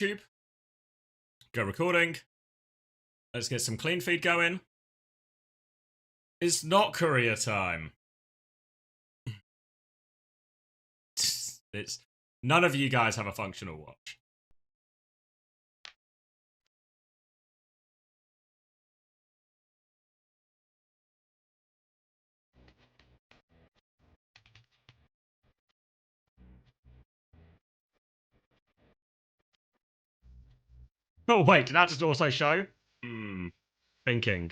YouTube. Go recording. Let's get some clean feed going. It's not courier time. It's none of you guys have a functional watch. Oh wait, did that just also show? Thinking.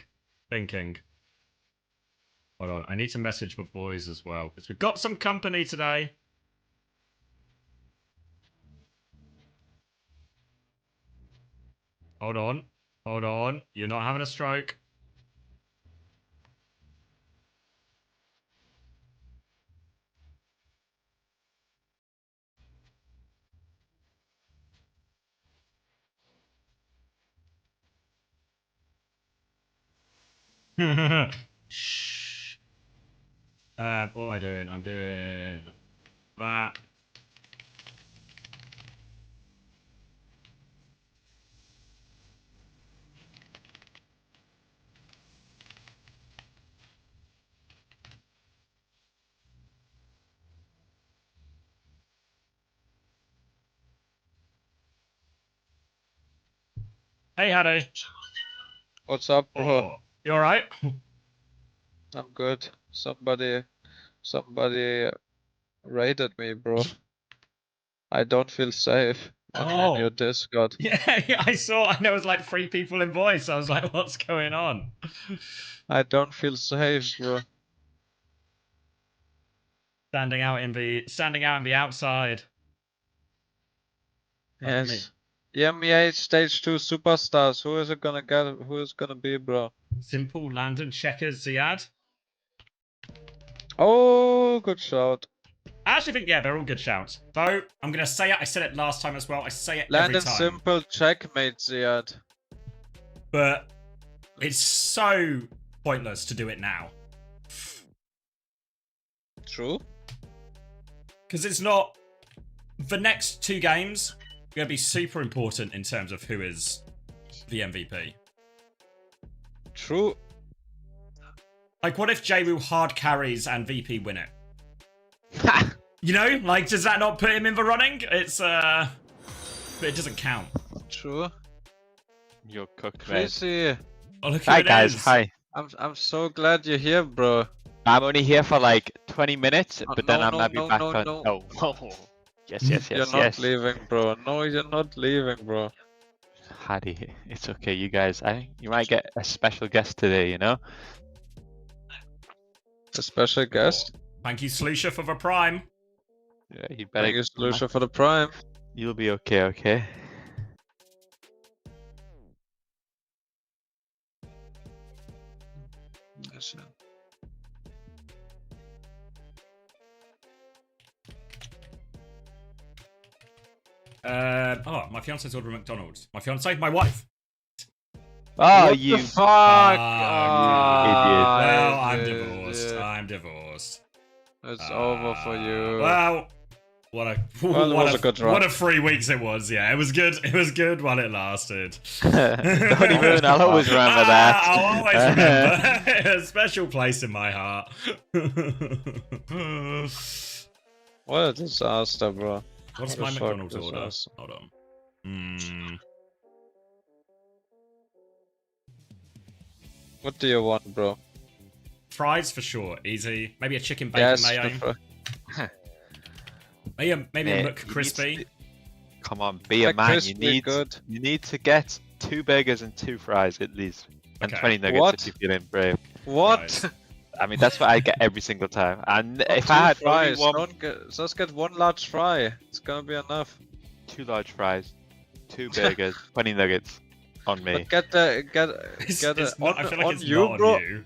Hold on, I need to message my boys as well, because we've got some company today. Hold on. You're not having a stroke. Shh. What am I doing? I'm doing that. Hey, Hattie. What's up, bro? Oh, you alright? I'm good. Somebody raided me, bro. I don't feel safe on your Discord. Yeah, I saw, and there was like 3 people in voice. I was like, what's going on? I don't feel safe, bro. Standing out in the outside. Yes. EMEA Stage 2 Superstars. Who is it gonna get? Who is gonna be, bro? Simple, Landon, Checkers, Ziad. Oh, good shout. I actually think, yeah, they're all good shouts. Though, I'm going to say it. I said it last time as well. I say it Landon every time. Simple, checkmate, Ziad. But it's so pointless to do it now. True. Because it's not... The next 2 games are going to be super important in terms of who is the MVP. True. Like, what if J-Roo hard carries and VP win it? You know? Like, does that not put him in the running? It's, but it doesn't count. True. You're cooked, mate. Crazy. Oh, look who Hi it guys, is. hi. I'm so glad you're here, bro. I'm only here for like 20 minutes, but then I'm gonna be back on. no. Oh, yes, You're not leaving, bro. No, you're not leaving, bro. Hattie, it's okay, you guys. You might get a special guest today, you know? A special guest. Thank you, Slucia, for the prime. Yeah, you better. Thank you, Lucia, for the prime. You'll be okay, okay? Yes, yeah. My fiance's ordering McDonald's. My fiance, my wife. Oh, What you the fuck? Well, I'm dude, divorced. yeah. I'm divorced. It's over for you. Well, what a Well, it was a good run. what a 3 weeks it was. Yeah, it was good. It was good while it lasted. Don't even. I'll always remember that. I'll always remember. A special place in my heart. What a disaster, bro. What's What my a fuck McDonald's order? disaster. Hold on. What do you want, bro? Fries for sure. Easy. Maybe a chicken bacon mayo. Maybe a Mate, McCrispy. Come on, be a man. You Good. need to get 2 burgers and 2 fries at least, and Okay. 20 nuggets What? if you're feeling brave. What? Fries. I mean, that's what I get every single time. And if Two I had fries. only one, Just get 1 large fry. It's gonna be enough. 2 large fries, 2 burgers, 20 nuggets on me. But get It's on, I feel like on it's you, not bro. on you.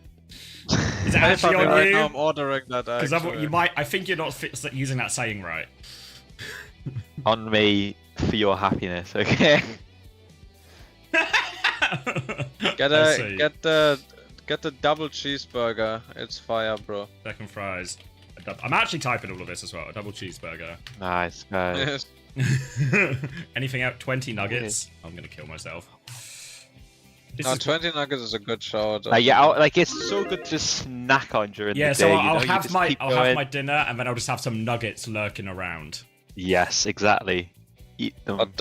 Is it Hey, actually Fabi, on right you? now I'm ordering that. Because Actually. you might. I think you're not using that saying right. On me for your happiness, okay? Get the double cheeseburger. It's fire, bro. Second fries. I'm actually typing all of this as well. A double cheeseburger. Nice, guys. Yes. Anything out 20 nuggets? I'm gonna kill myself. This No, is- 20 nuggets is a good shout. Yeah, like it's so good to snack on during yeah, the so day. I'll you have just my keep have going. my dinner and then I'll just have some nuggets lurking around. Yes, exactly. Eat them. But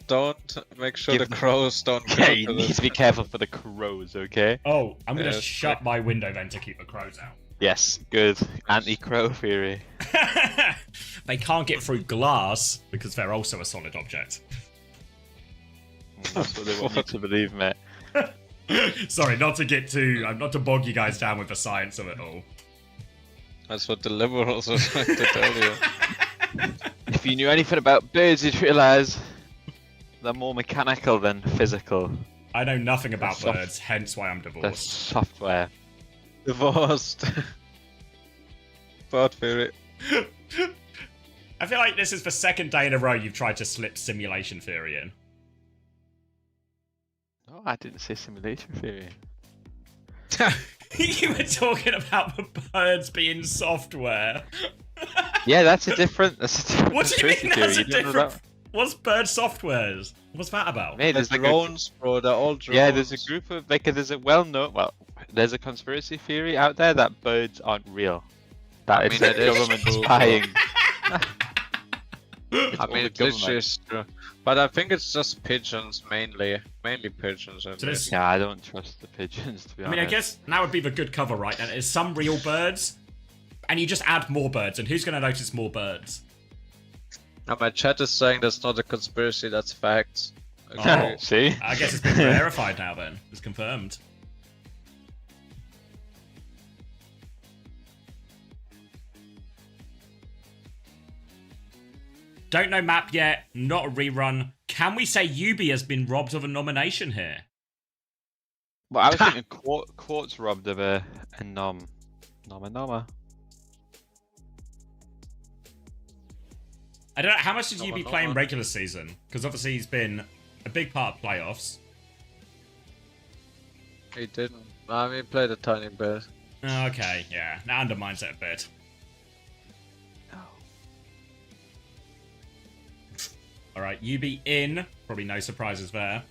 don't make sure Give the them- crows don't Yeah, come you to need this. to be careful for the crows, okay? Oh, I'm gonna Yeah, shut my window then to keep the crows out. Yes, good. Anti-crow theory. They can't get through glass because they're also a solid object. That's what they want you to believe, mate. Sorry, not to bog you guys down with the science of it all. That's what the liberals are trying to tell you. If you knew anything about birds, you'd realise they're more mechanical than physical. I know nothing about Soft- birds, hence why I'm They're divorced. software. Divorced. Bird theory. I feel like this is the second day in a row you've tried to slip simulation theory in. Oh, I didn't say simulation theory. You were talking about the birds being software. Yeah, that's a different. What do you mean conspiracy that's a theory. You don't know different... that? What's bird softwares? What's that about? Mate, There's there's like drones, bro. They're all drones. yeah, there's a group of like there's a well-known there's a conspiracy theory out there that birds aren't real. That I it's mean, the it is government true, spying. I mean, the it's just true. But I think it's just pigeons mainly. Mainly pigeons. So this- Yeah, I don't trust the pigeons to be I honest. mean, I guess that would be the good cover, right? And it's some real birds, and you just add more birds, and who's going to notice more birds? Now my chat is saying that's not a conspiracy, that's facts. Oh. See? I guess it's been verified now then. It's confirmed. Don't know map yet, not a rerun. Can we say Ubi has been robbed of a nomination here? Well, I was thinking Quartz robbed of a Noma. I don't know, how much did Not you a be lot, playing man. regular season? Because obviously he's been a big part of playoffs. He didn't. I mean, he played a tiny bit. Okay, yeah, that undermines it a bit. Alright, UB in. Probably no surprises there.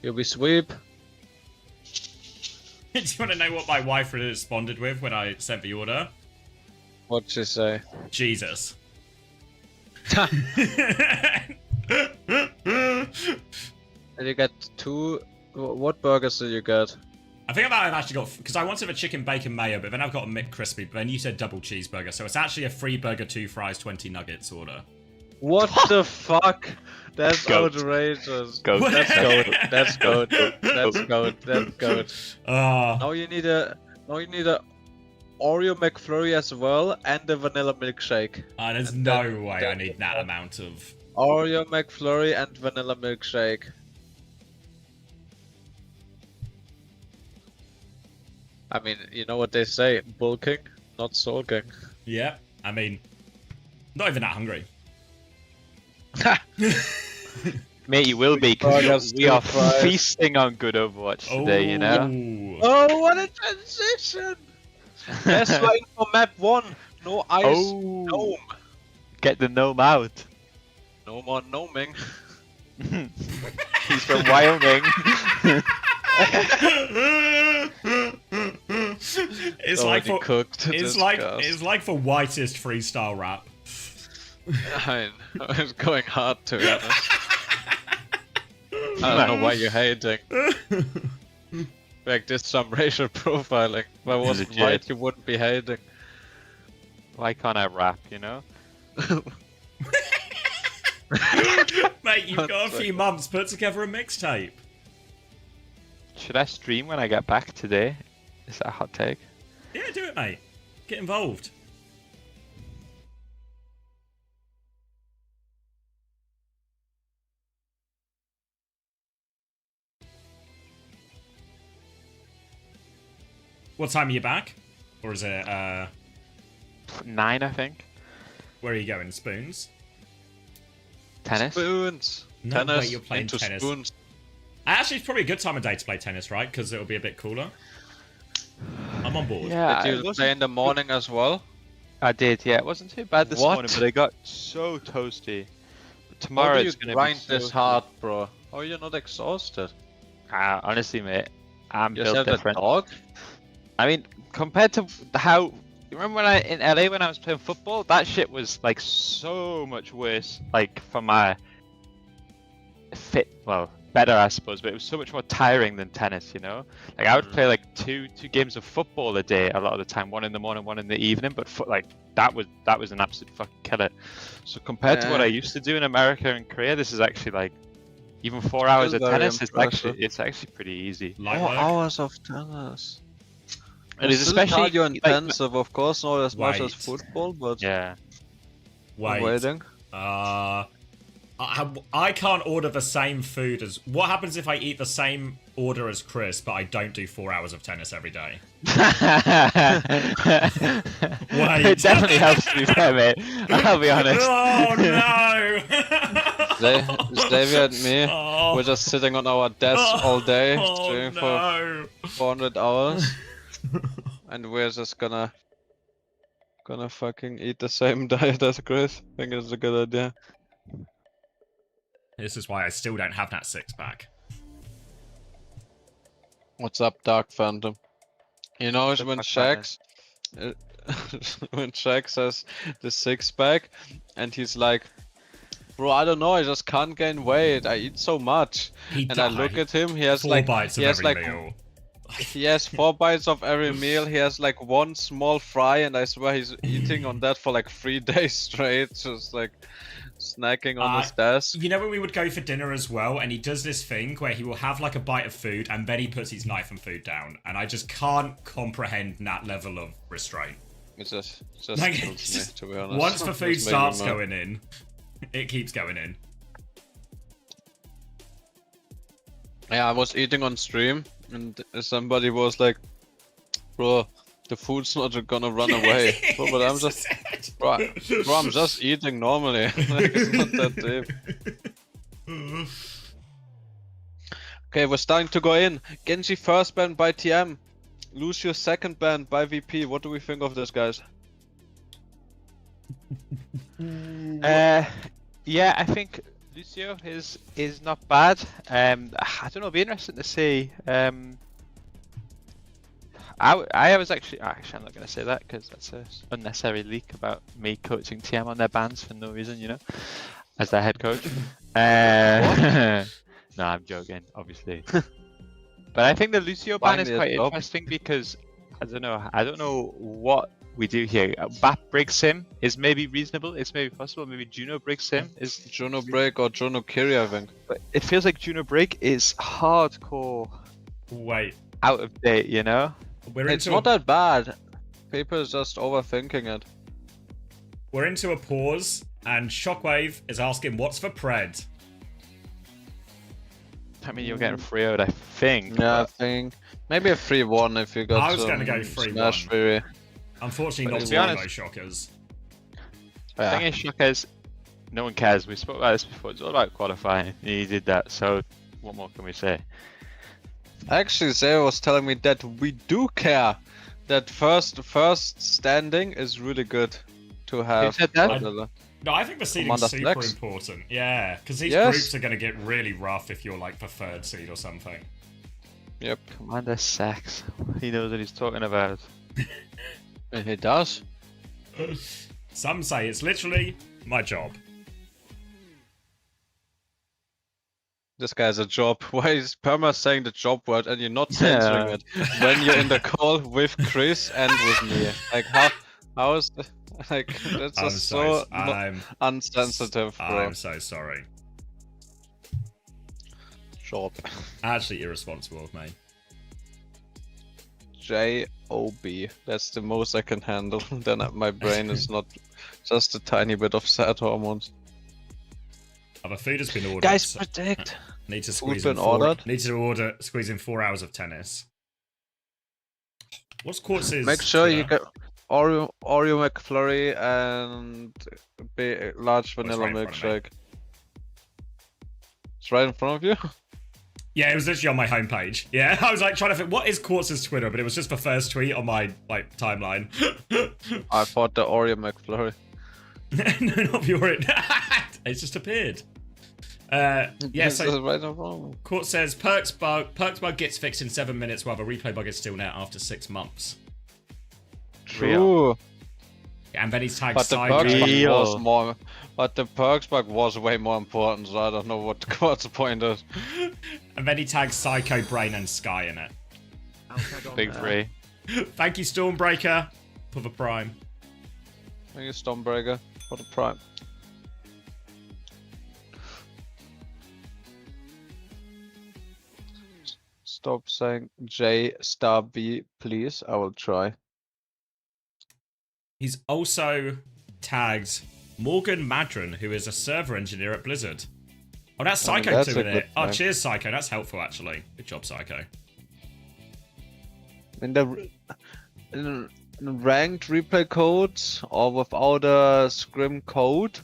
You'll be sweep. Do you want to know what my wife responded with when I sent the order? What'd she say? Jesus. And you get two. What burgers did you get? I think I've actually got, because I wanted a chicken bacon mayo, but then I've got a McCrispy, but then you said double cheeseburger, so it's actually a 3 burger, 2 fries, 20 nuggets order. What the fuck? That's Goat. outrageous. Goat. That's goat. That's goat. That's goat. That's goat. Now you need a. Now you need a Oreo McFlurry as well and a vanilla milkshake. There's And no then- way I need that amount of... Oreo McFlurry and vanilla milkshake. I mean, you know what they say, bulking, not sulking. Yeah, I mean, not even that hungry. Mate, you will be because Burgers, we are two fries. feasting on good Overwatch today, you know? Oh, what a transition! Best line for map 1. No ice, Oh, gnome. get the gnome out. No more gnoming. He's from Wyoming. It's like Already for cooked. it's like the whitest freestyle rap. I know, it's going hard to be honest. I don't know why you're hating. Like this some racial profiling. If I wasn't Legit. white, you wouldn't be hating. Why can't I rap, you know? Mate, you've got a few months. Put together a mixtape. Should I stream when I get back today? Is that a hot take? Yeah, do it, mate. Get involved. What time are you back? Or is it, 9, I think. where are you going? Spoons? Tennis. Spoons. No tennis. way you're playing into tennis. Spoons. Actually, it's probably a good time of day to play tennis, right? Because it'll be a bit cooler. I'm on board. Yeah, Did it you wasn't- play in the morning as well? I did, yeah. It wasn't too bad this What? morning, but I got so toasty. But How tomorrow do you it's gonna grind be so this hard, bro? How are you not exhausted? Honestly, mate, I'm You built have a different. dog? I mean, compared to how you remember when I in LA when I was playing football, that shit was like so much worse. Like for my well, better I suppose, but it was so much more tiring than tennis. You know, like I would play like two games of football a day a lot of the time, one in the morning, one in the evening. But like that was an absolute fucking killer. So compared to what I used to do in America and Korea, this is actually like even 4 hours of very tennis is impressive. it's actually pretty easy. Light 4 work. hours of tennis. And it's still especially cardio like, intensive, of course, not as much as Wait. football, but yeah. I'm Wait. waiting. I can't order the same food as. What happens if I eat the same order as Chris, but I don't do 4 hours of tennis every day? It definitely helps to be fair, mate. I'll be honest. Oh no! Xavier and me, Oh. we're just sitting on our desk all day, Oh streaming no! for 400 hours, and we're just gonna fucking eat the same diet as Chris. I think it's a good idea. This is why I still don't have that six-pack. What's up, Dark Phantom? You know What's up, when Dark Phantom? when Shaq says the six-pack, and he's like, bro, I don't know, I just can't gain weight. I eat so much. And I look at him, he has 4 like bites of every meal. he has 4 bites of every meal. He has like 1 small fry, and I swear he's eating on that for like 3 days straight, just like snacking on his desk. You know when we would go for dinner as well, and he does this thing where he will have like a bite of food, and then he puts his knife and food down, and I just can't comprehend that level of restraint. It just Like, kills it's me, just- to be honest. Once the food Just making starts me- going in, it keeps going in. Yeah, I was eating on stream, and somebody was like, bro, the food's not gonna run away. Bro, but I'm just, bro, I'm just eating normally. Like, it's not that deep. Okay, we're starting to go in. Genji first ban by TM. Lucio second ban by VP. What do we think of this, guys? Yeah, I think Lucio is not bad. I don't know. It'll be interesting to see. I was actually I'm not going to say that because that's an unnecessary leak about me coaching TM on their bans for no reason, you know, as their head coach. No, I'm joking, obviously. But I think the Lucio ban is quite interesting because I don't know what we do here. Bap break sim is maybe reasonable. It's maybe possible. Maybe Juno break sim is Juno break or Juno Kiri, I think. But it feels like Juno break is hardcore. Wait, Out of date, you know. It's not that bad. People are just overthinking it. We're into a pause, and Shockwave is asking, "What's for Pred?" I mean, you're getting 3-0'd, I think. Yeah, I think maybe a 3-1 if you got. I was gonna go 3-1. Smash Fury. Unfortunately, But not to be one of honest- those shockers. The thing is, Shockers, no one cares. We spoke about this before. It's all about qualifying. He did that. So, what more can we say? Actually, Zero was telling me that we do care. That first standing is really good to have. said that? No, I think the seeding's Commander super Flex? important. Yeah, because these Yes. groups are going to get really rough if you're like the 3rd seed or something. Yep, Commander Sax. He knows what he's talking about. and he does. Some say it's literally my job. This guy's a job. Why is Perma saying the job word and you're not censoring Yeah. it when you're in the call with Chris and with me? Like how is like that's I'm just so, so not unsensitive, bro. I'm so sorry. Job. Actually irresponsible of me. J-O-B. That's the most I can handle. Then my brain is not just a tiny bit of sad hormones. Other food has been ordered. Guys, so predict. need to Food squeeze in been ordered? squeeze in 4 hours of tennis. What's Quartz's? Make sure you Twitter? get Oreo McFlurry and large vanilla right in front of me. milkshake. It's right in front of you? Yeah, it was literally on my homepage. Yeah, I was like trying to think, what is Quartz's Twitter? But it was just the first tweet on my like timeline. I thought the Oreo McFlurry. No, not pure. It's just appeared. Yeah, so right or wrong. Quartz says perks bug gets fixed in 7 minutes, while the replay bug is still there after 6 months. True. And then he's tagged But the perks bug was more. But the perks bug was way more important, so I don't know what's the point is. And then he tags Psycho Brain and Sky in it. Big three. Thank you, Stormbreaker, for the prime. Thank you, Stormbreaker, for the prime. Stop saying J star B, please. I will try. He's also tagged Morgan Madron, who is a server engineer at Blizzard. Oh, that's Psycho that's too a in good it. Oh, name. cheers, Psycho. That's helpful, actually. Good job, Psycho. In ranked replay codes or without a scrim code,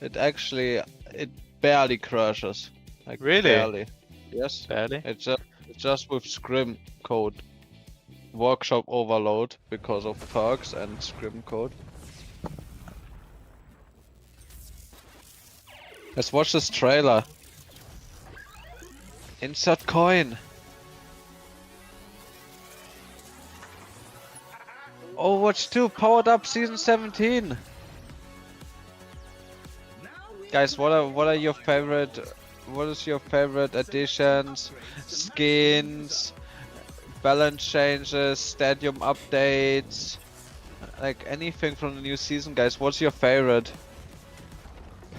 it barely crashes. Like Really? Barely. Yes. Barely? It's just with scrim code. Workshop overload because of perks and scrim code. Let's watch this trailer. Insert coin. Overwatch 2 powered up season 17. Guys, what are your favorite? What is your favorite additions, skins, balance changes, stadium updates, like anything from the new season, guys? What's your favorite?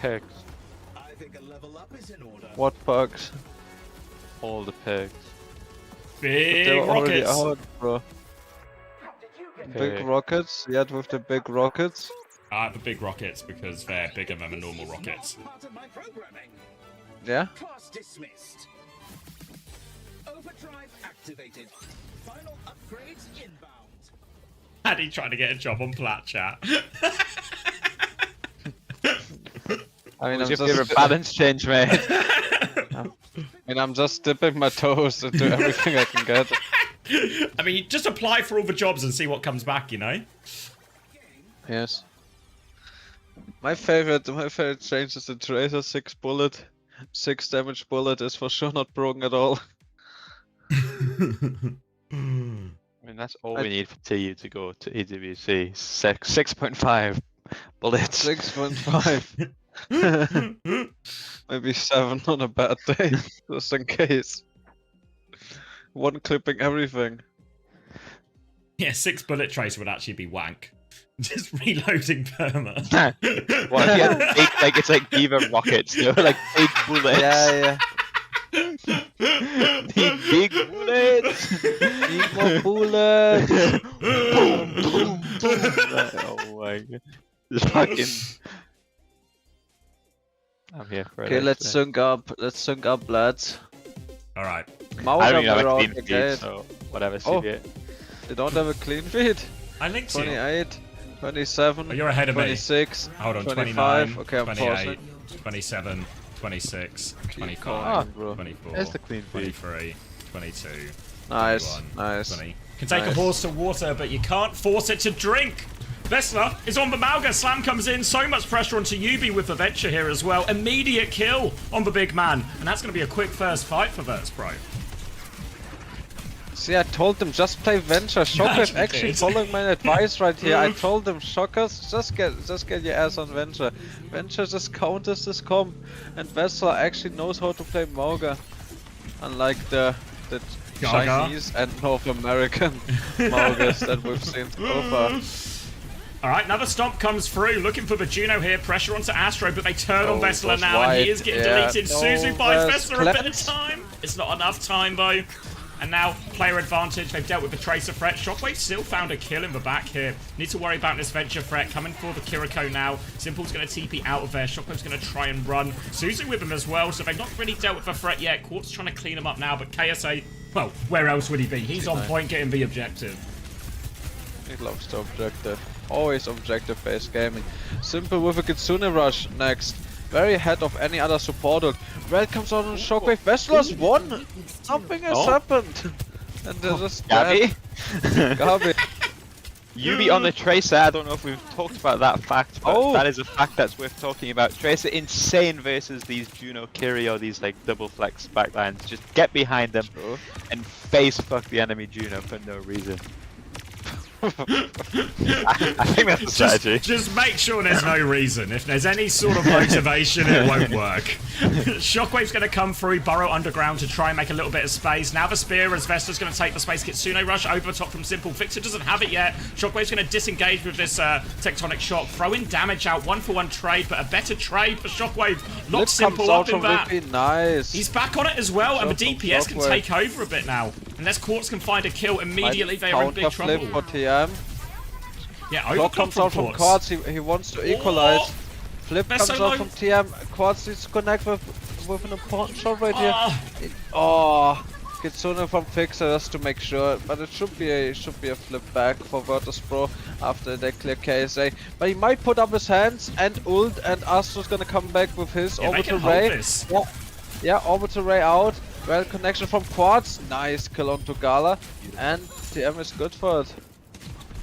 Pigs. What perks? All the pigs. Big They're already rockets. out, bro. Big Pig. rockets? Yet with the big rockets? I have the big rockets because they're bigger than the normal rockets. Yeah? Class dismissed. Overdrive activated. Final upgrades inbound. Addy trying to get a job on Plat Chat. I mean, What's your favorite balance change, mate? I'm just dipping my toes into everything I can get. I mean, just apply for all the jobs and see what comes back, you know? Yes. My favorite change is the Tracer 6 bullet. 6 damage bullet is for sure not broken at all. I mean, that's all we need for TU to go to EWC. 6.5 bullets. 6.5. Maybe 7 on a bad day, just in case. One clipping everything. Yeah, 6 bullet tracer would actually be wank. Just reloading perma. What if you had big, like it's like Diva rockets, you know, like big bullets. Yeah. Need big bullets. Need more bullets. Boom, boom, boom. Oh my god. Just fucking. I'm here for it. Okay, let's actually. sync up. Let's sync up, lads. Alright. I Mauga don't even have a around clean the feed, gate. so whatever. Oh. CV. They don't have a clean feed. I linked you. 28, 27, Oh, you're ahead of me. 26, Hold on, 25. 29, Okay, I'm 28, pausing. 27, 26, Keep 25, going, bro. 24, There's the clean feed. 23, 22, Nice, 21, nice. 20. Can take a Nice. horse to water, but you can't force it to drink. Vessler is on the Malga. Slam comes in. So much pressure onto Yubi with the Venture here as well. Immediate kill on the big man. And that's going to be a quick first fight for Verts Pro. See, I told them just play Venture. Shockers Actually actually did. following my advice right here. I told them, Shockers, just get your ass on Venture. Venture just counters this comp, and Vessler actually knows how to play Mauga, unlike the Gaga. Chinese and North American Maugas that we've seen so far. Alright, another stomp comes through. Looking for the Juno here. Pressure onto Astro, but they turn on Oh, Vessler that's now, and he wide. is getting Yeah, deleted. no, Suzu buys Vess Vessler a bit of claps. time. It's not enough time, though. And now, player advantage. They've dealt with the Tracer threat. Shockwave still found a kill in the back here. Need to worry about this Venture threat. Coming for the Kiriko now. Simple's going to TP out of there. Shockwave's going to try and run. Suzu with him as well, so they've not really dealt with the threat yet. Quartz trying to clean him up now, but KSA, well, where else would he be? He's on point getting the objective. He loves the objective. Always objective-based gaming. Simple with a Kitsune Rush next. very ahead of any other support ult. Red comes out on Shockwave. Vessel's won. Something has happened. And this is Gabi? Gabi. Yubi on the Tracer, I don't know if we've talked about that fact, but that is a fact that's worth talking about. Tracer insane versus these Juno Kiri or these like double flex backlines. Just get behind them and face fuck the enemy Juno for no reason. I think that's the strategy. Just make sure there's no reason. If there's any sort of motivation, it won't work. Shockwave's going to come through, burrow underground to try and make a little bit of space. Now the spear as Vesta's going to take the space. Kitsune rush over the top from Simple. Fixer doesn't have it yet. Shockwave's going to disengage with this tectonic shock. Throwing damage out. 1-for-1 trade, but a better trade for Shockwave. Locks Simple up in that. Nice. He's back on it as well, and the DPS can take over a bit now. Unless Quartz can find a kill immediately, they are in big trouble. Yeah, overclock comes out from Quartz, he wants to equalize. Flip comes out from TM, Quartz needs to connect with an important shot right here. Kitsune from Fixer just to make sure, but it should be a flip back for Virtus.pro after they clear KSA. But he might put up his hands and ult, and Astro's gonna come back with his orbital ray. Yeah, orbital ray out. Well, connection from Quartz, nice kill onto Gala, and TM is good for it.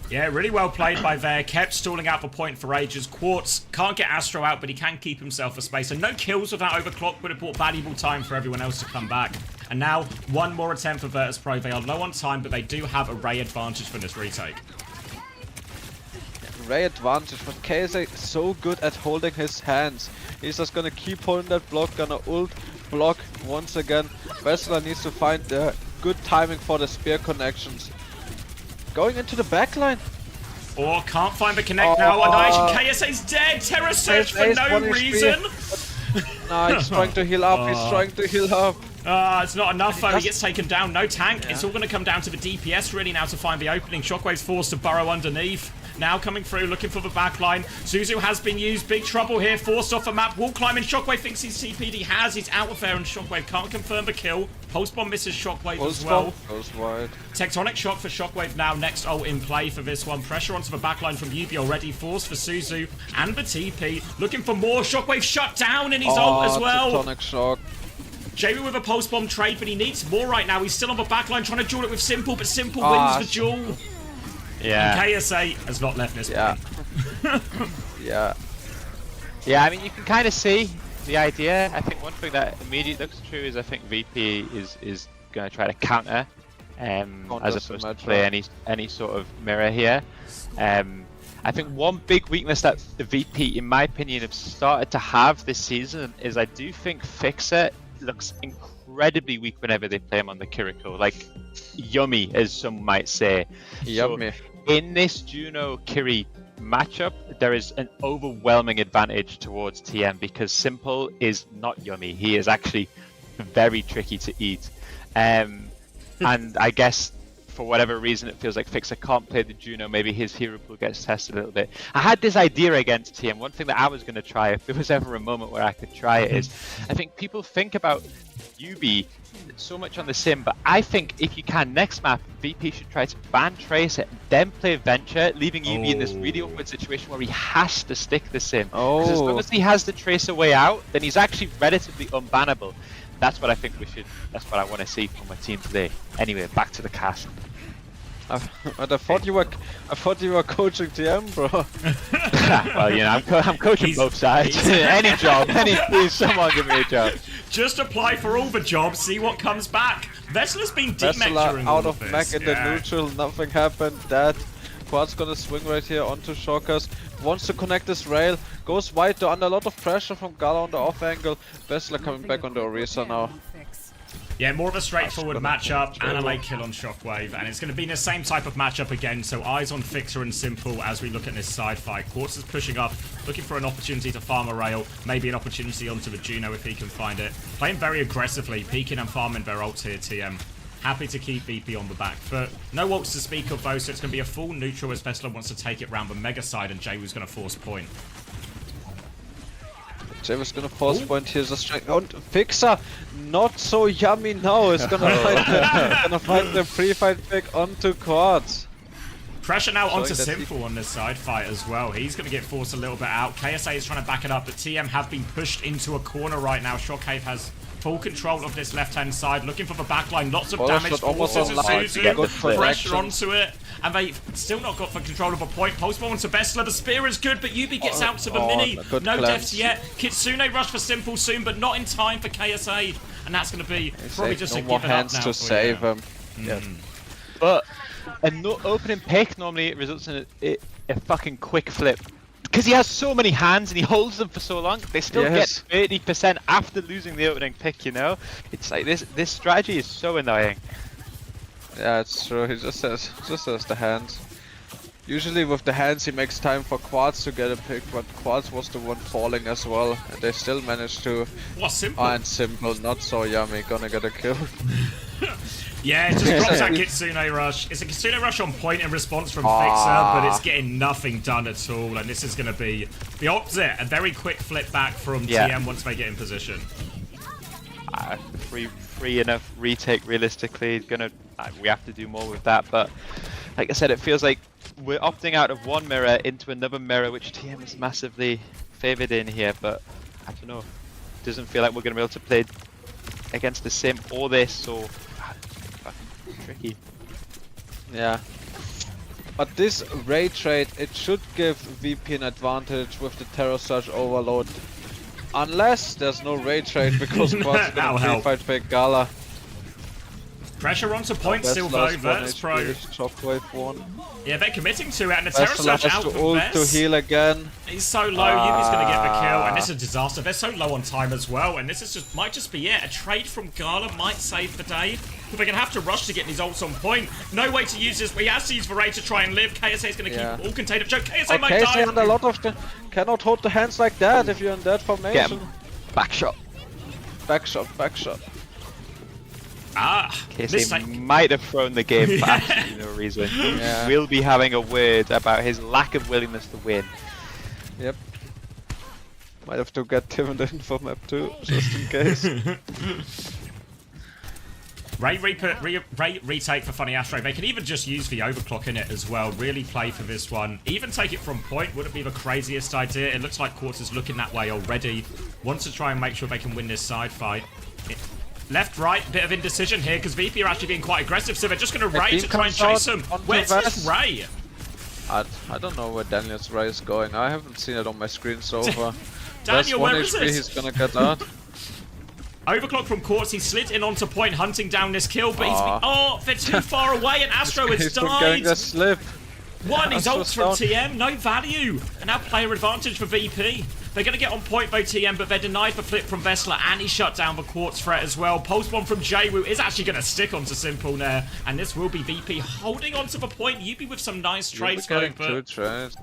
Yeah, really well played by there. Kept stalling out the point for ages. Quartz can't get Astro out, but he can keep himself a space. And no kills without overclock would have bought valuable time for everyone else to come back. And now, one more attempt for Virtus.pro. They are low on time, but they do have a Ray advantage for this retake. Ray advantage, but KSA is so good at holding his hands. He's just gonna keep holding that block, gonna ult, block once again. Vessler needs to find the good timing for the spear connections. Going into the backline. Or can't find the connect now. Annihilation. KSA's dead. Terror search for no reason. Nah, he's trying to heal up. He's trying to heal up. It's not enough though. He gets taken down. No tank. Yeah. It's all going to come down to the DPS really now to find the opening. Shockwave's forced to burrow underneath. Now coming through, looking for the backline. Suzu has been used. Big trouble here. Forced off a map. Wall climbing. Shockwave thinks he's CP'd. He has. He's out of there, and Shockwave can't confirm the kill. Pulse bomb misses Shockwave as well. Goes wide. Tectonic shock for Shockwave now. Next ult in play for this one. Pressure onto the backline from Yubi already. Force for Suzu and the TP. Looking for more. Shockwave shut down in his ult as well. Tectonic shock. Jamie with a pulse bomb trade, but he needs more right now. He's still on the backline trying to duel it with Simple, but Simple wins the duel. Yeah. And KSA has not left this point. Yeah. Yeah, I mean, you can kind of see the idea. I think one thing that immediately looks true is I think VP is going to try to counter, as opposed to play any sort of mirror here. I think one big weakness that the VP, in my opinion, have started to have this season is I do think Fixer looks incredibly weak whenever they play him on the Kiriko. Like, yummy, as some might say. Yummy. So, in this Juno Kiri matchup, there is an overwhelming advantage towards TM because Simple is not yummy. He is actually very tricky to eat. And I guess for whatever reason it feels like Fixer can't play the Juno. Maybe his hero pool gets tested a little bit. I had this idea against TM. One thing that I was going to try, if there was ever a moment where I could try it, is I think people think about Yubi so much on the sim, but I think if you can next map, VP should try to ban Tracer and then play Venture, leaving Yubi in this really awkward situation where he has to stick the sim. Because as long as he has the Tracer way out, then he's actually relatively unbannable. That's what I think we should. That's what I want to see from my team today. Anyway, back to the cast. I thought you were coaching TM, bro. Well, you know, I'm coaching both sides. Any job, please, someone give me a job. Just apply for all the jobs, see what comes back. Vessel's been Vessel during out all of this. mech in the neutral, nothing happened. That Quad's gonna swing right here onto Shockers. Wants to connect this rail, goes wide though, under a lot of pressure from Gala on the off angle. Vessel coming back on the Orisa now. Yeah, more of a straightforward matchup and a late kill on Shockwave, and it's going to be the same type of matchup again, so eyes on Fixer and Simple as we look at this side fight. Quartz is pushing up, looking for an opportunity to farm a rail, maybe an opportunity onto the Juno if he can find it. Playing very aggressively, peeking and farming their ults here, TM. Happy to keep VP on the back foot. No ults to speak of though, so it's going to be a full neutral as Vessler wants to take it round the mega side, and Jay was going to force point. Jay was gonna force point here, the strength. And Fixer, not so yummy now. Is gonna find the pre-fight pick onto Quartz. Pressure now onto that he- Simple on this side fight as well. He's going to get forced a little bit out. KSA is trying to back it up, but TM have been pushed into a corner right now. Shockwave has full control of this left-hand side, looking for the backline. Lots of Well, damage shot almost forces online as to get Suzu. good for Pressure action. onto it, and they've still not got for control of a point. Postball onto Vessler. The spear is good, but Yubi gets out to the mini. good No cleanse. deaths yet. Kitsune rush for Simple soon, but not in time for KSA. And that's going to be probably just no a more give it up hands now to for save you. him. Yes. But a opening pick normally results in a fucking quick flip. Because he has so many hands and he holds them for so long, they still Yes. get 30% after losing the opening pick, you know? It's like this strategy is so annoying. Yeah, it's true. He just has the hands. Usually with the hands he makes time for Quartz to get a pick, but Quartz was the one falling as well, and they still managed to. What, Simple? And Simple, not so yummy, gonna get a kill. Yeah, it just drops that Kitsune rush. It's a Kitsune rush on point in response from Fixer, but it's getting nothing done at all. And this is going to be the opposite. A very quick flip back from TM once they get in position. Free enough retake realistically. We have to do more with that, but like I said, it feels like we're opting out of one mirror into another mirror, which TM is massively favoured in here. But I don't know. It doesn't feel like we're going to be able to play against the sim or this, so fucking tricky. Yeah. But this raid trade, it should give VP an advantage with the Terror Surge Overload. Unless there's no raid trade because Quartz is That'll gonna help. fight fake Gala. Pressure onto point still though. Virtus Pro. Shockwave 1. Yeah, they're committing to it, and the Terror Vessel Surge has out to from ult to Vess. heal again. He's so low, Yubi's going to get the kill, and this is a disaster. They're so low on time as well, and this is might just be it. A trade from Gala might save the day. But they're going to have to rush to get these ults on point. No way to use this. We have to use the raid to try and live. KSA is going to keep all contained. Joe, KSA might KSA die. and a lot of the cannot hold the hands like that if you're in that formation. Get him. Back shot. Back shot, back shot. KSA mistake. might have thrown the game for absolutely no reason. Yeah. We'll be having a word about his lack of willingness to win. Yep. Might have to get Tim in for map 2, just in case. Ray retake for Funny Astro. They can even just use the overclock in it as well. Really play for this one. Even take it from point wouldn't be the craziest idea. It looks like Quartz is looking that way already. Wants to try and make sure they can win this side fight. Left, right, bit of indecision here because VP are actually being quite aggressive, so they're just going to Ray team to try and comes chase out him. onto Where's this Vess. Ray? I don't know where Daniel's Ray is going. I haven't seen it on my screen so far. Daniel, That's 1 where is HP it? he's gonna get out. Overclock from Quartz. He slid in onto point, hunting down this kill, but he's they're too far away, and Astro has He's not getting died. the slip. One, he's ults from Astro's TM, no value. And now player advantage for VP. They're going to get on point by TM, but they're denied the flip from Vessler, and he shut down the Quartz threat as well. Pulse bomb from Jwoo is actually going to stick onto Simple there, and this will be VP holding onto the point. Yubi with some nice trades going, getting 2 but trades.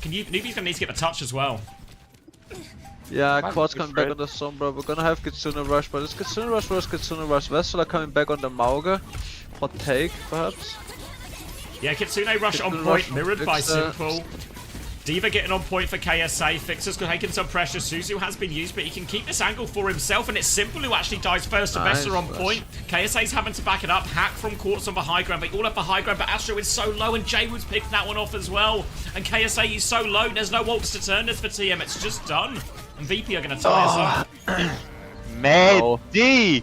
Yubi's going to need to get the touch as well. Yeah, Might Quartz be coming back Fred. on the Sombra. We're gonna have Kitsune Rush, but it's Kitsune Rush versus Kitsune Rush. Vessel are coming back on the Mauga. Hot take, perhaps? Yeah, Kitsune rush on Kitsune point, rush from mirrored by Fixer. Simple. Diva getting on point for KSA. Fixer's taking some pressure. Suzu has been used, but he can keep this angle for himself, and it's Simple who actually dies first. And Nice, Vessler on nice. point. KSA's having to back it up. Hack from Quartz on the high ground. They all have the high ground, but Astro is so low, and Jwoo's picked that one off as well. And KSA is so low, there's no ults to turn this for TM. It's just done. And VP are going to tie us up. Mehdi!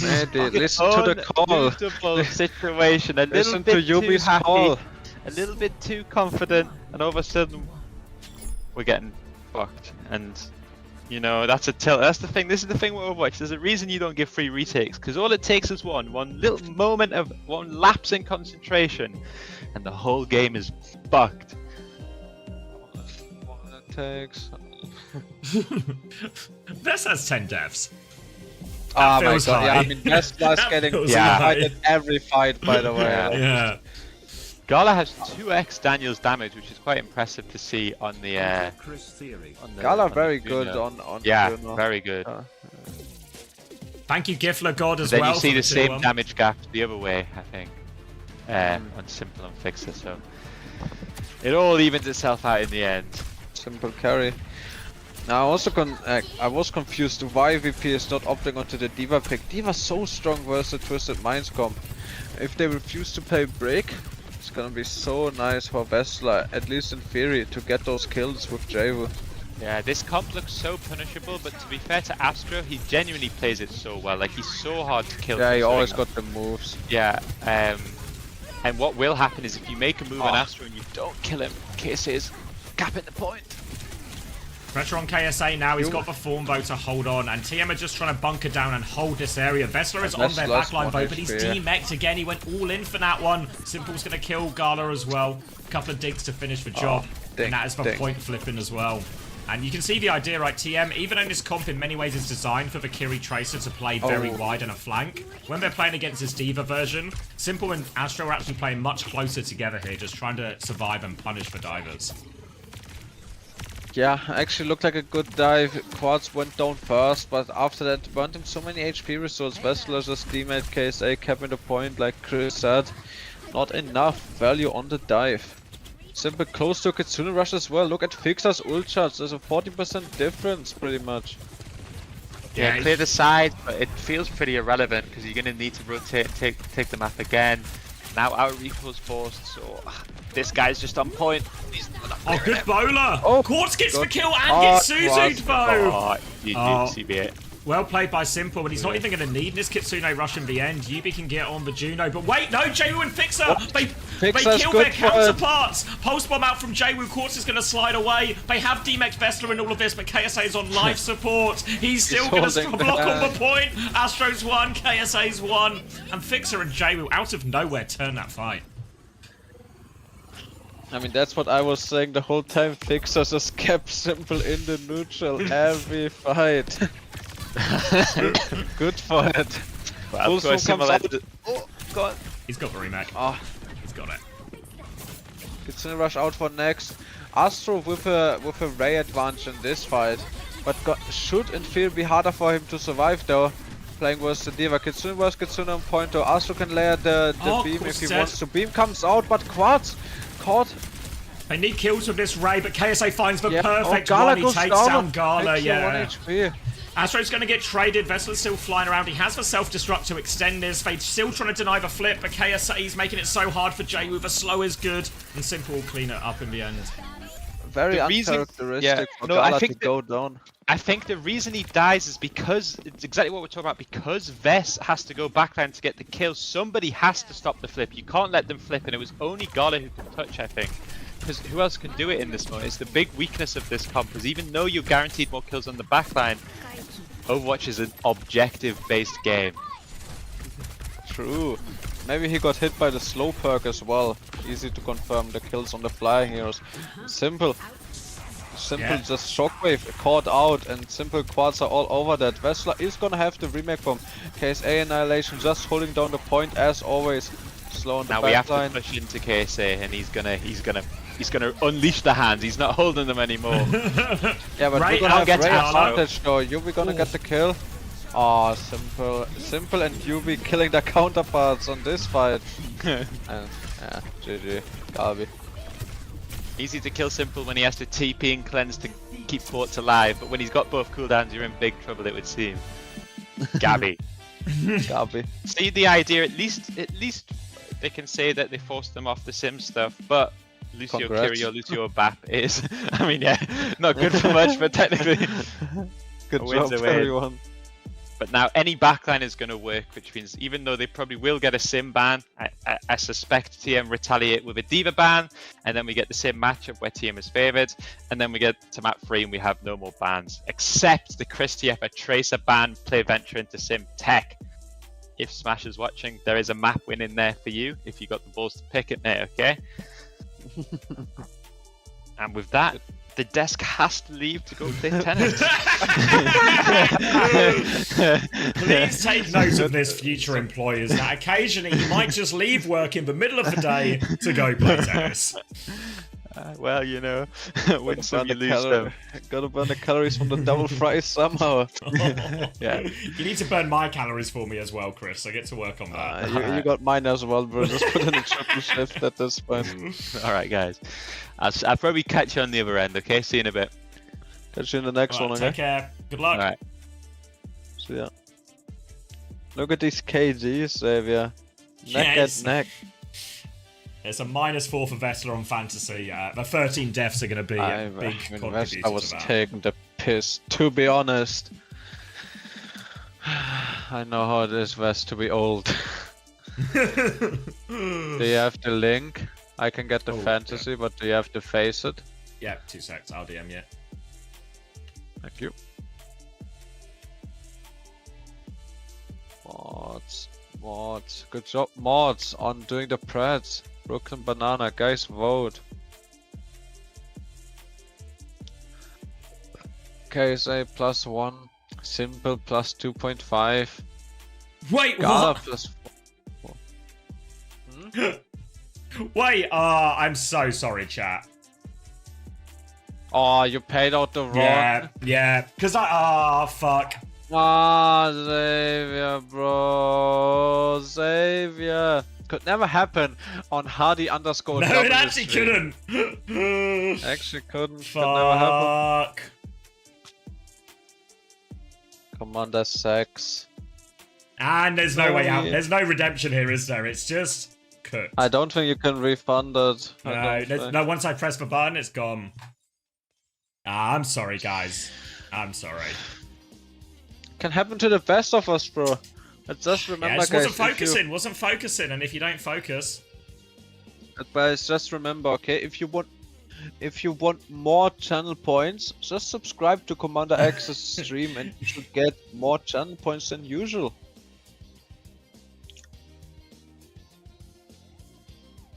Maybe listen to the call. Unsuitable situation. A little Listen to bit too Yubi's happy, call. a little bit too confident, and all of a sudden we're getting fucked. And you know that's a tilt. That's the thing. This is the thing with Overwatch. There's a reason you don't give free retakes because all it takes is one little moment of one lapse in concentration, and the whole game is fucked. Takes. Vess has 10 deaths. Oh my feels god, yeah, high. I mean, Vessel is That getting feels fight high. in every fight, by the way. Yeah. Gala has 2x Daniel's damage, which is quite impressive to see on the. Chris theory. On the Gala on the very good Juno. on Yeah, Juno. very good. Thank you, Gifler God, as Then well. you see for the same 2-1. damage gap the other way, I think, on Simple and Fixer. So it all evens itself out in the end. Simple carry. Now I was confused why VP is not opting onto the Diva pick. Diva's so strong versus the Twisted Minds comp. If they refuse to play break, It's gonna be so nice for Vessler, at least in theory, to get those kills with Javu. Yeah, this comp looks so punishable, but to be fair to Astro, he genuinely plays it so well. Like, he's so hard to kill. Yeah, he always got the moves. Yeah, and what will happen is if you make a move on Astro and you don't kill him, KSA is gapping the point. Pressure on KSA now, he's got the form bow to hold on, and TM are just trying to bunker down and hold this area. Vessler is on their backline bow, but he's demech'd again. He went all in for that one. Simple's going to kill Gala as well. A couple of digs to finish the job, and that is the point flipping as well. And you can see the idea, right? TM, even though this comp in many ways is designed for the Kiri Tracer to play very wide in a flank, when they're playing against this D.Va version, Simple and Astro are actually playing much closer together here, just trying to survive and punish the divers. Yeah, actually looked like a good dive. Quartz went down first, but after that burned him so many HP resources. Vessler just demade KSA, capping the point, like Chris said. Not enough value on the dive. Simple close to Kitsune Rush as well. Look at Fixer's ult charge. There's a 40% difference, pretty much. Yeah, clear the side, but it feels pretty irrelevant because you're going to need to rotate, take the map again. Now our recall's forced, so this guy's just on point. Oh, good bowler! Oh, Quartz gets the kill and gets Suzu'd bow! CB8. Well played by Simple, but he's not even going to need this Kitsune rush in the end. Yubi can get on the Juno, but wait, no, Jawu and Fixer! They kill their counterparts! Pulse bomb out from Jawu, Quartz is going to slide away. They have DMX Vessler in all of this, but KSA is on life support. He's still going to block on the point. Astro's won, KSA's won, and Fixer and Jawu out of nowhere turn that fight. I mean, that's what I was saying the whole time. Fixer just kept Simple in the neutral every fight. Good for it. Well, of course, comes out. Oh, God. He's got the remake. Oh, he's got it. Kitsune Rush out for next. Astro with a Ray advantage in this fight, but should in theory be harder for him to survive though. Playing versus the D.Va. Kitsune versus Kitsune on point though. Astro can layer the beam if he wants to. Beam comes out, but Quartz caught. They need kills with this Ray, but KSA finds the perfect Gala one. He takes down Gala, yeah. 1 HP. Astro's going to get traded. Vessler's still flying around. He has the self-destruct to extend this. They're still trying to deny the flip, but KSA's making it so hard for Jawu. The slow is good, and Simple will clean it up in the end. Very uncharacteristic for Gala to go down. I think the reason he dies is because, it's exactly what we're talking about, because Vess has to go backline to get the kill. Somebody has to stop the flip. You can't let them flip, and it was only Gala who could touch, I think. Because who else can do it in this mode? It's the big weakness of this comp, because even though you're guaranteed more kills on the backline, Overwatch is an objective-based game. True. Maybe he got hit by the slow perk as well. Easy to confirm the kills on the flying heroes. Simple just shockwave caught out, and Simple Quartz are all over that. Vessler is gonna have the remake from KSA Annihilation, just holding down the point as always. Slow on the now we have to push into KSA, and he's gonna unleash the hands. He's not holding them anymore. Yeah, but we're gonna have Ray advantage though. Yubi gonna get the kill. Oh, Simple and Yubi killing their counterparts on this fight. And yeah, GG, Gabi. Easy to kill Simple when he has to TP and cleanse to keep Quartz alive, but when he's got both cooldowns, you're in big trouble, it would seem. Gabi. Gabi. See the idea, at least they can say that they forced them off the sim stuff, but Lucio Kiri or Lucio Bap is, I mean, yeah, not good for much, but technically, good job everyone. But now any backline is going to work, which means even though they probably will get a sim ban, I suspect TM retaliate with a D.Va ban, and then we get the sim matchup where TM is favoured, and then we get to map 3 and we have no more bans, except the Chris TF a Tracer ban, play Venture into sim tech. If Smash is watching, there is a map win in there for you, if you got the balls to pick it, mate, okay? And with that, the desk has to leave to go play tennis. Please take note of this, future employers, that occasionally you might just leave work in the middle of the day to go play tennis. Well, you know, win some, you lose some. Gotta burn the calories from the double fries somehow. Yeah. You need to burn my calories for me as well, Chris. I get to work on that. You got mine as well, bro. Just put in a triple shift at this point. Alright, guys. I'll probably catch you on the other end, okay? See you in a bit. Catch you in the next one, okay? Take care. Good luck. Alright. See ya. Look at these KGs, Xavier. Neck at neck. It's a -4 for Vessler on fantasy. The 13 deaths are going to be a big contributor I was to that. taking the piss. To be honest, I know how it is, West, to be old. Do you have the link? I can get the fantasy, but do you have to face it? Yeah, 2 secs. I'll DM you. Thank you. Mods. Good job, mods, on doing the Preds. Brooklyn Banana, guys, vote. KSA +1. Simple +2.5. Wait, Gala what? +4. Wait, I'm so sorry, chat. Oh, you paid out the wrong. Yeah. Because fuck. Ah, Xavier, bro. Xavier. Could never happen on Hardy _ No, it actually couldn't. Actually couldn't. Could never happen. Fuck. Commander 6. And there's no Oh, way out. yeah. There's no redemption here, is there? It's just cooked. I don't think you can refund it. No, once I press the button, it's gone. I'm sorry, guys. I'm sorry. Can happen to the best of us, bro. But just remember, Yeah, it just guys. wasn't focusing, and if you don't focus... Guys, just remember, okay, if you want more channel points, just subscribe to Commander X's stream and you should get more channel points than usual.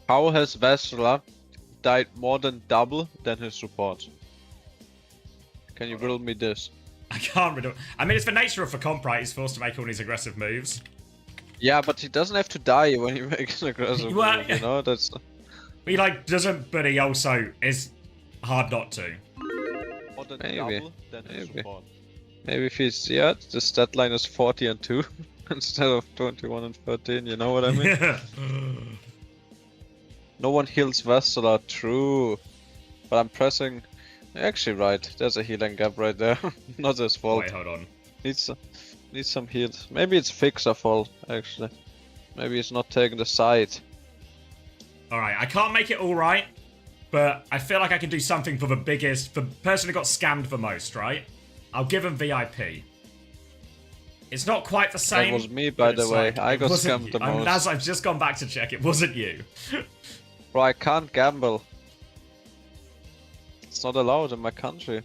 How has Vasila died more than double than his support? Can you riddle me this? I can't riddle... I mean, it's the nature of the comp, right? He's forced to make all these aggressive moves. Yeah, but he doesn't have to die when he makes an aggressive move, you know? That's... He, like, doesn't, but he also is hard not to. More than double than his support. Maybe if he's... Yeah, the stat line is 40 and 2 instead of 21 and 13, you know what I mean? No one heals Vasila, true. But I'm pressing... Actually, right. There's a healing gap right there. Not his fault. Wait, hold on. Needs some heals. Maybe it's Fixer fault, actually. Maybe he's not taking the side. Alright, I can't make it alright, but I feel like I can do something for the biggest... the person who got scammed the most, right? I'll give him VIP. It's not quite the same. That was me, by the way. I got scammed the most. I've just gone back to check. It wasn't you. Bro, I can't gamble. It's not allowed in my country.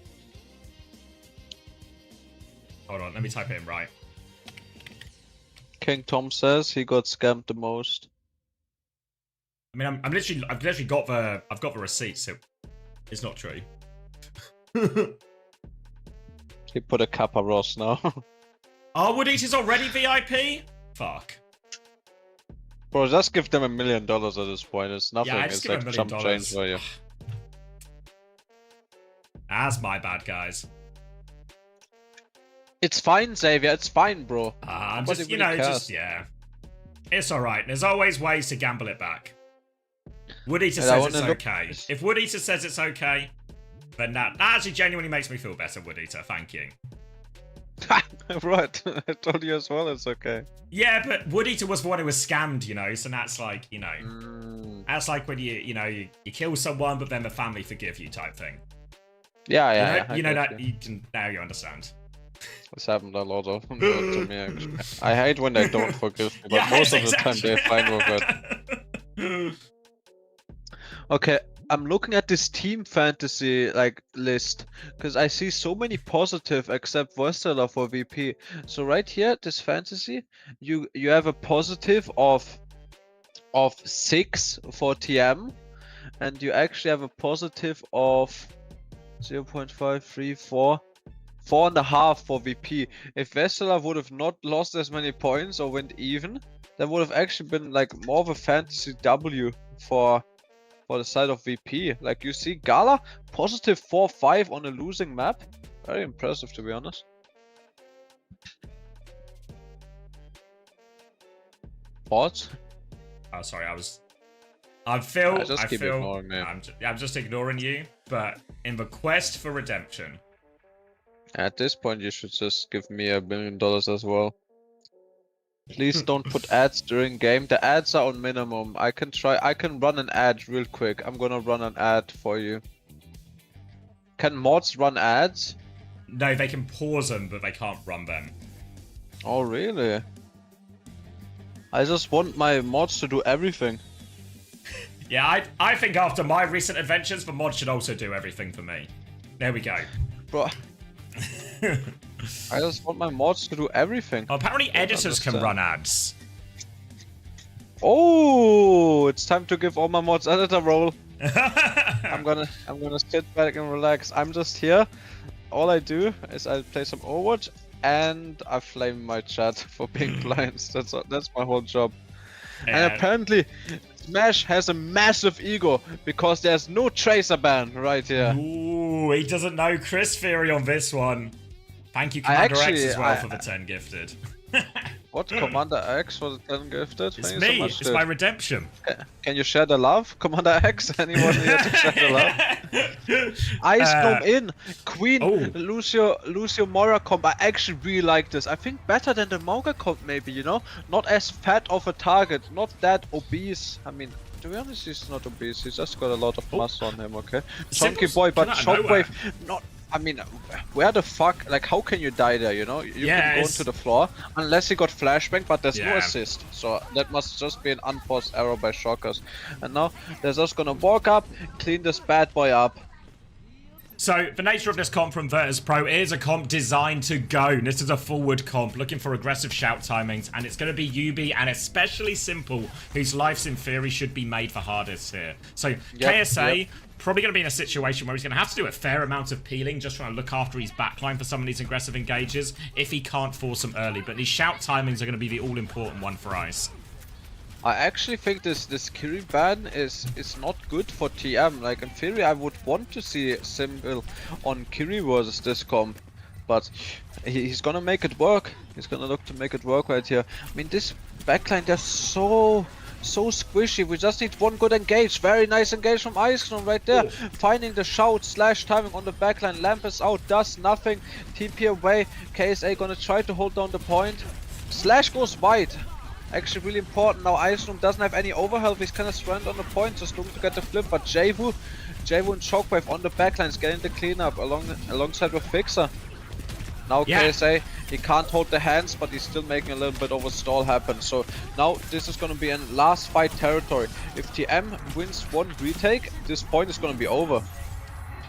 Hold on, let me type it in right. King Tom says he got scammed the most. I mean, I've literally got the receipts. So it's not true. He put a Kappa Ross now. Oh, Wood Eater's already VIP? Fuck. Bro, just give them $1 million at this point. It's nothing. Yeah, it's just give like them $1 chump million. change for you. That's my bad, guys. It's fine, Xavier. It's fine, bro. I'm Nobody just, really cares. just, yeah. It's alright. There's always ways to gamble it back. Wood Eater And I says it's wanna okay. If Wood Eater says it's okay, then that actually genuinely makes me feel better, Wood Eater. Thank you. Right. I told you as well it's okay. Yeah, but Wood Eater was the one who was scammed, you know, so that's like, you know... That's like when you kill someone, but then the family forgive you type thing. Yeah, You know that, you can, now you understand. This happened a lot of to me, actually. I hate when they don't forgive me, but Yeah, most of the exactly. time they're fine with it. Okay, I'm looking at this team fantasy list because I see so many positive except Voisteller for VP. So right here, this fantasy, you have a positive of 6 for TM, and you actually have a positive of 0.534. 4.5 for VP. If Vesela would have not lost as many points or went even, that would have actually been like more of a fantasy W for the side of VP. Like you see Gala, positive 4.5 on a losing map. Very impressive, to be honest. What? Oh, sorry, I feel. Keep ignoring me. I'm just ignoring you, but in the quest for redemption. At this point, you should just give me $1 million as well. Please don't put ads during game. The ads are on minimum. I can run an ad real quick. I'm gonna run an ad for you. Can mods run ads? No, they can pause them, but they can't run them. Oh, really? I just want my mods to do everything. Yeah, I think after my recent adventures, the mod should also do everything for me. There we go. Bro. I just want my mods to do everything. Well, apparently editors can run ads. Oh, it's time to give all my mods editor role. I'm gonna sit back and relax. I'm just here. All I do is I play some Overwatch and I flame my chat for being blind. That's my whole job. And apparently, Smash has a massive ego because there's no tracer ban right here. Ooh, he doesn't know Chris Theory on this one. Thank you, Commander X, as well, for the 10 gifted. What? Commander X for the 10 gifted? It's Thank me. you so much, It's dude. my redemption. Can you share the love, Commander X? Anyone here to share the love? Ice Gnome in. Queen Lucio Mora comp. I actually really like this. I think better than the Mauga comp maybe, you know? Not as fat of a target. Not that obese. I mean, to be honest, he's not obese. He's just got a lot of muscle on him, okay? Chunky boy, but Shockwave not... I mean, where the fuck, like, how can you die there, you know? You can go into the floor, unless he got flashbang, but there's no assist. So that must just be an unforced error by Shockers. And now, they're just gonna walk up, clean this bad boy up. So, the nature of this comp from Virtus Pro is a comp designed to go. This is a forward comp, looking for aggressive shout timings, and it's going to be Yubi, and especially Simple, whose lives in theory should be made for hardest here. So, KSA, probably going to be in a situation where he's going to have to do a fair amount of peeling, just trying to look after his backline for some of these aggressive engages, if he can't force them early. But these shout timings are going to be the all-important one for Ice. I actually think this Kiri ban is not good for TM. Like, in theory, I would want to see Simple on Kiri versus this comp, but he's gonna make it work. He's gonna look to make it work right here. I mean, this backline, they're so squishy. We just need one good engage. Very nice engage from Ice Gnome right there. Finding the shout slash timing on the backline. Lamp is out, does nothing. TP away. KSA gonna try to hold down the point. Slash goes wide. Actually really important. Now Ice Gnome doesn't have any overhealth. He's kind of stranded on the point, just looking to get the flip. But Javu and Shockwave on the backlines getting the cleanup alongside with Fixer. Now KSA, he can't hold the hands, but he's still making a little bit of a stall happen. So now this is going to be in last fight territory. If TM wins one retake, this point is going to be over.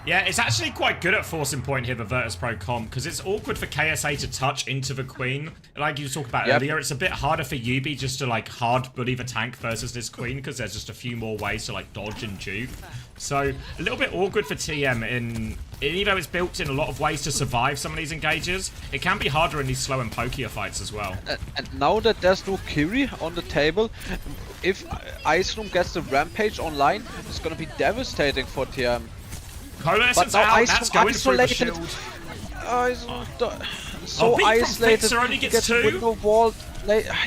Yeah, it's actually quite good at forcing point here, the Virtus Pro comp, because it's awkward for KSA to touch into the Queen. Like you talked about earlier, it's a bit harder for Yubi just to, like, hard bully the tank versus this Queen, because there's just a few more ways to, like, dodge and juke. So, a little bit awkward for TM even though it's built in a lot of ways to survive some of these engages, it can be harder in these slow and pokier fights as well. And now that there's no Kiri on the table, if Ice Gnome gets the Rampage online, it's gonna be devastating for TM. Coalescence out, that's going through the shield. So isolated, only he gets gets 2? window wall.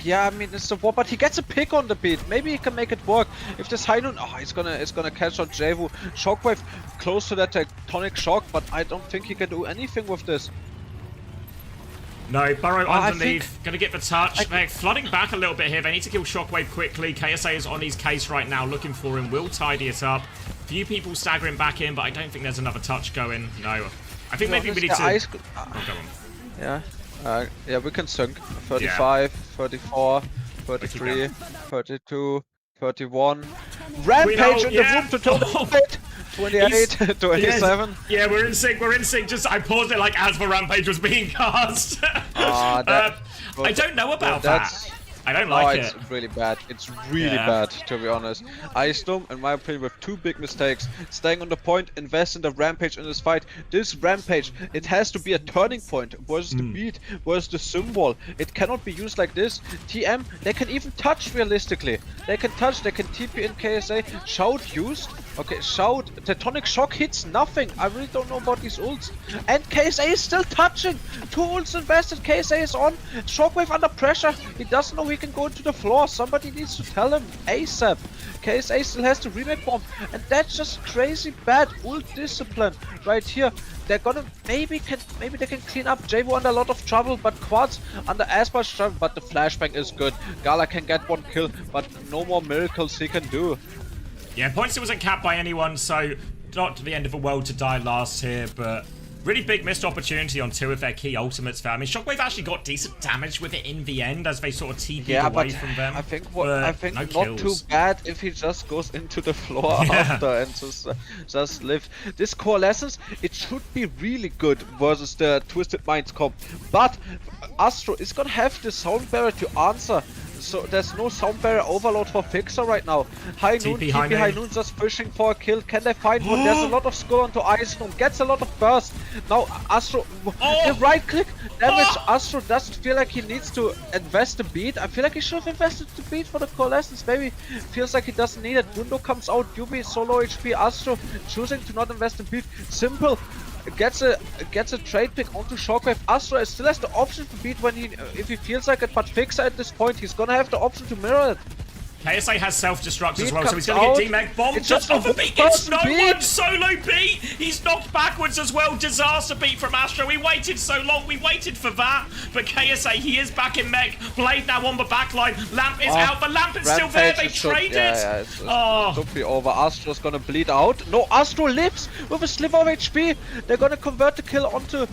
Yeah, I mean it's the wall, but he gets a pick on the beat. Maybe he can make it work. If this high noon, it's gonna catch on Javu. Shockwave close to that tectonic shock, but I don't think he can do anything with this. No, Burrow underneath, gonna get the touch. They're flooding back a little bit here. They need to kill Shockwave quickly. KSA is on his case right now, looking for him. Will tidy it up. Few people staggering back in, but I don't think there's another touch going. No, I think maybe we need to... go on. Yeah, we can sync. 35, 34, 33, 32, 31. Rampage in the room to turn the fight. 28, 27. Yeah, we're in sync. Just I paused it like as the Rampage was being cast. I don't know about that. I don't like it. It's really bad. It's really bad, to be honest. Ice Gnome, in my opinion, with 2 big mistakes. Staying on the point, invest in the Rampage in this fight. This Rampage, it has to be a turning point. Versus the beat, versus the symbol. It cannot be used like this. TM, they can even touch realistically. They can touch, they can TP in KSA. Shout used. Okay, shout. Tectonic Shock hits nothing. I really don't know about these ults. And KSA is still touching. 2 ults invested. KSA is on. Shockwave under pressure. He doesn't know he can go into the floor. Somebody needs to tell him ASAP. KSA still has the remake bomb. And that's just crazy bad ult discipline right here. They're gonna maybe they can clean up. Javo under a lot of trouble, but Quartz under as much trouble. But the flashbang is good. Gala can get 1 kill, but no more miracles he can do. Yeah, points wasn't capped by anyone, so not to the end of the world to die last here, but really big missed opportunity on 2 of their key ultimates there. I mean, Shockwave actually got decent damage with it in the end as they sort of TP'd away from them. I think no not too bad if he just goes into the floor after and just live. This Coalescence, it should be really good versus the Twisted Minds comp, but Astro is gonna have the sound barrier to answer. So there's no sound barrier overload for Fixer right now. High Noon, TP High Noon just pushing for a kill. Can they find one? There's a lot of skull onto Ice Gnome. Gets a lot of burst. Now Astro, the right click damage. Astro doesn't feel like he needs to invest the beat. I feel like he should have invested the beat for the Coalescence. Maybe feels like he doesn't need it. Window comes out. Yubi solo HP. Astro choosing to not invest the beat. Simple. Gets a trade pick onto Shockwave. Astro still has the option to beat when if he feels like it, but Fixer at this point he's gonna have the option to mirror it. KSA has self-destruct as well, so he's gonna get DMAG bombed just off a beat. It's no one solo beat. He's knocked backwards as well. Disaster beat from Astro. We waited so long. We waited for that, but KSA, he is back in mech. Blade now on the backline. Lamp is out, but Lamp is still there. They traded. It should be over. Astro's gonna bleed out. No, Astro lives with a sliver of HP. They're gonna convert the kill onto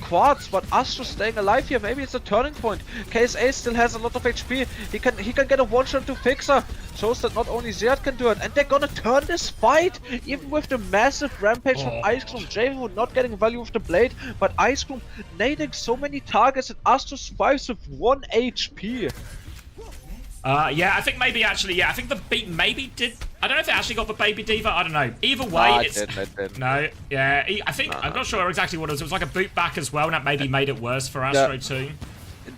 Quartz, but Astro staying alive here. Maybe it's a turning point. KSA still has a lot of HP. He can get a one-shot to Fixer. Shows that not only Zed can do it, and they're gonna turn this fight, even with the massive rampage from Ice Gnome. Javo not getting value with the blade, but Ice Gnome nading so many targets, and Astro survives with 1 HP. Yeah, I think maybe actually, I think the beat maybe did. I don't know if it actually got the Baby Diva. I don't know. Either way, it didn't. No, yeah, I think I'm not sure exactly what it was. It was like a boot back as well, and that maybe made it worse for Astro too.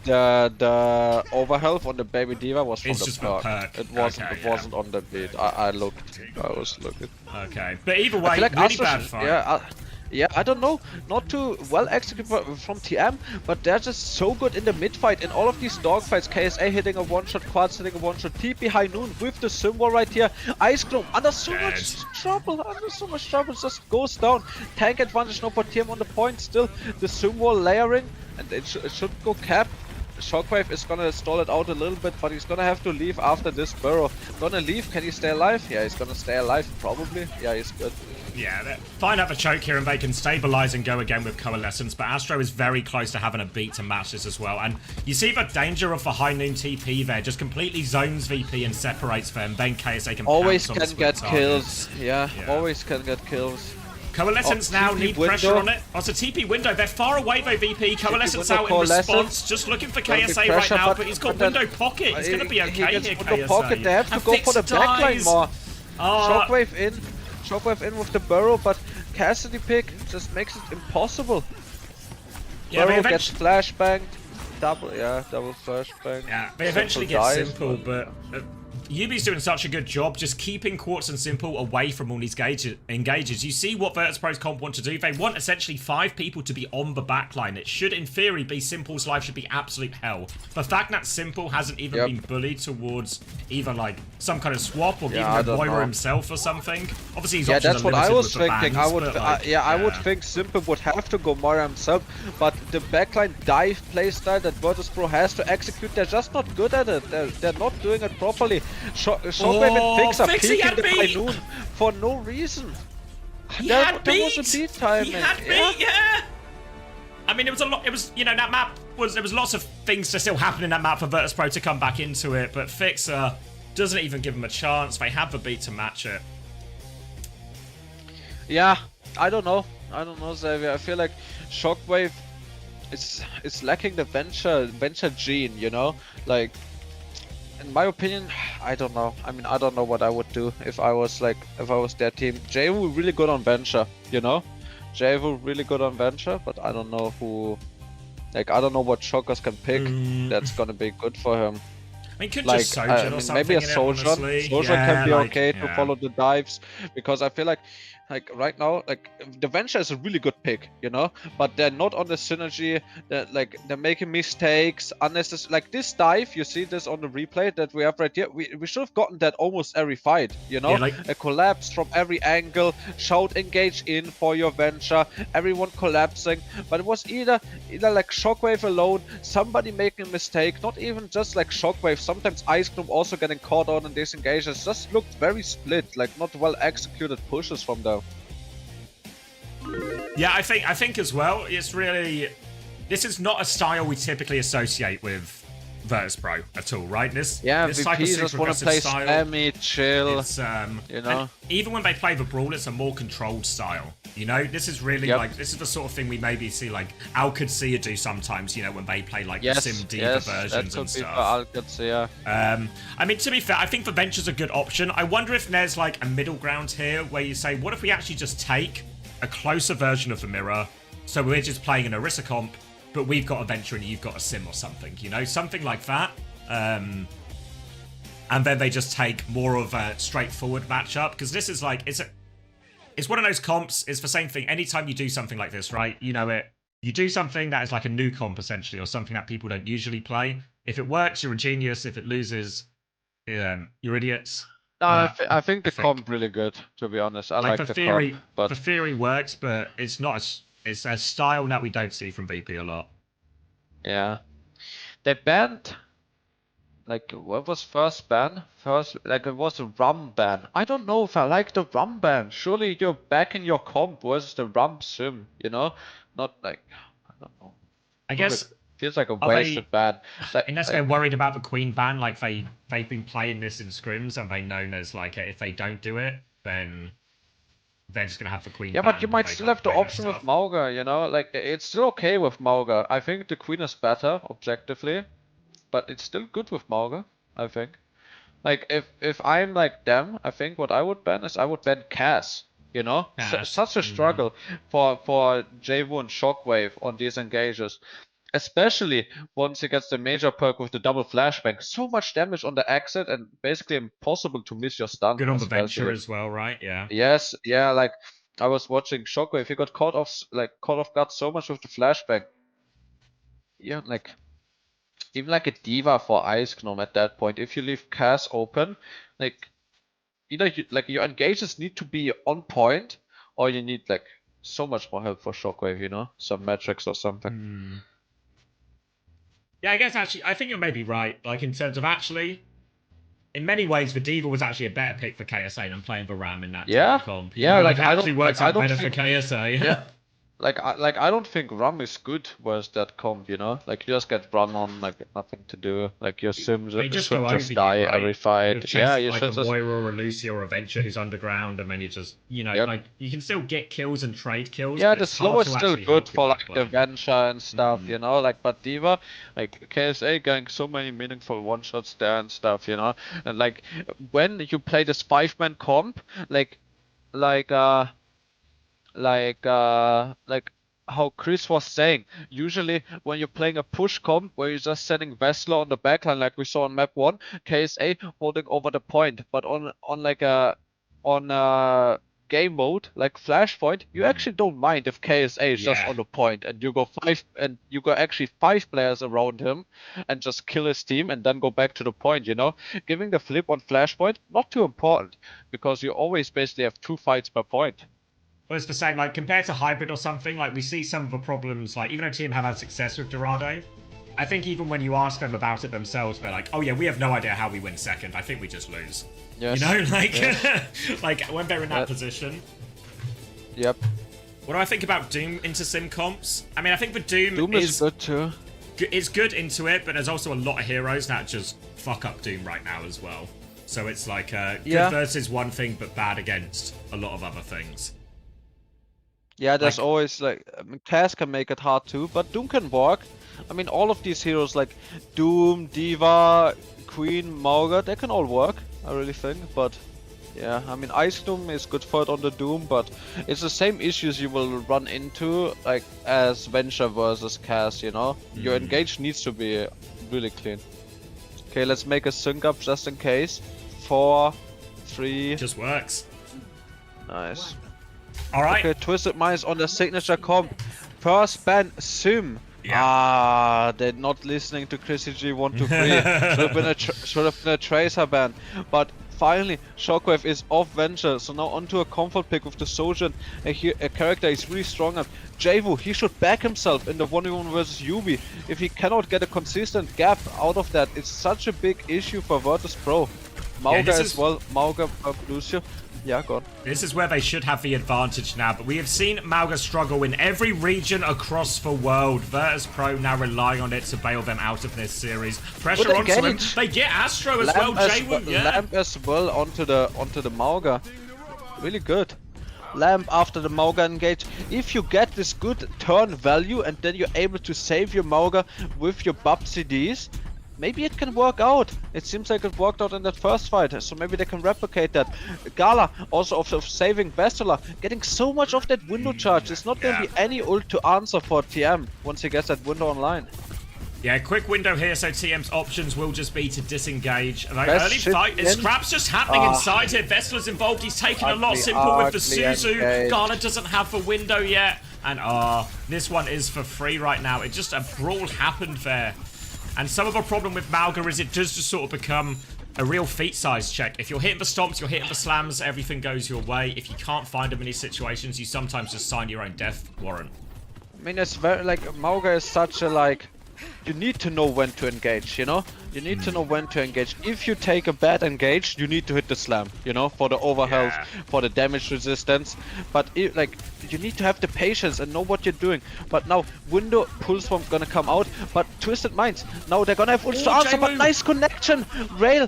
The overhealth on the Baby Diva was from just the perk. It wasn't on the beat. I was looking. Okay, but either way, like really Astro's, bad fight. Yeah, I don't know, not too well executed from TM, but they're just so good in the mid fight. In all of these dogfights, KSA hitting a one-shot, Quartz hitting a one-shot, TP High Noon with the symbol right here. Ice Gnome under so much trouble, just goes down. Tank advantage, no, but TM on the point still. The symbol layering, and it should go cap. Shockwave is gonna stall it out a little bit, but he's gonna have to leave after this burrow. Gonna leave, can he stay alive? Yeah, he's gonna stay alive, probably. Yeah, he's good. Yeah, find out the choke here and they can stabilize and go again with Coalescence, but Astro is very close to having a beat to match this as well. And you see the danger of the High Noon TP there, just completely zones VP and separates them, then KSA can always pounce on can get kills. Yeah, always can get kills. Coalescence now need pressure on it. Oh, it's a TP window. They're far away though, VP. Coalescence out in response. Just looking for KSA right now, but he's got window pocket. He's going to be okay here, KSA. Pocket. They have to go for the backline more. Shockwave in with the burrow, but Cassidy pick just makes it impossible. Yeah, burrow gets flashbanged. Double flashbang. Yeah, they eventually get Simple, but Yubi's doing such a good job just keeping Quartz and Simple away from all these engages. You see what Virtus.pro's comp want to do. They want essentially 5 people to be on the backline. It should, in theory, be Simple's life should be absolute hell. The fact that Simple hasn't even been bullied towards either like some kind of swap or even Moira himself or something. Obviously, he's that's what I was thinking. I would think Simple would have to go Moira himself, but the backline dive playstyle that Virtus.pro has to execute, they're just not good at it. They're not doing it properly. Shockwave and Fixer peeking the High Noon for no reason. There was a beat timing. He had beat, yeah. I mean, it was a lot. It was, you know, that map was. There was lots of things to still happen in that map for Virtus.pro to come back into it, but Fixer doesn't even give him a chance. They have the beat to match it. Yeah, I don't know, Xavier. I feel like Shockwave is lacking the venture gene. You know, like. In my opinion, I don't know. I mean, I don't know what I would do if I was their team. Javo really good on venture, you know? Javo really good on venture, but I don't know who. Like, I don't know what shockers can pick that's gonna be good for him. I mean, could Like, just Sojourn or something maybe a in it, Sojourn. honestly. Sojourn can be like, okay to yeah. follow the dives, because I feel like right now, like the Venture is a really good pick, you know, but they're not on the synergy. They're making mistakes, unnecessary. Like this dive, you see this on the replay that we have right here. We should have gotten that almost every fight, you know, Yeah, like- a collapse from every angle, shout engage in for your Venture, everyone collapsing, but it was either like Shockwave alone, somebody making a mistake, not even just like Shockwave. Sometimes Ice Gnome also getting caught on and disengaged. It just looked very split, like not well executed pushes from them. Yeah, I think as well, it's really... This is not a style we typically associate with Virtus Pro at all, right? This type of VP super just want to aggressive play style, spammy, chill, it's, you know? and even when they play the Brawl, it's a more controlled style. You know, this is really like, this is the sort of thing we maybe see like Alcadzia do sometimes, you know, when they play like the Sim Diva versions and stuff. I mean, to be fair, I think the Venture's a good option. I wonder if there's like a middle ground here where you say, what if we actually just take a closer version of the mirror, so we're just playing an Orisa comp, but we've got a Venture and you've got a Sim or something, you know, something like that. And then they just take more of a straightforward matchup, because this is like, it's one of those comps. It's the same thing. Anytime you do something like this, right? You know it. You do something that is like a new comp, essentially, or something that people don't usually play. If it works, you're a genius. If it loses, you're idiots. No, I think the comp really good, to be honest. I like the theory, comp, but... The theory works, but it's not it's a style that we don't see from VP a lot. Yeah. They banned... Like, what was first ban? Like, it was a rum ban. I don't know if I like the rum ban. Surely you're back in your comp versus the rum sim, you know? Not like, I don't know. I guess... It feels like a wasted ban. Unless they're worried about the Queen ban, like they've been playing this in scrims and they know there's like, if they don't do it, then they're just going to have the Queen ban. Yeah, but you might still have the option with Mauga, you know? Like, it's still okay with Mauga. I think the Queen is better, objectively. But it's still good with Mauga, I think. Like, if I'm like them, I think what I would ban is I would ban Cass, you know? Such a struggle for Jwoo and Shockwave on these engages. Especially once he gets the major perk with the double flashbang. So much damage on the exit and basically impossible to miss your stun. Good on the Venture as well, right? Yeah. Yes, yeah, like, I was watching Shockwave, he got caught off guard so much with the flashbang. Yeah, like... Even like a Diva for Ice Gnome at that point, if you leave Cass open, like, either your engages need to be on point, or you need like so much more help for Shockwave, you know, some metrics or something. Yeah, I guess actually, I think you're maybe right. Like in terms of actually, in many ways, the Diva was actually a better pick for KSA than playing the Ram in that comp. Yeah, like it actually works out better for KSA. Yeah. Like I don't think Rum is good with that comp, you know? Like you just get run on, like nothing to do. Like your Sims should just die every fight. Yeah, you like should a just... Moira or a Lucy or a Venture who's underground, and then you just, you know, like you can still get kills and trade kills. Yeah, the slow is still good for like the Venture and stuff, you know? Like, but Diva, like KSA getting so many meaningful one shots there and stuff, you know? And like when you play this 5-man comp, like how Chris was saying, usually when you're playing a push comp where you're just sending Vessler on the backline like we saw on map 1, KSA holding over the point, but on game mode like Flashpoint, you actually don't mind if KSA is just on the point and you go actually 5 players around him and just kill his team and then go back to the point, you know? Giving the flip on Flashpoint, not too important, because you always basically have 2 fights per point. Well, it's the same, like, compared to Hybrid or something, like, we see some of the problems, like, even though team have had success with Dorado, I think even when you ask them about it themselves, they're like, oh yeah, we have no idea how we win second, I think we just lose. Yes. You know, like, like, when they're in that position. Yep. What do I think about Doom into sim comps? I mean, I think the Doom is good too. It's good into it, but there's also a lot of heroes that just fuck up Doom right now as well. So it's like, good versus one thing, but bad against a lot of other things. Yeah, there's always like, I mean, Cass can make it hard too, but Doom can work. I mean, all of these heroes like Doom, Diva, Queen, Mauga, they can all work, I really think. But yeah, I mean, Ice Doom is good for it on the Doom, but it's the same issues you will run into like as Venture versus Cass, you know? Your engage needs to be really clean. Okay, let's make a sync up just in case. 4, 3. Just works. Nice. All right. Okay, Twisted Minds on the signature comp. First ban Sim. Yeah. Ah, they're not listening to Chrissy G123. should have been a Tracer ban. But finally, Shockwave is off Venture. So now onto a comfort pick with the Sojourn. A character is really strong at. Javu, he should back himself in the 1v1 versus Yubi. If he cannot get a consistent gap out of that, it's such a big issue for Virtus Pro. Mauga as well. Mauga, Lucio. Yeah, go on. This is where they should have the advantage now, but we have seen Mauga struggle in every region across the world. Virtus Pro now relying on it to bail them out of this series. Pressure onto him. They get Astro as well, Jaewoo, yeah. Lamp as well onto the Mauga. Really good. Lamp after the Mauga engage. If you get this good turn value and then you're able to save your Mauga with your Bub CDs, maybe it can work out. It seems like it worked out in that first fight, so maybe they can replicate that. Gala, also of saving Bestula, getting so much of that window charge. There's not going to be any ult to answer for TM once he gets that window online. Yeah, quick window here, so TM's options will just be to disengage. Like, early fight, scrap's just happening inside here. Vestla's involved, he's taking a lot. Simple with the Suzu. Gala doesn't have the window yet. And this one is for free right now. It just, a brawl happened there. And some of the problem with Mauga is it does just sort of become a real feat size check. If you're hitting the stomps, you're hitting the slams, everything goes your way. If you can't find them in these situations, you sometimes just sign your own death warrant. I mean, it's very, like, Mauga is such a, like, you need to know when to engage, you know? You need to know when to engage. If you take a bad engage, you need to hit the slam, you know, for the overhealth, for the damage resistance. But like, you need to have the patience and know what you're doing. But now, window pulse from gonna come out, but Twisted Minds, now they're gonna have ults to answer, but nice connection! Rail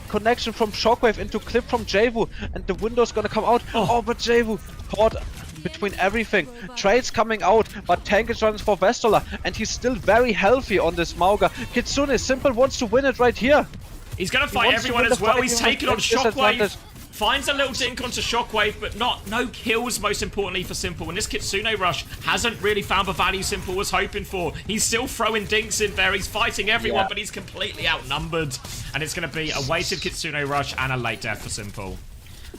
connection from Shockwave into clip from Javu, and the window's gonna come out. Oh, but Javu caught between everything. Trades coming out, but Tankage runs for Vestola, and he's still very healthy on this Mauga. Kitsune Simple wants to win it right here. He's gonna fight everyone as well. He's taken on Shockwave. Finds a little dink onto Shockwave, but no kills, most importantly for Simple. And this Kitsune rush hasn't really found the value Simple was hoping for. He's still throwing dinks in there. He's fighting everyone, but he's completely outnumbered. And it's gonna be a wasted Kitsune rush and a late death for Simple.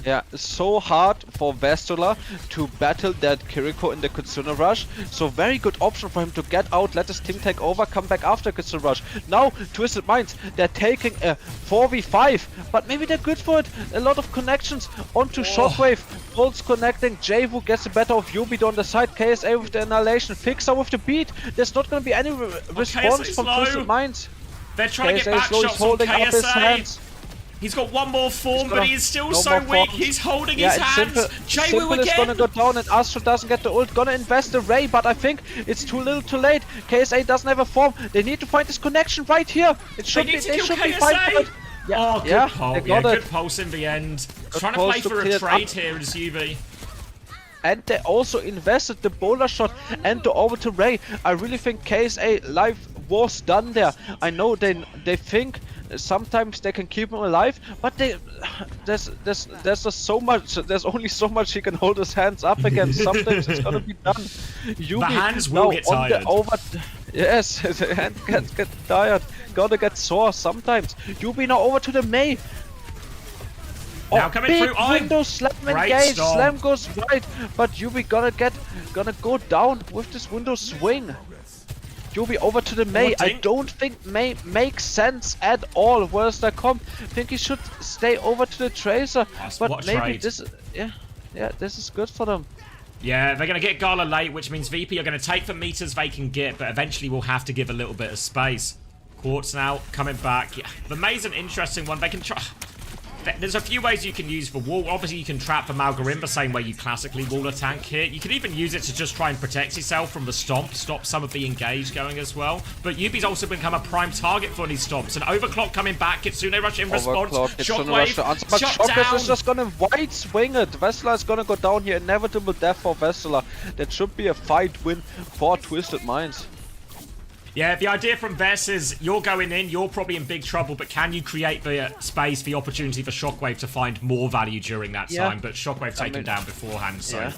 Yeah, so hard for Vestola to battle that Kiriko in the Kitsune Rush. So very good option for him to get out, let his team take over, come back after Kitsune Rush. Now, Twisted Minds, they're taking a 4v5, but maybe they're good for it. A lot of connections onto Shockwave. Bolts connecting, Javu gets the better of Yubi on the side, KSA with the Annihilation, Fixer with the beat. There's not going to be any response from Twisted Minds. They're trying to get back shots from KSA. He's got one more form, but he is still so weak. He's holding his hands. Jaewoo again. Is gonna go down, and Astro doesn't get the ult. Gonna invest the Ray, but I think it's too little, too late. KSA doesn't have a form. They need to find this connection right here. It should be. They should be fine. Yeah. Good pulse. Yeah, good pulse in the end. Trying to play for a trade here is Yubi. And they also invested the bowler shot and the orbital ray. I really think KSA life was done there. I know they think sometimes they can keep him alive, but there's just so much. There's only so much he can hold his hands up against. Sometimes it's gonna be done. Yubi the hands will get tired. Yes, the hand get tired. Gotta get sore sometimes. Yubi now over to the Mei. Now coming through, window slam engage, slam goes right, but Yubi gonna go down with this window swing. Yubi over to the Mei. I don't think Mei makes sense at all. Where's the comp? I think he should stay over to the Tracer, but maybe this, this is good for them. Yeah, they're going to get Gala late, which means VP are going to take the meters they can get, but eventually we'll have to give a little bit of space. Quartz now coming back. Yeah, the Mei's an interesting one. They can try. There's a few ways you can use the wall. Obviously, you can trap the Malgarim the same way you classically wall a tank here. You can even use it to just try and protect yourself from the stomp, stop some of the engage going as well. But Yubi's also become a prime target for these stomps. An Overclock coming back, Kitsune Rush in response, Shockwave, but shut down. Is just gonna wide swing it. Vestola is gonna go down here, inevitable death for Vestola. That should be a fight win for Twisted Minds. Yeah, the idea from Vess is you're going in, you're probably in big trouble, but can you create the space, the opportunity for Shockwave to find more value during that time? But Shockwave taken down beforehand, so...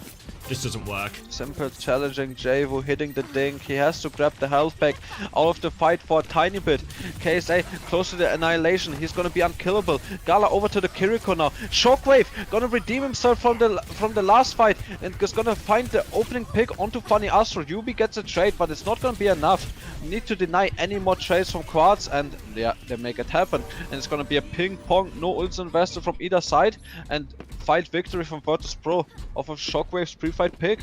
This doesn't work. Simple challenging Javu, hitting the dink. He has to grab the health pack out of the fight for a tiny bit. KSA close to the annihilation. He's gonna be unkillable. Gala over to the Kiriko now. Shockwave gonna redeem himself from the last fight and is gonna find the opening pick onto Funny Astro. Yubi gets a trade, but it's not gonna be enough. Need to deny any more trades from Quartz, and yeah, they make it happen. And it's gonna be a ping pong, no ults invested from either side, and fight victory from Virtus Pro off of Shockwave's pre-fight pick.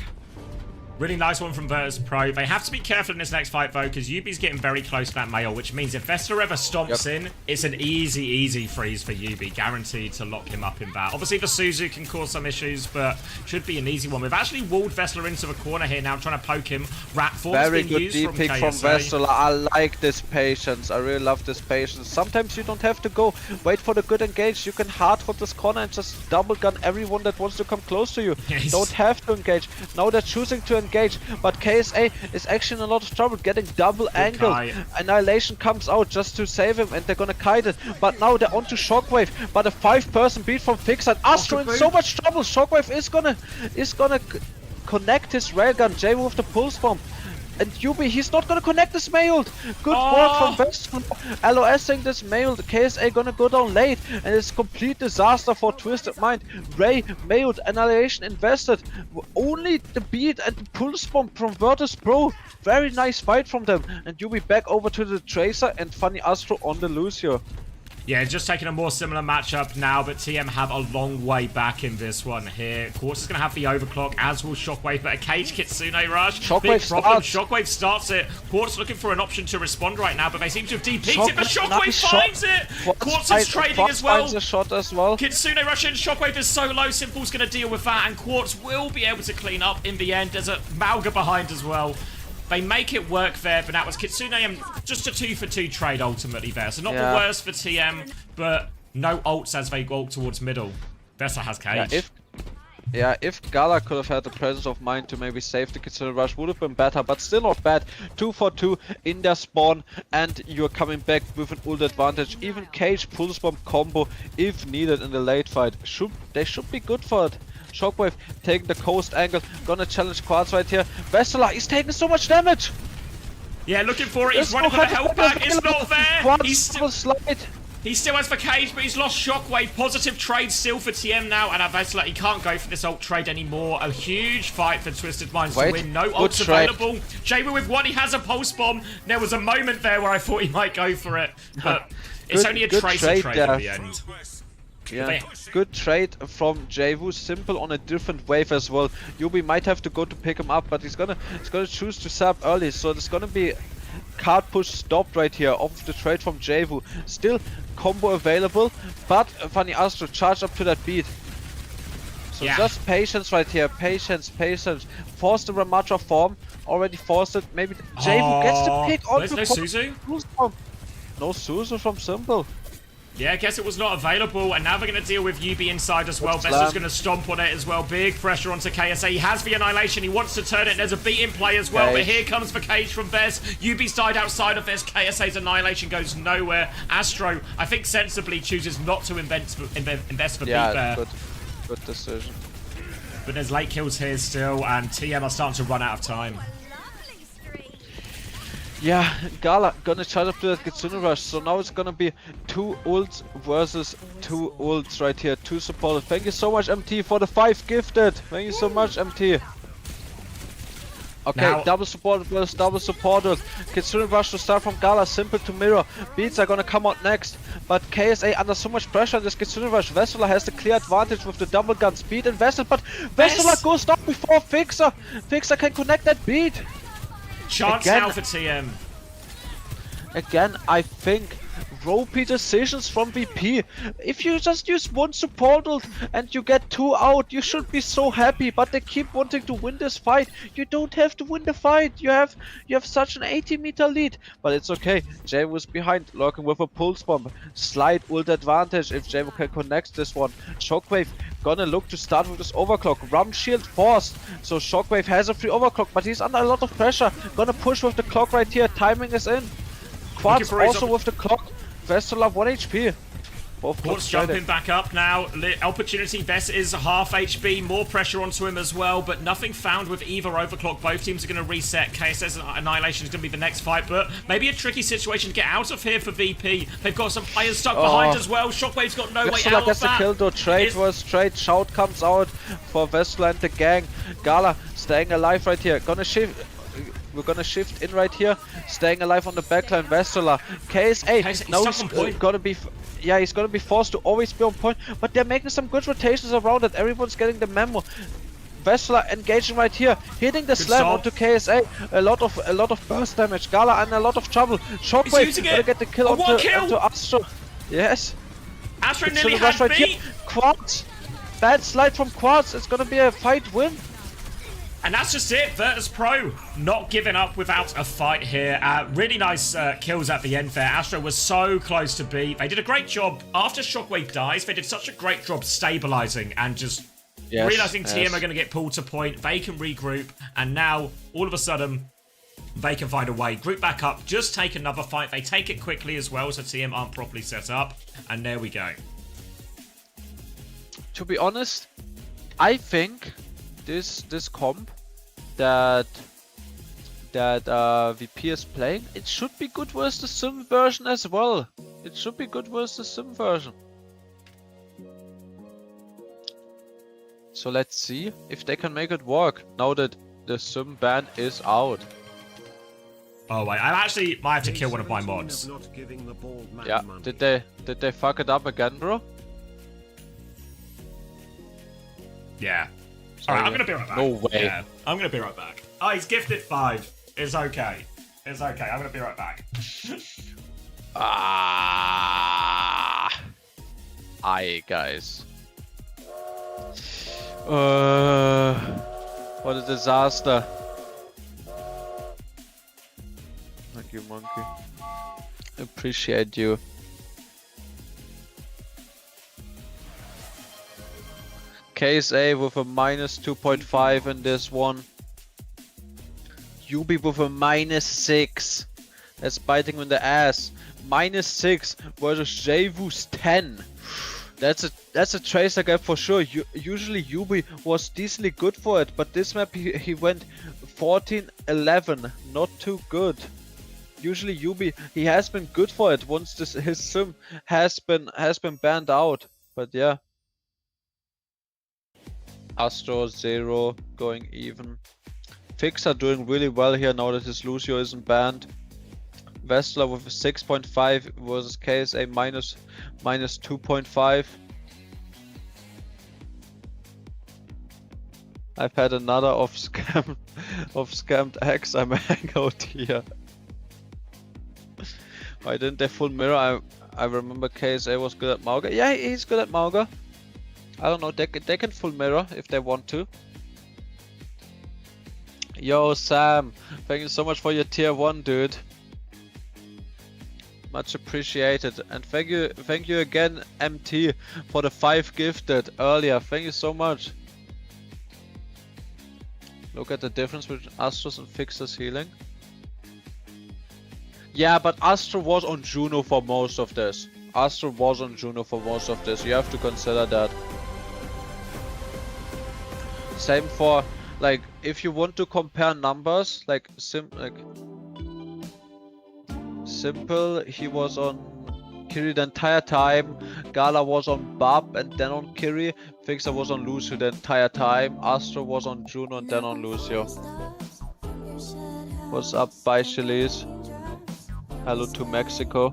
Really nice one from Virtus Pro. They have to be careful in this next fight, though, because Yubi's getting very close to that Mail, which means if Vesta ever stomps in, it's an easy freeze for Yubi. Guaranteed to lock him up in that. Obviously, the Suzu can cause some issues, but should be an easy one. We've actually walled Vesta into the corner here now, trying to poke him. Rat form's Very being good used deep from pick KSA. from Vesta. I like this patience. I really love this patience. Sometimes you don't have to go wait for the good engage. You can hard hold this corner and just double gun everyone that wants to come close to you. Yes. Don't have to engage. Now they're choosing to engage, but KSA is actually in a lot of trouble, getting double angled. Annihilation comes out just to save him, and they're gonna kite it. But now they're onto Shockwave, but a 5-person beat from Fixer. Astro in so much trouble. Shockwave is gonna connect his railgun. Javu with the pulse bomb. And Yubi, he's not gonna connect this Mailed. Good work from Vesta. LOSing this Mailed. KSA gonna go down late, and it's complete disaster for Twisted Mind. Ray, Mailed, Annihilation invested. Only the beat and the pulse bomb from Virtus Pro. Very nice fight from them. And Yubi back over to the Tracer and Funny Astro on the Lucio. Yeah, just taking a more similar matchup now, but TM have a long way back in this one here. Quartz is going to have the overclock, as will Shockwave, but a cage Kitsune Rush. Shockwave Big problem. starts. Shockwave starts it. Quartz looking for an option to respond right now, but they seem to have DP'd it, but Shockwave, Shockwave nice finds shot. it! Quartz is trading as well. Finds a shot as well. Kitsune Rush in, Shockwave is so low, Simple's going to deal with that, and Quartz will be able to clean up in the end. There's a Malga behind as well. They make it work there, but that was Kitsune and just a 2-for-2 trade ultimately there. So not the worst for TM, but no ults as they ult towards middle. Vesta has cage. If Gala could have had the presence of mind to maybe save the Kitsune Rush, would have been better, but still not bad. 2-for-2 in their spawn, and you're coming back with an ult advantage. Even cage pulse bomb combo, if needed in the late fight, they should be good for it. Shockwave taking the coast angle, gonna challenge Quartz right here. Vestala, he's taking so much damage! Yeah, looking for it, he's running for the health back, it's not there! He still has the cage, but he's lost Shockwave. Positive trade still for TM now, and Vestala, he can't go for this ult trade anymore. A huge fight for Twisted Minds to win. No ults available. Jaber with one, he has a pulse bomb. There was a moment there where I thought he might go for it, but it's only a Tracer trade in the end. Yeah, good trade from Javu. Simple on a different wave as well. Yubi might have to go to pick him up, but he's gonna choose to sub early, so there's gonna be card push stopped right here off the trade from Javu. Still combo available, but Funny Astro charged up to that beat. So just patience right here, patience. Force the Ramatra form, already forced it. Maybe Javu gets the pick on no Suzu? No Suzu from Simple. Yeah, I guess it was not available, and now they're going to deal with Yubi inside as well. Vesta's going to stomp on it as well. Big pressure onto KSA. He has the Annihilation. He wants to turn it, and there's a beat in play as well. But here comes the cage from Vez. Yubi's died outside of this. KSA's Annihilation goes nowhere. Astro, I think, sensibly chooses not to invest for beat there. Yeah, good decision. But there's late kills here still, and TM are starting to run out of time. Yeah, Gala gonna charge up to that Kitsune Rush, so now it's gonna be 2 ults versus 2 ults right here, 2 supported. Thank you so much, MT, for the 5 gifted. Thank you so much, MT. Okay, now, double supported versus double supported. Kitsune Rush to start from Gala, Simple to mirror. Beats are gonna come out next, but KSA under so much pressure on this Kitsune Rush. Vestala has the clear advantage with the double gun speed invested, but Vestala goes down before Fixer. Fixer can connect that beat. Chance now for TM. Again, I think ropey decisions from VP. If you just use one support ult and you get 2 out, you should be so happy, but they keep wanting to win this fight. You don't have to win the fight. You have such an 80-meter lead, but it's okay. Jay was behind, lurking with a pulse bomb. Slight ult advantage if Jay can connect this one. Shockwave gonna look to start with this overclock. Rum shield forced, so Shockwave has a free overclock, but he's under a lot of pressure. Gonna push with the clock right here. Timing is in. Quartz also with the clock. Vestala 1 HP. Both Port's clocks jumping back up now. Opportunity Vest is half HP, more pressure onto him as well, but nothing found with either overclock. Both teams are going to reset. KSS Annihilation is going to be the next fight, but maybe a tricky situation to get out of here for VP. They've got some players stuck behind as well. Shockwave's got no way out of the kill though. Trade was trade. Shout comes out for Vesla and the gang. Gala staying alive right here. Gonna shift. We're gonna shift in right here. Staying alive on the backline. Vestola. KSA. Now he's gonna be. Yeah, he's gonna be forced to always be on point. But they're making some good rotations around it. Everyone's getting the memo. Vesla engaging right here, hitting the slam onto KSA. A lot of burst damage. Gala in a lot of trouble. Shockwave gonna get the kill onto Astro. Yes. Astro It's nearly gonna rush had right me. here. Quartz. Bad slide from Quartz. It's gonna be a fight win. And that's just it. Virtus Pro not giving up without a fight here. Really nice kills at the end there. Astro was so close to beat. They did a great job. After Shockwave dies, they did such a great job stabilizing and just realizing TM are going to get pulled to point. They can regroup. And now, all of a sudden, they can find a way. Group back up. Just take another fight. They take it quickly as well, so TM aren't properly set up. And there we go. To be honest, I think this comp that VP is playing, it should be good versus the sim version as well. It should be good versus the sim version. So let's see if they can make it work now that the sim ban is out. Oh wait, I actually might have to kill one of my mods. Yeah, did they fuck it up again, bro? Yeah. Alright, I'm gonna be right back. No way. Yeah, I'm gonna be right back. Oh, he's gifted 5. It's okay. It's okay. I'm gonna be right back. Aye, guys. What a disaster. Thank you, monkey. Appreciate you. KSA with a minus 2.5 in this one. Yubi with a minus 6. That's biting in the ass. Minus 6 versus Javus 10. That's a tracer gap for sure. Usually Yubi was decently good for it, but this map he went 14-11. Not too good. Usually Yubi he has been good for it once his sim has been banned out. But yeah. Astro 0 going even. Fix are doing really well here now that his Lucio isn't banned. Vestler with a 6.5 versus KSA minus 2.5. I've had another of scammed X. I'm hangout here. Why didn't they full mirror? I remember KSA was good at Mauga. Yeah, he's good at Mauga. I don't know, they can full mirror if they want to. Yo, Sam, thank you so much for your tier 1, dude. Much appreciated. And thank you again, MT, for the 5 gifted earlier. Thank you so much. Look at the difference between Astros and Fixer's healing. Yeah, but Astro was on Juno for most of this. Astro was on Juno for most of this. You have to consider that. Same for, like, if you want to compare numbers, like Simple, he was on Kiri the entire time, Gala was on Bab and then on Kiri, Fixer was on Lucio the entire time, Astro was on Juno and then on Lucio. What's up, bye Chilis? Hello to Mexico.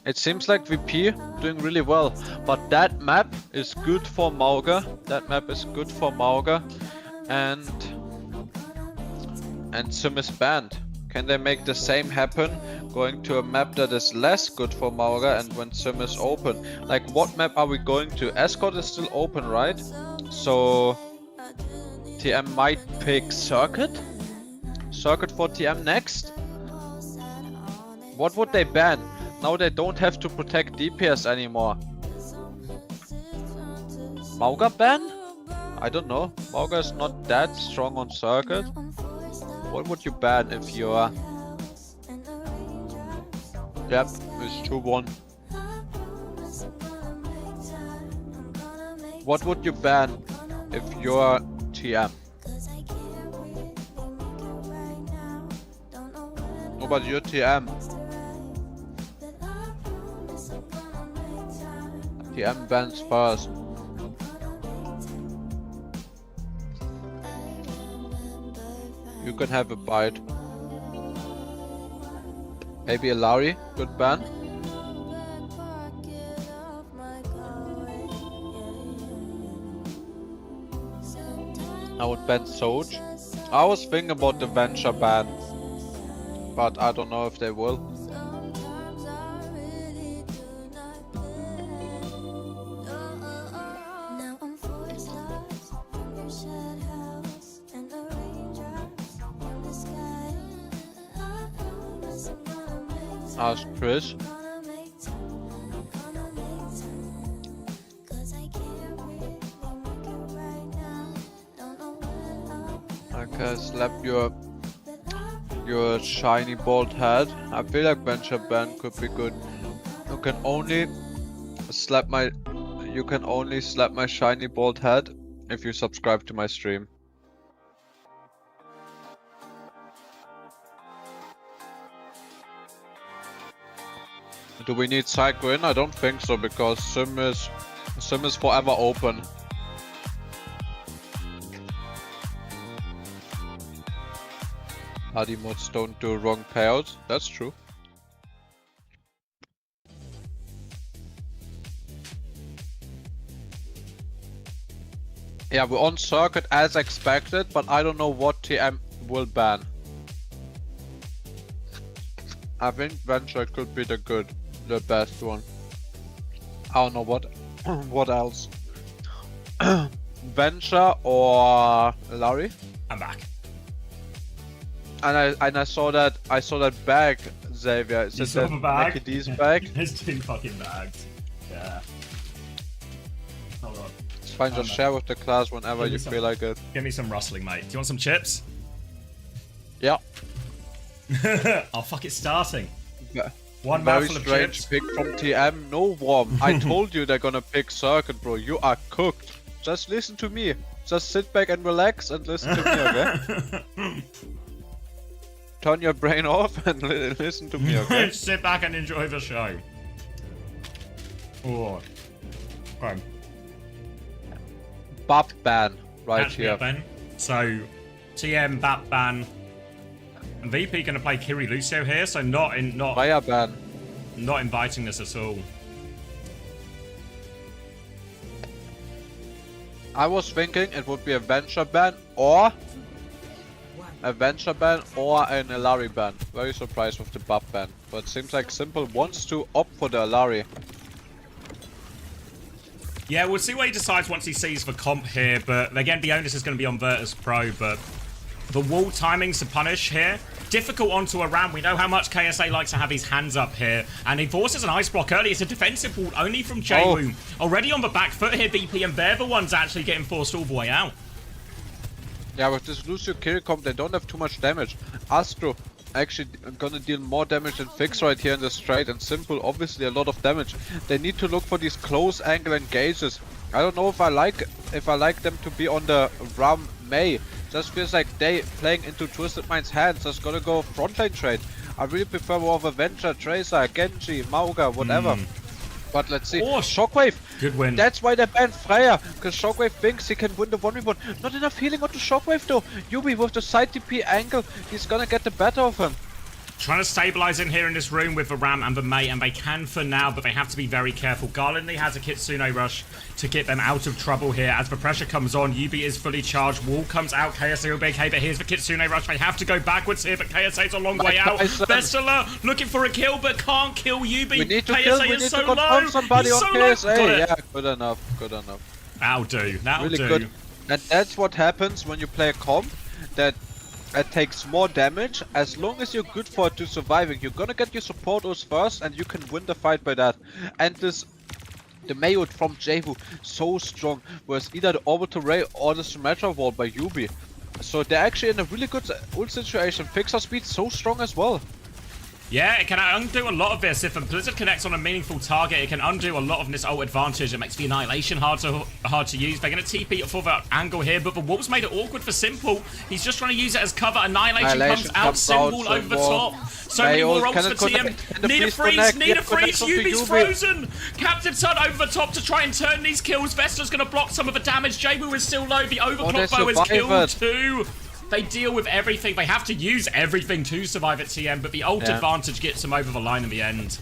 It seems like VP doing really well, but that map is good for Mauga. That map is good for Mauga, and Sim is banned. Can they make the same happen, going to a map that is less good for Mauga and when Sim is open? Like, what map are we going to? Escort is still open, right? So TM might pick Circuit? Circuit for TM next? What would they ban? Now they don't have to protect DPS anymore. Mauga ban? I don't know. Mauga is not that strong on circuit. What would you ban if you're... Yep, it's 2-1. What would you ban if you're TM? No, but you're TM. TM bans first. You can have a bite. Maybe a Larry, good ban. I would ban Soj. I was thinking about the Venture ban, but I don't know if they will. Ask Chris. Okay, slap your shiny bald head. I feel like Venture ban could be good. You can only slap my shiny bald head if you subscribe to my stream. Do we need Psycho in? I don't think so, because Sim is forever open. Party mods don't do wrong payouts. That's true. Yeah, we're on circuit as expected, but I don't know what TM will ban. I think Venture could be the best one. I don't know what else. Venture or Larry? I'm back. And I saw that bag, Xavier. Is You it saw that the bag? Mickey D's bag? There's 2 fucking bags. Yeah. Hold on. It's fine, just share with the class whenever you feel like it. Give me some rustling, mate. Do you want some chips? Yeah. Oh fuck, it's starting. Yeah. One Very mouthful of strange chips. pick from TM. No, Worm. I told you they're gonna pick circuit, bro. You are cooked. Just listen to me. Just sit back and relax and listen to me, okay? Turn your brain off and listen to me, okay? Sit back and enjoy the show. Oh. Okay. Bap ban right Catch me here. up then. So, TM, Bat ban. And VP gonna play Kiri Lucio here, so not Fire ban. inviting this at all. I was thinking it would be a Venture ban or a Venture ban or an Alari ban. Very surprised with the Bap ban. But it seems like Simple wants to opt for the Alari. Yeah, we'll see what he decides once he sees the comp here, but again, the onus is going to be on Virtus Pro, but the wall timings to punish here, difficult onto a ram. We know how much KSA likes to have his hands up here, and he forces an ice block early. It's a defensive wall only from J-Woom. Already on the back foot here, BP, and they're the ones actually getting forced all the way out. Yeah, with this Lucio kill comp, they don't have too much damage. Astro actually gonna deal more damage than Fix right here in the straight, and Simple obviously a lot of damage. They need to look for these close angle engages. I don't know if I like them to be on the Ram Mei. Just feels like they playing into Twisted Mind's hands. Just gonna go frontline trade. I really prefer more of a Venture, Tracer, Genji, Mauga, whatever. But let's see. Oh, Shockwave! Good win. That's why they banned Freya, because Shockwave thinks he can win the 1v1. Not enough healing onto Shockwave though. Yubi with the side TP angle, he's gonna get the better of him. Trying to stabilize in here in this room with the Ram and the Mei, and they can for now, but they have to be very careful. Garlandly has a Kitsune rush to get them out of trouble here. As the pressure comes on, Yubi is fully charged. Wall comes out, KSA will be okay, but here's the Kitsune rush. They have to go backwards here, but KSA's a long way out. Bestela looking for a kill, but can't kill Yubi. We need to KSA kill, we is need so to confirm low. somebody He's on so low. KSA. Got it. Yeah, good enough, good enough. That'll do, that'll Really do. good. And that's what happens when you play a comp that it takes more damage. As long as you're good for it to surviving, you're gonna get your support us first and you can win the fight by that. And this The Mayo from Jehu, so strong, was either the orbital ray or the Symmetra wall by Yubi. So they're actually in a really good ult situation. Fixer speed so strong as well. Yeah, it can undo a lot of this. If a Blizzard connects on a meaningful target, it can undo a lot of this ult advantage. It makes the Annihilation hard to use. They're going to TP for that angle here, but the Wolves made it awkward for Simple. He's just trying to use it as cover. Annihilation comes out, Simple over the top. So many more ults for TM. Need a freeze, need a freeze. Yubi's frozen. Captive Sun over the top to try and turn these kills. Vesta's going to block some of the damage. Jebu is still low. The overclock bow is killed too. They deal with everything. They have to use everything to survive at TM, but the ult advantage gets them over the line in the end.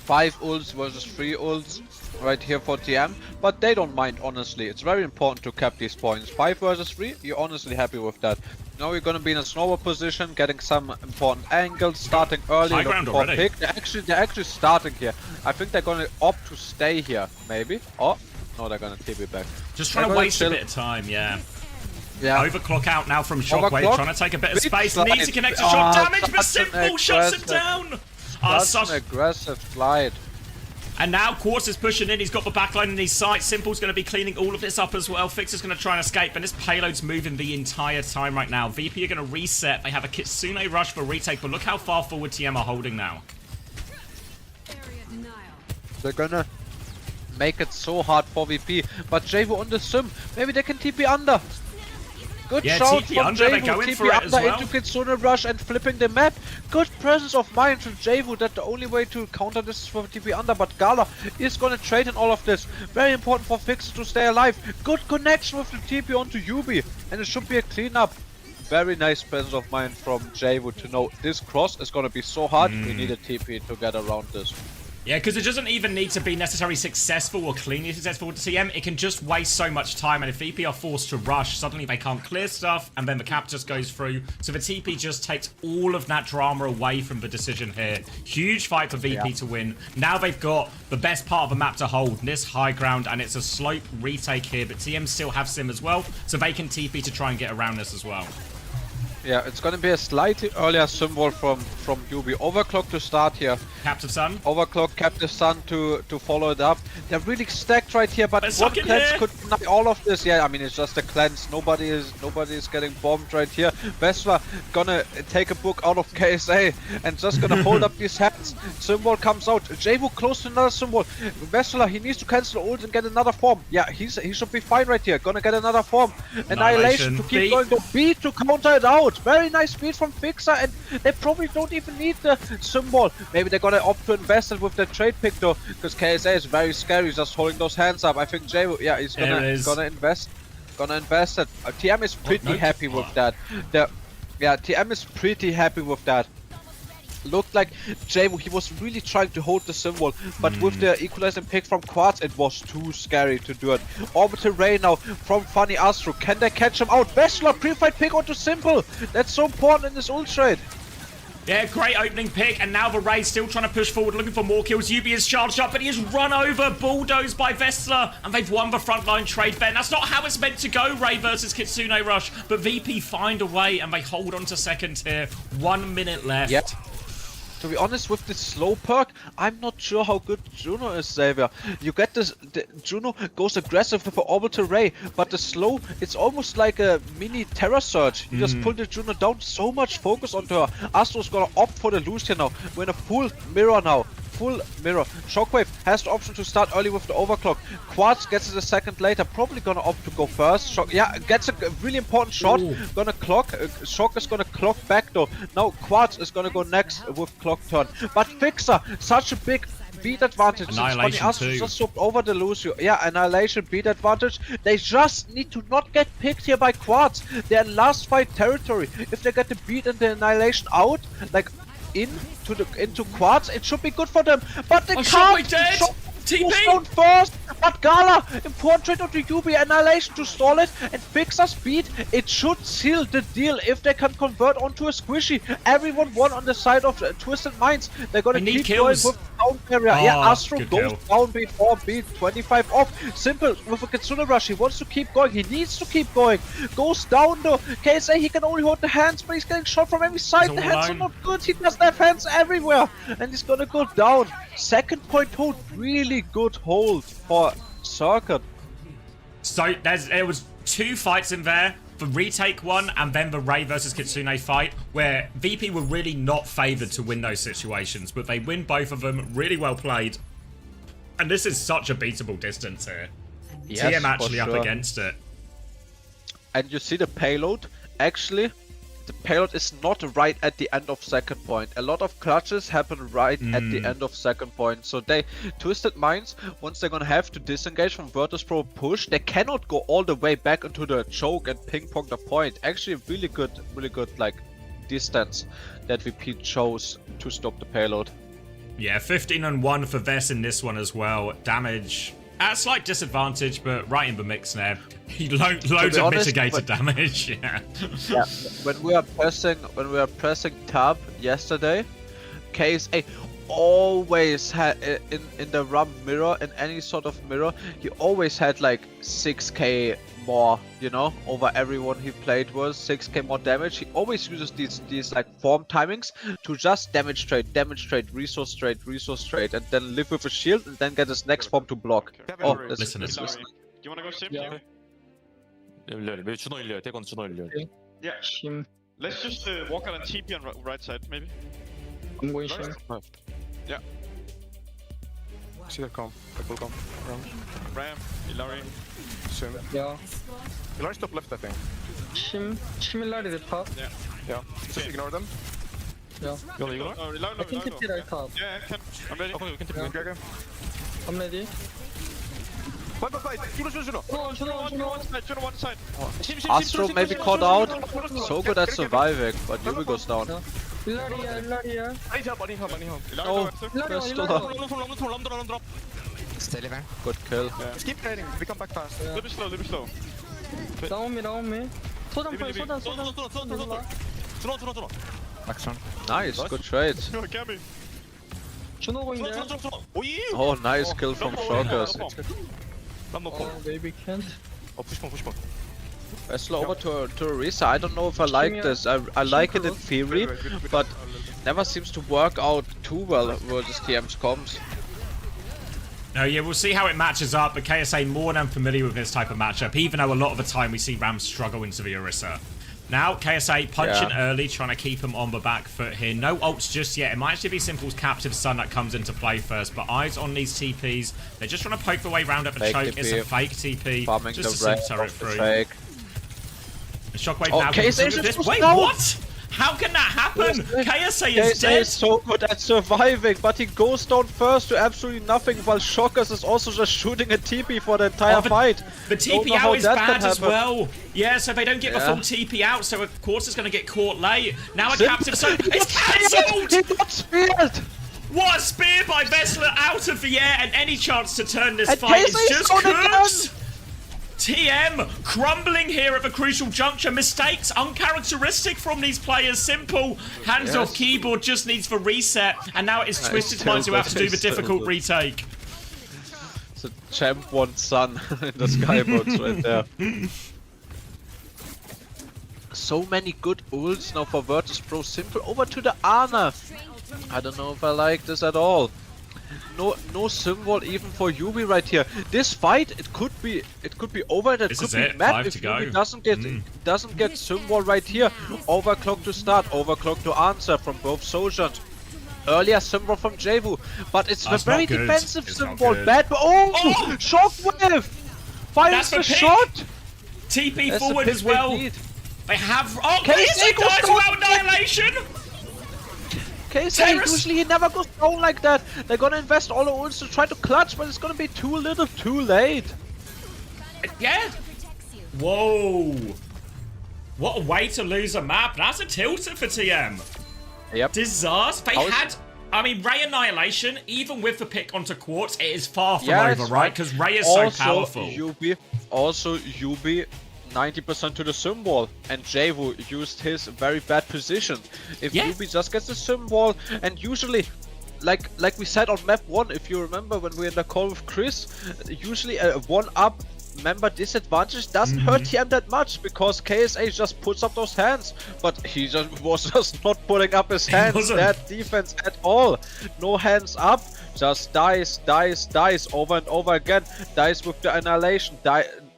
5 ults versus 3 ults right here for TM, but they don't mind, honestly. It's very important to cap these points. 5 versus 3, you're honestly happy with that. Now you're gonna be in a snowball position, getting some important angles, starting early. High ground already. Pick. They're actually starting here. I think they're gonna opt to stay here, maybe. Oh, no, they're gonna TP back. Just trying to waste a bit of time, yeah. Overclock out now from Shockwave, trying to take a bit of space. Needs to connect to short damage, but Simple shuts him down. Such an aggressive slide. And now Quartz is pushing in. He's got the backline in his sight. Simple's going to be cleaning all of this up as well. Fixer's going to try and escape, and this payload's moving the entire time right now. VP are going to reset. They have a Kitsune rush for retake, but look how far forward TM are holding now. They're gonna make it so hard for VP, but Jehu on the sim. Maybe they can TP under. Good shout TP from under, they're Jehu, going TP for it under as well. into Kitsune Rush and flipping the map. Good presence of mind from Jehu, that the only way to counter this is for TP under, but Gala is gonna trade in all of this. Very important for Fixer to stay alive. Good connection with the TP onto Yubi, and it should be a cleanup. Very nice presence of mind from Jehu to know this cross is gonna be so hard. We need a TP to get around this. Yeah, because it doesn't even need to be necessarily successful or cleanly successful to TM. It can just waste so much time, and if VP are forced to rush, suddenly they can't clear stuff, and then the cap just goes through. So the TP just takes all of that drama away from the decision here. Huge fight for VP to win. Now they've got the best part of the map to hold, this high ground, and it's a slope retake here, but TM still have Sim as well, so they can TP to try and get around this as well. Yeah, it's gonna be a slightly earlier symbol from Yubi. Overclock to start here. Captive Sun. Overclock, Captive Sun to follow it up. They're really stacked right here, but Let's one suck in cleanse here. could deny all of this. Yeah, I mean, it's just a cleanse. Nobody is getting bombed right here. Vesla gonna take a book out of KSA and just gonna hold up these hands. Symbol comes out. Jehu close to another symbol. Vesla, he needs to cancel ult and get another form. Yeah, he should be fine right here. Gonna get another form. Annihilation to keep going. The beat to counter it out. Very nice speed from Fixer, and they probably don't even need the symbol. Maybe they're gonna opt to invest it with the trade pick though, because KSA is very scary just holding those hands up. I think Jehu, yeah, he's gonna invest. Gonna invest it. TM is pretty happy with that. TM is pretty happy with that. Looked like Jehu, he was really trying to hold the symbol, but with the equalizing pick from Quartz, it was too scary to do it. Orbital Ray now from Funny Astro. Can they catch him out? Bachelor pre-fight pick onto Simple. That's so important in this ult trade. Yeah, great opening pick, and now the Ray's still trying to push forward, looking for more kills. Yubi is charged up, but he is run over, bulldozed by Vestler, and they've won the frontline trade bet. That's not how it's meant to go, Ray versus Kitsune Rush, but VP find a way, and they hold on to second here. 1 minute left. Yep. To be honest, with this slow perk, I'm not sure how good Juno is, Xavier. You get this, Juno goes aggressive with the orbital ray, but the slow, it's almost like a mini Terra Surge. You just pull the Juno down, so much focus onto her. Astro's gonna opt for the Lucian now. We're in a full mirror now. Full mirror. Shockwave has the option to start early with the overclock. Quartz gets it a second later. Probably gonna opt to go first. Gets a really important shot. Gonna clock. Shock is gonna clock back though. Now Quartz is gonna go next with clock turn. But Fixer, such a big beat advantage. Annihilation too. Just swapped over the Lucio. Yeah, Annihilation beat advantage. They just need to not get picked here by Quartz. They're in last fight territory. If they get the beat and the Annihilation out, like into Quartz, it should be good for them, but they can't. Dead. TP down first, but Gala, important trade onto Yubi, Annihilation to stall it, and Fixer speed. It should seal the deal if they can convert onto a squishy. Everyone won on the side of Twisted Minds. They're gonna keep going with down area. Astro goes down before beat 25 off. Simple with a Kitsune Rush. He wants to keep going. He needs to keep going. Goes down though. KSA, he can only hold the hands, but he's getting shot from every side. The hands are not good. He doesn't have hands everywhere, and he's gonna go down. second point hold, really good hold for Circuit. So there was 2 fights in there. The retake one and then the Ray versus Kitsune fight where VP were really not favoured to win those situations, but they win both of them. Really well played. And this is such a beatable distance here. Yes, TM actually for up sure. against it. And you see the payload, actually, the payload is not right at the end of second point. A lot of clutches happen right at the end of second point. So they, Twisted Minds, once they're gonna have to disengage from Virtus.pro push, they cannot go all the way back into the choke and ping pong the point. Actually really good like distance that VP chose to stop the payload. Yeah, 15-1 for Vess in this one as well. Damage at a slight disadvantage, but right in the mix there. He loads of honest, mitigated damage. Yeah. Yeah. When we are pressing tab yesterday, KSA always had in the RAM mirror, in any sort of mirror, he always had like 6k more, you know, over everyone he played with, 6k more damage. He always uses these like form timings to just damage trade, resource trade, and then live with a shield and then get his next form to block. Oh, Listen. You wanna go sim? Yeah. 왜 준호 일려요? 대건 준호 일려요. Yeah. 심. Let's just walk out and TP on right side, maybe. I'm going 심. See that come. That will come. Ram, Ilari. Soon. Yeah. Large top left, I think. 심. 시밀라리 대 탑. Yeah. Just ignore them. Yeah. You wanna ignore? Oh, Ilari, I can Ilari. TP right top. Yeah, can. I'm ready. Okay, we can take Yeah. it. Okay. I'm ready. Fight. Juno. 준호. One side, Juno one side. Astro maybe caught out. So good at surviving, but Yubi goes down. Yeah. 일라리야. Bunny home. Ilari, Oh, go answer. they're still up. Good kill. Just keep trading. We come back fast. Little bit slow. 나오미. 소장 Leave it, 소장. 준호. Nice, good trade. You want Gabby? 준호 고인데. Oh, nice kill from Shockers. Maybe can't. Push one. Wrestler over to Orisa. I don't know if I like this. I like it in theory, but never seems to work out too well versus TM's comms. No, yeah, we'll see how it matches up, but KSA more than familiar with this type of matchup, even though a lot of the time we see Ram struggle into the Orisa. Now, KSA punching early, trying to keep him on the back foot here. No ults just yet. It might actually be Simple's Captive Sun that comes into play first, but eyes on these TPs. They're just trying to poke their way round at the Fake choke. TP. It's a fake TP. Farming Just a the simp red turret of the through. fake. The Shockwave Oh, now KSA comes is this. just Wait, down. what? How can that happen? KSA is KSA dead. is so good at surviving, but he goes down first to absolutely nothing, while Shockers is also just shooting a TP for the entire fight. The Don't TP know how out is that bad can as happen. well. Yeah, so they don't get the full TP out, so of course it's going to get caught late. Now a Captive Sun. It's cancelled! He got speared! What a spear by Vessler out of the air, and any chance to turn this And fight is KSA is just gone again. cooked! TM crumbling here at the crucial juncture. Mistakes uncharacteristic from these players. Simple hands off keyboard, just needs for reset, and now it is Twisted still Minds who have to do good, the still difficult good. retake. The champ wants sun in the skybox right there. So many good ults now for Virtus.pro. Simple over to the Ana. I don't know if I like this at all. No symbol even for Yubi right here. This fight, it could be over. It This could is be it, mad 5 if to go. Yubi doesn't get symbol right here. Overclock to start, overclock to answer from both Sojourns. Earlier symbol from Javu, but it's a That's very not good. defensive It's not symbol. good. Bad, but Oh! Shockwave fires That's the the pick. shot. TP That's the forward pick as well. they need. They have. Oh, KSA KSA goes dies down. without annihilation! KSA, Terrace. usually he never goes down like that. They're gonna invest all the ults to try to clutch, but it's gonna be too little, too late. Yeah. Whoa. What a way to lose a map. That's a tilter for TM. Yep. Disaster. They How is- had. I mean, Ray Annihilation, even with the pick onto Quartz, it is far from Yeah, over, it's right? fine. Because Ray is so powerful. Yubi 90% to the symbol, and Javu used his very bad position. If Yeah. Yubi just gets the symbol, and usually, like we said on map 1, if you remember when we were in the call with Chris, usually a 1-up member disadvantage doesn't hurt TM that much because KSA just puts up those hands, but he was just not putting up his hands. wasn't. That defense at all. No hands up, just dies over and over again. Dies with the annihilation.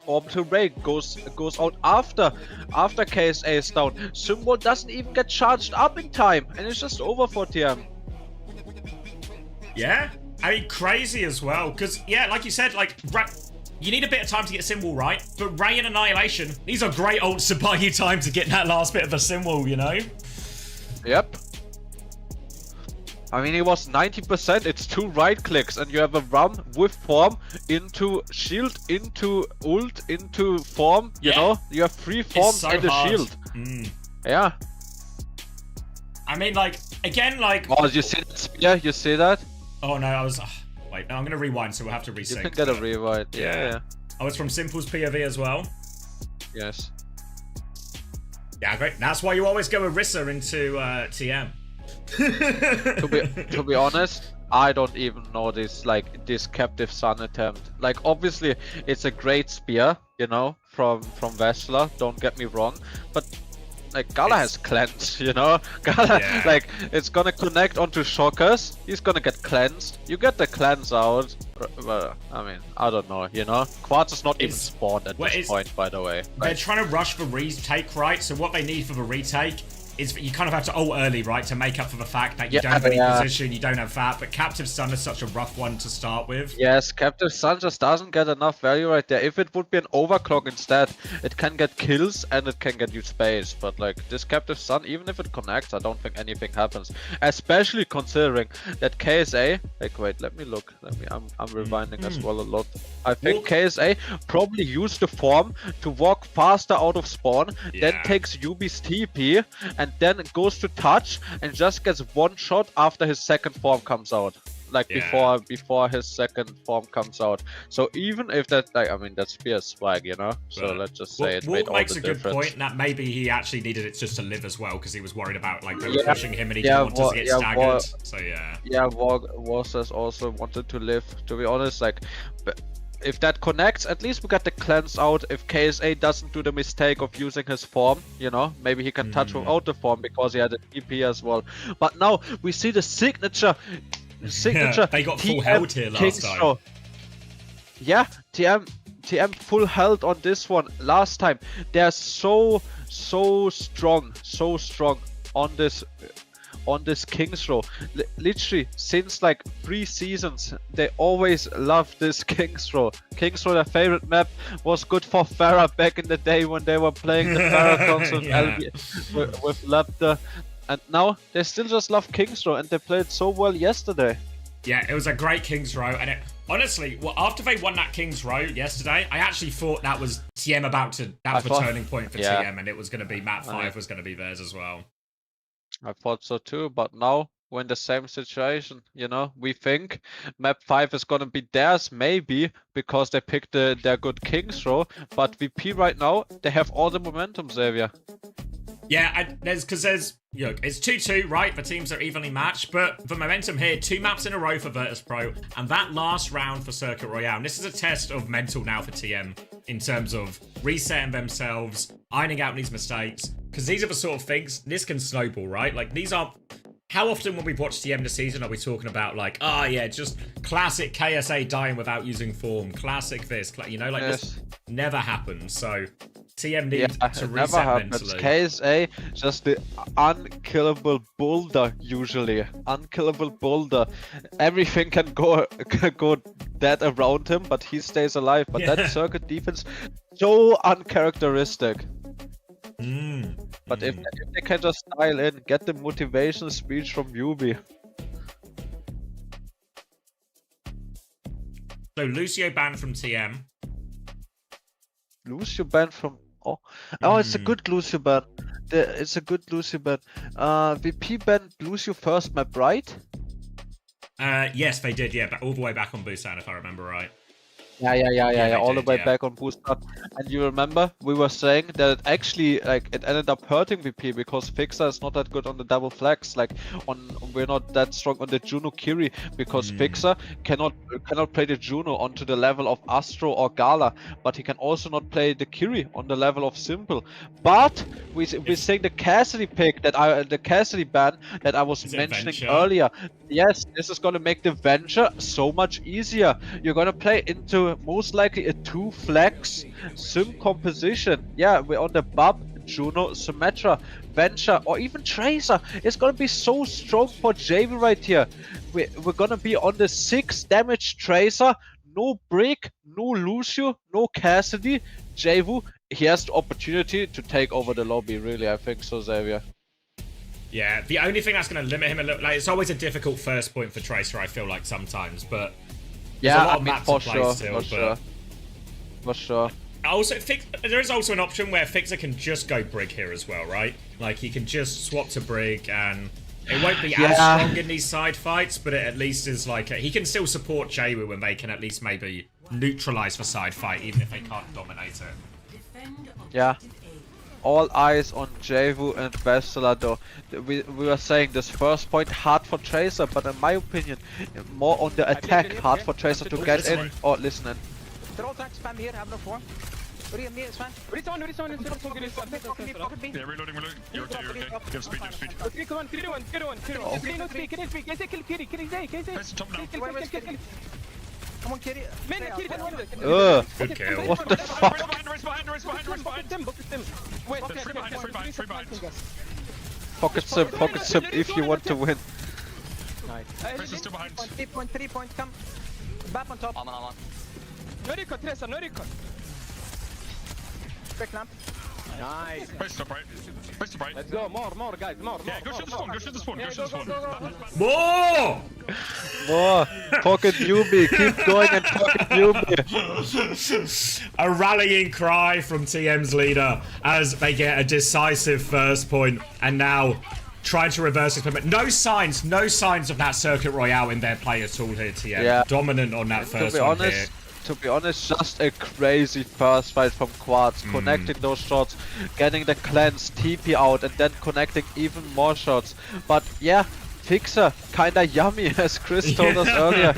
Orbital Ray goes out after KSA is down. Symbol doesn't even get charged up in time, and it's just over for TM. Yeah, I mean, crazy as well, because, yeah, like you said, like, you need a bit of time to get a symbol right, but Ray and Annihilation, these are great ults to buy you time to get that last bit of a symbol, you know? Yep. I mean, it was 90%, it's 2 right clicks, and you have a Rum with form into shield, into ult, into form, you know? You have 3 forms so and a hard. shield. Yeah. I mean, like, again, like... Oh, you see that spear? You see that? Oh, no, I was... wait, no, I'm going to rewind, so we'll have to resync. You can get a rewind, yeah. Oh, it's from Simple's POV as well? Yes. Yeah, great. That's why you always go with Rissa into TM. To be honest, I don't even know this captive sun attempt. Like, obviously it's a great spear, you know, from Vessler, don't get me wrong, but like Gala has cleansed, you know. Gala, like, it's gonna connect onto Shockers, he's gonna get cleansed, you get the cleanse out. Well, I mean, I don't know, you know. Quartz is not even spawned at this point, by the way. They're trying to rush the retake, right? So what they need for the retake is you kind of have to ult early, right, to make up for the fact that you don't have any position, you don't have that, but Captive Sun is such a rough one to start with. Yes, Captive Sun just doesn't get enough value right there. If it would be an overclock instead, it can get kills and it can get you space, but like this Captive Sun, even if it connects, I don't think anything happens. Especially considering that KSA, like, wait, let me look, I'm rewinding as well a lot. I think KSA probably used the form to walk faster out of spawn, then takes Yubi's TP, and then goes to touch and just gets one shot after his second form comes out. Like before his second form comes out. So even if that, like, I mean, that spear is swag, you know. So let's just say it made all the difference. Wolf makes a good point that maybe he actually needed it just to live as well because he was worried about like they were pushing him and he didn't want to get staggered. So War says also wanted to live. To be honest, like, if that connects, at least we got the cleanse out. If KSA doesn't do the mistake of using his form, you know, maybe he can touch without the form because he had an EP as well. But now we see the signature. They got full health here last time. Yeah, TM full health on this one last time. They're so strong on this King's Row. Literally since like 3 seasons they always love this King's Row. King's Row, their favorite map, was good for Pharah back in the day when they were playing the Pharah console with Lapta. And now they still just love King's Row, and they played so well yesterday. Yeah, it was a great King's Row, and honestly, well, after they won that King's Row yesterday, I actually thought that was TM that was the turning point for TM, and it was going to be map 5 was going to be theirs as well. I thought so too, but now we're in the same situation, you know. We think map 5 is going to be theirs, maybe, because they picked their good King's Row, but VP right now, they have all the momentum, Xavier. Yeah, it's 2-2, right? The teams are evenly matched, but the momentum here, 2 maps in a row for Virtus.pro, and that last round for Circuit Royale. And this is a test of mental now for TM in terms of resetting themselves, ironing out these mistakes, because these are the sort of things, this can snowball, right? Like, these are... How often when we've watched TM this season are we talking about, like, just classic KSA dying without using form, classic this, you know, like, this never happens, so... TM needs to reset mentally. KSA, just the unkillable boulder, usually. Unkillable boulder. Everything can go dead around him, but he stays alive. But that circuit defense, so uncharacteristic. But if they can just dial in, get the motivation speech from Yubi. So Lucio banned from TM. Lucio banned from... it's a good Lucio ban. It's a good Lucio ban. VP banned Lucio first map, right? Yes, they did, yeah, but all the way back on Busan, if I remember right. Yeah, all the did, way yeah. back on booster. And you remember we were saying that it actually it ended up hurting VP because Fixer is not that good on the double flex. We're not that strong on the Juno Kiri because Fixer cannot play the Juno onto the level of Astro or Gala, but he can also not play the Kiri on the level of Simple. But we're saying the Cassidy pick the Cassidy ban that I was Is it mentioning Venture? earlier. Yes, this is gonna make the Venture so much easier. You're gonna play into most likely a 2 flex sim composition. Yeah, we're on the Bub, Juno, Symmetra, Venture, or even Tracer. It's gonna be so strong for JV right here. We're gonna be on the 6 damage Tracer. No Brick, no Lucio, no Cassidy. Javu, he has the opportunity to take over the lobby, really, I think so, Xavier. Yeah, the only thing that's going to limit him a little, like, it's always a difficult first point for Tracer, I feel like sometimes, but there's a lot of maps to play still, For sure. Also, there is also an option where Fixer can just go Brig here as well, right? Like, he can just swap to Brig, and it won't be as strong in these side fights, but it at least is like... he can still support Jawu, and they can at least maybe neutralize the side fight, even if they can't dominate it. Yeah. All eyes on Javu and Vestala though. We were saying this first point hard for Tracer, but in my opinion, more on the attack hard for Tracer to get in or listen in. They're all trying to spam here, have no form. What do you mean, it's fine? Yeah, reloading. You're okay. You have speed. Press the top now. Come on, Kitty. Good kill. What the fuck? Behind. Wait, Free behind. Pocket sim if you want to win. Press is still behind. 3 point, come. Back on top. No recon. Quick lamp. Nice. Press top right. Let's go. More, guys. More. Yeah, go shoot the spawn. More! Pocket newbie, keep going and pocket newbie. A rallying cry from TM's leader as they get a decisive first point, and now trying to reverse this moment. No signs of that Circuit Royale in their play at all here, TM. Yeah. Dominant on that first one here. To be honest, just a crazy first fight from Quartz, connecting those shots, getting the cleanse, TP out, and then connecting even more shots. But yeah, Fixer, kinda yummy, as Chris told us earlier,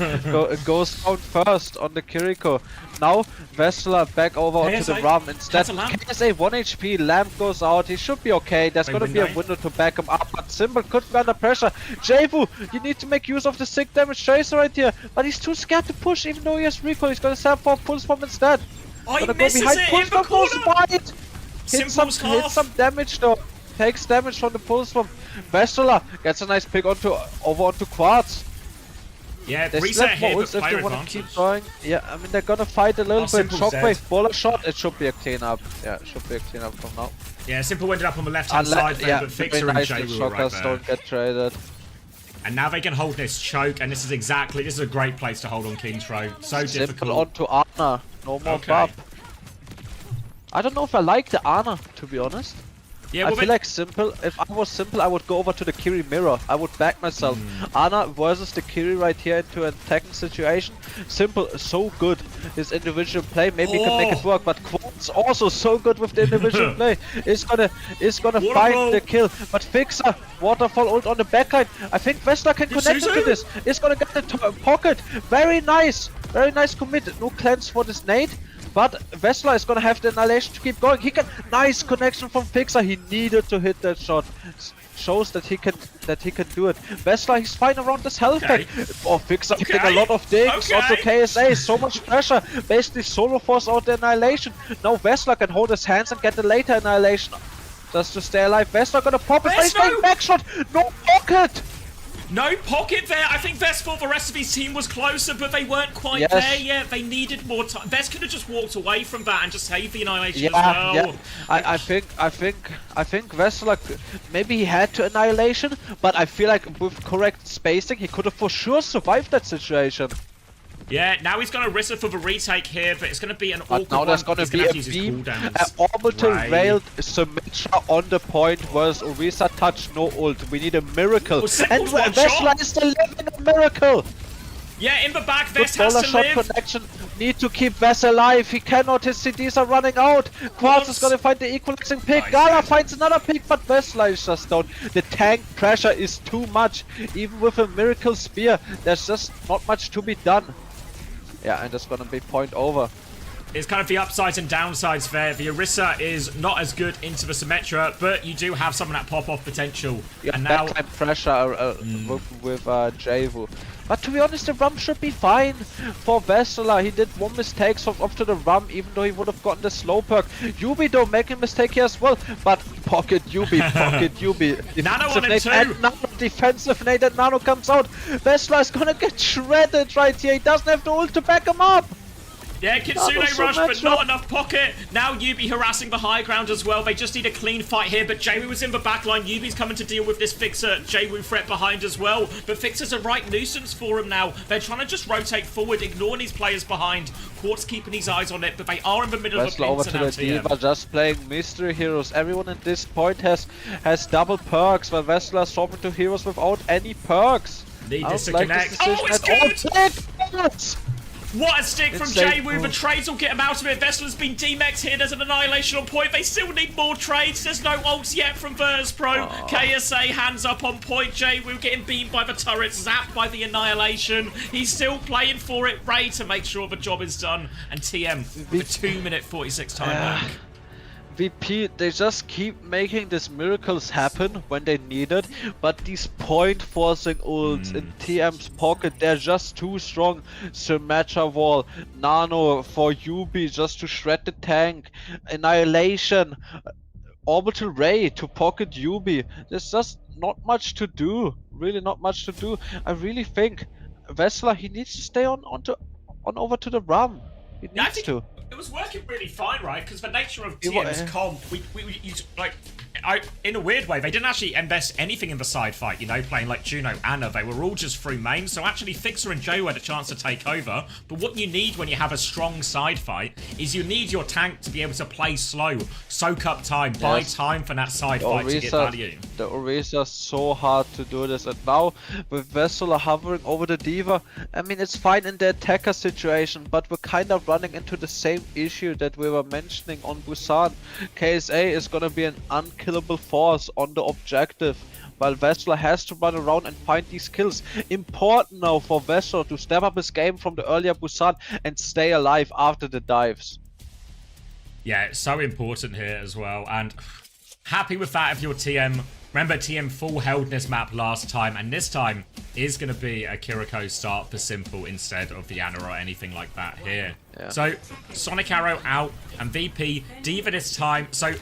goes down first on the Kiriko. Now, Vestala back over onto the Ram instead. KSA 1 HP, Lamp goes out, he should be okay, there's gonna be a window to back him up, but Simple could be under pressure. Javu, you need to make use of the 6 damage Tracer right here, but he's too scared to push even though he has recoil, he's gonna set for Pulse Bomb instead. Oh, he Gonna go misses behind it Pulse in the Bomb, goes corner! wide! Hit Simple's some damage though. Takes damage from the Pulse Bomb. Vestala gets a nice pick over onto Quartz. Yeah, They reset still have here, more but ults if player they want to advantage. keep going. Yeah, I mean they're gonna fight a little bit. Simple's Shockwave, dead. baller shot. It should be a cleanup. Yeah, it should be a cleanup from now. Yeah, Simple ended up on the left-hand side there, but Fixer and Jay were right Shockers there. don't get traded. And now they can hold this choke, and this is a great place to hold on King's Row. So Simple difficult. onto Ana. No more Okay. buff. I don't know if I like the Ana, to be honest. Yeah, I well, feel like Simple, if I was Simple, I would go over to the Kiri mirror. I would back myself. Ana versus the Kiri right here into a attacking situation. Simple is so good. His individual play, maybe he can make it work, but Quartz also so good with the individual play. Is gonna find the kill. But Fixer, waterfall ult on the backline. I think Vestala can connect into this. Is gonna get the pocket. Very nice commit. No cleanse for this nade. But Vestala is gonna have the annihilation to keep going. He can nice connection from Fixer. He needed to hit that shot. Shows that he can do it. Vestala, he's fine around this health pack. Oh, Fixer getting a lot of digs onto KSA. So much pressure. Basically solo force out the annihilation. Now Vestala can hold his hands and get the later annihilation. Just to stay alive. Vestala gonna pop it. But he's getting back shot. No pocket. No pocket there. I think Vest thought the rest of his team was closer, but they weren't quite there yet. They needed more time. Vest could have just walked away from that and just saved the annihilation as well. Yeah. I think Vestala, maybe he had to annihilation, but I feel like with correct spacing, he could have for sure survived that situation. Yeah, now he's going to risk it for the retake here, but it's going to be an awkward now there's one. going to be a beam, an orbital railed Symmetra on the point versus Orisa touch, no ult. We need a miracle. And Vestala is delivering a miracle! Yeah, in the back, Vest Good has to shot live. connection. Need to keep Vess alive. He cannot. His CDs are running out. Quartz is gonna find the equalizing pick. Gala finds another pick, but Vessler is just down. The tank pressure is too much. Even with a miracle spear, there's just not much to be done. Yeah, and it's gonna be point over. It's kind of the upsides and downsides there. The Orisa is not as good into the Symmetra, but you do have some of that pop-off potential. Yeah, and now backline pressure with Javu. But to be honest, the Rum should be fine for Vessela. He did one mistake from up to the Rum, even though he would have gotten the slow perk. Yubi don't make a mistake here as well, but pocket Yubi, pocket Yubi. Nano on him too! And Nano, defensive nade, and Nano comes out. Vessela is gonna get shredded right here. He doesn't have the ult to back him up. Yeah, Kitsune rush, but not enough pocket. Now Yubi harassing the high ground as well. They just need a clean fight here, but Jaewu was in the back line. Yubi's coming to deal with this Fixer. Jaewu threat behind as well. But Fixer's a right nuisance for him now. They're trying to just rotate forward, ignoring these players behind. Quartz keeping his eyes on it, but they are in the middle of a over pincer to now, the TM. Diva, just playing mystery heroes. Everyone at this point has double perks, while Vessela is swapping to heroes without any perks. Need I this to don't connect. this Oh, it's decision at good! all. What a stick from Insane. Jaewu. The trades will get him out of it. Vessela's been demexed here. There's an annihilation on point. They still need more trades. There's no ults yet from Verspro. KSA hands up on point. Jaewu getting beamed by the turrets, zapped by the annihilation. He's still playing for it. Ray to make sure the job is done. And TM with a 2-minute 46 time back. VP, they just keep making these miracles happen when they need it, but these point forcing ults in TM's pocket, they're just too strong. Symmetra wall, Nano for Yubi just to shred the tank, Annihilation, Orbital Ray to pocket Yubi. There's just not much to do, really not much to do. I really think Vessela, he needs to stay on over to the Ram. He needs to. It was working really fine, right? Because the nature of TM's comp, we like, in a weird way, they didn't actually invest anything in the side fight, you know, playing like Juno, Anna. They were all just through main, so actually Fixer and Joe had a chance to take over. But what you need when you have a strong side fight is you need your tank to be able to play slow, soak up time, buy time for that side fight to get value. The Orisa is so hard to do this, and now with Vessela hovering over the Diva, I mean, it's fine in the attacker situation, but we're kind of running into the same issue that we were mentioning on Busan. KSA is gonna be an unkillable force on the objective, while Vessela has to run around and find these kills. Important now for Vessela to step up his game from the earlier Busan and stay alive after the dives. Yeah, it's so important here as well, and happy with that if you're TM. Remember, TM full held this map last time, and this time is going to be a Kiriko start for Simple instead of the Ana or anything like that here. Yeah. So, Sonic Arrow out, and VP, Diva this time. So,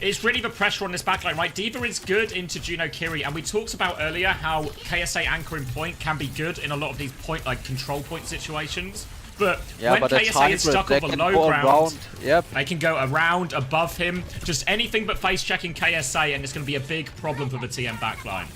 it's really the pressure on this backline, right? Diva is good into Juno Kiri, and we talked about earlier how KSA anchoring point can be good in a lot of these point, like, control point situations. But when KSA is stuck on the low ground, they can go around, above him, just anything but face checking KSA, and it's going to be a big problem for the TM backline.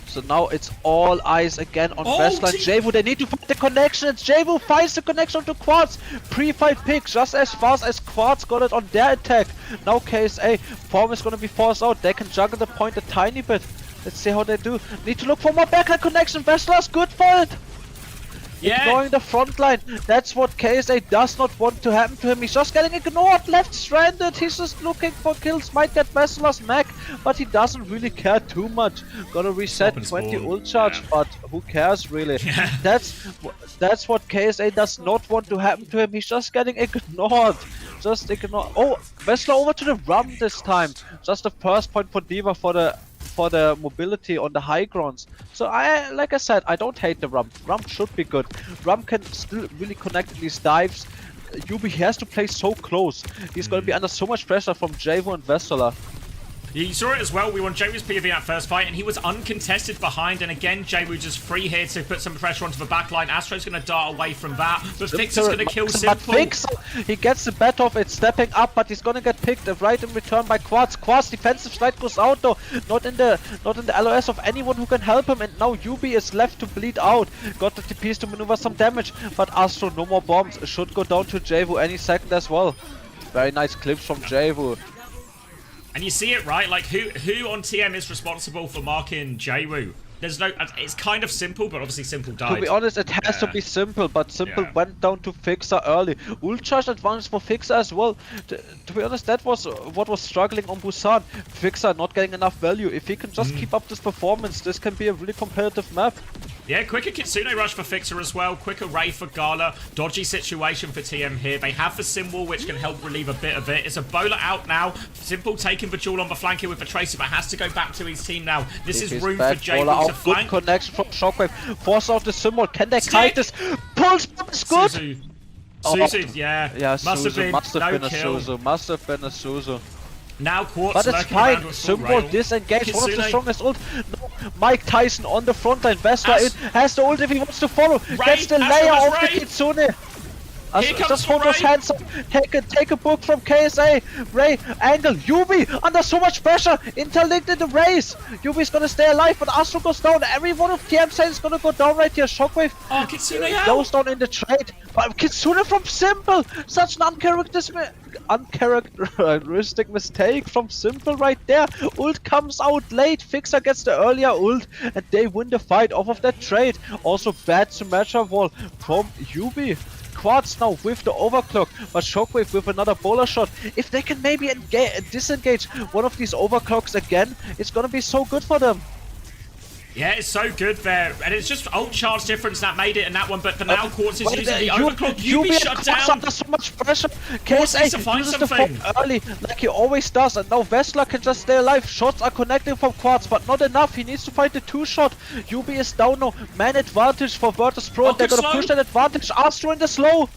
So now it's all eyes again on Vessela and Jaewu. They need to find the connection. It's Jaewu finds the connection to Quartz. Pre-fight pick just as fast as Quartz got it on their attack. Now KSA, form is going to be forced out. They can juggle the point a tiny bit. Let's see how they do. Need to look for more backline connection. Vessela's good for it. Yeah. Ignoring the front line. That's what KSA does not want to happen to him. He's just getting ignored, left stranded. He's just looking for kills. Might get Vessela's mech, but he doesn't really care too much. Gonna reset 20 ult charge, but who cares really? That's what KSA does not want to happen to him. He's just getting ignored. Just ignore. Oh, Vessela over to the Rum this time. Just the first point for Diva for the mobility on the high grounds. So like I said, I don't hate the Rum. Rum should be good. Rum can still really connect these dives. Yubi has to play so close. He's going to be under so much pressure from Jaewu and Vessela. You saw it as well. We won Jaewu's POV in that first fight, and he was uncontested behind. And again, Jaewu just free here to put some pressure onto the backline. Astro's going to dart away from that, but Fixer's going to kill Simple. Fixer, he gets the bet off. It's stepping up, but he's going to get picked right in return by Quartz. Quartz defensive slide goes out though. Not in the LOS of anyone who can help him. And now Yubi is left to bleed out. Got the TPs to maneuver some damage, but Astro no more bombs. Should go down to Jaewu any second as well. Very nice clips from Jaewu. And you see it, right? Like, who on TM is responsible for marking Jaewu? There's no. It's kind of simple, but obviously Simple died. To be honest, it has to be Simple, but Simple went down to Fixer early. Ult charge advantage for Fixer as well. To be honest, that was what was struggling on Busan. Fixer not getting enough value. If he can just keep up this performance, this can be a really competitive map. Yeah, quicker Kitsune rush for Fixer as well. Quicker Ray for Gala. Dodgy situation for TM here. They have the Symbol, which can help relieve a bit of it. It's a bowler out now. Simple taking the duel on the flank here with the Tracer, but has to go back to his team now. This is room for J-Will to flank. Good connection from Shockwave. Force out the Symbol. Can they kite this? Pulse bomb is good. Suzu, yeah. Must have been no kill. Must have been a Suzu. Now Quartz but it's fine. Symbol disengaged. One of the strongest ult. No, Mike Tyson on the front line. Vessler in has the ult if he wants to follow. Gets the layer of the Kitsune. Just hold those hands up. Take a book from KSA. Ray, angle. Yubi under so much pressure. Interlinked in the race. Yubi's gonna stay alive, but Astro goes down. Every one of TM side is gonna go down right here. Shockwave goes down in the trade. But Kitsune from Simple. Such an uncharacteristic mistake from Simple right there. Ult comes out late. Fixer gets the earlier ult, and they win the fight off of that trade. Also bad Symmetra wall from Yubi. Quartz now with the overclock, but Shockwave with another bowler shot. If they can maybe disengage one of these overclocks again, it's gonna be so good for them. Yeah, it's so good there, and it's just ult charge difference that made it in that one. But for now, Quartz is using the overclock. Yubi shut down. Under so much pressure. KSA uses the form early, like he always does, and now Vessler can just stay alive. Shots are connecting from Quartz, but not enough. He needs to find the 2-shot. Yubi is down now. Man advantage for Virtus Pro. And they're gonna push that advantage. Astro in the slow.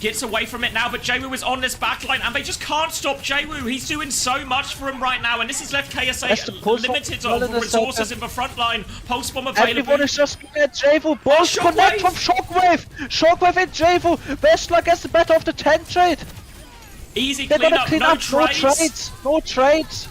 Gets away from it now, but Jwoo is on this backline, and they just can't stop Jwoo. He's doing so much for him right now, and this has left KSA limited on resources in the front line. Pulse bomb available. Everyone is just looking at Jwoo. Both connect from Shockwave. Shockwave and Jwoo. Vessler gets the better of the tank trade. Easy clean up. No trades. No trades.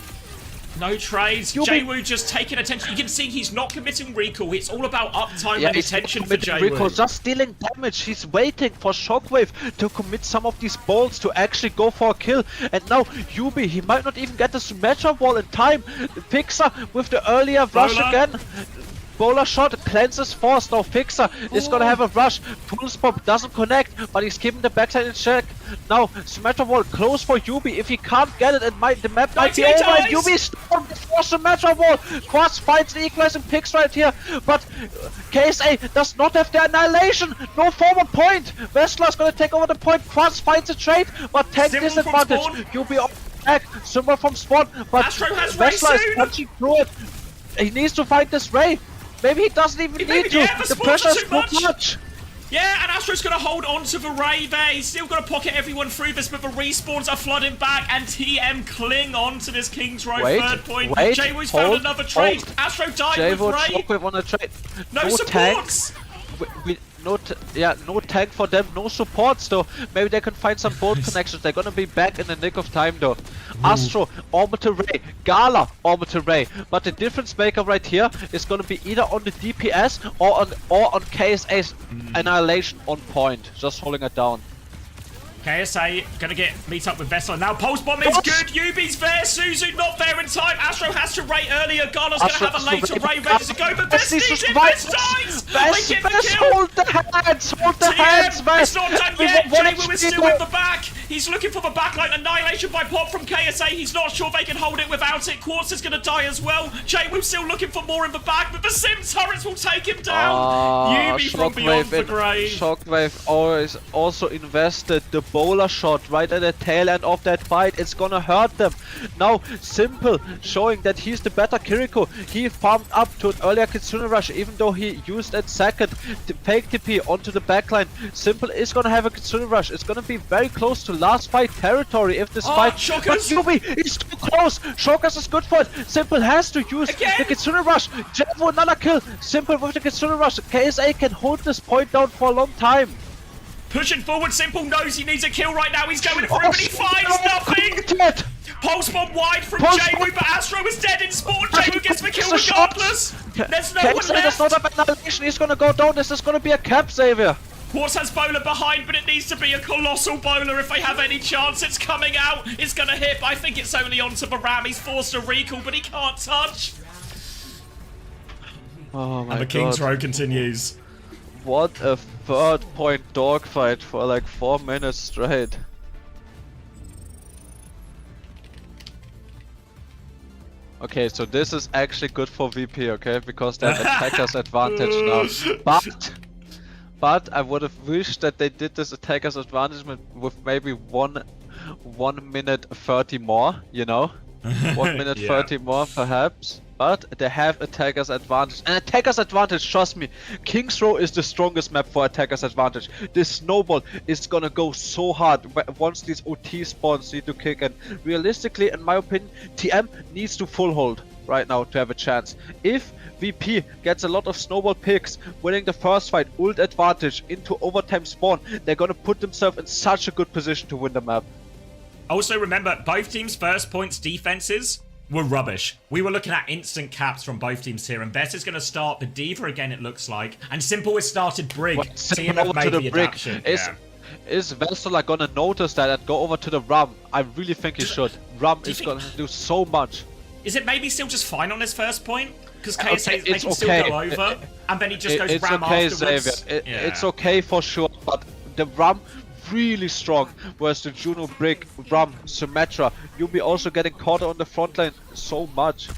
No trades. Jwoo just taking attention. You can see he's not committing recall. It's all about uptime and attention for Jwoo. Just stealing damage. He's waiting for Shockwave to commit some of these balls to actually go for a kill. And now Yubi, he might not even get the Symmetra wall in time. Fixer with the earlier rush again. Bowler shot, cleanses force. Now Fixer is gonna have a rush. Pulse bomb doesn't connect, but he's keeping the backside in check. Now Symmetra wall close for Yubi. If he can't get it, the map might be over. And Yubi's down before Symmetra wall. Quartz finds the equalizing picks right here, but KSA does not have the annihilation. No forward point. Vessler's gonna take over the point. Quartz finds a trade, but tank disadvantage. Yubi on back. Symbol from spawn, but Vessler is punching through it. He needs to fight this Ray. Maybe he doesn't even need to. The pressure is too much. Yeah, and Astro's going to hold on to the Ray there. He's still going to pocket everyone through this, but the respawns are flooding back, and TM cling on to this King's Row third point. Jwoo's found another trade. Astro died with Ray. On a trade. No supports. No tank for them, no supports though. Maybe they can find some bolt connections. They're gonna be back in the nick of time though. Astro, Orbital Ray, Gala, Orbital Ray. But the difference maker right here is gonna be either on the DPS or on KSA's annihilation on point. Just holding it down. KSA gonna meet up with Vessler. Now Pulse Bomb is good. Yubi's there. Suzu not there in time. Astro has to Ray earlier. Gala's gonna have a later Ray ready to go, but Vess needs it. Vess dies. They get the kill. Hold the hands. Hold the hands, Vess. It's not done yet. Jwoo is still in the back. He's looking for the backline. Annihilation by Pop from KSA. He's not sure they can hold it without it. Quartz is gonna die as well. Jwoo still looking for more in the back, but the Sim turrets will take him down. Yubi from beyond the grave. Shockwave also invested the bowler shot right at the tail end of that fight. It's gonna hurt them. Now Simple showing that he's the better Kiriko. He farmed up to an earlier Kitsune rush, even though he used at second the fake TP onto the backline. Simple is gonna have a Kitsune rush. It's gonna be very close to last fight territory if this fight. But Yubi is too close. Shockers is good for it. Simple has to use the Kitsune rush. Jwoo another kill. Simple with the Kitsune rush. KSA can hold this point down for a long time. Pushing forward, Simple knows he needs a kill right now. He's going through, but he finds nothing. Pulse bomb wide from Jwoo, but Astro is dead in spawn. Jwoo gets the kill regardless. There's no one left. There's not a annihilation. He's gonna go down. This is gonna be a cap savior. Quartz has bowler behind, but it needs to be a colossal bowler if they have any chance. It's coming out. It's gonna hit, but I think it's only onto the ram. He's forced a recall, but he can't touch. Oh my And the god. King's Row continues. What a third point dogfight for like 4 minutes straight. Okay, so this is actually good for VP, okay? Because they have attacker's advantage now. But I would have wished that they did this attacker's advantage with maybe 1 minute 30 more, you know? 1 minute 30 more perhaps. But they have attacker's advantage. And attacker's advantage, trust me, King's Row is the strongest map for attacker's advantage. This snowball is gonna go so hard once these OT spawns need to kick in. Realistically, in my opinion, TM needs to full hold right now to have a chance. If VP gets a lot of snowball picks, winning the first fight, ult advantage into overtime spawn, they're gonna put themselves in such a good position to win the map. Also remember, both teams' first points defenses were rubbish. We were looking at instant caps from both teams here, and Bess is going to start the Diva again, it looks like. And Simple has started Brig. Team have made the adaptation. Is Vesela gonna notice that and go over to the Ram? I really think he should. Ram is gonna do so much. Is it maybe still just fine on his first point? Because KSA, they can okay. still go over, and then he just goes Ram afterwards. It's okay for sure, but the Ram really strong, whereas the Juno, Brig, Ram, Symmetra, you'll be also getting caught on the front line so much.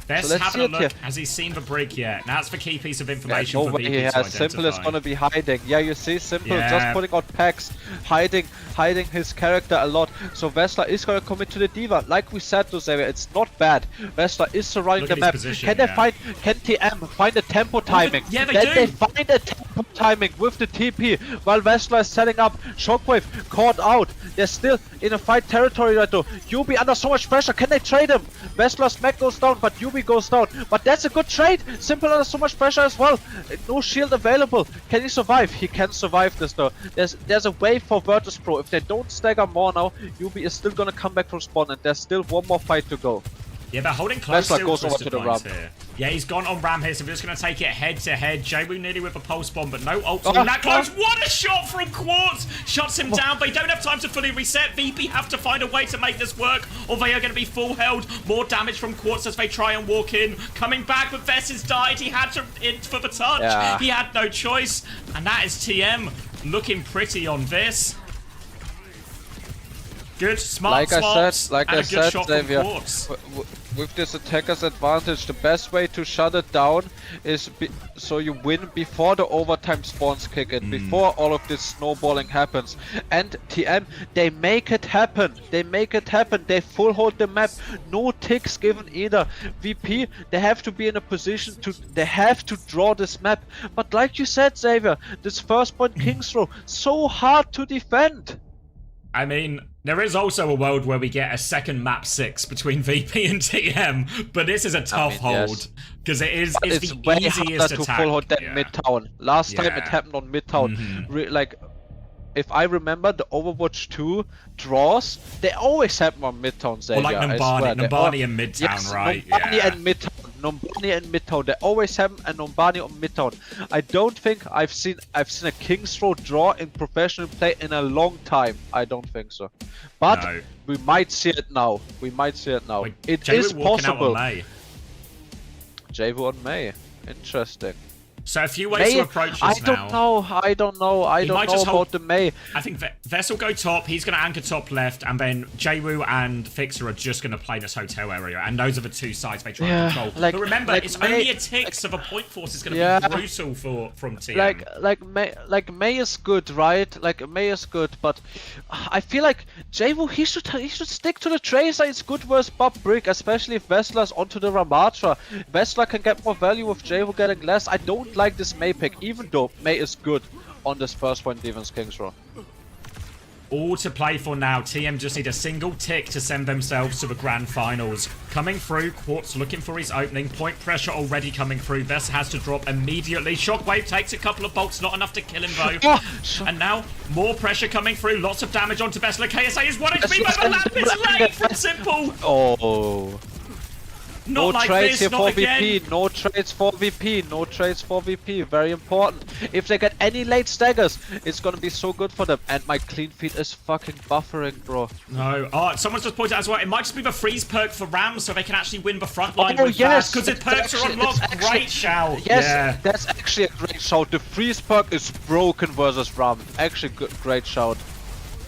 Best so having a look. Has he seen the Brig yet? Now that's the key piece of information for VP he has. to Simple is identify. gonna be hiding. Yeah, you see, Simple just putting out packs, hiding his character a lot. So Vesla is gonna commit to the Diva. Like we said to Xavier, it's not bad. Vesla is surrounding the map. Can they find? Can TM find a tempo timing? Yeah, they do. They find a tempo timing with the TP while Vesla is setting up. Shockwave caught out. They're still in a fight territory right now. Yubi under so much pressure. Can they trade him? Vesla's mech goes down, but Yubi goes down. But that's a good trade. Simple under so much pressure as well. No shield available. Can he survive? He can survive this though. There's a way for Virtus Pro. If they don't stagger more now, Yubi is still gonna come back from spawn, and there's still one more fight to go. Yeah, they're holding close Vesla to goes over to the Ram. here. Yeah, he's gone on Ram here, so we're just going to take it head to head. Jawu nearly with a pulse bomb, but no ult that close. What a shot from Quartz! Shuts him down, but they don't have time to fully reset. VP have to find a way to make this work, or they are going to be full held. More damage from Quartz as they try and walk in. Coming back, but Vess has died. He had to in for the touch. Yeah. He had no choice, and that is TM looking pretty on this. Good, smart swaps, and a good shot from Quartz. With this attacker's advantage, the best way to shut it down is so you win before the overtime spawns kick in, before all of this snowballing happens. And TM, they make it happen. They make it happen. They full hold the map. No ticks given either. VP, they have to be in a position to, they have to draw this map. But like you said, Xavier, this first point King's Row, so hard to defend. I mean, there is also a world where we get a second map 6 between VP and TM, but this is a tough hold because it's the way easiest harder to attack. full hold than Midtown. Last time it happened on Midtown. Like, if I remember the Overwatch 2 draws, they always happen on Midtown, Xavier. Or like Numbani and Midtown, yes, right? Numbani and Midtown. Numbani and Midtown. They always happen, and Numbani on Midtown. I don't think I've seen a King's Row draw in professional play in a long time. I don't think so. But we might see it now. We might see it now. It is possible. Javu on May. Interesting. So a few ways to approach this I don't know about the May. I think Vess will go top, he's going to anchor top left, and then Jawu and Fixer are just going to play this hotel area, and those are the two sides they try and control. But remember, it's only a tick, so the point force is going to be brutal from TM. Like May is good, right? Like May is good, but I feel like Jawu, he should stick to the Tracer. It's good versus Bob Brick, especially if Vesla's onto the Ramatra. Vesla can get more value with Jawu getting less. I don't like this May pick, even though May is good on this first point defense King's Row. All to play for now. TM just need a single tick to send themselves to the grand finals. Coming through, Quartz looking for his opening. Point pressure already coming through. Vess has to drop immediately. Shockwave takes a couple of bolts, not enough to kill him though. And now, more pressure coming through. Lots of damage onto Vesla. KSA is 1 HP, but the lamp is late from Simple. Oh. Not No like trades this, here not for again. VP. No trades for VP. No trades for VP. Very important. If they get any late staggers, it's gonna be so good for them. And my clean feed is fucking buffering, bro. No. Oh, someone's just pointed out as well. It might just be the freeze perk for Ram, so they can actually win the front line Oh, with yes, because the perks are unlocked. Great shout. Yes, Yeah. that's actually a great shout. The freeze perk is broken versus Ram. Actually, great shout.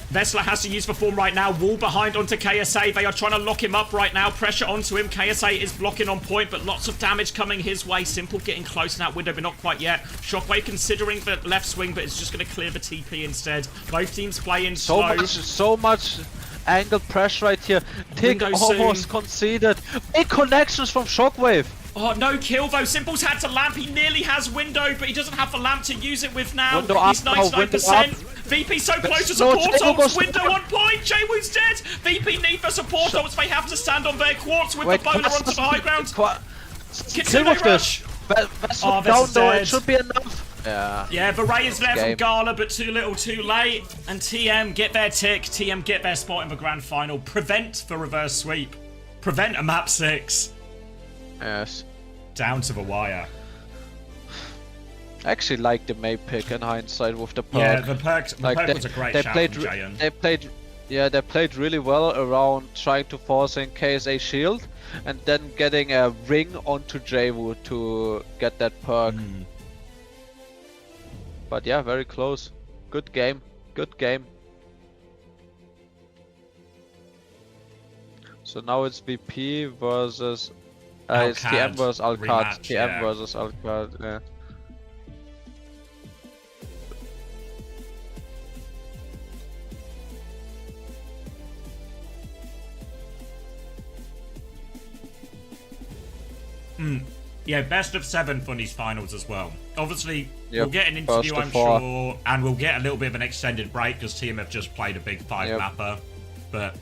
Vessler has to use the form right now. Wall behind onto KSA. They are trying to lock him up right now. Pressure onto him. KSA is blocking on point, but lots of damage coming his way. Simple getting close in that window, but not quite yet. Shockwave considering the left swing, but it's just going to clear the TP instead. Both teams playing slow. So much angle pressure right here. Tick Window almost soon. conceded. Big connections from Shockwave. Oh, no kill though. Simple's had to lamp. He nearly has window, but he doesn't have the lamp to use it with now. Window He's up now, window 99%. up. VP so close to No, support Jaewu ults. goes Window forward. on point. Jaewoo's dead. VP need the support ults. They have to stand on their quartz with the boner onto the high ground. Kill Kitsune with rush. this. Vessel Oh, down Vessel's though. dead. It should be enough. Yeah. Yeah, the Ray is there from Game. Gala, but too little too late. And TM get their tick. TM get their spot in the grand final. Prevent the reverse sweep. Prevent a map 6. Yes. Down to the wire. I actually like the May pick in hindsight with the perk. Yeah, the perk was a great shout played, from Jayan. they played really well around trying to force in KSA shield and then getting a ring onto Jaewu to get that perk. But yeah, very close. Good game. Good game. So now it's VP versus it's TM versus Alcad. Rematch, TM yeah. versus Alcad, yeah. Yeah, best of 7 for these finals as well. Obviously, Yep, we'll get an interview, first of I'm 4. sure, and we'll get a little bit of an extended break because Team have just played a big 5 Yep. mapper. But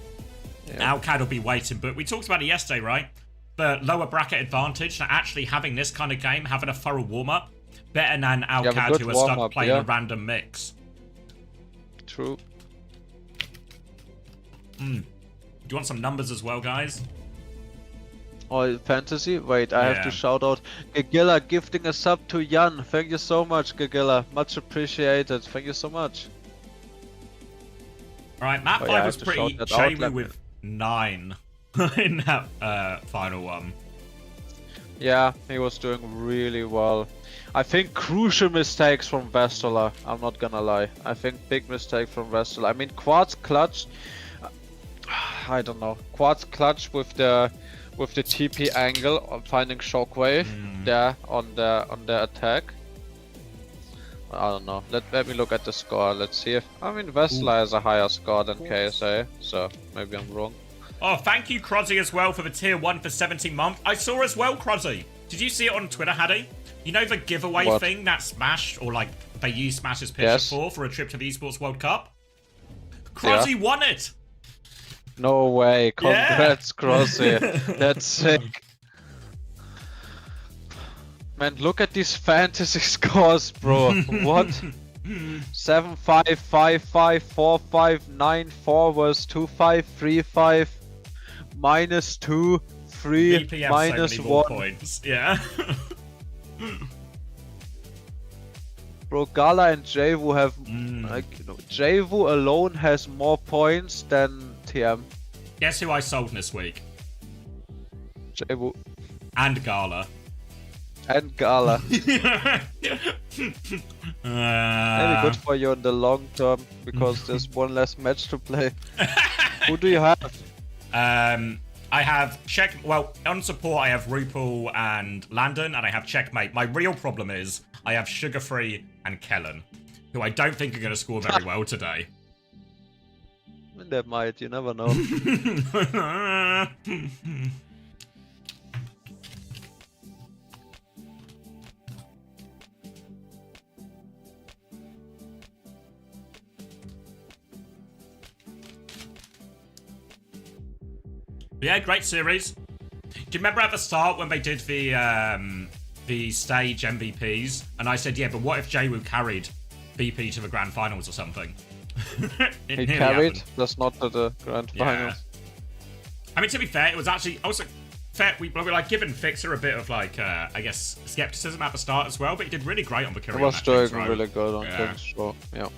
Yep. Alcad will be waiting. But we talked about it yesterday, right? The lower bracket advantage, so actually having this kind of game, having a thorough warm-up, better than Alcad good who are stuck warm-up, playing yeah. a random mix. True. Do you want some numbers as well, guys? Oh, fantasy? Wait, I have Yeah. to shout out Gagilla gifting a sub to Jan. Thank you so much, Gagilla. Much appreciated. Thank you so much. Alright, map Oh, 5 yeah, I was have to pretty shout that out, Jaewu let me- with 9 in that final one. Yeah, he was doing really well. I think crucial mistakes from Vestola. I'm not gonna lie. I think big mistake from Vestola. I mean, Quartz clutch. I don't know. Quartz clutch with the TP angle on finding Shockwave there on the attack. I don't know. Let me look at the score. Let's see if Vestola has a higher score than KSA. So maybe I'm wrong. Oh, thank you, Crozzy, as well, for the tier 1 for 17 months. I saw as well, Crozzy. Did you see it on Twitter, Haddy? You know the giveaway What? thing that Smash, or like, they use Smash's picture Yes. for a trip to the Esports World Cup? Crozzy won it! No way. Yeah. Congrats, Crossy. That's sick. Man, look at these fantasy scores, bro. What? 7 5 5 5 4 5 9 4 was 2 5 3 5 minus 2 3 BPM minus so many more 1. points. Yeah. Bro, Gala and Jaewu have Jaewu alone has more points than TM. Guess who I sold this week? Jaewu And Gala. and Gala. Maybe good Uh, for you in the long term because there's one less match to play. Who do you have? I have on support I have Rupal and Landon, and I have Checkmate. My real problem is I have Sugarfree and Kellen, who I don't think are going to score very well today. They might, you never know. Yeah, great series. Do you remember at the start when they did the stage MVPs, and I said, yeah, but what if Jaewu carried BP to the grand finals or something? He carried, that's not to the grand Yeah. finals. I mean, to be fair, it was actually also fair, we like given Fixer a bit of like, I guess, skepticism at the start as well, but he did really great on the He Kyrian. was doing really good on things, so yeah.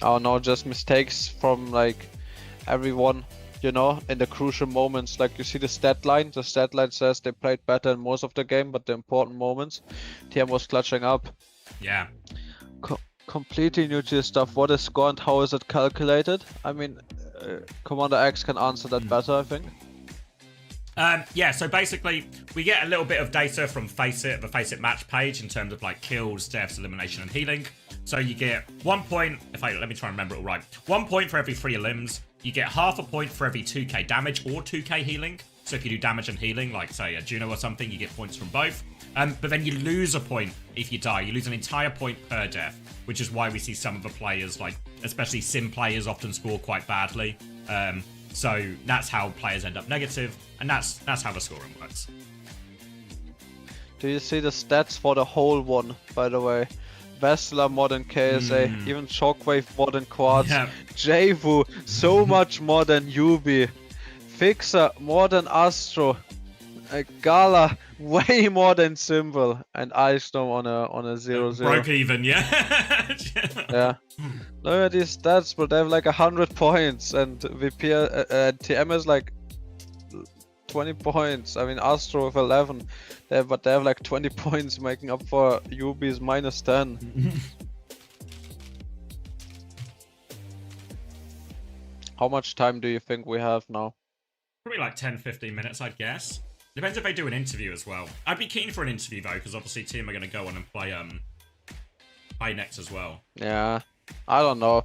Oh no, just mistakes from like everyone, you know, in the crucial moments. Like you see the stat line says they played better in most of the game, but the important moments, TM was clutching up. Yeah. Completely new to this stuff. What is score and how is it calculated? I mean, Commander X can answer that better, I think. Yeah, so basically, we get a little bit of data from Faceit, the Faceit match page, in terms of like kills, deaths, elimination, and healing. So you get 1 point, let me try and remember it all right. 1 point for every 3 limbs. You get half a point for every 2k damage or 2k healing. So if you do damage and healing, like say a Juno or something, you get points from both. But then you lose a point if you die. You lose an entire point per death, which is why we see some of the players, like especially sim players, often score quite badly. So that's how players end up negative, and that's how the scoring works. Do you see the stats for the whole one, by the way? Vessler more than KSA, even Shockwave more than Quartz, Yeah. Javu so much more than Yubi, Fixer more than Astro, Gala way more than Symbol, and Icedome on a 0-0. Broke even, yeah. Yeah. Look at these stats, but they have like 100 points, and VP TM is like 20 points. I mean, Astro with 11, but they have like 20 points, making up for Yubi's minus 10. How much time do you think we have now? Probably like 10-15 minutes, I'd guess. Depends if they do an interview as well. I'd be keen for an interview though, because obviously team are going to go on and play next as well. Yeah, I don't know.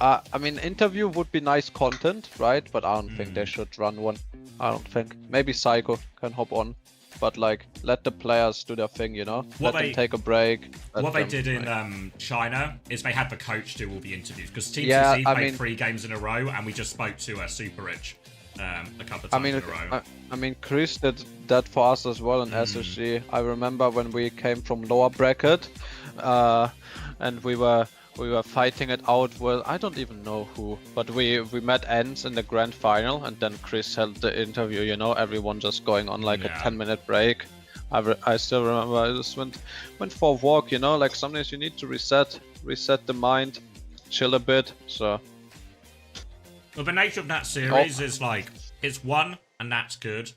I mean, interview would be nice content, right? But I don't think they should run one. I don't think. Maybe Psycho can hop on, but like let the players do their thing, you know. Let them take a break. What they did in China is they had the coach do all the interviews, because Team Yeah, 2Z I played mean- 3 games in a row, and we just spoke to Super Rich a couple of times in a row. I mean, Chris did that for us as well in SSG. I remember when we came from lower bracket, and we were fighting it out with, I don't even know who, but we met Ends in the grand final, and then Chris held the interview, you know, everyone just going on like a 10-minute break. I still remember I just went for a walk, you know, like sometimes you need to reset the mind, chill a bit, so. Well, the nature of that series is like, it's won, and that's good.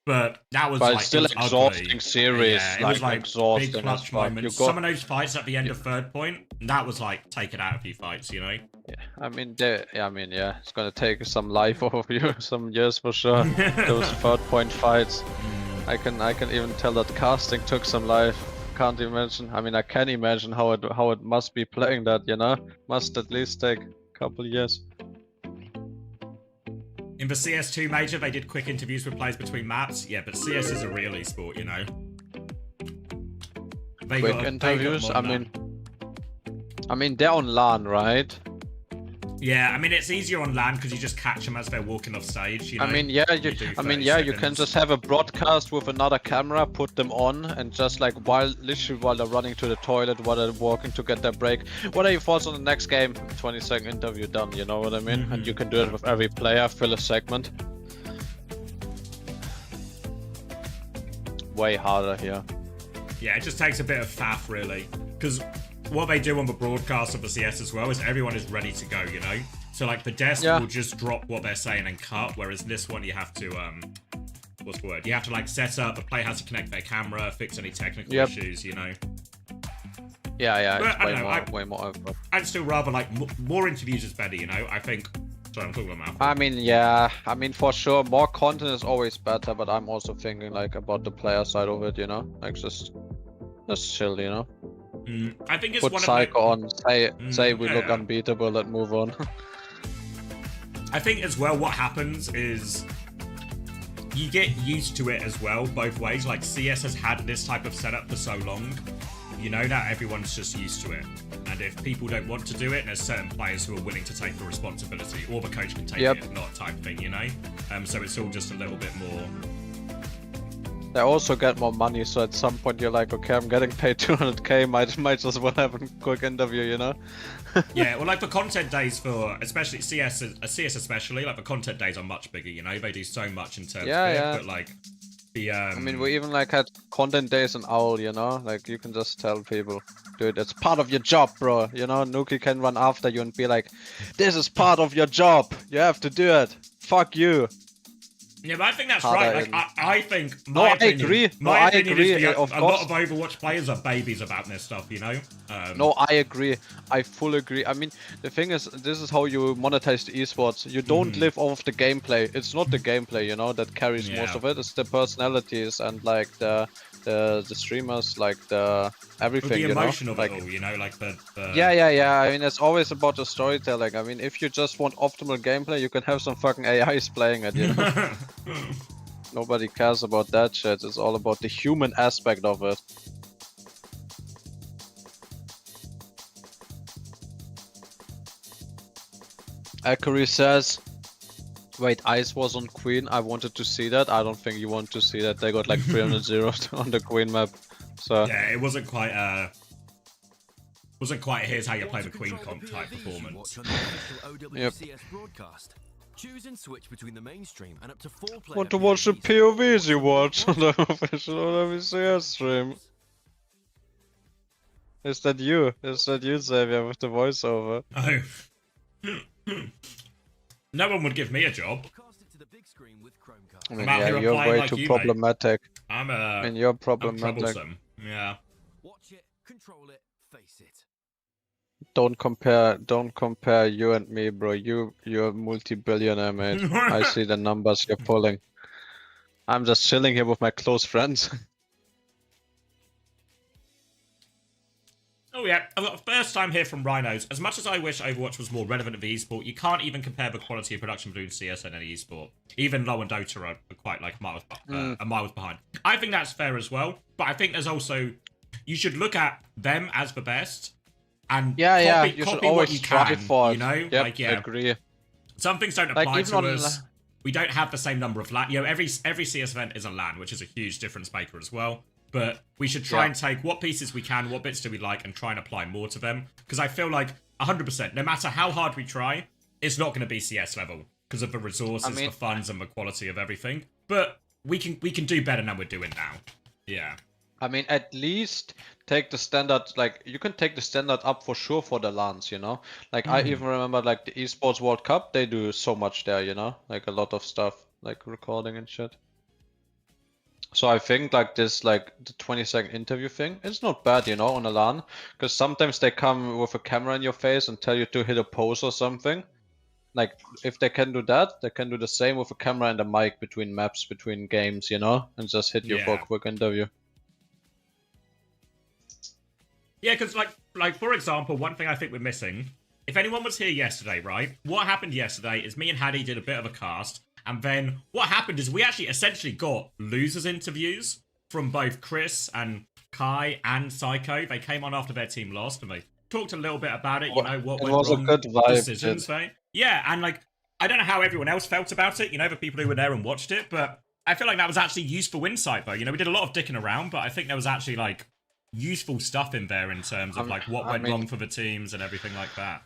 But that was But like, it's still it was exhausting ugly. series, Yeah, it like was like exhausting big clutch as fuck. moments. Some of those fights at the end of third point, that was like taking out a few fights, you know. Yeah, I mean, it's gonna take some life off you, some years for sure. Those third point fights, I can even tell that casting took some life. Can't imagine. I mean, I can imagine how it must be playing that, you know. Must at least take a couple years. In the CS2 major, they did quick interviews with players between maps. Yeah, but CS is a real esport, you know. They Quick got interviews. more than I mean, they're on LAN, right? Yeah, I mean it's easier on LAN because you just catch them as they're walking off stage. You know? I mean, yeah, you can just have a broadcast with another camera, put them on, and just like literally while they're running to the toilet, while they're walking to get their break. What are your thoughts on the next game? 20-second interview done. You know what I mean? And you can do it with every player, fill a segment. Way harder here. Yeah, it just takes a bit of faff really, because what they do on the broadcast of the CS as well is everyone is ready to go, you know? So like the desk will just drop what they're saying and cut, whereas this one you have to, what's the word? You have to like set up, the player has to connect their camera, fix any technical issues, you know? Yeah, But, I it's don't know, way more effort. I'd still rather like more interviews is better, you know? I think, sorry, I'm talking about mouth. I mean, yeah, I mean, for sure, more content is always better, but I'm also thinking like about the player side of it, you know? Like just chill, you know? I think it's Put one Psycho of my... on, say we look unbeatable and move on. I think as well what happens is you get used to it as well both ways. Like CS has had this type of setup for so long, you know, that everyone's just used to it. And if people don't want to do it, there's certain players who are willing to take the responsibility, or the coach can take it, not type thing, you know. So it's all just a little bit more they also get more money. So at some point you're like, okay, I'm getting paid 200k. Might as well have a quick interview, you know? Yeah, well, like the content days for especially CS especially, like the content days are much bigger. You know, they do so much in terms of it, but like the I mean, we even like had content days in OWL, you know? Like you can just tell people, dude, it's part of your job, bro. You know, Nuki can run after you and be like, this is part of your job. You have to do it. Fuck you. Yeah, but I think that's Harder right. Like, I think No, I agree. My No, I opinion agree, is of a course. lot of Overwatch players are babies about this stuff. You know. No, I agree. I fully agree. I mean, the thing is, this is how you monetize the esports. You don't live off the gameplay. It's not the gameplay, you know, that carries most Yeah. of it. It's the personalities and like the streamers, like the everything, The you know. emotion of Like, it all, you know, like the yeah. I mean, it's always about the storytelling. I mean, if you just want optimal gameplay, you can have some fucking AIs playing it, you know. Nobody cares about that shit. It's all about the human aspect of it. Akari says, wait, Ice was on Queen. I wanted to see that. I don't think you want to see that. They got like 300 zeros on the Queen map. So yeah, it wasn't quite here's how you play the Queen comp type performance. Yep. OWCS broadcast. Choose and switch between the mainstream and up to 4 players. Want to watch the POVs you watch on the official OWCS stream? Is that you? Is that you, Xavier, with the voiceover? Oh. No one would give me a job. I mean, I'm out yeah, here you're applying way like too you, problematic. I'm I mean, you're I'm problematic. troublesome. Yeah. Watch it, control it, face it. Don't compare you and me, bro. You're a multi-billionaire, mate. I see the numbers you're pulling. I'm just chilling here with my close friends. Oh yeah, I've got a first time here from Rhinos. As much as I wish Overwatch was more relevant to the esport, you can't even compare the quality of production between CS and any esport. Even LoL and Dota are quite like miles behind. I think that's fair as well, but I think there's also you should look at them as the best and You copy should what always you strive can. for it. You know, Yep, like yeah, I agree. some things don't Like, apply even to on us. We don't have the same number of LAN. You know, every CS event is a LAN, which is a huge difference maker as well. But we should try and take what pieces we can, what bits do we like, and try and apply more to them. Because I feel like 100%, no matter how hard we try, it's not going to be CS level because of the resources, the funds, and the quality of everything. But we can do better than we're doing now. Yeah. I mean, at least take the standard, like, you can take the standard up for sure for the LANs, you know? Like, I even remember, like, the Esports World Cup, they do so much there, you know? Like, a lot of stuff, like, recording and shit. So I think, like, this, like, the 20-second interview thing, it's not bad, you know, on a LAN. Because sometimes they come with a camera in your face and tell you to hit a pose or something. Like, if they can do that, they can do the same with a camera and a mic between maps, between games, you know? And just hit you for a quick interview. Yeah, because, like for example, one thing I think we're missing, if anyone was here yesterday, right? What happened yesterday is me and Hattie did a bit of a cast, and then what happened is we actually essentially got losers interviews from both Chris and Kai and Psycho. They came on after their team lost, and they talked a little bit about it, you know, what went was wrong, a good vibe, decisions, right? Yeah, and, like, I don't know how everyone else felt about it, you know, the people who were there and watched it, but I feel like that was actually useful insight, though. You know, we did a lot of dicking around, but I think there was actually, like, useful stuff in there in terms of, like, what went wrong for the teams and everything like that.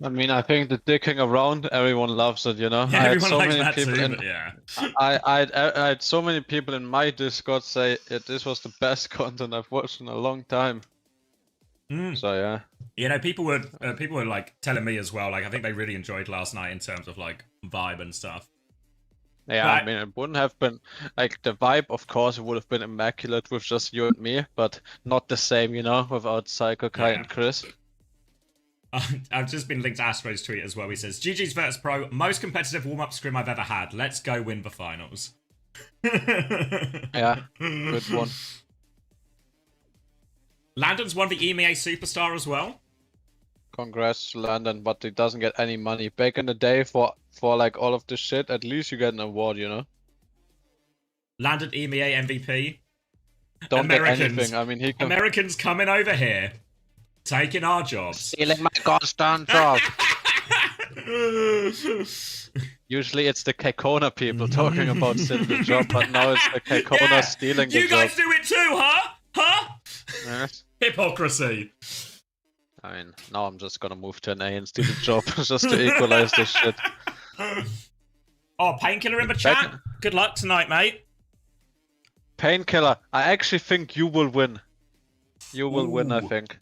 I mean, I think the dicking around, everyone loves it, you know. Yeah, I had everyone so likes many that people too, in. but yeah. I had so many people in my Discord say this was the best content I've watched in a long time. So yeah. You know, people were like telling me as well. Like, I think they really enjoyed last night in terms of like vibe and stuff. Yeah, I mean, it wouldn't have been like the vibe. Of course, it would have been immaculate with just you and me, but not the same, you know, without Psycho, Kai, and Chris. I've just been linked to Astro's tweet as well. He says, GG's Virtus Pro, most competitive warm-up scrim I've ever had. Let's go win the finals. Yeah, good one. Landon's won the EMEA Superstar as well. Congrats to Landon, but he doesn't get any money. Back in the day, for like all of this shit, at least you get an award, you know? Landon EMEA MVP. Don't get anything. I mean, he can... Americans coming over here, taking our jobs. Stealing my constant job. Usually it's the Kekona people talking about stealing the job, but now it's the Kekona Yeah, stealing the you job. guys do it too, huh? Huh? Yes. Hypocrisy. I mean, now I'm just gonna move to an A and steal the job just to equalize this shit. Oh, Painkiller in the chat. Good luck tonight, mate. Painkiller, I actually think you will win. You will win, I Ooh. think.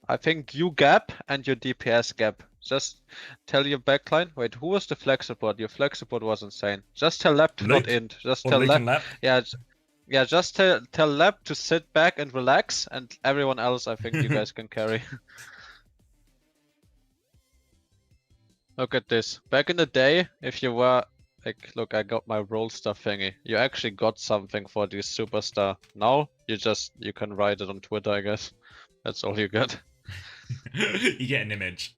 I think you gap and your DPS gap. Just tell your backline. Wait, who was the flex support? Your flex support was insane. Just tell Lab to not Luke? int. Just Or tell Luke and Lab. Lep. Yeah, yeah. Just tell Lab to sit back and relax, and everyone else, I think you guys can carry. Look at this. Back in the day, if you were like, look, I got my role stuff thingy. You actually got something for this superstar. Now you can write it on Twitter, I guess. That's all you get. You get an image.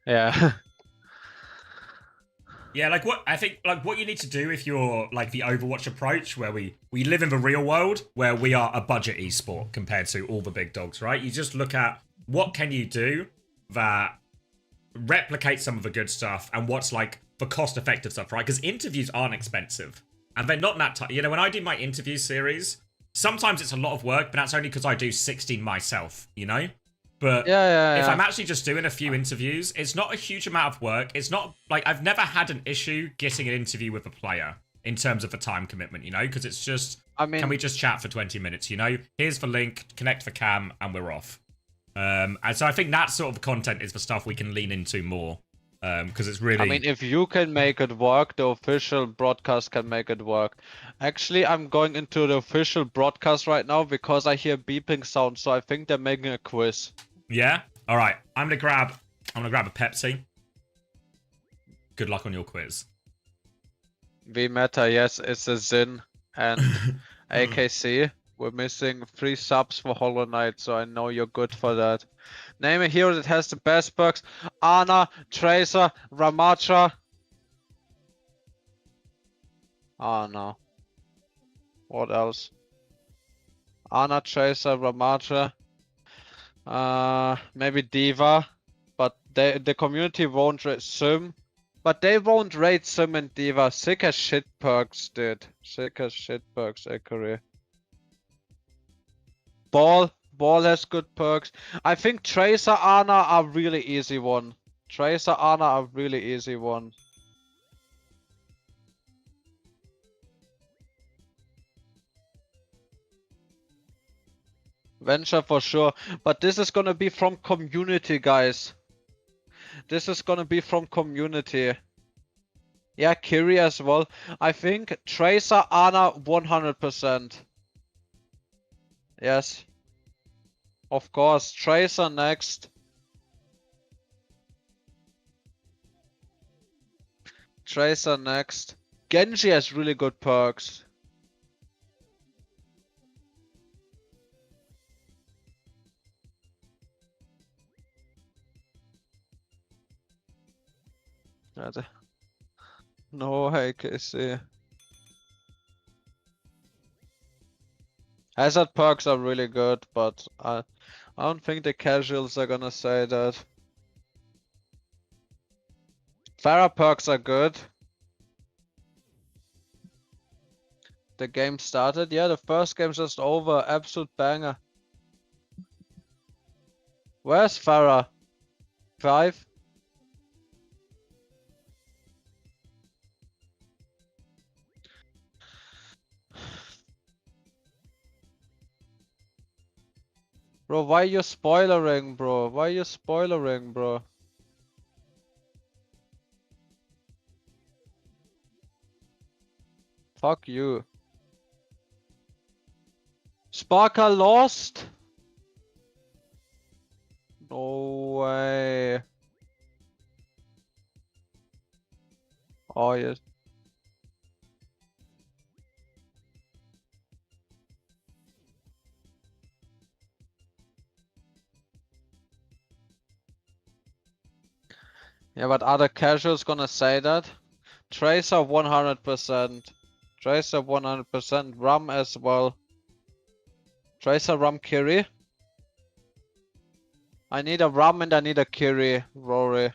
Yeah. Yeah, like what I think, like what you need to do if you're like the Overwatch approach, where we live in the real world, where we are a budget esport compared to all the big dogs, right? You just look at what can you do that replicates some of the good stuff, and what's like the cost-effective stuff, right? Because interviews aren't expensive, and they're not that. You know, when I do my interview series, sometimes it's a lot of work, but that's only because I do 16 myself. You know. But if I'm actually just doing a few interviews, it's not a huge amount of work. It's not like I've never had an issue getting an interview with a player in terms of the time commitment, you know, because it's just, I mean, can we just chat for 20 minutes, you know? Here's the link, connect the cam, and we're off. And so I think that sort of content is the stuff we can lean into more, because it's really... I mean, if you can make it work, the official broadcast can make it work. Actually, I'm going into the official broadcast right now because I hear beeping sound, so I think they're making a quiz. Yeah? Alright, I'm gonna grab a Pepsi. Good luck on your quiz. V Meta, yes, it's a Zin and AKC. We're missing 3 subs for Hollow Knight, so I know you're good for that. Name a hero that has the best perks. Ana, Tracer, Ramatra. Oh no. What else? Ana, Tracer, Ramatra. Maybe Diva, but the community won't rate Sim, but they won't rate Sim and Diva. Sick as shit perks, dude. Sick as shit perks, Akari. Ball has good perks. I think Tracer, Ana are really easy one. Tracer, Ana are really easy one. Venture for sure, but this is gonna be from community, guys. This is gonna be from community. Yeah, Kiri as well. I think Tracer, Ana 100%. Yes. Of course, Tracer next. Tracer next. Genji has really good perks. No, AKC. Hazard perks are really good, but I don't think the casuals are gonna say that. Pharah perks are good. The game started? Yeah, the first game's just over. Absolute banger. Where's Pharah? 5? Bro, why you spoilering, bro? Why you spoilering, bro? Fuck you. Sparkle lost? No way. Oh, yes. Yeah, but are the casuals gonna say that? Tracer 100%. Tracer 100%. Rum as well. Tracer, Rum, Kiri. I need a Rum and I need a Kiri, Rory.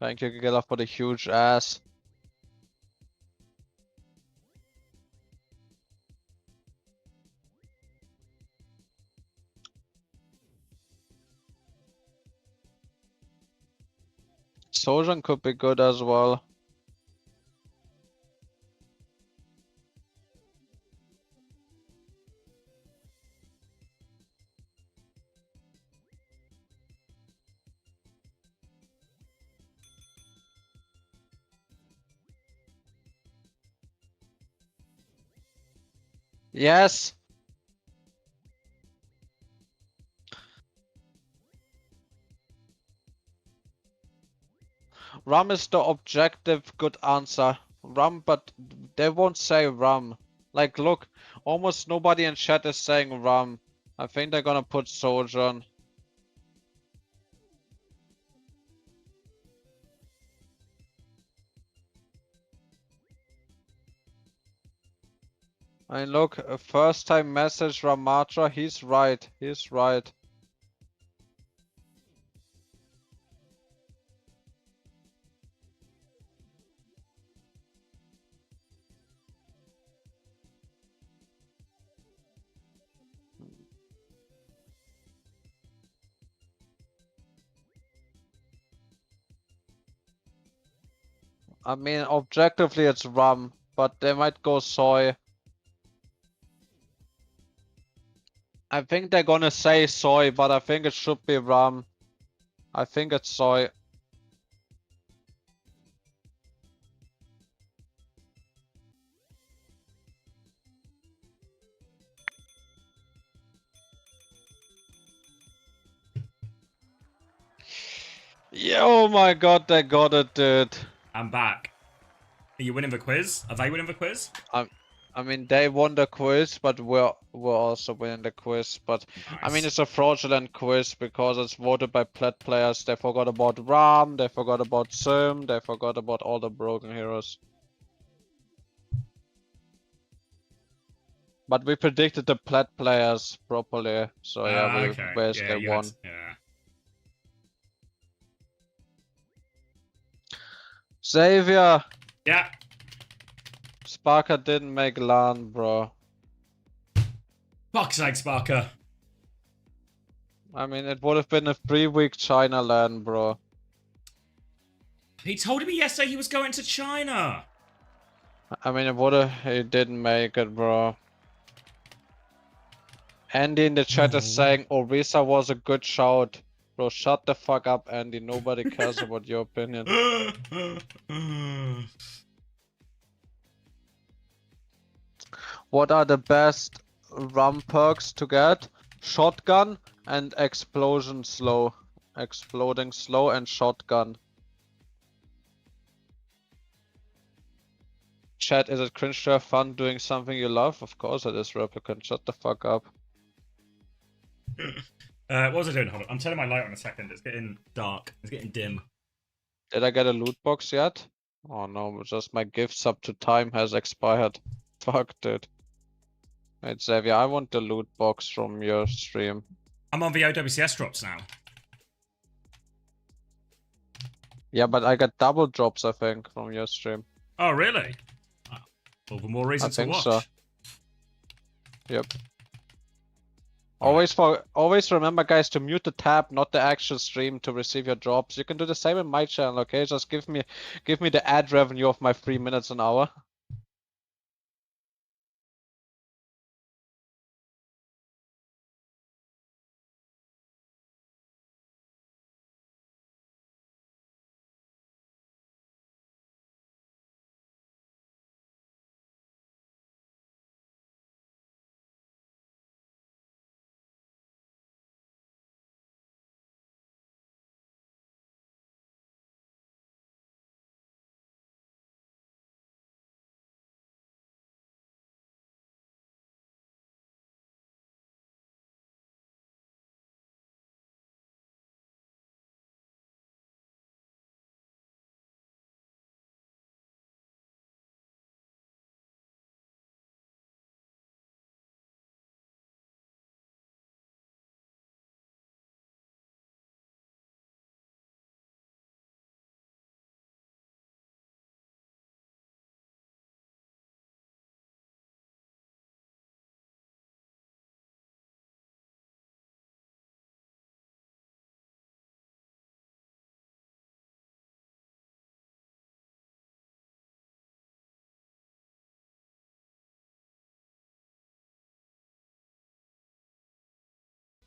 Thank you, Gila, for the huge ass. Sojan could be good as well. Yes! Rum is the objective good answer. Rum, but they won't say rum. Like, look, almost nobody in chat is saying rum. I think they're gonna put Sojan. I mean, look, a first time message Ramatra, he's right, he's right. I mean, objectively it's rum, but they might go soy. I think they're gonna say soy, but I think it should be rum. I think it's soy. Yeah, oh my god, they got it, dude. I'm back. Are you winning the quiz? Are they winning the quiz? I mean, they won the quiz, but we're also winning the quiz. But Nice. I mean, it's a fraudulent quiz because it's voted by plat players. They forgot about Ram, they forgot about Sim, they forgot about all the broken heroes. But we predicted the plat players properly, so yeah, we Okay. basically you won. had- yeah. Xavier! Yeah. Sparker didn't make LAN, bro. Fuck's sake, Sparker. I mean, it would have been a 3-week China LAN, bro. He told me yesterday he was going to China. I mean, he didn't make it, bro. Andy in the chat is saying Orisa was a good shout. Bro, shut the fuck up, Andy. Nobody cares about your opinion. What are the best rum perks to get? Shotgun and explosion slow. Exploding slow and shotgun. Chat, is it cringe to have fun doing something you love? Of course it is, Replicant. Shut the fuck up. What was I doing? Hold on. I'm turning my light on a second. It's getting dark. It's getting dim. Did I get a loot box yet? Oh no, just my gifts up to time has expired. Fuck, dude. Wait, Xavier, I want the loot box from your stream. I'm on the OWCS drops now. Yeah, but I got double drops, I think, from your stream. Oh, really? Oh, all the more reason I to think watch. so. Yep. Always remember, guys, to mute the tab, not the actual stream, to receive your drops. You can do the same in my channel, okay? Just give me the ad revenue of my 3 minutes an hour.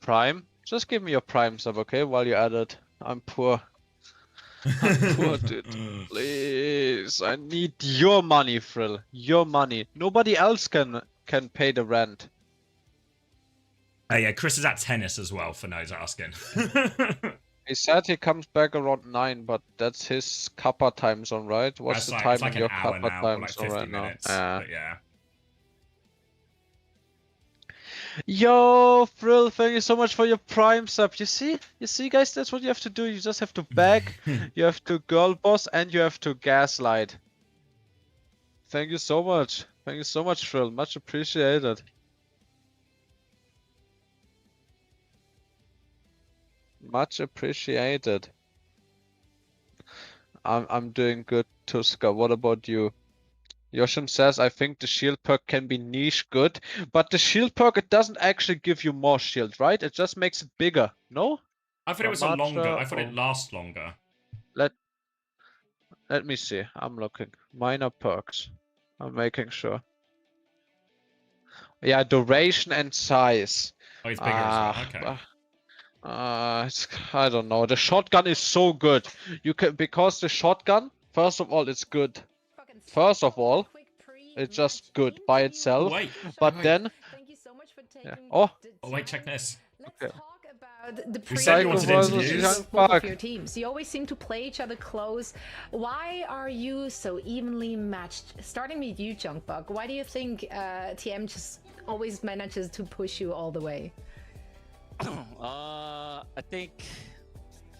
Prime. Just give me your Prime sub, okay? While you're at it. I'm poor. I'm poor, dude. Please, I need your money, Frill. Your money. Nobody else can pay the rent. Oh yeah, Chris is at tennis as well, for No's asking. He said he comes back around 9, but that's his Kappa time zone, right? What's That's the like, time it's like in your an hour Kappa now, or time like zone 50 right minutes. now? But yeah. Yo, Frill, thank you so much for your Prime sub. You see, guys, that's what you have to do. You just have to beg, you have to girl boss, and you have to gaslight. Thank you so much. Thank you so much, Frill. Much appreciated. Much appreciated. I'm doing good, Tuska. What about you? Yoshim says, I think the shield perk can be niche good, but the shield perk, it doesn't actually give you more shield, right? It just makes it bigger, no? I thought it was a longer. I thought it lasts longer. Let me see. I'm looking. Minor perks. I'm making sure. Yeah, duration and size. Oh, it's bigger as well. Okay. I don't know. The shotgun is so good. You can, because the shotgun, first of all, it's good. First of all, it's just good by itself. Wait. But then, Thank you so much for taking oh, wait, check this. Let's Okay. talk about the You said you wanted interviews. of both of your teams. You always seem to play each other close. Why are you so evenly matched? Starting with you, Junkbug. Why do you think TM just always manages to push you all the way? I think,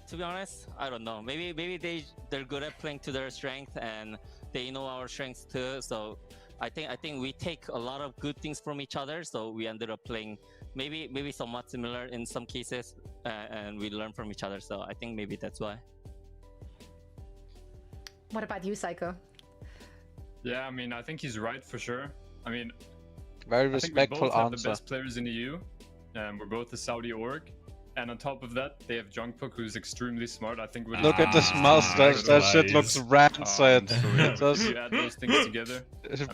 to be honest, I don't know. Maybe they're good at playing to their strength, and they know our strengths too. So I think we take a lot of good things from each other. So we ended up playing maybe somewhat similar in some cases, and we learn from each other. So I think maybe that's why. What about you, Psycho? Yeah, I mean, I think he's right for sure. I mean, very I think we respectful both have the answer. best players in the EU. We're both the Saudi org. And on top of that, they have Junkbook, who's extremely smart. I think with Look at this mustache. That shit looks rancid. Just you add those things together.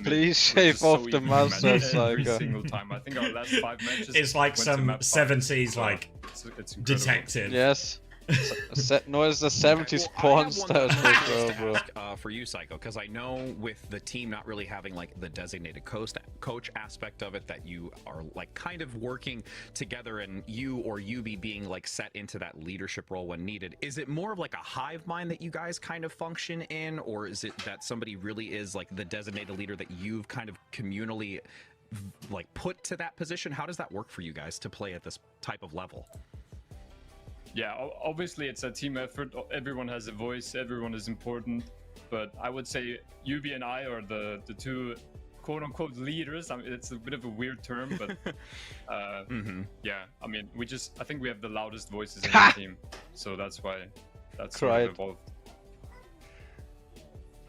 please shave off the mustache, every Psycho. single time. I think our last 5 matches. It's like went to some map 5. 70s like It's incredible. detective. Yes. No, it's the 70s porn style for sure, bro. For you, Psycho, because I know with the team not really having like the designated coach aspect of it, that you are like kind of working together, and you or Yubi being like set into that leadership role when needed. Is it more of like a hive mind that you guys kind of function in, or is it that somebody really is like the designated leader that you've kind of communally like put to that position? How does that work for you guys to play at this type of level? Yeah, obviously it's a team effort. Everyone has a voice. Everyone is important. But I would say Yubi and I are the two quote-unquote leaders. I mean, it's a bit of a weird term, but yeah. I mean, I think we have the loudest voices in the team, so that's why that's sort of evolved.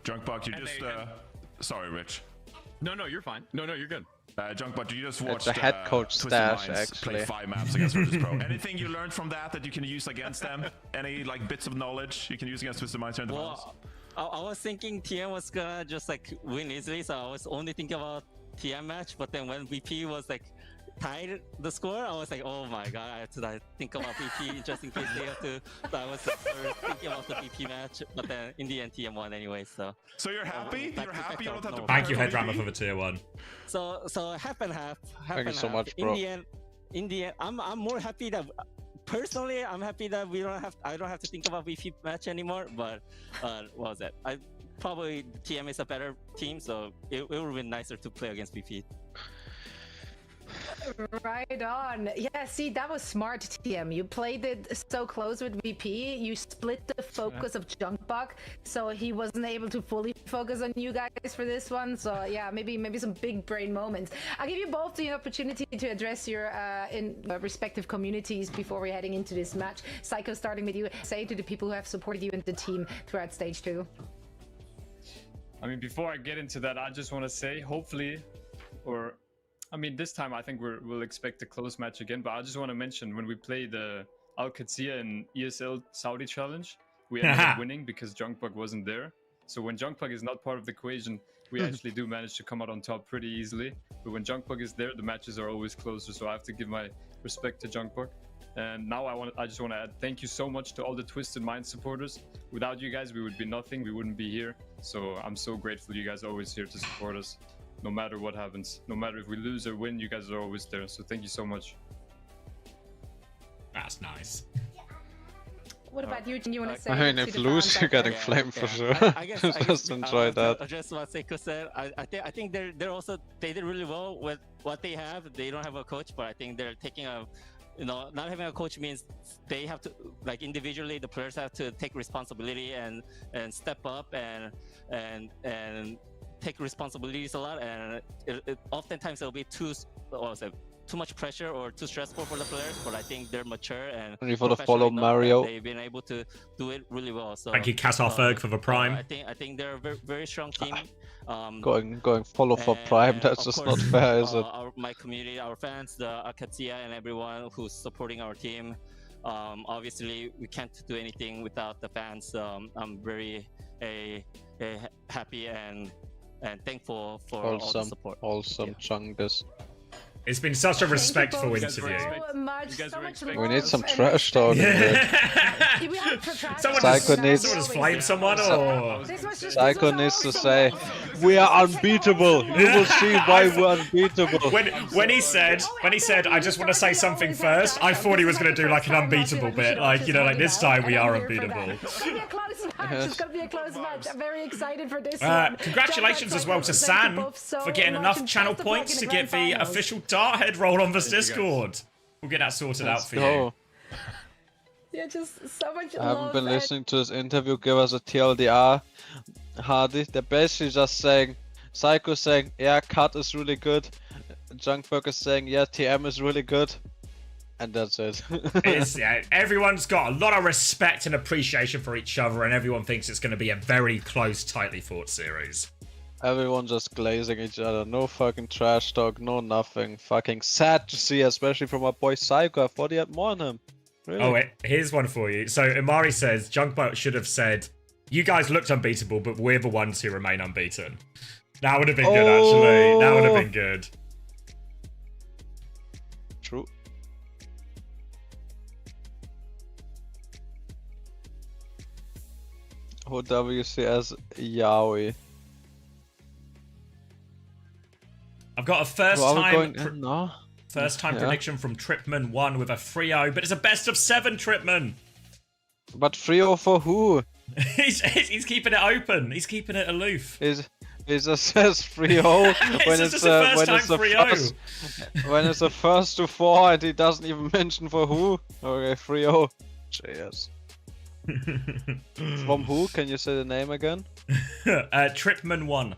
Junkbug, you just sorry, Rich. No, you're fine. No, you're good. Junkbug, you just watched the head coach stash, play 5 maps against Virtus Pro. Anything you learned from that you can use against them? Any like bits of knowledge you can use against Twisted Minds here in the finals? I was thinking TM was gonna just like win easily, so I was only thinking about TM match. But then when VP was like tied the score, I was like, oh my god, I have to think about VP just in case they have to. So I was thinking about the VP match, but then in the end TM won anyway. So you're happy? You're happy? You don't have to. Thank you, Headrammer, for the tier 1. So half and half. Thank you so much, bro. In the end, I'm more happy that. Personally, I'm happy that I don't have to think about VP match anymore. But what was that? Probably TM is a better team, so it would have been nicer to play against VP. Right on. Yeah, see, that was smart, TM. You played it so close with VP. You split the focus of Junkbug, so he wasn't able to fully focus on you guys for this one. So yeah, maybe some big brain moments. I'll give you both the opportunity to address your respective communities before we're heading into this match. Psycho, starting with you, say to the people who have supported you and the team throughout stage 2. I mean, before I get into that, I just want to say, hopefully, I mean, this time I think we'll expect a close match again, but I just want to mention when we played the OWCS in ESL Saudi Challenge, we ended up winning because Junkbug wasn't there. So when Junkbug is not part of the equation, we actually do manage to come out on top pretty easily. But when Junkbug is there, the matches are always closer, so I have to give my respect to Junkbug. And now I just want to add thank you so much to all the Twisted Mind supporters. Without you guys, we would be nothing. We wouldn't be here. So I'm so grateful you guys are always here to support us, no matter what happens. No matter if we lose or win, you guys are always there. So thank you so much. That's nice. What about you? You want to say? I mean, if lose, you're getting flamed for sure. I guess Just enjoy that. Just what Seiko said. I think they're also they did really well with what they have. They don't have a coach, but I think they're taking a, you know, not having a coach means they have to, like, individually the players have to take responsibility and step up and take responsibilities a lot, and oftentimes it'll be too much pressure or too stressful for the players, but I think they're mature and Ready for the follow Mario. They've been able to do it really well. So thank you, Kasarferg, for the prime. I think they're a very, very strong team. Going follow for Prime, that's just not fair, is it? My community, our fans, the OWCS and everyone who's supporting our team. Obviously, we can't do anything without the fans. I'm very happy and thankful for all the support. Awesome Chungus. It's been such a respectful interview. We need some trash talk. Someone just flame someone, or Psycho needs to say, "We are unbeatable. You will see why we're unbeatable." When he said, "I just want to say something first," I thought he was going to do like an unbeatable bit, like, you know, like this time we are unbeatable. It's gonna be a close match. I'm very excited for this one. Congratulations as well to San for getting enough channel points to get the official Darthead roll on this Discord. We'll get that sorted out for you. Yeah, just so much I haven't been listening to this interview. Give us a TLDR, Hardy. They're basically just saying, Psycho saying, yeah, Cut is really good. Junkberg is saying, yeah, TM is really good. And that's it. Yeah, everyone's got a lot of respect and appreciation for each other, and everyone thinks it's going to be a very close, tightly fought series. Everyone just glazing each other. No fucking trash talk, no nothing. Fucking sad to see, especially from my boy Psycho. I thought he had more on him. Really? Oh, wait, here's one for you. So Imari says, Junkboat should have said, you guys looked unbeatable, but we're the ones who remain unbeaten. That would have been good, actually. That would have been good. True. OWCS EMEA. I've got a first-time prediction from Tripman1 with a 3-0, but it's a best of 7, Tripman. But 3-0 for who? he's keeping it open. He's keeping it aloof. It just says 3-0 when it's when it's the first to 4 and he doesn't even mention for who. Okay, 3-0. Cheers. From who? Can you say the name again? Tripman1.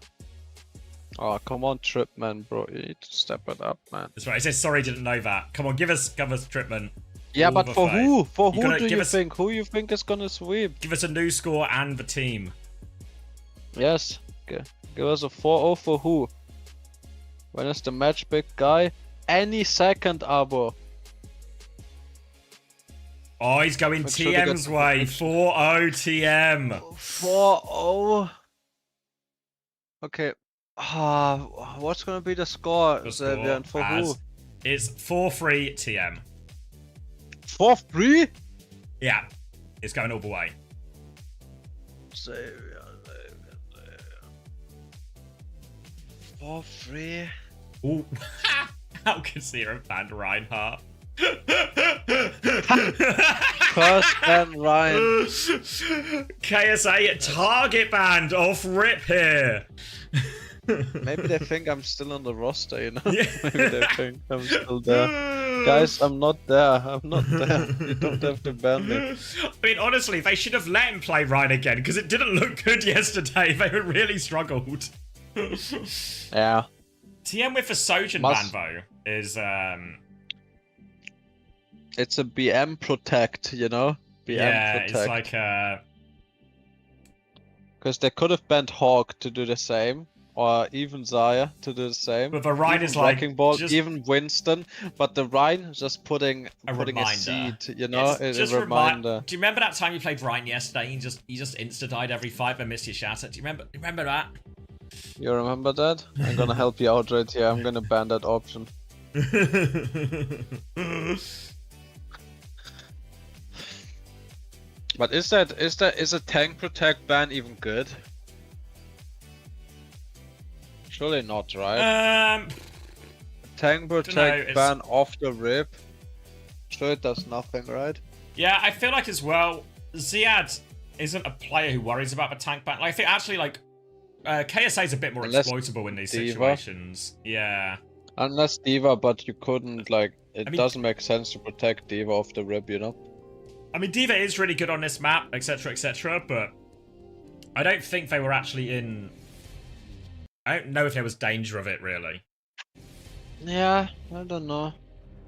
Oh, come on, Tripman, bro. You need to step it up, man. That's right. It says, sorry, didn't know that. Come on, give us Tripman. Yeah, but for who? For who do you think? Who you think is gonna sweep? Give us a new score and the team. Yes. Okay. Give us a 4-0 for who? When is the match, big guy? Any second, Abo. Oh, he's going TM's way. 4-0 TM. 4-0. Okay. What's gonna be the score, Xavier, and for who? It's 4-3 TM. 4-3? Yeah. It's going all the way. Xavier. 4-3. Ooh. How can Zero banned Reinhardt? First and Ryan. KSA target banned off rip here. Maybe they think I'm still on the roster, you know? Yeah. Maybe they think I'm still there. Guys, I'm not there. I'm not there. You don't have to ban me. I mean, honestly, they should have let him play Ryan again, because it didn't look good yesterday. They really struggled. Yeah. TM with a Sojin ban, though, is... It's a BM protect, you know? BM protect. It's like because they could have banned Hawk to do the same, or even Zaya to do the same. But the Rhine is like Wrecking Ball, even Winston. But the Rhine just putting a seed, you know, it's a reminder. Do you remember that time you played Rhine yesterday? You just insta died every fight and missed your shatter. Do you remember that? You remember that? I'm gonna help you out right here. I'm gonna ban that option. But is a tank protect ban even good? Surely not, right? Tank protect ban off the rip. Sure, it does nothing, right? Yeah, I feel like as well, Ziad isn't a player who worries about the tank ban. Like, I think actually, like, KSA is a bit more exploitable in these situations. Yeah. Unless D.Va, but you couldn't, like, it doesn't make sense to protect D.Va off the rip, you know? I mean, D.Va is really good on this map, etc., but I don't think they were actually in... I don't know if there was danger of it, really. Yeah, I don't know.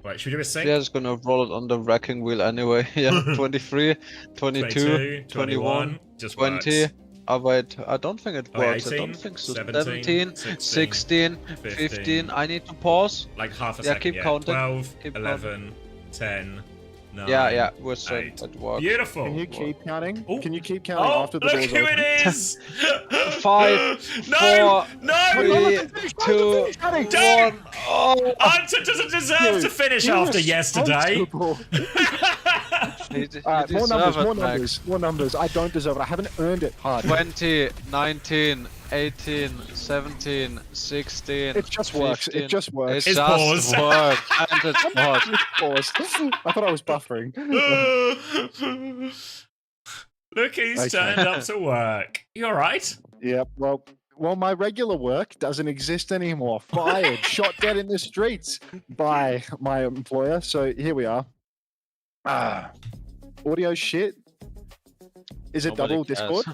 Wait, should we do a sync? Yeah, it's gonna roll it on the wrecking wheel anyway. Yeah, 23, 22, 21, just 20. Works. Oh wait, I don't think it works. 18, I don't think so. 17, 16, 15. I need to pause. Like half a yeah, second. Keep counting. 12, keep 11, 10, 9. Yeah, we're straight. It works. Beautiful. Can you keep counting? Ooh. Can you keep counting after the look doors who open? it is! 5, 4, 3, 2, 1. Oh, Arnton doesn't deserve to finish after yesterday. Alright, more numbers. I don't deserve it. I haven't earned it hard. 20, 19, 18, 17, 16. It just 15. works. It just works. It just works. And it's paused. I thought I was buffering. Look, he's turned up to work. You alright? Yep, well, my regular work doesn't exist anymore. Fired, shot dead in the streets by my employer. So here we are. Audio shit. Is it Nobody double cares. Discord?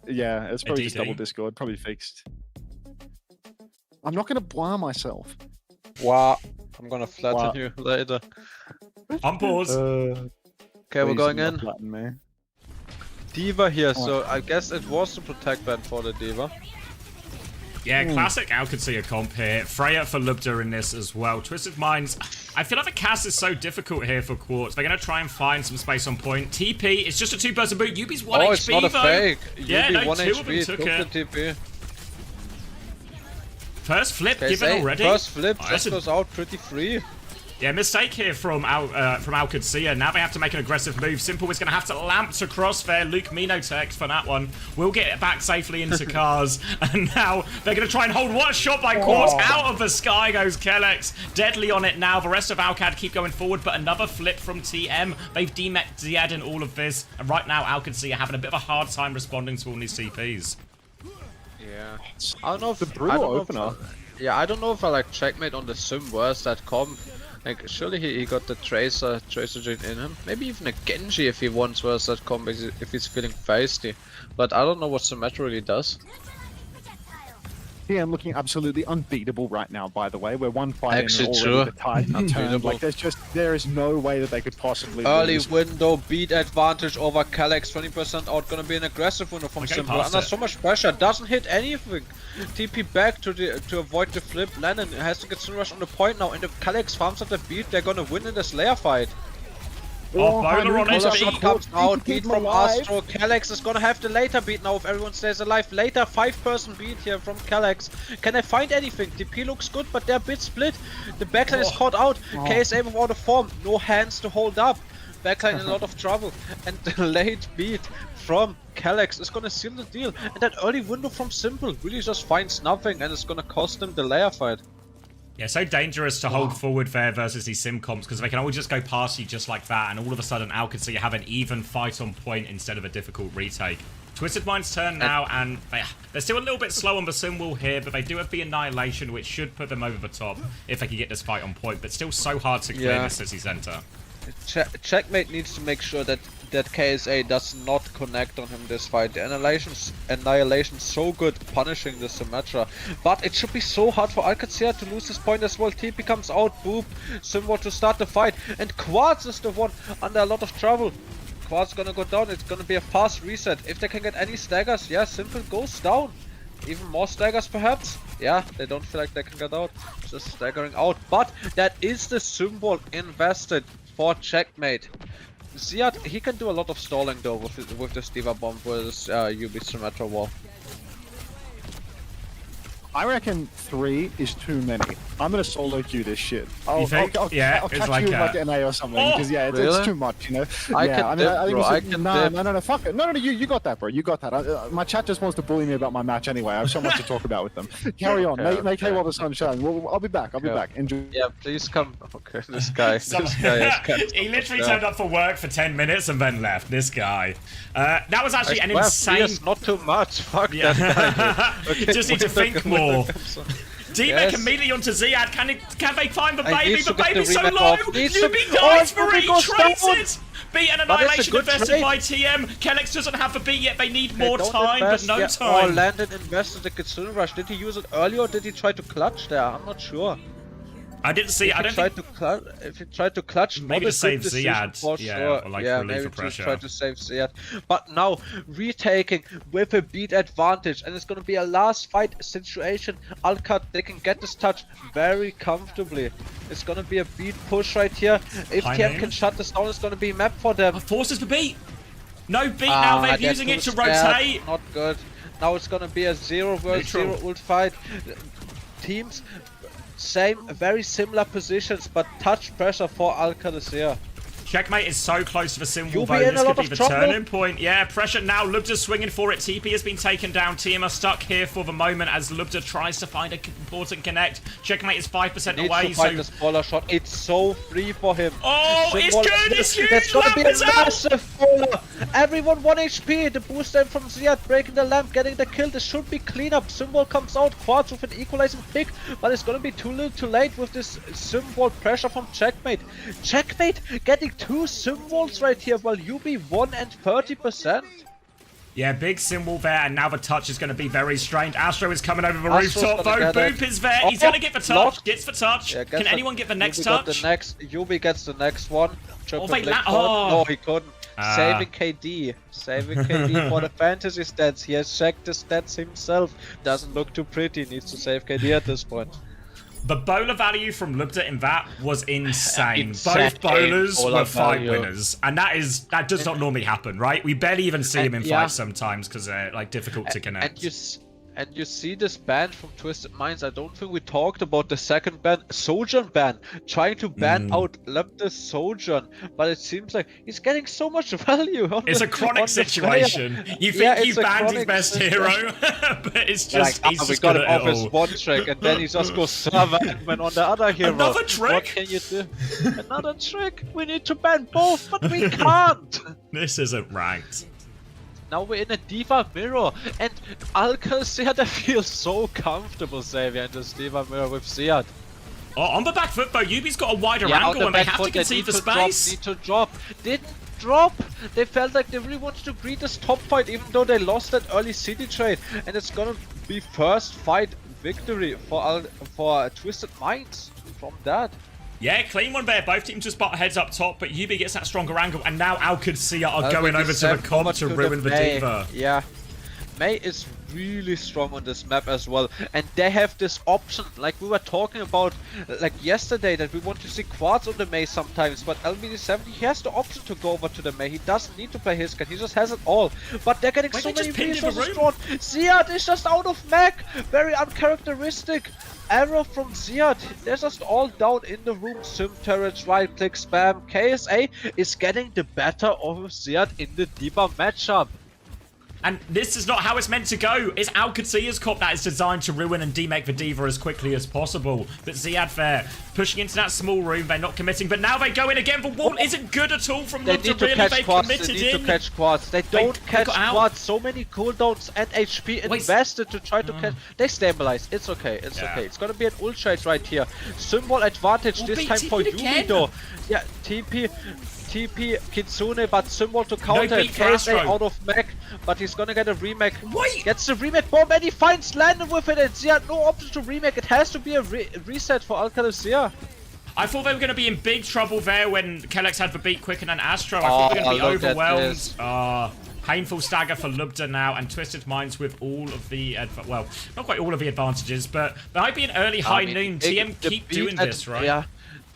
Yeah, it's probably just DD. double Discord. Probably fixed. I'm not gonna blah myself. Wow. I'm gonna flatten Wow. you later. On pause. Okay, we're Please going do not in. flatten me. D.Va here, so I guess it was the protect ban for the D.Va. Yeah, classic Alcatia comp here. Freya for Lubda in this as well. Twisted Minds. I feel like the cast is so difficult here for Quartz. They're going to try and find some space on point. TP, it's just a two-person boot. Yubi's 1 HP, it's not a though. fake. Yeah, Yubi no, 1 two of them HP, took took it. the TP. First flip Okay, given already. First flip Oh, just that's goes out pretty free. Yeah, mistake here from Alcatia. Now they have to make an aggressive move. Simple is going to have to lamp to cross there. Luke Minotex for that one. We'll get it back safely into cars. And now they're going to try and hold. What a shot by Quartz. Out of the sky goes Kellex. Deadly on it now. The rest of Alcad keep going forward, but another flip from TM. They've demet Ziad in all of this. And right now, Alcatia having a bit of a hard time responding to all these CPs. Yeah. I don't know if the brutal opener. I don't know if I like checkmate on the sim worse that comp. Like, surely he got the Tracer gene in him. Maybe even a Genji if he wants versus that comp, if he's feeling feisty. But I don't know what Symmetra really does. Yeah, I'm looking absolutely unbeatable right now, by the way. We're one fight Actually, and true. already the tide turned. Unbeatable. Like, there is no way that they could possibly Early lose. window, beat advantage over Kellex, 20% out, gonna be an aggressive window from Okay, Simple. past Under it. so much pressure, doesn't hit anything. TP back to avoid the flip. Lennon has to get Sunrush on the point now, and if Kellex farms up the beat, they're gonna win in the Slayer fight. Oh, Bowler on Color HP. shot comes out, beat him from alive. Astro. Kellex is gonna have the later beat now if everyone stays alive. Later 5-person beat here from Kellex. Can I find anything? TP looks good, but they're a bit split. The backline is caught out. KSA without a form, no hands to hold up. Backline in a lot of trouble. And the late beat from Kellex is gonna seal the deal. And that early window from Simple really just finds nothing and it's gonna cost them the layer fight. Yeah, so dangerous to hold forward there versus these sim comps because they can always just go past you just like that, and all of a sudden Alcatia have an even fight on point instead of a difficult retake. Twisted Mind's turn now, and they're still a little bit slow on the sim wall here, but they do have the Annihilation, which should put them over the top if they can get this fight on point, but still so hard to clear the city center. Checkmate needs to make sure that KSA does not connect on him this fight. The Annihilation's so good punishing the Symmetra. But it should be so hard for Alcatia to lose this point as well. TP comes out, boop, Simwar to start the fight. And Quartz is the one under a lot of trouble. Quartz gonna go down, it's gonna be a fast reset. If they can get any staggers, yeah, Simple goes down. Even more staggers perhaps? Yeah, they don't feel like they can get out. Just staggering out. But that is the symbol invested for checkmate. Ziad, he can do a lot of stalling though with this D.Va bomb with this UB Symmetra wall. I reckon 3 is too many. I'm gonna solo queue this shit. I'll think? I'll Yeah, catch it's like you in a- like an A or something. Because yeah, Really? it's too much, you know. I yeah, can I mean, dip, I think bro, it's- I can no, dip. fuck it. No, you got that, bro. You got that. My chat just wants to bully me about my match anyway. I have so much to talk about with them. Carry on. Okay, Make hay okay. while the sun shines. I'll be back. I'll be back. Enjoy. Yeah, please come. Okay, this guy. This guy is kept He literally yeah. turned up for work for 10 minutes and then left. This guy. That was actually an insane. Yes, not too much. Fuck Yeah. that guy. dude. Okay, Just need to wait, think okay, more. D-Mac Yes. immediately onto Ziad. Can they find the I baby? need The to get the baby's so remake low. off. Needs to- Yubi dies Oh, for Yubi it. goes Trades down. it. Beat and But it's a Annihilation good invested trade. by TM. Kellex doesn't have the beat yet. They need They more don't time, invest, but no yeah. Oh, time. Landon invested the Kitsune Rush. Did he use it earlier or did he try to clutch there? I'm not sure. I didn't see. I don't think. If he tried to clutch, Maybe not to a save good decision Ziad, for yeah, sure. or like yeah, relief maybe of pressure. to try to save Ziad. But now retaking with a beat advantage, and it's gonna be a last fight situation. Alcat, they can get this touch very comfortably. It's gonna be a beat push right here. If High TM name. can shut this down, it's gonna be a map for them. Forces the beat. No beat now. They're they're using it too to scared. rotate. Not good. Now it's gonna be a 0 versus 0 Neutral. ult fight. Teams, same, very similar positions, but touch pressure for Alcacer. Checkmate is so close to the symbol, You'll though. be in This a could lot be of the trouble. turning point. Yeah, pressure now. Lubda's swinging for it. TP has been taken down. TM are stuck here for the moment as Lubda tries to find an important connect. Checkmate is 5% Needs away, to find so... the spoiler shot. It's so free for him. Oh, it's Symbol- good, it's huge, That's gonna be a Lamp is out. massive spoiler. Everyone 1 HP. The boost then from Ziad breaking the lamp, getting the kill. This should be cleanup. Symbol comes out. Quartz with an equalizing pick, but it's gonna be too little too late with this Symbol pressure from Checkmate. Checkmate getting 2 symbols right here while UB 1 and 30%. Yeah, big symbol there, and now the touch is going to be very strained. Astro is coming over the Astro's rooftop, gonna though. get Boop it. is there. He's Oh, going to get the touch. blocked. Gets the touch. Yeah, Can anyone get the next UB got touch? the next. UB gets the next one. Triple they click la- caught. oh. No, he couldn't. Ah. Saving KD. Saving KD for the fantasy stats. He has checked the stats himself. Doesn't look too pretty. Needs to save KD at this point. The bowler value from Lubda in that was insane. Insane Both bowlers bowler were fight value. winners, and that does not normally happen, right? We barely even see them in yeah. fights sometimes because they're like difficult to connect. And you see this ban from Twisted Minds. I don't think we talked about the second ban, Sojourn ban, trying to ban out Lubda's Sojourn, but it seems like he's getting so much value. It's a chronic situation. You think you banned his best hero, but it's just like, he's we just got good him at off it his all. one trick, and then he just goes server admin on the other hero. Another trick? What can you do? Another trick? We need to ban both, but we can't. This isn't ranked. Now we're in a Diva mirror, and Alcacer feels so comfortable, Xavier, in this Diva mirror with Ziad. Oh, on the back foot though, Yubi's got a wider Yeah, on angle the and they back have to foot, concede the need space. to drop. Didn't drop. They felt like they really wanted to greet this top fight, even though they lost that early city trade, and it's gonna be first fight victory for Twisted Minds from that. Yeah, clean one there. Both teams just butt heads up top, but Yubi gets that stronger angle, and now Alcacer are going over to the comp to ruin the Mei. Diva. Yeah. Mei is really strong on this map as well, and they have this option, like we were talking about like yesterday, that we want to see Quartz on the Mei sometimes, but LBD70, he has the option to go over to the Mei. He doesn't need to play his card, he just has it all. But they're getting Wait, so they many just pinned in the resources room? drawn. Ziad is just out of mech, very uncharacteristic. Error from Ziad, they're just all down in the room. Sim turrets, right click, spam. KSA is getting the better of Ziad in the Diva matchup. And this is not how it's meant to go. It's Alcacer's comp that is designed to ruin and demake the Diva as quickly as possible. But Ziad there, pushing into that small room, they're not committing. But now they go in again. The wall isn't good at all from They Lubda, need to really. catch They've Quartz, committed they need in. to catch Quartz. They don't catch got out. Quartz. So many cooldowns and HP invested to try to catch. They stabilize. It's okay. It's Yeah. okay. It's gonna be an ult trade right here. Symbol advantage this beat time for TP Yubi again. though. Yeah, TP Kitsune, but Symbol to counter it. beat for KSA Astro. out of mech, but he's gonna get a remake. Wait! Gets the remake bomb and he finds Landon with it, and Ziad no option to remake. It has to be a reset for Alcacer. I thought they were going to be in big trouble there when Kellex had the beat quicker than Astro. I thought they were going to be look at overwhelmed. this. Painful stagger for Lubda now, and Twisted Minds with all of the, well, not quite all of the advantages, but there might be an early high noon. TM keep doing this, right? Yeah.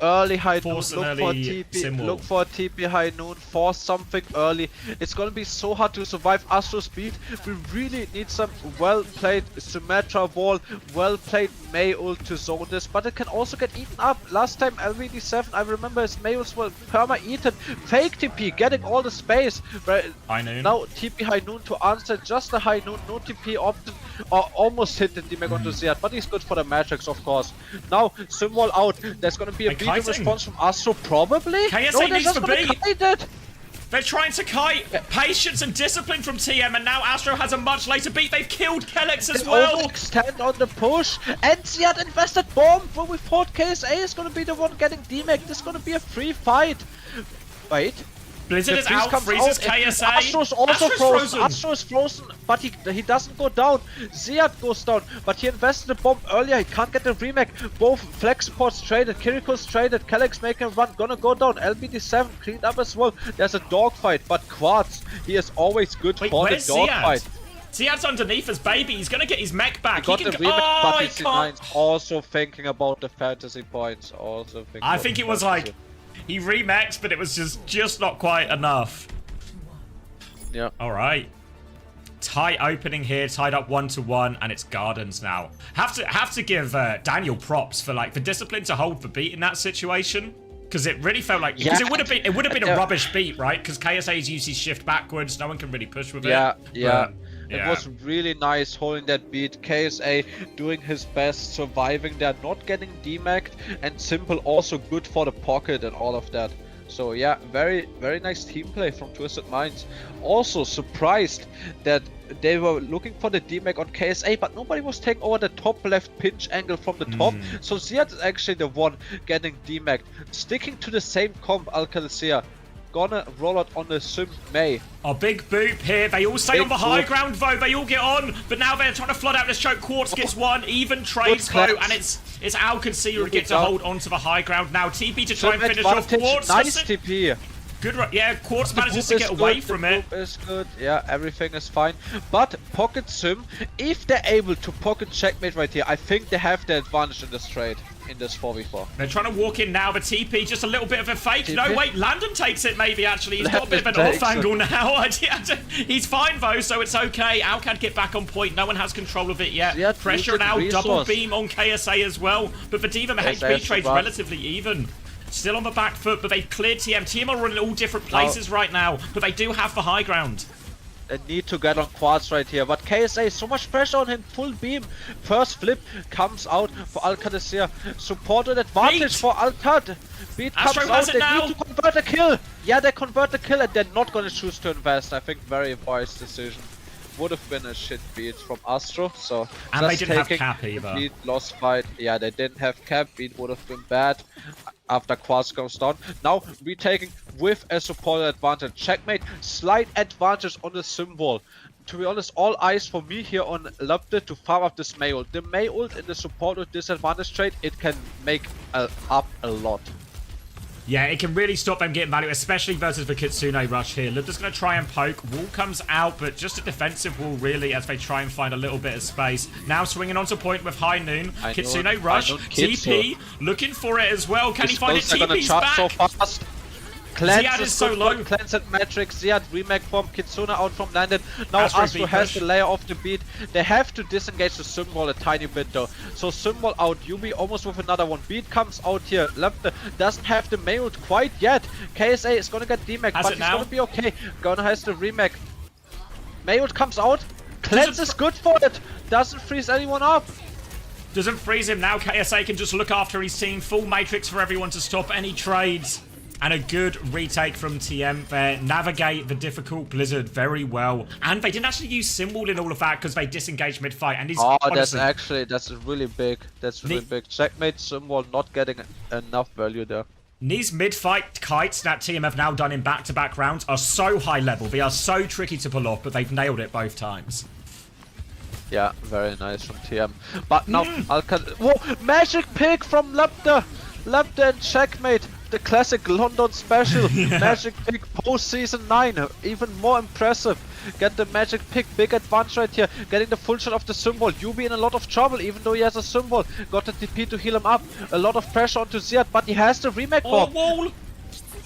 early high noon, Force an look for early TP, symbol. look for TP high noon, force something early. It's gonna be so hard to survive Astro speed. We really need some well-played Symmetra wall, well-played Mei ult to zone this, but it can also get eaten up. Last time LVD7, I remember his Mei ults were perma-eaten. Fake TP, getting all the space. Right? High noon. Now TP high noon to answer, just a high noon, no TP opted, or almost hit the D-Mag onto Ziyad, but he's good for the Matrix, of course. Now, Symbol out, there's gonna be a beat response from Astro, probably? KSA no, they're needs just to gonna beat. kite it! They're trying to kite patience and discipline from TM, and now Astro has a much later beat. They've killed Kellex as They well. overextend on the push, and Ziyad invested bomb, but we thought KSA is gonna be the one getting D-Mag. This is gonna be a free fight. Wait. Blizzard The is freeze out, comes freezes out, KSA. Astro's also Astro's frozen. Astro is frozen, but he doesn't go down. Ziyad goes down, but he invested the bomb earlier. He can't get the remake. Both flex supports traded, Kiriko's traded, Kellex making a run, gonna go down. LBD7 cleaned up as well. There's a dogfight, but Quartz, he is always good for the Where's dogfight. Ziyad's underneath his baby. He's gonna get his mech back. He got He the can remake, oh, but he he's can't. also thinking about the fantasy points. I think it was like he remixed, but it was just not quite enough. Yeah. All right. Tight opening here, tied up 1-1, and it's Gardens now. Have to give Daniel props for like the discipline to hold the beat in that situation, because it really felt like because it would have been a rubbish beat, right? Because KSA's used his shift backwards, no one can really push with it. Yeah. Yeah. It was really nice holding that beat. KSA doing his best, surviving there, not getting demacked, and Simple also good for the pocket and all of that. So yeah, very nice team play from Twisted Minds. Also surprised that they were looking for the DMAC on KSA, but nobody was taking over the top left pinch angle from the top. So Ziyad is actually the one getting DMAC'd. Sticking to the same comp, Alcalcia. Gonna roll out on the Sim Mei. A big boop here. They all stay on the high ground, though. They all get on, but now they're trying to flood out this choke. Quartz gets one, even trades, though, and it's Alcalcia who gets to hold onto the high ground now. TP to try and finish off Quartz. Nice TP. Good, yeah, Quartz manages to get away from it. The is good, yeah, everything is fine. But Pocket Sim, if they're able to pocket checkmate right here, I think they have the advantage in this trade, in this 4v4. They're trying to walk in now, but TP just a little bit of a fake. TP? No, wait, Landon takes it maybe, actually. He's got a bit of an off angle now. He's fine, though, so it's okay. Alcad get back on point. No one has control of it yet. Yeah, Pressure now, double beam on KSA as well. But the D.Va HP trade's relatively even. Still on the back foot, but they've cleared TM. TM are in all different places right now, but they do have the high ground. They need to get on Quartz right here, but KSA, so much pressure on him, full beam. First flip comes out for Alcad. Supported advantage for Alcad. Beat comes out, they need to convert a kill. Yeah, they convert the kill and they're not gonna choose to invest. I think very wise decision. Would have been a shit beat from Astro, so and they didn't have cap either. Beat, lost fight. Yeah, they didn't have cap. Beat would have been bad after Quartz goes down. Now retaking with a supported advantage. Checkmate, slight advantage on the symbol. To be honest, all eyes for me here on Lupte to farm up this Mei ult. The Mei ult in the supported disadvantage trade, it can make up a lot. Yeah, it can really stop them getting value, especially versus the Kitsune rush here. Lupta's going to try and poke. Wall comes out, but just a defensive wall, really, as they try and find a little bit of space. Now swinging onto point with high noon. Kitsune rush. TP looking for it as well. Can he find it? TP's back. So fast. Cleanse Ziyad is so low. Cleanse and Matrix. Ziyad remake bomb. Kitsune out from landed. Now Astro has the layer of the beat. They have to disengage the symbol a tiny bit though. So symbol out. Yubi almost with another one. Beat comes out here. Lupte doesn't have the Mei ult quite yet. KSA is gonna get DMAC, but he's gonna be okay. Gonna has the remake. Mei ult comes out. Cleanse is good for it. Doesn't freeze anyone up. Doesn't freeze him now. KSA can just look after his team. Full matrix for everyone to stop any trades. And a good retake from TM there. Navigate the difficult Blizzard very well. And they didn't actually use Symbol in all of that because they disengaged mid-fight. And he's honestly, that's really big. That's really big. Checkmate Symbol not getting enough value there. These mid-fight kites that TM have now done in back-to-back rounds are so high level. They are so tricky to pull off, but they've nailed it both times. Yeah, very nice from TM. But now, Alcad. Whoa, magic pick from Lupte! Lupte and Checkmate. the classic London special. Magic pick post season 9. Even more impressive. Get the magic pick, big advantage right here. Getting the full shot of the symbol. Yubi in a lot of trouble, even though he has a symbol. Got the TP to heal him up. A lot of pressure onto Ziad, but he has the remake bomb. Wall!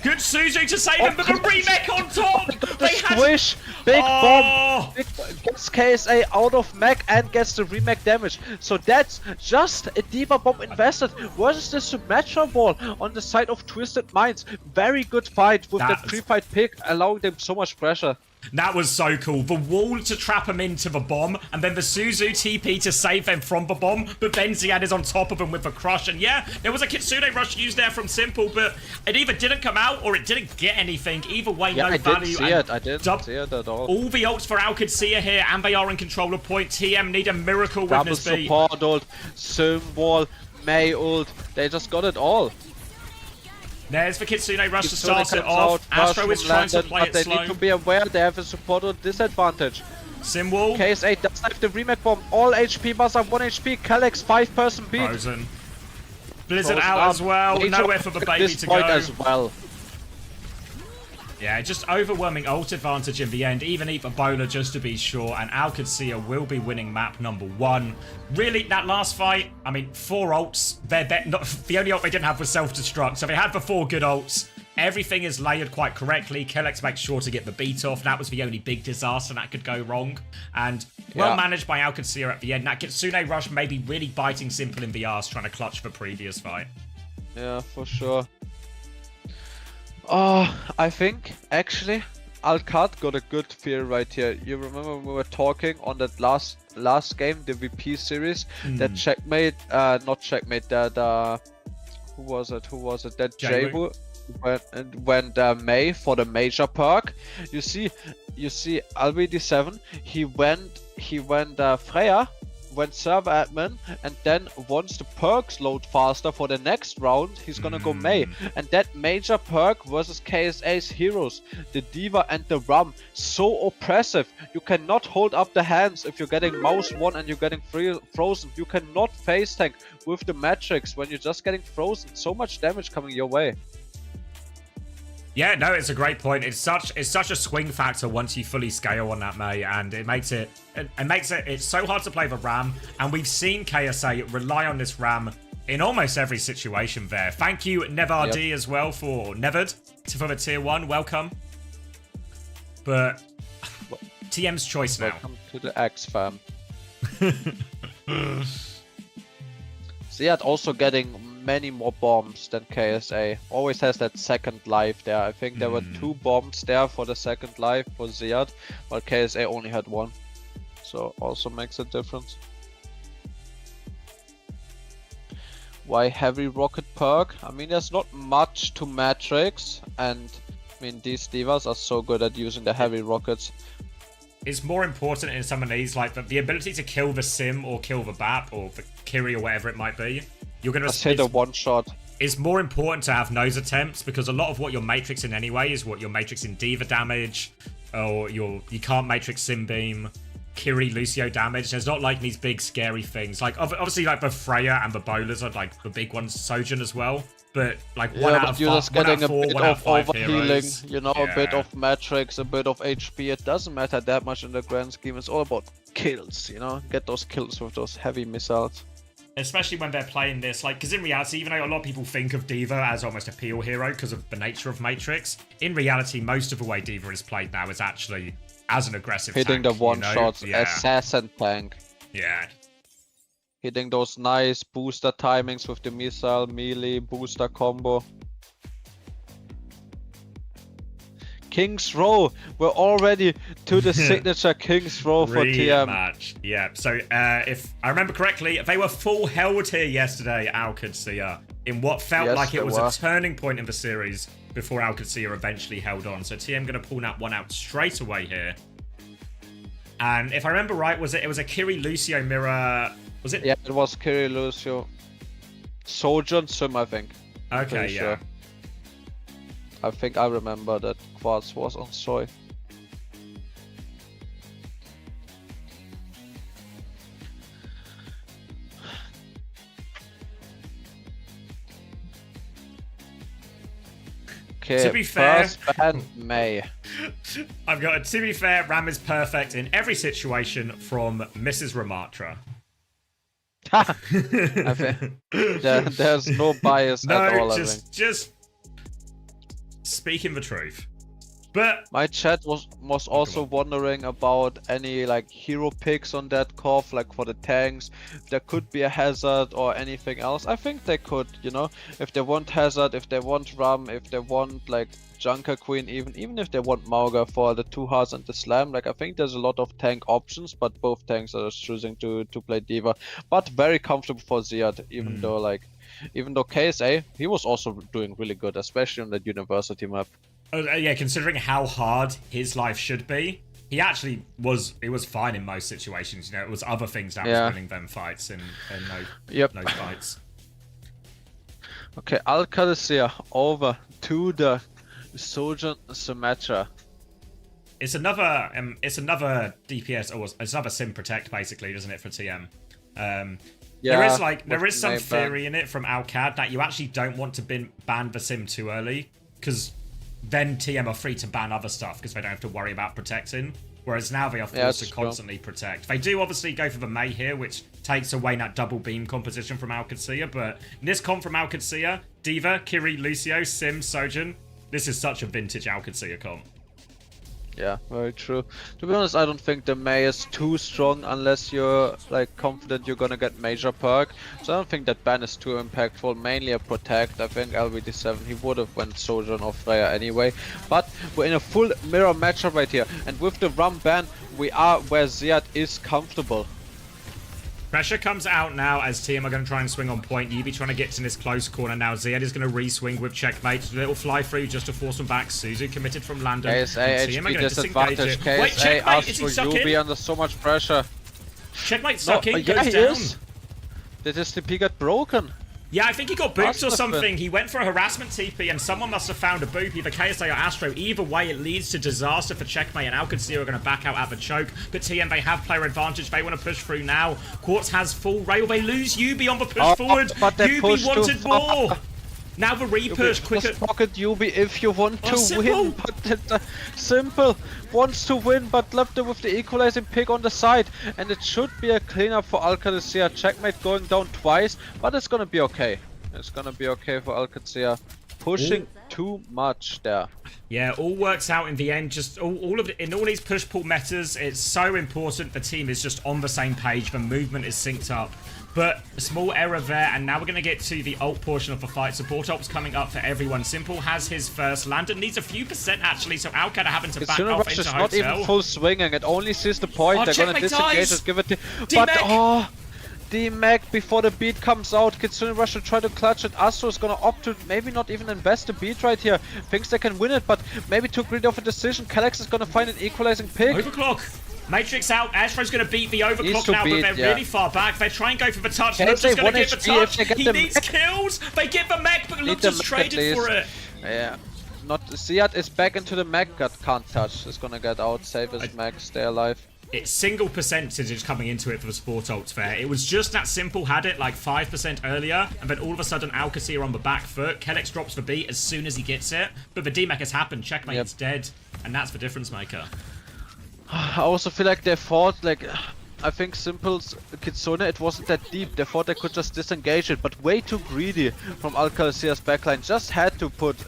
Good Suzu to save him, but the remake on top! The squish! Big bomb! Gets KSA out of mech and gets the remake damage. So that's just a D.Va bomb invested versus the Symmetra ball on the side of Twisted Minds. Very good fight with the pre-fight pick, allowing them so much pressure. That was so cool. The wall to trap him into the bomb, and then the Suzu TP to save them from the bomb, but then Ziad is on top of him with the crush. And yeah, there was a Kitsune rush used there from Simple, but it either didn't come out or it didn't get anything. Either way, no value. I didn't see it at all. All the ults for OWCS here, and they are in control of point. TM need a miracle with Double this beat. support ult, Symbol, Mei ult, they just got it all. There's the Kitsune rush to start it off. Astro is trying to play it slow. They need to be aware they have a support ult disadvantage. Symbol. KSA does have the remake bomb. All HP, Massa 1 HP. Calyx 5-person beat. Frozen. Blizzard out as well. Nowhere for the baby to go. As well. Yeah, just overwhelming ult advantage in the end. Even eat a bowler just to be sure. And OWCS will be winning map number 1. Really, that last fight, I mean, 4 ults. The only ult they didn't have was self-destruct. So they had the 4 good ults. Everything is layered quite correctly. Kellex makes sure to get the beat off. That was the only big disaster that could go wrong. And well managed by OWCS at the end. That Kitsune rush maybe really biting Simple in the arse, trying to clutch the previous fight. Yeah, for sure. Oh, I think, actually, Alcat got a good feel right here. You remember when we were talking on that last game, the VP series, that checkmate, not checkmate, that, who was it, that Jaewu went Mei for the major perk. You see LBD7, he went Freya, went server admin, and then once the perks load faster for the next round, he's gonna go Mei. And that major perk versus KSA's heroes, the D.Va and the Ram, so oppressive. You cannot hold up the hands if you're getting mouse 1 and you're getting frozen. You cannot face tank with the Matrix when you're just getting frozen. So much damage coming your way. Yeah, no, it's a great point. It's such a swing factor once you fully scale on that Mei, and it's so hard to play the Ram, and we've seen KSA rely on this Ram in almost every situation there. Thank you, Nevardi, as well, for Nevered for the tier 1. Welcome. But TM's choice now. Welcome to the X fam. Ziad also getting many more bombs than KSA. Always has that second life there. I think there were 2 bombs there for the second life for Ziad, while KSA only had 1. So also makes a difference. Why heavy rocket perk? I mean, there's not much to Matrix, and I mean, these D.Vas are so good at using the heavy rockets. It's more important in some of these, like the ability to kill the Sim or kill the Bap or the Kiri or whatever it might be. You're gonna hit a one shot. It's more important to have nose attempts because a lot of what you're matrixing anyway is what you're matrixing D.Va damage, or you can't matrix Sim Beam, Kiri Lucio damage. There's not like these big scary things. Like obviously like the Freya and the Bowlers are like the big ones, Sojin as well. But like one out of 4, just getting a bit of overhealing, heroes. You know, a bit of Matrix, a bit of HP. It doesn't matter that much in the grand scheme. It's all about kills, you know, get those kills with those heavy missiles. Especially when they're playing this, like, because in reality, even though a lot of people think of D.Va as almost a peel hero because of the nature of Matrix, in reality, most of the way D.Va is played now is actually as an aggressive hitting tank, the one-shots, assassin tank. Yeah. Hitting those nice booster timings with the missile, melee, booster combo. King's Row. We're already to the signature King's Row for TM. Match. Yeah. So if I remember correctly, they were full held here yesterday, OWCS, in what felt like it was a turning point in the series before OWCS eventually held on. So TM going to pull that one out straight away here. And if I remember right, it was a Kiri Lucio mirror? Was it? Yeah, it was Kiri Lucio. Sojin Sim, I think. Okay, yeah. Sure. I think I remember that Quartz was on Soy. Okay, To be fair, first ban May. I've got a to be fair, Ram is perfect in every situation from Mrs. Ramatra. There's no bias at all. No, just speaking the truth. But my chat was also wondering about any like hero picks on that Corv, like for the tanks. There could be a Hazard or anything else. I think they could, you know, if they want Hazard, if they want Ram, if they want like Junker Queen, even if they want Mauga for the 2 hearts and the Slam. Like I think there's a lot of tank options, but both tanks are choosing to play D.Va. But very comfortable for Ziad, even though KSA, he was also doing really good, especially on that university map. Yeah, considering how hard his life should be, he actually was. It was fine in most situations. You know, it was other things that was winning them fights and no fights. Okay, Alcalisia over to the Sojourn Symmetra. It's another DPS, or it's another Sim Protect basically, isn't it, for TM? There is some theory in it from Alcad that you actually don't want to ban the Sim too early, because then TM are free to ban other stuff because they don't have to worry about protecting. Whereas now they are forced to constantly protect. They do obviously go for the May here, which takes away that double beam composition from Alcadsia. But in this comp from Alcadsia, D.Va, Kiri, Lucio, Sim, Sojourn, this is such a vintage Alcadsia comp. Yeah, very true. To be honest, I don't think the May is too strong unless you're like confident you're gonna get major perk. So I don't think that ban is too impactful. Mainly a protect. I think LVD7 he would have went Sojourn or Freya anyway. But we're in a full mirror matchup right here, and with the Rum ban, we are where Ziad is comfortable. Pressure comes out now as TM are going to try and swing on point. Yubi trying to get to this close corner now. Ziad is going to re-swing with checkmate. A little fly through just to force him back. Suzu committed from Landon. KSA HP disadvantage. KSA asked for Yubi under so much pressure. Checkmate sucking, yeah, goes down. Did his TP get broken? Yeah, I think he got booped or something. He went for a harassment TP and someone must have found a boop, either KSA or Astro. Either way, it leads to disaster for Checkmate, and Alcadsia are going to back out at the choke. But TM, they have player advantage. They want to push through now. Quartz has full rail. They lose Yubi on the push forward. Yubi wanted more. Now the re-push quicker. Just pocket Yubi if you want to simple. win. But simple wants to win, but left it with the equalizing pick on the side. And it should be a cleanup for Alcadsia. Checkmate going down twice, but it's gonna be okay. It's gonna be okay for Alcadsia. Pushing too much there. Yeah, all works out in the end. Just in all these push-pull metas, it's so important the team is just on the same page. The movement is synced up. But a small error there, and now we're going to get to the ult portion of the fight. Support ult's coming up for everyone. Simple has his first. Landon needs a few percent, actually, so Alcad are having to back off into Hotel. Not even full swinging, it only sees the point. They're going to disengage it, give it to... But, D-Mac before the beat comes out. Kitsune Rush will try to clutch it. Astro is going to opt to maybe not even invest the beat right here. Thinks they can win it, but maybe too greedy of a decision. Calyx is going to find an equalizing pick. Overclock. Matrix out. Astro's going to beat the overclock now, but they're really far back. They try and go for the touch. Looks is going to get the touch. He needs kills. They get the mech, but Looks is traded for it. Yeah. Not Ziad is back into the mech. Can't touch. Is going to get out. Save his mech. Stay alive. It's single percentage coming into it for the support ults there. It was just that Simple had it like 5% earlier, and then all of a sudden Alcadsia on the back foot. Kellex drops the beat as soon as he gets it, but the D-Mech has happened. Checkmate's dead, and that's the difference maker. I also feel like they thought, like, I think Simple's Kitsune, it wasn't that deep. They thought they could just disengage it, but way too greedy from Alcalcia's backline. Just had to put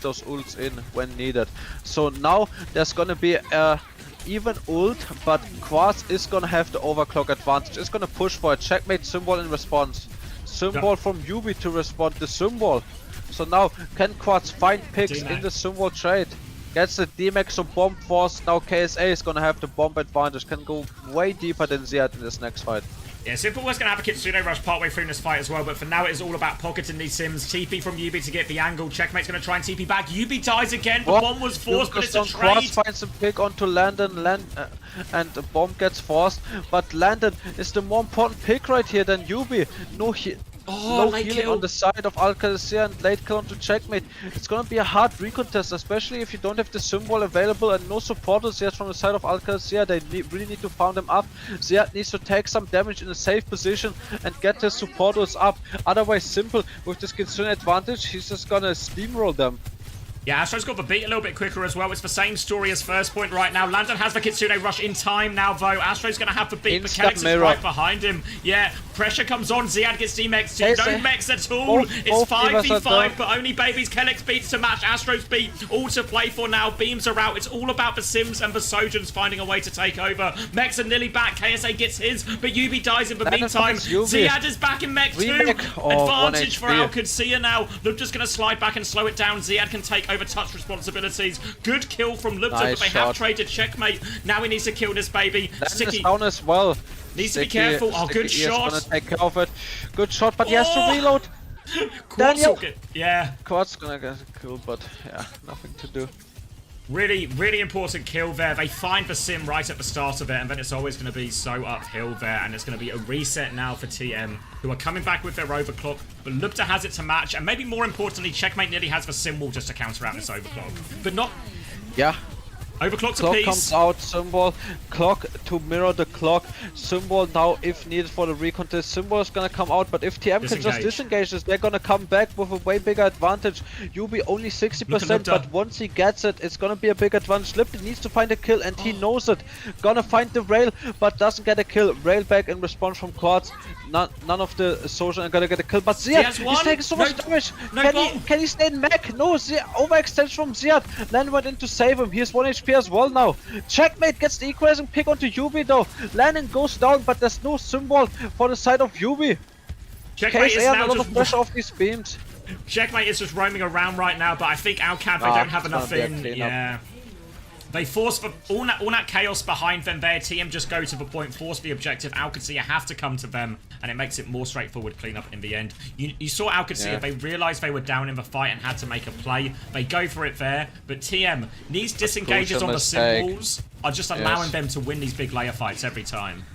those ults in when needed. So now there's gonna be a even ult, but Quartz is gonna have the overclock advantage. It's gonna push for a checkmate symbol in response. Symbol from Yubi to respond the symbol. So now can Quartz find picks in the symbol trade? Gets the D-Max some bomb force. Now KSA is gonna have the bomb advantage. Can go way deeper than Ziad in this next fight. Yeah, Simple was going to have a Kitsune rush partway through in this fight as well, but for now it is all about pocketing these Sims. TP from Yubi to get the angle. Checkmate's going to try and TP back. Yubi dies again. The bomb was forced, but it's a trade. Quartz finds a pick onto Landon, and the bomb gets forced. But Landon is the more important pick right here than Yubi. No healing on the side of Alcalcia and late kill onto Checkmate. It's gonna be a hard recontest, especially if you don't have the symbol available and no supporters yet from the side of Alcalcia. They really need to farm them up. Ziad needs to take some damage in a safe position and get his supporters up. Otherwise, Simple with this Kitsune advantage, he's just gonna steamroll them. Yeah, Astro's got the beat a little bit quicker as well. It's the same story as first point right now. Landon has the Kitsune rush in time now, though. Astro's going to have the beat, but Kelix is right behind him. Yeah, pressure comes on. Ziad gets D-Mex. No mechs at all. It's 5v5, but only Baby's Kelix beats to match Astro's beat. All to play for now. Beams are out. It's all about the Sims and the Sojans finding a way to take over. Mechs are nearly back. KSA gets his, but Yubi dies in the meantime. Ziad is back in mech 2. Advantage for OWCS now. Lupta's going to slide back and slow it down. Ziad can take over touch responsibilities. Good kill from Lupta, but they have traded checkmate. Now he needs to kill this baby. Sticky down as well. Needs to be careful. Oh, good shot. Gonna take care of it. Good shot, but he has to reload. Yeah. Quad's gonna get killed, but yeah, nothing to do. Really, really important kill there. They find the sim right at the start of it, and then it's always going to be so uphill there, and it's going to be a reset now for TM, who are coming back with their overclock, but Lupta has it to match, and maybe more importantly, Checkmate nearly has the sim wall just to counteract this overclock. But not... Yeah. Overclock to Clock piece. comes out, Symbol, clock to mirror the clock, Symbol now if needed for the recontest, Symbol is gonna come out, but if TM can just disengage this, they're gonna come back with a way bigger advantage. Yubi only 60%, but once he gets it, it's gonna be a big advantage. Lipton needs to find a kill, and he knows it. Gonna find the rail, but doesn't get a kill. Rail back in response from Quartz. None of the social are gonna get a kill, but Ziad, he's taking so much damage. Can he stay in mech? No, overextension from Ziad. Lan went in to save him. He has 1 HP as well now. Checkmate gets the equalizing pick onto Yubi though. Landon goes down, but there's no symbol for the side of Yubi. Checkmate is now a lot of pressure off these beams. Checkmate is just roaming around right now, but I think Alcab, they don't have enough in. Yeah. They force all that chaos behind them there. TM just go to the point, force the objective. OWCS have to come to them, and it makes it more straightforward cleanup in the end. You saw OWCS, they realized they were down in the fight and had to make a play. They go for it there, but TM, these disengages on the symbols are just allowing them to win these big layer fights every time.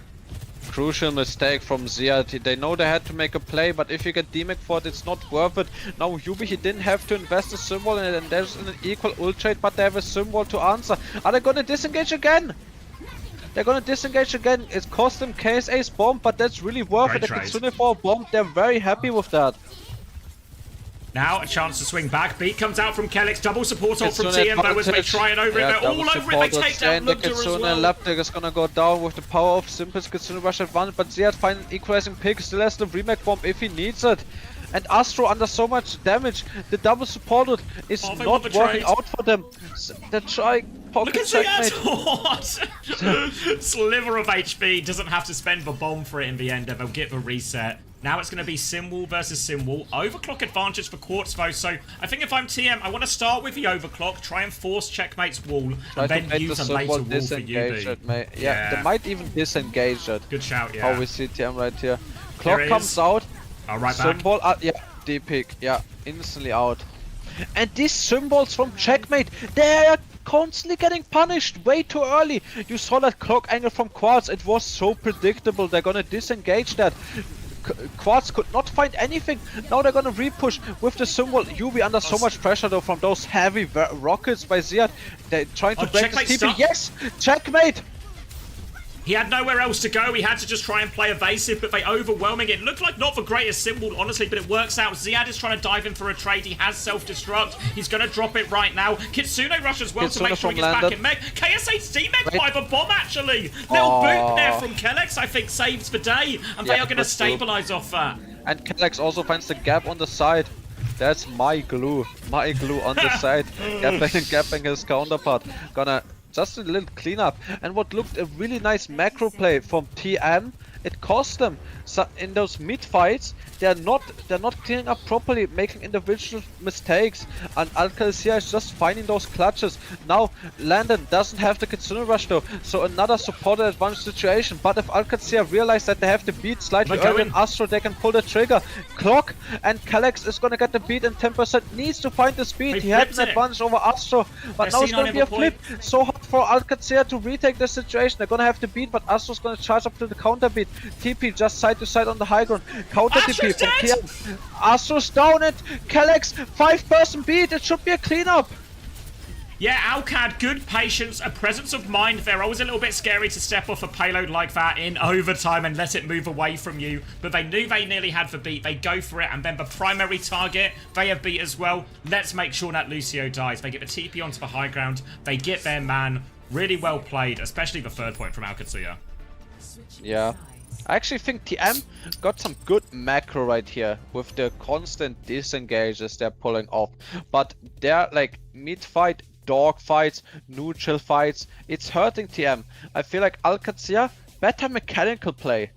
Crucial mistake from Ziad. They know they had to make a play, but if you get D-Mech for it, it's not worth it. Now Yubi, he didn't have to invest a symbol in it, and there's an equal ult trade, but they have a symbol to answer. Are they gonna disengage again? They're gonna disengage again. It cost them KSA's bomb, but that's really worth it. The Kitsune for a bomb, they're very happy with that. Now a chance to swing back. Beat comes out from Kelix. Double support ult from TM though as they try it over it. They're all over it. They take down Lupta as well. Laptek is gonna go down with the power of Simple's Kitsune rush advantage, but Ziad finds an equalizing pick. Still has the remake bomb if he needs it. And Astro under so much damage. The double supported is not working out for them. They're trying. Look at Ziad! Sliver of HP. Doesn't have to spend the bomb for it in the end. They'll get the reset. Now it's going to be Simwall versus Simwall. Overclock advantage for Quartz though, so I think if I'm TM, I want to start with the overclock, try and force Checkmate's wall, and then use a later wall for Yubi. Yeah, they might even disengage it. Good shout, yeah. How we see TM right here. Clock comes out. Right Symbol, yeah, D-pick, yeah, instantly out. And these symbols from Checkmate, they are constantly getting punished way too early. You saw that clock angle from Quartz, it was so predictable. They're gonna disengage that. Quartz could not find anything. Now they're gonna repush with the symbol. Yubi under so much pressure though from those heavy rockets by Ziad. They're trying to break this TP. Yes! Checkmate! He had nowhere else to go. He had to just try and play evasive, but they overwhelming it. Looked like not the greatest symbol, honestly, but it works out. Ziad is trying to dive in for a trade. He has self-destruct. He's going to drop it right now. Kitsune rush as well to make sure he gets back in mech. KSA's D-Mech by the bomb, actually. Little boot there from Kelix, I think, saves the day. And they are going to stabilize off that. And Kelix also finds the gap on the side. That's my glue. My glue on the side. Gapping his counterpart. Gonna... just a little cleanup, and what looked a really nice macro play from TM, it cost them. So in those mid fights, they're not cleaning up properly, making individual mistakes, and OWCS is just finding those clutches. Now Landon doesn't have the Kitsune rush though, so another supported advantage situation. But if OWCS realize that they have the beat slightly earlier than Astro, they can pull the trigger. Clock and Kelix is gonna get the beat, and 10% needs to find the speed. He had an advantage over Astro, but now it's gonna be a flip. So hard for OWCS to retake the situation. They're gonna have the beat, but Astro's gonna charge up to the counter beat. TP just side to side on the high ground. Counter TP from TM. Astro's down, and Kelix 5% beat. It should be a cleanup. Yeah, Alcad, good patience, a presence of mind. They're always a little bit scary to step off a payload like that in overtime and let it move away from you. But they knew they nearly had the beat. They go for it, and then the primary target, they have beat as well. Let's make sure that Lucio dies. They get the TP onto the high ground. They get their man. Really well played, especially the third point from Alcatsuya. Yeah. I actually think TM got some good macro right here with the constant disengages they're pulling off. But they're like mid-fight, dog fights, neutral fights. It's hurting TM. I feel like Alcatsuya, better mechanical play.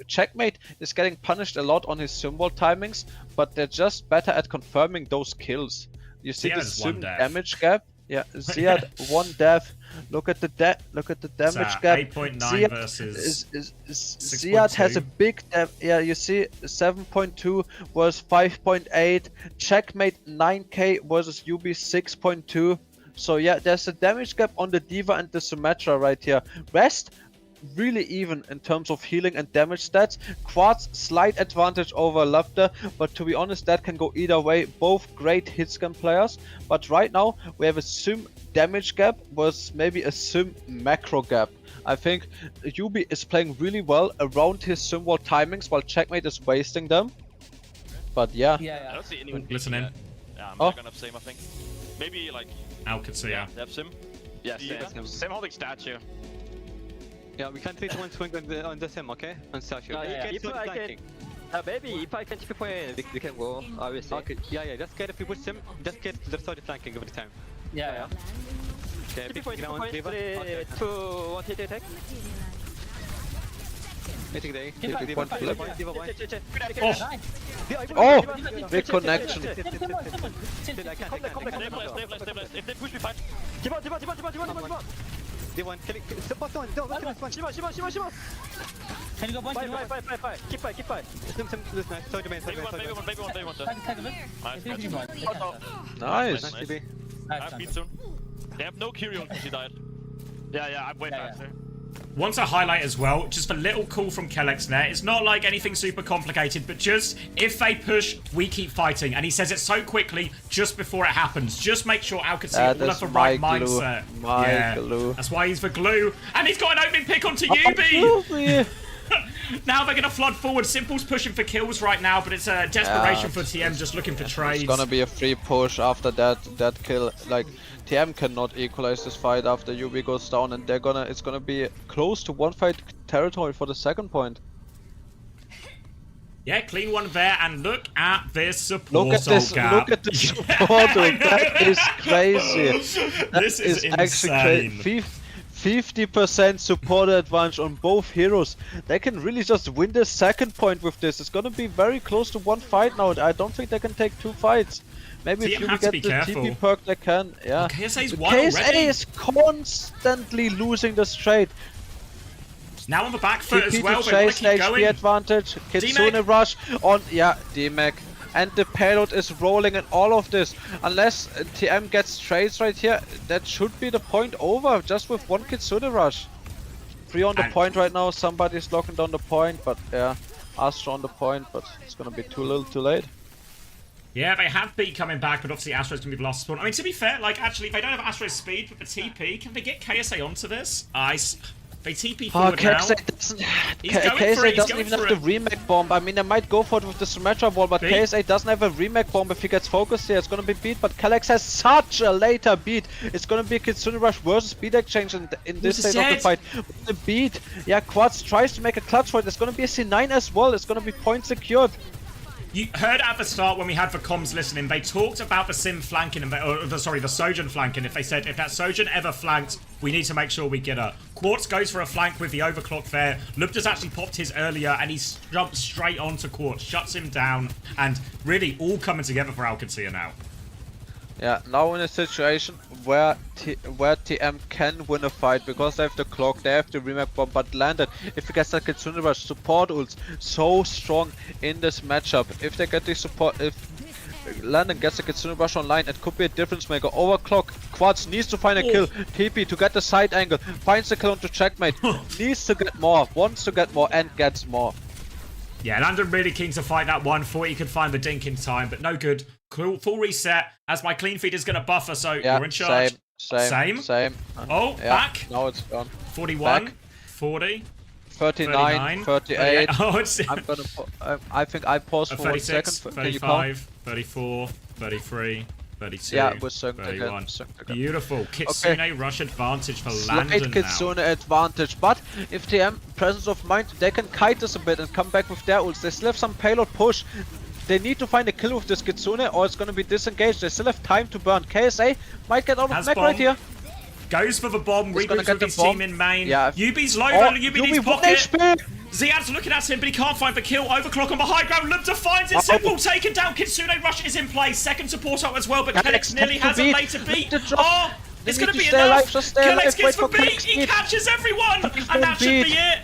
Checkmate is getting punished a lot on his symbol timings, but they're just better at confirming those kills. You see the sim damage gap? Yeah, Ziad 1 death. Look at the damage gap. 8.9 versus Ziad has a big yeah, you see 7.2 was 5.8. Checkmate 9k versus UB 6.2. So yeah, there's a damage gap on the D.Va and the Symmetra right here. Rest really even in terms of healing and damage stats. Quartz slight advantage over Lafter, but to be honest that can go either way. Both great hitscan players, but right now we have a sim damage gap versus maybe a sim macro gap. I think Yubi is playing really well around his sim wall timings while Checkmate is wasting them. But yeah. I don't see anyone listen in. Yeah, I'm not gonna have Sim, I think. Maybe like Alcatsuya. They have Sim? Yeah, Sim holding statue. Yeah, we can take one swing on the sim, okay? On statue. If I can, maybe if I can chip away, we can go. Obviously. Okay. Yeah. Just get if we push sim, just get the side flanking every time. Yeah. Okay. Big ground, 3, 2, 1 hit attack. Meeting day. Oh, big connection. If they push me, fight. They want killing. Shima. Can you go bunch? Fight. Keep fight. Sim, this nice. Sorry, man. Baby one. Nice. I have beat soon. They have no Curio because she died. Yeah, I'm way faster. Want to highlight as well, just a little call from Kellex there. It's not like anything super complicated, but just if they push, we keep fighting. And he says it so quickly just before it happens. Just make sure Alcatsuya all have the right mindset. Glue. That's why he's the glue. And he's got an opening pick onto Yubi. Now they're going to flood forward. Simple's pushing for kills right now, but it's a desperation for TM just looking for trades. It's gonna be a free push after that kill. Like TM cannot equalize this fight after UB goes down, and it's gonna be close to one fight territory for the second point. Yeah, clean one there, and look at this support. Look at this support. That is crazy. This is insane. Actually 50% support advantage on both heroes. They can really just win the second point with this. It's gonna be very close to one fight now. I don't think they can take two fights. Maybe if you get the TP perk, they can. Yeah. KSA's KSA is constantly losing the straight. Now on the back foot as well. TP to chase the HP advantage. Kitsune rush on. Yeah, D-Mac. And the payload is rolling and all of this. Unless TM gets trades right here, that should be the point over just with one Kitsune rush. 3 on the point right now. Somebody's locking down the point, but yeah, Astra on the point, but it's gonna be too little too late. Yeah, they have beat coming back, but obviously Astra's gonna be the last spawn. I mean, to be fair, like actually, they don't have Astra's speed, but the TP, can they get KSA onto this? They TP forward now. KSA doesn't even have the remake bomb. I mean, they might go for it with the Symmetra wall, but KSA doesn't have a remake bomb. If he gets focused here, it's gonna be beat. But Kellex has such a later beat. It's gonna be a Kitsune Rush versus speed exchange in this stage of the fight. With the beat, yeah, Quartz tries to make a clutch for it. It's gonna be a C9 as well. It's gonna be point secured. You heard at the start when we had the comms listening, they talked about the Sim flanking, the Sojourn flanking. If they said, if that Sojourn ever flanked, we need to make sure we get her. Quartz goes for a flank with the overclock there. Lupta's actually popped his earlier, and he's jumped straight onto Quartz, shuts him down, and really all coming together for Alcatsuya now. Yeah, now in a situation where TM can win a fight because they have the clock, they have the remake bomb, but Landon, if he gets that Kitsune Rush, support ults so strong in this matchup. If they get the support, if Landon gets the Kitsune Rush online, it could be a difference maker. Overclock, Quartz needs to find a kill. TP to get the side angle, finds the kill onto Checkmate, needs to get more, wants to get more, and gets more. Yeah, Landon really keen to fight that one, thought he could find the dink in time, but no good. full reset as my clean feed is going to buffer, so Yeah, you're in charge. Same. Oh, Yeah, back. now it's gone. 41, Back. 40, 39, 38. Oh, it's I'm gonna. I think I pause for 1 36, second. Can you count? 35, 34, 33, 32, Yeah, we're synced 31. again. Synced again. Beautiful. Kitsune rush advantage for Landon Slight Kitsune advantage, but if TM presence of mind, they can kite this a bit and come back with their ults. They still have some payload push. They need to find a kill with this Kitsune or it's gonna be disengaged. They still have time to burn. KSA might get out of mech right here. Goes for the bomb, He's gonna regroups get with the his bomb. team in main. Yeah. Yubi's low, Oh, Yubi Yubi, needs 1 pocket. HP. Ziad's looking at him, but he can't find the kill. Overclock on the high ground. Lubda finds it. Simple taken down. Kitsune rush is in place. Second support up as well, but Kellex nearly has a later beat. Oh, it's going to be enough. Kellex gets the beat. He catches everyone. And that should be it.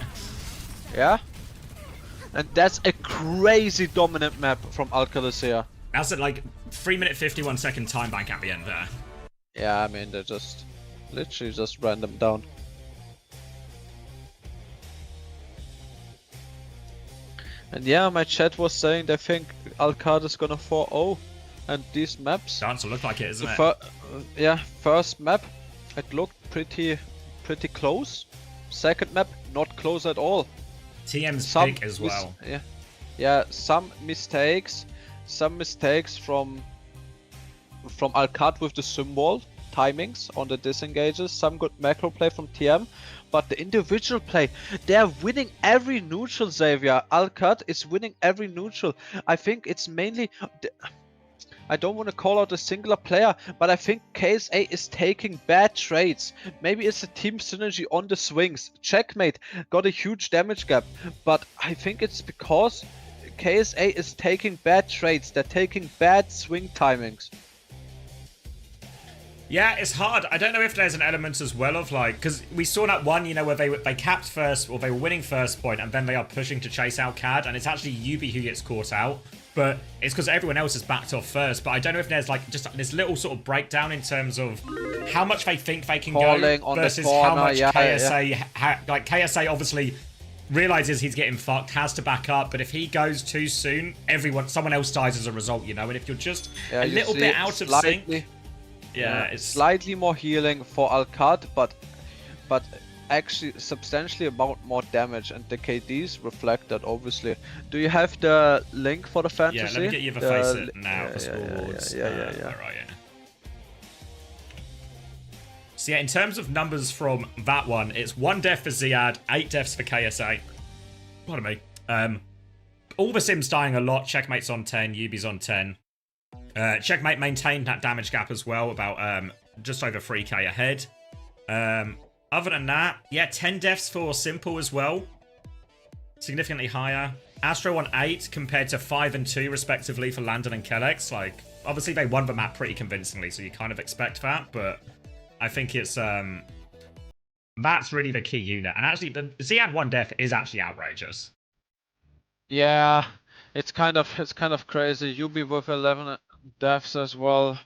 Yeah. And that's a crazy dominant map from Alcalacea. That's at like 3-minute 51-second time bank at the end there. Yeah, I mean, they just literally just ran them down. And yeah, my chat was saying they think Alcad is gonna 4-0, and these maps. Starting to look like it, isn't it? Yeah, first map, it looked pretty close. Second map, not close at all. TM's big as well. Yeah, some mistakes from Alcad with the symbol timings on the disengages. Some good macro play from TM. But the individual play, they're winning every neutral, Xavier. Alcad is winning every neutral. I think it's mainly... I don't want to call out a singular player, but I think KSA is taking bad trades. Maybe it's a team synergy on the swings. Checkmate got a huge damage gap, but I think it's because KSA is taking bad trades. They're taking bad swing timings. Yeah, it's hard. I don't know if there's an element as well of like, because we saw that one, you know, where they capped first, or they were winning first point, and then they are pushing to chase out CAD, and it's actually Yubi who gets caught out. But it's because everyone else has backed off first. But I don't know if there's like just this little sort of breakdown in terms of how much they think they can go versus how much KSA. Like KSA obviously realizes he's getting fucked, has to back up. But if he goes too soon, someone else dies as a result, you know. And if you're just a little bit out of sync. Yeah, it's slightly more healing for Alcad, but actually substantially about more damage, and the KDs reflect that obviously. Do you have the link for the fantasy? Yeah, let me get you the face it now. The scoreboards. Yeah. Where are you? So yeah, in terms of numbers from that one, it's 1 death for Ziad, 8 deaths for KSA. Pardon me. All the Sims dying a lot. Checkmate's on 10, Yubi's on 10. Checkmate maintained that damage gap as well, about just over 3k ahead. Other than that, yeah, 10 deaths for Simple as well. Significantly higher. Astro on 8 compared to 5 and 2 respectively for Landon and Kellex. Like, obviously they won the map pretty convincingly, so you kind of expect that, but I think it's that's really the key unit. And actually, the Ziad 1 death is actually outrageous. Yeah, it's kind of crazy. Yubi with 11 deaths as well.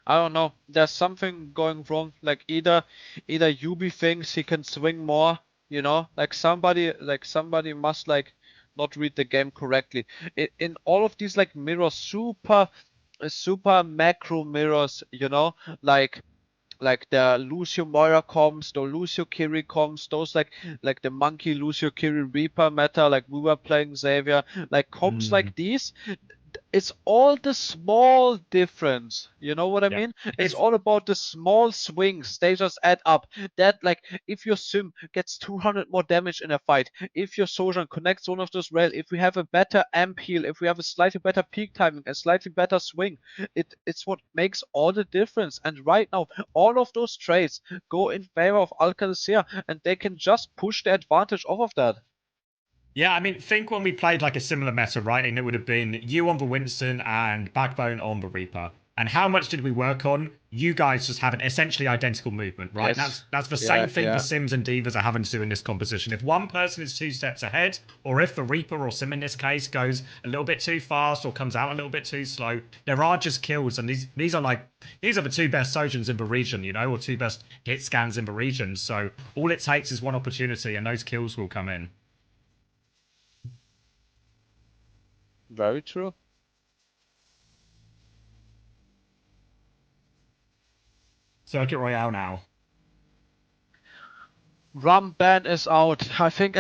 I don't know. There's something going wrong. Like either Yubi thinks he can swing more, you know, like somebody must like not read the game correctly. In all of these like mirrors, super macro mirrors, you know, like the Lucio Moira comms, the Lucio Kiri comms, those like the Monkey Lucio Kiri Reaper meta, like we were playing Xavier, like comms like these. It's all the small difference, you know what I mean? It's all about the small swings. They just add up. That like if your sim gets 200 more damage in a fight, if your Sojourn connects one of those rail, if we have a better amp heal, if we have a slightly better peak timing, a slightly better swing, it's what makes all the difference. And right now, all of those trades go in favor of Alcalacea, and they can just push the advantage off of that. Yeah, I mean, think when we played like a similar meta, right? And it would have been you on the Winston and Backbone on the Reaper. And how much did we work on? You guys just have an essentially identical movement, right? Yes. That's the same thing the Sims and Divas are having to do in this composition. If one person is 2 steps ahead, or if the Reaper or Sim in this case goes a little bit too fast or comes out a little bit too slow, there are just kills. And these are the 2 best Sojourns in the region, you know, or 2 best hit scans in the region. So all it takes is one opportunity and those kills will come in. Very true. Circuit Royale now. Rum ban is out. I think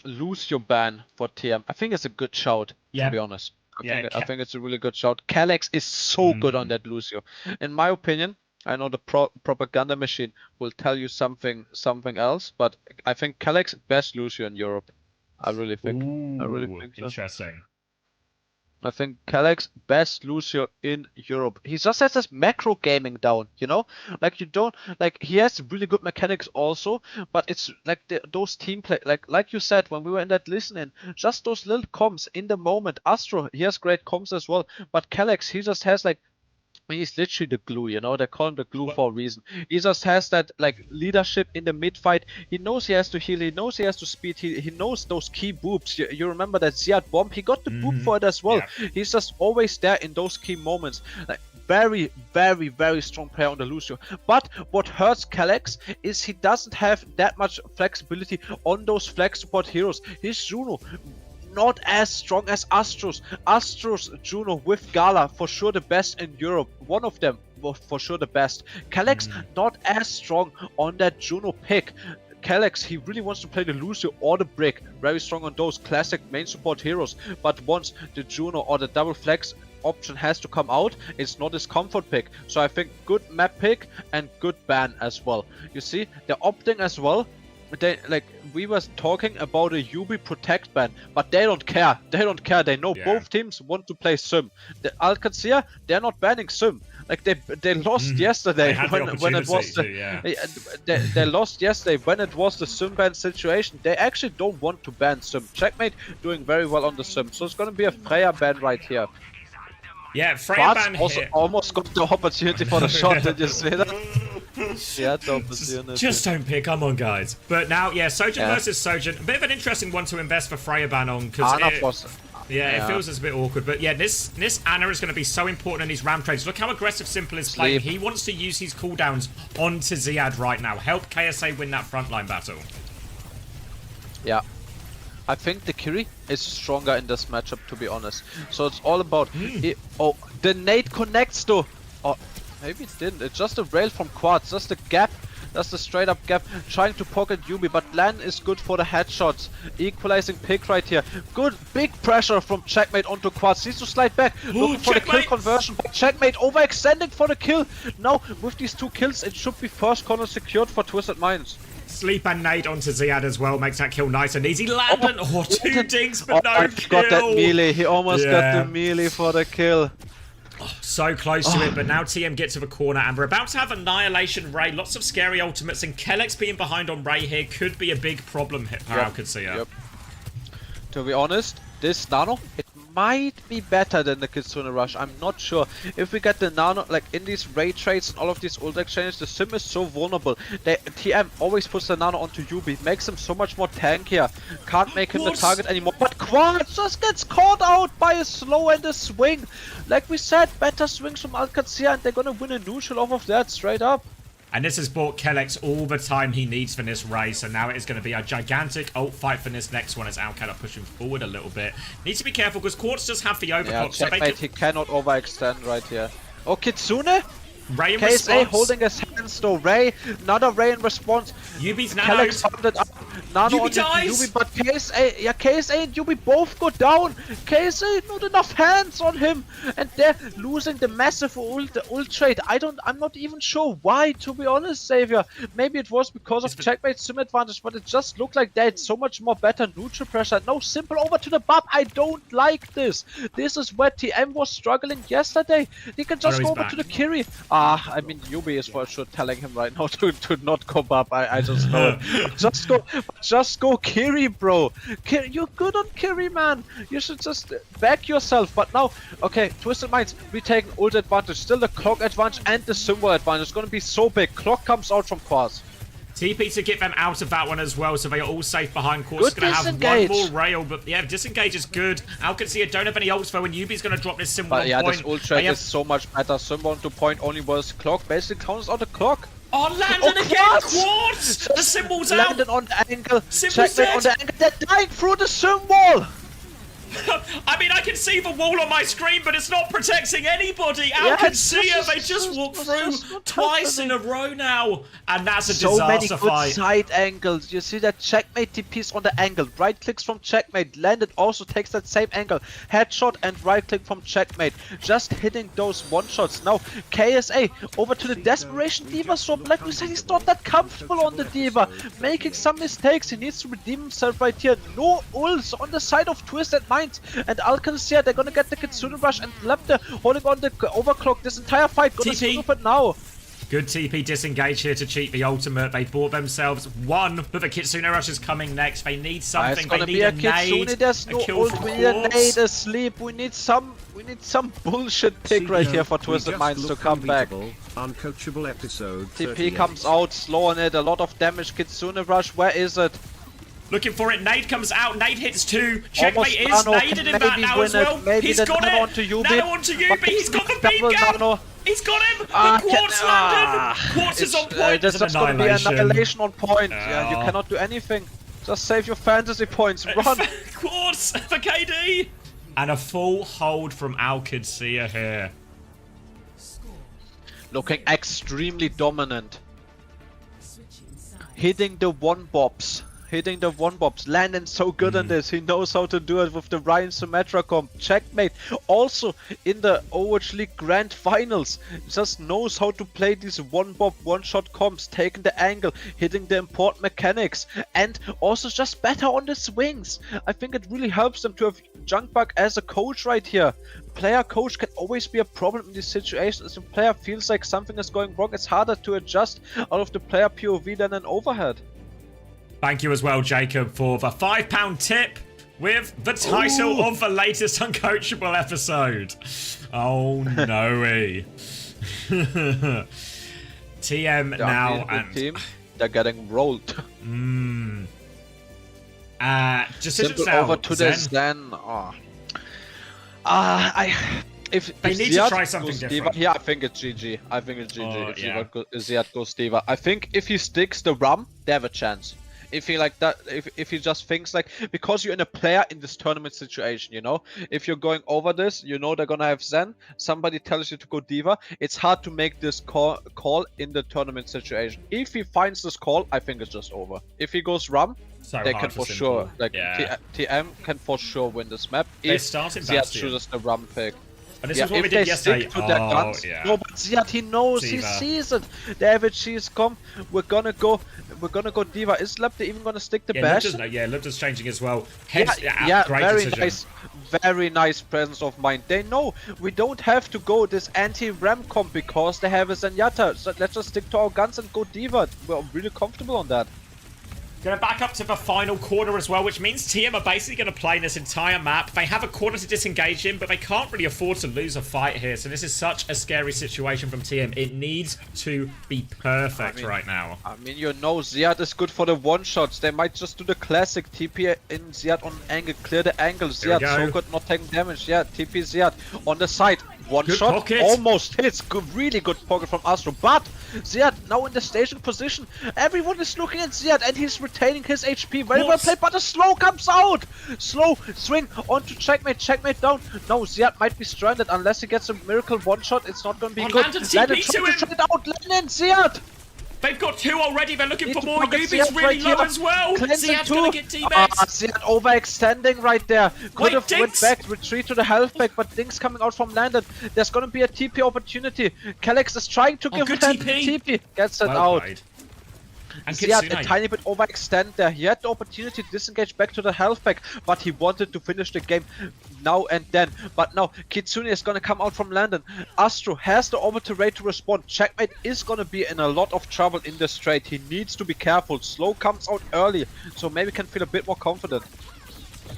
Lucio ban for TM. I think it's a good shout, to be honest. I think it's a really good shout. Calyx is so good on that Lucio. In my opinion, I know the propaganda machine will tell you something else, but I think Calyx best Lucio in Europe. I really think. So. Interesting. I think Calyx best Lucio in Europe. He just has this macro gaming down, you know? Like you don't like he has really good mechanics also, but it's like those team play like you said when we were in that listening, just those little comms in the moment. Astro, he has great comms as well, but Calyx, he just has like he's literally the glue, you know, they call him the glue for a reason. He just has that like leadership in the mid fight. He knows he has to heal, he knows he has to speed, he knows those key boops. You remember that Ziad bomb? He got the boop for it as well. Yeah. He's just always there in those key moments. Like very, very, very strong player on the Lucio. But what hurts Calyx is he doesn't have that much flexibility on those flex support heroes. His Juno not as strong as Astro's. Astro's Juno with Gala for sure the best in Europe. One of them for sure the best. Calyx not as strong on that Juno pick. Calyx, he really wants to play the Lucio or the Brick. Very strong on those classic main support heroes. But once the Juno or the double flex option has to come out, it's not his comfort pick. So I think good map pick and good ban as well. You see, they're opting as well. They like we were talking about a UB protect ban, but they don't care. They don't care. They know both teams want to play Sim. The Alcazar, they're not banning Sim. Like they lost yesterday when it was they lost yesterday when it was the Sim ban situation. They actually don't want to ban Sim. Checkmate doing very well on the Sim, so it's gonna be a Freya ban right here. Yeah, Freya ban also here. Almost got the opportunity for the shot. Did you see that? Yeah, the opportunity. Just don't pick, come on guys. But now, Sojourn versus Sojourn. A bit of an interesting one to invest for Freya ban on, because it feels as a bit awkward. But yeah, this Ana is going to be so important in these ramp trades. Look how aggressive Simple is playing. He wants to use his cooldowns onto Ziad right now. Help KSA win that frontline battle. Yeah. I think the Kiri is stronger in this matchup, to be honest. So it's all about... the nade connects to... Oh, maybe it didn't. It's just a rail from Quartz. Just a gap. That's the straight up gap. Trying to pocket Yubi, but Lan is good for the headshots. Equalizing pick right here. Good big pressure from Checkmate onto Quartz. Needs to slide back. Looking for the kill conversion. But Checkmate overextending for the kill. Now, with these 2 kills, it should be first corner secured for Twisted Minds. Sleep and nade onto Ziad as well makes that kill nice and easy. Landon, 2 dings, but no kill. Got that melee. He almost got the melee for the kill. So close to it, but now TM gets to the corner and we're about to have Annihilation Ray. Lots of scary ultimates, and Calyx being behind on Ray here could be a big problem here. Yep. To be honest, this Nano, it might be better than the Kitsune Rush. I'm not sure. If we get the Nano, like in these raid trades and all of these ult exchanges, the Sim is so vulnerable. TM always puts the Nano onto Yubi, makes him so much more tankier. Can't make him the target anymore. But Quartz just gets caught out by a slow and a swing. Like we said, better swings from Alcazar, and they're gonna win a neutral off of that straight up. And this has bought Calyx all the time he needs for this race, and now it is going to be a gigantic ult fight for this next one as Alcala pushing forward a little bit. Needs to be careful because Quartz does have the overclock. Yeah, Checkmate, he cannot overextend right here. Oh, Kitsune? Ray in KSA response. holding his hands though. Ray, another Ray in response. Yubi's nano. Calyx funded up. Nano on Yubi, but KSA and Yubi both go down. KSA not enough hands on him, and they're losing the massive ult trade. I'm not even sure why, to be honest, Xavier. Maybe it was because of Checkmate's sim advantage, but it just looked like they had so much more better neutral pressure. No, Simple over to the Bub. I don't like this. This is where TM was struggling yesterday. They can just go over to the Kiri. I mean, Yubi is for sure telling him right now to not go Bub. I just know it. Just go Kiri, bro. You're good on Kiri, man. You should just back yourself. But now, okay, Twisted Minds, we take ult advantage. Still the clock advantage and the symbol advantage. It's going to be so big. Clock comes out from Quartz. TP to get them out of that one as well, so they are all safe behind. Quartz is going to have one more rail, but yeah, disengage is good. Alcazar don't have any ults though, and Yubi's going to drop this symbol on point. This ult trade is so much better. Symbol on to point only was clock. Basically counts out the clock. Oh, Landon again! Quartz! The symbol's out! Landon on the angle. Symbol's Checkmate on the angle. They're dying through the symbol! I mean, I can see the wall on my screen, but it's not protecting anybody. Alcancia, they just walked through twice in a row now. And that's a so many disaster good fight. side angles. You see that checkmate TP's on the angle. Right clicks from checkmate. Landed also takes that same angle. Headshot and right click from checkmate. Just hitting those one shots. Now KSA over to the desperation D.Va swap. Like we said, he's not that comfortable on the D.Va. Making some mistakes. He needs to redeem himself right here. No ults on the side of Twisted Minds. And Alcancia, they're gonna get the Kitsune Rush, and Lepte holding on the overclock this entire fight. Gonna scoop it now. Good TP disengage here to cheat the ultimate. They bought themselves one, but the Kitsune Rush is coming next. They need something. It's gonna be a Kitsune. There's no ult. We need a nade, a sleep. We need some bullshit pick right here for Twisted Minds to come back. Uncoachable episode. TP comes out, slow on it. A lot of damage. Kitsune Rush. Where is it? Looking for it. Nade comes out. Nade hits 2. Checkmate is Nano naded in that now as well. He's got it. Nano onto Yubi. He's got the beam gap. He's got him. The Quartz landed. Quartz is on point. That's just gonna be annihilation on point. Yeah, you cannot do anything. Just save your fantasy points. Run. Quartz for KD. And a full hold from Alcancia here. Looking extremely dominant. Hitting the one-bops. Landon so good in this. He knows how to do it with the Ryan Symmetra comp. Checkmate. Also in the OWC League Grand Finals. Just knows how to play these one-bop, one-shot comps. Taking the angle. Hitting the important mechanics. And also just better on the swings. I think it really helps them to have Junkbug as a coach right here. Player coach can always be a problem in these situations. If a player feels like something is going wrong, it's harder to adjust out of the player POV than an overhead. Thank you as well, Jacob, for the £5 tip with the title of the latest Uncoachable episode. Oh, no. TM now and... team. They're getting rolled. Just simple over to the Zen. If they need Ziad to try something different. Yeah, I think it's GG. If Ziad goes D.Va. I think if he sticks the Rum, they have a chance. If he like that, if he just thinks like, because you're in a player in this tournament situation, you know, if you're going over this, you know they're gonna have Zen. Somebody tells you to go D.Va. It's hard to make this call in the tournament situation. If he finds this call, I think it's just over. If he goes Rum, they can for sure, like TM can for sure win this map. If Ziad chooses the Rum pick. And this is what we did yesterday. To their guns. No, but Ziad, he knows, he sees it. The AWCS come. We're gonna go D.Va. Is Lepte even gonna stick the bash? Lepte's changing as well. Hence, very nice presence of mind. They know we don't have to go this anti-ram comp because they have a Zenyatta. So let's just stick to our guns and go D.Va. We're really comfortable on that. Going to back up to the final quarter as well, which means TM are basically going to play this entire map. They have a quarter to disengage in, but they can't really afford to lose a fight here. So this is such a scary situation from TM. It needs to be perfect right now. I mean, you know, Ziad is good for the one-shots. They might just do the classic TP in Ziad on angle, clear the angle. Ziad so good, not taking damage. Yeah, TP Ziad on the side. One good shot, pocket. Almost hits. Really good pocket from Astro. But Ziad now in the staging position. Everyone is looking at Ziad and he's retaining his HP. Very well played, but a slow comes out. Slow swing onto checkmate. Checkmate down. No, Ziad might be stranded unless he gets a miracle one shot. It's not going to be good. Landon TP to him. Trade out. Landon, Ziad. They've got 2 already. They're looking for more. Yubi's really low as well. Ziad's going to get teammates. Ziad overextending right there. Could have went back, retreat to the health pack, but Dinks coming out from Landon. There's going to be a TP opportunity. Calyx is trying to give Landon TP. Gets it out. Played. And Ziad a tiny bit overextend there. He had the opportunity to disengage back to the health pack, but he wanted to finish the game now and then. But now Kitsune is gonna come out from Landon. Astro has the orbital rate to respond. Checkmate is gonna be in a lot of trouble in this trade. He needs to be careful. Slow comes out early, so maybe can feel a bit more confident.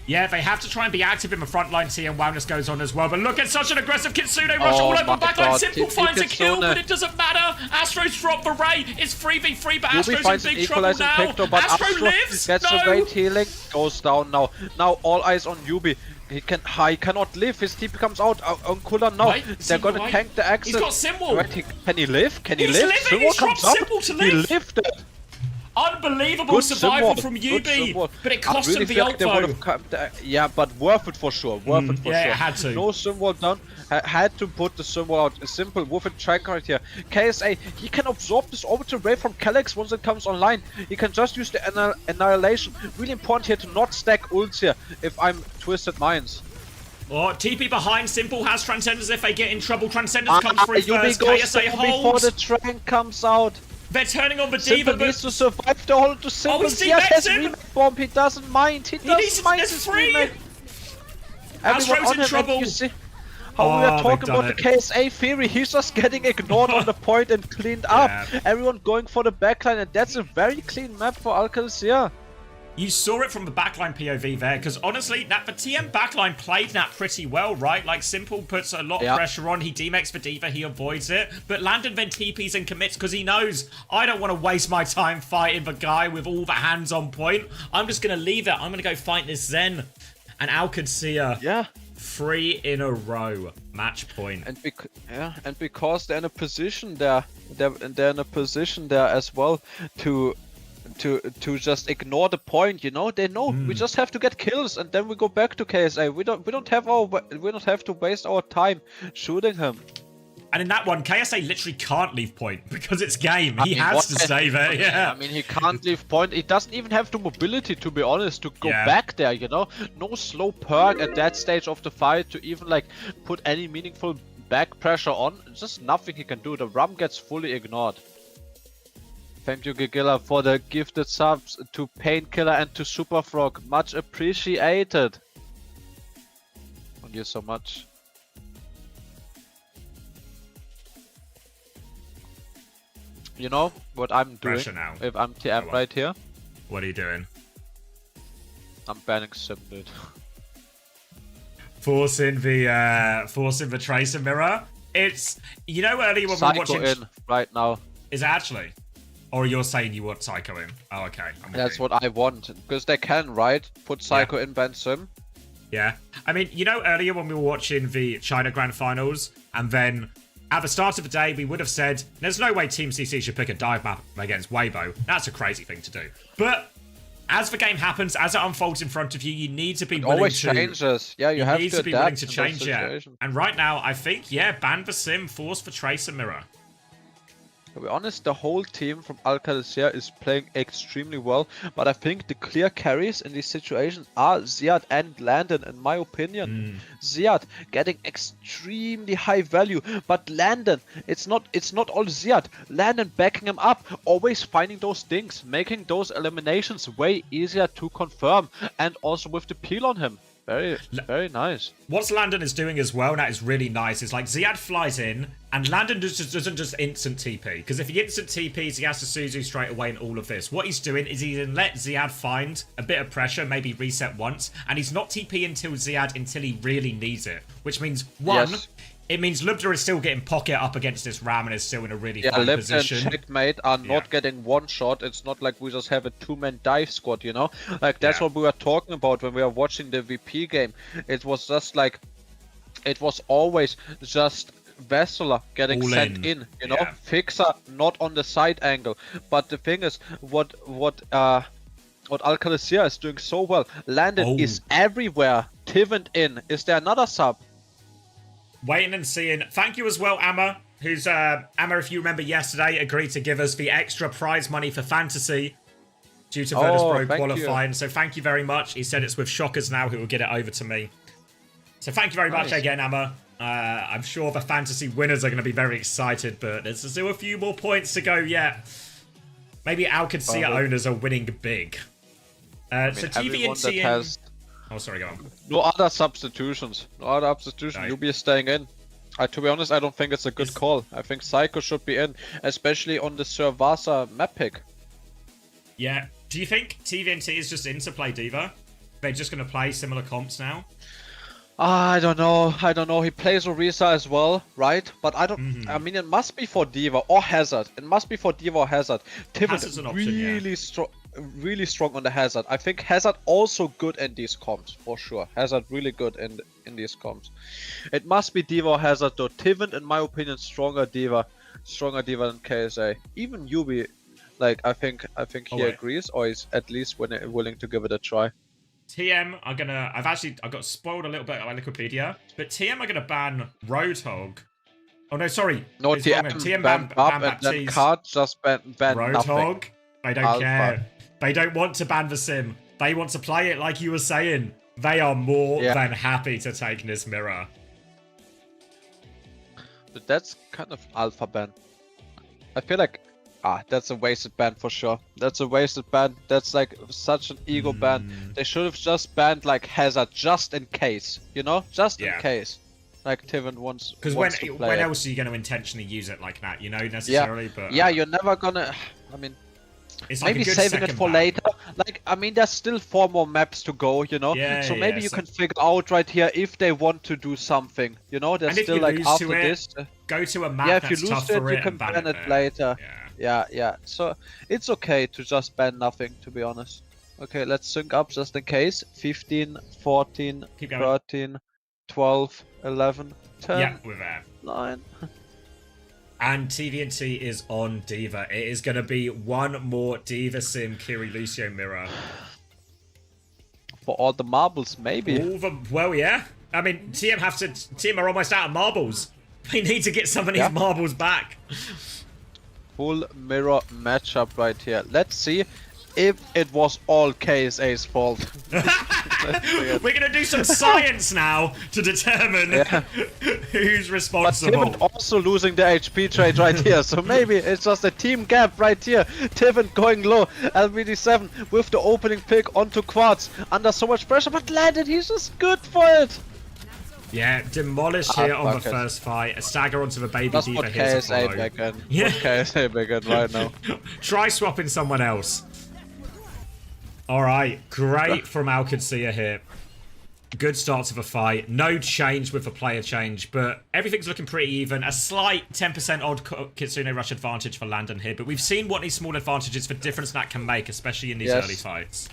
Yeah, they have to try and be active in the frontline. TM Wellness goes on as well. But look at such an aggressive Kitsune rush all over the backline. Simple finds a kill, but it doesn't matter. Astro's dropped the Ray. It's 3v3, but Astro's in big trouble now. Astro lives. Gets the Raid healing. Goes down now. Now all eyes on Yubi. He cannot live. His TP comes out on cooldown now. They're gonna tank the exit. He's got Simwall. Can he live? Can he live? He's living. He's dropped Simwall to live. He lived it. Unbelievable Good survival symbol, from good UB, symbol. but it I cost really him the feel ult they though. would've yeah, but worth it for sure. Worth it for yeah, sure. it had to. No symbol done. Had to put the symbol out. A simple with a track right here. KSA, he can absorb this orbital wave from Calyx once it comes online. He can just use the annihilation. Really important here to not stack ults here. If I'm Twisted Minds. Oh, TP behind. Simple has Transcendence if they get in trouble. Transcendence comes through UB first. goes KSA down before holds. the train comes out. They're turning on the Simple Diva, needs to but survive the whole to Simple. he's He has DMX'd him. remake bomb. He doesn't mind. He needs doesn't to mind get his free. remake. Everyone Astro's on in him, trouble. and you see how we Oh, are they've talking done about the it. KSA theory. He's just getting ignored on the point and cleaned up. Everyone going for the backline, and that's a very clean map for Alcalcia. You saw it from the backline POV there, because honestly, the TM backline played that pretty well, right? Like, Simple puts a lot of pressure on, he demexes for Diva, he avoids it, but Landon then TPs and commits because he knows, I don't want to waste my time fighting the guy with all the hands on point. I'm just going to leave it, I'm going to go fight this Zen. And Alcalcia, 3 in a row, match point. And because they're in a position there, they're in a position there as well to just ignore the point, you know. They know we just have to get kills and then we go back to KSA. We don't have to waste our time shooting him. And in that one, KSA literally can't leave point because it's game. He has to stay there. Yeah. I mean, he can't leave point. He doesn't even have the mobility, to be honest, to go back there, you know. No slow perk at that stage of the fight to even like put any meaningful back pressure on. Just nothing he can do. The Rum gets fully ignored. Thank you, Gigilla, for the gifted subs to Painkiller and to Superfrog. Much appreciated. Thank you so much. You know what I'm doing? Pressure now. If I'm TM right here, What are you doing? I'm banning Simple. Forcing the Tracer Mirror. It's, you know, earlier when we were watching... in right now. Is it actually? Or you're saying you want Psycho in? Oh, okay. That's what I want. Because they can, right? Put Psycho in, ban Sim. Yeah. I mean, you know, earlier when we were watching the China Grand Finals, and then at the start of the day, we would have said, there's no way Team CC should pick a dive map against Weibo. That's a crazy thing to do. But as the game happens, as it unfolds in front of you, you need to be willing always to... changes. Yeah, you have need to be willing adapt to in those change it. situations. And right now, I think, ban the Sim, force for Tracer Mirror. To be honest, the whole team from Alcalcia is playing extremely well, but I think the clear carries in these situations are Ziad and Landon, in my opinion. Ziad getting extremely high value, but Landon, it's not all Ziad. Landon backing him up, always finding those things, making those eliminations way easier to confirm, and also with the peel on him. Very nice. What Landon is doing as well, and that is really nice, is like Ziad flies in, and Landon doesn't just instant TP. Because if he instant TPs, he has to Suzu straight away in all of this. What he's doing is he's let Ziad find a bit of pressure, maybe reset once, and he's not TP until Ziad until he really needs it. Which means, one, it means Lubda is still getting pocket up against this Ram and is still in a really fine Lubda position. and Checkmate are not getting one shot. It's not like we just have a two-man dive squad, you know? Like, that's what we were talking about when we were watching the VP game. It was just like, it was always just Vesseler getting All sent in, you know? Fixer not on the side angle. But the thing is, what Alcalcia is doing so well, Landon is everywhere. Tivent in. Is there another sub? Waiting and seeing. Thank you as well, Amma, who's, Amma, if you remember yesterday, agreed to give us the extra prize money for Fantasy due to Virtus Pro qualifying. So thank you very much. He said it's with Shockers now who will get it over to me. So thank you very much again, Amma. I'm sure the Fantasy winners are going to be very excited, but there's still a few more points to go yet. Maybe Alcalcia owners are winning big. So TV and TN... Oh, sorry, go on. No other substitutions. No other substitution. UB is staying in. To be honest, I don't think it's a good call. I think Psycho should be in, especially on the Servasa map pick. Yeah. Do you think TVNT is just in to play Diva? They're just going to play similar comps now? I don't know. He plays Orisa as well, right? But I don't... I mean, it must be for Diva or Hazard. It must be for Diva or Hazard. Hazard's an option, really strong on the Hazard. I think Hazard also good in these comps, for sure. Hazard really good in these comps. It must be Diva or Hazard though. Tivent, in my opinion, stronger Diva than KSA. Even UB Like I think he wait. agrees, or is at least willing to give it a try. TM are gonna. I got spoiled a little bit on Wikipedia, but TM are gonna ban Roadhog. Oh no, sorry. No, It's wrong. TM ban Bab, and then Baptiste. Card just ban nothing. Roadhog. They don't Alpha. care. They don't want to ban the sim. They want to play it like you were saying. They are more than happy to take this mirror. But that's kind of alpha ban. I feel like that's a wasted ban for sure. That's a wasted ban. That's like such an ego ban. They should have just banned like Hazard just in case, you know, just in case. Like Tivin wants. Because when else are you going to intentionally use it like that? You know, necessarily. But you're never gonna. I mean, it's like maybe saving it for later. Like I mean, there's still 4 more maps to go, you know. So maybe you can figure out right here if they want to do something. You know, there's still like after this. Go to a map. Yeah, if that's you lose tough it, for you can ban it later. Yeah. So it's okay to just ban nothing, to be honest. Okay, let's sync up just in case. 15, 14, 13, 12, 11, 10. Yeah, we're there. 9. And TVNT is on D.Va. It is going to be one more D.Va Sim Kiri Lucio mirror. For all the marbles, maybe. Well, yeah. I mean, TM are almost out of marbles. They need to get some of these marbles back. Full mirror matchup right here. Let's see if it was all KSA's fault. We're gonna do some science now to determine who's responsible. But Tivin also losing the HP trade right here, so maybe it's just a team gap right here. Tivin going low, LVD7 with the opening pick onto Quartz, under so much pressure, but landed, he's just good for it. Yeah, demolished here on the first fight. A stagger onto the baby That's D.Va here to follow. KSA bacon right now. Try swapping someone else. Alright, great from Alcancia here. Good start to the fight. No change with the player change, but everything's looking pretty even. A slight 10% odd Kitsune Rush advantage for Landon here, but we've seen what these small advantages for difference that can make, especially in these early fights.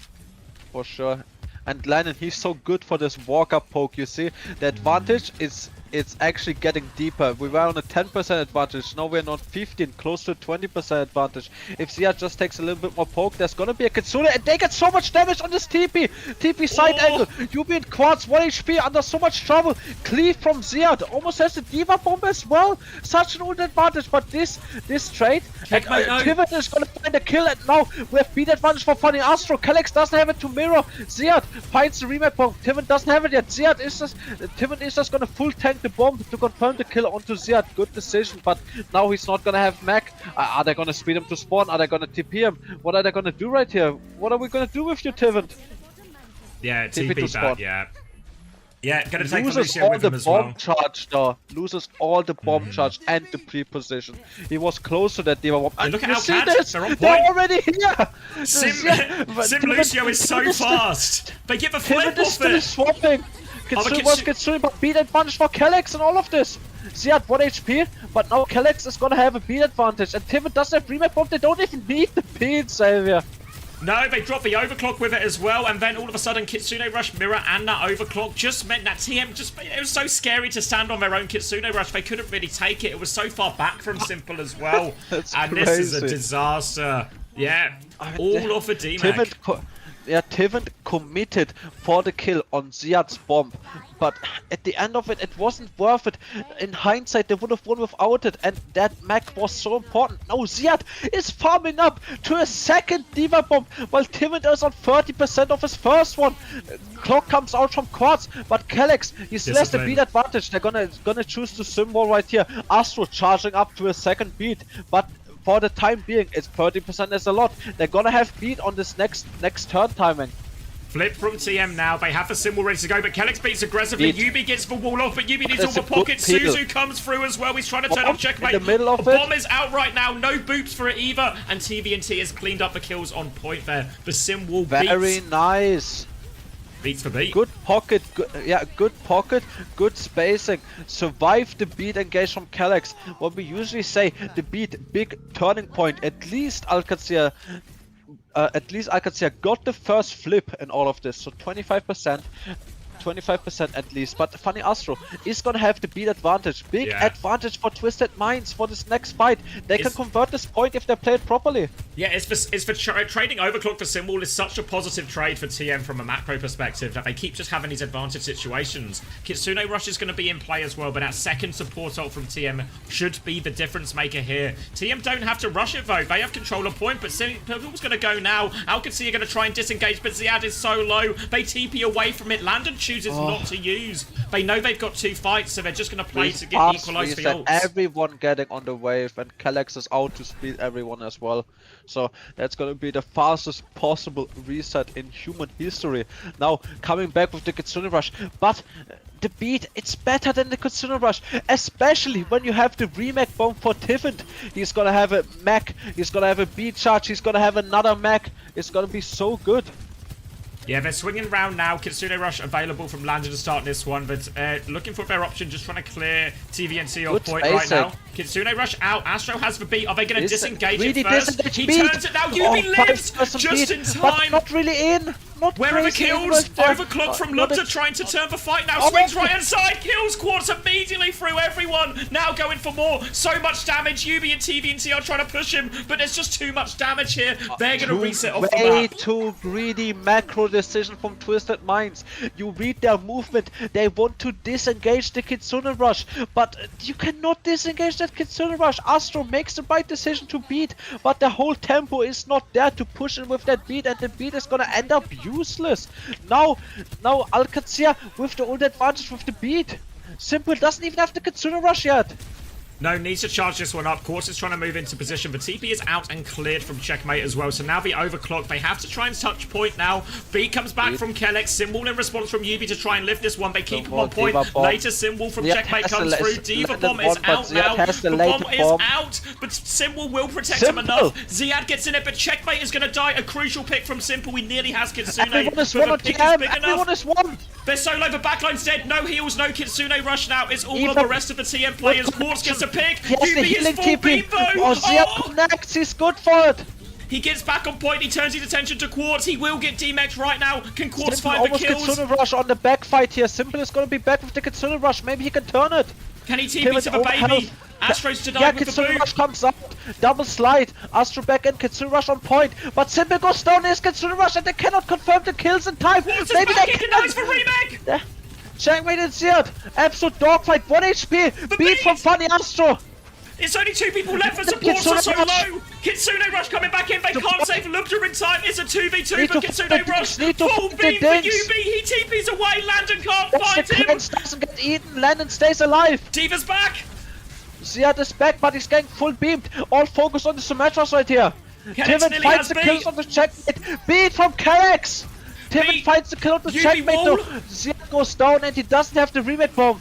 For sure. And Landon, he's so good for this walk-up poke, you see? The advantage is it's actually getting deeper. We were on a 10% advantage, now we're on 15, close to 20% advantage. If Zia just takes a little bit more poke, there's gonna be a Kitsune, and they get so much damage on this TP! TP side angle, Yubi and Quartz, 1 HP, under so much trouble. Cleave from Zia, almost has the D.Va bomb as well. Such an old advantage, but this trade, Tivin is gonna find a kill, and now we have beat advantage for Funny Astro. Calyx doesn't have it to mirror. Ziyad finds the remake bomb. Tivin doesn't have it yet. Tivin is just gonna full tank the bomb to confirm the kill onto Ziyad. Good decision, but now he's not gonna have Mac. Are they gonna speed him to spawn? Are they gonna TP him? What are they gonna do right here? What are we gonna do with you, Tivin? Yeah, TP back, yeah. Yeah, gonna take loses Lucio all with the him as bomb well. charge though. Loses all the bomb charge and the pre-position. He was close to that D.Va bomb. And look at you how see catch, this? they're on They're point. already here! Sim Lucio is so fast! They give a flip Tivin is off still it! swapping! Kitsune was Kitsune, but beat advantage for Calyx and all of this! Ziyad 1 HP, but now Calyx is gonna have a beat advantage, and Tivin doesn't have remake bomb, they don't even need the beat, Xavier! No, they dropped the overclock with it as well, and then all of a sudden Kitsune Rush mirror and that overclock just meant that TM it was so scary to stand on their own Kitsune Rush, they couldn't really take it. It was so far back from Simple as well. And crazy. This is a disaster. Yeah, all off a D-Mac. Tivin committed for the kill on Ziyad's bomb, but at the end of it, it wasn't worth it. In hindsight, they would have won without it, and that Mac was so important. Now Ziyad is farming up to a second D.Va bomb, while Tivin is on 30% of his first one. Clock comes out from Quartz, but Calyx, he still has the beat advantage. They're gonna choose to symbol right here. Astro charging up to a second beat, but for the time being, it's 30% is a lot. They're gonna have beat on this next turn timing. Flip from TM now. They have the symbol ready to go, but Calyx beats aggressively. Yubi gets the wall off, but Yubi needs all the pockets. Suzu comes through as well. He's trying to turn off checkmate. In the middle of it. Bomb is out right now. No boops for it either. And TVNT has cleaned up the kills on point there. The sim wall beats. Very nice. Beats for beat. Good pocket, good pocket, good spacing. Survive the beat engage from Calyx. What we usually say, the beat, big turning point. At least Alcancia got the first flip in all of this, so 25%. 25% at least, but Funny Astro is gonna have the beat advantage. Big advantage for Twisted Minds for this next fight. They can convert this point if they play it properly. Yeah, it's for trading Overclock for Symbol is such a positive trade for TM from a macro perspective that they keep just having these advantage situations. Kitsune Rush is going to be in play as well, but that second support ult from TM should be the difference maker here. TM don't have to rush it though. They have control of point, but Symbol's going to go now. Alcatsi are going to try and disengage, but Ziad is so low. They TP away from it. Landon chooses not to use. They know they've got 2 fights, so they're just going to play to get equalized for ults. Everyone getting on the wave, and Calyx is out to speed everyone as well. So that's gonna be the fastest possible reset in human history. Now coming back with the Kitsune Rush, but the beat, it's better than the Kitsune Rush, especially when you have the remake bomb for Tivant. He's gonna have a mech, he's gonna have a beat charge, he's gonna have another mech. It's gonna be so good. Yeah, they're swinging around now. Kitsune Rush available from Landon to start this one, but looking for their option, just trying to clear TVNC off point right now. Kitsune Rush out. Astro has the beat. Are they going to disengage it first? He turns it now. Yubi lives just in time. But not really in. Where are the kills? Overclock from Lupta trying to turn the fight now. Swings right hand side. Kills Quartz immediately through everyone. Now going for more. So much damage. Yubi and TVNC are trying to push him, but there's just too much damage here. They're going to reset off the map. Way too greedy macro decision from Twisted Minds. You read their movement. They want to disengage the Kitsune Rush, but you cannot disengage that Kitsune Rush. Astro makes the right decision to beat, but the whole tempo is not there to push in with that beat, and the beat is gonna end up useless. Now Alcatsia with the ult advantage with the beat. Simple doesn't even have the Kitsune Rush yet. No, needs to charge this one up. Quartz is trying to move into position, but TP is out and cleared from checkmate as well. So now the overclock, they have to try and touch point now. B comes back from Kellex. Symbol in response from Yubi to try and lift this one. They keep him on point. Later, Symbol from checkmate comes through. Diva Bomb is out now. The bomb is out, but Symbol will protect him enough. Ziad gets in it, but checkmate is going to die. A crucial pick from Simple. He nearly has Kitsune. Everyone is one on TM. Everyone is one. They're solo, the backline's dead. No heals, no Kitsune Rush now. It's all on the rest of the TM players. Quartz gets a pick. Yubi is full beambo. Oh, Ziad connects. He's good for it. He gets back on point. He turns his attention to Quartz. He will get DMX right now. Can Quartz find the kills? Kitsune Rush on the back fight here. Simple is going to be back with the Kitsune Rush. Maybe he can turn it. Can he TP to the baby? Astro's to die with the Kitsune boot. Rush comes out. Double slide. Astro back in. Kitsune Rush on point. But Simple goes down. There's Kitsune Rush and they cannot confirm the kills in time. Maybe they can. Nice for remake. Checkmate and Ziad. Absolute dogfight. 1 HP. Beat from Funny Astro. It's only 2 people left, and supports are so low. Kitsune Rush coming back in. They can't save Lupta in time. It's a 2v2 for Kitsune Rush. Full beam for UB. He TP's away. Landon can't find him. Doesn't get eaten. Landon stays alive. Diva's back. Ziad is back, but he's getting full beamed. All focus on the Symmetras right here. Tivant finds the kills on the checkmate. Beat from Calyx. Tivant finds the kill on the checkmate though. Ziad goes down and he doesn't have the remake bomb.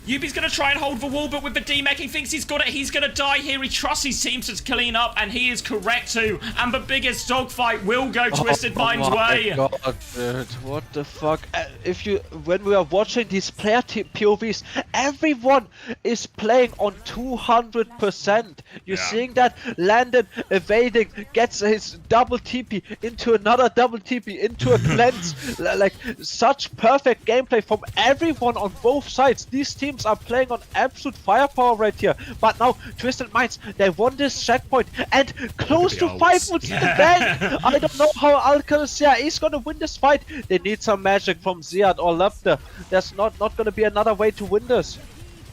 Yubi's going to try and hold the wall, but with the D-Mech, he thinks he's got it. He's going to die here. He trusts his team to clean up, and he is correct too. And the biggest dogfight will go Twisted Mind's way. Oh my god, dude. What the fuck? When we are watching these player POVs, everyone is playing on 200%. You're seeing that Landon evading, gets his double TP into another double TP, into a cleanse. Like, such perfect gameplay from everyone on both sides. These teams are playing on absolute firepower right here. But now, Twisted Minds, they won this checkpoint and close to 5 would the bank. I don't know how Alcatsia is gonna win this fight. They need some magic from Ziad or Lupta. There's not gonna be another way to win this.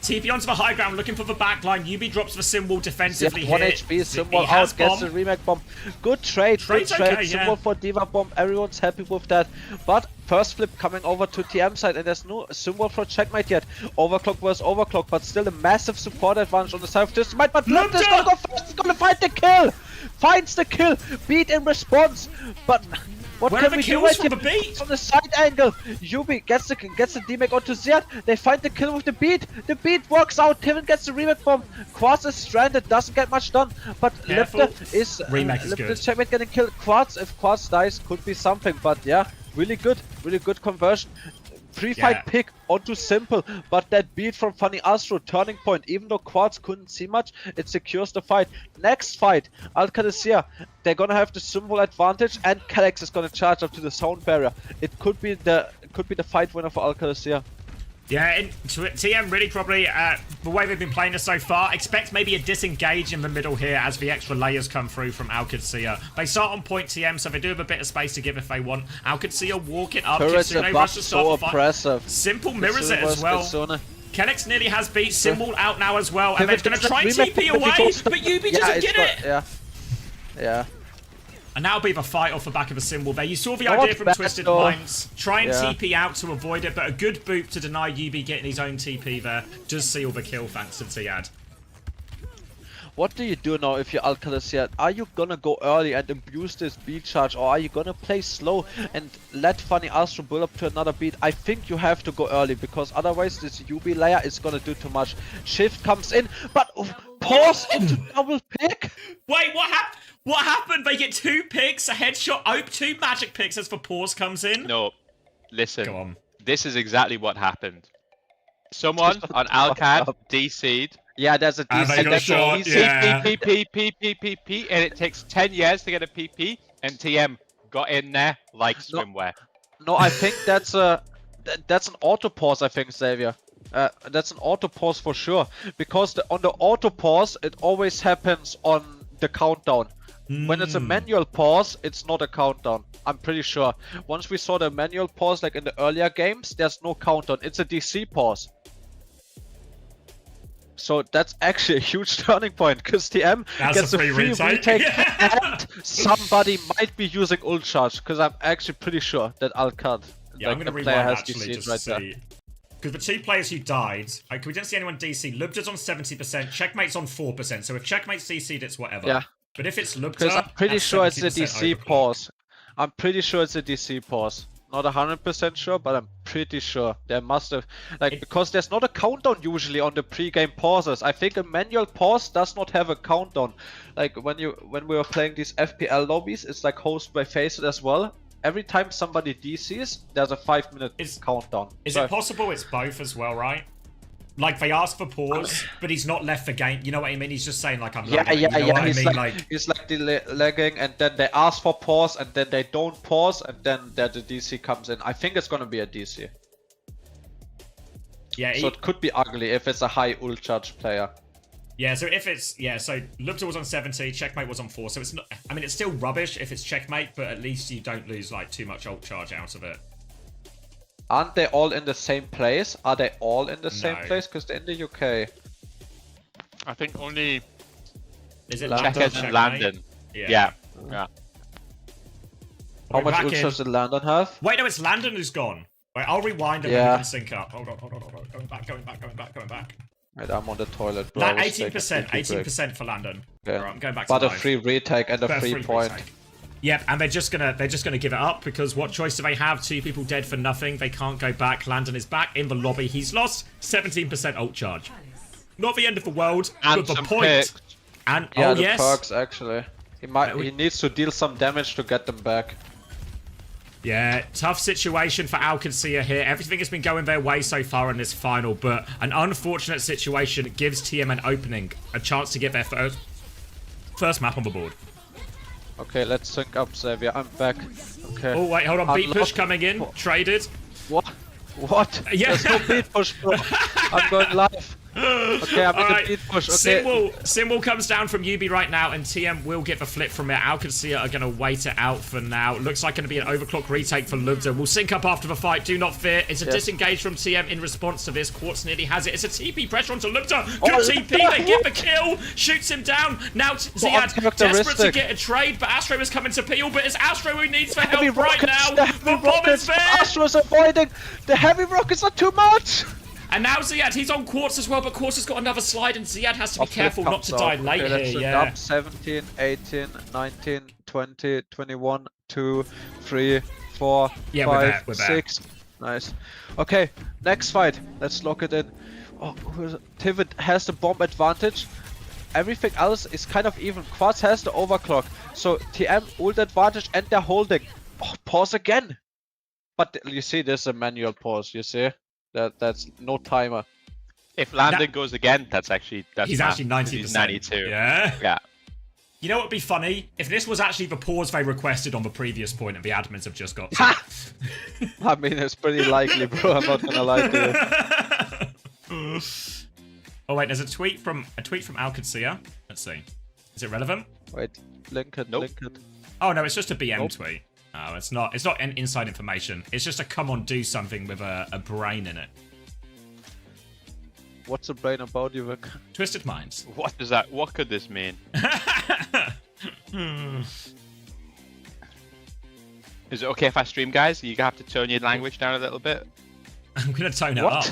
TP onto the high ground, looking for the backline. Yubi drops the Symbol defensively here. 1 HP, Symbol out, gets the remake bomb. Good trade, Trade's good trade. Okay, Symbol for Diva Bomb, everyone's happy with that. But first flip coming over to TM side, and there's no Symbol for checkmate yet. Overclock versus Overclock, but still a massive support advantage on the side of this. But Lupta is gonna go first, he's gonna find the kill! Finds the kill, beat in response, but... What Where can are we the do kills right from here? the beat? On the side angle, Yubi gets the D-Mech onto Ziad. They find the kill with the beat. The beat works out. Tivant gets the remake bomb. Quartz is stranded, doesn't get much done. But Lupta is good. Checkmate getting killed. Quartz, if Quartz dies, could be something. But yeah, really good conversion. Pre-fight pick onto Simple, but that beat from Funny Astro, turning point. Even though Quartz couldn't see much, it secures the fight. Next fight, Alcatsia, they're gonna have the Symbol advantage, and Calyx is gonna charge up to the sound barrier. It could be the could be the fight winner for Alcalcia. Yeah, TM really probably, the way they've been playing this so far, expect maybe a disengage in the middle here as the extra layers come through from Alcalcia. They start on point TM, so they do have a bit of space to give if they want. Alcalcia walking up, Turret's Kitsune above, rushes so start oppressive. Simple mirrors it as well. Kennex nearly has beat Symbol out now as well, and they're going to try and TP away, but Yubi doesn't get it! Yeah. And that'll be the fight off the back of a Symbol there. You saw the idea from Twisted Minds. Try and TP out to avoid it, but a good boop to deny Yubi getting his own TP there. Does seal the kill thanks to Tiad. What do you do now if you're Alcalcia? Are you gonna go early and abuse this beat charge, or are you gonna play slow and let Funny Astro build up to another beat? I think you have to go early, because otherwise this Yubi layer is gonna do too much. Shift comes in, but pause into double pick? Wait, what happened? What happened? They get 2 picks, a headshot, 2 magic picks as the pause comes in? No, listen. Go on. This is exactly what happened. Someone on Alcad DC'd. Yeah, there's a DC. PP, and it takes 10 years to get a PP, and TM got in there like swimwear. No, I think that's an auto pause, I think, Xavier. That's an auto pause for sure, because on the auto pause it always happens on the countdown. When it's a manual pause, it's not a countdown. I'm pretty sure. Once we saw the manual pause, like in the earlier games, there's no countdown. It's a DC pause. So that's actually a huge turning point, because TM gets a free retake and somebody might be using ult charge, because I'm actually pretty sure that Alcad, yeah, I'm going to rewind actually just to see. Because the 2 players who died, we didn't see anyone DC. Lubda's on 70%, Checkmate's on 4%. So if Checkmate's DC'd, it's whatever. Yeah. But if it's Lubda, because I'm pretty sure it's a DC overclock. pause. I'm pretty sure it's a DC pause. Not 100% sure, but I'm pretty sure. There must have, because there's not a countdown usually on the pre-game pauses. I think a manual pause does not have a countdown. Like when we were playing these FPL lobbies, it's like hosted by Faceit as well. Every time somebody DCs, there's a 5-minute countdown. Is it possible it's both as well, right? Like they ask for pause, but he's not left the game. You know what I mean? He's just saying like I'm lagging. You know what I mean? He's like lagging, and then they ask for pause, and then they don't pause, and then the DC comes in. I think it's gonna be a DC. Yeah. So it could be ugly if it's a high ult charge player. Yeah. So if it's so Lubda was on 70, Checkmate was on 4. So it's not. I mean, it's still rubbish if it's Checkmate, but at least you don't lose like too much ult charge out of it. Aren't they all in the same place? Are they all in the same place? Because they're in the UK. I think only... Is it Checkers and Landon? Yeah. How much ult charge did Landon have? Wait, no, it's Landon who's gone. Wait, I'll rewind and then we can sync up. Hold on. Going back. Wait, I'm on the toilet, bro. 18% for Landon. Okay. Right, I'm going back to but live. a free retake and a free point. Retake. Yep, and they're just gonna give it up, because what choice do they have? 2 people dead for nothing. They can't go back. Landon is back in the lobby. He's lost 17% ult charge. Not the end of the world, and but the point. Perks. And yeah, oh the yes, perks actually. He needs to deal some damage to get them back. Yeah, tough situation for Alcalcia here. Everything has been going their way so far in this final, but an unfortunate situation gives TM an opening, a chance to get their first map on the board. Okay, let's sync up, Xavier. I'm back. Okay. Oh, wait, hold on. Beat push coming in. Traded. What? Yeah. There's no beat push, bro. I'm going live. Okay, I'm in the beat push. Okay. Symbol comes down from Yubi right now, and TM will get the flip from it. Alcalcia are going to wait it out for now. Looks like going to be an overclock retake for Lubda. We'll sync up after the fight. Do not fear. It's a disengage from TM in response to this. Quartz nearly has it. It's a TP pressure onto Lubda. Good TP. They get the kill. Shoots him down. Now Ziad desperate to get a trade, but Astro is coming to peel. But it's Astro who needs for help right now. The bomb is there. Astro's avoiding. The heavy rockets are too much. And now Ziad, he's on Quartz as well, but Quartz has got another slide, and Ziad has to be careful not to die late here, yeah. 17, 18, 19, 20, 21, 2, 3, 4, 5, 6. Nice. Okay, next fight. Let's lock it in. Oh, Tivit has the bomb advantage. Everything else is kind of even. Quartz has the overclock. So TM ult advantage, and they're holding. Oh, pause again. But you see, there's a manual pause, you see? That's no timer. If Landon goes again, that's he's actually 90%. He's 92. Yeah. You know what would be funny? If this was actually the pause they requested on the previous point and the admins have just got to. I mean, it's pretty likely, bro. I'm not gonna lie to you. Oh wait, there's a tweet from OWCS. Let's see. Is it relevant? Wait, link it, link it. Oh no, it's just a BM tweet. Oh, it's not an inside information. It's just a come on, do something with a brain in it. What's the brain about, you Vic? Twisted Minds. What does that? What could this mean? Is it okay if I stream, guys? You have to tone your language down a little bit. I'm gonna tone it up.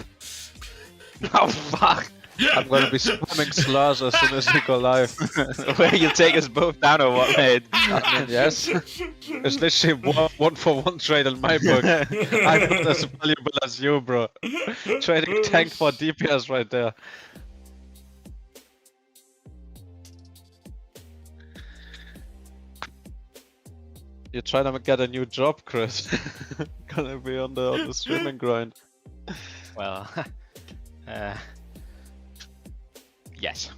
Oh fuck! I'm gonna be spamming slurs as soon as we go live. Where you'll take us both down or what, mate? I mean, yes. It's literally one for one trade in my book. I'm not as valuable as you, bro. Trading tank for DPS right there. You're trying to get a new job, Chris. Gonna be on the streaming grind. Well, yes.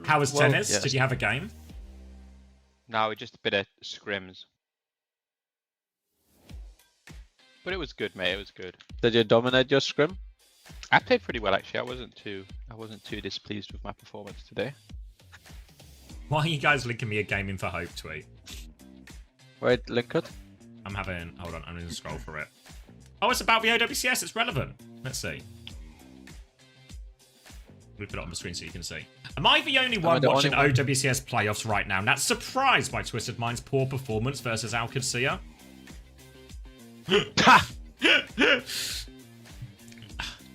How was tennis? Yes. Did you have a game? No, just a bit of scrims. But it was good, mate. It was good. Did you dominate your scrim? I played pretty well, actually. I wasn't too displeased with my performance today. Why are you guys linking me a Gaming for Hope tweet? Wait, link it. I'm having. Hold on, I'm gonna scroll for it. Oh, it's about the OWCS. It's relevant. Let's see. We put it on the screen so you can see. Am I the only one watching OWCS playoffs right now? That's surprised by Twisted Mind's poor performance versus OWCS.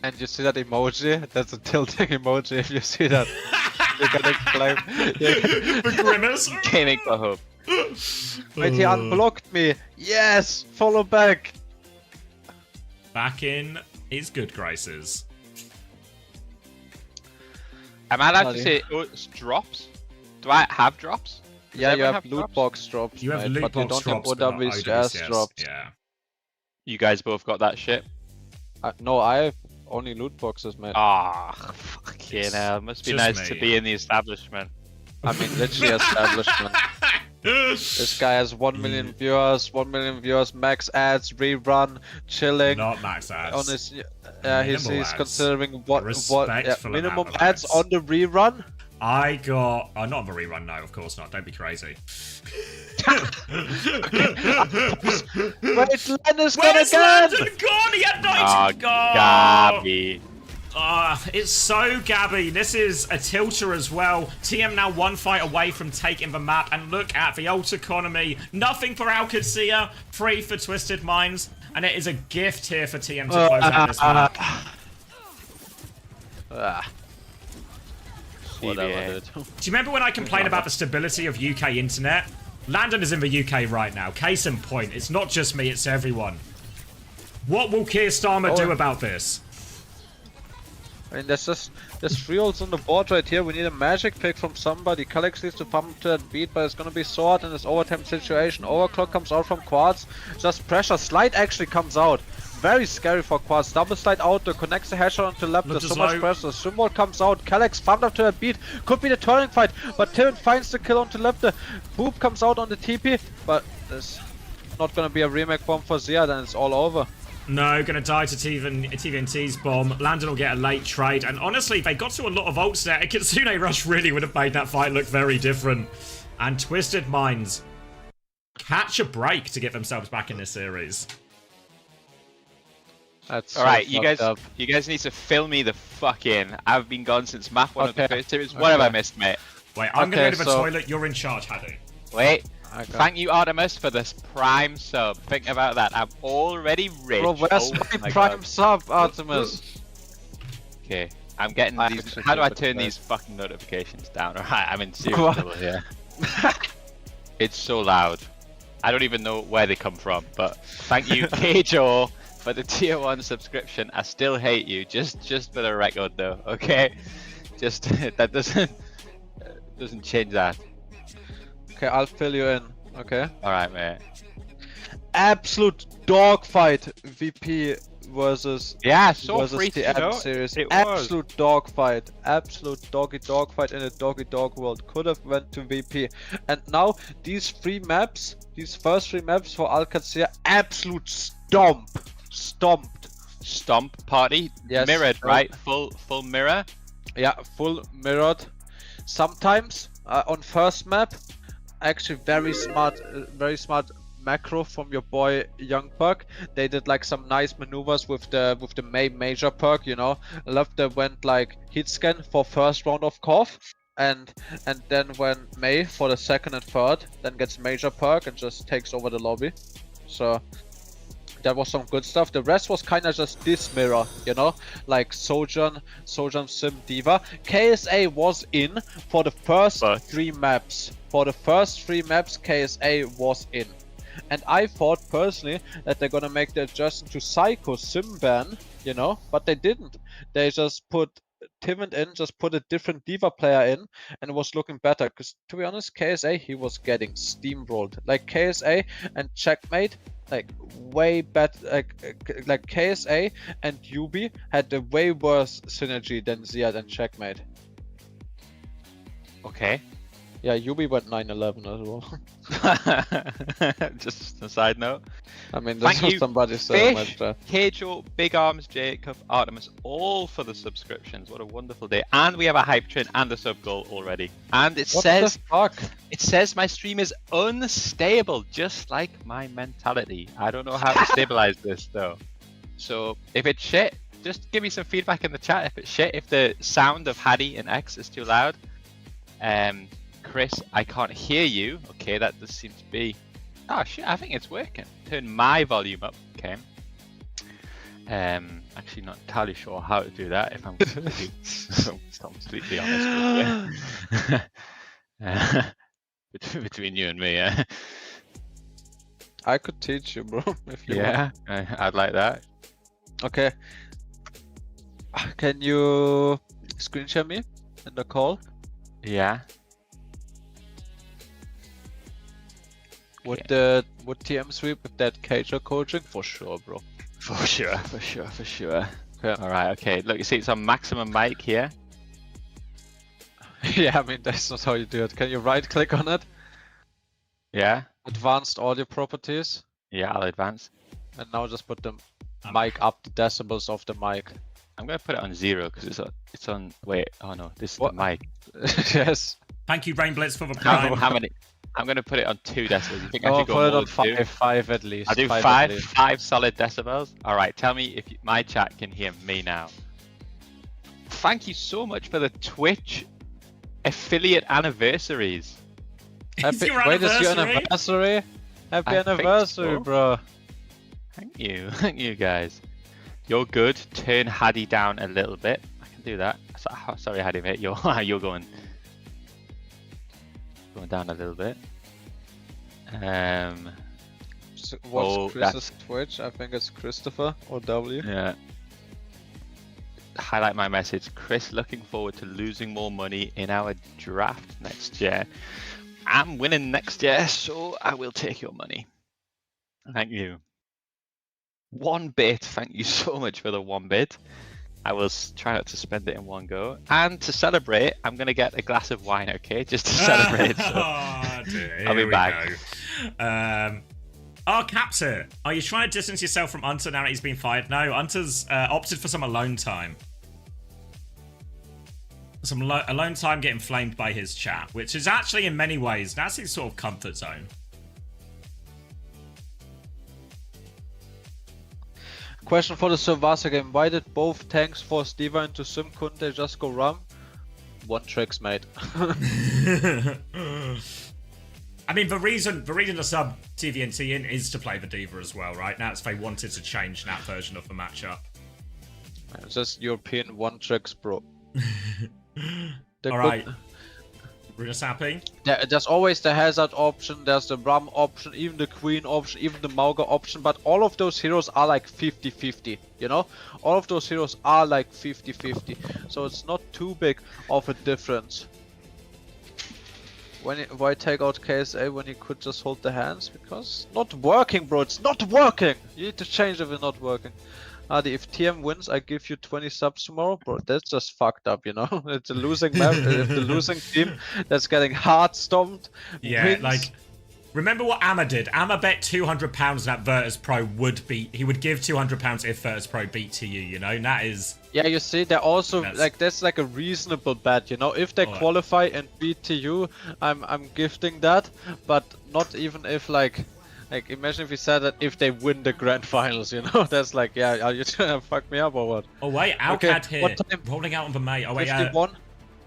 And you see that emoji? That's a tilting emoji. If you see that, you're gonna claim. The grimace. Gaming for Hope. Wait, he unblocked me. Yes, follow back. Back in his good graces. Am I allowed to say drops? Do I have drops? Yeah, you have loot box drops. You have loot box drops, but you don't have OWCS drops. Yeah. You guys both got that shit? No, I have only loot boxes, mate. Ah, fucking hell. Must be nice to be in the establishment. I mean, literally establishment. This guy has 1 million viewers, max ads, rerun, chilling. Not max ads. On his, he's considering what minimum of ads on the rerun. I got not on the rerun. No, of course not. Don't be crazy. Wait, Len is gone Where's again. Landon gone? He had 90. Gabby. It's so Gabby. This is a tilter as well. TM now one fight away from taking the map. And look at the ult economy. Nothing for OWCS. Free for Twisted Minds. And it is a gift here for TM to close out this map. Whatever, Do you remember when I complained about the stability of UK internet? Landon is in the UK right now. Case in point. It's not just me, it's everyone. What will Keir Starmer do about this? I mean, there's 3 ults on the board right here. We need a magic pick from somebody. Kalex needs to pump to that beat, but it's gonna be Sword in this overtime situation. Overclock comes out from Quartz. Just pressure. Slide actually comes out. Very scary for Quartz. Double slide out, connects the headshot onto left. There's so much pressure. Symbol comes out. Kalex pumped up to that beat. Could be the turning fight, but Tyrion finds the kill onto left. Boop comes out on the TP, but there's not gonna be a remake bomb for Zia, then it's all over. No, gonna die to TVNT's bomb. Landon will get a late trade, and honestly, they got to a lot of ults there. A Kitsune Rush really would have made that fight look very different. And Twisted Minds catch a break to get themselves back in this series. That's alright, so you guys need to fill me the fuck in. I've been gone since map 1 of the first series. What have I missed, mate? Wait, I'm gonna go to the toilet. You're in charge, Hadu. Wait. Thank you, Artemis, for this prime sub. Think about that. I'm already rich. Bro, where's my prime sub, Artemis? Okay, I'm getting these. How do I turn these fucking notifications down? Alright, I'm in serious trouble here. It's so loud. I don't even know where they come from, but thank you, Kjo, for the tier 1 subscription. I still hate you, just for the record, though. Okay, just that doesn't change that. Okay, I'll fill you in. Okay. Alright, mate. Absolute dogfight, VP versus so free, the you know, M series. it was. Absolute dogfight, absolute dog fight in a dog world. Could have went to VP, and now these first three maps for Alcazar, absolute stomped party. Yes, Mirrored, right? Full mirror. Yeah, full mirrored. Sometimes on first map, actually very smart macro from your boy Young Perk. They did like some nice maneuvers with the May major perk, you know. I love that went like hit scan for first round of Korth, and then when May for the second and third, then gets major perk and just takes over the lobby. So that was some good stuff. The rest was kind of just this mirror, you know, like Sojourn, Sim, Diva. KSA was in for the first three maps. For the first three maps, KSA was in. And I thought personally that they're gonna make the adjustment to Psycho Sim ban, you know, but they didn't. They just put Timid in, just put a different Diva player in, and it was looking better. Because to be honest, KSA, he was getting steamrolled. Like KSA and Checkmate, like way better. Like KSA and Yubi had a way worse synergy than Ziad and Checkmate. Okay. Yeah, Yubi went 9-11 as well. Just a side note. I mean, that's what somebody said. Fish, Keijo, Big Arms, Jacob, Artemis, all for the subscriptions. What a wonderful day. And we have a hype train and a sub goal already. And it says my stream is unstable, just like my mentality. I don't know how to stabilize this though. So if it's shit, just give me some feedback in the chat. If it's shit, if the sound of Hattie and X is too loud. Chris, I can't hear you. Okay, that does seem to be... Oh shit, I think it's working. Turn my volume up. Okay. Actually not entirely sure how to do that, if I'm completely honest with you. Between you and me, yeah. I could teach you, bro, if you want. Yeah, I'd like that. Okay. Can you screen share me in the call? Yeah. Would TM sweep with that Keijo coaching? For sure, bro. For sure. Okay. Alright, okay. Look, you see it's on maximum mic here. Yeah, I mean, that's not how you do it. Can you right click on it? Yeah. Advanced audio properties. Yeah, I'll advance. And now just put the mic up the decibels of the mic. I'm gonna put it on 0 because it's on. Wait, oh no, this is the mic. Yes. Thank you, Rain Blitz, for the prime. How many? I'm gonna put it on 2 decibels. You think I Oh, should go put it more on than 5 at least. I'll do 5 solid decibels. All right, tell me if my chat can hear me now. Thank you so much for the Twitch affiliate anniversaries. Happy, wait, is your anniversary? Happy anniversary, bro. Thank you guys. You're good. Turn Hattie down a little bit. I can do that. Sorry, Hattie, mate. You're going down a little bit. So what's Chris's Twitch? I think it's Christopher or W. Yeah. Highlight my message. Chris, looking forward to losing more money in our draft next year. I'm winning next year, so I will take your money. Thank you. 1 bit. Thank you so much for the 1 bit. I will try not to spend it in one go. And to celebrate, I'm going to get a glass of wine, okay? Just to celebrate. So I'll be back. Captor, are you trying to distance yourself from Unter now that he's been fired? No, Unter's opted for some alone time. Some alone time getting flamed by his chat, which is actually in many ways, that's his sort of comfort zone. Question for the Sylvasa game. Why did both tanks force Diva into Sim? Couldn't they just go rum? One tricks, mate. I mean, the reason the sub TVNT in is to play the Diva as well, right? Now it's they wanted to change that version of the matchup. It's just European one tricks, bro. Alright. We're just happy? There's always the Hazard option, there's the Rum option, even the Queen option, even the Mauga option, but all of those heroes are like 50-50, you know? All of those heroes are like 50-50, so it's not too big of a difference. Why take out KSA when you could just hold the hands? Because it's not working, bro, it's not working! You need to change if it's not working. Adi, if TM wins, I give you 20 subs tomorrow, bro. That's just fucked up, you know. It's a losing map. If the losing team that's getting hard stomped. Yeah, wins. like. Remember what Amma did? Amma bet £200 that Virtus Pro would beat. He would give £200 if Virtus Pro beat TU. You know, and that is. Yeah, you see, they're also like that's like a reasonable bet. You know, if they qualify and beat TU, I'm gifting that, but not even if like imagine if we said that if they win the grand finals. You know, that's like yeah, are you trying to fuck me up or what? Oh wait, Alcad here. What time? Rolling out on the May. Oh wait, 51.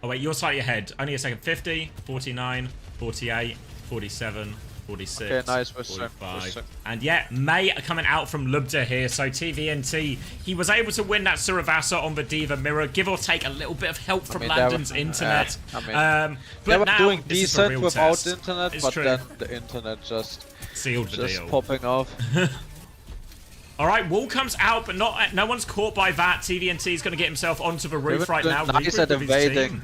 Oh wait, you're slightly ahead. Only a second. 50, 49, 48, 47. 46, okay, nice. 45. And yeah, May coming out from Lubda here. So TVNT, he was able to win that Suravasa on the Diva Mirror, give or take a little bit of help from Landon's internet. But they were now, doing decent without test. internet, It's but true. then the internet just sealed the deal. Popping off. All right, Wall comes out, but no one's caught by that. TVNT is going to get himself onto the roof right now. Nice at evading.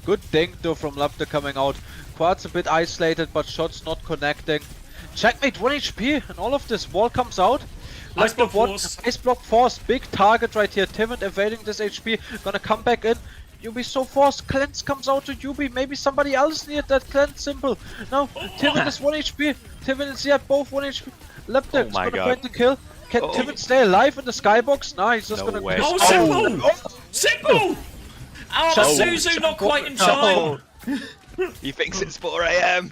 Good ding though from Lubda coming out. Quad's a bit isolated, but shots not connecting. Checkmate, 1 HP, and all of this wall comes out. Like the one Ice Block Force, big target right here. Timid evading this HP, gonna come back in. Yubi so forced, Cleanse comes out to Yubi, maybe somebody else needed that Cleanse simple. No, Timid is 1 HP, Timid and Ziad both 1 HP. Lubda is gonna find the kill. Can Timid stay alive in the skybox? No, he's just gonna... Oh, Simple! Simple! Oh, Suzu not quite in time! He thinks it's 4 AM.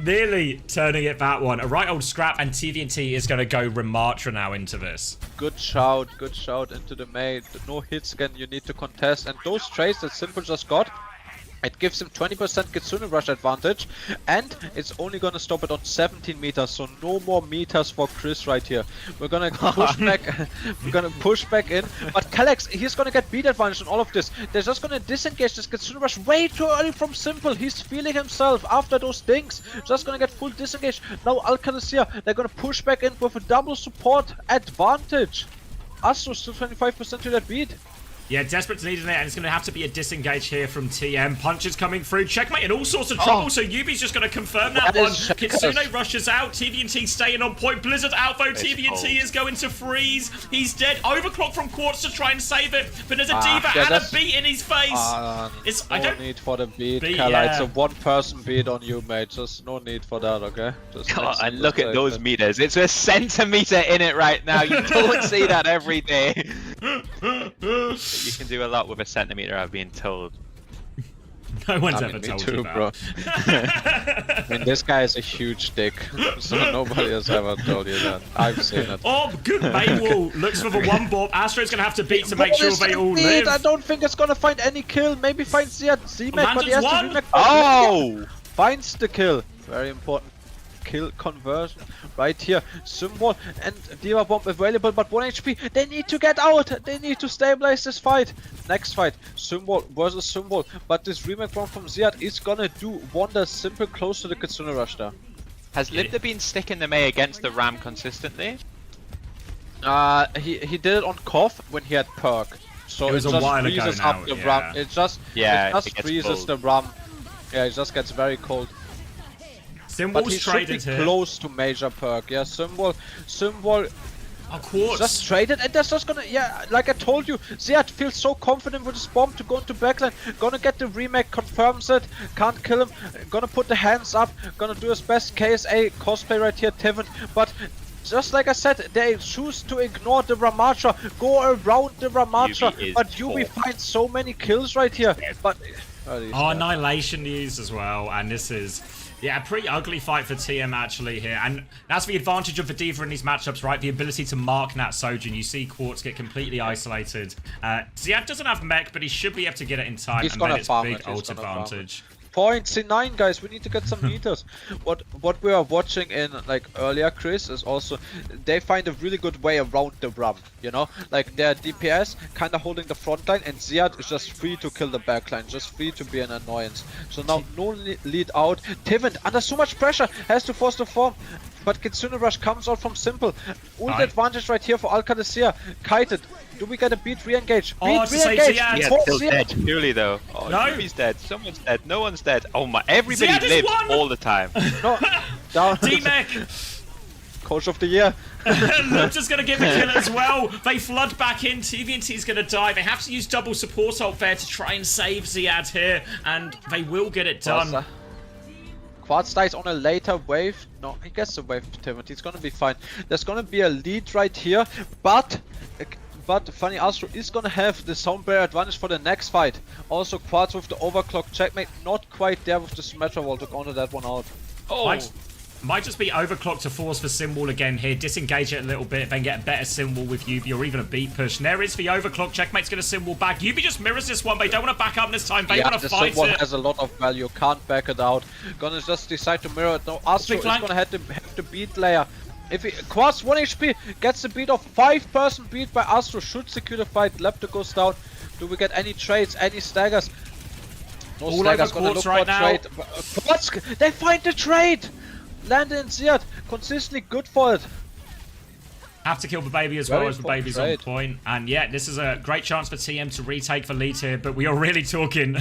Nearly turning it that one. A right old scrap, and TVNT is going to go Ramatra now into this. Good shout into the main. No hits again, you need to contest. And those trades that Simple just got, it gives him 20% Kitsune Rush advantage, and it's only gonna stop it on 17 meters, so no more meters for Chris right here. We're gonna push back. We're gonna push back in, but Kalex, he's gonna get beat advantage on all of this. They're just gonna disengage this Kitsune Rush way too early from Simple. He's feeling himself after those things. Just gonna get full disengage. Now Alcadisia, they're gonna push back in with a double support advantage. Astro still 25% to that beat. Yeah, desperate to need it, and it's going to have to be a disengage here from TM. Punches coming through, checkmate, and all sorts of trouble, so Yubi's just going to confirm that one. Kitsune rushes out, TVNT staying on point. Blizzard out, though, TVNT is going to freeze. He's dead. Overclock from Quartz to try and save it, but there's a Diva and a beat in his face. No need for the beat, Kala. It's a one-person beat on you, mate. Just no need for that, okay? Just and look at those meters. It's a centimeter in it right now. You don't see that every day. You can do a lot with a centimeter, I've been told. No one's ever told you that. Bro. I mean, this guy is a huge dick, so nobody has ever told you that. I've seen it. Oh, good Maywall looks for the one ball. Astro's gonna have to beat to make sure they all live. I don't think it's gonna find any kill. Maybe finds the Z-Mac, but he has to remake. Oh! Finds the kill. Very important. Kill conversion right here. Symbol and Diva Bomb available, but 1 HP. They need to get out. They need to stabilize this fight. Next fight, Symbol versus Symbol. But this remake bomb from Ziad is gonna do wonders. Simple close to the Kitsune Rush there. Has Libda been sticking the May against the Ram consistently? He did it on Koth when he had perk. So it was a while ago freezes now, up the Ram. It just freezes the Ram. Yeah, it just gets very cold. Symbol's but he traded should be here. Close to major perk. Yeah, Symbol. Quartz. Just traded, and that's just gonna, yeah, like I told you, Ziad feels so confident with his bomb to go into backline. Gonna get the remake, confirms it, can't kill him, gonna put the hands up, gonna do his best KSA cosplay right here, Tivin, but just like I said, they choose to ignore the Ramatra, go around the Ramatra, but Yubi finds so many kills right here. But Annihilation news as well, and this is... Yeah, a pretty ugly fight for TM actually here, and that's the advantage of the Diva in these matchups, right? The ability to mark Nat Sojin. You see Quartz get completely isolated. Ziad doesn't have mech, but he should be able to get it in time, and then it's big ult advantage. Point C9, guys, we need to get some meters. What we are watching in like earlier, Chris, is also they find a really good way around the Ram, you know, like their DPS kind of holding the front line, and Ziad is just free to kill the back line, just free to be an annoyance. So now no lead out. Tivin under so much pressure has to force the form, but Kitsune Rush comes out from Simple. Ult advantage right here for Alcadisia. Kited. Do we get a beat re-engage? Beat re-engage! Yeah, still dead, surely though. Oh, no. Yubi's dead, someone's dead, no one's dead. Oh my, everybody lives all the time. No, Down. D-Mech! Coach of the year. Lupta's going to get the kill as well. They flood back in. TVNT's going to die. They have to use double support ult there to try and save Ziad here, and they will get it done. Quartz dies on a later wave. No, he gets the wave activity. It's gonna be fine. There's gonna be a lead right here, but Funny Astro is gonna have the sound barrier advantage for the next fight. Also, Quartz with the overclock checkmate, not quite there with the Symmetra wall to counter that one out. Oh! Might just be overclock to force for Simwall again here. Disengage it a little bit, then get a better Simwall with Yubi or even a beat push. And there is the overclock. Checkmate's going to Simwall back. Yubi just mirrors this one. They don't want to back up this time. They want to fight it. This one has a lot of value. Can't back it out. Gonna just decide to mirror it. No, Astro is gonna have the beat layer. If he, Quartz 1 HP gets the beat of 5% beat by Astro, should secure the fight. Lepta goes down. Do we get any trades, any staggers? No all staggers. over Gonna Quartz look right for now. trade. Quartz, they find the trade! Landon and Ziad, consistently good for it. Have to kill the baby as well as the baby's on point. And yeah, this is a great chance for TM to retake the lead here, but we are really talking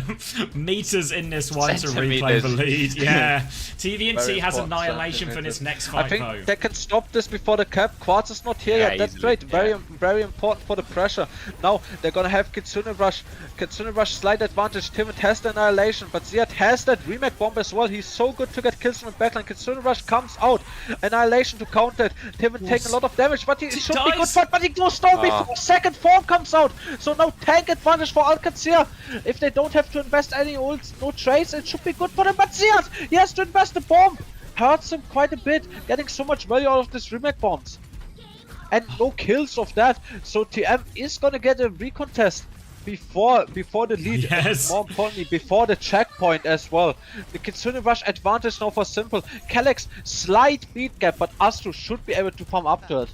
meters in this one to replay the lead. Yeah. TVNT has annihilation for this next fight, I think though. they can stop this before the cap. Quartz is not here yet. That's great. Very important for the pressure. Now they're gonna have Kitsune Rush. Kitsune Rush slight advantage. Timid has the annihilation, but Ziad has that remake bomb as well. He's so good to get kills from the backline. Kitsune Rush comes out. Annihilation to counter it. Timid taking a lot of damage, but he should be good for it, but he goes down before second form comes out. So no tank advantage for Alcazar. If they don't have to invest any ults, no trades, it should be good for them. But Ziad, he has to invest the bomb. Hurts him quite a bit, getting so much value out of this remake bombs. And no kills of that. So TM is gonna get a recontest before the lead. Yes. More importantly, before the checkpoint as well. The Kitsune Rush advantage now for Simple. Calyx slight beat gap, but Astro should be able to farm up to it.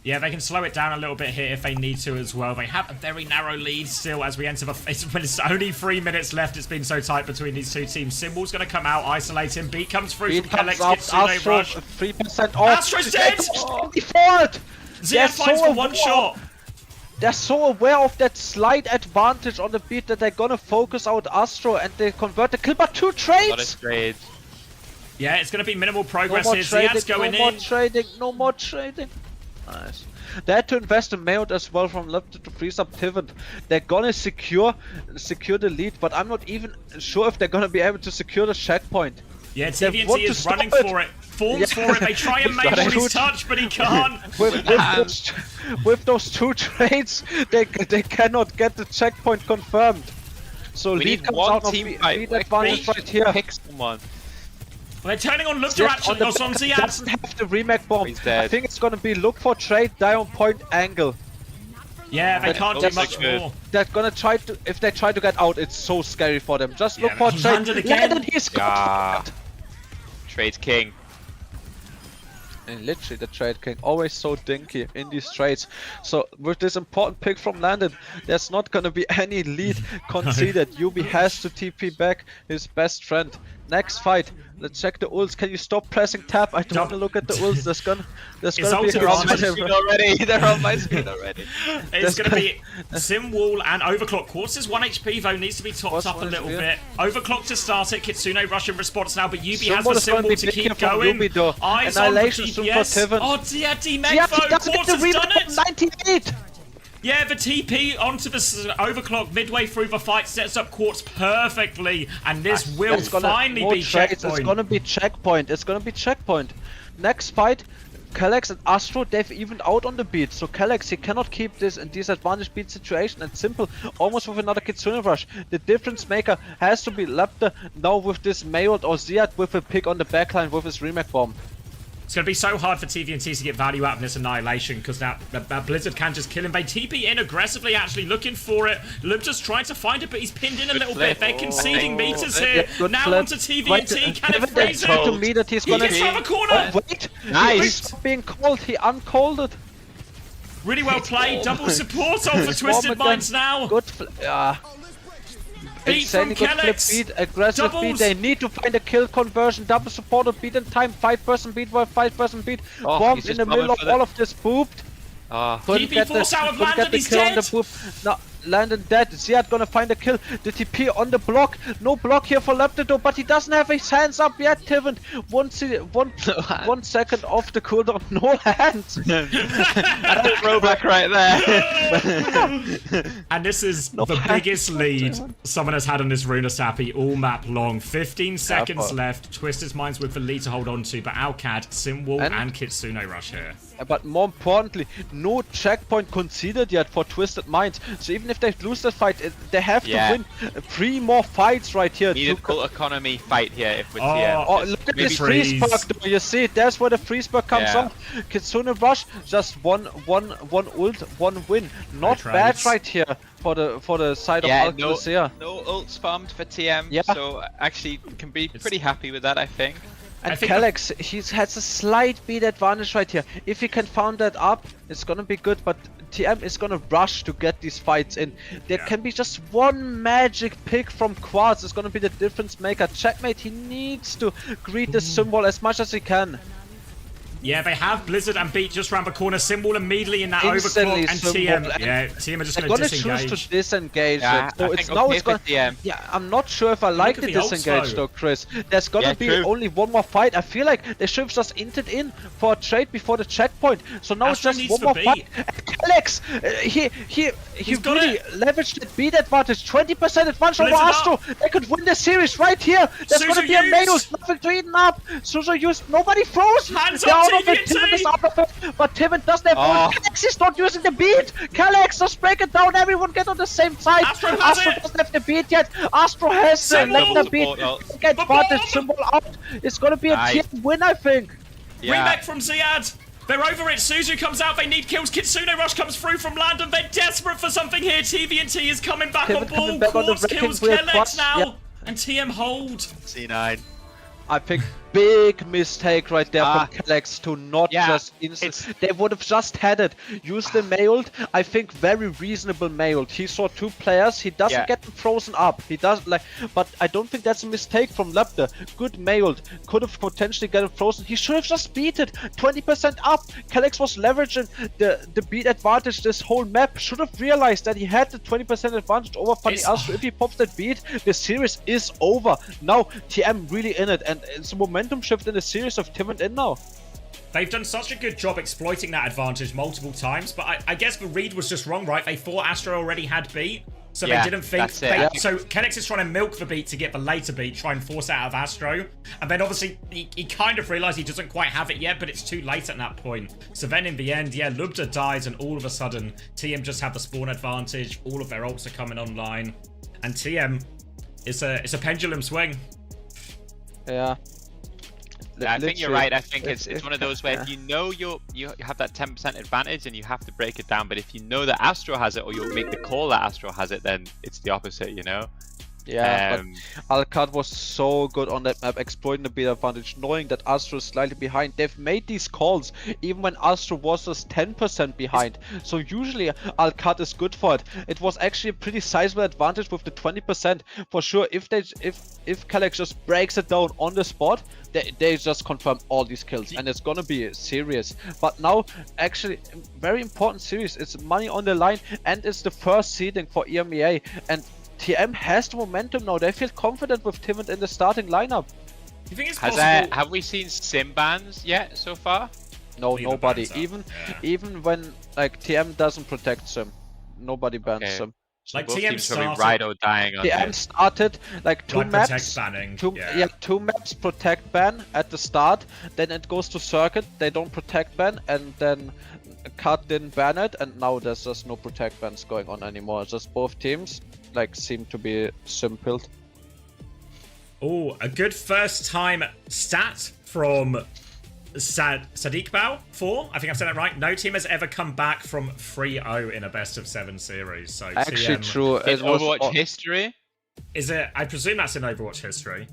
Yeah, they can slow it down a little bit here if they need to as well. They have a very narrow lead still as we enter the... It's only 3 minutes left. It's been so tight between these two teams. Symbol's going to come out, isolate him. Beat comes through from Calyx. Kitsune Rush. 3% off. Astro's dead! Ziad fights for one shot. They're so aware of that slight advantage on the beat that they're gonna focus out Astro and they convert the kill, but 2 trades! Yeah, it's gonna be minimal progress here. Ziad's going in. No more trading. Nice. They had to invest in Mayot as well from left to freeze up pivot. They're gonna secure the lead, but I'm not even sure if they're gonna be able to secure the checkpoint. Yeah, TVNT is running for it. Forms for it. They try and make all his touch, but he can't. With those 2 trades, they cannot get the checkpoint confirmed. So we lead need comes one out of team lead advantage right here. Pick someone. Well, they're turning on Lupta actually, on Ziad. Doesn't have the remake bomb. He's dead. I think it's gonna be look for trade, die on point, angle. Yeah, they can't do much more. They're gonna try to, if they try to get out, it's so scary for them. Just look for trade. Again. He's got Trade king. And literally the trade king, always so dinky in these trades. So with this important pick from Landon, there's not gonna be any lead conceded. Yubi has to TP back his best friend. Next fight, let's check the ults. Can you stop pressing tab? I don't want to look at the ults. There's gonna be They're on my screen already. They're on my screen already. It's going to be Simwall and Overclock. Quartz is 1 HP though, needs to be topped up a little bit. Overclock to start it. Kitsune Rush in response now, but Yubi has the Simwall to keep going. Eyes on the DPS. Oh, yeah, D-Mech though. Quartz has done it. 98. Yeah, the TP onto the Overclock midway through the fight sets up Quartz perfectly, and this will finally be checkpoint. It's gonna be checkpoint. It's gonna be checkpoint. Next fight, Calyx and Astro, they've evened out on the beat. So Calyx, he cannot keep this in disadvantage beat situation, and Simple almost with another Kitsune Rush. The difference maker has to be Lepta now with this Mayot or Ziad with a pick on the backline with his remake bomb. It's going to be so hard for TVNT to get value out of this annihilation because now Blizzard can just kill him. They TP in aggressively, actually looking for it. Lupta's trying to find it, but he's pinned in a little bit. They're conceding meters here. Now onto TVNT. Can it freeze it? To me that he's gonna gets around the corner. Oh, wait. Nice. He's being called. He uncolded. Really well played. Double support on for Twisted Minds now. Good. Beat from Calyx. Beat, aggressive beat. They need to find a kill conversion. Double supported beat in time. 5% beat while 5% beat. Bombs in the middle of all of this booped. TP force out of Landon. He's dead. No, Landon dead. Ziad gonna find a kill. The TP on the block. No block here for Leptido, but he doesn't have his hands up yet, Tivant. 1 second off the cooldown. No hands. That's a throwback right there. And this is the biggest lead someone has had on this Runa Sappy all map long. 15 seconds left. Twisted Minds with the lead to hold on to, but Alcad, Simwall, and Kitsune rush here. But more importantly, no checkpoint conceded yet for Twisted Minds. So even if they lose that fight, they have to win 3 more fights right here. Need a full economy fight here if we're Oh, look at this freeze perk though. You see, that's where the freeze perk comes on. Kitsune rush, just one ult, 1 win. Not bad right here for the side of Alcad. No ults farmed for TM, so actually can be pretty happy with that, I think. And Calyx, he has a slight beat advantage right here. If he can found that up, it's gonna be good, but TM is gonna rush to get these fights in. There can be just one magic pick from Quartz. It's gonna be the difference maker. Checkmate, he needs to greet the symbol as much as he can. Yeah, they have Blizzard and Beat just round the corner. Symbol immediately in that overclock, and TM. Yeah, TM are just going to disengage. Choose to disengage it. So it's now it's going. Yeah, I'm not sure if I like the disengage though, Chris. There's gonna be only one more fight. I feel like they should have just inted in for a trade before the checkpoint. So now it's just one more fight. Alex, he really leveraged the beat advantage. 20% advantage over Astro. They could win the series right here. There's gonna be a Manos, nothing to eat up. Suzo used, nobody froze. Hands up. Tivant is out of it, but Tivant doesn't have Calyx is not using the beat! Calyx, just break it down, everyone get on the same side! Astro doesn't have the beat yet! Astro has the beat! Get advantage, symbol out! It's gonna be a team win, I think! Remake from Ziad! They're over it. Suzu comes out. They need kills. Kitsune Rush comes through from Landon. They're desperate for something here. TVNT is coming back on board. Quartz kills Calyx now. And TM hold. C9. I think big mistake right there from Calyx to not just instant. They would have just had it. Use the mailed. I think very reasonable mailed. He saw 2 players. He doesn't get them frozen up. He doesn't but I don't think that's a mistake from Lepta. Good mailed. Could have potentially gotten frozen. He should have just beat it. 20% up. Calyx was leveraging the beat advantage this whole map. Should have realized that he had the 20% advantage over Funny Astro. If he pops that beat, the series is over. Now TM really in it, and it's a momentum shift in the series of Tivant in now. They've done such a good job exploiting that advantage multiple times, but I guess the read was just wrong, right? They thought Astro already had beat, so they didn't think. So Calyx is trying to milk the beat to get the later beat, try and force it out of Astro, and then obviously he kind of realised he doesn't quite have it yet, but it's too late at that point. So then in the end, Lubda dies, and all of a sudden TM just have the spawn advantage. All of their ults are coming online, and TM it's a pendulum swing. Yeah, I think you're right. I think it's one of those where if you know you have that 10% advantage and you have to break it down, but if you know that Astro has it or you'll make the call that Astro has it, then it's the opposite, you know? Yeah, but Alcad was so good on that map, exploiting the beat advantage, knowing that Astro is slightly behind. They've made these calls even when Astro was just 10% behind. So usually Alcad is good for it. It was actually a pretty sizable advantage with the 20%. For sure, if Calyx just breaks it down on the spot, they just confirm all these kills, and it's gonna be serious. But now, actually, very important series. It's money on the line, and it's the first seeding for EMEA. And TM has the momentum now. They feel confident with Tivant in the starting lineup. You think it's possible? Have we seen sim bans yet so far? No, nobody. Even when like TM doesn't protect sim, nobody bans sim. So like TM started. Ride or dying on TM started like 2 maps. Banning. 2 maps protect ban at the start. Then it goes to circuit. They don't protect ban, and then Cut didn't ban it, and now there's just no protect bans going on anymore. Just both teams like seem to be simpled. Oh, a good first time stat from Sadiq Bao 4. I think I've said that right. No team has ever come back from 3-0 in a best of 7 series. So actually TM, true. Is Overwatch history? Is it? I presume that's in Overwatch history.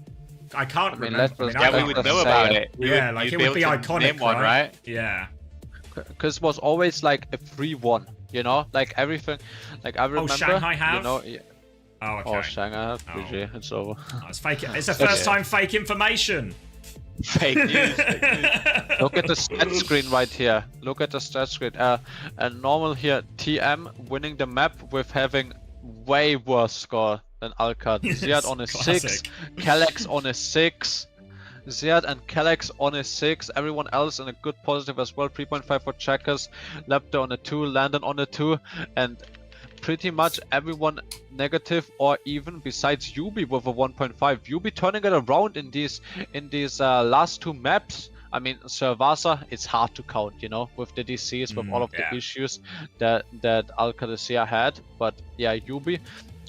I can't remember. We would know about it. Yeah, like it would be iconic, one, right? Yeah. Because it was always like a 3-1, you know, like everything. Like I remember. Oh, Shanghai have. You know, Oh, okay. Oh, Shanghai have. GG, it's over. Oh, it's fake. It's the first time fake information. Fake news. Fake news. Look at the stat screen right here. Look at the stat screen. And normal here, TM winning the map with having way worse score than Alcad. Ziad on a 6, Kalex on a 6. Ziad and Kalex on a 6. Everyone else in a good positive as well. 3.5 for Checkers. Lepto on a 2. Landon on a 2. And pretty much everyone negative or even besides Yubi with a 1.5. Yubi turning it around in these last 2 maps. I mean, Servasa, it's hard to count, you know, with the DCs, with all of the issues that Alcadesia had. But yeah, Yubi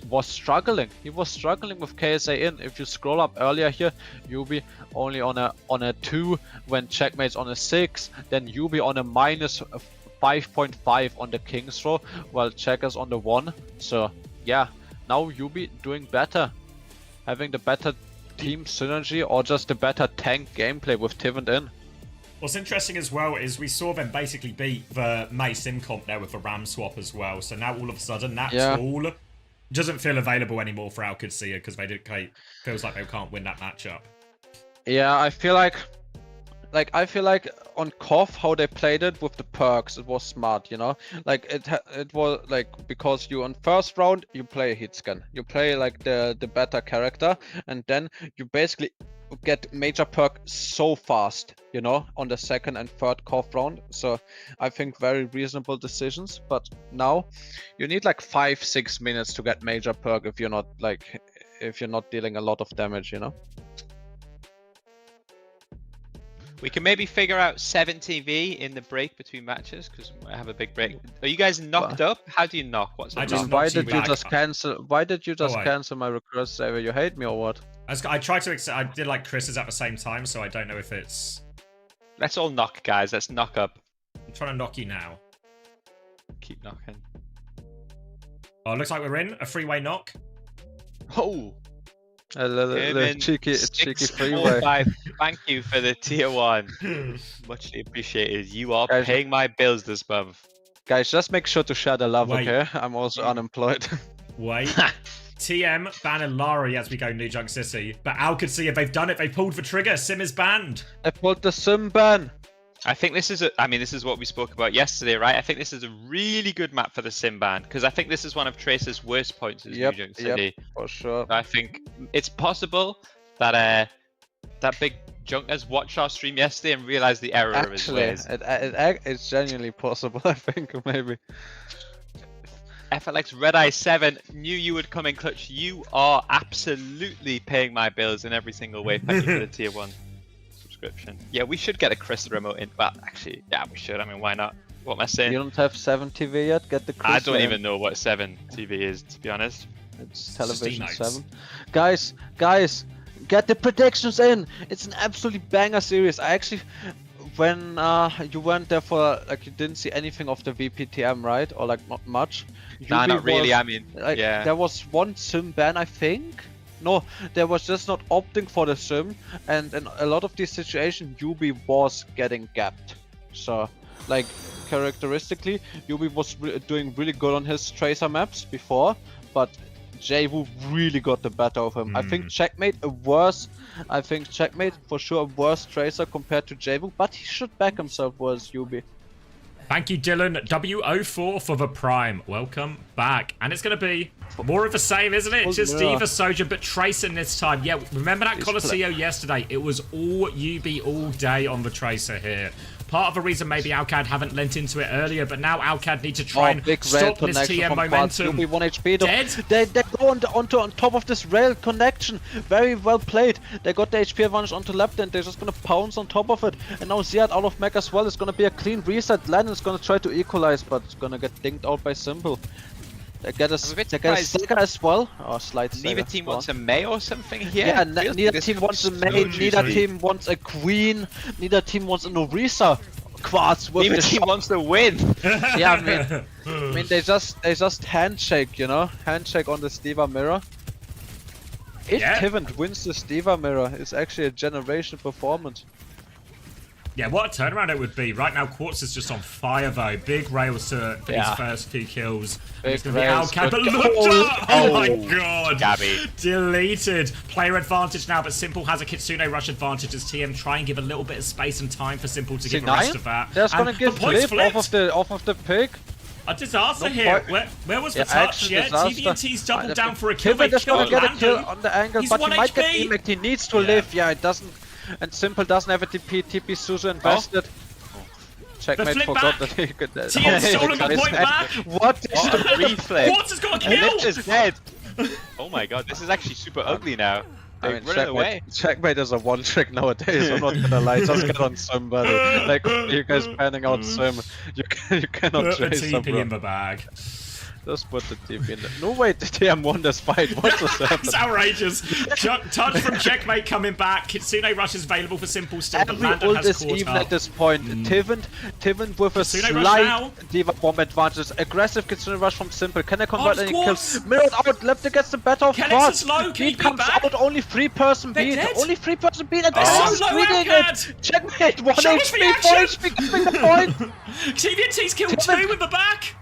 was struggling. He was struggling with KSA in. If you scroll up earlier here, Yubi only on a 2 when Checkmate's on a 6. Then Yubi on a minus 5.5 on the King's Row, while Checkers on the 1. So yeah, now Yubi doing better, having the better team synergy or just the better tank gameplay with Tivent in. What's interesting as well is we saw them basically beat the May Sim comp there with the Ram swap as well. So now all of a sudden that tool doesn't feel available anymore for Alcadesia because feels like they can't win that matchup. Yeah, I feel like on KOF how they played it with the perks, it was smart, you know. Like it was like, because you on first round you play a hit scan, you play like the better character, and then you basically get major perk so fast, you know, on the second and third KOF round. So I think very reasonable decisions. But now you need like 5-6 minutes to get major perk if you're not dealing a lot of damage, you know. We can maybe figure out 7TV in the break between matches, because we have a big break. Are you guys knocked up? How do you knock? What's the knock? Why did you just cancel? Why did you just cancel my request, Saver? You hate me or what? I tried to. I did like Chris's at the same time, so I don't know if it's. Let's all knock, guys. Let's knock up. I'm trying to knock you now. Keep knocking. Oh, it looks like we're in a freeway knock. Oh. A cheeky freeway. Thank you for the tier 1. Muchly appreciated. You are paying my bills this month. Guys, just make sure to share the love, okay? I'm also unemployed. Wait. TM banning Lari as we go New Junk City. But Alcadesia, they've done it. They pulled the trigger. Sim is banned. They pulled the Sim ban. I think this is this is what we spoke about yesterday, right? I think this is a really good map for the Sim ban, because I think this is one of Tracer's worst points as New Junk City. For sure. I think it's possible that that big Junkers watched our stream yesterday and realized the error of his ways. It's genuinely possible, I think, maybe. FLX Red Eye 7 knew you would come in clutch. You are absolutely paying my bills in every single way. Thank you for the tier 1 subscription. Yeah, we should get a Chris remote in. Well, actually, yeah, we should. I mean, why not? What am I saying? You don't have 7TV yet? Get the Chris. I don't even know what 7TV is, to be honest. It's television 7. Guys, get the predictions in. It's an absolutely banger series. I actually, when you went there for, like, you didn't see anything of the VPTM, right? Or like not much. Nah, not really. I mean, like, yeah. There was one Sim ban, I think. No, there was just not opting for the Sim, and in a lot of these situations, Yubi was getting gapped. So, like, characteristically, Yubi was doing really good on his Tracer maps before, but Jaewu really got the better of him. I think Checkmate for sure a worse Tracer compared to Jaewu, but he should back himself worse Yubi. Thank you, Dylan. W04 for the Prime. Welcome back. And it's going to be more of the same, isn't it? Just Diva Soldier, but Tracer this time. Yeah, remember that Colosseo yesterday? It was all UB all day on the Tracer here. Part of the reason maybe Alcad haven't lent into it earlier, but now Alcad need to try and stop this TM momentum. Yubi 1 HP. Dead? They go on top of this rail connection. Very well played. They got the HP advantage onto left, and they're just gonna pounce on top of it. And now Ziad out of mech as well. It's gonna be a clean reset. Landon's gonna try to equalize, but it's gonna get dinked out by Simple. They get a Sega as well. Oh, slide Sega. Neither team wants a May or something here? Yeah, neither team wants a May, neither team wants a Queen, neither team wants a Norisa. Quartz with neither team wants to win. Yeah, I mean they just handshake, you know? Handshake on the Steva mirror. If Tivent wins the Steva mirror, it's actually a generation performance. Yeah, what a turnaround it would be. Right now, Quartz is just on fire, though. Big rails for his first few kills. It's going to be Alcat, but look oh my god. Gabby. Deleted. Player advantage now, but Simple has a Kitsune rush advantage as TM try and give a little bit of space and time for Simple to get the rest of that. That's going to give flip off of the pig. A disaster here. Where was the touch? Yeah, TVNT's doubled down for a kill. Tiven is going to get a kill Landon. on the angle, He's but 1 he might get HP. demacked. He needs to live. Yeah, it doesn't. And Simple doesn't have a TP. TP Suzu invested. Checkmate forgot that he could. TM stolen the point back. What is the reflex? Quartz has got a kill. Lich is dead. Oh my god, this is actually super ugly now. I mean, running away. Checkmate is a one trick nowadays. I'm not gonna lie. Just get on somebody. Like you guys panning out Sim. You cannot Put the chase TP them, in the bag. Just put the TP in. No way, the TM won this fight. What just happened? It's outrageous. Touch from Checkmate coming back. Kitsune rush is available for Simple still, but Every Landon ult has is caught even up. at this point. Tiven with a Kitsune rush now. slight Diva bomb advantage. Aggressive Kitsune rush from Simple. Can I convert it's any Quartz. kills? Mirrored out. Left gets the better of Kellex Quartz. is low. Can he Beat be comes back? out. Only 3-person They're beat. dead. Only 3-person beat. And They're they're so low, reading Alcat. it. Checkmate. 1 Show us the HP. 4 HP. Giving the point. TVNT's killed 2 in the back.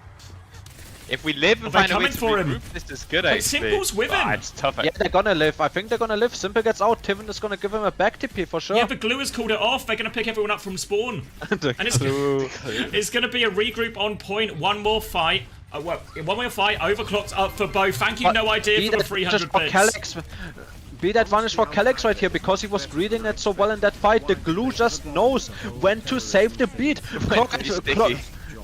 If we live and they're find a way coming to for him. regroup, this is good, But actually. Simple's with him. It's tough. Yeah, they're gonna live. I think they're gonna live. Simple gets out. Tiven is gonna give him a back TP for sure. Yeah, but Glue has called it off. They're going to pick everyone up from spawn. And it's going to be a regroup on point. One more fight. One more fight. Overclocked up for both. Thank you, No Idea, for the 300 bits. Kellex. Beat advantage for Kellex right here because he was reading it so well in that fight. The Glue just knows when to save the beat.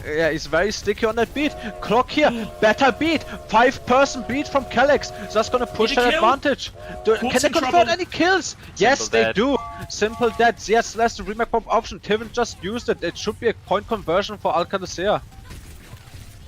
Yeah, he's very sticky on that beat. Clock here, better beat. 5-person beat from Kellex. So that's gonna push that advantage. Can they convert any kills? Yes, they do. Simple dead. Yes, that's the remake bomb option. Tiven just used it. It should be a point conversion for Alcadesea.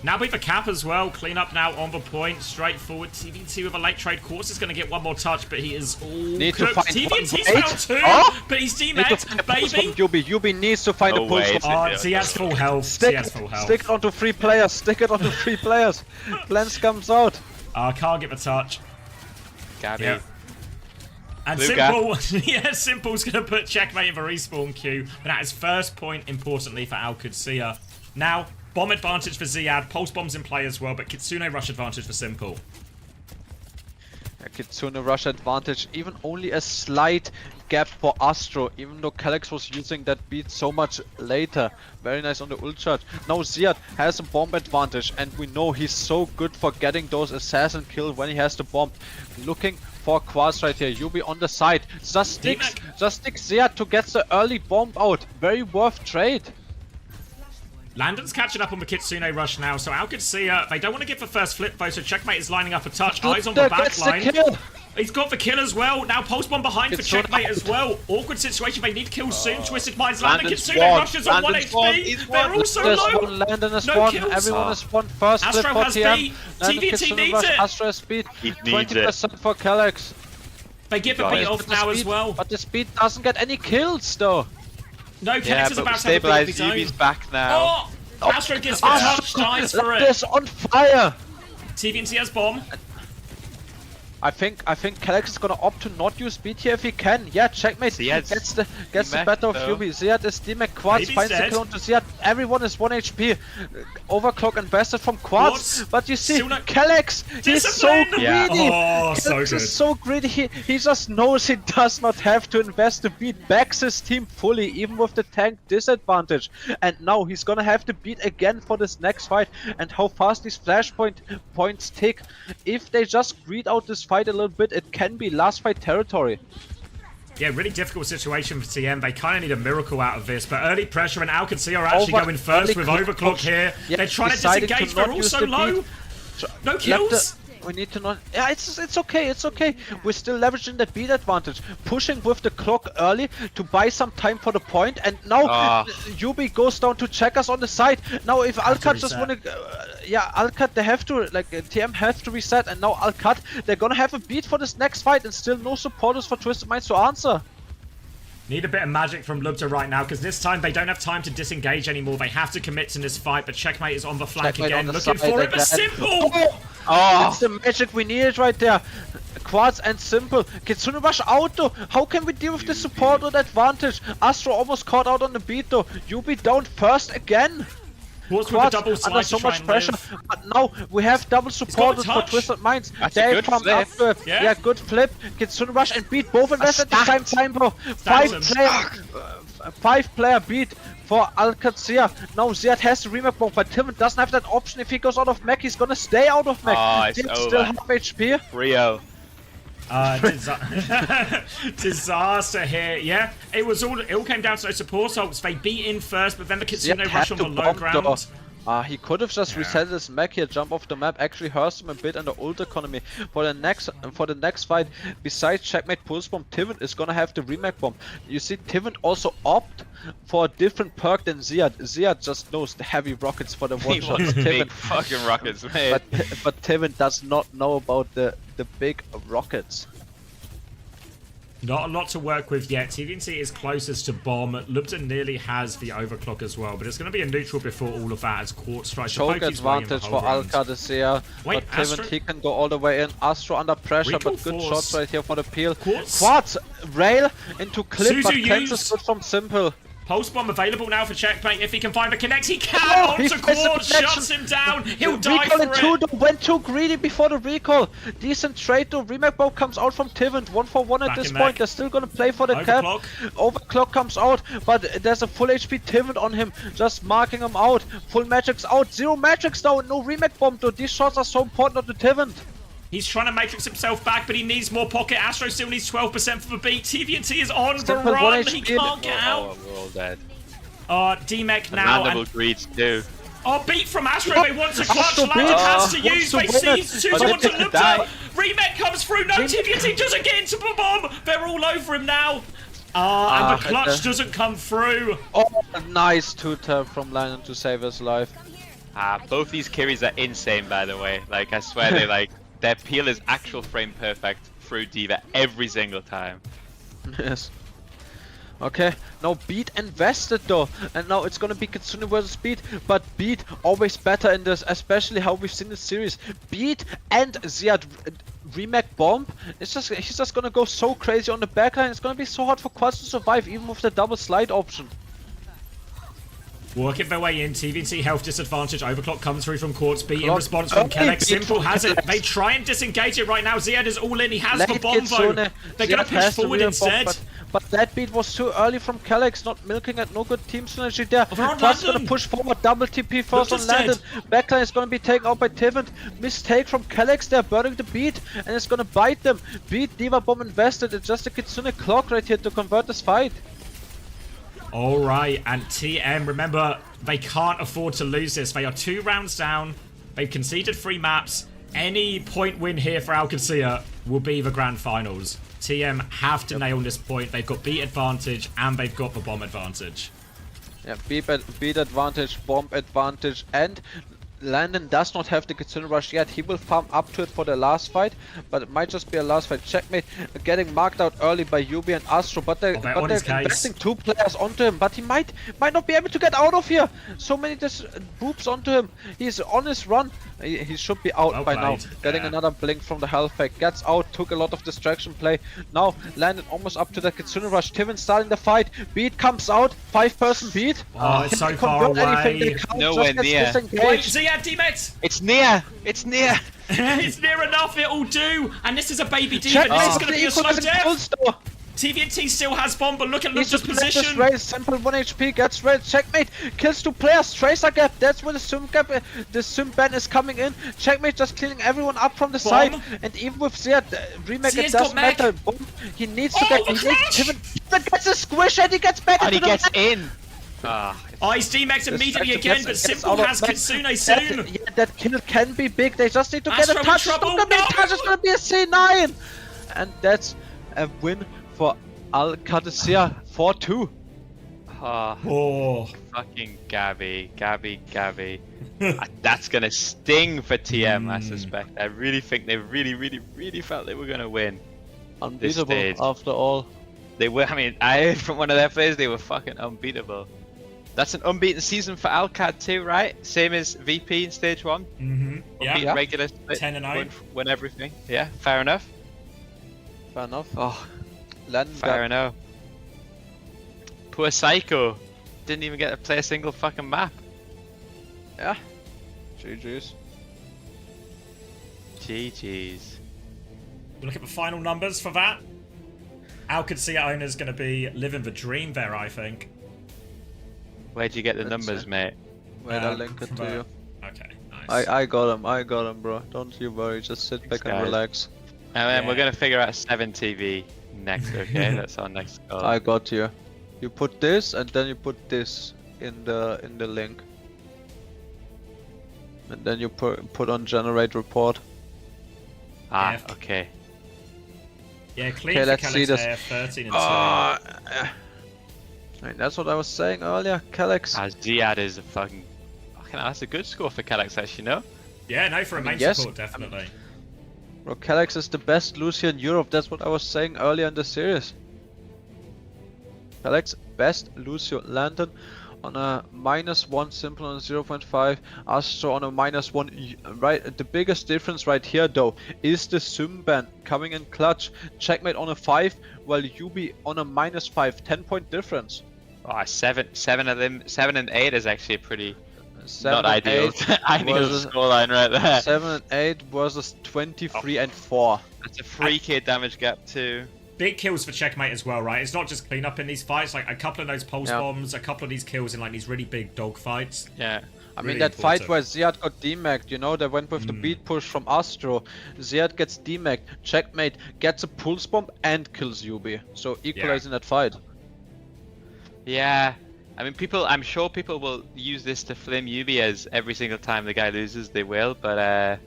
Now we have a cap as well. Clean up now on the point. Straightforward. TVNT with a late trade. Quartz is going to get one more touch, but he is all Need to cooked. find TVNT's one found 2, but he's Need to demacked. find a pulse from Baby. Yubi needs to find a pulse from... He has full health. Stick it onto 3 players. Stick it onto 3 players. Lens comes out. Can't get the touch. Gabby. Yeah. And Blue Simple, yeah, Simple's going to put Checkmate in the respawn queue. But at his first point, importantly, for Alcadesea. Now, bomb advantage for Ziad. Pulse bombs in play as well, but Kitsune rush advantage for Simple. Kitsune rush advantage, even only a slight gap for Astro, even though Kellex was using that beat so much later. Very nice on the ult charge. Now Ziad has a bomb advantage, and we know he's so good for getting those assassin kills when he has the bomb. Looking for Quartz right here. Yubi on the side. Just sticks Ziad to get the early bomb out. Very worth trade. Landon's catching up on the Kitsune rush now, so Alcadesea, they don't want to give the first flip though, so Checkmate is lining up a touch. Eyes on the back line. He's got the kill as well. Now Pulse Bomb behind for Checkmate as well. Awkward situation, they need kills soon. Twisted Minds, Landon, Kitsune rushes on 1 HP. They're also low. Landon is No one, kills. everyone is one. First Astro flip for has TM. beat. Landon TVNT Kitsune needs rush. it. Astro has speed. 20% for Kellex. They give the beat off now as well. But the speed doesn't get any kills though. No, Kellex Yeah, is but about to have a beat of his own. Yubi's back now. Oh! Astro gets the touch, dies for it. This on fire. TVNT has bomb. I think Kellex is gonna opt to not use speed here if he can. Yeah, Checkmate gets the better of Yubi. Ziad is DMAC. Quartz finds the kill onto Ziad. Everyone is 1 HP. Overclock invested from Quartz. But you see, Kellex, he's so greedy. Yeah. Oh, so Kellex good. is so greedy. He just knows he does not have to invest to beat. Backs his team fully, even with the tank disadvantage. And now he's gonna have to beat again for this next fight. And how fast these flashpoint points tick. If they just greed out this fight a little bit, it can be last fight territory. Yeah, really difficult situation for TM. They kind of need a miracle out of this, but early pressure and Alcadesea are actually going first with Overclock here. Yeah, they're trying to deciding disengage, to they're not use also the low. beat. No kills. We need to not. Yeah, it's okay. It's okay. We're still leveraging the beat advantage, pushing with the clock early to buy some time for the point. And now Yubi goes down to checkers on the side. Now if Alcat just wanna, Alcat, they have to TM have to reset. And now Alcat, they're gonna have a beat for this next fight, and still no supporters for Twisted Minds to answer. Need a bit of magic from Lubta right now, because this time they don't have time to disengage anymore. They have to commit to this fight, but Checkmate is on the flank again, looking for it, but Simple! Oh, it's the magic we needed right there. Quads and Simple. Kitsune Rush out though. How can we deal with the support with advantage? Astro almost caught out on the beat though. Yubi down first again. What's with the double slide under so to try much and pressure, live? but now we have double support for touch. Twisted Minds. That's a They good farmed flip. after it. Yeah. Yeah, good flip. Kitsune Rush and beat both invest at the same time, bro. Five player beat for Alcazia. Now Ziad has the remake bomb, but Timon doesn't have that option. If he goes out of mech, he's gonna stay out of mech. Oh, it's He's over. still half HP. Rio. Disaster here. Yeah, it all came down to those support ults. They beat in first, but then the Kitsune Ziad rush had on the to low bomb ground. though. He could have just reset his mech here, jump off the map, actually hurts him a bit in the ult economy. For the next fight, besides checkmate pulse bomb, Tivent is gonna have the remake bomb. You see, Tivent also opt for a different perk than Ziad. Ziad just knows the heavy rockets for the one shot. Big fucking rockets, man. But Tivent does not know about the big rockets. Not a lot to work with yet. TVNT is closest to bomb. Lupton nearly has the overclock as well, but it's going to be a neutral before all of that as Quartz tries to Choke poke his way in the advantage whole for round. Alcadesea, Wait, but Tivent, Astro? he can go all the way in. Astro under pressure, Recall but good force. shots right here for the peel. Quartz. Quads, rail into clip, but Suzu cleanses used. good from Simple. Pulse bomb available now for checkmate. If he can find the connect, he can! Oh, Onto he missed the Quartz, connection. shuts him down. He'll die Recall for in it. two, though, went too greedy before the recall. Decent trade though. Remake bow comes out from Tivent. 1-for-1 at Back this in point. mech. They're still gonna play for the cap. Overclock. Overclock comes out, but there's a full HP Tivent on him, just marking him out. Full magics out. Zero magics though. No remake bomb though. These shots are so important to Tivent. He's trying to matrix himself back, but he needs more pocket. Astro still needs 12% for the beat. TVNT is on the Simple, run. 1 He HP. can't get out. We're all dead. D-Mech now. Mandible And, greeds too. beat from Astro. They want to clutch. Astro Landon beat. has to Wants use. to They win it. see two But to they one to take the Lupta. die. Remake comes through. No, TVNT doesn't get into the bomb. They're all over him now. And the clutch doesn't come through. Oh, nice two-tap from Landon to save his life. Both these carries are insane, by the way. Like, I swear they like their peel is actual frame perfect through Diva every single time. Yes. Okay, now Beat invested though, and now it's gonna be Kitsune versus Beat, but Beat always better in this, especially how we've seen this series. Beat and Ziad remake bomb, he's just gonna go so crazy on the backline. It's gonna be so hard for Quads to survive, even with the double slide option. Working their way in, TVNT health disadvantage. Overclock comes through from Quartz. Beat in Clock. response from Okay, Kellex. beat Simple from has it. Kellex. They try and disengage it right now. Ziad is all in. He has the Late bomb though. Kitsune. They're going to Ziad push has the forward real instead. bomb, but that beat was too early from Kellex, not milking it, no good team synergy there. they're on Quads London. gonna push forward, double TP first on Lupta's dead. Landon. Backline is gonna be taken out by Tivent. Mistake from Kellex there, burning the beat, and it's gonna bite them. Beat, Diva Bomb invested, it's just a Kitsune clock right here to convert this fight. Alright, and TM, remember, they can't afford to lose this. They are 2 rounds down. They've conceded 3 maps. Any point win here for Alcazia will be the grand finals. TM have to nail this point. They've got beat advantage and they've got the bomb advantage. Yeah, beat advantage, bomb advantage, and Landon does not have the Kitsune Rush yet. He will farm up to it for the last fight, but it might just be a last fight. Checkmate getting marked out early by Yubi and Astro, but they're investing 2 players onto him, but he might not be able to get out of here. So many boops onto him. He's on his run. He should be out by now. Getting another blink from the health pack. Gets out, took a lot of distraction play. Now landed almost up to the Kitsune Rush. Tivent starting the fight. Beat comes out. 5-person beat. Oh, it's so far away. Nowhere near. Wait, Ziad, D-Mex! It's near! It's near! It's near enough, it'll do! And this is a baby Diva, this is going to be a slow death! TVNT still has bomb, but look at Lupta's position! Race, Simple 1 HP, gets raised, checkmate, kills 2 players, Tracer gap, that's where the Sim gap, the Sim ban is coming in. Checkmate just cleaning everyone up from the side, and even with Ziad, remake it doesn't matter. Bomb, he needs to get, Tivent gets a squish and he gets back and he into gets the in! He's D-Max immediately again, but Simple has Kitsune soon! Yeah, that kill can be big, they just need to get Astro a in touch, trouble. it's not gonna be a touch, it's gonna be a C9! And that's a win for Alcadesea 4-2. Fucking Gabby. That's gonna sting for TM, I suspect. I really think they really felt they were gonna win. Unbeatable after all. They were, I mean, I heard from one of their players they were fucking unbeatable. That's an unbeaten season for Alcad too, right? Same as VP in stage 1? Mm-hmm. Unbeaten regular split, 10-0. win everything. Yeah, fair enough. Fair enough. Oh, Landon fair got... enough. Poor Psycho. Didn't even get to play a single fucking map. Yeah. GG's. GG's. You look at the final numbers for that. OWCS owner's going to be living the dream there, I think. Where'd you get the numbers, mate? Wait, I'll link it to you. Okay, nice. I got him, bro. Don't you worry, just sit back and relax. And then we're gonna figure out 7 TV next, okay? That's our next goal. I got you. You put this and then you put this in the link. And then you put on generate report. Ah, okay. Yeah, clean Okay, for let's see Kellex this. here, 13 and 2. I mean, that's what I was saying earlier, Kellex. Ziad is a fucking hell, that's a good score for Kellex, actually, no? Yeah, no, for a main support, definitely. Bro, Kellex is the best Lucio in Europe. That's what I was saying earlier in the series. Kellex, best Lucio. Lantern on a -1, Simple on a 0.5, Astro on a -1. Right, the biggest difference right here though is the Sim ban coming in clutch. Checkmate on a 5, while Yubi on a -5. 10-point difference. Oh, 7 of them, 7 and 8 is actually a pretty 7 not and ideal. 8 Ideal scoreline right there. 7 and 8 versus 23 and 4. That's a 3k damage gap too. Big kills for Checkmate as well, right? It's not just cleanup in these fights. Like a couple of those pulse bombs, a couple of these kills in like these really big dog fights. Yeah. I mean, that fight where Ziad got demagged, you know, they went with the beat push from Astro. Ziad gets demagged, Checkmate gets a pulse bomb and kills Yubi. So equalizing that fight. Yeah. I mean, I'm sure people will use this to flame Yubi as every single time the guy loses, they will, but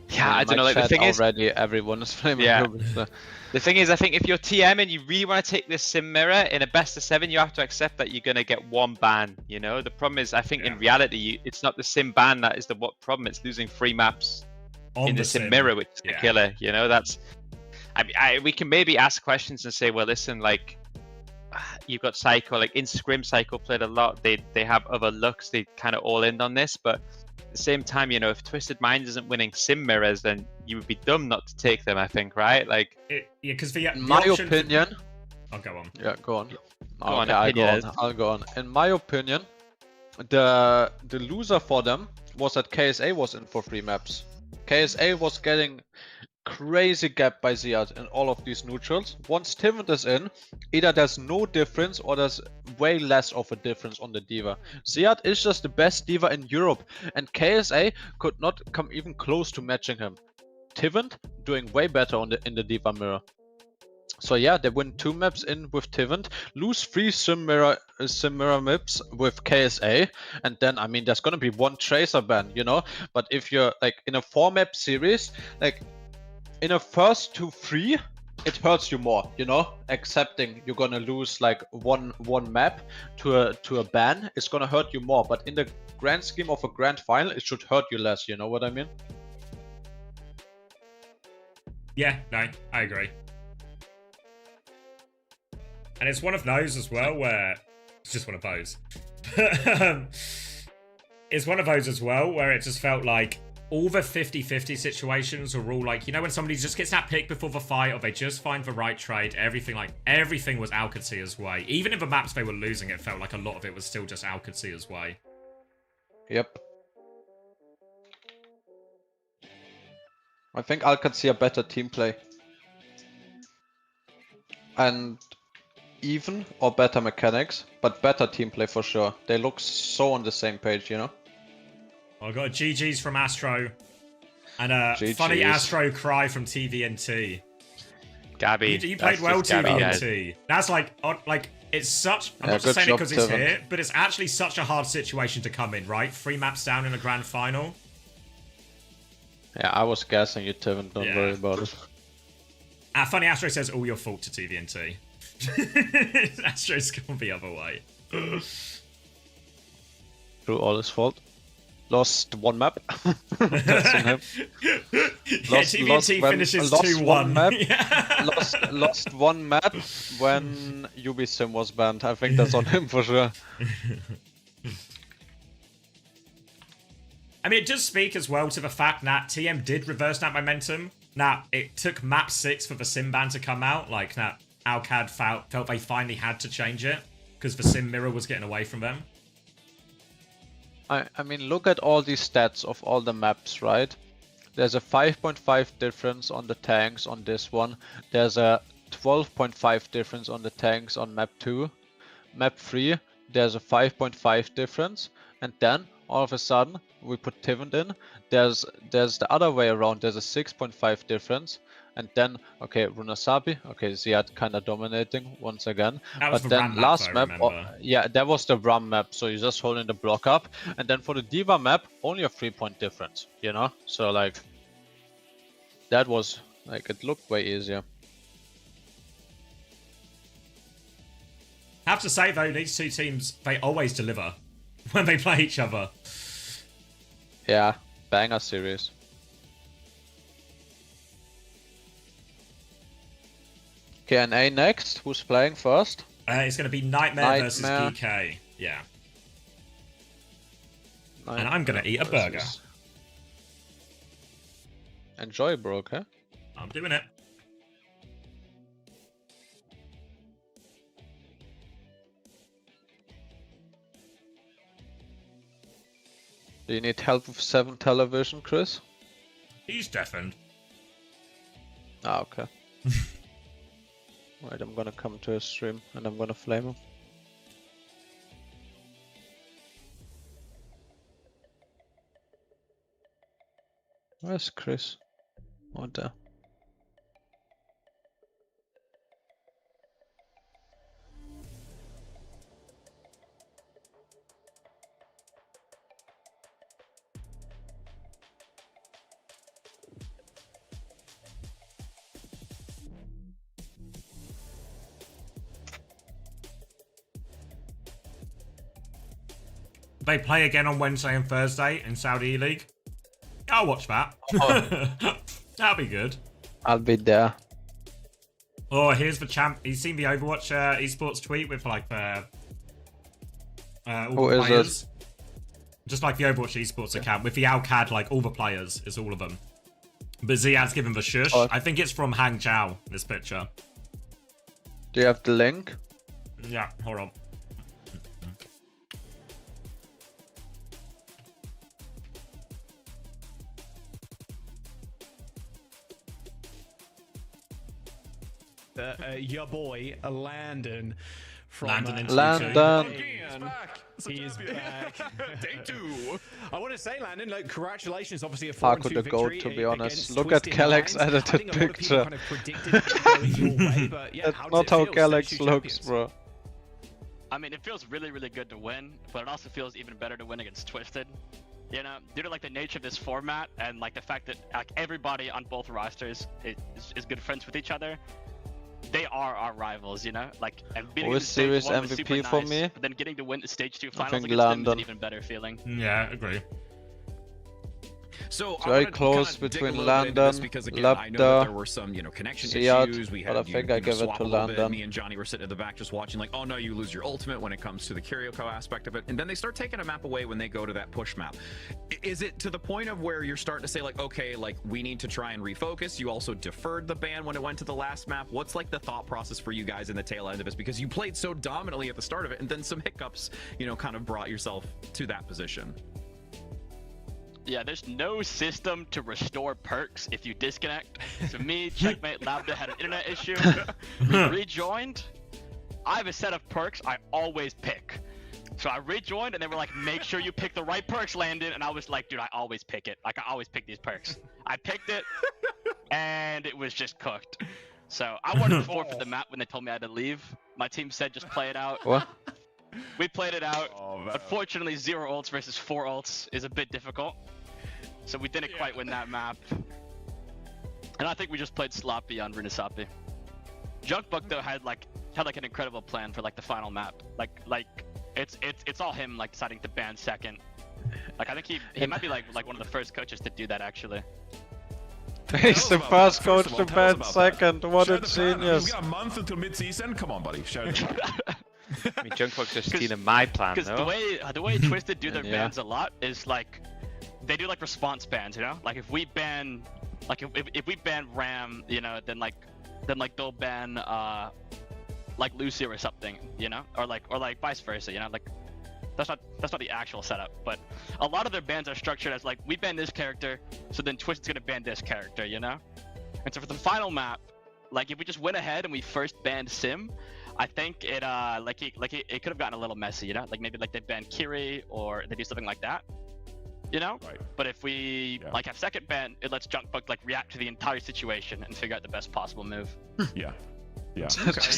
yeah, I don't know, like the thing is... already everyone is flaming Yubi, so. The thing is, I think if you're TM and you really want to take this sim mirror in a best of 7, you have to accept that you're going to get one ban, you know? The problem is, I think in reality, it's not the sim ban that is the problem, it's losing 3 maps in the sim mirror, which is the killer, you know? That's... we can maybe ask questions and say, well, listen, like... You've got Psycho, like in Scrim, Psycho played a lot. They have other looks. They kind of all in on this, but at the same time, you know, if Twisted Minds isn't winning sim mirrors, then you would be dumb not to take them. I think, right? Like, yeah, because in my opinion, I'll go on. Yeah, go on. Okay, I'll go on. In my opinion, the loser for them was that KSA was in for 3 maps. KSA was getting crazy gap by Ziad in all of these neutrals. Once Tivant is in, either there's no difference or there's way less of a difference on the Diva. Ziad is just the best Diva in Europe, and KSA could not come even close to matching him. Tivant doing way better in the Diva mirror. So yeah, they win 2 maps in with Tivant, lose 3 sim mirror maps with KSA, and then I mean there's gonna be 1 Tracer ban, you know. But if you're like in a 4 map series, like in a first to 3, it hurts you more, you know. Accepting you're gonna lose like one map to a ban, it's gonna hurt you more. But in the grand scheme of a grand final, it should hurt you less. You know what I mean? Yeah, no, I agree. And it's one of those as well where it's just one of those. It's one of those as well where it just felt like all the 50-50 situations are all like, you know, when somebody just gets that pick before the fight or they just find the right trade, everything was OWCS's way. Even in the maps they were losing, it felt like a lot of it was still just OWCS's way. Yep. I think OWCS a better team play. And even or better mechanics, but better team play for sure. They look so on the same page, you know? I got a GG's from Astro and a funny Astro cry from TVNT. Gabby, you played well, TVNT. That's like it's such. I'm not just saying it because it's here, but it's actually such a hard situation to come in, right? 3 maps down in a grand final. Yeah, I was guessing you, Tivant. Don't worry about it. Funny Astro says all your fault to TVNT. Astro's gone the other way. True, all his fault. Lost 1 map. TVNT finishes 2-1. Lost 1 map when UbiSim was banned. I think that's on him for sure. I mean, it does speak as well to the fact that TM did reverse that momentum Now, it took map 6 for the sim ban to come out. Like, now, Alcad felt they finally had to change it because the sim mirror was getting away from them. I mean, look at all these stats of all the maps, right? There's a 5.5 difference on the tanks on this one. There's a 12.5 difference on the tanks on map 2. Map 3, there's a 5.5 difference. And then, all of a sudden, we put Tivent in. There's the other way around. There's a 6.5 difference. And then, okay, Runasabi, okay, Ziad kind of dominating once again. That was but the then RAM last map, map, yeah, that was the RAM map. So you're just holding the block up. And then for the Diva map, only a 3-point difference, you know? So like, that was, like, it looked way easier. I have to say, though, these two teams, they always deliver when they play each other. Yeah, banger series. Okay, and A next. Who's playing first? It's going to be Nightmare versus DK. Yeah. And I'm going to eat a burger. Enjoy, bro, okay? I'm doing it. Do you need help with 7 television, Chris? He's deafened. Ah, okay. Right, I'm gonna come to his stream and I'm gonna flame him. Where's Chris? Oh, there. They play again on Wednesday and Thursday in Saudi E-League. I'll watch that. Oh. That'll be good. I'll be there. Oh, here's the champ. You've seen the Overwatch esports tweet with like the all the players. It? Just like the Overwatch esports account with the Alcad, like all the players. It's all of them. But Ziad's given the shush. Oh. I think it's from Hangzhou, this picture. Do you have the link? Yeah, hold on. Your boy Landon from Landon. He's back. Day 2. I want to say, Landon, like, congratulations. Obviously, a 4-2 How could the victory goat, to be honest. Look Twisted at Kellex Minds. edited picture. Kind of predicted it going your way, but yeah, that's not how Kellex looks, bro. I mean, it feels really, really good to win, but it also feels even better to win against Twisted. You know, due to like the nature of this format and like the fact that like everybody on both rosters is good friends with each other. They are our rivals, you know? Like, and beating the series MVP was super for nice, me. But then getting to win the stage 2 finals against London. them is an even better feeling. Yeah, I agree. So it's very close between London, because again, I know that there were some, connection issues. We had, but I think I give it to London. Me and Johnny were sitting at the back just watching, like, oh no, you lose your ultimate when it comes to the Kyriako aspect of it, and then they start taking a map away when they go to that push map. Is it to the point of where you're starting to say, like, okay, like we need to try and refocus? You also deferred the ban when it went to the last map. What's like the thought process for you guys in the tail end of this? Because you played so dominantly at the start of it, and then some hiccups, kind of brought yourself to that position. Yeah, there's no system to restore perks if you disconnect. So me, Checkmate, Lambda had an internet issue. We rejoined. I have a set of perks I always pick. So I rejoined and they were like, make sure you pick the right perks, Landon. And I was like, dude, I always pick it. Like, I always pick these perks. I picked it and it was just cooked. So I wanted to forfeit the map when they told me I had to leave. My team said just play it out. What? We played it out. Unfortunately, 0 ults versus 4 ults is a bit difficult. So we didn't quite win that map. And I think we just played sloppy on Runasapi. Junkbuck though had an incredible plan for like the final map. Like it's all him like deciding to ban second. Like I think he might be like one of the first coaches to do do He's the first coach to ban second. What a genius. We've got a month until mid-season. Come on, buddy. Show it. I mean, Junkbuck's just stealing my plan, Because though. the way Twisted do their bans a lot is like they do like response bans, you know? Like if we ban Like if we ban Ram, you know, then like they'll ban like Lucy or something, you know, or like vice versa, you know, like that's not the actual setup. But a lot of their bans are structured as like we ban this character, so then Twitch's gonna ban this character, you know. And so for the final map, like if we just went ahead and we first banned Sim, I think it it could have gotten a little messy, you know, like maybe like they ban Kiri or they do something like that, you know. Right. But if we like have second ban, it lets Junkbug like react to the entire situation and figure out the best possible move. Yeah. Yeah. Okay,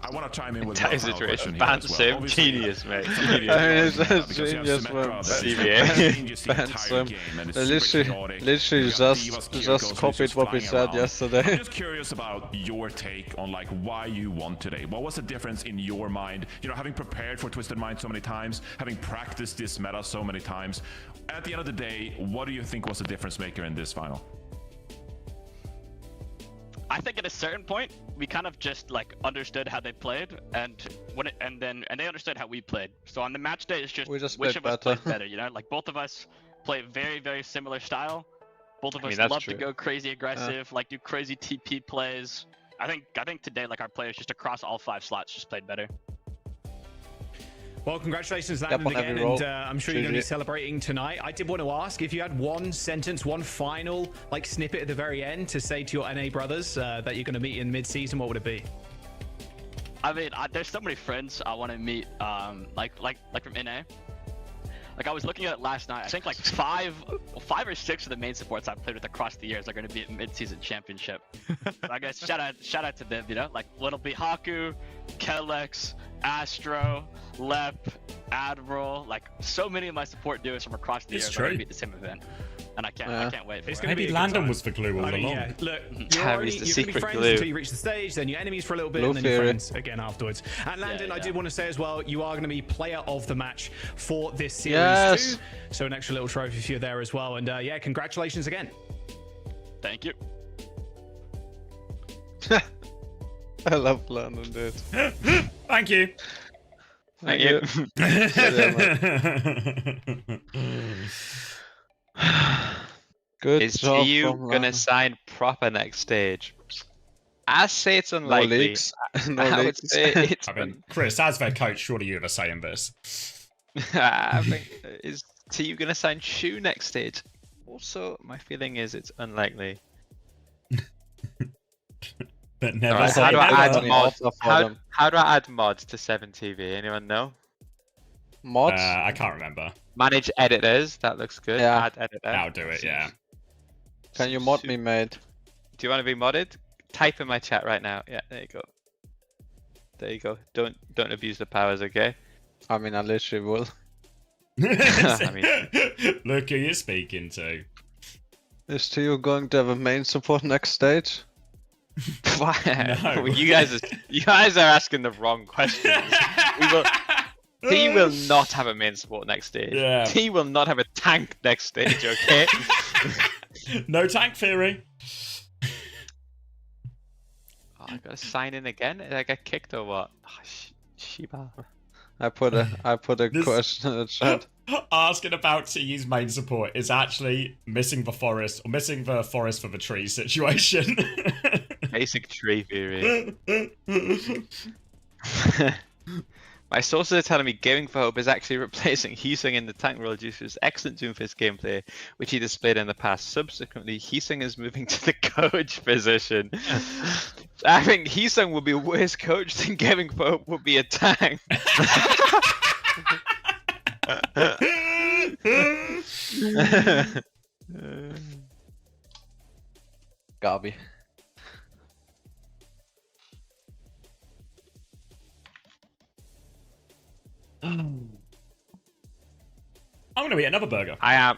I want to chime in with That one is final question a here ban as well. Sim, Obviously, genius, mate. somebody- Genius. because you have Genius, Symmetra man. that CBA. changes the Ban entire Sim. game, and it's They super chaotic. literally You got Divas, just Kirikos, copied just what we flying said around. yesterday. I'm just curious about your take on like why you won today. What was the difference in your mind? You know, having prepared for Twisted Mind so many times, having practiced this meta so many times. At the end of the day, what do you think was the difference maker in this final? I think at a certain point we kind of just like understood how they played, and they understood how we played. So on the match day, it's just We just which played of us better. played better. You know, like both of us play very very similar style. Both of I mean, us that's love true. to go crazy aggressive, like do crazy TP plays. I think today like our players just across all 5 slots just played better. Well, congratulations, Yep, Landon, on every again, roll. and I'm sure you're going to be GG. celebrating tonight. I did want to ask if you had one sentence, one final like snippet at the very end to say to your NA brothers that you're going to meet in mid-season. What would it be? I mean, there's so many friends I want to meet, like from NA. Like I was looking at it last night. I think like five or six of the main supports I've played with across the years are going to be at mid-season championship. So I guess shout out to them. You know, like it'll be Haku, Kelex, Astro, Lep, Admiral. Like so many of my support duos from across the It's years are going true. to be at the same event, and I can't wait for It's it. gonna Maybe be a good Landon time. was the glue all I mean, along. yeah, look, you're Harry's going the to be secret friends glue. until you reach the stage, then you're enemies for a little bit, Blue and then you're Fury. friends again afterwards. And Landon, I did want to say as well, you are going to be player of the match for this series Yes. too. So an extra little trophy for you there as well. And yeah, congratulations again. Thank you. I love London, dude. Thank you. Thank you. Good Is job TU from gonna London. sign proper next stage? I say it's No unlikely. leaks. No I would leaks. say it's. I mean, Chris, as their coach, surely you're saying this. I think is TU gonna sign Shu next stage? Also, my feeling is it's unlikely. But never Alright, say how do I never. add mods? offer for them. How do I add mods to 7TV? Anyone know? Mods? I can't remember. Manage editors. That looks good. Yeah. Add editor. I'll do it, yeah. Can you mod me, mate? Do you want to be modded? Type in my chat right now. Yeah, there you go. There you go. Don't abuse the powers, okay? I mean, I literally will. I mean, Look who you're speaking to. Is TU going to have a main support next stage? why? No. you guys are asking the wrong questions. T will not have a main support next stage. Yeah. T will not have a tank next stage, okay? No tank theory. Oh, I gotta sign in again? Did I get kicked or what? Oh, Shiba. I put a This- question in the chat. Asking about to use main support is actually missing the forest or missing the forest for the tree situation. Basic tree theory. My sources are telling me Gaming for Hope is actually replacing Heesung in the tank role due to his excellent Doomfist gameplay, which he displayed in the past. Subsequently, Heesung is moving to the coach position. I think Heesung would be a worse coach than Gaming for Hope would be a tank. Gabi. I'm gonna eat another burger. I'm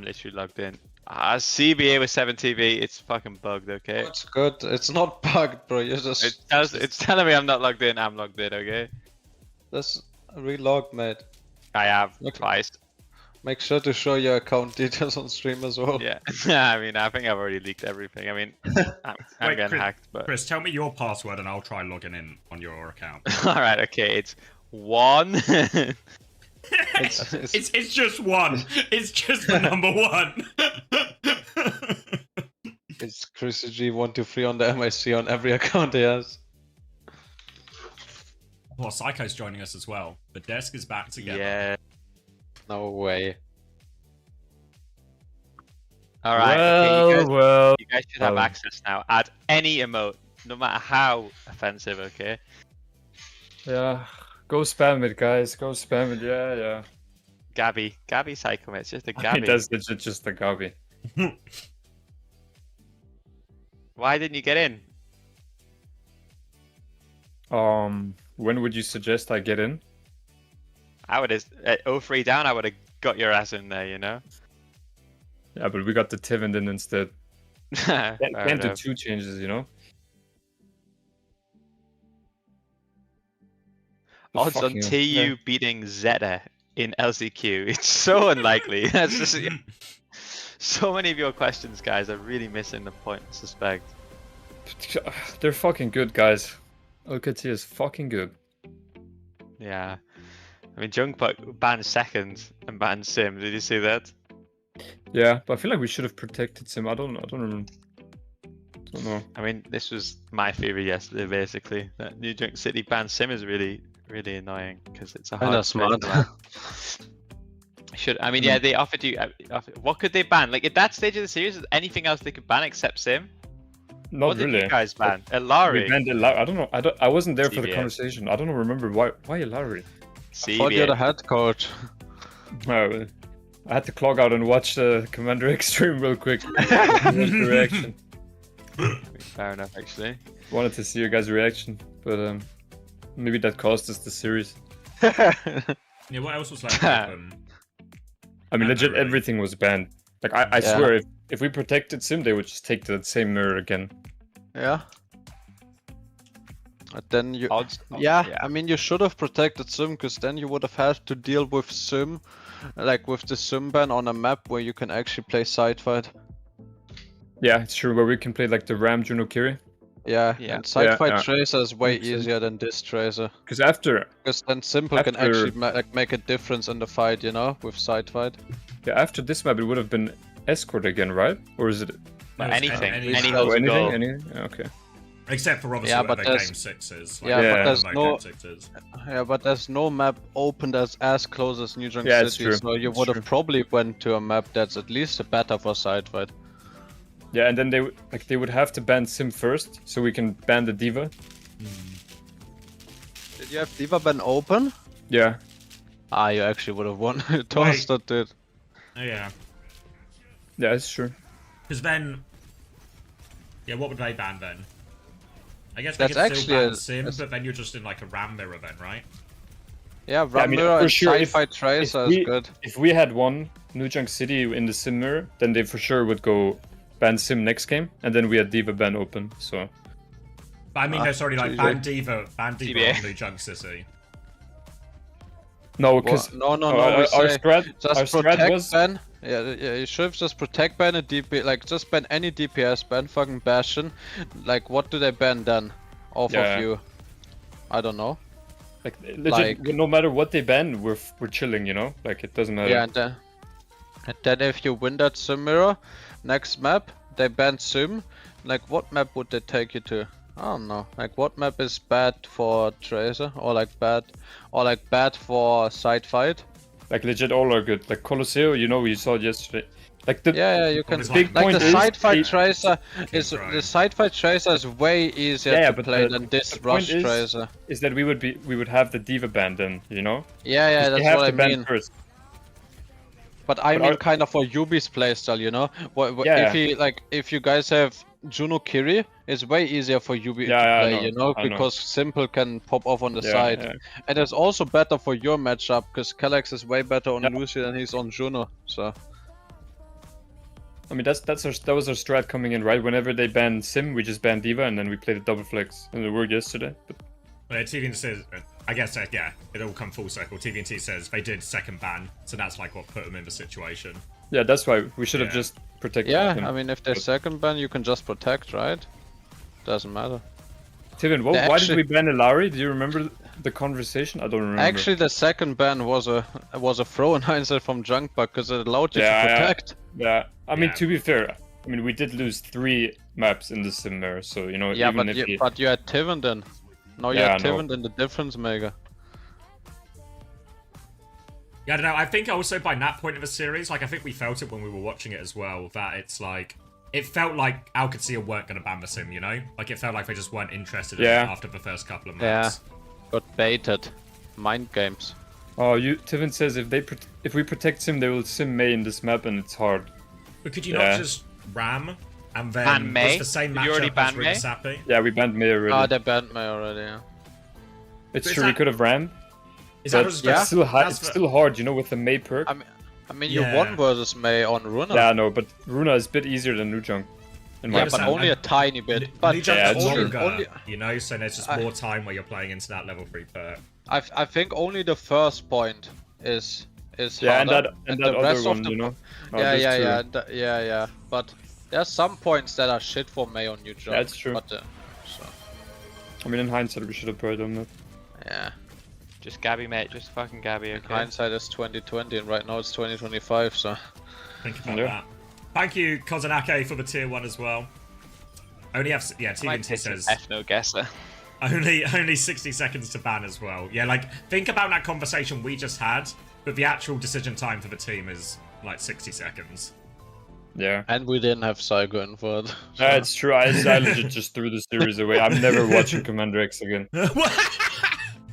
literally logged in. CBA with 7TV, it's fucking bugged, okay? It's good. It's not bugged, bro. You're just. It's telling me I'm not logged in, I'm logged in, okay? Just relog, mate. I have twice. Make sure to show your account details on stream as well. Yeah, I mean, I think I've already leaked everything. I mean, I'm Wait, getting Chris, hacked, but... Chris, tell me your password and I'll try logging in on your account. Alright, okay, it's 1. It's just one. It's just the number one. It's Chrissy G123 on the MIC on every account he has. Well, Psycho's joining us as well. The desk is back together. Yeah. No way. All right. Okay, you guys should have access now. Add any emote, no matter how offensive. Okay. Yeah. Go spam it, guys. Go spam it. Yeah. Gabby Psycho, it's just a I Gabby. mean, that's legit just a Gabby. Why didn't you get in? When would you suggest I get in? I would have at 0-3 down. I would have got your ass in there, you know. Yeah, but we got the Tivin in instead. Fair Can't do enough. 2 changes, you know. Odds on Fucking- TU beating Zeta in LCQ. It's so unlikely. That's just so many of your questions, guys, are really missing the point. I suspect. They're fucking good, guys. OWCS is fucking good. Yeah. I mean, Junkbuck banned second and banned Sim. Did you see that? Yeah, but I feel like we should have protected Sim. I don't know. I mean, this was my theory yesterday, basically. That New Junk City banned Sim is really annoying because it's a hard. Kinda smart. I mean, yeah, they offered you. What could they ban? Like at that stage of the series, is anything else they could ban except Sim? Not What really. did you guys ban? Elari. We banned Elari. I don't know. I wasn't there for the CBS. conversation. I don't remember why Elari. I thought you're the head coach. Oh, I had to clog out and watch the Commander X stream real quick. The reaction. Fair enough, actually. Wanted to see your guys' reaction, but maybe that cost us the series. Yeah, what else was left open? I mean, legit, everything was banned. Like, I Yeah. swear, if we protected Sim, they would just take the same mirror again. Yeah. And then you. Odds. Yeah, I mean, you should have protected Sim, because then you would have had to deal with Sim, like with the Sim ban on a map where you can actually play side fight. Yeah, it's true, where we can play like the Ram Juno Kiri. Yeah, Yeah. and side fight yeah. Tracer is way Makes sense. easier than this Tracer. Because after then Simple can After- actually like make a difference in the fight, you know, with side fight. after this map, it would have been Escort again, right? Or is it Anything. any- Any oh, goes anything? goal. Anything? Yeah, okay. Except for obviously Yeah, whatever but there's- game 6 is. Yeah, but there's whatever no- game 6 is. Yeah, but there's no map open that's as close as New Junk Yeah, it's City, true. so you It's would true. have probably went to a map that's at least better for side fight. Yeah, and then they would have to ban Sim first, so we can ban the Diva. Did you have Diva ban open? Yeah. Ah, you actually would have won. Toasted did. Oh, yeah. Yeah, it's true. Because then... Yeah, what would they ban then? I guess That's they could actually still ban a- Sim, a- but then you're just in like a RAM mirror then, right? Yeah, Yeah, I mean, Ramiro for and sure, side if- fight Tracer if is good. If we had won New Junk City in the Sim mirror, then they for sure would go ban Sim next game, and then we had Diva ban open, so... But I mean, Ah, no, sorry, like GG. ban Diva TBA. on New Junk City. No, because No, we our say strat, just our strat protect was... ban. Yeah, you should have just protect ban a DP, like just ban any DPS, ban fucking Bastion. Like, what do they ban then? Off Yeah. of you? I don't know. Like, legit, no matter what they ban, we're chilling, you know? Like, it doesn't matter. Yeah, and then if you win that Sim mirror, next map, they ban Sim. Like, what map would they take you to? I don't know. Like, what map is bad for Tracer? Or like bad for side fight? Like, legit, all are good. Like, Colosseo, you know, we saw it yesterday. Like, the Yeah, you can. the big Like point the is... side fight they- Tracer is right. the side fight Tracer is way easier Yeah, to but play the- than this the point Rush Tracer. is that we would have the Diva ban then, you know? Yeah, 'Cause that's they have what to I ban mean. first. But I But mean, are- kind of for Yubi's playstyle, you know. Yeah. If you guys have Juno Kiri, it's way easier for Yubi Yeah, to I play, know, you know, I know. because Simple can pop off on the Yeah, side, yeah. and it's also better for your matchup because Calyx is way better on Lucy than he's on Juno. So I mean, that was our strat coming in, right? Whenever they ban Sim, we just ban Diva, and then we played a double flex, and it worked yesterday. But But TVNT says, I guess, yeah, it all come full circle. TVNT says they did second ban, so that's like what put them in the situation. yeah, that's why we should have Yeah. just protected yeah, them. I mean, if they second ban, you can just protect, right? Doesn't matter. Tivin, They why did actually- we ban Elari? Do you remember the conversation? I don't remember. Actually, the second ban was a throw in hindsight from Junkbuck because it allowed you Yeah, to yeah. protect. Yeah, I mean, Yeah. to be fair, I mean, we did lose 3 maps in the sim so you know. Yeah, even but if you had Tivenden. Now you Yeah, had I know. Tivenden, the difference maker. Yeah, I don't know. I think also by that point of the series, like I think we felt it when we were watching it as well, that it's like it felt like OWCS weren't going to ban the sim, you know? Like it felt like they just weren't interested in it Yeah. after the first couple of Yeah, maps. got baited. Mind games. Oh, Tiven says if we protect sim, they will sim May in this map, and it's hard. But could you Yeah. not just ram and then Ban May? was the same Did you already matchup ban as really May? sappy? Yeah, we banned May already. Oh, they banned me already, yeah. It's But is true, we that- could have ran. Is that But just it's still hard. that's It's the- still hard, you know, with the May perk. I mean, Yeah. you won versus May on Runa. Yeah, no, but Runa is a bit easier than Nujunk. In my Yeah, but understand, only a and- tiny bit. But New Junk's yeah, it's longer, true. you know, so there's just more time where you're playing into that level 3 perk. I think only the first point is Yeah, and harder, that the other rest one, of the you know. No, yeah, there's yeah, two. yeah, yeah. But there's some points that are shit for May on New Jump. That's true. But, so, I mean, in hindsight, we should have probably done that. yeah. Just Gabby, mate. Just fucking Gabby, okay? Hindsight is 2020, and right now it's 2025. So. Think about Yeah. that. Thank you, Kozanake, for the tier 1 as well. Only have Might TVNT take some says F no guesser. only 60 seconds to ban as well. Yeah, like think about that conversation we just had, but the actual decision time for the team is like 60 seconds. Yeah. And we didn't have Psycho in for it. Yeah, it's true. I legit just threw the series away. I'm never watching Commander X again.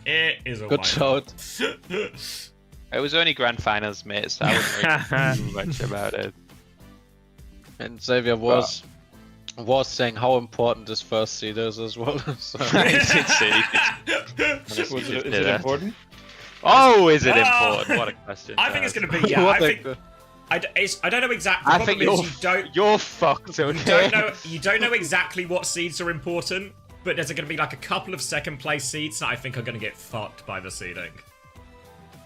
It is a Good wild. shout. It was only grand finals, mate, so I wouldn't worry too much about it. And Xavier was saying how important this first seed is as well. So. Is it important? Oh, is it important? What a question. I think it's Daz. going to be, yeah, What I a think... I don't know exactly. I think you're fucked, okay? You don't know exactly what seeds are important, but there's going to be like a couple of second place seeds that I think are going to get fucked by the seeding.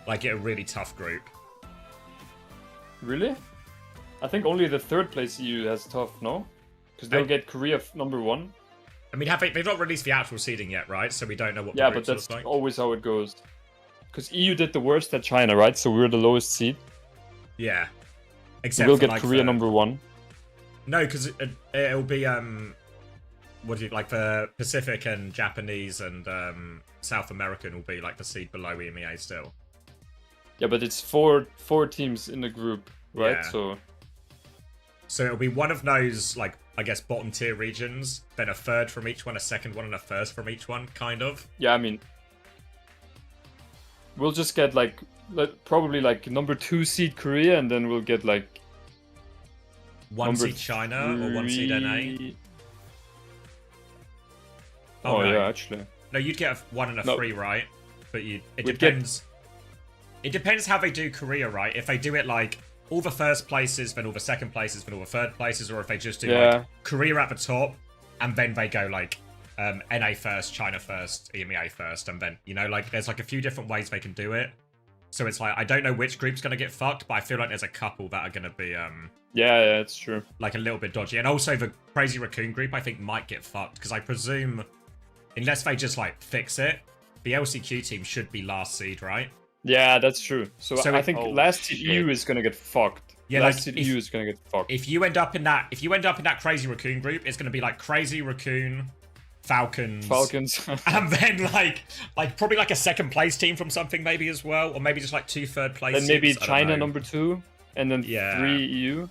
Like get a really tough group. Really? I think only the 3rd place EU has tough, no? Because they'll get Korea #1. I mean, they've not released the actual seeding yet, right? So we don't know what. Yeah, the but groups that's look like. always how it goes. Because EU did the worst at China, right? So we're the lowest seed. Yeah. So Except we'll for, get like, Korea the... #1. No, because it'll be what do you like the Pacific and Japanese and South American will be like the seed below EMEA still. Yeah, but it's four teams in the group, right? Yeah. So it'll be one of those, like, I guess, bottom tier regions, then a third from each one, a second one, and a first from each one, kind of. Yeah, I mean, we'll just get like probably like #2 seed Korea, and then we'll get like One seed China or one seed NA. Oh, no. yeah, actually. No, you'd get a 1 and a No. 3, right? But it We'd depends. It depends how they do Korea, right? If they do it like all the first places, then all the second places, then all the third places, or if they just do like Korea at the top, and then they go like NA first, China first, EMEA first, and then, you know, like there's like a few different ways they can do it. So it's like, I don't know which group's going to get fucked, but I feel like there's a couple that are going to be yeah, it's true. like a little bit dodgy. And also the Crazy Raccoon group I think might get fucked, because I presume unless they just like fix it, the LCQ team should be last seed, right? Yeah, that's true. So I think last seed EU is gonna get fucked. Yeah, last like, seed if- EU is gonna get fucked. If you end up in that Crazy Raccoon group, it's going to be like Crazy Raccoon, Falcons, and then like probably like a second place team from something maybe as well, or maybe just like 2 third place. Then maybe seeds, I don't China know. #2, and then 3 EU.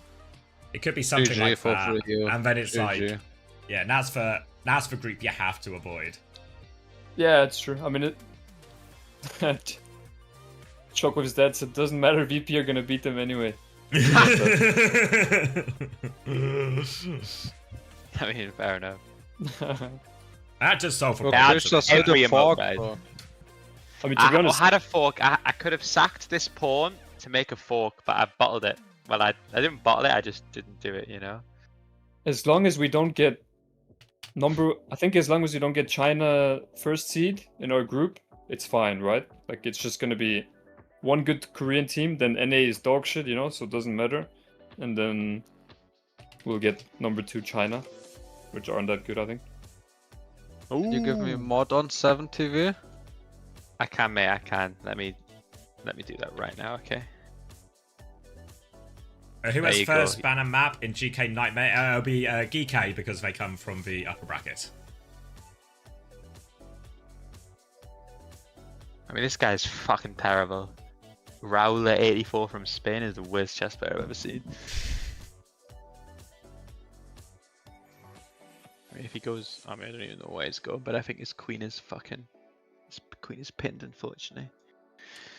It could be something GG like for that, 3 EU. and then it's GG. like, yeah, that's for group you have to avoid. Yeah, it's true. I mean, it. Shock with his dad said, "Doesn't matter. VP are gonna beat them anyway." I mean, fair enough. That just solved for Yeah, problems. just hit Every a fork, emote, bro. I mean, to be honest, I had a fork. I could have sacked this pawn to make a fork, but I bottled it. Well, I didn't bottle it. I just didn't do it. You know. as long as we don't get I think as long as we don't get China first seed in our group, it's fine, right? Like it's just gonna be one good Korean team, then NA is dog shit, you know, so it doesn't matter. And then we'll get #2 China, which aren't that good, I think. You give me mod on 7 TV? I can, mate. I can. Let me do that right now. Okay. Who There has you first go. banner map in GK Nightmare? It'll be GK because they come from the upper bracket. I mean, this guy's fucking terrible. Rowler84 from Spain is the worst chess player I've ever seen. I mean, if he goes, I mean, I don't even know where he's going, but I think his queen is pinned, unfortunately.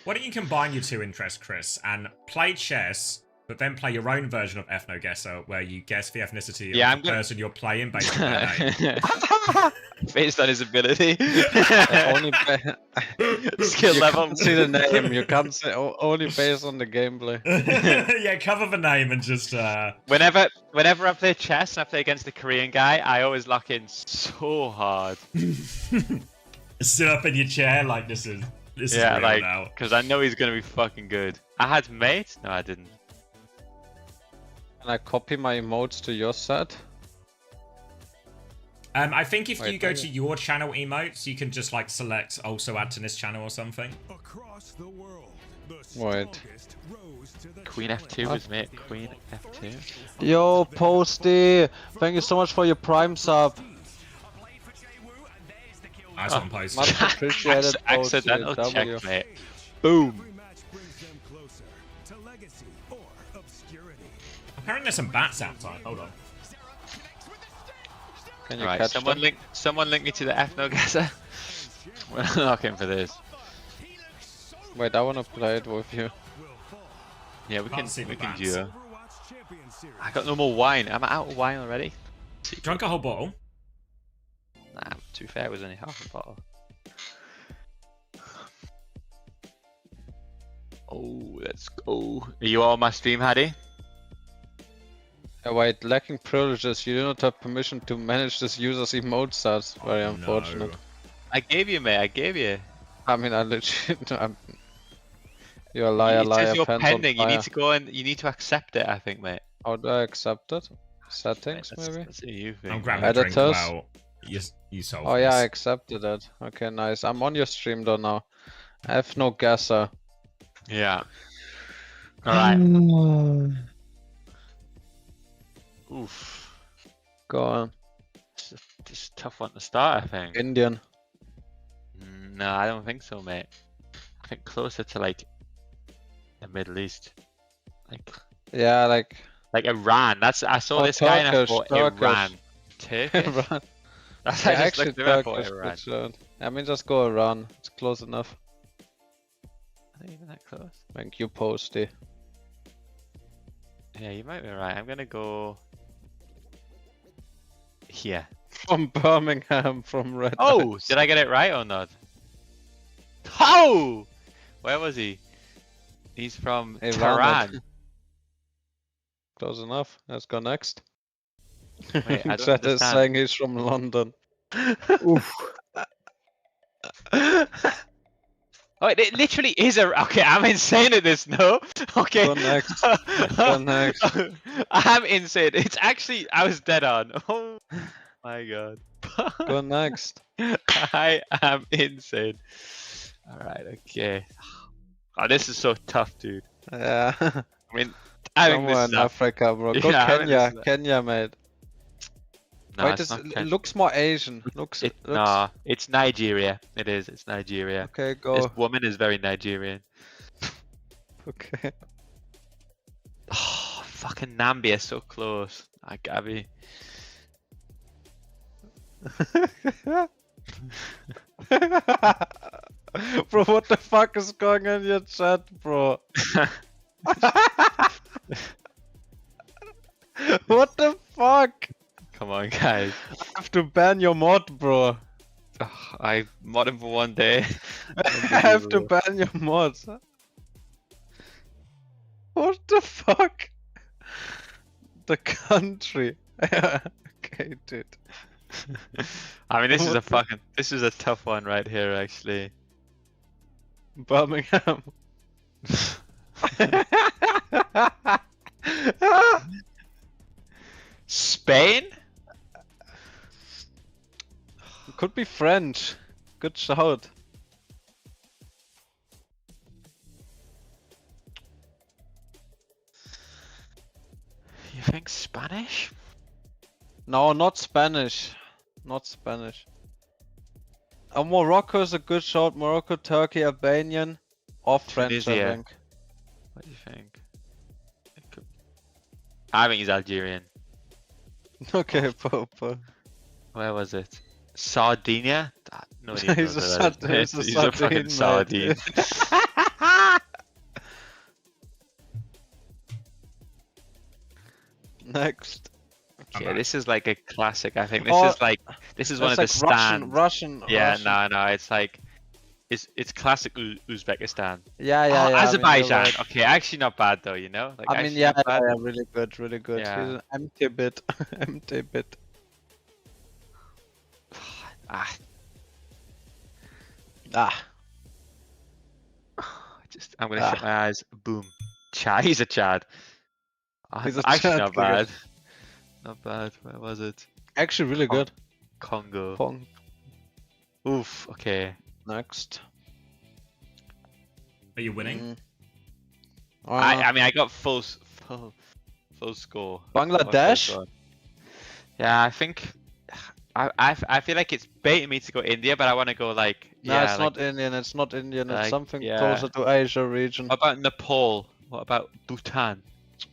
Why don't you combine your two interests, Chris, and play chess, but then play your own version of ethno-guesser, where you guess the ethnicity of the person you're playing based on their name. Based on his ability. Only skill you level. Can't see the name. You can't say only based on the gameplay. Yeah, cover the name and just. Whenever I play chess and I play against a Korean guy, I always lock in so hard. Sit up in your chair like this is real now. Because I know he's gonna be fucking good. I had mate. No, I didn't. Can I copy my emotes to your set? I think if Wait, you go to your channel emotes, you can just like select also add to this channel or something. Across the world, the Wait. Queen F2 was mate. Queen F2. Yo, Posty! Thank you so much for your Prime sub. Nice one, Posty. Much appreciated, Posty. Accidental W. checkmate. Boom. Apparently there's some bats outside. Hold on. Can you Right, catch someone link me to the ethno-guesser. We're not looking for this. Wait, I wanna play it with you. Yeah, we can see the bats. duo. I got no more wine. Am I out of wine already? Drunk a whole bottle? Nah, to be fair, it was only half a bottle. Oh, let's go. Are you all on my stream, Haddy? Wait, lacking privileges, you do not have permission to manage this user's emote stats. Very unfortunate. I gave you, mate. I gave you. I mean, I legit. You're a liar, It liar, says you're pants on pending. You fire. need to go and you need to accept it. I think, mate. How do I accept it? Settings, That's- maybe? That's a you thing. I'm grabbing a drink Editors? while you solve Oh yeah, I this. accepted it. Okay, nice. I'm on your stream though now. I have no guesser. Yeah. All right. Oof. Go on. This is a tough one to start, I think. Indian. No, I don't think so, mate. I think closer to like the Middle East, like Yeah, like Iran. That's I saw Oh, this guy and I Turkish, thought Turkish. Iran. Turkish. Iran. That's Yeah, I just actually looked at it, I thought Turkish. Iran. Good shot. I mean, just go Iran. It's close enough. Not even that close. Thank you, Posty. Yeah, you might be right. I'm gonna go here. From Birmingham, from Red. Oh, Lights. did I get it right or not? Oh, where was he? He's from Iran. Tehran. Close enough. Let's go next. Wait, I don't Chat is understand. saying he's from London. Oof. Oh, it literally is a. Okay, I'm insane at this. No. Okay. Go next. Go next. I'm insane. It's actually. I was dead on. Oh my god. Go next. I am insane. All right. Okay. Oh, this is so tough, dude. Yeah. I mean, I think Somewhere this in is Africa, bro. Go Yeah, I think Kenya. this is- Kenya, mate. No, Wait, it's this not Kenya. looks more Asian. Looks. Nah, it's Nigeria. It is. It's Nigeria. Okay, go. This woman is very Nigerian. Okay. Oh, fucking Nambia, so close. I gotta be. Bro, what the fuck is going on in your chat, bro? What the fuck? Come on, guys. I have to ban your mod, bro. Ugh, I mod him for one day. I have to ban your mods. What the fuck? The country. Okay, dude. I mean, this is a What the- fucking. This is a tough one right here, actually. Birmingham. Spain? Could be French. Good shout. You think Spanish? No, not Spanish. Not Spanish. Morocco is a good shot. Morocco, Turkey, Albanian, or French, I Tunisia. think. What do you think? I think he's Algerian. Okay, Popo. Where was it? Sardinia? No, He's a he's a fucking sardine. Next. Okay, this is like a classic. I think this is one of the stands. Russian. Yeah, no, it's like it's classic Uzbekistan. Yeah, yeah, yeah. Azerbaijan. I mean, right. Okay, actually not bad though, you know. Like, I mean, yeah, really good, really good. Yeah. He's an empty bit, empty bit. I'm gonna shut my eyes. Boom. Chad. He's a Chad. He's a actually Chad not player. bad. Not bad. Where was it? Actually, really good. Congo. Oof. Okay. Next. Are you winning? I mean, I got full score. Bangladesh? Yeah, I think. I feel like it's baiting me to go India, but I want to go like. No, yeah, it's like, not Indian. It's not Indian. It's like, something yeah. closer to Asia region. What about Nepal? What about Bhutan?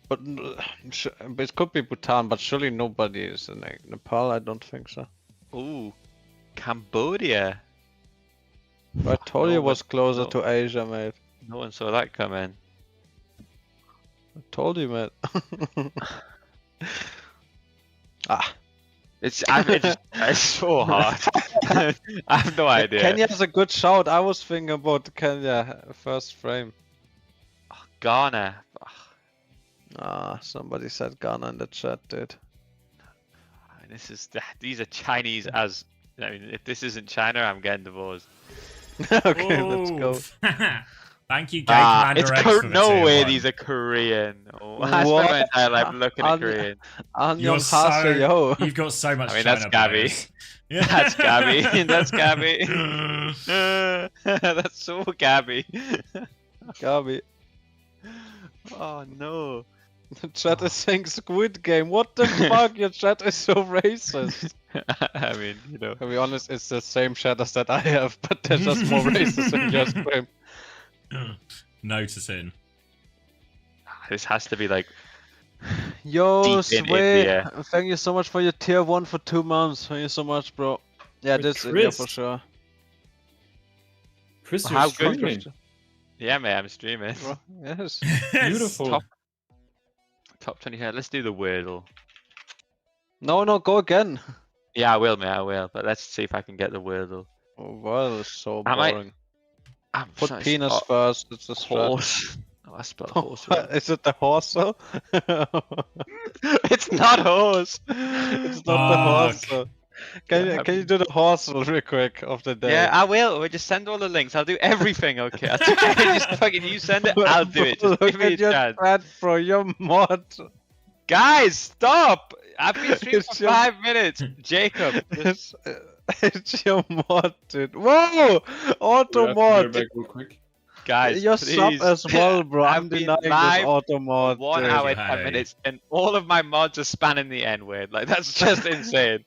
But it could be Bhutan, but surely nobody is in Nepal. I don't think so. Ooh, Cambodia. I told you it was closer to Asia, mate. No one saw that coming. I told you, mate. It's so hard. I have no idea. Kenya has a good shout. I was thinking about Kenya first frame. Ghana. Somebody said Ghana in the chat, dude. These are Chinese as. I mean, if this isn't China, I'm getting divorced. Okay, let's go. Thank you, Game Commander X, for the no tier way 1. these are Korean. Oh, I spent my entire life looking at Korean. You've got so much. I mean, China that's Gabby. players. Yeah. That's Gabby. That's Gabby. That's so Gabby. Gabby. Oh no. The chat is saying Squid Game. What the fuck? Your chat is so racist. I mean, you know. To be honest, it's the same chat as that I have, but they're just more racist in your stream. Noticing. This has to be like. Yo, deep in Sway, India. thank you so much for your tier 1 for 2 months. Thank you so much, bro. Yeah, Wait, this is Chris. India for sure. Chris, How you're good? streaming. Yeah, mate, I'm streaming. Bro, yes. Beautiful. Top 20 here. Let's do the Wordle. No, go again. Yeah, I will, mate. I will. But let's see if I can get the Wordle. Oh, wow, it's so I might- boring. I'm Put trying to penis spot first. It's a strat. horse. Oh, I spelled horse. wrong. Is it the horse? It's not horse. It's not the horse. Can you do the horse real quick of the day? Yeah, I will. We'll just send all the links. I'll do everything. Okay. Just fucking you send it. I'll do it. Just Look give me a at your chance. chat, bro. You're mod. Guys, stop! I've been streaming It's for your- 5 minutes. Jacob. It's your mod, dude. Whoa! Auto mod. real quick. Guys, Your please. sub as well, bro. I'm I've been denying this live auto mod. 1 dude. hour, 10 minutes, and all of my mods are spanning the N word. Like, that's just insane.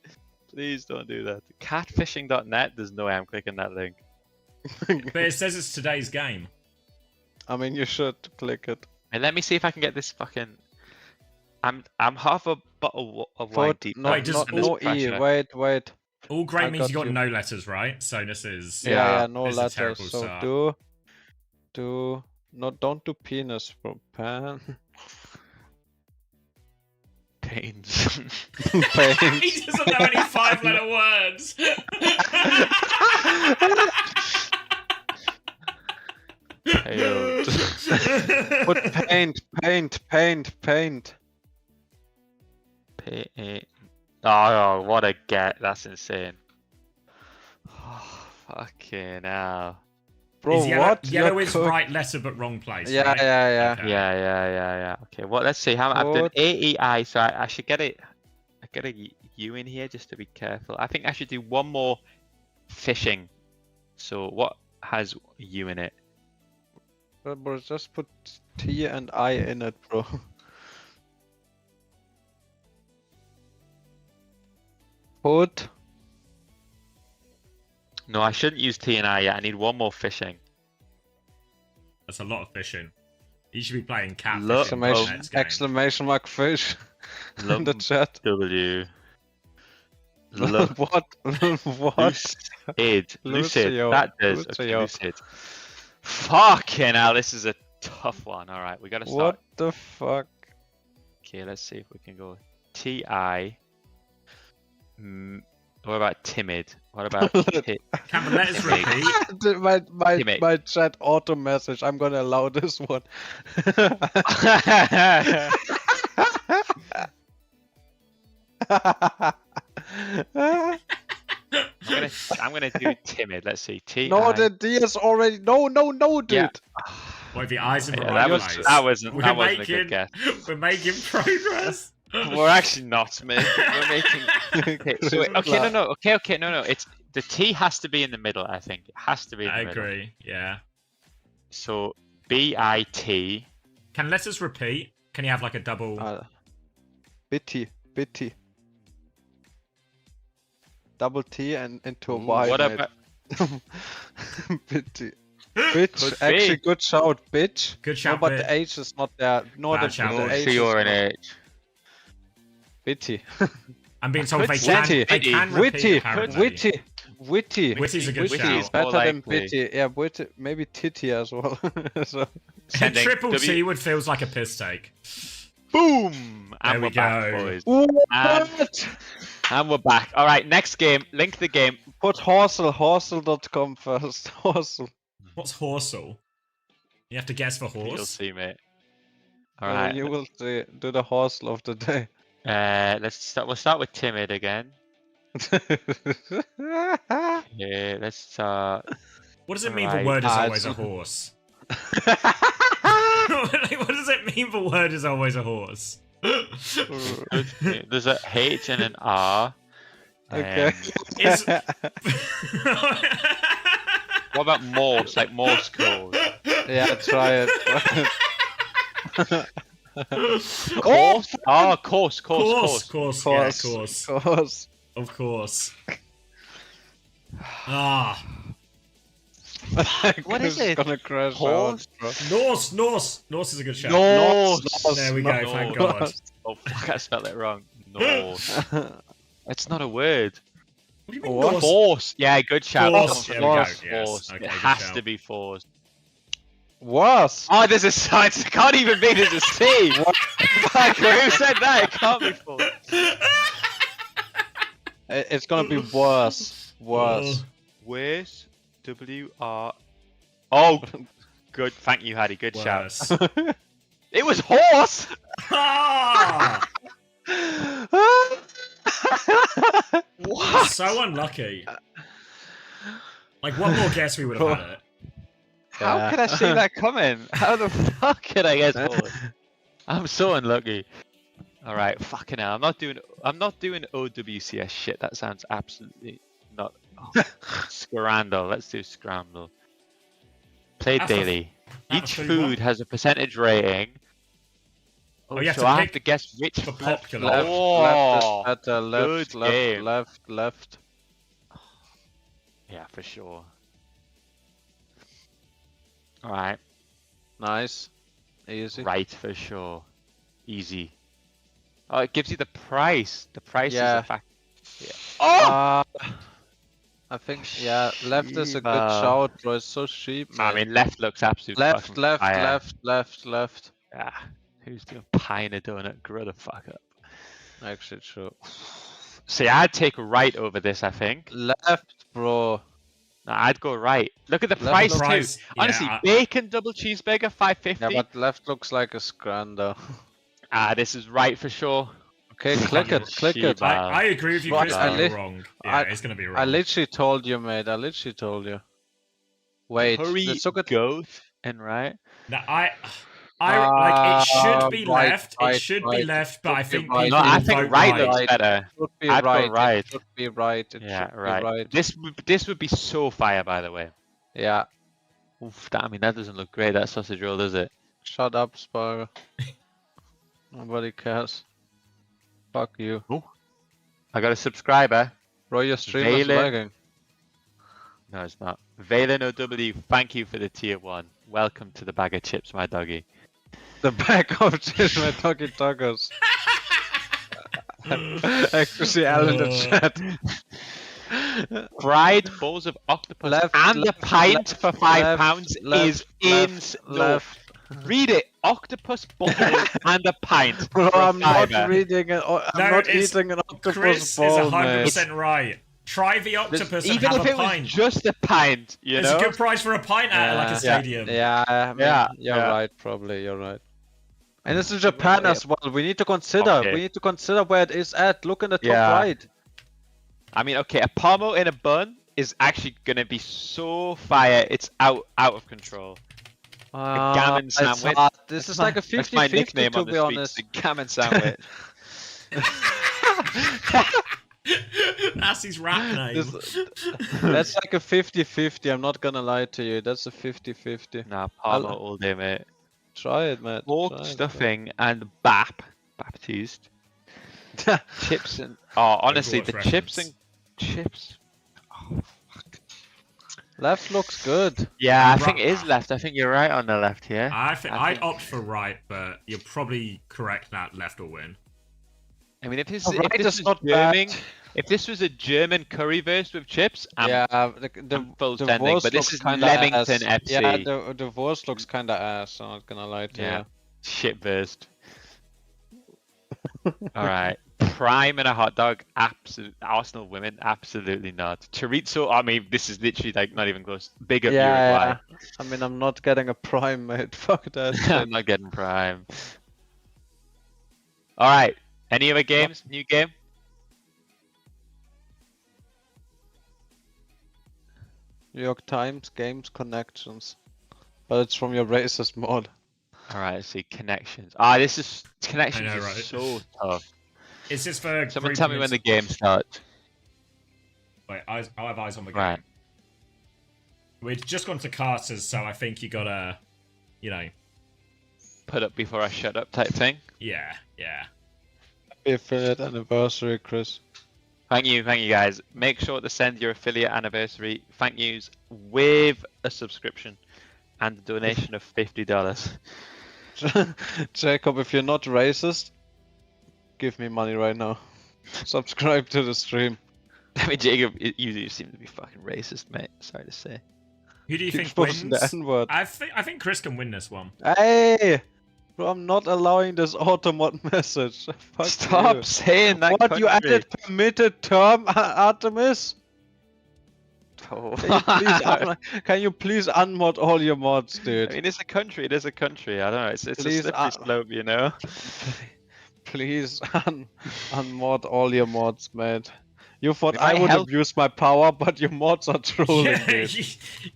Please don't do that. Catfishing.net, there's no way I'm clicking that link. But it says it's today's game. I mean, you should click it. And let me see if I can get this fucking. I'm half a bottle of wine Vote, deep. no, Wait, just and there's no E. pressure. Wait. All great I means you got got you. no letters, right? So this is Yeah, no this is a letters. terrible So start. don't do penis, bro. Pan. Pains. Pains. He doesn't know any 5-letter words. Failed. Put paint. Oh, what a get. That's insane. Oh, fucking hell. Bro, Is yellow, what? Yellow You're is cooked. right letter but wrong place. Yeah, right? yeah. Okay. Yeah. Okay, well, let's see. I've done What? AEI, so I should get it. I get a U in here just to be careful. I think I should do one more fishing. So, what has U in it? Bro, just put T and I in it, bro. Put. No, I shouldn't use T and I yet. I need one more fishing. That's a lot of fishing. You should be playing catfish. Exclamation mark fish in the chat. W. Look. What? What? Lucid. Lucio. That does. Okay, Lucid. Fucking hell, this is a tough one. All right, we gotta start. What the fuck? Okay, let's see if we can go T-I. What about timid? What about Cameron, let us repeat. my chat auto message. I'm gonna allow this one. I'm gonna do timid. Let's see. T. No, the D is already. No, dude. Yeah. Well, the eyes in the Yeah, right that place. wasn't a good guess. We're making progress. We're actually not, mate. We're making. Okay, so no. It's the T has to be in the middle. I think it has to be in the middle. I agree. Yeah. So B-I-T. Can let us repeat? Can you have like a double? Bitty. Double T and into a Y. What about? Bitty. Bitch, actually, good shout, bitch. Good shout, no, but the H is not there. No, the H is or an H. Bitty. I'm being told they can repeat, apparently. Witty. Witty's a good shout. Witty is better than bitty. Yeah, witty, maybe titty as well. So. Triple T would feels like a piss take. Boom! And we're back, boys. And we're back. All right, next game. Link the game. Put horsel.com first. Horsel. What's horsel? You have to guess for horse. You'll see, mate. All right. You will see. Do the horsel of the day. Let's start. We'll start with timid again. Yeah, let's start. What does it mean the word is always a horse? What does it mean the word is always a horse? There's a H and an R. Okay. What about Morse? Like Morse code? Yeah, try it. Course? Oh, course. Of course. Ah. What is it? Gonna crash Horse? Norse is a good shout. Norse. There we go. Thank God. Oh fuck! I spelled it wrong. Norse. It's not a word. What do you mean Norse? Force. Yeah, good shout. Force. Force. Okay, it has to be force. Was. Oh, there's a science. It can't even be. There's a C. Fuck, who said that? It can't be force. It's gonna be worse. Worse. Worse. W-R. Oh, good. Thank you, Hattie. Good shout. It was horse. Ah! What? So unlucky. Like one more guess, we would have had it. How could I see that coming? How the fuck could I guess horse? I'm so unlucky. All right, fucking hell. I'm not doing OWCS shit. That sounds absolutely not. Scramble. Let's do scramble. Play daily. Each food has a percentage rating. Oh, you have so to I have to guess which the popular. Left, left. Yeah, for sure. All right. Nice. Easy. Right, for sure. Easy. Oh, it gives you the price. The price is a fact. Yeah. Oh! I think, left is a good shout, bro. It's so cheap, man. I mean, left looks absolutely left. Yeah. Who's doing pie in a donut? Grow the fuck up. Actually, true. See, I'd take right over this, I think. Left, bro. No, I'd go right. Look at the price too. Honestly, bacon double cheeseburger, $5.50. Yeah, but left looks like a scrander. This is right for sure. Okay, click it. I agree with you, Chris. You're wrong. Yeah, it's gonna be wrong. I literally told you, mate. I literally told you. Wait, let's look at both and right. No, like it should be left. It should be left, but I think people I think right looks better. Should be I'd right. go right. It should be right. Right. This would be so fire, by the way. Yeah. Oof, that doesn't look great. That sausage roll, does it? Shut up, Sparrow. Nobody cares. Fuck you. Oh. I got a subscriber. Bro, your stream is Valen. lagging. No, it's not. Valen OW, thank you for the tier 1. Welcome to the bag of chips, my doggy. The back of chips, my doggy tacos. Actually, Al in the chat. Fried balls of octopus and a pint for £5 is insane. Read it. Octopus balls and a pint. Bro, for a I'm not fiver. reading it. I'm not eating an octopus Chris ball, is mate. 100% right. Try the octopus and Even have if a it was pint. just a pint, you It's know? a good price for a pint at like a stadium. Yeah, I mean, Yeah, you're yeah. right, probably, you're right. And it's in Japan as well, we need to consider, Okay. we need to consider where it is at, look in the top Yeah. right. I mean, okay, a pomo in a bun is actually gonna be so fire, it's out of control. A gammon It's sandwich. hard. This is like a That's my 50-50 nickname to on the be streets, honest. the gammon sandwich. That's his rap name. That's like a 50-50, I'm not gonna lie to you, that's a 50-50. Nah, pomo all day, mate. Try it, mate. Pork try it, stuffing and baptized. Chips and honestly, the Overwatch chips reference. and chips. Left looks good. Yeah, I think it is left. I think you're right on the left here. I think I'd opt for right, but you're probably correct that left will win. I mean, if this, Right if this is was not German, bad. if this was a German currywurst with chips, I'm the full the sending. Wurst But this looks is kinda Leamington ass. FC. Yeah, the Wurst looks kinda ass, I'm not gonna lie to you. Shit burst. All right, prime and a hot dog. Absolute Arsenal women, absolutely not. Chorizo. I mean, this is literally like not even close. Big up Uruguay. Yeah, I mean, I'm not getting a prime, mate. Fuck that. I'm not getting prime. All right. Any other games? New game? New York Times Games Connections, but it's from your racist mod. All right. Let's see connections. Ah, this is connections. I know, is right? so tough. Is this for? Someone tell me when the game starts. Wait, I'll have eyes on the game. Right. We've just gone to casters, so I think you gotta, you know. Put up before I shut up type thing. Yeah, yeah. Happy affiliate anniversary, Chris. Thank you guys. Make sure to send your affiliate anniversary thank yous with a subscription and a donation of $50. Jacob, if you're not racist, give me money right now. Subscribe to the stream. I mean, Jacob, you seem to be fucking racist, mate. Sorry to say. Who do you Keep think pushing wins? the N-word. I think Chris can win this one. Hey! Bro, I'm not allowing this automod message. Fuck Stop you. saying that. What, you country. added permitted term, Artemis? Oh. Can you please unmod all your mods, dude? I mean, it's a country. It is a country. I don't know. It's Please, a slippery slope, you know. Please unmod all your mods, mate. You thought It I might would help. abuse my power, but your mods are trolling, Yeah, dude.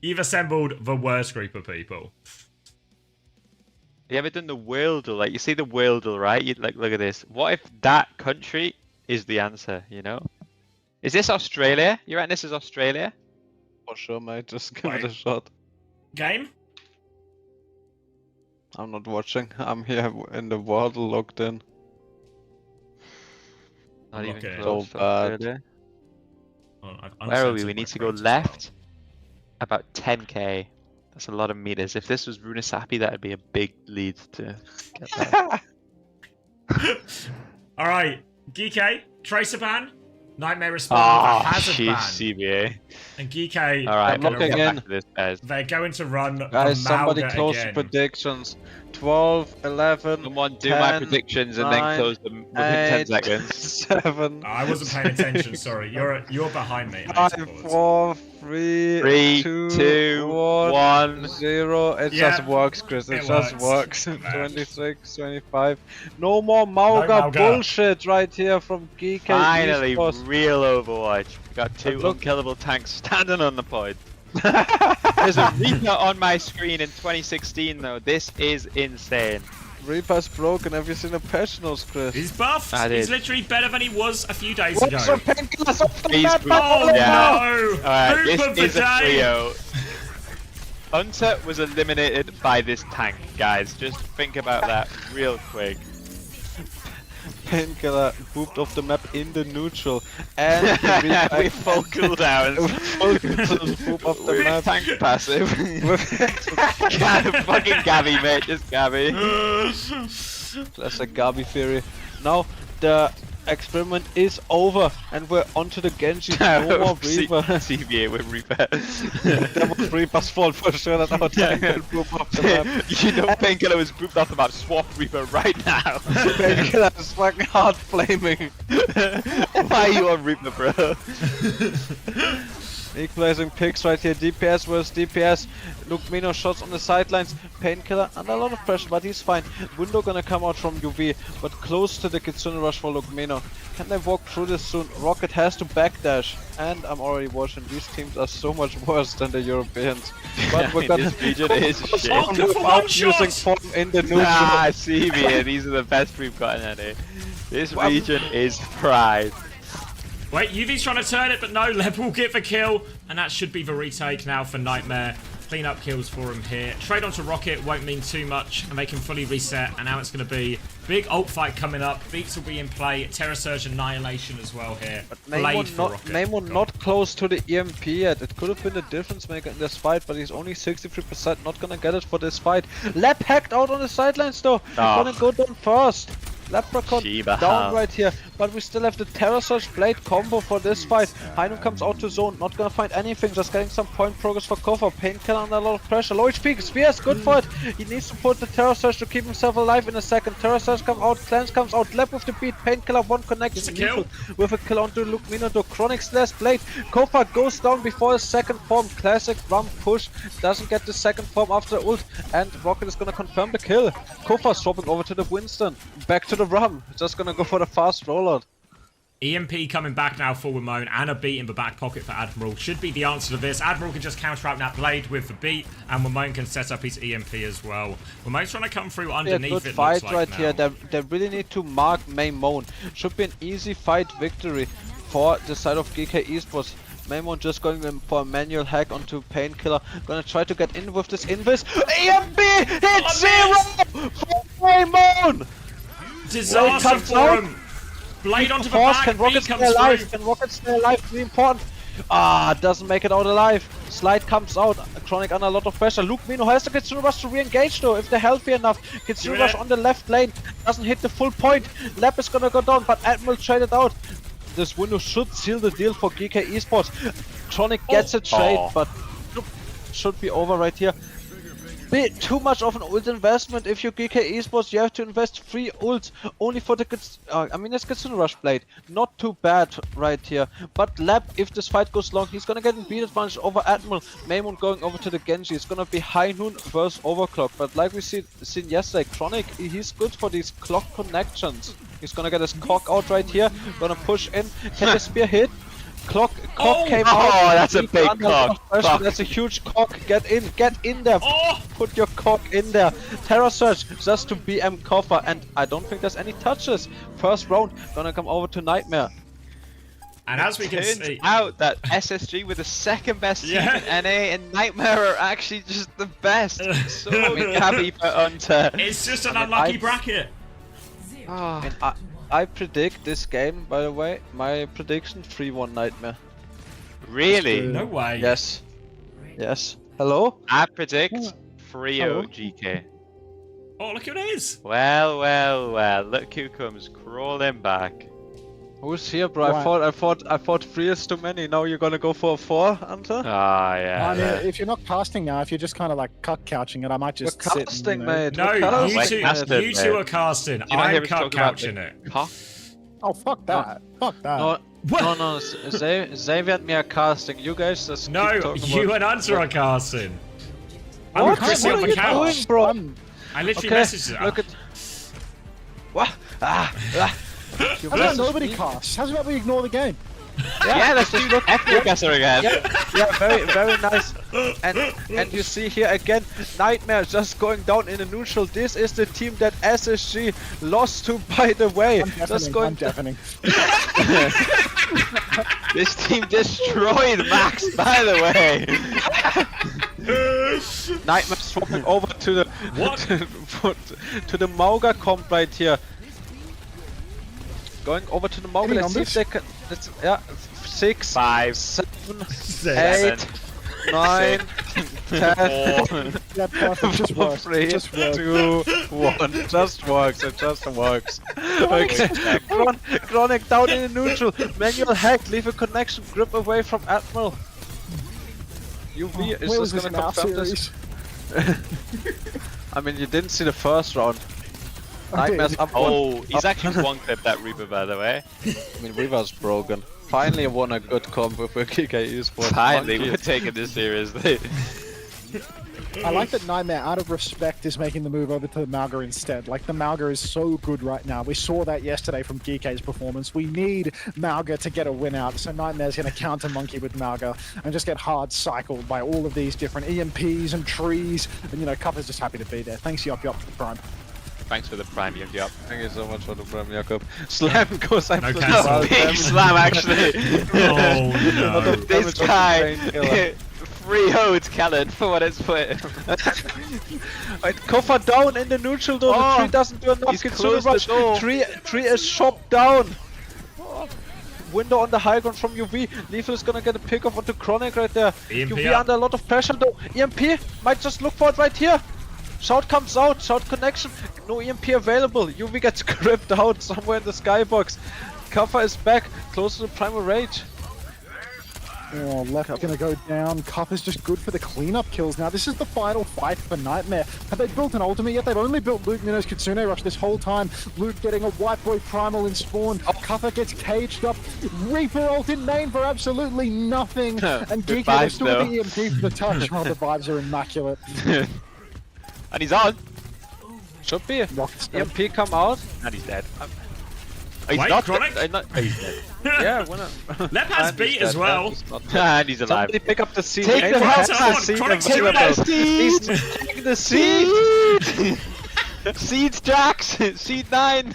you've assembled the worst group of people. You ever done the Wordle? Like, you see the Wordle, right? You like, look at this. What if that country is the answer? You know? Is this Australia? You reckon this is Australia? For sure, mate. Just give it Wait. a shot. Game? I'm not watching. I'm here in the world logged in. Not even Okay. close. So to bad. Australia. Oh, I've Where are we? uncensored We my need to go friends as well. left. About 10k. That's a lot of meters. If this was Runasapi, that would be a big lead to get that. All right, Geek Tracer ban, Nightmare Respawn Ah, with a hazard jeez, ban, CBA. and Geek All right, I'm gonna looking get in. back to this, guys. they're going to run Guys, the somebody Malga close again. predictions. 12, 11, Someone do my 10, predictions and 9, then close them within 10 8, seconds. 7, I wasn't paying attention. Sorry, you're behind me. 5, 84. 4, 3, 3, 2, 2, 1. 0. It Yeah, just works, Chris. It it just works. works. Man. 26, 25. No more Mauga Mauga. bullshit right here from GK. Finally, Esports. real Overwatch. We got two Look- unkillable tanks standing on the point. There's a Reaper on my screen in 2016 though. This is insane. Reaper's broken. Have you seen a patch notes, Chris? He's buffed. I He's did. literally better than he was a few days What's ago. your painkillers off the He's map? broken. Oh Yeah. no! Alright, Group of the this is a day. trio. Hunter was eliminated by this tank, guys. Just think about that real quick. Painkiller booped off the map in the neutral, and we full cooldown. Full boop off the map. Tank passive. Fucking Gabby, mate, just Gabby. Classic Gabi theory. Now the experiment is over, and we're onto the Genji. No more Reaper. CBA with Reaper. That was Reaper's fault for sure. That our tank will boop off the map. You know Painkiller was booped off the map. Swap Reaper right now. Painkiller is fucking hard flaming. Why are you on Reaper, bro? Equalizing picks right here. DPS versus DPS. Lukmino shots on the sidelines. Painkiller under a lot of pressure, but he's fine. Window gonna come out from UV, but close to the Kitsune rush for Lukmino. Can they walk through this soon? Rocket has to backdash, and I'm already watching. These teams are so much worse than the Europeans. But we're gonna this region is shit. without using form in the neutral. Ah, CBA, these are the best we've got in NA. This region is pride. Wait, UV's trying to turn it, but no, Leb will get the kill. And that should be the retake now for Nightmare. Clean up kills for him here. Trade onto Rocket won't mean too much, and they can fully reset. And now it's going to be big ult fight coming up. Beats will be in play. Terror Surge Annihilation as well here. Blade for Rocket. Maimon not close to the EMP yet. It could have been the difference maker in this fight, but he's only 63%. Not gonna get it for this fight. Lab hacked out on the sidelines though. Gonna go down first. Leprechaun down right here, but we still have the Terror Surge Blade combo for this fight. Heino comes out to zone, not gonna find anything, just getting some point progress for Koffer. Painkiller under a lot of pressure. Low HP, Spears, good for it. He needs to put the Terror Surge to keep himself alive in a second. Terror Surge comes out, Cleanse comes out, Lep with the beat. Painkiller one connection with a kill onto Lukmino to Chronic slash Blade. Koffer goes down before his second form. Classic Rum push, doesn't get the second form after the ult, and Rocket is gonna confirm the kill. Koffer swapping over to the Winston, back to the Rum, just gonna go for the fast rollout. EMP coming back now for Wimone, and a beat in the back pocket for Admiral. Should be the answer to this. Admiral can just counter out that Blade with the beat, and Wimone can set up his EMP as well. Wimone's trying to come through underneath good it, fight looks right like here. now. They really need to mark Maimon. Should be an easy fight victory for the side of GK Esports. Maimon just going in for a manual hack onto Painkiller. Gonna try to get in with this invis. EMP hit 0 for Maimon! Disaster for him! Blade onto the back, Can Rocket stay alive? Can Rocket stay alive? Really important. Ah, doesn't make it out alive. Slide comes out. Chronic under a lot of pressure. Lukmino has the Kitsune Rush to re-engage though, if they're healthy enough. Kitsune Rush on the left lane. Doesn't hit the full point. Lab is gonna go down, but Admiral traded out. This window should seal the deal for GK Esports. Chronic gets a trade, but should be over right here. Bit too much of an ult investment. If you're GK Esports, you have to invest 3 ults only for the it's Kitsune Rush Blade. Not too bad right here. But Lab, if this fight goes long, he's gonna get a beat advantage over Admiral. Maimon going over to the Genji. It's gonna be High Noon versus Overclock. But like we seen yesterday, Chronic, he's good for these clock connections. He's gonna get his cock out right here. Gonna push in. Can the spear hit? Cock came out. Oh, that's a big cock. That's a huge cock. Get in there. Put your cock in there. Terror Surge just to BM Koffer, and I don't think there's any touches. First round gonna come over to Nightmare. And as we can see out that SSG with the second best team in NA and Nightmare are actually just the best. So happy for Hunter. It's just an unlucky bracket. I predict this game, by the way, my prediction 3-1 Nightmare. Really? No way. Yes. Yes. Hello? I predict 3-0 GK. Oh, look who it is. Well, look who comes crawling back. Who's here, bro? I thought 3 is too many. Now you're gonna go for a 4, Hunter? Ah, yeah. I mean, if you're not casting now, if you're just kind of like cuck couching it, I might just We're sit casting, and, mate. No, you two mate. are casting. You I'm cuck couching it. Oh, fuck that. Fuck that. No, Xavier and me are casting. You guys just No, keep talking you about... and Hunter are casting. I'm What? with Chrissy on What the are you couch. doing, bro? I literally Okay, messaged her. look at... What? How's about nobody casts? How's about we ignore the game? Yeah, let's just look ethnic guesser again. Yeah, very nice. And you see here again, Nightmare just going down in a neutral. This is the team that SSG lost to, by the way. I'm deafening. This team destroyed Max, by the way. Nightmare swapping over to the to the Mauga comp right here. Going over to the Mauga. Let's see if they can. Let's, yeah, 6, 5, 7, 7, 8, 9, 10. Yeah, perfect. Just works. 3, Just works. 2, 1. Just works. It just works. Okay. Chronic down in the neutral. Manual hack. Leave a connection. Grip away from Admiral. UV is Where was just this gonna now confirm series? this. I mean, you didn't see the first round. Nightmares up. Oh, he's actually one clip that Reaper, by the way. I mean, Reaper's broken. Finally won a good comp with a GK Esports. Finally, we're taking this seriously. I like that Nightmare, out of respect, is making the move over to the Mauga instead. Like, the Mauga is so good right now. We saw that yesterday from GK's performance. We need Mauga to get a win out, so Nightmare's going to counter Monkey with Mauga and just get hard cycled by all of these different EMPs and trees. And, you know, Cup is just happy to be there. Thanks, Yop Yop, for the prime. Thanks for the prime, Yup. Thank you so much for the prime, Jakob. Slam goes No absolutely cancel. wild. Big slam, actually. Oh no. This guy 3-0'd Kellen for what it's worth. Koffer down in the neutral though. The tree doesn't do enough. He's Gets closed rush. the door. Tree is shot down. Window on the high ground from UV. Lethal is gonna get a pick off onto Chronic right there. EMP UV up. under a lot of pressure though. EMP might just look for it right here. Shout comes out. Shout connection. No EMP available. UV gets gripped out somewhere in the skybox. Koffer is back. Close to the primal rage. Oh, left gonna go down. Cup is just good for the cleanup kills. Now, this is the final fight for Nightmare. Have they built an ultimate yet? They've only built Luke Minno's Kitsune Rush this whole time. Luke getting a White Boy Primal in spawn. Cuppa gets caged up. Reaper ult in main for absolutely nothing. And Geeky, they still get the EMP for the touch. Well, the vibes are immaculate. And he's on. Should be. EMP come out. And he's dead. He's Wait, not Chronic? he's dead. Yeah, winner. Lep has beat as well. And he's alive. Somebody pick up the seed. Take the Chronic's help. on. seed Chronic's available. doing it. He's taking the seed. Seeds, Jax! Seed 9!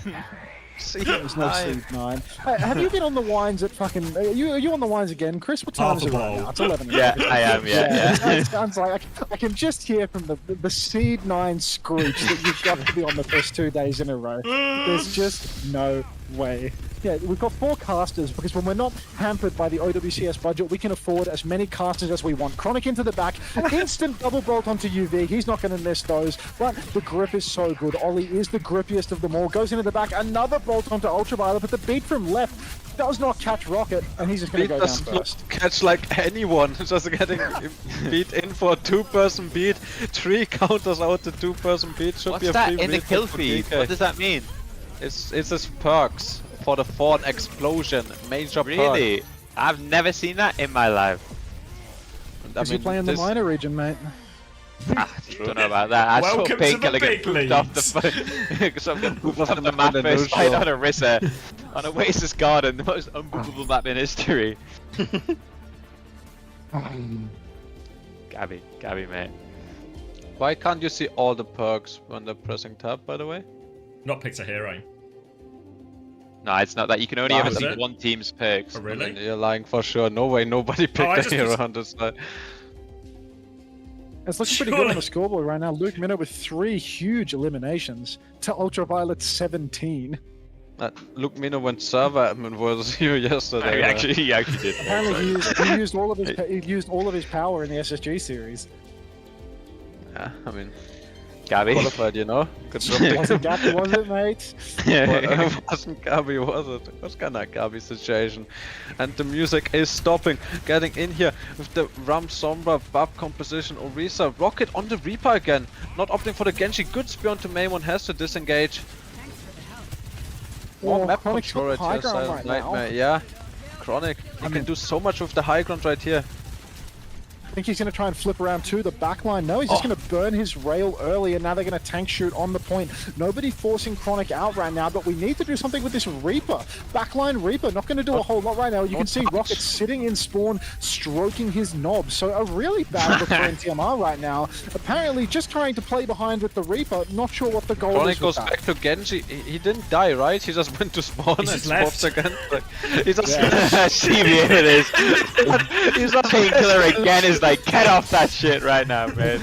There's no Seed 9. Hey, have you been on the wines at fucking... Are you on the wines again? Chris, what time is it right now? It's 11 Yeah, I am, yeah. It sounds like... I can just hear from the Seed 9 screech that you've got to be on the first 2 days in a row. There's just no way. Yeah, we've got 4 casters because when we're not hampered by the OWCS budget, we can afford as many casters as we want. Chronic into the back, instant double bolt onto UV. He's not going to miss those, but the grip is so good. Ollie is the grippiest of them all. Goes into the back, another bolt onto Ultraviolet, but the beat from left does not catch Rocket, and he's just going to go down first. Catch like anyone, just getting beat in for a 2-person beat. 3 counters out the 2-person beat. Should What's be a that free in the win kill for feed? DK. What does that mean? It's his perks for the Fawn Explosion. Major Really? perk. I've never seen that in my life. Because you play in the minor region, mate. Don't know about that. I Welcome saw to the Painkiller get big pooped off the map the first fight neutral. on Orisa on Oasis Garden, the most unbookable map in history. Gabby, mate. Why can't you see all the perks when they're pressing tab, by the way? Not picked a hero. No, it's not that. You can only Wow, ever is see it? one team's perks. Oh, really? I mean, you're lying for sure. No way, nobody picked I a just hero was- on this side. It's looking pretty good on the scoreboard right now. Luke Minnow with 3 huge eliminations to Ultraviolet 17. Luke Mino went server admin versus you yesterday. He actually did. Apparently, he used all of his power in the SSG series. Yeah, I mean, Gabby. qualified, you know. Good job. Wasn't Gabby, was it, mate? It wasn't Gabi, was it? It was kinda a Gabi situation. And the music is stopping. Getting in here with the Ram Sombra buff composition. Orisa, Rocket on the Reaper again. Not opting for the Genji. Good spear onto main one, has to disengage. More map Chronic's control got right the here, high ground Silent right now. Nightmare. Yeah. Chronic. He can do so much with the high ground right here. I think he's going to try and flip around to the backline. No, he's just going to burn his rail early, and now they're going to tank shoot on the point. Nobody forcing Chronic out right now, but we need to do something with this Reaper. Backline Reaper, not going to do a whole lot right now. You can see Rocket sitting in spawn, stroking his knob. So a really bad look for NTMR right now. Apparently just trying to play behind with the Reaper, not sure what the goal Chronic is goes with back to Genji. He didn't die, right? He just went to spawn and just left. swapped again. He just CBA it is. he's just Painkiller again is like, get off that shit right now, man.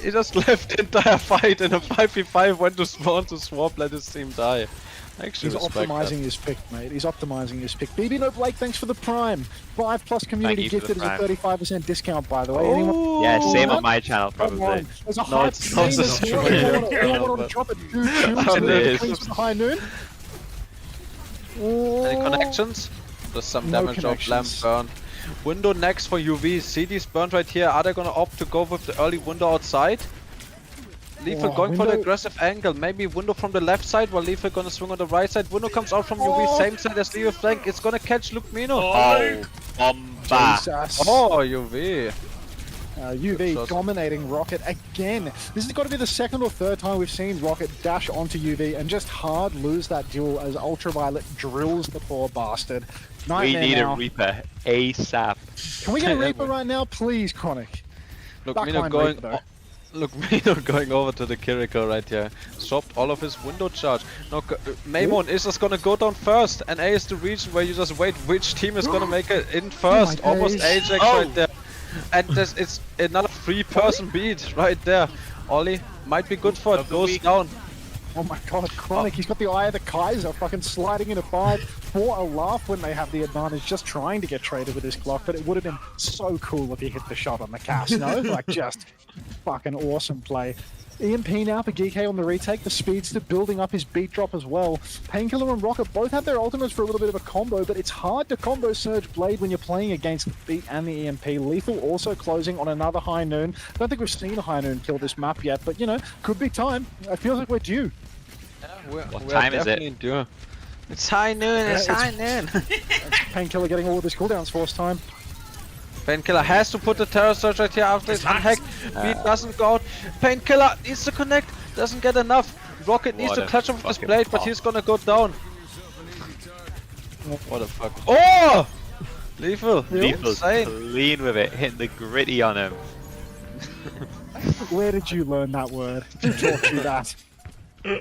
He just left the entire fight in a 5v5, went to spawn to swap, let his team die. Actually, He's optimizing his pick, mate. He's optimizing his pick. BB No Blake, thanks for the Prime. 5+ community gifted is a 35% discount, by the way. Anyone? Yeah, same on my channel, probably. There's a No, hype it's not train as as true. well. Anyone want to drop a 2 tunes and It then is. the high noon? Any connections? There's some No damage of lamp connections. burned. Window next for UV. CD's burned right here. Are they gonna opt to go with the early window outside? Lethal Oh, going for the window- aggressive angle. Maybe window from the left side while Lethal gonna swing on the right side. Window comes out from UV, same side as Lethal flank. It's gonna catch Luke Mino. Oh, bomba. Jesus. Oh, UV. UV dominating Rocket again. This has got to be the second or third time we've seen Rocket dash onto UV and just hard lose that duel as Ultraviolet drills the poor bastard. We Nightmare need now. a Reaper ASAP. Can we get a Reaper right now, please, Chronic? Look, Backline Mino going. Reaper, though. Look, Mino going over to the Kiriko right here. Swapped all of his window charge. Now, Maimon is just gonna go down first, and A is the region where you just wait which team is gonna make it in first. my Almost days. Ajax right there. And it's another 3-person beat right there. Ollie might be good for it. Goes down. Oh my god, Chronic, he's got the eye of the Kaiser fucking sliding into 5 for a laugh when they have the advantage, just trying to get traded with his clock, but it would have been so cool if he hit the shot on the cast, no? Like, just fucking awesome play. EMP now for GK on the retake, the Speedster building up his beat drop as well. Painkiller and Rocket both have their ultimates for a little bit of a combo, but it's hard to combo Surge Blade when you're playing against the Beat and the EMP. Lethal also closing on another High Noon. I don't think we've seen a High Noon kill this map yet, but you know, could be time. It feels like we're due. What time is it? Due. It's high noon, it's high noon. Painkiller getting all of his cooldowns force time. Painkiller has to put the Terror Surge right here after it's unhacked. Beat doesn't go out. Painkiller needs to connect, doesn't get enough. Rocket needs What to a clutch up with his fucking blade, but pop. he's gonna go down. What the fuck? Oh! Lethal. Lethal's Insane. clean with it, hitting the gritty on him. Where did you learn that word? Who taught you that?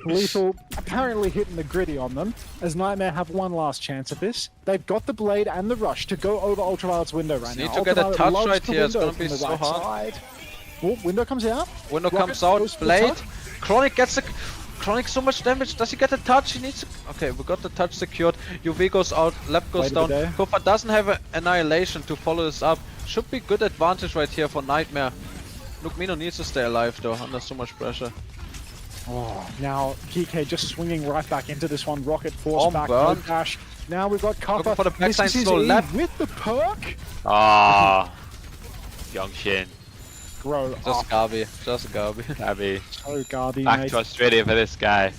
Lethal apparently hitting the gritty on them, as Nightmare have one last chance at this. They've got the blade and the rush to go over Ultraviolet's window right Need now. to get a Ultraviolet touch loves right the here, it's window gonna be from the so right hard. side. Oh, window comes out. Window Rocket comes out, goes for the blade. touch. Chronic gets the... Chronic so much damage, does he get a touch? He needs to... Okay, we got the touch secured. UV goes out, Lab goes Blade of down. the day. Kofa doesn't have an Annihilation to follow this up. Should be good advantage right here for Nightmare. Look, Mino needs to stay alive though, under so much pressure. Oh, now GK just swinging right back into this one. Rocket force back, burn. no dash. Now we've got Looking Kuffa. for the backside misses his slow E left. with the perk. Ah, Young Shin. Bro, Just Gabi, just Gabi. Gabby. so Garby, Back mate. to Australia for this guy.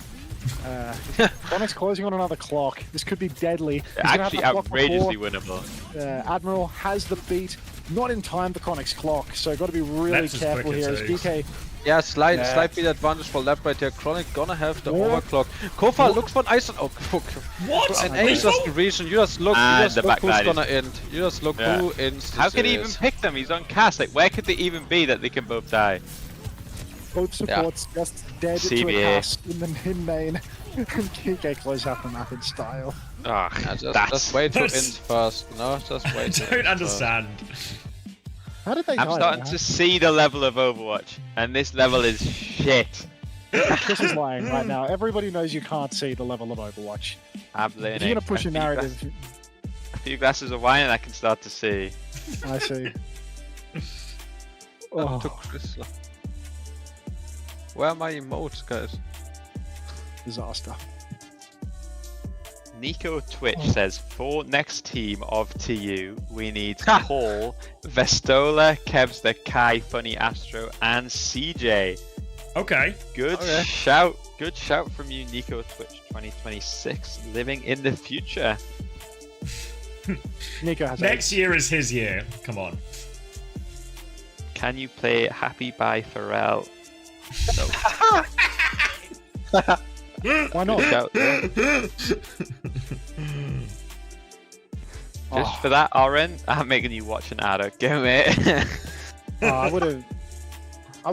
Chronic's closing on another clock. This could be deadly. He's gonna have Actually that clock outrageously before. winnable. Admiral has the beat, not in time for Chronic's clock, so got to be really That's as careful quick here as as it is. DK. Yeah, slight Yeah. beat advantage for Lab right here. Chronic gonna have the Yeah. overclock. Kofa looks for an ice. Oh, What? And Ace just the region. You just look. And You just the look who's backlight is- gonna end. You just look Yeah. who ends. How this could he even is. pick them? He's on cast. Like, where could they even be that they can both die? Both supports just dead to a CBA. cast in the main. DK close out the map in style. Oh, Yeah, just wait to end first. No, just wait. I to don't end understand. How did they I'm die starting there? to see the level of Overwatch, and this level is shit. Chris is lying right now. Everybody knows you can't see the level of Overwatch. I'm If learning. you're gonna push a narrative, A few glasses of wine, and I can start to see. I see. That Oh, took Chris. Where are my emotes, guys? disaster. Nico Twitch says, for next team of TU, we need Paul, Vestola, Kevster, Kai, Funny Astro, and CJ. Okay. Good shout. Good shout from you, Nico Twitch 2026, living in the future. Nico has Next year is his year. Come on. Can you play Happy by Pharrell? Why not? Shout there. Oh. Just for that, Oren, I'm making you watch an ad. Go, mate. I would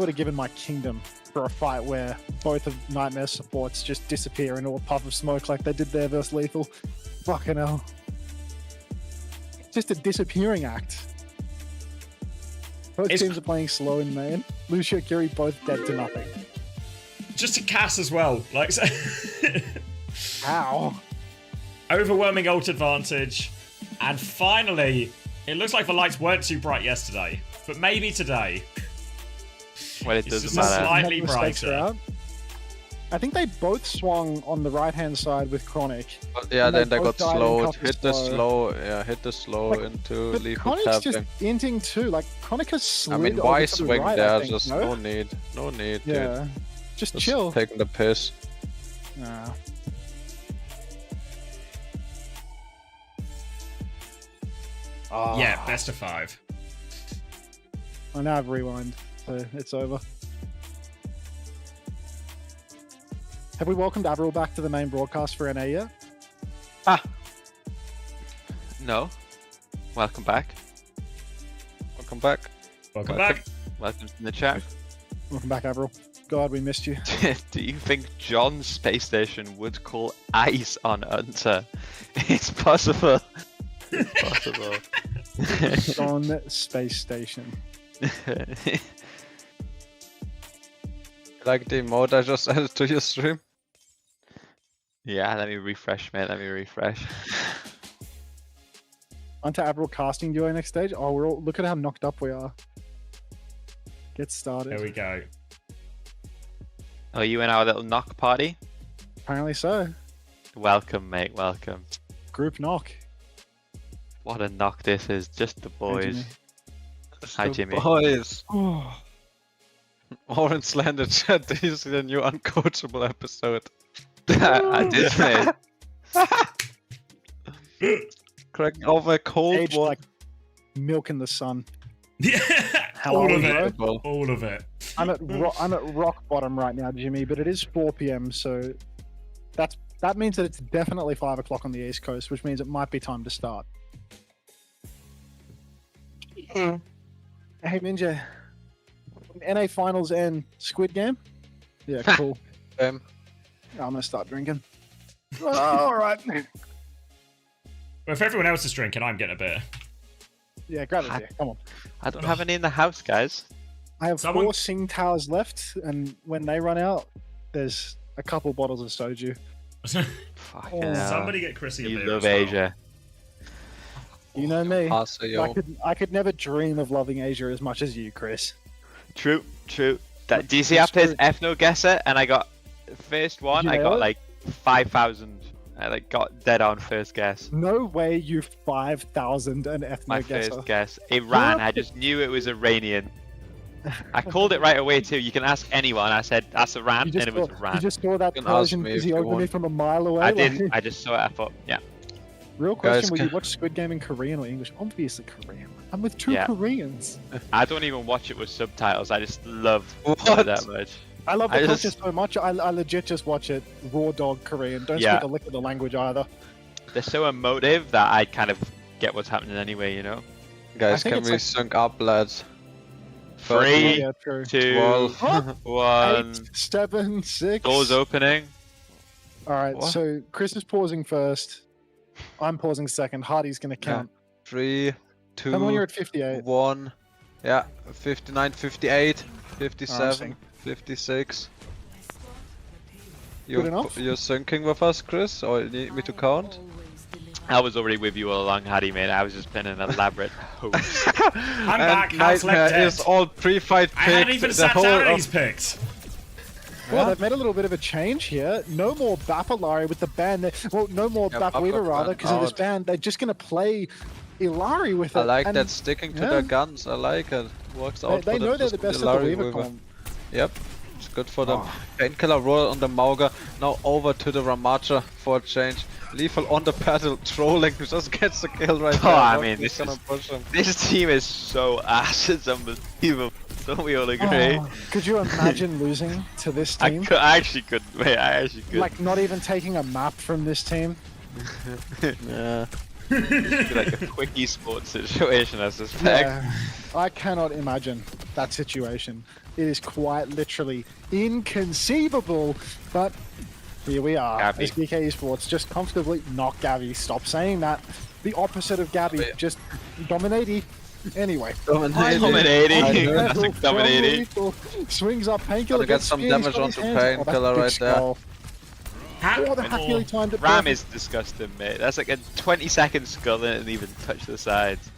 have given my kingdom for a fight where both of Nightmare supports just disappear into a puff of smoke like they did there versus Lethal. Fucking hell. Just a disappearing act. Both teams are playing slow in main. Lucio, Kiri both dead to nothing. Just to Cass as well. Like, how? Overwhelming ult advantage. And finally, it looks like the lights weren't too bright yesterday. But maybe today. Well, it It's doesn't just matter. slightly Mistakes are brighter. out. I think they both swung on the right-hand side with Chronic. Yeah, And then they got both died in slowed. cover Hit the slow. Yeah, hit the slow into But lethal Chronic's just tapping. inting too. Like Chronic has I slid mean, over why to the swing right, there? I think, Just no need. No need, Yeah. dude. Just chill. Taking the piss. Nah. Yeah, best of 5. I now have rewind, so it's over. Have we welcomed Avril back to the main broadcast for NA yet? No. Welcome back. Welcome back. Welcome back. Welcome to the chat. Welcome back, Avril. God, we missed you. Do you think John's space station would call ice on Hunter? It's possible. It's possible. On space station. Like the emote I just added to your stream? Yeah, let me refresh, mate. Let me refresh. Onto Avril casting duo next stage. Oh, we're all, look at how knocked up we are. Get started. There we go. Are you in our little knock party? Apparently so. Welcome, mate. Welcome. Group knock. What a knock this is. Just the boys. Hi, Jimmy. Boys. Oh. Orange landed chat. This is the new uncoachable episode. I did, mate. Cracking over a cold Aged one. like milk in the sun. Yeah, How all are of we, it. bro? All of it. I'm at rock bottom right now, Jimmy, but it is 4 p.m. so that means that it's definitely 5 o'clock on the East Coast, which means it might be time to start. Hey Ninja, NA Finals and Squid Game? Yeah, cool. I'm gonna start drinking. All right. Well, if everyone else is drinking, I'm getting a beer. Yeah, grab it. Come on. I don't have any in the house, guys. I have 4 Sing Towers left, and when they run out, there's a couple bottles of soju. Fucking hell. Somebody get Chrissy a You beer love as well. Asia. You know me. yo. I could never dream of loving Asia as much as you, Chris. True, true. Do you see I played Ethno Guesser and I got first one, I got like 5,000. I like got dead on first guess. No way you 5,000 an ethno My guesser. first guess. Iran. I just knew it was Iranian. I called it right away too. You can ask anyone. I said that's Iran, and it was Iran. You just saw that You can ask Persian me if you physiognomy want. from a mile away. I like- didn't. I just saw it. I thought, yeah. Real question: Guys, will you ca- watch Squid Game in Korean or English? Obviously Korean. I'm with 2 Yeah. Koreans. I don't even watch it with subtitles. I just love What? it that much. I love the I culture just- so much. I legit just watch it raw dog Korean. Don't Yeah. speak a lick of the language either. They're so emotive that I kind of get what's happening anyway, you know. Guys, think can it's we like- sync up, lads? 3, Yeah, true. 2, Huh? 1. 8, 7, 6. Doors opening. All right, What? so Chris is pausing first. I'm pausing second. Hardy's gonna count. 3, Tell me when you're 2, at 58. 1. Yeah, 59, 58, 57, sync. 56. Good enough? You're syncing with us, Chris, or you need me to count? I was already with you all along, Hattie, mate. I was just playing an elaborate host. I'm back. House Nightmare left dead. is all pre-fight picked. I hadn't even the sat whole down and of- he's picked. Well, they've made a little bit of a change here. No more Bapalari with the ban. Well, no more Yeah, Bap Weaver Bappa rather, because of this out. ban. They're just gonna play Ilari with it. I like and that sticking to yeah. their guns. I like it. Works out They for know them. they're the Just best at the Ilari Weaver Weaver. comp. Yep, it's good for them. Painkiller roll on the Mauga. Now over to the Ramacha for a change. Lethal on the paddle, trolling, just gets the kill right Oh, there. I Rock mean, is this gonna is- push him. This team is so ass. It's unbelievable. Don't we all agree? Oh, could you imagine losing to this I team? actually couldn't. Wait, I actually could. Like not even taking a map from this team. Yeah. Be like a quick esports situation, I suspect. Yeah, I cannot imagine that situation. It is quite literally inconceivable, but here we are. Gabby. SBK Esports just comfortably not Gabby. Stop saying that. The opposite of Gabby. Gabby. Just dominate. Anyway. Dominating. Classic dominating. Lethal swings up Painkiller. Gonna get some damage onto Painkiller right there. Oh, the hack nearly timed it. Ram is disgusting, mate. That's like a 20-second skull and it didn't even touch the sides.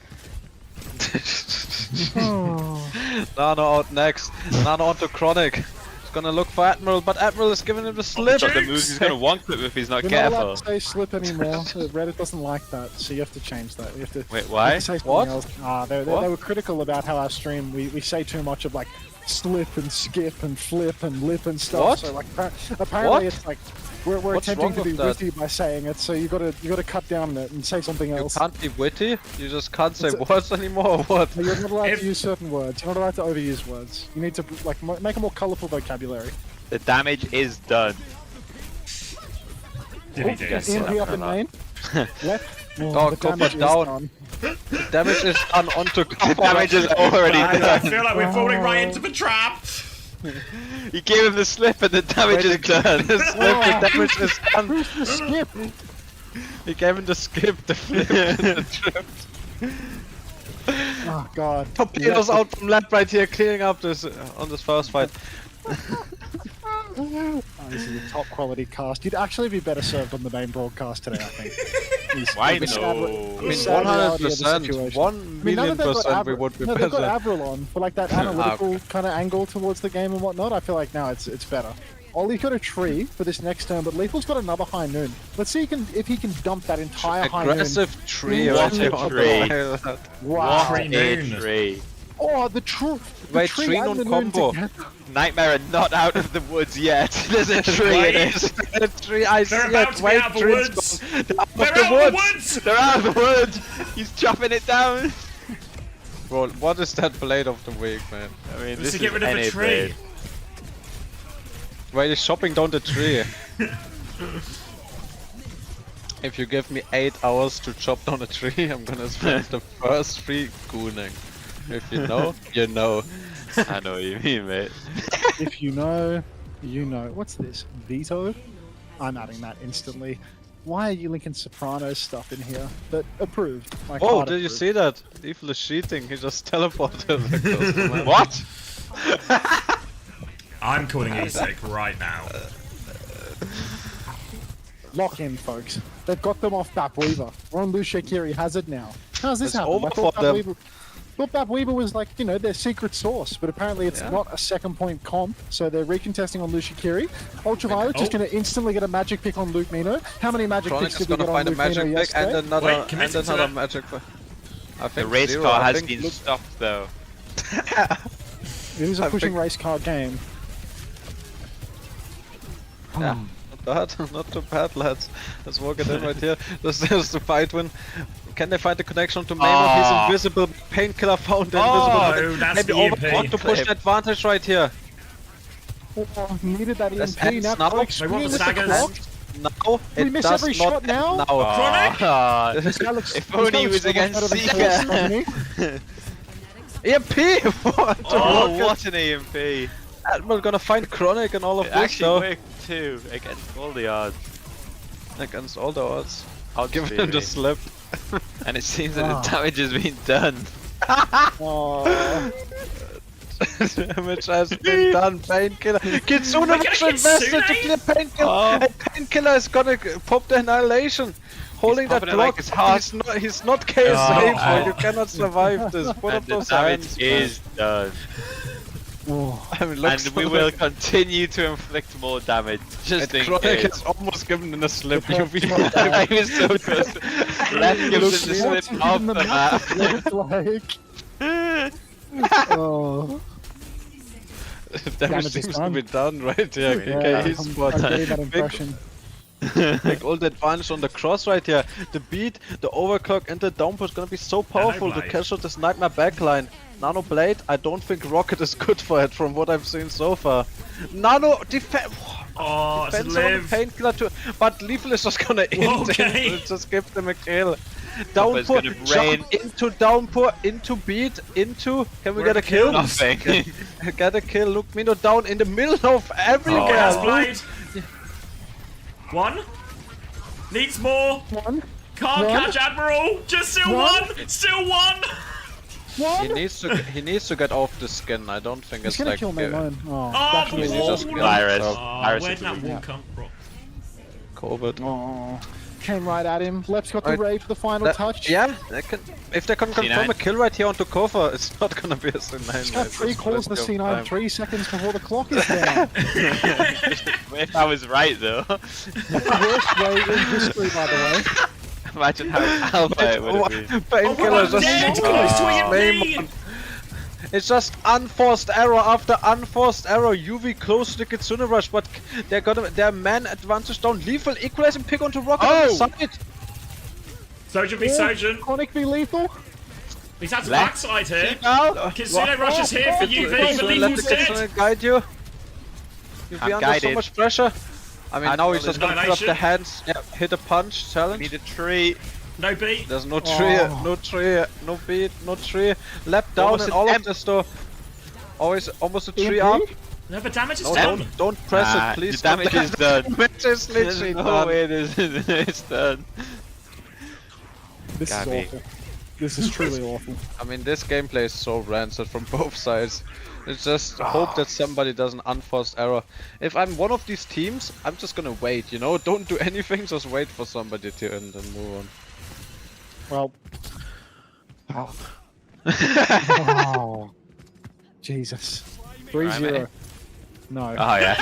Nano out next. Nano onto Chronic. He's gonna look for Admiral, but Admiral is giving him the slip. The moves he's gonna one clip if he's not You're careful. not allowed to say slip anymore. Reddit doesn't like that, so you have to change that. You have to. Wait, why? You have to say something else. They were critical about how our stream we say too much of like slip and skip and flip and lip and stuff. What? So like apparently it's like we're What's attempting to wrong be with that? witty by saying it. So you gotta cut down on it and say something You else. can't be witty? You just can't say words anymore or what? You're not allowed to use certain words. You're not allowed to overuse words. You need to like make a more colourful vocabulary. The damage is done. EMP up in main. Left. Oh, the Copper damage is down. done. The damage is done onto The damage is already I done. feel like we're falling right into the trap. You gave him the slip and the damage is done. The slip, the damage is done. The skip. He gave him the skip, the flip, and the trip. Oh god. Torpedoes out from left right here, cleaning up this on this first fight. Oh, this is a top quality cast. You'd actually be better served on the main broadcast today, I think. Why The no? sad- I the mean, sad reality of the 100%, situation. 1,000,000% we would be no, better. they've got Avril on for like that analytical kind of angle towards the game and whatnot. I feel like now it's better. Ollie's got a tree for this next turn, but Lethal's got another high noon. Let's see if he can dump that entire high noon. Aggressive tree in right one here hit on of the the line. Wow. Tree. Oh, the tree. Wait, tree and non the noon combo. together. Nightmare are not out of the woods yet. There's a tree in it. A tree, I They're see about it. to be Wait, out of the tree's woods. gone. They're Out out of the woods. They're out of the woods. He's chopping it down. Bro, what is that blade of the week, man? I mean, Just this to is get rid of any the tree. blade. Wait, he's chopping down the tree. If you give me 8 hours to chop down a tree, I'm gonna spend the first 3 gooning. If you know, you know. I know what you mean, mate. If you know, you know. What's this? Veto? I'm adding that instantly. Why are you linking Sopranos stuff in here? But approved. Like, Oh, hard did you approved. see that? Evil is cheating, he just teleported across the map. What? I'm calling E-Sick right now. Lock in, folks. They've got them off Bap Weaver. We're on Lucia Kiri Hazard now. How's this It's happen? over I thought for them. Bap Weaver was like, you know, their secret source, but apparently it's not a second point comp, so they're recontesting on Lucia Kiri. Ultraviolet's just going to instantly get a magic pick on Luke Mino. How many magic Chronic picks is did we gonna get on find a Luke Mino magic pick and yesterday? another, Wait, committed to it. magic pick. I The think race 0. car I has think been stopped though. It is a I pushing think- race car game. Yeah, not bad, not too bad, lads. Let's walk it in right here. This is the fight win. Can they find the connection to Mammoth? He's invisible. Painkiller found invisible. that's Maybe the over EMP. want to push the advantage right here. Oh, needed that That's EMP. ends Now now. Chronic They want the screaming with the Saggers. clock. Now We it miss does every not shot now? end now. Ah, This guy looks, if this guy only he looks was so much against better than Seeker. Forrest, doesn't he? EMP! What? Oh, what an EMP! Admiral gonna find Chronic and all of It this actually though. worked too, against all the odds. Against all the odds. Odds Give him the theory. slip. And it seems that Ah. the damage has been done. Oh, Damage has been done, Painkiller. Kitsune We're was gonna invested to Kitsune? clear Painkiller. And Painkiller is gonna pop the Annihilation. Holding that popping it like block, it's hot. he's not KSA, Oh. bro. You cannot survive this. Put up And the those damage hands. is done. oh. I mean, looks And we will continue to inflict more damage, just in Chronic case. is almost given in a slip. Yeah. I was so close. Left gives him the What's slip he off in the the map. Look like. Oh. Damage Damage is seems to done. be done right here. Yeah, Okay, I'm he's spot. getting that impression. Take all the advantage on the cross right here. The beat, the overclock, and the downpush is gonna be so powerful to Blade. cash out this Nightmare backline. Nano Blade, I don't think Rocket is good for it from what I've seen so far. Nano defense. Oh, it's a Defense on live. Painkiller too, but Lethal is just gonna end Okay. it. Just give them a kill. It's Downpour, gonna jump rain. into downpour, into beat, into. Can we Where get a the kill? kills? Nothing. Get a kill. Look, Mino down in the middle of everywhere. Gas Look. blade. One. Needs more. One. Can't One. catch Admiral. Just still One. one. Still one. What? He needs to get off the skin. I don't think He's it's gonna like. kill me alone. Oh, Oh, definitely. wall. just Oh, Virus. where'd that wall come from? COVID. Oh, came right at him. Lep's got the raid for the final touch. Yeah, if they can confirm a kill right here onto Kova, it's not gonna be a C9. He's got 3 calls in the C9 3 seconds before the clock is down. If I was right though. That's the worst raid in history, by the way. Imagine how alpha it would have been. Painkiller just it's just unforced error after unforced error. UV close to the Kitsune rush, but their man advantage down. Lethal equalizing pick onto Rocket on the side. Sojourn v Sojourn. Chronic v Lethal. He's at the backside here. Kitsune rush is here for UV, but Let Lethal's the Kitsune dead. guide you. You'll be I'm under guided. so much pressure. I mean, now he's just gonna put up the Annihilation. hands. Yeah, hit a punch, challenge. Need a tree. No beat. There's no tree, no tree, no beat, no tree. Lap down Almost and an all M. of this though. Always almost a tree EMP? up. No, but damage is No, done. don't press Nah, it, please. the damage is done. Damage is literally There's no done. way it's done. This is Gabby. awful. This is truly awful. I mean, this gameplay is so rancid from both sides. It's just hope that somebody does an unforced error. If I'm one of these teams, I'm just gonna wait, you know? Don't do anything, just wait for somebody to end and move on. Well. Oh. Jesus. 3-0. No. Oh yeah.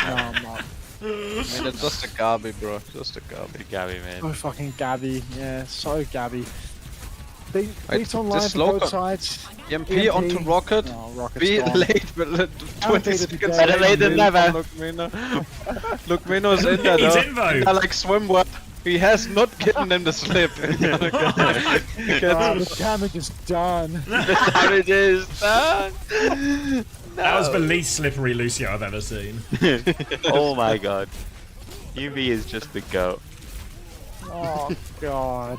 No, I'm not. I mean, it's just a Gabi, bro. Just a Gabi. Gabby, man. So fucking Gabby. Yeah, so Gabby. Wait, Beats online this for local- both sides. EMP onto Rocket. Oh, Rocket's Be gone. late, but 20 Outdated seconds today. Better late than never. Lukmino's in there, He's though. in, though. I like swimwear. He has not given them the slip. Oh, the damage is done. The damage is done. That was the least slippery Lucio I've ever seen. Oh my god. UV is just the goat. Oh god.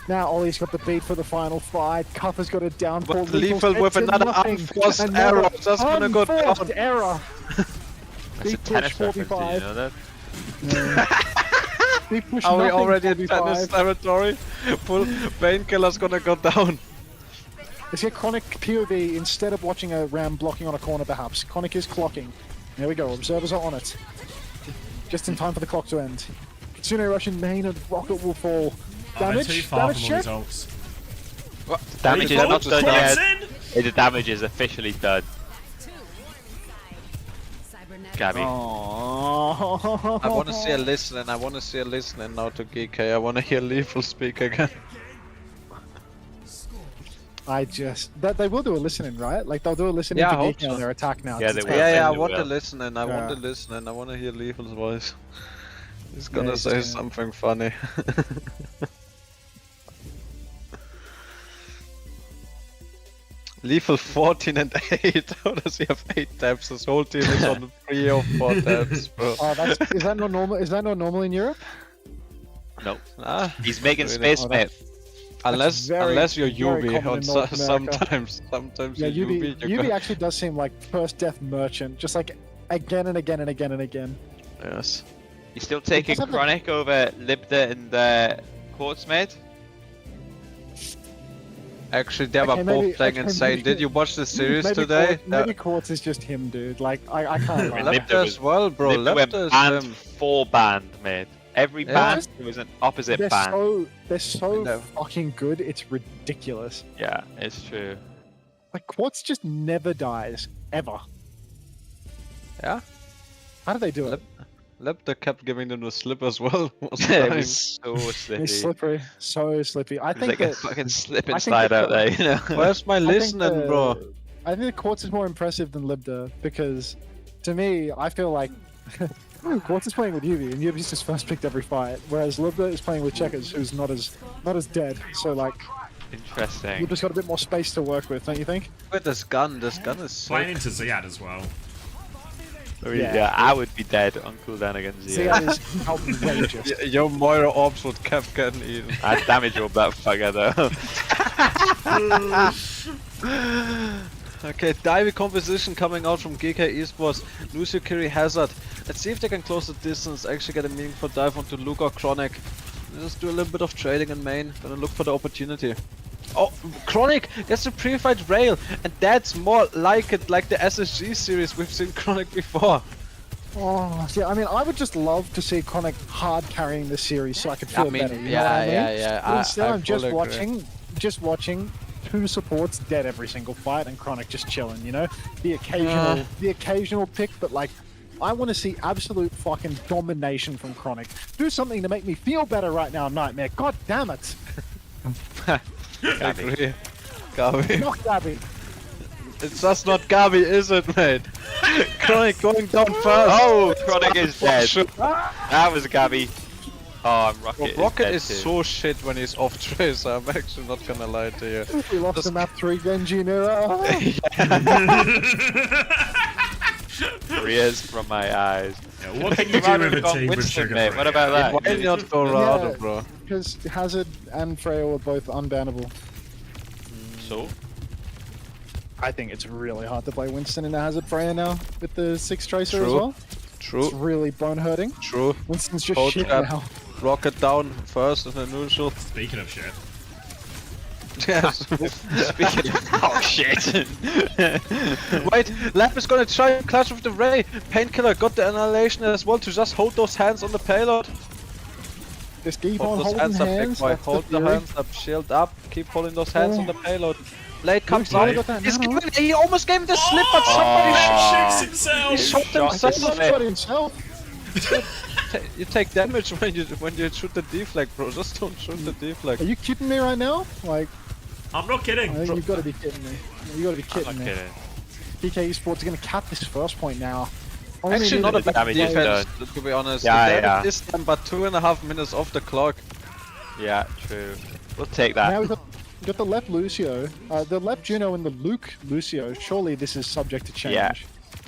Now Ollie's got the beat for the final fight. Cuffer's got a downfall. But Lethal with another unforced error. Just gonna go down. Unforced error. That's a Deep push tennis reference, do you 45. know that? Deep push Are we nothing, already in 45. tennis territory? Full Painkiller's gonna go down. Let's get Chronic POV instead of watching a Ram blocking on a corner perhaps. Chronic is clocking. There we go, observers are on it. Just in time for the clock to end. Kitsune Russian main and Rocket will fall. Damage? Too far Damage from all check? results. Damage is Lethal, not done Chronics yet. in. The damage is officially done. Gabby. Oh. I wanna see a listening. I wanna see a listening now to GK. I wanna hear Lethal speak again. That they will do a listening, right? Like they'll do a listening Yeah, I to hope Geeky on so. their attack now. Yeah, 'cause they it's will. got- Yeah, I they want will. to listen and I want to Yeah. listen and I want to hear Lethal's voice. He's gonna he's say gonna- something funny. Lethal 14 and 8. How does he have 8 tabs? His whole team is on 3 or 4 tabs, bro. Oh, is that not normal? Is that not normal in Europe? No. Ah, He's making really. space, Oh, mate. unless very- you're very Yubi, common on in North America. sometimes Yeah, you're Yubi Yubi. actually does seem like first death merchant, just like again and again and again and again. Yes. You're still taking Does that- Chronic over Libda and Quartz, mate? Actually, they were Okay, both maybe- playing okay, insane. maybe- Did you watch the series maybe today? Quartz, maybe Quartz is just him, dude. Like I can't lie. Libda Lepta as well, bro. Libda went Lepta is banned, him. full banned, mate. Every Yeah. ban, there was an opposite They're ban. so No. fucking good. It's ridiculous. Yeah, it's true. Like Quartz just never dies ever. Yeah. How do they do it? Lepta kept giving them the slip as well. most It times. was so slippy. It's slippery, so slippery. I It was think like a that fucking slip I and think slide that out there, you know? Where's my I think listening, bro? I think the Quartz is more impressive than Libda because, to me, I feel like Quartz is playing with Yubi, and Yubi's just first picked every fight, whereas Libda is playing with Checkers, who's not as dead. So like, Interesting. Libda's got a bit more space to work with, don't you think? With this gun is Playing sick. into Ziad as well. Yeah, I would be dead on cooldown against See, Zia. that is outrageous. Your Moira orbs would kept getting eaten. I'd damage up that fucker Okay, diving composition coming out from GK Esports. Lucio, Kiri, Hazard. Let's see if they can close the distance, actually get a meaningful dive onto Luke or Chronic. Just do a little bit of trading in main, gonna look for the opportunity. Oh, Chronic gets a pre-fight rail, and that's more like it, like the SSG series we've seen Chronic before. Oh, yeah, I mean, I would just love to see Chronic hard carrying this series so I could feel better. You know what I mean? Yeah. But instead, I'm just fully watching two supports dead every single fight, and Chronic just chilling. You know, the occasional pick, but like, I want to see absolute fucking domination from Chronic. Do something to make me feel better right now, Nightmare. God damn it! Gabby. Gabby. Not Gabby. It's just not Gabby, is it, mate? Chronic going down first. Oh, Chronic is dead. That was Gabby. Oh, I'm Rocket. Well, Rocket is too. so shit when he's off Tracer. I'm actually not gonna lie to you. We lost the map 3 Genji Nero. Tears from my eyes. Yeah, what can you do with a team with Sugar mate? Free? What about that? Why not go Rado, bro? Because Hazard and Freya were both unbannable. So? I think it's really hard to play Winston in a Hazard Freya now with the 6 Tracer as True. well. True. It's really bone hurting. True. Winston's just Hold shit up. now. Rocket down first in the neutral. Speaking of shit. Yes. Speaking of oh shit. Wait, Lap is gonna try and clutch with the Ray. Painkiller got the annihilation as well to just hold those hands on the payload. Just keep on Hold those holding hands up, big hands. boy. That's Hold the theory. hands up, shield up. Keep holding those hands on the payload. Blade comes Luke's out. got that He's nano. giving, he almost gave him the slip, but somebody Shoots himself. he shot himself. He's shot himself. You take damage when you shoot the deflag, bro. Just don't shoot the deflag. Are you kidding me right now? Like, I'm not kidding. I think you've got to be kidding me. You got to be I'm kidding not me. kidding. PK Esports are going to cap this first point now. Only Actually, not a needed bad damage is defense, to be honest. Yeah, The yeah. damage is done, but 2.5 minutes off the clock. Yeah, true. We'll take that. Now we've got the left Lucio, the left Juno, and the Luke Lucio. Surely this is subject to change. Yeah.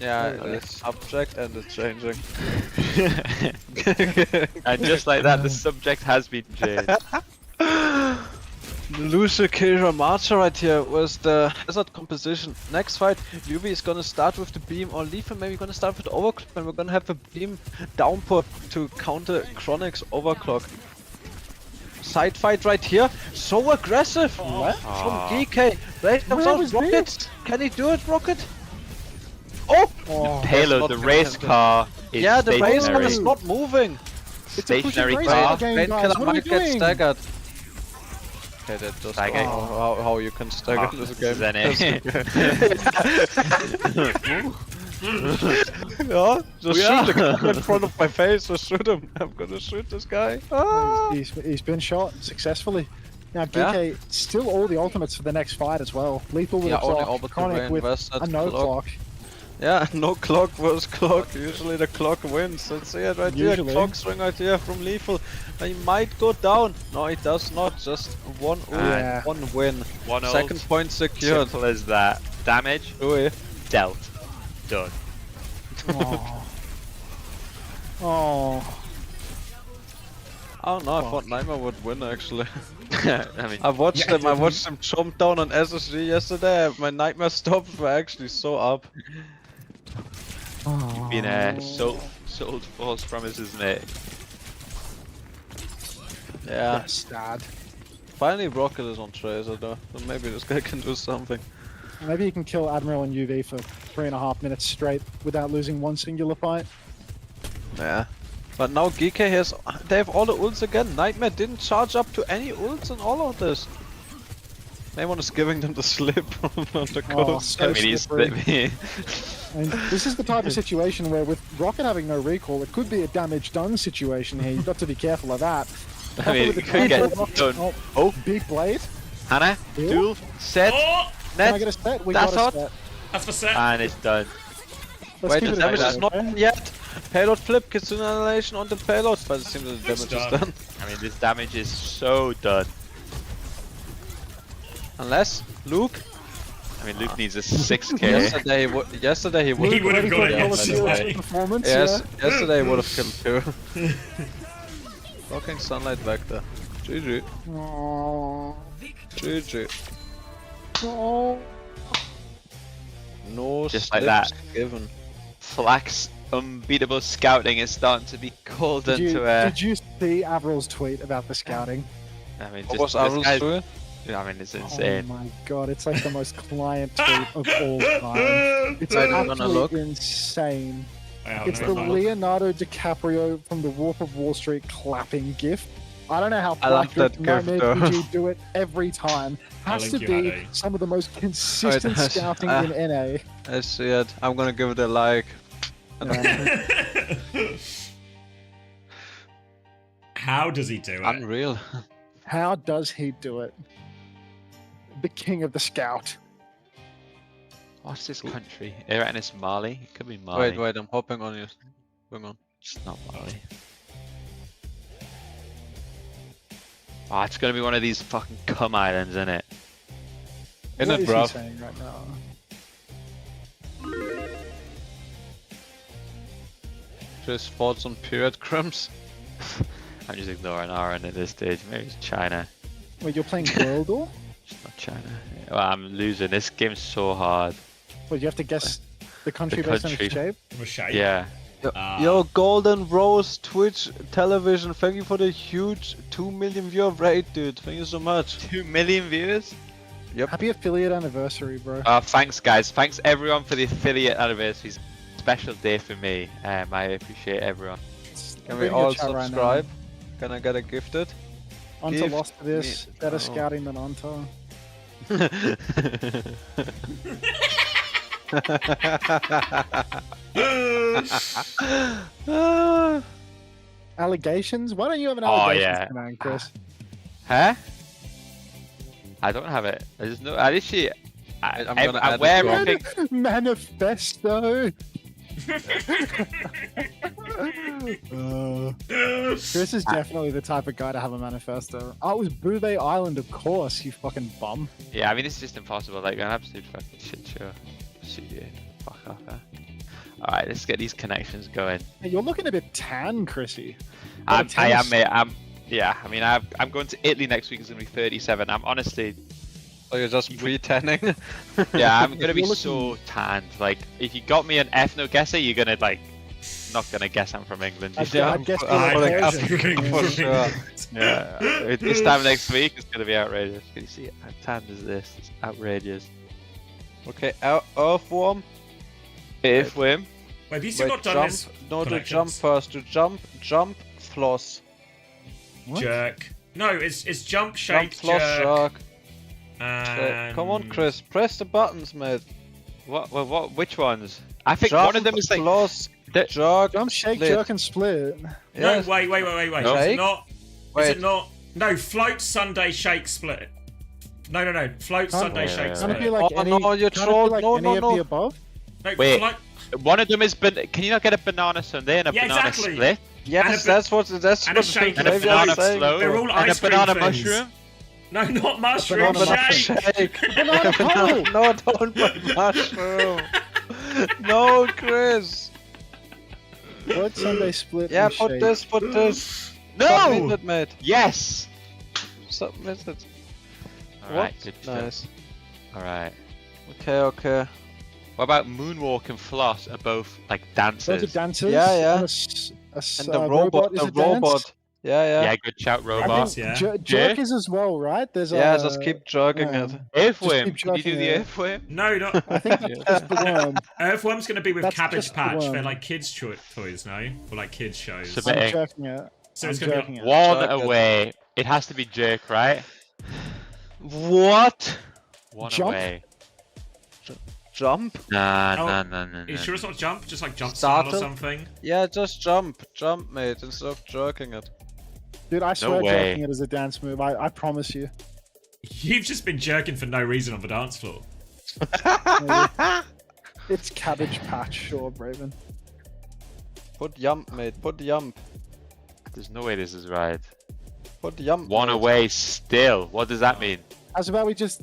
Yeah, it's subject and it's changing. And just like that, the subject has been changed. Lucio Kira Marcher right here was the hazard composition. Next fight, Yubi is gonna start with the beam, or Leaf maybe gonna start with overclock, and we're gonna have a beam downpour to counter Chronic's overclock. Side fight right here, so aggressive from GK. Right comes Where out was Rocket. this? Can he do it, Rocket? Oh! Payload, the race car is Yeah, the race car stationary. is not moving. It's a Stationary pushing car. race game, guys. Painkiller What are we might get doing? staggered. Okay, that just Staggering. how you can stagger Oh, this this game. is NA. Yeah, just shoot the guy in front of my face, just shoot him. I'm gonna shoot this guy. Ah. He's been shot successfully. Now GK still all the ultimates for the next fight as well. Lethal with Yeah, a only clock, orbital Chronic with reinvested a no clock. clock. Yeah, no clock versus clock. Usually the clock wins. Let's see it right here. Usually. Clock swing right here from Lethal. He might go down. No, he does not. Just one ult, Yeah. one win. One ult. Second point secured. Simple as that. Damage, Ui. dealt. Done. Oh. Oh. I don't know, I thought Nightmare would win actually. I mean, I watched him jump down on SSG yesterday. My Nightmare stops were actually so up. been sold false promises, mate. Yeah. Yes, Dad. Finally Rocket is on Tracer though, so maybe this guy can do something. Maybe you can kill Admiral and UV for 3.5 minutes straight without losing one singular fight. Yeah. But now GK has, they have all the ults again. Nightmare didn't charge up to any ults in all of this. Maybe is giving them the slip on the Oh, coast. so slippery. me. And this is the type of situation where with Rocket having no recall, it could be a damage done situation here. You've got to be careful of that. I mean, With it the could get Rocket- done. Oh, big blade. Hannah, Heal. duel, set, Oh! Can I net, get a set? We that's got a all. set. That's for set. and it's done. Let's Wait, keep the it damage at is that, not okay? done yet. Payload flip, Kitsune annihilation on the payload, but it seems that the It's damage is done. done. I mean, this damage is so done. Unless Luke. I mean, Luke needs a 6k. Yesterday he would. He would have got it Yeah, yesterday. Performance, Yes, yeah. yesterday he would have killed too. Fucking sunlight vector. GG. Oh. GG. Oh. No Just like slips that. given. Flack's unbeatable scouting is starting to be called Did into you see Avril's tweet about the scouting? I mean, What just was Avril's this guy's tweet? I mean, it's Oh insane. my god, it's like the most client tweet of all time. It's Wait, I'm gonna look. absolutely insane. Yeah, It's no, the no. Leonardo DiCaprio from The Wolf of Wall Street clapping gif. I don't know how I love that Nightmare gif, though. PG do it every time. Has to link you, be Addy. some of the most consistent Wait, scouting uh, in NA. I see it. I'm gonna give it a like. How does he do it? Unreal. How does he do it? The king of the scout. What's this country? I reckon it's Mali. It could be Mali. Wait, I'm hopping on you. Hang on. It's not Mali. Oh, it's gonna be one of these fucking cum islands, isn't it? What is he saying right now? Just thoughts on period crumbs. I'm just ignoring Aaron at this stage. Maybe it's China. Wait, you're playing World or? It's not China. Well, I'm losing. This game's so hard. Well, you have to guess the country based on its shape? Yeah. Yo, Golden Rose Twitch television, thank you for the huge 2 million viewer rate, dude. Thank you so much. 2 million viewers? Yep. Happy affiliate anniversary, bro. Thanks, guys. Thanks, everyone, for the affiliate anniversary. Special day for me. I appreciate everyone. Can we all subscribe? Can I get a gifted? Anta Gift lost to this. Better Oh. scouting than Anta. Allegations? Why don't you have an allegation command, Chris? Huh? I don't have it. There's no. I literally. I'm gonna add wear it to everything. Manifesto. Chris is definitely the type of guy to have a manifesto. Oh, it was Bouvet Island, of course, you fucking bum. Yeah, I mean, it's just impossible. Like, an absolute fucking shit show. Shit, yeah. Fuck off, huh? Alright, let's get these connections going. Hey, you're looking a bit tan, Chrissy. I am, mate. Yeah, I mean, I'm going to Italy next week. It's going to be 37. I'm honestly. Oh, you're just pre-tanning? Yeah, I'm going to be so tanned. Like, if you got me an ethno guesser, you're going to, like, not going to guess I'm from England. You know? I'd guess for sure. Yeah, this time next week, it's going to be outrageous. Can you see it? How tanned is this? It's outrageous. Okay, Earthworm. Earthworm. Wait, have you still not done jump. this? No, to connections? jump first. To jump, floss. Jerk. No, it's jump, shake, Jump, floss, jerk. Come on, Chris. Press the buttons, mate. What? Which ones? I think Jump, one of them is like. floss, jerk, Jump, shake, split. jerk, and split. No, wait. No. Is it Shake? not? Wait. Is it not? No, float, Sunday, shake, split. No. Float, Sunday, shake, Can it be split. like Oh, any, no, you can it be trolled. like No, any no. of the above? No, Wait. float. One of them is. Can you not get a banana sundae and a Yeah, banana exactly. split? Yes, And a that's what shake And a and a banana float. float? They're all And a ice cream banana things. mushroom? No, not mushroom, Banana shake. Banana puddle. No, don't put mushroom. No, Chris. What Sunday split? Yeah, and put shake? this. No! Submit it, mate. Yes! Submit it. Alright, What? good shit. Nice. Alright. Okay. What about Moonwalk and Floss are both like Those are dancers? dancers. Yeah. And And the robot, is the a dance. robot. Yeah. Yeah, good shout, I robot. think Yeah. jerk Jerk? is as well, right? There's Yeah, a, just keep jerking yeah. it. Earthworm. keep Can you do jerking the it. earthworm? No, not. I think that's just the worm. Earthworm's going to be with That's Cabbage just the Patch. worm. They're like kids' toys, no? Or like kids' shows. Submit. I'm jerking it. So I'm it's gonna be jerking it. One Jerk it. away. It has to be jerk, right? What? One Jump? away. Jump? Nah. Are you sure it's not jump? Just like jump style or Startle? something? Yeah, just jump, mate, instead of jerking it. Dude, I swear way. jerking it is a dance move. I promise you. You've just been jerking for no reason on the dance floor. It's Cabbage Patch, sure, Braven. Put yump, mate. Put yump. There's no way this is right. Put yump. One mate. away still. What does that mean? How's about we just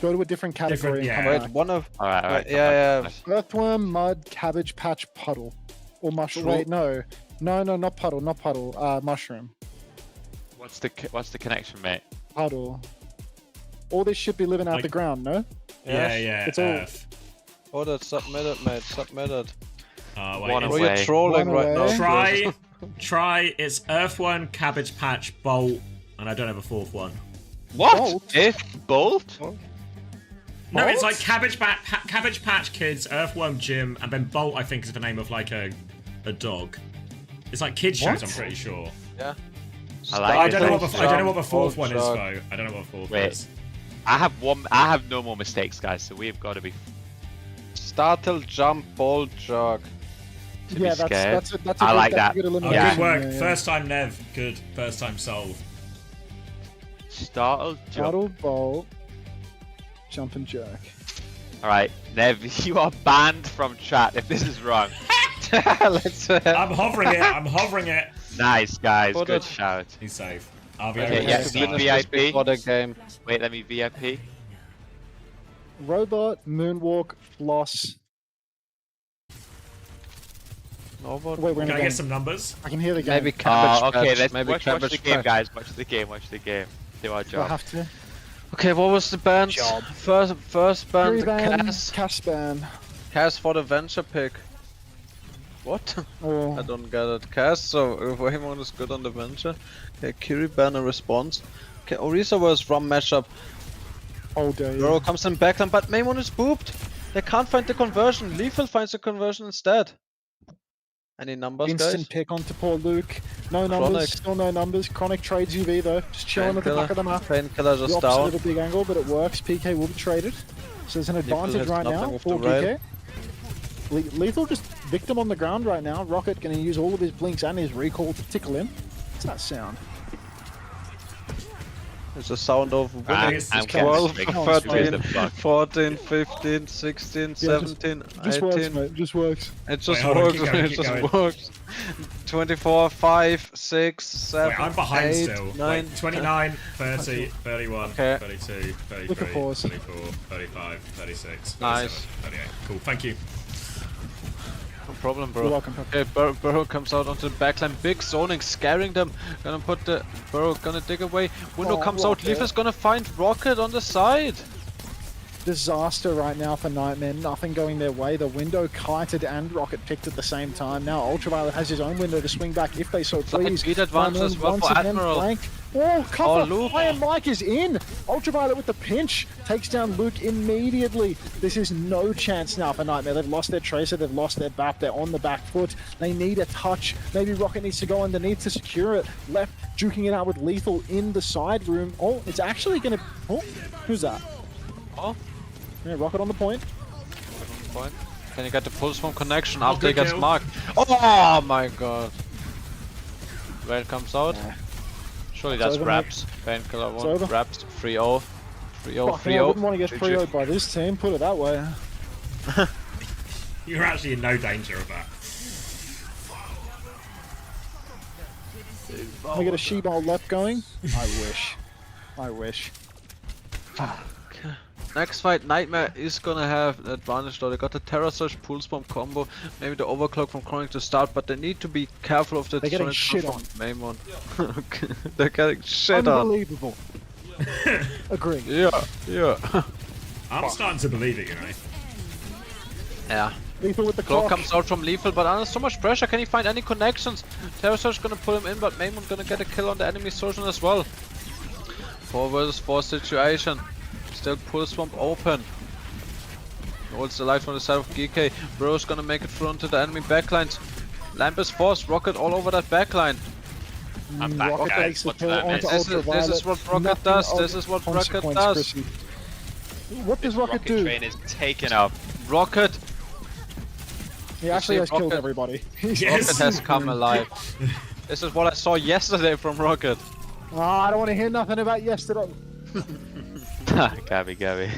go to a different category Different, and yeah. come Wait, back? one of. Alright. Yeah. Earthworm, mud, cabbage patch, puddle. Or mushroom. Sure. Wait, no, not puddle. Mushroom. What's the connection, mate? Puddle. All this should be living out Like- the ground, no? Yeah, It's all- Earth. Ordered, submitted, mate. Submitted. Wait, One it's- Bro, you're away. trolling One right now. away. Try, it's Earthworm, Cabbage Patch, Bolt, and I don't have a fourth one. What? Bolt? Bolt? No, it's like Cabbage Patch Kids, Earthworm Jim, and then Bolt, I think, is the name of like a dog. It's like kids shows, I'm pretty sure. Yeah. I don't know what the fourth one is though. I don't know what the fourth is. I have no more mistakes, guys. So we've got to be. Startle, jump, bolt, jog. Yeah, that's a I like that. good Oh, elimination. good work. Yeah. First time Nev. Good. First time solve. Startle, jump. Startle, bolt, jump and jerk. All right, Nev, you are banned from chat if this is wrong. Let's. I'm hovering it. I'm hovering it. Nice, guys. Put Good it- shout. He's safe. I'll be Okay, over yeah, next need time. VIP. For the game. Wait, let me VIP. Robot, moonwalk, floss. Nobody. Wait, we're in Can the I game. get some numbers? I can hear the game. Maybe cabbage Okay, patch. let's Maybe watch cabbage the game, patch. guys. Watch the game. Watch the game. Do our Do I job. have to? Okay, what was the band? Job. First band, Ban, Cass. Cass ban. Cass for the venture pick. What? Oh. I don't get it. Cass, so Waymon is good on the venture. Okay, Kiri ban a response. Okay, Orisa was Rum matchup. Oh, day. Bro comes in backline, but Maymon is booped. They can't find the conversion. Lethal finds the conversion instead. Any numbers, Instant guys? pick onto poor Luke. No numbers, Chronic. still no numbers. Chronic trades UV though. Just chilling at the back of the map. Painkiller The just opposite down. of a big angle, but it works. PK will be traded. So there's an advantage has right nothing now with for the rail. PK. Lethal just victim on the ground right now. Rocket going to use all of his blinks and his recall to tickle him. What's that sound? It's a sound of winning. I'm 12, getting 13, fuck. 14, 15, 16, 17, Just works, 18. mate. Just works. It just Wait, hold on, works. keep going, It keep just going. works. 24, 5, 6, 7, Wait, I'm behind 8, still. 9, Wait, 29, 30, 31, Okay. 32, 33, Look at pause. 34, 35, 36, Nice. 37, 38. Cool, thank you. No problem, bro. You're welcome. Okay, Burrow comes out onto the backline. Big zoning, scaring them. Gonna put the Burrow, gonna dig away. Window Oh, comes out. Rocket. Leaf gonna find Rocket on the side. Disaster right now for Nightmen. Nothing going their way. The window kited and Rocket picked at the same time. Now Ultraviolet has his own window to swing back if they so please. beat advantage as well Once for again Admiral. flanked. Oh, cover! Luke. Iron Mike is in! Ultraviolet with the pinch takes down Luke immediately. This is no chance now for Nightmare. They've lost their Tracer, they've lost their BAP, they're on the back foot. They need a touch. Maybe Rocket needs to go underneath to secure it. Left, juking it out with Lethal in the side room. Oh, it's actually gonna... Oh, who's that? Oh. Yeah, Rocket on the point. Point. Can you get the pulse from connection Oh, after he good gets kill. marked? Oh my god. Rail comes out. Surely that's over, mate. Raps. Painkiller It's 1. over. Raps 3-0. 3-0, Fucking hell, I wouldn't 3-0. want to get 3-0'd by this team, put it that way. You're actually in no danger of that. Can we get a She-Ball left going? I wish. I wish. Next fight, Nightmare is gonna have the advantage though. They got the Terror Surge Pulse Bomb combo, maybe the Overclock from Chronic to start, but they need to be careful of the They're getting Sonic shit from on. Maimon. Okay, they're getting shit on. Unbelievable. Agree. Yeah. I'm starting to believe it, you know. Yeah. Lethal with the Clock clock. comes out from Lethal, but under so much pressure, can he find any connections? Terror Surge gonna pull him in, but Maimon gonna get a kill on the enemy Surgeon as well. 4 versus 4 situation. Still Pulse Swamp open. Holds the light from the side of GK. Bro's gonna make it through onto the enemy backlines. Lamp is forced. Rocket all over that backline. I'm back, Rocket guys. takes the What's kill that, man? onto This is Ultraviolet. what Rocket Nothing does. of This is what Rocket consequence, does. Chrissy. What does Rocket Rocket do? train is taken up. Rocket. He actually see has killed Rocket? everybody. Yes. Rocket has come alive. This is what I saw yesterday from Rocket. I don't want to hear nothing about yesterday. Gabby. Gabby.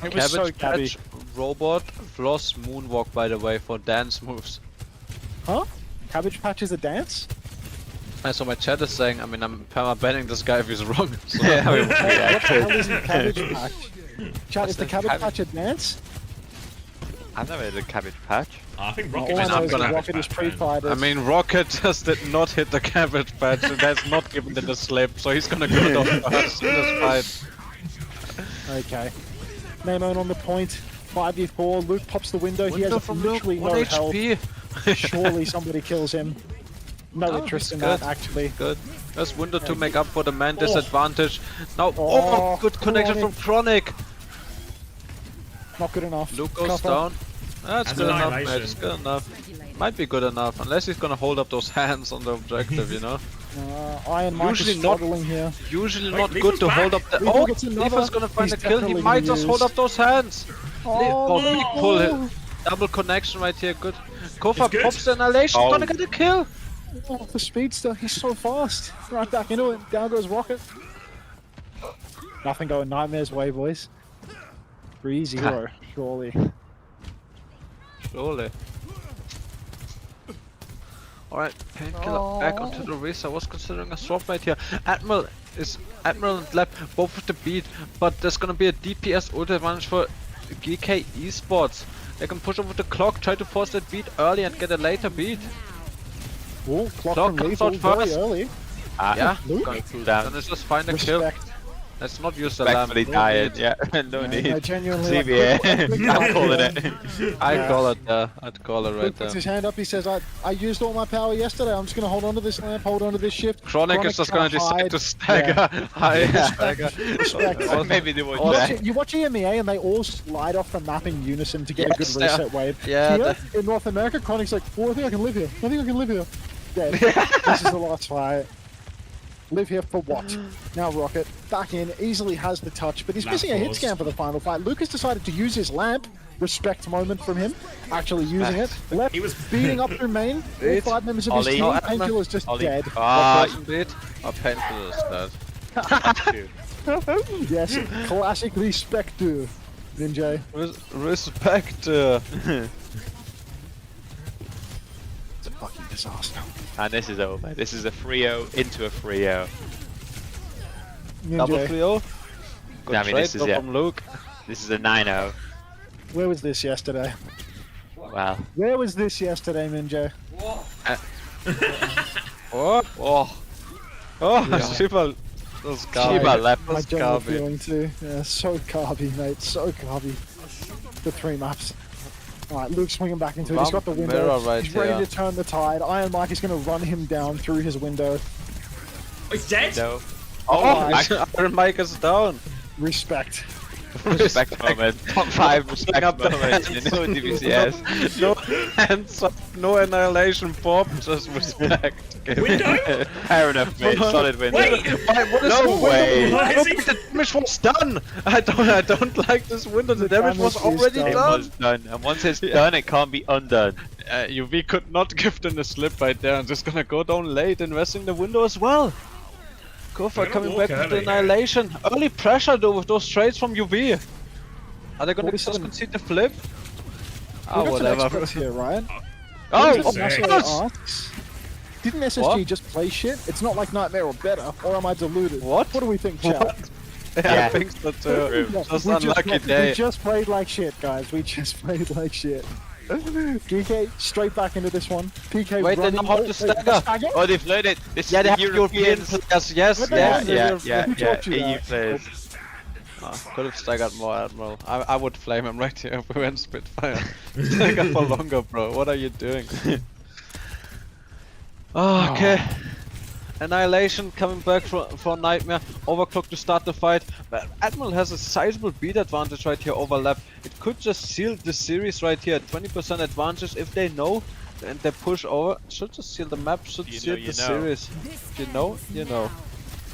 It was so Cabbage Gabby. Patch, Robot, Floss, Moonwalk by the way for dance moves. Huh? Cabbage Patch is a dance? I saw my chat is saying, I mean, I'm perma-banning this guy if he's wrong. So Yeah, What the hell is a Cabbage Patch? Chat, is the Cabbage Cabbage- Patch a dance? I've never had a cabbage patch. I think All Rocket I is know is gonna- that Rocket is pre-fired. I mean, Rocket just did not hit the Cabbage Patch and has not given it a slip, so he's gonna get it off first in this fight. Okay. Namon on the point. 5v4. Luke pops the window. He Window has from Luke, literally 1 no health. HP. Surely somebody kills him. No interest in good. that, actually. Good. There's window to make up for the man disadvantage. Now, good connection from Chronic. Not good enough. Luke goes Cover. down. That's good enough, mate. Annihilation. It's good enough. Might be good enough, unless he's gonna hold up those hands on the objective, you know? Iron Mike is struggling here. Usually Wait, not Lethal's good to back. hold up the. Lethal Oh, gets another. Lethal's gonna find He's a kill. He definitely might gonna just hold use. up those hands. Oh, Big pull him. Double connection right here. Good. Kofa good. pops the annihilation. Oh. Gonna get a kill. Oh, the speedster, he's so fast. Right back into it. Down goes Rocket. Nothing going Nightmare's way, boys. 3-0, surely. Surely. Alright, Painkiller back onto the race. I was considering a swap right here. Admiral and Lab both with the beat, but there's gonna be a DPS ult advantage for GK Esports. They can push over the clock, try to force that beat early and get a later beat. Oh, clock from comes Lethal out very first. early. Yeah, Luke? gonna cool down. Then let's just find a kill. Respect. Let's not use the lamp. Respectfully dying, yeah. No need. I genuinely CBA. I'm calling it. it. I'd call it there. I'd call it right Luke there. puts his hand up, he says, I used all my power yesterday, I'm just going to hold on to this lamp, hold on to this shift. Chronic is just gonna decide to stagger. Stagger. Respect. Maybe they would. You watch EMEA and they all slide off the map in unison to get a good Yes, reset wave. yeah, Here, in North America, Chronic's like, oh, I think I can live here. I think I can live here. Dead. This is the last fight. Live here for what? Now Rocket, back in, easily has the touch, but he's Lamp missing a hit pause. scan for the final fight. Lucas decided to use his lamp. Respect moment from him, actually using it. Left, He was beating up through main. All Beat. 5 members of his Ollie. team. No, Painkiller's just Ollie. dead. Beat. Oh, Painkiller is dead. Yes, classic respect to Ninja. Respect. It's a fucking disaster. And this is over. This is a 3-0 into a 3-0. Double Ninja, 3-0. Good I mean, trade this is though it. from Luke. This is a 9-0. where was this yesterday? Wow. Where was this yesterday, Minjo? Oh, Yeah. Shiba. Those Shiba left My us general carby. feeling too. Yeah, so carby, mate. So carby. The 3 maps. Alright, Luke's swinging back into it. He's got the window. Mirror right He's ready here. to turn the tide. Iron Mike is going to run him down through his window. Oh, he's dead? No. Oh, Iron Mike is down. Respect. Respect moment. Top 5 respect up the moments in no DVCS. No hands up, no annihilation pop, just respect. Window? Fair enough, mate. Solid window. Wait! What is No the way. window? Why I is don't he- think the damage was done. I don't like this window. The damage was damage is already done. It done. was done. And once it's done, it can't be undone. UV could not give them a slip right there. I'm just gonna go down late, investing the window as well. Kofa gonna coming walk back with the early here. annihilation. Early pressure though with those trades from UV. Are they gonna just 47. concede the flip? We've got some whatever. experts here, Ryan. Oh, Just sick. naturally asks, didn't SSG What? just play shit? It's not like Nightmare or better, or am I deluded? What? What do we think, chat? Yeah, Yeah. I think so too. Yeah, Just we unlucky we day. just played like shit, guys. We just played like shit. GK straight back into this one. PK Wait, they running. know how to stagger. Oh, they've learned it. This Yeah, is they the have European Europeans. players. Yes, What the yeah, hell? Who Yeah. taught you that? EU players. Could have staggered more, Admiral. I would flame him right here if we went Spitfire. Stagger for longer, bro. What are you doing? Oh, okay. Annihilation coming back for Nightmare. Overclock to start the fight. But Admiral has a sizable beat advantage right here over Lab. It could just seal the series right here. 20% advantage if they know and they push over. Should just seal the map, should You seal know, the you know. series. If you know, you know.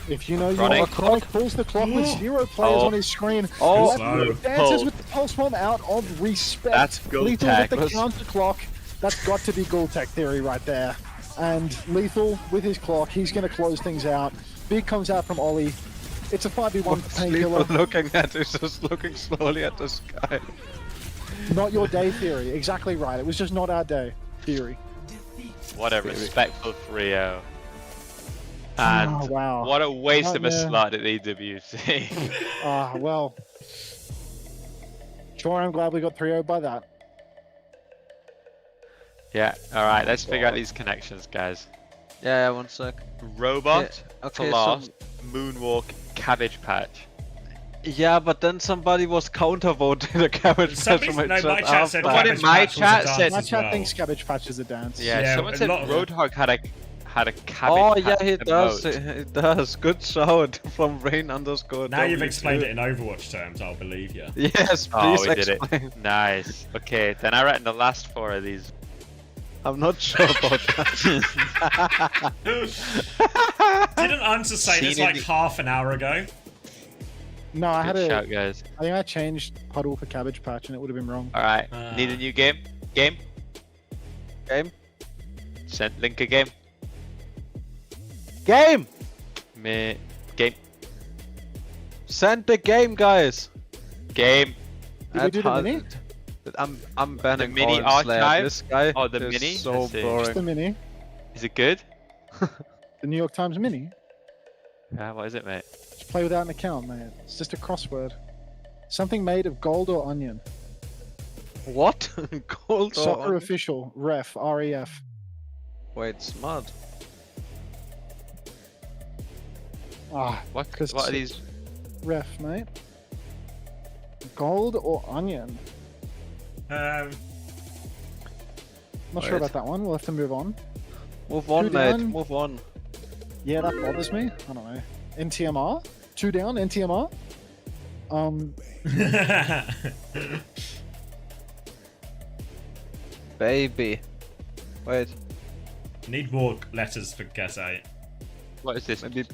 If you know you Chronic. are Chronic pulls the clock with 0 players Oh. on his screen. Oh. Left Slow. dances Pull. with the pulse bomb out of respect. That's Gultech. Lethal with the counter clock. That's got to be Gultech theory right there. And Lethal with his clock, he's going to close things out. Big comes out from Ollie. It's a 5v1 What's Painkiller. Lethal looking at? He's just looking slowly at the sky. Not your day theory. Exactly right. It was just not our day theory. What a respectful 3-0. And Oh, wow. what a waste of a Nightmare. slot at EWC. Ah, well. Sure, I'm glad we got 3-0 by that. Yeah, alright, let's figure out these connections, guys. Yeah, 1 sec. Robot, Yeah, okay, Blast, Moonwalk, Cabbage Patch. Yeah, but then somebody was counter-voting the cabbage patch Somebody- from my no, chat my chat after. said Someone in Cabbage my Patch was a chat dance said- My as chat well. thinks Cabbage Patch is a dance. Yeah, Yeah, someone a said lot of Roadhog had a cabbage. Oh yeah, patch he does. emote. He does. Good shout from Rain underscore. Now you've W2. explained it in Overwatch terms, I'll believe you. Yes, Oh, please we did explain. it. Nice. Okay, then I reckon the last 4 of these. I'm not sure about that. Didn't Unser say this Seen like in the- half an hour ago? No, I had Good a. shout, guys. I think I changed puddle for cabbage patch, and it would have been wrong. All right. Need a new game. Game. Send link a game. Game. Game. Send the game, guys. Game. Did we do the mini? I'm banning mini Orange Slayer. archive? This guy Oh, the is mini? so Let's see. boring. Just the mini. Is it good? The New York Times mini. What is it, mate? Just play without an account, mate. It's just a crossword. Something made of gold or onion. What? Gold or Soccer onion? official. Ref. REF. Wait, smart. Ah, What because are these? Ref, mate. Gold or onion? Um, Not sure about that one. We'll have to move on. Move on, Two mate. down. Move on. Yeah, that bothers me. I don't know. NTMR? 2 down, NTMR? Baby. Wait. Need more letters for guess 8. What is this? Maybe.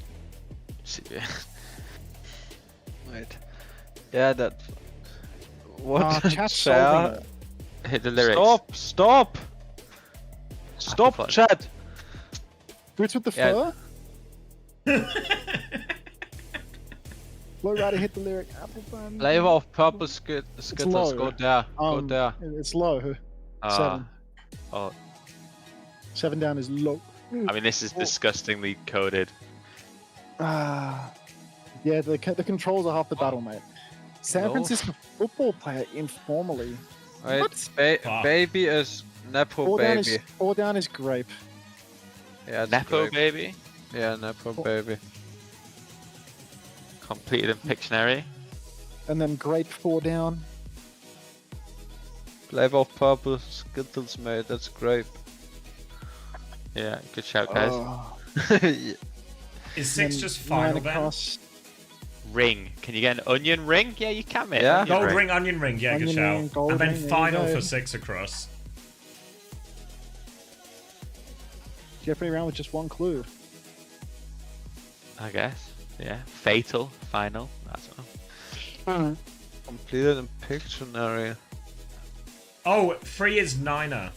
Wait. Yeah, that. What? Chat's Share? solving it. Hit the lyrics. Stop! Stop! Stop, fuck? chat! Boots with the Yeah. fur? Low rider hit the lyric. Apple bun. Flavor of purple skittles. low. Go there. Go there. It's low. 7. Oh, 7 down is low. I mean, this is disgustingly coded. Ah. Yeah, the controls are half the battle, mate. San No. Francisco football player informally. Wait, What? baby is Nepo 4 down baby. is 4 down is grape. Yeah, it's Nepo grape. baby. Yeah, Nepo baby. Completed in Pictionary. And then grape 4 down. Flavor of purple skittles, mate. That's grape. Yeah, good shout, guys. Oh. Is 6 Then just final 9 then? across. Ring. Can you get an onion ring? Yeah, you can, mate. Yeah. Onion Gold ring. ring, onion ring, yeah, good Onion shout. ring, gold And then ring, there you final go. for 6 across. Jeopardy round with just 1 clue. I guess. Yeah. Fatal. Final. That's all. Completed in Pictionary. Oh, 3 is Niner.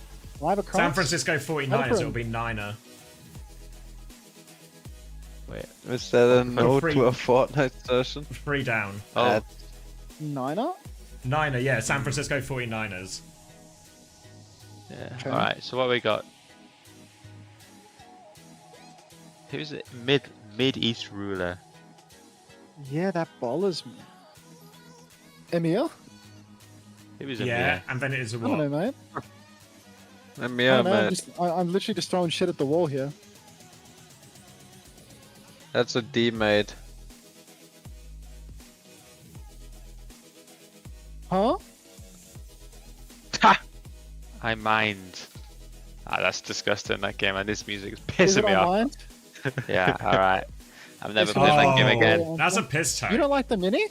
I have a cross. San Francisco 49ers, Open. it'll be Niner. Wait. Is that a no free. to a Fortnite session? 3 down. Oh. Niner? Niner, yeah, San Francisco 49ers. Yeah. Okay. All right. So what we got? Who's it? Mid East ruler. Yeah, that bothers me. EMEA? Who was Yeah, EMEA? and then it is a I don't know, what? mate. Yeah, I don't know, mate. I'm literally just throwing shit at the wall here. That's a D, mate. Huh? I mind. Ah, that's disgusting, that game, and this music is Is it pissing me off. online? Yeah, alright. I'm never It's playing that game Oh. again. That's a piss You take. don't like the mini?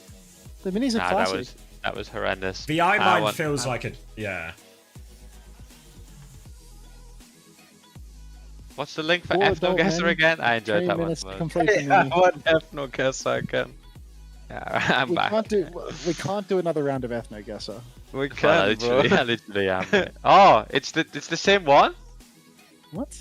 The mini's a Nah, classic. that was horrendous. The eye I mine want- feels like a. Yeah. What's the link for Four F No adult Guesser men, again? I 3 enjoyed that one. minutes to most. complete the I mini. want F no guess I can. Yeah, alright, I'm We back. can't do another round of ethno guesser. We Well, I can, bro. literally, I literally am. mate. Oh, it's the same one? What?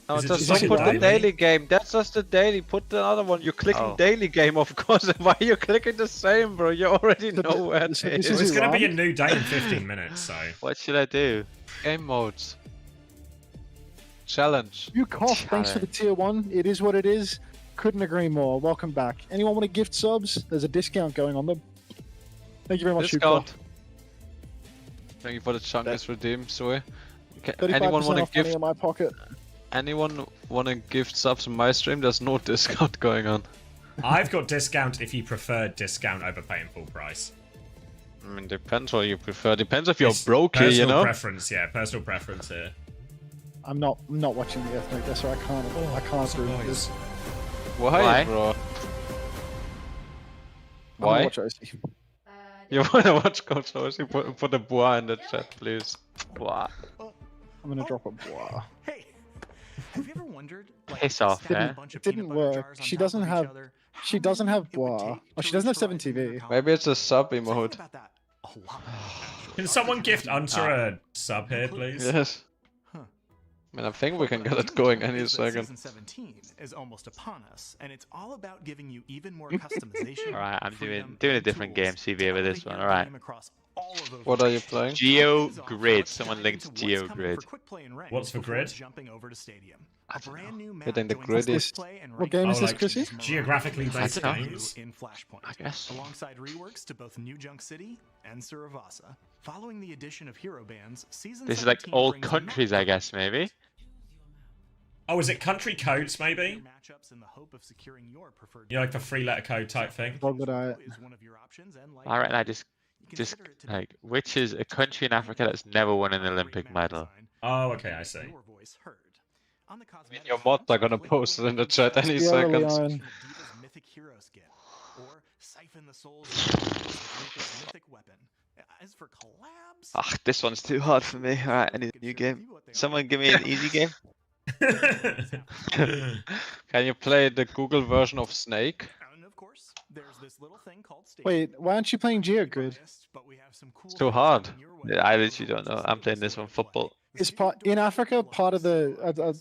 No, Is it just just don't like put a the daily? daily game. That's just the daily. Put the other one. You're clicking Oh. daily game, of course. Why are you clicking the same, bro? You already know where it so is. this Well, is it's your going to be a round? new day in 15 minutes, so. What should I do? Game modes. Challenge. You cough. Thanks for the tier 1. It is what it is. Couldn't agree more. Welcome back. Anyone want to gift subs? There's a discount going on them. Thank you very much, Discount. Thank you for the chungus redeem, Zoe. Okay, 35% anyone want off to money gift? in my pocket. Anyone want to gift subs on my stream? There's no discount going on. I've got discount if you prefer discount over paying full price. I mean, depends what you prefer. Depends if you're It's broke here, you personal know. preference, yeah, personal preference here. I'm not watching the ethnic there, so I can't prove this. Why, bro? Why? Watch OC. You wanna watch Coach Osi? Put a bois in the chat, please. Bois. I'm gonna drop a bois. Hey, have you ever wondered? Like, Piss off, stacking eh? a bunch of It didn't peanut butter work. jars on She top doesn't of each have. other, She doesn't have bois. Oh, she doesn't have 7 TV. Maybe it's a sub emote. Can someone gift Hunter a sub here, please? Yes. Man, I think we can get it going any second. Season 17 is almost upon us, and it's all about giving you even more customization. Alright, I'm doing a different game CV with this one. Alright. What are you playing? Geo Grid. Someone linked Geo Grid. What's for grid? Hitting the griddy. What game is this, Chrissy? Geographically based games. In Flashpoint, I guess. Alongside reworks to both New Junk City and Saravasa. Following the addition of hero bands, season This is like 17 all brings countries, I guess, maybe. Oh, is it country codes, maybe? matchups in the hope of securing your preferred. You know, like the 3-letter code type thing? What would I? Is one of your options, and like Alright, I just like, which is a country in Africa that's never won an Olympic medal? Oh, okay, I see. your voice heard. On the cosmetic Your mods are gonna post it in the chat any Sierra second. Leone. Diva's mythic hero skin, or siphon the souls of Luca's mythic weapon. As for collabs, Ah, this one's too hard for me. Alright, I need a new game. Someone give me an easy game. Can you play the Google version of Snake? and of course, there's this little thing called State. Wait, why aren't you playing Geogrid? But we have some cool It's too hard. Yeah, I literally don't know. I'm playing this one football. Is part in Africa part of the?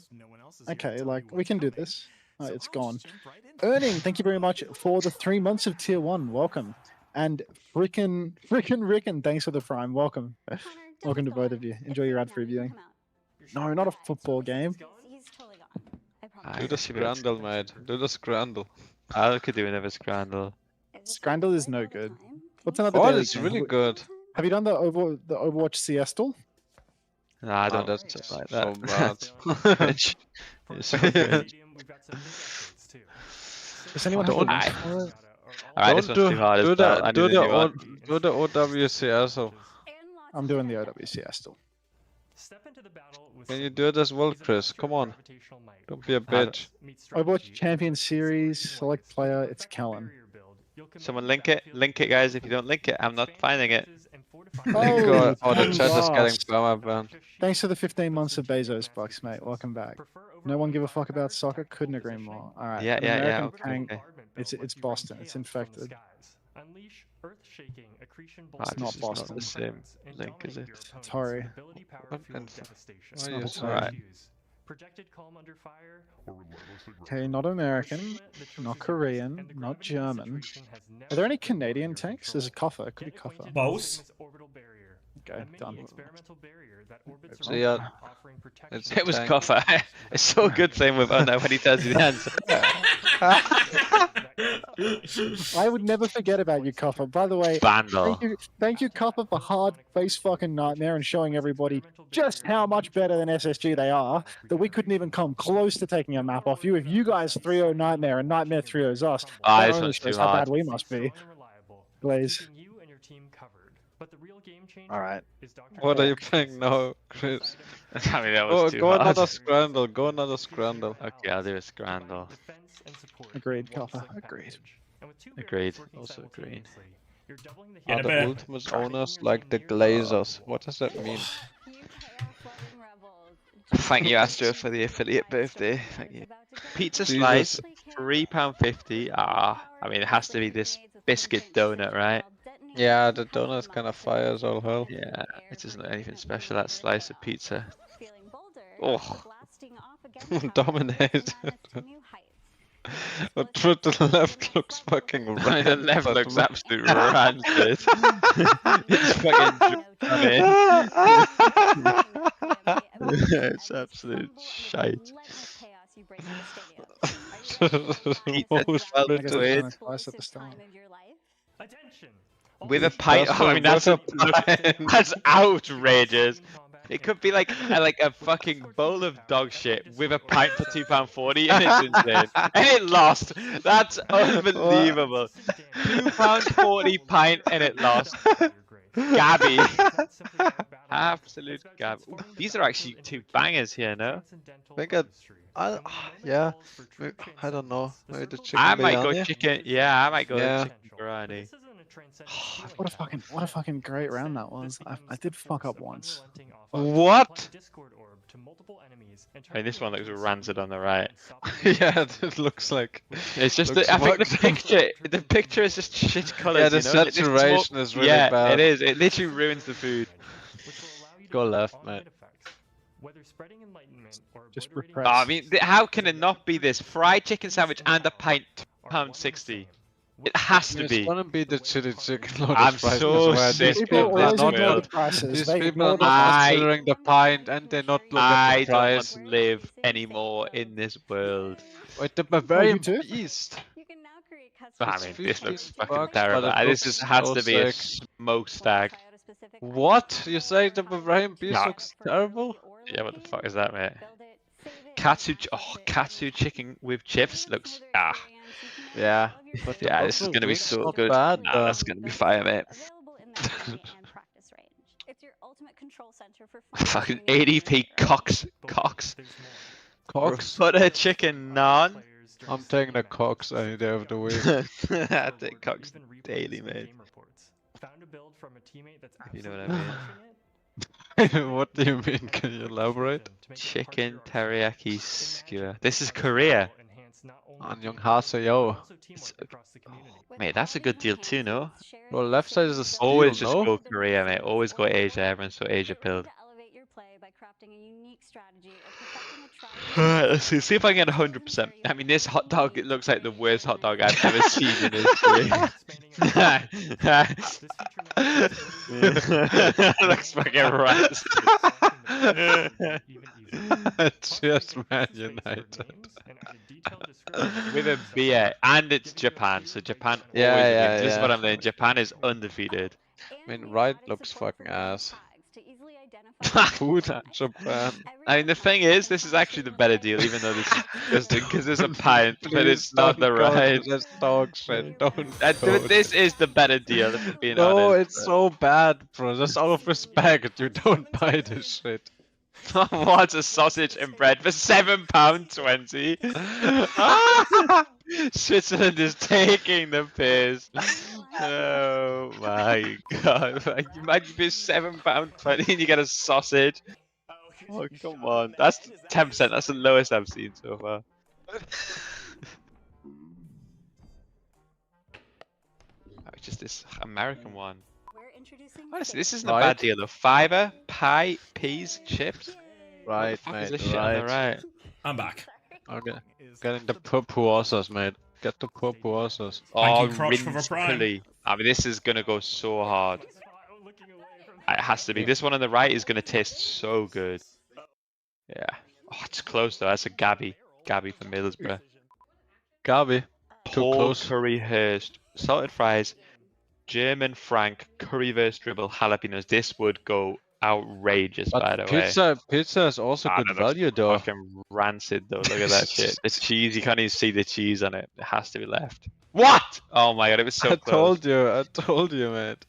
Okay, like we can do this. Oh, it's gone. Earning, thank you very much for the 3 months of tier 1. Welcome. And frickin' Ricken, thanks for the prime. Welcome. Welcome to both of you. Enjoy your ad-free viewing. No, not a football game. Do the scrandle, mate. Do the scrandle. I could do another scramble. Scrandle is no good. What's another? Oh, daily it's game? really good. Have you done the Overwatch Siestal? No, I Oh, don't that's like so that. bad. It's so good. Does anyone have a link for it? Alright, this one's too hard as well. I need a new one. Do the OWCS. I'm doing the OWCS. Can you do it as well, Chris? Come on. Don't be a bitch. Overwatch Champion Series, select player, it's Kellen. Someone link it. Link it, guys. If you don't link it, I'm not finding it. God, oh, the Ken chat is getting Ross. perma-banned. Thanks for the 15 months of Bezos bucks, mate. Welcome back. No one give a fuck about soccer. Couldn't agree more. All right. Yeah, an yeah, yeah, American okay, tank. okay. It's Boston. It's infected. Ah, not this is Boston. the same link, is it? Sorry. It's not Alright. Okay, not American, not Korean, not German. Are there any Canadian tanks? There's a Kuffer. It could be Kuffer. Both? Okay, done. So yeah, It was Coffer. It's so good saying with Unknown when he tells you the answer. I would never forget about you, Copper. By the way, Vandal. thank you, Copper, for hard face fucking nightmare and showing everybody just how much better than SSG they are. That we couldn't even come close to taking a map off you. If you guys 3-0 Nightmare and Nightmare 3-0's us, Ah, that this only one's shows too how hard. bad we must be. Blaze. All right. what are you playing now, Chris? I mean, that Go, was too go hard. another scramble. Go another scramble. Okay, I'll do a scramble. Agreed, Copper. Agreed. Agreed. Also agreed. In Are a the bit. Ultimate owners like the Glazers? What does that mean? Thank you, Astro, for the affiliate birthday. Thank you. Pizza Jesus. slice, £3.50. Ah, I mean, it has to be this biscuit donut, right? Yeah, the donut's kind of fire as all hell. Yeah, it isn't anything special, that slice of pizza. Oh, Dominated. But to the left looks fucking the random. left but looks the- absolute rancid. It's fucking it's absolute shite. Most I split guess it. it's kinda twice at the start. With a pint. That's Oh, I mean, that's with a pint. that's outrageous. It could be like a fucking bowl of dog shit with a pint for £2.40, and it's insane. And it lost. That's unbelievable. £2.40 pint, and it lost. Gabby. Absolute Gabby. Ooh, these are actually two bangers here, no? I think yeah. I don't know. Maybe the chicken I might go biryani? chicken. Yeah, I might go Yeah. chicken biryani. What a fucking great round that was. I did fuck up once. What? I mean, this one looks rancid on the right. Yeah, it looks like. It's just looks I think the fucked up. picture is just shit colours. Yeah, the you know? Like, this more- saturation is really yeah, bad. it is. It literally ruins the food. Go left, mate. Just Oh, repress. I mean, how can it not be this fried chicken sandwich and a pint £1.60? It has to It's be. gonna be the chili chicken lotus I'm fries so as well. sick These of people this are not. world. the prices. These They people are ignore not the considering the pint, and they not look at I the don't want price. to live anymore in this world. Wait, the Bavarian you do? Beast. I mean, this looks fucking bucks, terrible. but it This looks just has so to be a sick. smokestack. What? You say the Bavarian Beast No. looks terrible? Yeah, what the fuck is that, mate? Katsu chicken with chips looks Yeah, but the yeah. This is buffalo gonna be wings so not good. bad, Nah, but- that's gonna be fire, mate. Fucking 80p Cox. Cox? Butter chicken naan. I'm taking the Cox any day of the week. I take Cox daily, mate. You know what I mean? What do you mean? Can you elaborate? Chicken teriyaki skewer. This is Korea. Annyeonghaseyo. Mate, that's a good deal too, no? Well, left side is a steal, Always just no? go Korea, mate. Always go Asia. Everyone's so Asia pilled. Alright, let's see if I can get 100%. I mean, this hot dog, it looks like the worst hot dog I've ever seen in history. Looks fucking rats. Just Man United. With a beer, and it's Japan, so Japan Yeah, always yeah, wins. This is yeah. what I'm saying. Japan is undefeated. I mean, right looks fucking ass. Food and Japan. I mean, the thing is, this is actually the better deal, even though this is disgusting, because there's a pint, but Please it's not the don't go to right. this dog shit. Don't. But go this is the better deal, if I'm being No, honest. it's so bad, bro. Just out of respect, you don't buy this shit. What's a sausage and bread for £7.20? Switzerland is taking the piss. Oh my god! Like, you might be £7.20 and you get a sausage. Oh come on, that's 10%. That's the lowest I've seen so far. It's just this American one. Honestly, this isn't a bad deal though. Fiver, pie, peas, chips. Right, What the fuck is mate. this shit on the Right. right? I'm back. Okay. Getting the purpuosas, mate. Get the purpuosas. Thank Oh, you, Crotch, for rinse replying. pulley. I mean, this is gonna go so hard. It has to be. This one on the right is gonna taste so good. Yeah. Oh, it's close though. That's a Gabby. Gabby from Middlesbrough. Gabi. Too Paul close. Curryhurst, salted fries, German Frank, currywurst dribble, jalapenos. This would go outrageous, by the way. Pizza is also Ah, good that looks value, though. Fucking rancid though. Look at that shit. The cheese, you can't even see the cheese on it. It has to be left. What? Oh my god, it was so I close. I told you, mate.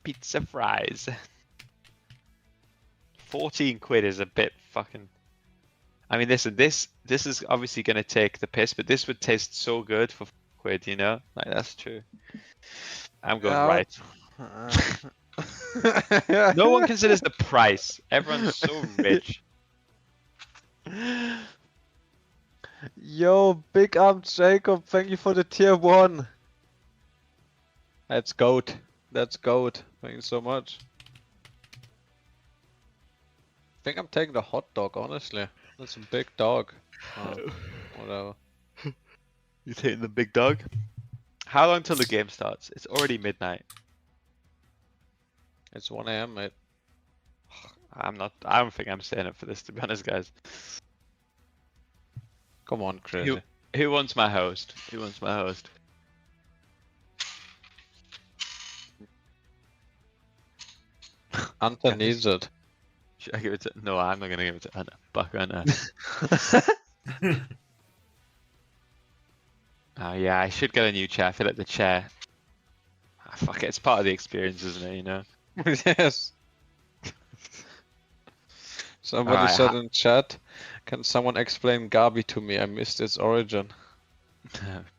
Pizza fries. 14 quid is a bit fucking. I mean, listen, this is obviously gonna take the piss, but this would taste so good for quid, you know? Like that's true. I'm going right. No one considers the price. Everyone's so rich. Yo, big arm Jacob, thank you for the tier 1. That's goat. That's goat. Thank you so much. I think I'm taking the hot dog, honestly. That's a big dog. Whatever. You taking the big dog? How long till the game starts? It's already midnight. It's 1 AM, mate. I don't think I'm staying up for this, to be honest, guys. Come on, crazy. Who wants my host? Who wants my host? Anta needs it. Should I give it to? No, I'm not gonna give it to Anna. Fuck Anna. Oh yeah, I should get a new chair. I feel like the chair. Ah, fuck it, it's part of the experience, isn't it? You know. Yes. Somebody Alright, said in chat, can someone explain Gabi to me? I missed its origin.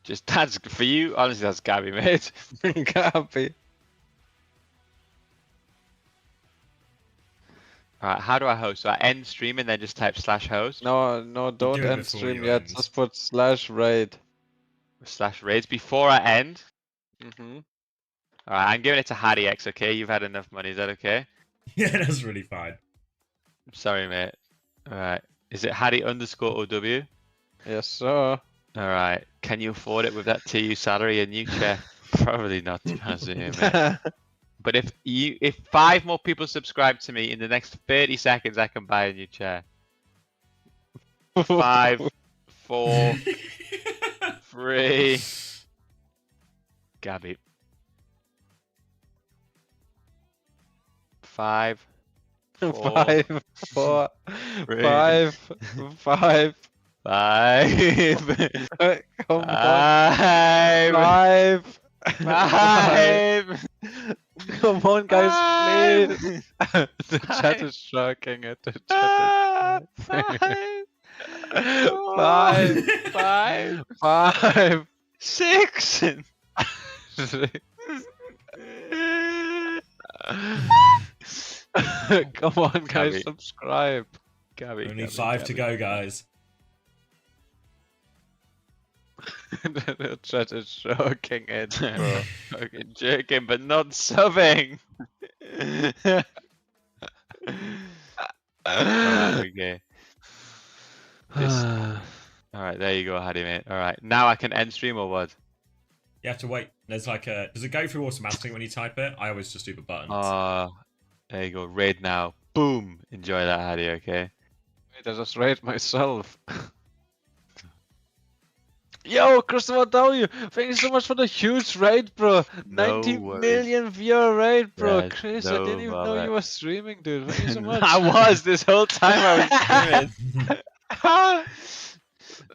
Just that's for you. Honestly, that's Gabby, mate. Gabi. Alright, how do I host? So I end stream and then just type /host. No, don't do it end before stream you yet. end. Just put /raid. /raids before I end. Mm-hmm. Alright, I'm giving it to Hardy X. Okay, you've had enough money. Is that okay? Yeah, that's really fine. I'm sorry, mate. Alright, is it Hardy_OW? Yes, sir. Alright, can you afford it with that TU salary? A new chair? Probably not, to be honest with you, mate. But if 5 more people subscribe to me in the next 30 seconds, I can buy a new chair. 5, 4, 3. Gabby. 5, 4, 5, 4, 3, 5, 5. 5. Come on. 5. 5. Come on, guys, please. The chat is shocking it. The chat is shocking. 5, 5, 5, 6. Come on, guys, Gabby. subscribe. Gabby, Only Gabby, 5 to Gabby. go, guys. The chat is shocking it, bro. Fucking joking, but not subbing. Alright, okay. Alright, there you go, Hardy, mate. Alright, now I can end stream or what? You have to wait. There's like a... Does it go through automatically when you type it? I always just do the buttons. There you go, raid now. Boom! Enjoy that, Hardy, okay? Wait, I just raid myself. Yo, Christopher W, thank you so much for the huge raid, bro. No 90 worries. million viewer raid, bro. Yes, Chris, I no didn't even know bother. you were streaming, dude. Thank you so much. I was this whole time I was streaming.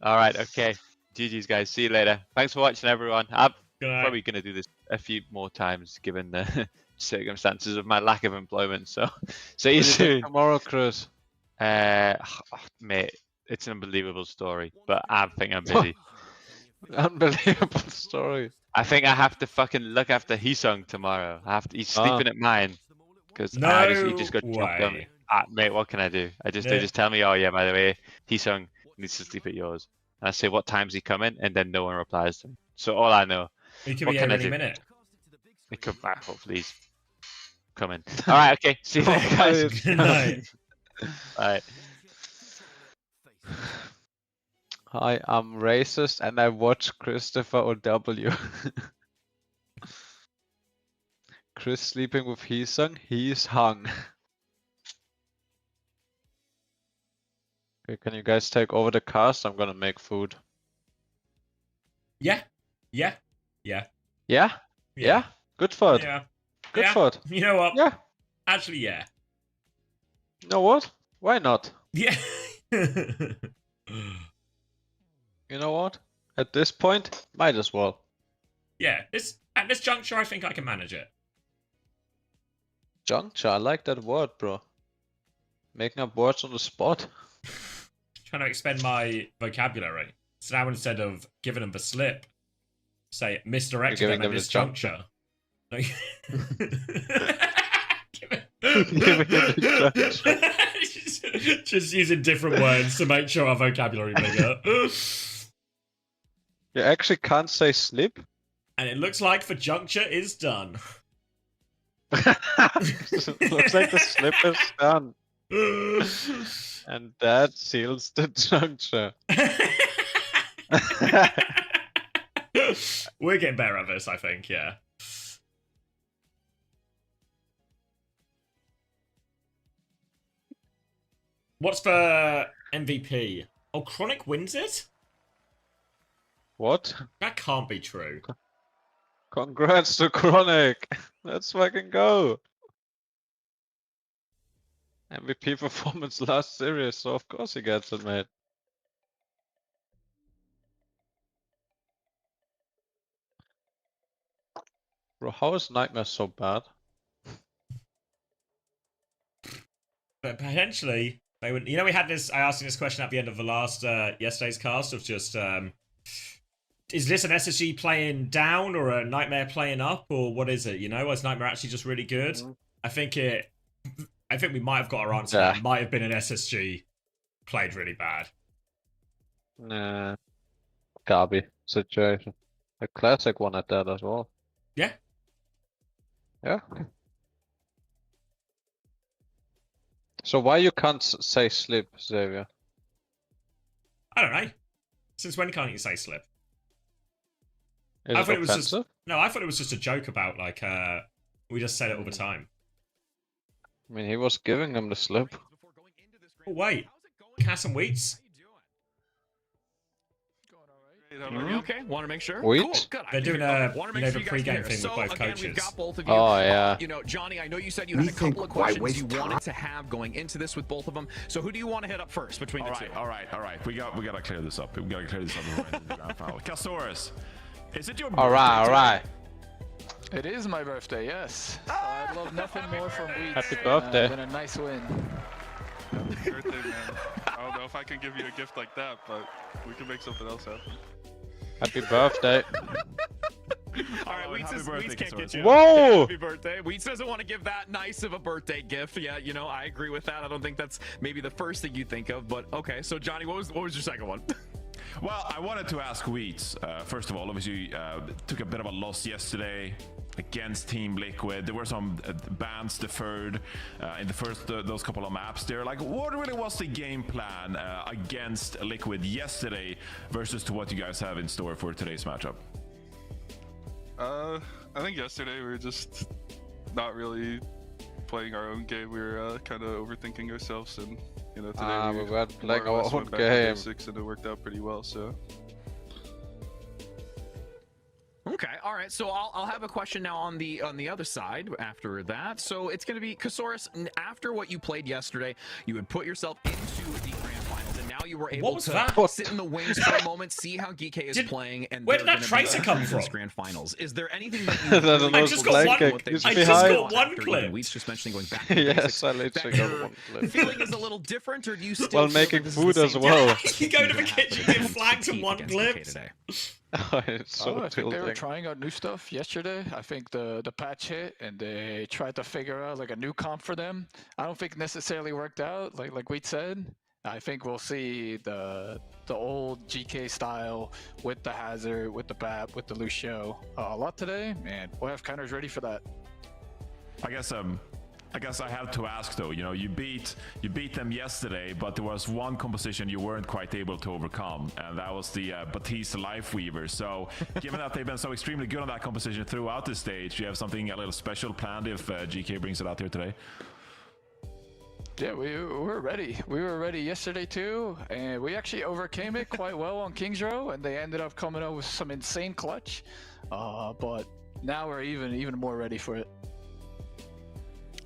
Alright, okay. GG's, guys. See you later. Thanks for watching, everyone. I'm probably going to do this a few more times given the circumstances of my lack of employment. So, see you soon. Tomorrow, Chris. Mate, it's an unbelievable story, but I think I'm busy. Unbelievable story. I think I have to fucking look after Heesung tomorrow. He's sleeping at mine because he just got dropped on me. Mate, what can I do? They just tell me, oh yeah, by the way, Heesung needs to sleep at yours. And I say, what time's he coming? And then no one replies to me. So all I know. He could what be can here I any do? minute. He could back. Hopefully he's coming. All right, okay. See you later, guys. Good night. Bye. Hi, I'm racist and I watch Christopher OW. Chris sleeping with Heesung, he's hung. Okay, can you guys take over the cast? I'm gonna make food. Yeah. Yeah. Yeah. Yeah? Yeah? Good for it. Yeah. Good Yeah. for it. You know what? Yeah. Actually, yeah. You know what? Why not? Yeah. You know what? At this point, might as well. Yeah. At this juncture, I think I can manage it. Juncture, I like that word, bro. Making up words on the spot. Trying to expand my vocabulary. So now instead of giving them the slip, say misdirecting them at this juncture. Just using different words to make sure our vocabulary bigger. You actually can't say slip? And it looks like the juncture is done. Looks like the slip is done. And that seals the juncture. We're getting better at this, I think, yeah. What's the MVP? Oh, Chronic wins it? What? That can't be true. Congrats to Chronic. Let's fucking go. MVP performance last series, so of course he gets it, mate. Bro, how is Nightmare so bad? But potentially they would. You know, we had this. I asked you this question at the end of the last yesterday's cast of just is this an SSG playing down or a Nightmare playing up, or what is it? You know, is Nightmare actually just really good? I think we might have got our answer. Yeah. It might have been an SSG played really bad. Nah. Garbage situation. A classic one at that as well. Yeah. Yeah. So why you can't say slip, Xavier? I don't know. Since when can't you say slip? Is I it thought it was just offensive? no. I thought it was just a joke about like we just said it all the time. I mean, he was giving him the slip. Oh wait, Cass and Wheats. Okay, want to make sure. Wheat? Cool, good. They're doing Wanna a make sure you guys pre-game can thing hear. with both Again, coaches. we've got both of you. Oh, yeah. You know, Johnny, I know you said you had a couple of questions you wanted to have going into this with both of them. So who do you want to hit up first between the two? All right. We gotta clear this up. We gotta clear this up before we enter the grand final. Casaurus, is it your birthday? All right. It is my birthday, yes. So I'd love nothing more from Wheats Happy birthday. than a nice win. Happy birthday, man. I don't know if I can give you a gift like that, but we can make something else happen. Happy birthday. All right, Wheats can't get you. Whoa! Happy birthday. Wheats doesn't want to give that nice of a birthday gift. Yeah, you know, I agree with that. I don't think that's maybe the first thing you think of, but okay. So Johnny, what was your second one? Well, I wanted to ask Wheats, first of all, obviously took a bit of a loss yesterday against Team Liquid. There were some bans deferred in the first those couple of maps there. Like, what really was the game plan against Liquid yesterday versus to what you guys have in store for today's matchup? I think yesterday we were just not really playing our own game. We were kind of overthinking ourselves, and you know, today we were playing more or our less own went back to game. basics, and it worked out pretty well. So. Okay, all right. So I'll have a question now on the other side after that. So it's going to be Casaurus. After what you played yesterday, you had put yourself into the grand finals, and now you were able to sit in the wings for a moment, see how Geek is playing, and where did they're that gonna be Tracer come in from? this grand finals. Is there anything that I just got one. I just got one clip. Weeds just mentioning going back. To the Yes, basics, I literally got one clip. Feeling is a little different, or do you still While feel making that this food is the as same well. You go to the kitchen, get flagged in one clip. It's so I think they were tilting. trying out new stuff yesterday. I think the patch hit and they tried to figure out like a new comp for them. I don't think necessarily worked out like we said. I think we'll see the old GK style with the Hazard, with the BAP, with the Lucio a lot today, and we'll have counters ready for that. I guess I have to ask though. You know, you beat them yesterday, but there was one composition you weren't quite able to overcome, and that was the Batiste Lifeweaver. So, given that they've been so extremely good on that composition throughout the stage, do you have something a little special planned if GK brings it out here today? Yeah, we were ready. We were ready yesterday too, and we actually overcame it quite well on Kings Row, and they ended up coming up with some insane clutch. But now we're even more ready for it.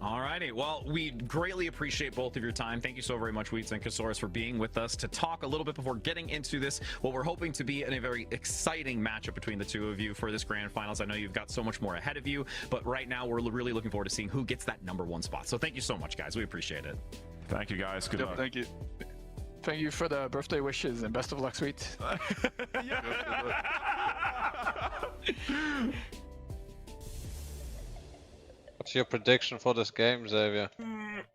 Alrighty, well, we greatly appreciate both of your time. Thank you so very much, Wheats and Casaurus, for being with us to talk a little bit before getting into this, what we're hoping to be a very exciting matchup between the two of you for this grand finals. I know you've got so much more ahead of you, but right now we're really looking forward to seeing who gets that #1 spot. So thank you so much, guys. We appreciate it. Thank you, guys. Good luck. Thank you. Thank you for the birthday wishes and best of luck, Sweet. What's your prediction for this game, Xavier?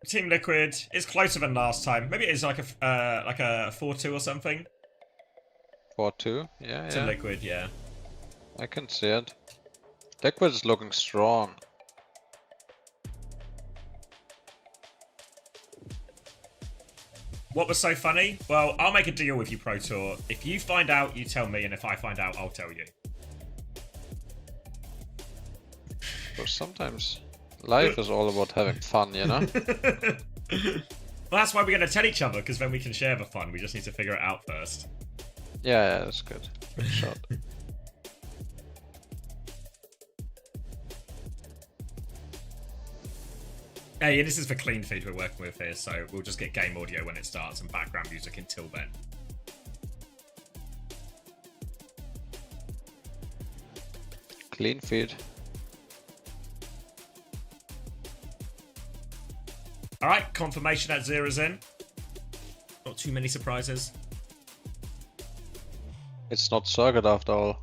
Team Liquid is closer than last time. Maybe it is like a 4-2 or something. 4-2? Yeah, Team yeah. Liquid, yeah. I can see it. Liquid is looking strong. What was so funny? Well, I'll make a deal with you, Pro Tour. If you find out, you tell me, and if I find out, I'll tell you. But sometimes life is all about having fun, you know? Well, that's why we're going to tell each other, because then we can share the fun. We just need to figure it out first. Yeah, that's good. Good shot. Hey, this is the clean feed we're working with here, so we'll just get game audio when it starts and background music until then. Clean feed. All right, confirmation that Zera's in. Not too many surprises. It's not circuit after all.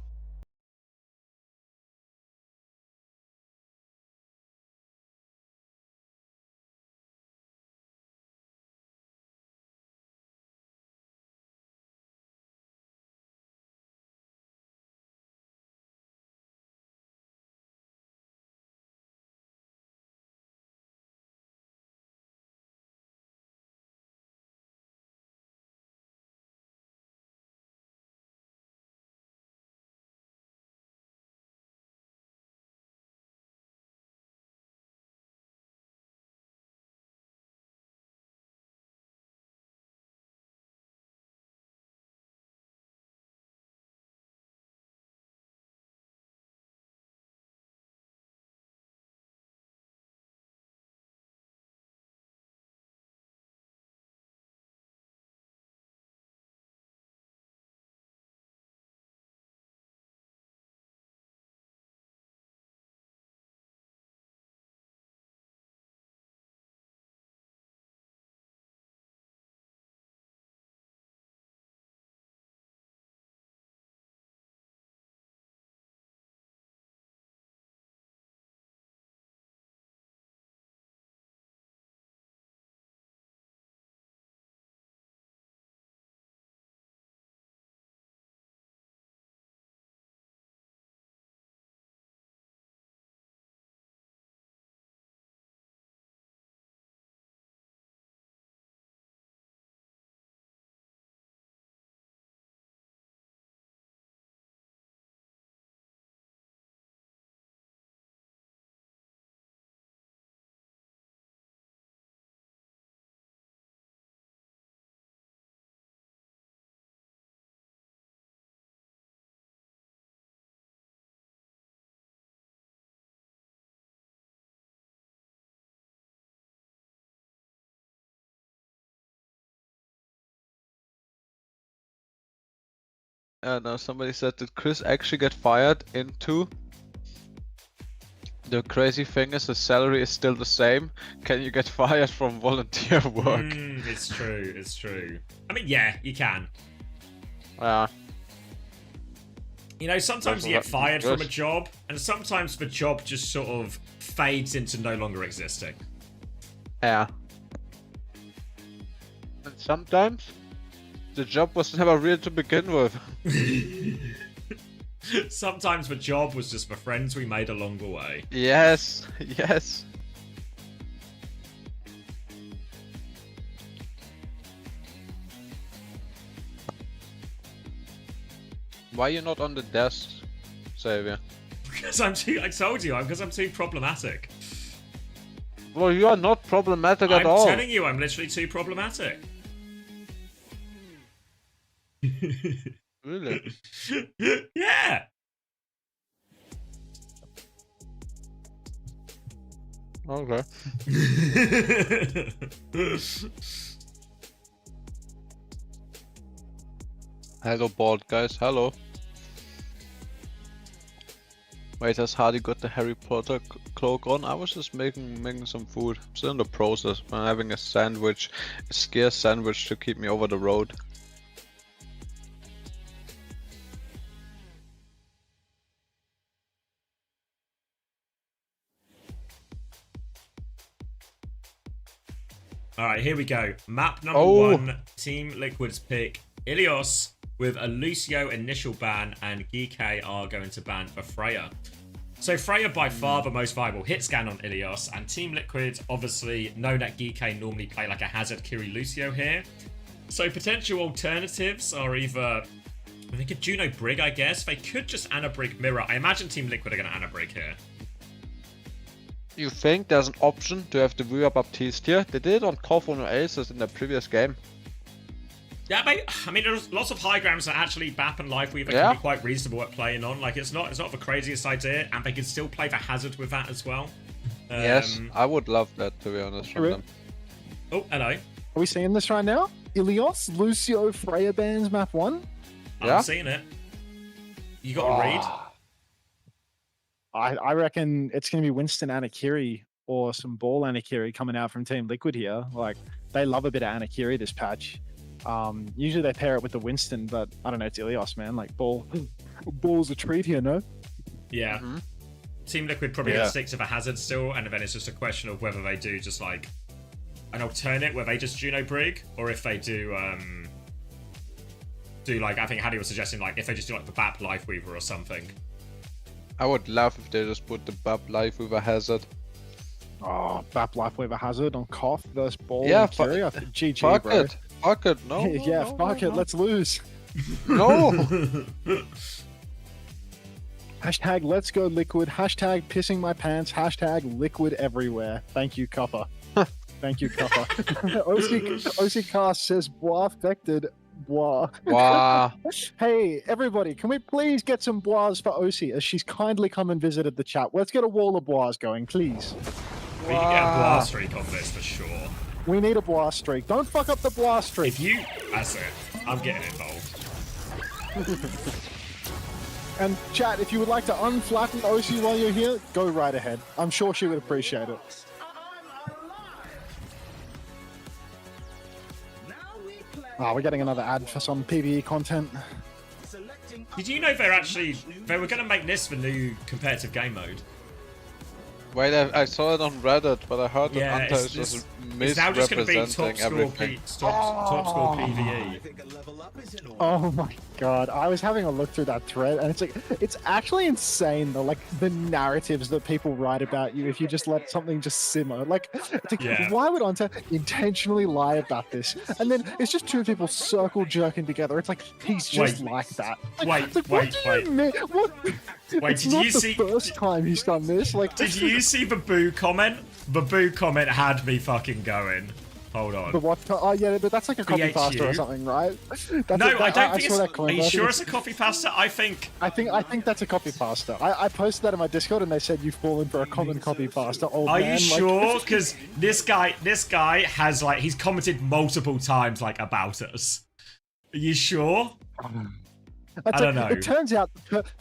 No, somebody said, did Chris actually get fired into? The crazy thing is, the salary is still the same. Can you get fired from volunteer work? It's true, it's true. I mean, yeah, you can. Yeah. You know, sometimes you get fired from a job, and sometimes the job just sort of fades into no longer existing. Yeah. And sometimes the job was never real to begin with. Sometimes the job was just the friends we made along the way. Yes, yes. Why are you not on the desk, Xavier? Because I told you, because I'm too problematic. Well, you are not problematic at all. I'm telling you, I'm literally too problematic. Really? Yeah. Okay. Hello, bald guys. Hello. Wait, has Hardy got the Harry Potter cloak on? I was just making some food. Still in the process. I'm having a sandwich, a scarce sandwich to keep me over the road. Alright, here we go. Map number 1, Team Liquid's pick. Ilios with a Lucio initial ban, and GK are going to ban for Freya. So Freya by far the most viable hit scan on Ilios, and Team Liquid obviously know that GK normally play like a Hazard Kiri Lucio here. So potential alternatives are either, I think, a Juno Brig, I guess. They could just Ana Brig Mirror. I imagine Team Liquid are going to Ana Brig here. You think there's an option to have the Vua Baptiste here? They did it on Corfono Aces in the previous game. Yeah, I mean, there's lots of high grounds that actually BAP and Lifeweaver can be quite reasonable at playing on. Like, it's not the craziest idea, and they can still play the Hazard with that as well. Yes, I would love that, to be honest. From them. Oh, hello. Are we seeing this right now? Ilios, Lucio, Freya bans map 1? I'm seeing it. You got to read. I reckon it's going to be Winston Anakiri or some ball Anakiri coming out from Team Liquid here. Like, they love a bit of Anakiri this patch. Usually they pair it with the Winston, but I don't know, it's Ilios, man. Like, ball's a treat here, no? Yeah. Mm-hmm. Team Liquid probably gonna stick to the Hazard still, and then it's just a question of whether they do just like an alternate where they just Juno Brig, or if they do like, I think Hattie was suggesting, like, if they just do like the BAP Lifeweaver or something. I would love if they just put the BAP Lifeweaver Hazard. Oh, BAP Lifeweaver Hazard on Koff versus Ball Yeah, and Kiri. GG, fuck bro. it. Fuck it. No. Yeah, no, fuck no, it. no. Let's lose. No. Hashtag let's go Liquid. Hashtag pissing my pants. Hashtag liquid everywhere. Thank you, Copper. Thank you, Copper. OC Cast says, bois affected. Bois. Wow. Hey, everybody, can we please get some bois for OC as she's kindly come and visited the chat? Let's get a wall of bois going, please. We can get a bois streak on this for sure. We need a bois streak. Don't fuck up the bois streak. That's it. I'm getting involved. And chat, if you would like to unflatten OC while you're here, go right ahead. I'm sure she would appreciate it. Oh, we're getting another ad for some PvE content. Did you know they were going to make this the new competitive game mode? Wait, I saw it on Reddit, but I heard that Anta is just it's now just going to be top everything. top score PvE. Oh my god, I was having a look through that thread, and it's actually insane though, like the narratives that people write about you if you just let something just simmer. Like, why would Anta intentionally lie about this? And then it's just two people circle jerking together. It's like, he's just like that. Like, Wait, It's did not you the see? first time he's done this. Like, Did you see the boo comment? The boo comment had me fucking going. Hold on. The what? Oh yeah, but that's like a copy BHU? pasta or something, right? No, I don't think it's. saw that comment. Are you sure it's a coffee pasta? I think that's a copy pasta. I posted that in my Discord and they said you've fallen for a common copy pasta. Old Are man. you sure? Because this guy has like he's commented multiple times like about us. Are you sure? I don't know. It turns out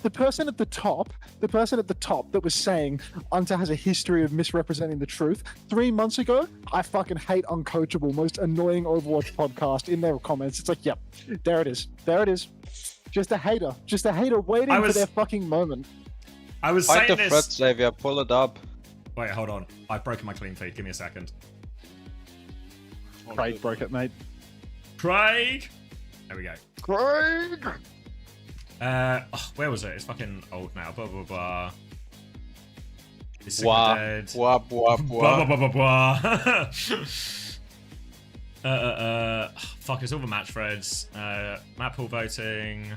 the person at the top that was saying Unta has a history of misrepresenting the truth, 3 months ago, I fucking hate Uncoachable, most annoying Overwatch podcast, in their comments. It's like, yep, there it is. Just a hater waiting for their fucking moment. I was Fight saying the this. threat, Xavier, pull it up. Wait, hold on. I've broken my clean feed. Give me a second. Craig broke it, mate. Craig! There we go. Craig! Where was it? It's fucking old now. Blah, blah, blah. It's Blah, dead. blah, blah, Blah, blah, blah, blah, blah. Fuck, it's all the match threads. Map pool voting.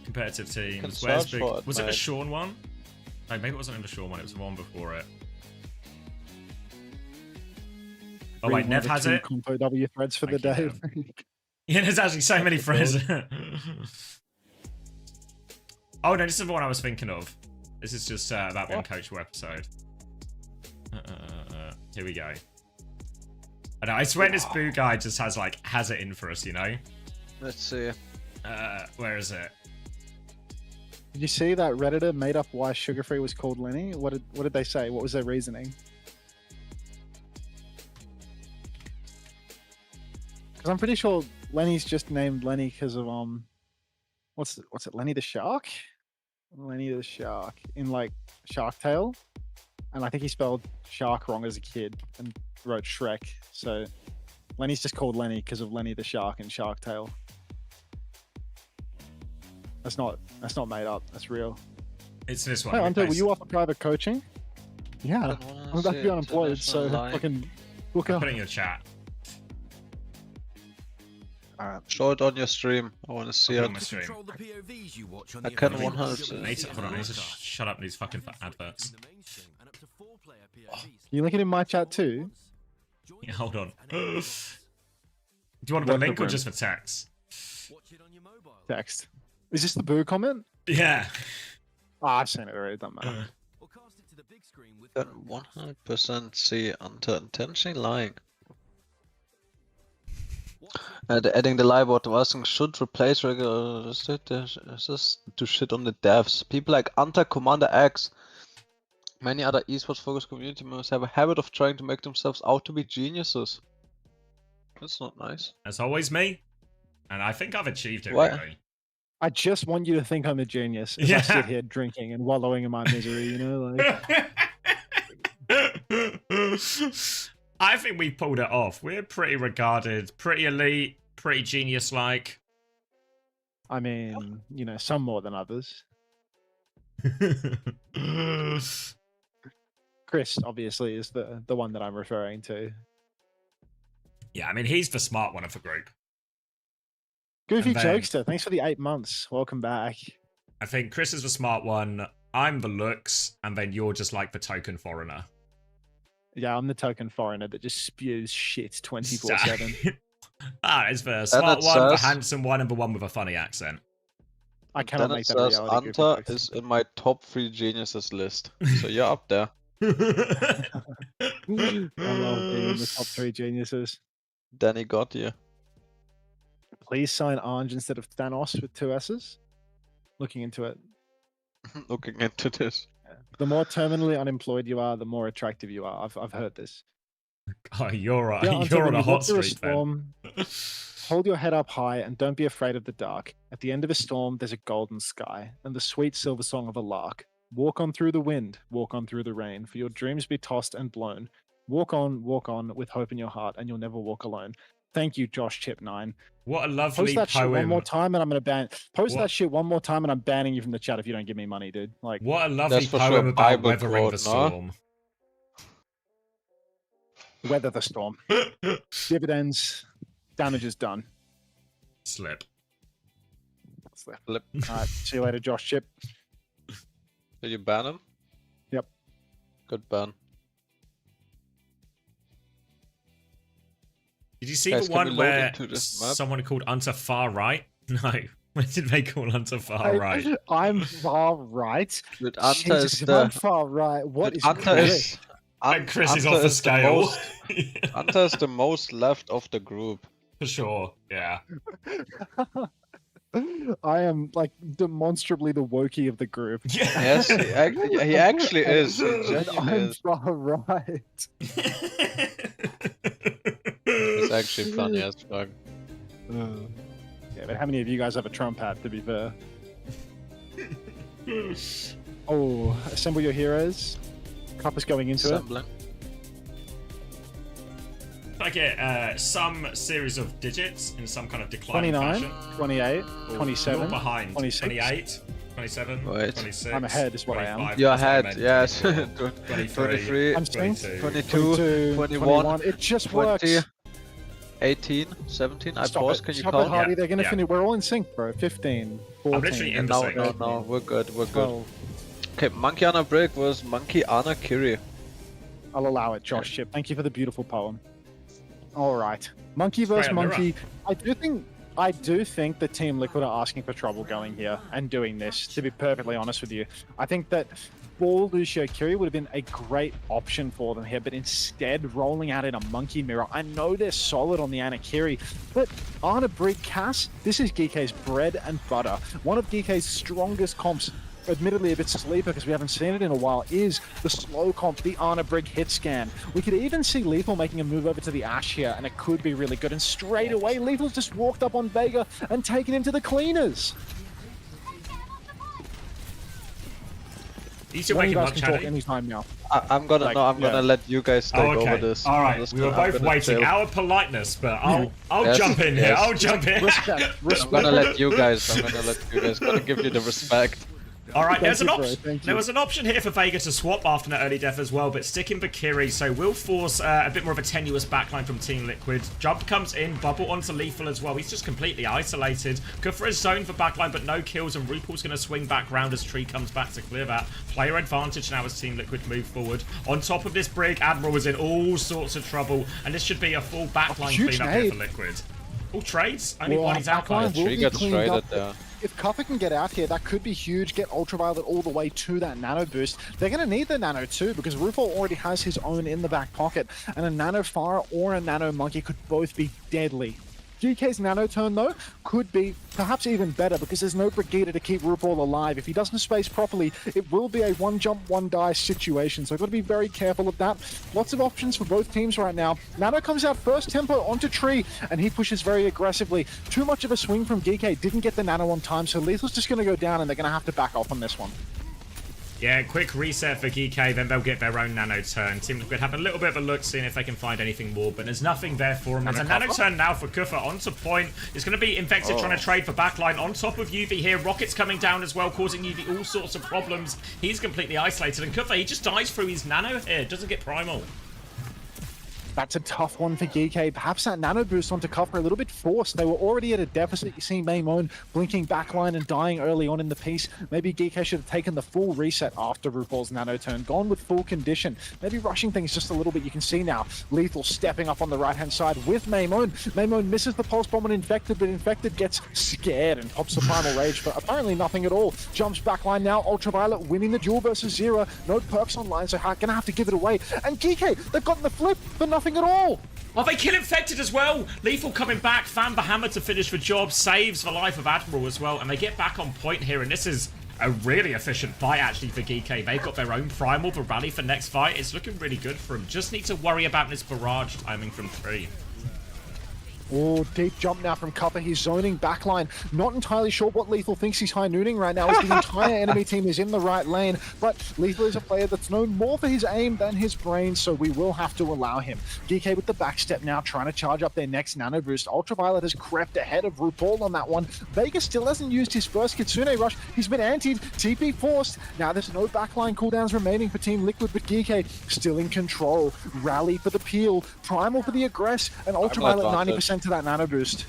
Competitive teams. Where's big... Was it the Sean one? No, maybe it wasn't in the Sean one. It was the one before it. Oh wait, Nev has it. Compo W threads for the day. Yeah, there's actually so many threads. Oh no, this is the one I was thinking of. This is just about the Uncoachable episode. Here we go. I know, I swear this boo guy just has it in for us, you know? Let's see. Where is it? Did you see that Redditor made up why Sugar Free was called Lenny? What did they say? What was their reasoning? Because I'm pretty sure Lenny's just named Lenny because of what's it? Lenny the Shark? Lenny the Shark in like Shark Tale, and I think he spelled shark wrong as a kid and wrote Shrek. So Lenny's just called Lenny because of Lenny the Shark in Shark Tale. That's not made up. That's real. It's this one. Hey, Ante, will you offer private coaching? Yeah, I'm about to be unemployed, so fucking look up. Put it in your chat. Show it on your stream. I want to see it. I can 100%. Hold on, I need to shut up these fucking adverts. You link it in my chat too? Yeah, hold on. Do you want the link or just for text? Text. Is this the boo comment? Yeah. Oh, I've seen it already. Doesn't matter. Can 100% see Anta intentionally lying. Adding the live bot asking should replace regular is this to shit on the devs. People like Anta Commander X Many other esports focused community members have a habit of trying to make themselves out to be geniuses. That's not nice. As always, me. And I think I've achieved it, What? really. I just want you to think I'm a genius as I sit here drinking and wallowing in my misery, you know? Like... I think we pulled it off. We're pretty regarded, pretty elite, pretty genius-like. I mean, you know, some more than others. Chris, obviously, is the one that I'm referring to. Yeah, I mean, he's the smart one of the group. Goofy And then- Jokester, thanks for the 8 months. Welcome back. I think Chris is the smart one, I'm the looks, and then you're just like the token foreigner. Yeah, I'm the token foreigner that just spews shit 24/7. It's the smart it one, the says- handsome one, and the one with a funny accent. I cannot Then it make that a says reality. Goofy Anta Jokester. is in my top 3 geniuses list. So you're up there. I love being in the top 3 geniuses. Danny got you. Please sign Anj instead of Thanos with 2 S's. Looking into it. Looking into this. The more terminally unemployed you are, the more attractive you are. I've heard this. Oh, you're right. Yeah, You're on when a you hot walk through streak, then. storm, hold your head up high and don't be afraid of the dark. At the end of a storm, there's a golden sky and the sweet silver song of a lark. Walk on through the wind, walk on through the rain, for your dreams be tossed and blown. Walk on with hope in your heart, and you'll never walk alone. Thank you, Josh Chip9. What a Post lovely that shit one poem. more time, and I'm gonna ban. Post What- that shit one more time, and I'm banning you from the chat if you don't give me money, dude. Like, What a lovely That's for sure poem a about Bible weathering quote, the no? storm. weather the storm. Dividends, damage is done. Slip. Slip. Flip. All right, see you later, Josh Chip. Did you ban him? Yep. Good ban. Did you see Guys, the can we one load where into this map? someone called Unto Far Right? No. When did they call Unto Far Right? I'm far right. Dude, Anta Jesus, is if the- I'm far right. What is Anta Chris? is And Chris is Anta off the the scale. most- Anta is the most left of the group. For sure, yeah. I am like demonstrably the wokey of the group. Yes, he actually is. He genuinely I'm is. far right. It's actually funny as fuck. Yeah, but how many of you guys have a Trump hat, to be fair? Oh, assemble your heroes. Cup is going into Assembling. I get some series of digits in some kind of declining 29, fashion. 28, You're 27, behind. 26. 28, 27, Wait. 26. I'm ahead, is what I am. 25, You're that's what I ahead, meant, yes. 24, 23, I'm synced. 22, 21, It just 20, works. 18, 17. I Stop pause. it. Can you Stop count? it, Hardy. Yeah, They're gonna yeah. finish. We're all in sync, bro. 15, 14. I'm literally in the No, sync. no, we're good. We're good. 12. Okay, Monkey Ana Break was Monkey Ana Kiri. I'll allow it, Josh Chip. Thank you for the beautiful poem. All right, Monkey versus Straight up, mirror. Monkey. I do think the Team Liquid are asking for trouble going here and doing this. To be perfectly honest with you, I think that Ball Lucio Kiri would have been a great option for them here, but instead rolling out in a Monkey mirror. I know they're solid on the Anakiri, but Ana Brig Cass, this is GK's bread and butter. One of GK's strongest comps, admittedly a bit sleeper because we haven't seen it in a while, is the slow comp, the Ana Brig hit scan. We could even see Lethal making a move over to the Ashe here, and it could be really good. And straight away, Lethal's just walked up on Vega and taken him to the cleaners. You should One of wake you him guys up, can talk Chatty. anytime now. I'm gonna Like, I'm yeah. gonna let you guys take Oh, okay. over this. All I'm right, just we were gonna- I'm both gonna waiting chill. out of politeness, but I'll Yes, jump in here. yes. I'll jump in. Respect. I'm gonna let you guys. I'm gonna give you the respect. All right, there's an Thank you, bro. option. Thank There you. was an option here for Vega to swap after that early death as well, but sticking Bakiri, so will force a bit more of a tenuous backline from Team Liquid. Jump comes in, bubble onto Lethal as well. He's just completely isolated. Good for his zone for backline, but no kills, and RuPaul's going to swing back round as Tree comes back to clear that. Player advantage now as Team Liquid move forward. On top of this Brig, Admiral is in all sorts of trouble, and this should be a full backline Huge cleanup here nade. for Liquid. All trades, only Well, one is out backline though. will Tree be gets cleaned traded up. there. If Cuffer can get out here, that could be huge. Get Ultraviolet all the way to that Nano boost. They're going to need the Nano too, because RuPaul already has his own in the back pocket, and a Nano Fire or a Nano Monkey could both be deadly. GK's nano turn, though, could be perhaps even better because there's no Brigida to keep RuPaul alive. If he doesn't space properly, it will be a one jump, one die situation. So I've got to be very careful of that. Lots of options for both teams right now. Nano comes out first tempo onto Tree, and he pushes very aggressively. Too much of a swing from GK, didn't get the nano on time, so Lethal's just going to go down, and they're going to have to back off on this one. Yeah, quick reset for GK, then they'll get their own nano turn. Team Liquid have a little bit of a look, seeing if they can find anything more, but there's nothing there for them. There's a nano turn now for Kufa onto point. It's going to be Infected trying to trade for backline on top of UV here. Rocket's coming down as well, causing UV all sorts of problems. He's completely isolated, and Kufa, he just dies through his nano here, doesn't get primal. That's a tough one for GK. Perhaps that nano boost onto Kufra a little bit forced. They were already at a deficit. You see Maimon blinking backline and dying early on in the piece. Maybe GK should have taken the full reset after RuPaul's nano turn. Gone with full condition. Maybe rushing things just a little bit. You can see now Lethal stepping up on the right-hand side with Maimon. Maimon misses the pulse bomb on Infected, but Infected gets scared and pops the Primal Rage for apparently nothing at all. Jumps backline now. Ultraviolet winning the duel versus Zero. No perks online, so gonna have to give it away. And GK, they've gotten the flip for nothing at all. Oh, they kill Infected as well. Lethal coming back. Fan the hammer to finish the job. Saves the life of Admiral as well. And they get back on point here. And this is a really efficient fight, actually, for GK. They've got their own Primal, the rally for next fight. It's looking really good for them. Just need to worry about this barrage timing from 3. Oh, deep jump now from Cuppa. He's zoning backline. Not entirely sure what Lethal thinks he's high nooning right now, as the entire enemy team is in the right lane. But Lethal is a player that's known more for his aim than his brain, so we will have to allow him. GK with the backstep now, trying to charge up their next nano boost. Ultraviolet has crept ahead of RuPaul on that one. Vega still hasn't used his first Kitsune rush. He's been antied, TP forced. Now there's no backline cooldowns remaining for Team Liquid, but GK still in control. Rally for the peel, Primal for the aggress, and Ultraviolet 90% to that nano boost.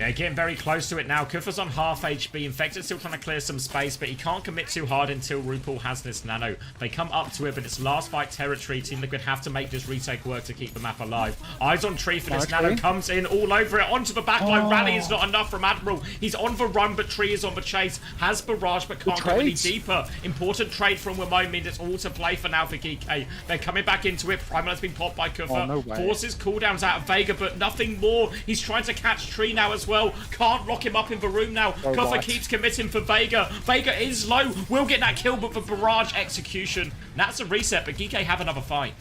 Yeah, getting very close to it now. Kufa's on half HP. Infected still trying to clear some space, but he can't commit too hard until RuPaul has this nano. They come up to it, but it's last fight territory. Team Liquid have to make this retake work to keep the map alive. Eyes on Tree for this nano. Comes in all over it. Onto the backline. Rally is not enough from Admiral. He's on the run, but Tree is on the chase. Has barrage, but can't go any deeper. Important trade from Wimone means it's all to play for now for GK. They're coming back into it. Primal has been popped by Kufa. Forces cooldowns out of Vega, but nothing more. He's trying to catch Tree now as well. Can't lock him up in the room now. Kufa keeps committing for Vega. Vega is low. Will get that kill, but the barrage execution. That's a reset, but GK have another fight.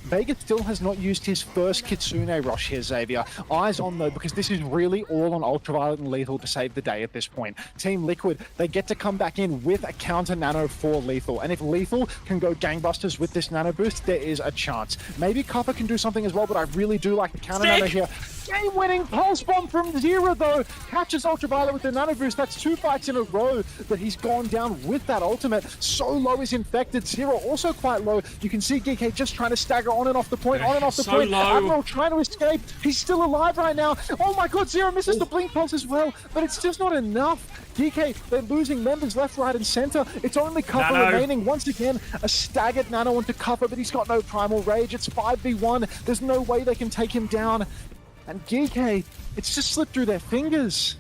Vega still has not used his first Kitsune rush here, Xavier. Eyes on, though, because this is really all on Ultraviolet and Lethal to save the day at this point. Team Liquid, they get to come back in with a counter nano for Lethal. And if Lethal can go gangbusters with this nano boost, there is a chance. Maybe Copper can do something as well, but I really do like the counter nano here. Game-winning pulse bomb from Zero, though. Catches Ultraviolet with the nano boost. That's 2 fights in a row that he's gone down with that ultimate. So low is Infected. Zero also quite low. You can see GK just trying to stagger on and off the point, on and off the point. Low. Admiral trying to escape. He's still alive right now. Oh my god, Zero misses the blink pulse as well, but it's just not enough. GK, they're losing members left, right, and center. It's only Cuffa remaining. Once again, a staggered nano onto Cuffa, but he's got no Primal Rage. It's 5v1. There's no way they can take him down. And GK, it's just slipped through their fingers.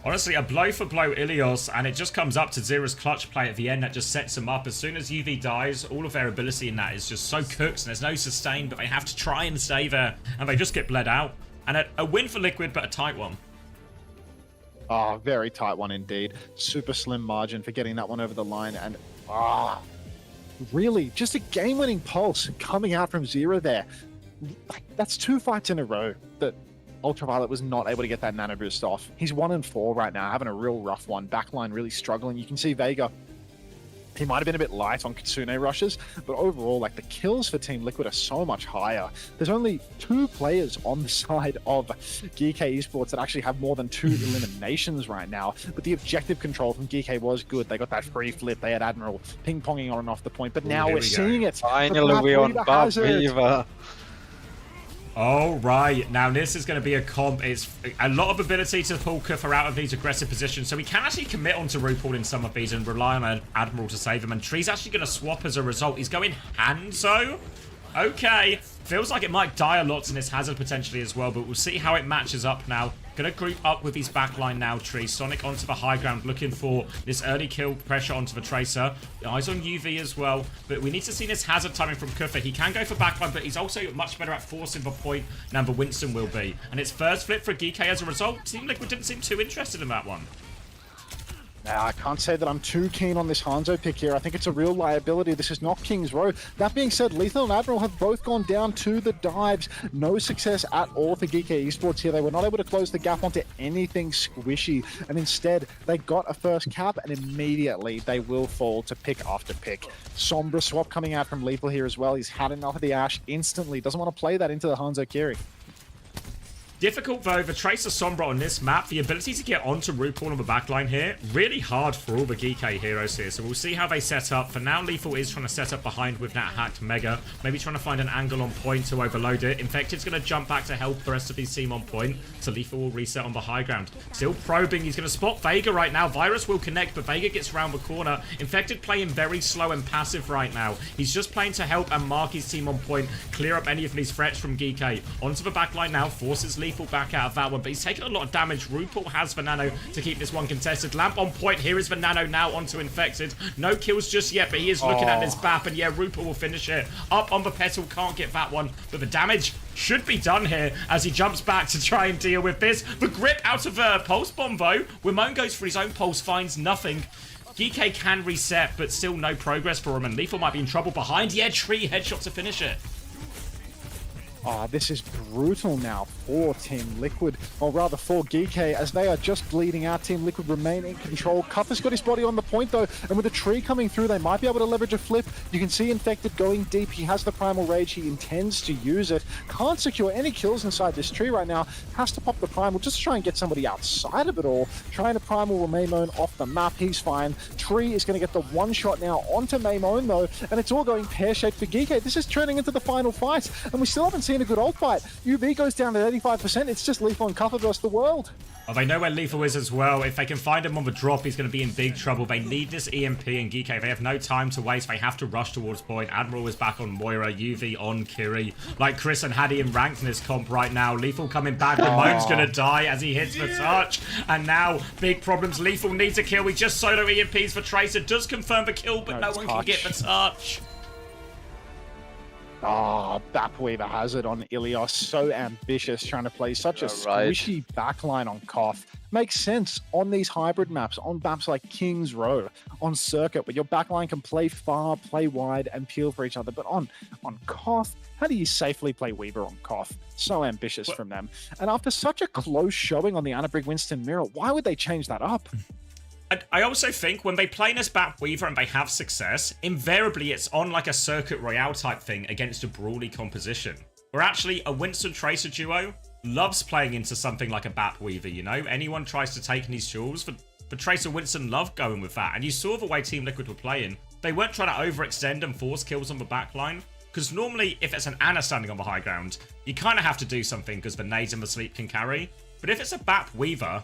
Honestly, a blow for blow Ilios, and it just comes up to Zero's clutch play at the end that just sets him up. As soon as UV dies, all of their ability in that is just so cooked, and there's no sustain, but they have to try and stay there, and they just get bled out. And a win for Liquid, but a tight one. Oh, very tight one indeed. Super slim margin for getting that one over the line, and really, just a game-winning pulse coming out from Zero there. That's 2 fights in a row that Ultraviolet was not able to get that nano boost off. He's 1-4 right now, having a real rough one. Backline really struggling. You can see Vega, he might have been a bit light on Kitsune rushes, but overall, like, the kills for Team Liquid are so much higher. There's only 2 players on the side of GK Esports that actually have more than 2 eliminations right now, but the objective control from GK was good. They got that free flip. They had Admiral ping-ponging on and off the point, but now we're seeing it. Finally, we're on Bob Weaver. All right, now this is going to be a comp. It's a lot of ability to pull Kufa out of these aggressive positions, so we can actually commit onto RuPaul in some of these and rely on an Admiral to save him, and Tree's actually going to swap as a result. He's going Hanzo. Okay, Feels like it might die a lot in this Hazard potentially as well, but we'll see how it matches up now. Gonna group up with his backline now, Tree. Sonic onto the high ground, looking for this early kill pressure onto the Tracer. Eyes on UV as well, but we need to see this Hazard timing from Kufa. He can go for backline, but he's also much better at forcing the point than the Winston will be. And it's first flip for Geek as a result. Team Liquid didn't seem too interested in that one. Now, I can't say that I'm too keen on this Hanzo pick here. I think it's a real liability. This is not King's Row. That being said, Lethal and Admiral have both gone down to the dives. No success at all for Geek Esports here. They were not able to close the gap onto anything squishy. And instead, they got a first cap, and immediately they will fall to pick after pick. Sombra swap coming out from Lethal here as well. He's had enough of the Ashe instantly. Doesn't want to play that into the Hanzo Kiri. Difficult though, the Tracer Sombra on this map, the ability to get onto RuPaul on the backline here, really hard for all the Geek heroes here, so we'll see how they set up. For now, Lethal is trying to set up behind with that hacked Mega, maybe trying to find an angle on point to overload it. Infected's going to jump back to help the rest of his team on point, so Lethal will reset on the high ground. Still probing, he's going to spot Vega right now. Virus will connect, but Vega gets around the corner. Infected playing very slow and passive right now. He's just playing to help and mark his team on point, clear up any of these threats from Geek. Onto the backline now, forces Lethal back out of that one, but he's taking a lot of damage. RuPaul has the Nano to keep this one contested. Lamp on point. Here is the Nano now onto Infected. No kills just yet, but he is looking at his BAP, and yeah, RuPaul will finish it. Up on the Petal, can't get that one, but the damage should be done here as he jumps back to try and deal with this. The grip out of Pulse Bomb, though. Wimone goes for his own Pulse, finds nothing. GK can reset, but still no progress for him, and Lethal might be in trouble behind. Yeah, Tree headshot to finish it. Oh, this is brutal now for Team Liquid, or rather for Geek, as they are just bleeding out. Team Liquid remain in control. Cuff has got his body on the point though, and with a Tree coming through, they might be able to leverage a flip. You can see Infected going deep. He has the Primal Rage. He intends to use it. Can't secure any kills inside this Tree right now. Has to pop the Primal just to try and get somebody outside of it all. Trying to Primal Maymone off the map. He's fine. Tree is going to get the one shot now onto Maymone though, and it's all going pear-shaped for Geek. This is turning into the final fight, and we still haven't seen a good ult fight. UV goes down at 85%. It's just Lethal and Cuff versus the world. Oh, they know where Lethal is as well. If they can find him on the drop, he's going to be in big trouble. They need this EMP and Geek. They have no time to waste. They have to rush towards point. Admiral is back on Moira. UV on Kiri. Like Chris and Hattie in ranked in this comp right now. Lethal coming back. Ramon's going to die as he hits the touch. And now, big problems. Lethal needs a kill. We just solo EMPs for Tracer. Does confirm the kill, but no one can get the touch. Oh, BAP Weaver Hazard on Ilios. So ambitious, trying to play such a squishy backline on Koth. Makes sense on these hybrid maps, on maps like King's Row, on Circuit, where your backline can play far, play wide, and peel for each other. But on Koth, how do you safely play Weaver on Koth? So ambitious from them. And after such a close showing on the Annabrig Winston mirror, why would they change that up? I also think when they play this BAP Weaver and they have success, invariably it's on like a Circuit Royale type thing against a brawly composition. Where actually a Winston Tracer duo loves playing into something like a BAP Weaver, you know? Anyone tries to take these duels, but Tracer Winston love going with that. And you saw the way Team Liquid were playing. They weren't trying to overextend and force kills on the backline. Because normally, if it's an Ana standing on the high ground, you kind of have to do something because the nades and the sleep can carry. But if it's a BAP Weaver,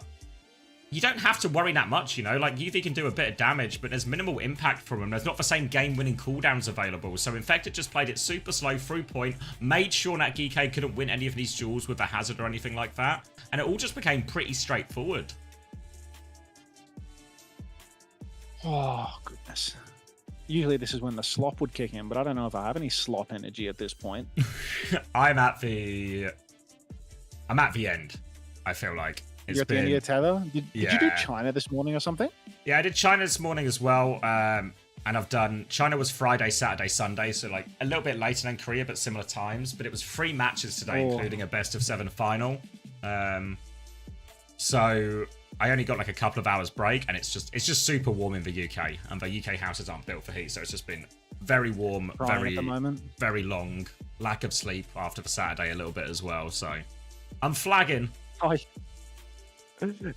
you don't have to worry that much, you know? Like, UV can do a bit of damage, but there's minimal impact from him. There's not the same game-winning cooldowns available. So Infected just played it super slow through point, made sure that GK couldn't win any of these duels with a Hazard or anything like that. And it all just became pretty straightforward. Oh, goodness. Usually this is when the slop would kick in, but I don't know if I have any slop energy at this point. I'm at the end, I feel like. You're at the end of your tether? Did you do China this morning or something? Yeah, I did China this morning as well. And I've done... China was Friday, Saturday, Sunday. So, like, a little bit later than Korea, but similar times. But it was 3 matches today, including a best-of-7 final. So, I only got, like, a couple of hours break. And it's just super warm in the UK. And the UK houses aren't built for heat. So, it's just been very warm, very long. Lack of sleep after the Saturday a little bit as well. So, I'm flagging.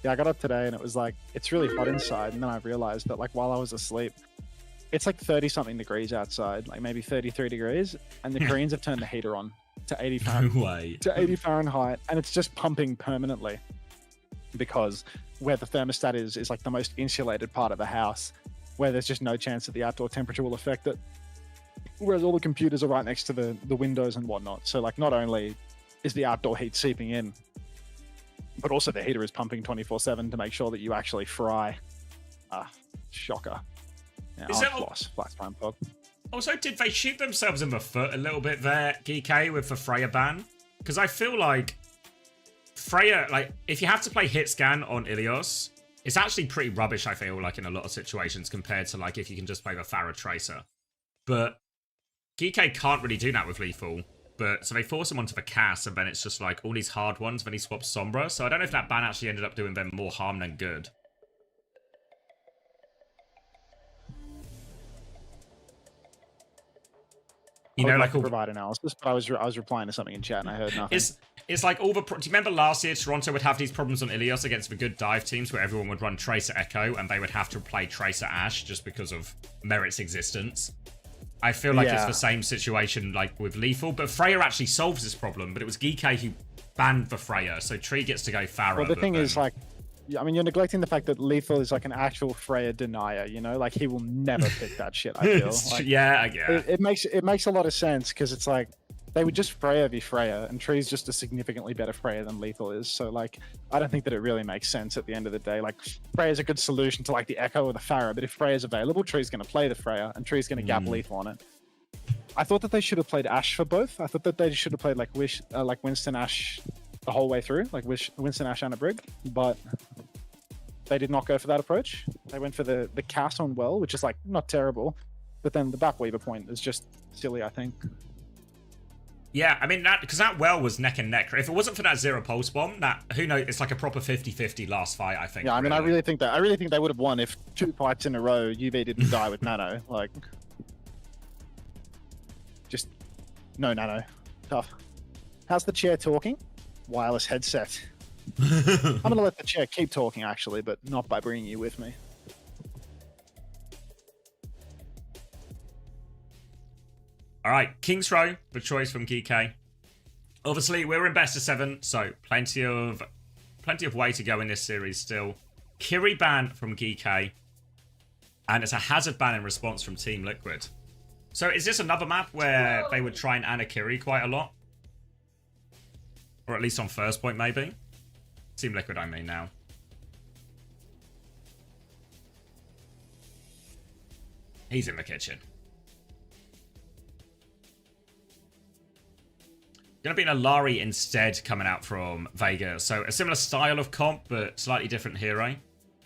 Yeah, I got up today and it was like, it's really hot inside. And then I realized that, like, while I was asleep, it's like 30-something degrees outside, like maybe 33 degrees. And the Koreans have turned the heater on to 80 Fahrenheit. No way. To 80 Fahrenheit. And it's just pumping permanently because where the thermostat is like the most insulated part of the house, where there's just no chance that the outdoor temperature will affect it. whereas all the computers are right next to the windows and whatnot. So like not only is the outdoor heat seeping in, but also the heater is pumping 24/7 to make sure that you actually fry. Shocker. Yeah, Is I'll it- floss. Flat time pog. Also, did they shoot themselves in the foot a little bit there, GK, with the Freya ban? Because I feel like Freya, like, if you have to play hit scan on Ilios, it's actually pretty rubbish, I feel like, in a lot of situations compared to, like, if you can just play the Pharah Tracer. But GK can't really do that with Lethal. But so they force him onto the Cass, and then it's just, like, all these hard ones, then he swaps Sombra. So I don't know if that ban actually ended up doing them more harm than good. You know, like all provide analysis, but I was replying to something in chat and I heard nothing. It's like all the... Do you remember last year Toronto would have these problems on Ilios against the good dive teams where everyone would run Tracer Echo and they would have to play Tracer Ashe just because of Merit's existence? I feel like it's the same situation like with Lethal, but Freya actually solves this problem, but it was GK who banned the Freya, so Tree gets to go Pharah. Well, the thing is, like, I mean, you're neglecting the fact that Lethal is like an actual Freya denier, you know? Like, he will never pick that shit, I feel. Like, yeah. It makes a lot of sense, because it's like, they would just Freya v Freya, and Tree's just a significantly better Freya than Lethal is, so, like, I don't think that it really makes sense at the end of the day. Like, Freya's a good solution to, like, the Echo or the Pharah, but if Freya's available, Tree's going to play the Freya, and Tree's going to gap Lethal on it. I thought that they should have played Ashe for both. I thought that they should have played, like, Winston Ashe the whole way through, like Winston Ashe and a Brig, but they did not go for that approach. They went for the Cass on Well, which is like not terrible, but then the back Weaver point is just silly, I think. Yeah, I mean, that because that Well was neck and neck. If it wasn't for that zero pulse bomb, that who knows? It's like a proper 50-50 last fight, I think. Yeah, I mean, I really think they would have won if 2 fights in a row UV didn't die with Nano. Like, just no Nano. Tough. How's the chair talking? Wireless headset. I'm gonna let the chair keep talking, actually, but not by bringing you with me. All right, King's Row, the choice from GK. Obviously, we're in best of 7, so plenty of way to go in this series still. Kiri ban from GK, and it's a hazard ban in response from Team Liquid. So is this another map where they would try and Ana Kiri quite a lot? Or at least on first point, maybe? Team Liquid, I mean, now. He's in the kitchen. Gonna be an Alari instead coming out from Vega. So a similar style of comp, but slightly different hero.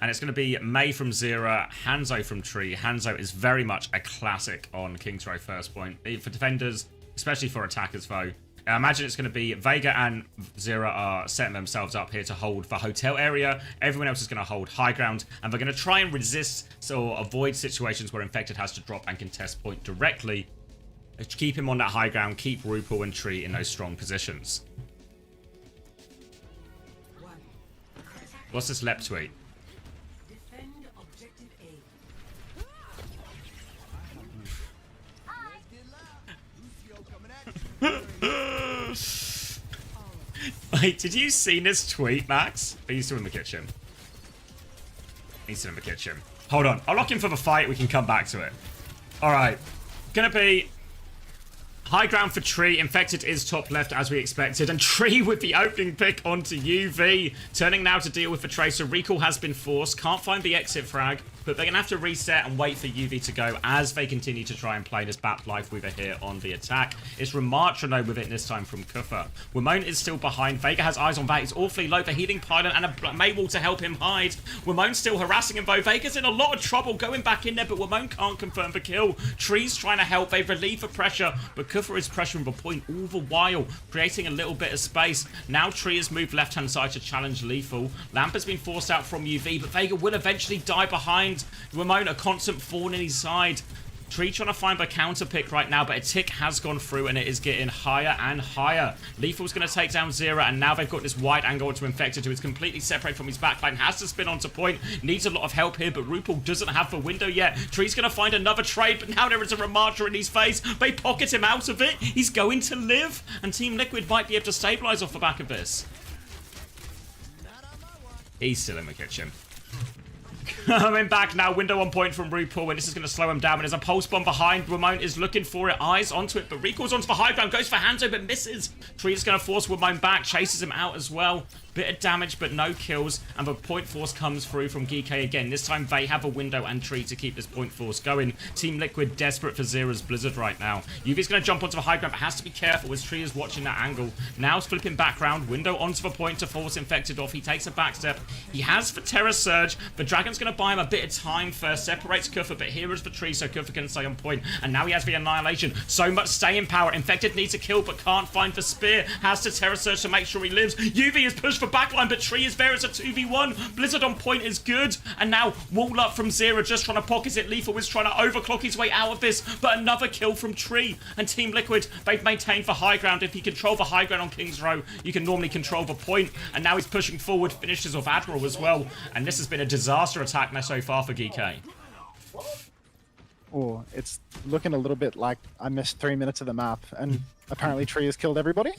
And it's going to be Mei from Zera, Hanzo from Tree. Hanzo is very much a classic on King's Row first point. For defenders, especially for attackers, though. I imagine it's going to be Vega and Zera are setting themselves up here to hold the hotel area. Everyone else is going to hold high ground. And they're going to try and resist or avoid situations where Infected has to drop and contest point directly. Keep him on that high ground. Keep Rupal and Tree in those strong positions. What's this Lep tweet? Wait, did you see this tweet, Max? Are you still in the kitchen? He's still in the kitchen. Hold on. I'll lock in for the fight. We can come back to it. Alright. Gonna be high ground for Tree. Infected is top left as we expected. And Tree with the opening pick onto UV. Turning now to deal with the Tracer. Recall has been forced. Can't find the exit frag. But they're going to have to reset and wait for UV to go as they continue to try and play this Bat Life Weaver here on the attack. It's Ramatra though with it this time from Kufa. Wimone is still behind. Vega has eyes on that. He's awfully low. The healing pylon and a Maywall to help him hide. Wimone's still harassing him though. Vega's in a lot of trouble going back in there, but Wimone can't confirm the kill. Tree's trying to help. They relieve the pressure, but Kufa is pressuring the point all the while, creating a little bit of space. Now Tree has moved left-hand side to challenge Lethal. Lamp has been forced out from UV, but Vega will eventually die behind. Ramon, a constant thorn in his side. Tree trying to find the counter pick right now, but a tick has gone through and it is getting higher and higher. Lethal's going to take down Zera, and now they've got this wide angle onto Infected, who is completely separated from his backline. Has to spin onto point. Needs a lot of help here, but Rupal doesn't have the window yet. Tree's going to find another trade, but now there is a Ramatra in his face. They pocket him out of it. He's going to live, and Team Liquid might be able to stabilize off the back of this. He's still in the kitchen. Coming back now, window on point from RuPaul, and this is going to slow him down. But there's a pulse bomb behind. Ramon is looking for it, eyes onto it, but recalls onto the high ground, goes for Hanzo, but misses. Tree is going to force Ramon back, chases him out as well. Bit of damage, but no kills, and the point force comes through from Geekay again. This time they have a window and Tree to keep this point force going. Team Liquid desperate for Zera's Blizzard right now. Yuvi's going to jump onto the high ground, but has to be careful as Tree is watching that angle. Now it's flipping background, window onto the point to force Infected off. He takes a back step. He has the Terror Surge. The Dragon's going to buy him a bit of time first, separates Kufa, but here is the Tree, so Kufa can stay on point. And now he has the Annihilation. So much staying power. Infected needs a kill, but can't find the Spear. Has to Terror Surge to make sure he lives. Yuvi is pushed for backline, but Tree is there. It's a 2v1. Blizzard on point is good. And now wall up from Zera, just trying to pocket it. Lethal is trying to overclock his way out of this, but another kill from Tree. And Team Liquid, they've maintained the high ground. If you control the high ground on King's Row, you can normally control the point. And now he's pushing forward, finishes off Admiral as well. And this has been a disaster attack now so far for GK. Oh, it's looking a little bit like I missed 3 minutes of the map, and apparently Tree has killed everybody.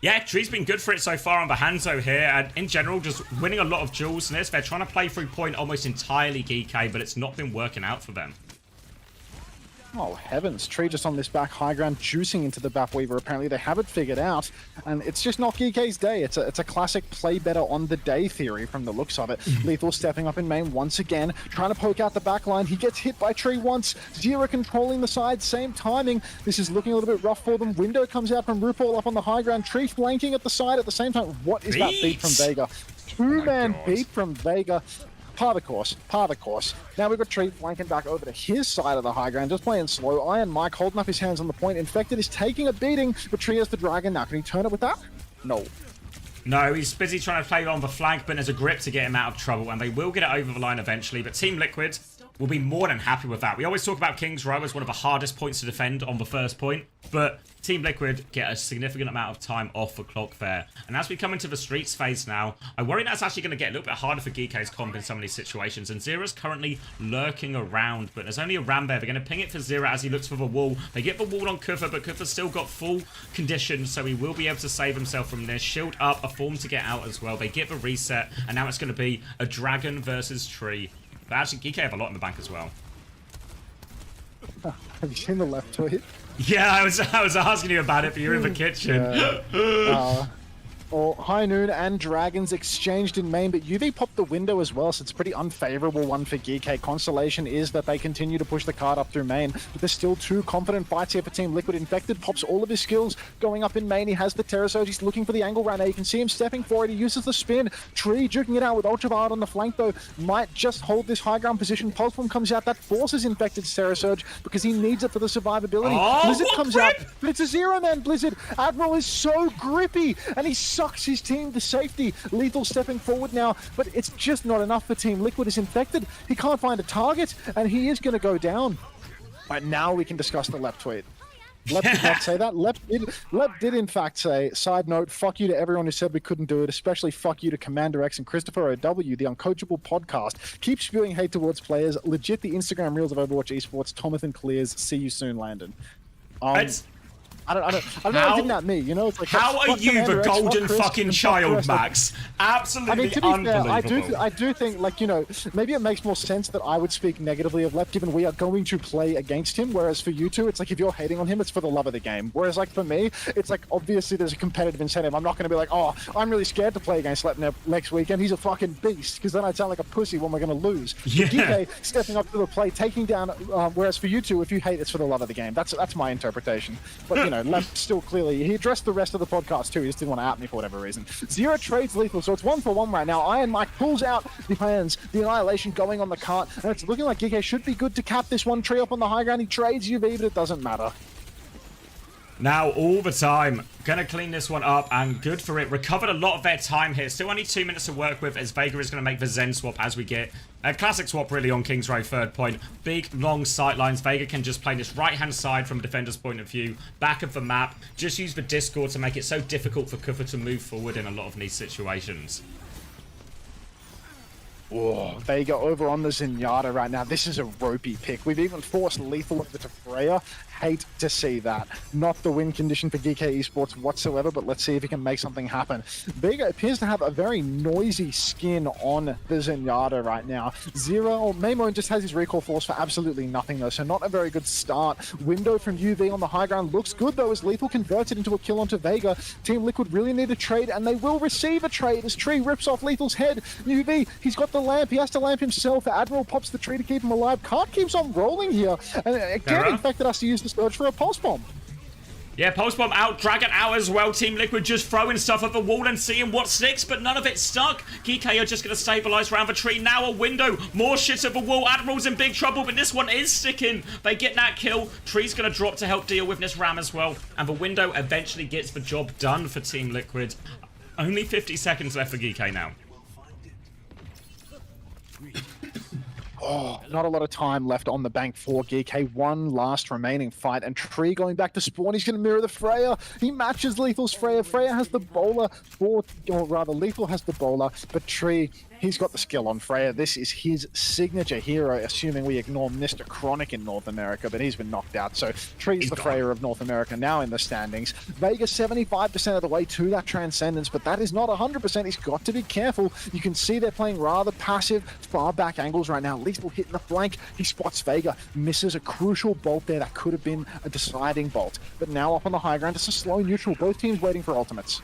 Yeah, Tree's been good for it so far on the Hanzo here, and in general, just winning a lot of duels in this. They're trying to play through point almost entirely GK, but it's not been working out for them. Oh, heavens. Tree just on this back high ground, juicing into the Bat Weaver. Apparently they have it figured out, and it's just not Geekay's day. It's a classic play better on the day theory from the looks of it. Lethal stepping up in main once again, trying to poke out the back line. He gets hit by Tree once. Zera controlling the side, same timing. This is looking a little bit rough for them. Window comes out from RuPaul up on the high ground. Tree flanking at the side at the same time. What is that beat from Vega? Two-man beat from Vega. Par the course, par the course. Now we've got Tree flanking back over to his side of the high ground, just playing slow. Iron Mike holding up his hands on the point. Infected is taking a beating, but Tree has the Dragon. Now, can he turn it with that? No. No, he's busy trying to play on the flank, but there's a grip to get him out of trouble, and they will get it over the line eventually. But Team Liquid will be more than happy with that. We always talk about King's Row as one of the hardest points to defend on the first point, but Team Liquid get a significant amount of time off the clock there. And as we come into the streets phase now, I worry that's actually going to get a little bit harder for GK's comp in some of these situations. And Zera's currently lurking around, but there's only a Ram there. They're going to ping it for Zera as he looks for the wall. They get the wall on Kufa, but Kufa's still got full condition, so he will be able to save himself from this. Shield up, a form to get out as well. They get the reset, and now it's going to be a Dragon versus Tree. But actually, GK have a lot in the bank as well. Have you seen the left tweet? Yeah, I was asking you about it, but you're in the kitchen. Or High Noon and Dragons exchanged in main, but UV popped the window as well, so it's a pretty unfavorable one for GK. Consolation is that they continue to push the card up through main, but there's still two confident fights here for Team Liquid. Infected pops all of his skills going up in main. He has the Terror Surge. He's looking for the angle right now. You can see him stepping for it. He uses the spin. Tree juking it out with Ultraviolet on the flank, though. Might just hold this high ground position. Pulse Bomb comes out. That forces Infected's Terror Surge because he needs it for the survivability. Oh, Blizzard comes out, but it's a zero-man Blizzard. Admiral is so grippy, and he sucks his team to safety. Lethal stepping forward now, but it's just not enough for Team Liquid. Is Infected. He can't find a target, and he is going to go down. Right, now we can discuss the Lep tweet. Lep did not say that. Lep did in fact say, side note, fuck you to everyone who said we couldn't do it, especially fuck you to Commander X and Christopher OW, the Uncoachable podcast. Keep spewing hate towards players. Legit the Instagram reels of Overwatch Esports. Tomathan clears. See you soon, Landon. I don't know. Didn't at me, you know? It's like, how are you the golden fucking child, Max? Absolutely, I mean, to be unbelievable. Fair, I do think, like, you know, maybe it makes more sense that I would speak negatively of Lep, given we are going to play against him. Whereas for you two, it's like if you're hating on him, it's for the love of the game. Whereas, like, for me, it's like obviously there's a competitive incentive. I'm not going to be like, oh, I'm really scared to play against Lep next weekend. He's a fucking beast, because then I'd sound like a pussy when we're going to lose. Yeah. DK stepping up to the plate, taking down. Whereas for you two, if you hate, it's for the love of the game. That's my interpretation. But you know, Lep still clearly, he addressed the rest of the podcast too. He just didn't want to out me for whatever reason. Zero trades Lethal, so it's 1-for-1 right now. Iron Mike pulls out the hands, the Annihilation going on the cart, and it's looking like GK should be good to cap this one. Tree up on the high ground. He trades UV, but it doesn't matter. Now, all the time, gonna clean this one up, and good for it. Recovered a lot of their time here. Still only 2 minutes to work with, as Vega is gonna make the Zen swap as we get a classic swap, really, on King's Row third point. Big, long sight lines. Vega can just play this right-hand side from a defender's point of view, back of the map. Just use the Discord to make it so difficult for Kufa to move forward in a lot of these situations. Oh, Vega over on the Zenyatta right now. This is a ropey pick. We've even forced Lethal over to Freya. Hate to see that. Not the win condition for GK Esports whatsoever, but let's see if he can make something happen. Vega appears to have a very noisy skin on the Zenyatta right now. Maymo just has his recall force for absolutely nothing though, so not a very good start. Window from UV on the high ground looks good though as Lethal converts it into a kill onto Vega. Team Liquid really need a trade, and they will receive a trade as Tree rips off Lethal's head. UV, he's got the lamp. He has to lamp himself. Admiral pops the tree to keep him alive. Cart keeps on rolling here. And again, infected us to use the Surge for a pulse bomb. Yeah, Pulse Bomb out, Dragon out as well. Team Liquid just throwing stuff at the wall and seeing what sticks, but none of it stuck. GK are just going to stabilize around the tree. Now a window, more shit at the wall. Admiral's in big trouble, but this one is sticking. They get that kill. Tree's going to drop to help deal with this ram as well. And the window eventually gets the job done for Team Liquid. Only 50 seconds left for GK now. Oh, not a lot of time left on the bank for GK. One last remaining fight, and Tree going back to spawn. He's going to mirror the Freya. He matches Lethal's Freya. Freya has the bowler, or rather, Lethal has the bowler, but Tree, he's got the skill on Freya. This is his signature hero, assuming we ignore Mr. Chronic in North America, but he's been knocked out. So Tree's the Freya of North America now in the standings. Vega 75% of the way to that Transcendence, but that is not 100%. He's got to be careful. You can see they're playing rather passive, far back angles right now. Lethal hitting the flank. He spots Vega, misses a crucial bolt there that could have been a deciding bolt. But now up on the high ground, it's a slow neutral. Both teams waiting for ultimates.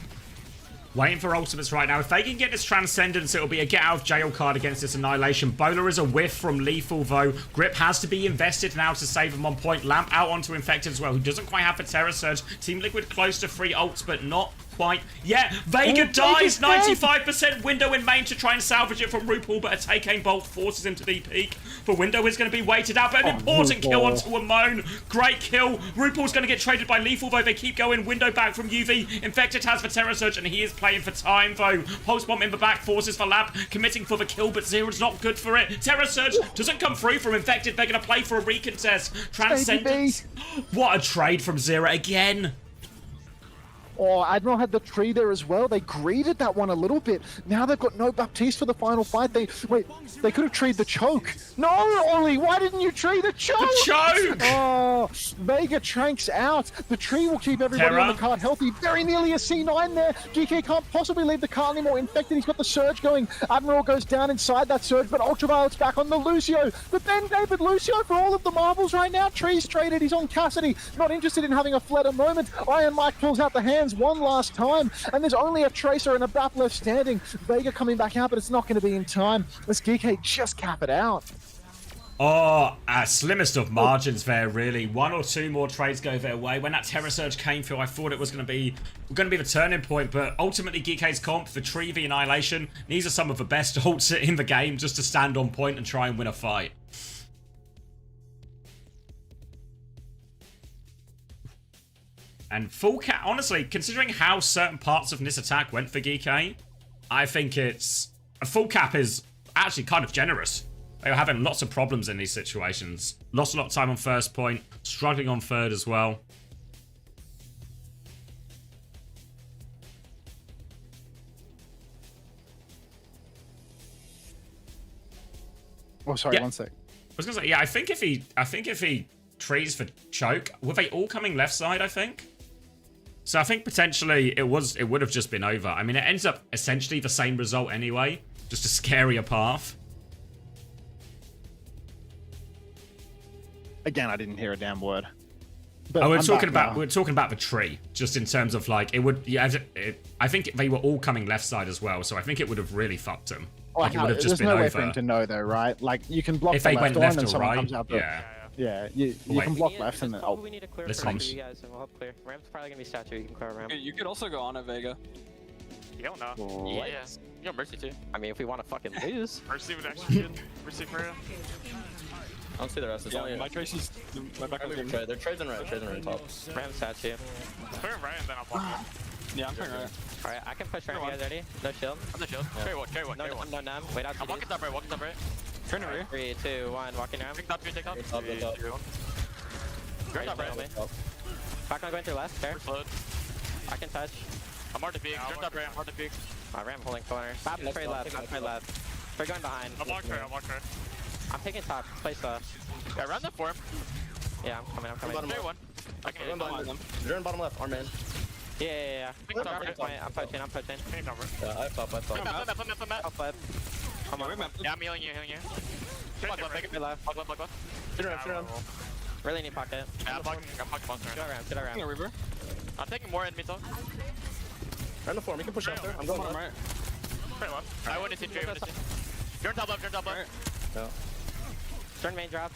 Waiting for ultimates right now. If they can get this Transcendence, it'll be a get out of jail card against this Annihilation. Bowler is a whiff from Lethal, though. Grip has to be invested now to save him on point. Lamp out onto Infected as well, who doesn't quite have a Terror Surge. Team Liquid close to 3 ults, but not quite. Yeah, Vega dies. 95% Window in main to try and salvage it from RuPaul, but a take-aim bolt forces him to the peak. The Window is going to be waited out, but an important kill onto a Moan. Great kill. RuPaul's going to get traded by Lethal, though. They keep going. Window back from UV. Infected has the Terror Surge, and he is playing for time, though. Pulse Bomb in the back forces for Lab, committing for the kill, but Zero's not good for it. Terror Surge doesn't come through from Infected. They're going to play for a recontest. Transcendence. What a trade from Zero again. Oh, Admiral had the tree there as well. They greeded that one a little bit. Now they've got no Baptiste for the final fight. They could have treed the choke. No, Ollie, why didn't you tree the choke? The choke! Oh, Vega tranks out. The tree will keep everybody on the card healthy. Very nearly a C9 there. GK can't possibly leave the card anymore. Infected, he's got the surge going. Admiral goes down inside that surge, but Ultraviolet's back on the Lucio. The Ben David Lucio for all of the marbles right now. Tree's traded. He's on Cassidy. Not interested in having a Fleta moment. Iron Mike pulls out the hands one last time, and there's only a Tracer and a Bap left standing. Vega coming back out, but it's not going to be in time. Let's GK just cap it out. Oh, slimmest of margins there, really. 1 or 2 more trades go their way. When that Terror Surge came through, I thought it was going to be the turning point, but ultimately GK's comp, the Tree, the Annihilation, these are some of the best ults in the game just to stand on point and try and win a fight. And full cap, honestly, considering how certain parts of this attack went for GK, I think it's... A full cap is actually kind of generous. They were having lots of problems in these situations. Lost a lot of time on first point, struggling on third as well. Oh, sorry, 1 sec. I was gonna say, yeah, I think if he trees for choke, were they all coming left side, I think? So I think potentially it would have just been over. I mean, it ends up essentially the same result anyway, just a scarier path. Again, I didn't hear a damn word. But we're talking about the tree, just in terms of like it would. Yeah, I think they were all coming left side as well, so I think it would have really fucked them. Like it would have just been over. There's no way for him to know though, right? Like you can block if the they left went left and or someone right. comes out the, yeah, you can block left and then. Oh, We need a clear this for comes. you guys, and we'll help clear. Ramp's probably gonna be statue. You can clear a ramp. You could also go on a Vega. You don't know. What? Yeah. You got Mercy too. I mean, if we want to fucking lose. Mercy would actually be good. Mercy for you. I don't see the rest. Yeah, my Tracy's my back of trade. They're trading right. Trading right top. Ram statue. Clear him right and then I'll block him. Yeah, I'm clearing right. Alright, I can push right. You guys ready? No shield. I'm the shield. Carry one. No num. Wait out. I'm walking top right. Walking top right. Turn it right. 3, 2, 1. Walking around. Take top. Take top. Top. Turn top right. Back on going through left. Fair. Float. I can touch. I'm hard to peek. Turn top right. I'm hard to peek. Ram holding corner. Bap trade left. Bap trade left. We're going behind. I'm walking. I'm taking top. Play fast. Yeah, run the form. Yeah, I'm coming. Bottom Very left. one. I can Run behind them. They're in bottom left. Our man. Yeah. I'm pushing. Ping over. Yeah, I thought. Flip map. Come on. Yeah, I'm healing you. Block left. Block left. Sit around. Really need pocket. Yeah, I'm blocking monster. Get around. River. I'm taking more enemies though. Run the form. You can push up there. I'm going on right. Pretty well. I wouldn't see Trey. You're on top left. No. Turn main drop.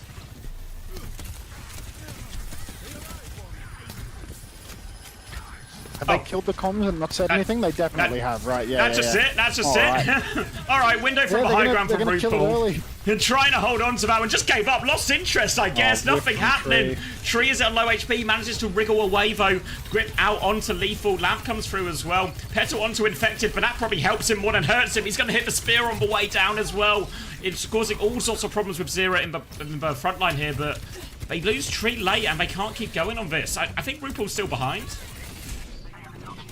Have they killed the comms and not said anything? They definitely have, right? Yeah. That's just it. That's just it. All right, window from the high ground from RuPaul. And trying to hold on to that one, just gave up, lost interest, I guess. Nothing happening. Tree is at low HP, manages to wriggle away though. Grip out onto Lethal. Lamp comes through as well. Petal onto Infected, but that probably helps him more than hurts him. He's going to hit the spear on the way down as well. It's causing all sorts of problems with Zera in the front line here, but they lose Tree late and they can't keep going on this. I think RuPaul's still behind.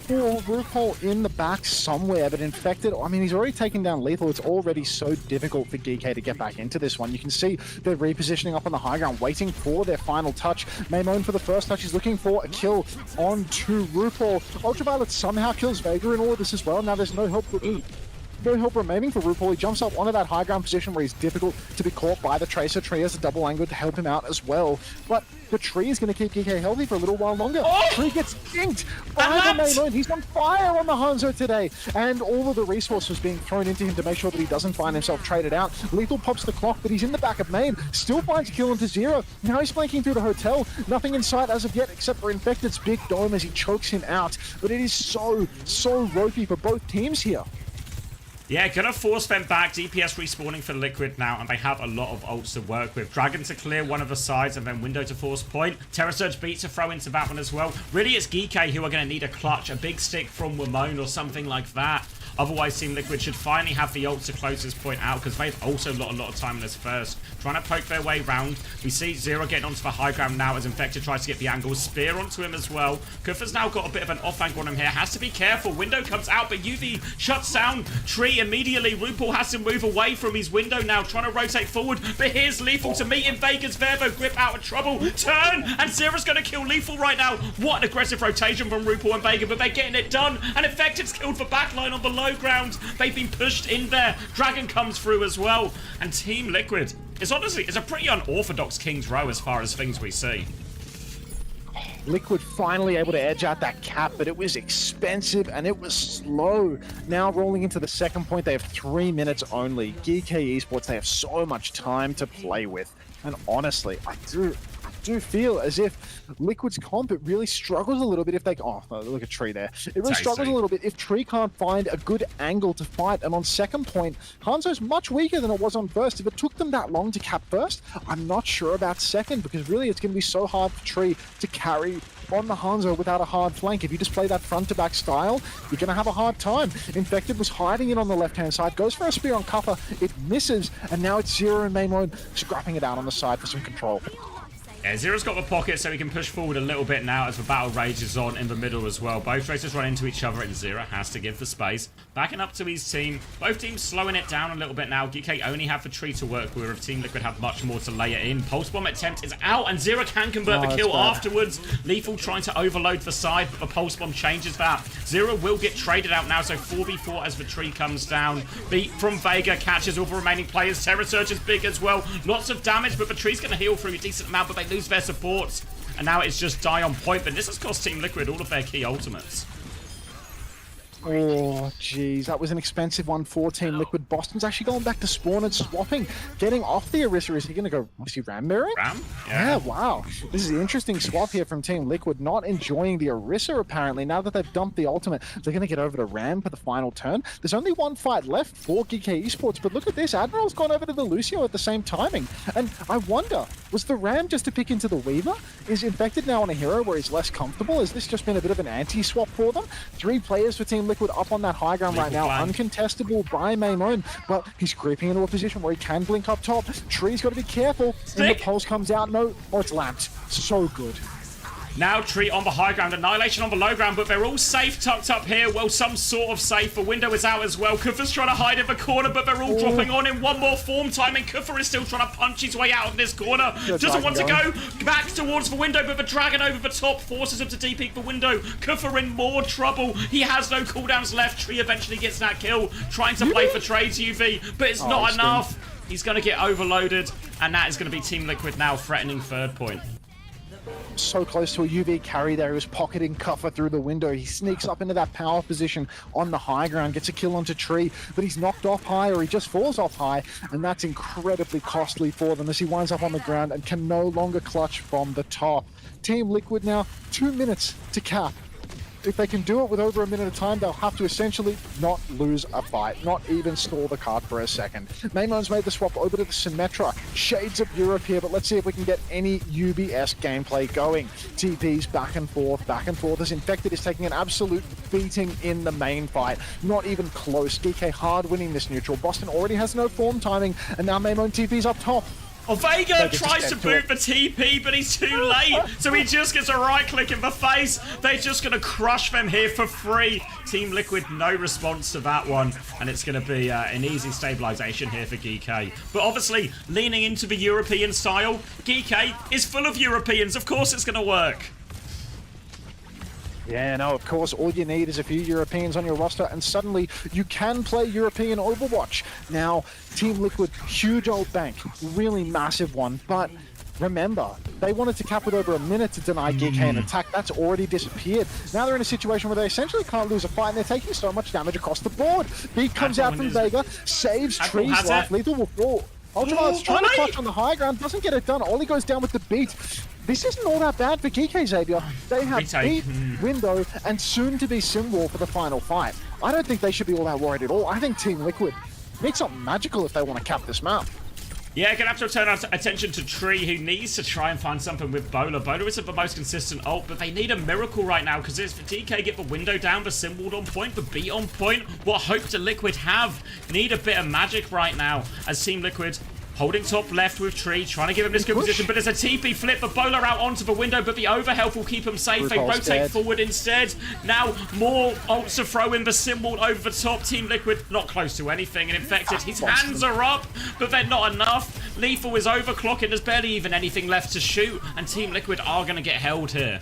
RuPaul in the back somewhere, but Infected, I mean, he's already taken down Lethal. It's already so difficult for GK to get back into this one. You can see they're repositioning up on the high ground, waiting for their final touch. Maimone for the first touch. He's looking for a kill onto RuPaul. Ultraviolet somehow kills Vega in all of this as well. Now there's no help remaining for RuPaul. He jumps up onto that high ground position where he's difficult to be caught by the Tracer. Tree has a double angle to help him out as well. But the Tree is going to keep GK healthy for a little while longer. Tree gets dinked by the Maimone. He's on fire on the Hanzo today. And all of the resources being thrown into him to make sure that he doesn't find himself traded out. Lethal pops the clock, but he's in the back of main. Still finds a kill into Zero. Now he's flanking through the hotel. Nothing in sight as of yet except for Infected's big dome as he chokes him out. But it is so ropey for both teams here. Yeah, gonna force them back. DPS respawning for Liquid now, and they have a lot of ults to work with. Dragon to clear one of the sides, and then Window to force point. Terror Surge beat to throw into that one as well. Really, it's GK who are going to need a clutch, a big stick from Wamone or something like that. Otherwise, Team Liquid should finally have the ult to close this point out, because they've also got a lot of time in this first. Trying to poke their way round. We see Zero getting onto the high ground now as Infected tries to get the angle. Spear onto him as well. Kufa's now got a bit of an off angle on him here. Has to be careful. Window comes out, but UV shuts down Tree immediately. RuPaul has to move away from his window now, trying to rotate forward. But here's Lethal to meet him. Vega's there, though. Grip out of trouble. Turn, and Zero's going to kill Lethal right now. What an aggressive rotation from RuPaul and Vega, but they're getting it done. And Infected's killed the backline on the low ground. They've been pushed in there. Dragon comes through as well. And Team Liquid is honestly, it's a pretty unorthodox King's Row as far as things we see. Liquid finally able to edge out that cap, but it was expensive and it was slow. Now rolling into the second point, they have 3 minutes only. GK Esports, they have so much time to play with. And honestly, I do feel as if Liquid's comp, it really struggles a little bit if they... Oh, look at Tree there. It really struggles a little bit if Tree can't find a good angle to fight. And on second point, Hanzo's much weaker than it was on first. If it took them that long to cap first, I'm not sure about second, because really it's going to be so hard for Tree to carry on the Hanzo without a hard flank. If you just play that front-to-back style, you're going to have a hard time. Infected was hiding in on the left-hand side, goes for a spear on Cuffer, it misses, and now it's Zero and Maimone scrapping it out on the side for some control. Yeah, Zero's got the pocket, so he can push forward a little bit now as the battle rages on in the middle as well. Both racers run into each other, and Zero has to give the space. Backing up to his team. Both teams slowing it down a little bit now. GK only have the Tree to work with. If Team Liquid have much more to lay it in. Pulse Bomb attempt is out, and Zero can convert the kill afterwards. Lethal trying to overload the side, but the Pulse Bomb changes that. Zero will get traded out now, so 4v4 as the Tree comes down. Beat from Vega catches all the remaining players. Terror Surge is big as well. Lots of damage, but the Tree's going to heal through a decent amount, but they lose their supports. And now it's just die on point, but this has cost Team Liquid all of their key ultimates. Oh, jeez, that was an expensive one for Team Liquid. Boston's actually going back to spawn and swapping, getting off the Orisa. Is he going to go, is he Ram mirroring? Ram? Yeah, wow. This is an interesting swap here from Team Liquid, not enjoying the Orisa apparently. Now that they've dumped the ultimate, they're going to get over to Ram for the final turn. There's only one fight left for GK Esports, but look at this. Admiral's gone over to the Lucio at the same timing. And I wonder, was the Ram just to pick into the Weaver? Is Infected now on a hero where he's less comfortable? Has this just been a bit of an anti-swap for them? 3 players for Team Liquid up on that high ground right now, uncontestable by Maimone, but he's creeping into a position where he can blink up top. Tree's got to be careful, and the pulse comes out. No, oh, it's lamped. So good. Now Tree on the high ground, Annihilation on the low ground, but they're all safe tucked up here. Well, some sort of safe. The window is out as well. Kufa's trying to hide in the corner, but they're all dropping on in one more form timing. Kufa is still trying to punch his way out of this corner. Doesn't want to go back towards the window, but the dragon over the top forces him to deep the window. Kufa in more trouble. He has no cooldowns left. Tree eventually gets that kill, trying to play for trades UV, but it's not enough. He's going to get overloaded, and that is going to be Team Liquid now threatening third point. So close to a UV carry there. He was pocketing Kuffer through the window. He sneaks up into that power position on the high ground, gets a kill onto Tree, but he's knocked off high, or he just falls off high, and that's incredibly costly for them as he winds up on the ground and can no longer clutch from the top. Team Liquid now 2 minutes to cap. If they can do it with over a minute of time, they'll have to essentially not lose a fight, not even stall the cart for a second. Maymon's made the swap over to the Symmetra. Shades of Europe here, but let's see if we can get any UBS gameplay going. TP's back and forth as Infected is taking an absolute beating in the main fight. Not even close. DK hard winning this neutral. Boston already has no form timing, and now Maymon TP's up top. Oh, Vega tries to boot the TP, but he's too late. So he just gets a right click in the face. They're just going to crush them here for free. Team Liquid, no response to that one. And it's going to be an easy stabilization here for GK. But obviously, leaning into the European style, GK is full of Europeans. Of course it's going to work. Yeah, no, of course, all you need is a few Europeans on your roster, and suddenly you can play European Overwatch. Now, Team Liquid, huge old bank, really massive one, but remember, they wanted to cap with over a minute to deny GK an attack. That's already disappeared. Now they're in a situation where they essentially can't lose a fight, and they're taking so much damage across the board. Beat comes out from Vega, saves Tree's life, Lethal will fall. Ultramar's trying to clutch on the high ground, doesn't get it done. Ollie goes down with the beat. This isn't all that bad for GK, Xavier. They have beat, Window, and soon to be Simwall for the final fight. I don't think they should be all that worried at all. I think Team Liquid make something magical if they want to cap this map. Yeah, gonna have to turn our attention to Tree, who needs to try and find something with Bowler. Bowler isn't the most consistent ult, but they need a miracle right now, because if DK get the window down, the Simwall on point, the beat on point, what hope do Liquid have? Need a bit of magic right now, as Team Liquid holding top left with Tree, trying to give him this good position, but there's a TP flip, the Bowler out onto the window, but the overhealth will keep him safe. They rotate forward instead. Now, more ults to throw in the Simwall over the top. Team Liquid not close to anything, and Infected, his hands are up, but they're not enough. Lethal is overclocking, there's barely even anything left to shoot, and Team Liquid are going to get held here.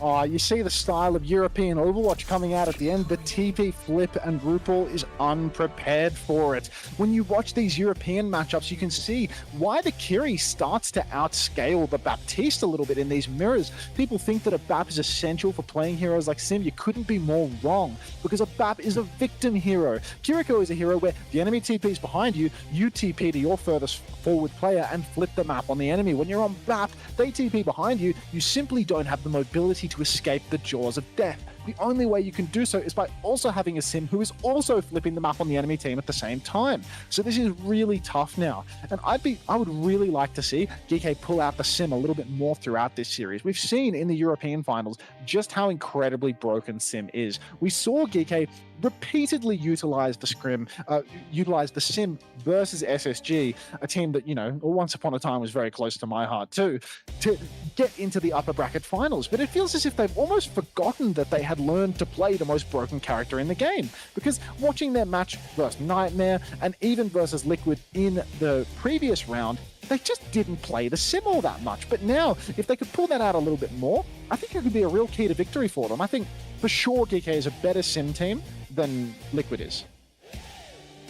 Oh, you see the style of European Overwatch coming out at the end. The TP flip and RuPaul is unprepared for it. When you watch these European matchups, you can see why the Kiri starts to outscale the Baptiste a little bit in these mirrors. People think that a BAP is essential for playing heroes like Sim. You couldn't be more wrong, because a BAP is a victim hero. Kiriko is a hero where the enemy TP is behind you, you TP to your furthest forward player and flip the map on the enemy. When you're on BAP, they TP behind you, you simply don't have the mobility to escape the jaws of death. The only way you can do so is by also having a Sim who is also flipping the map on the enemy team at the same time. So this is really tough now. And I would really like to see GK pull out the Sim a little bit more throughout this series. We've seen in the European finals just how incredibly broken Sim is. We saw GK repeatedly utilize the Sim versus SSG, a team that, you know, once upon a time was very close to my heart too, to get into the upper bracket finals. But it feels as if they've almost forgotten that they had learned to play the most broken character in the game. Because watching their match versus Nightmare and even versus Liquid in the previous round, they just didn't play the Sim all that much. But now, if they could pull that out a little bit more, I think it could be a real key to victory for them. I think for sure GK is a better Sim team than Liquid is.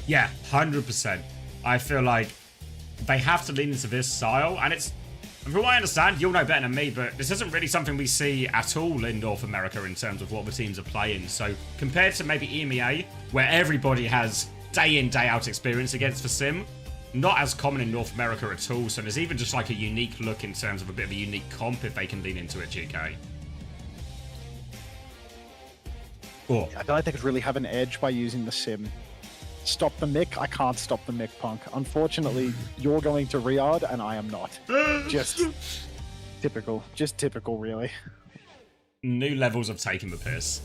Yeah, 100%. I feel like they have to lean into this style, and it's, from what I understand, you'll know better than me, but this isn't really something we see at all in North America in terms of what the teams are playing. So compared to maybe EMEA, where everybody has day in, day out experience against the Sim, not as common in North America at all. So there's even just like a unique look in terms of a bit of a unique comp if they can lean into it, GK. I feel like they could really have an edge by using the Sim. Stop the Mick? I can't stop the Mick, Punk. Unfortunately, you're going to Riyadh and I am not. Just typical. Just typical, really. New levels of taking the piss.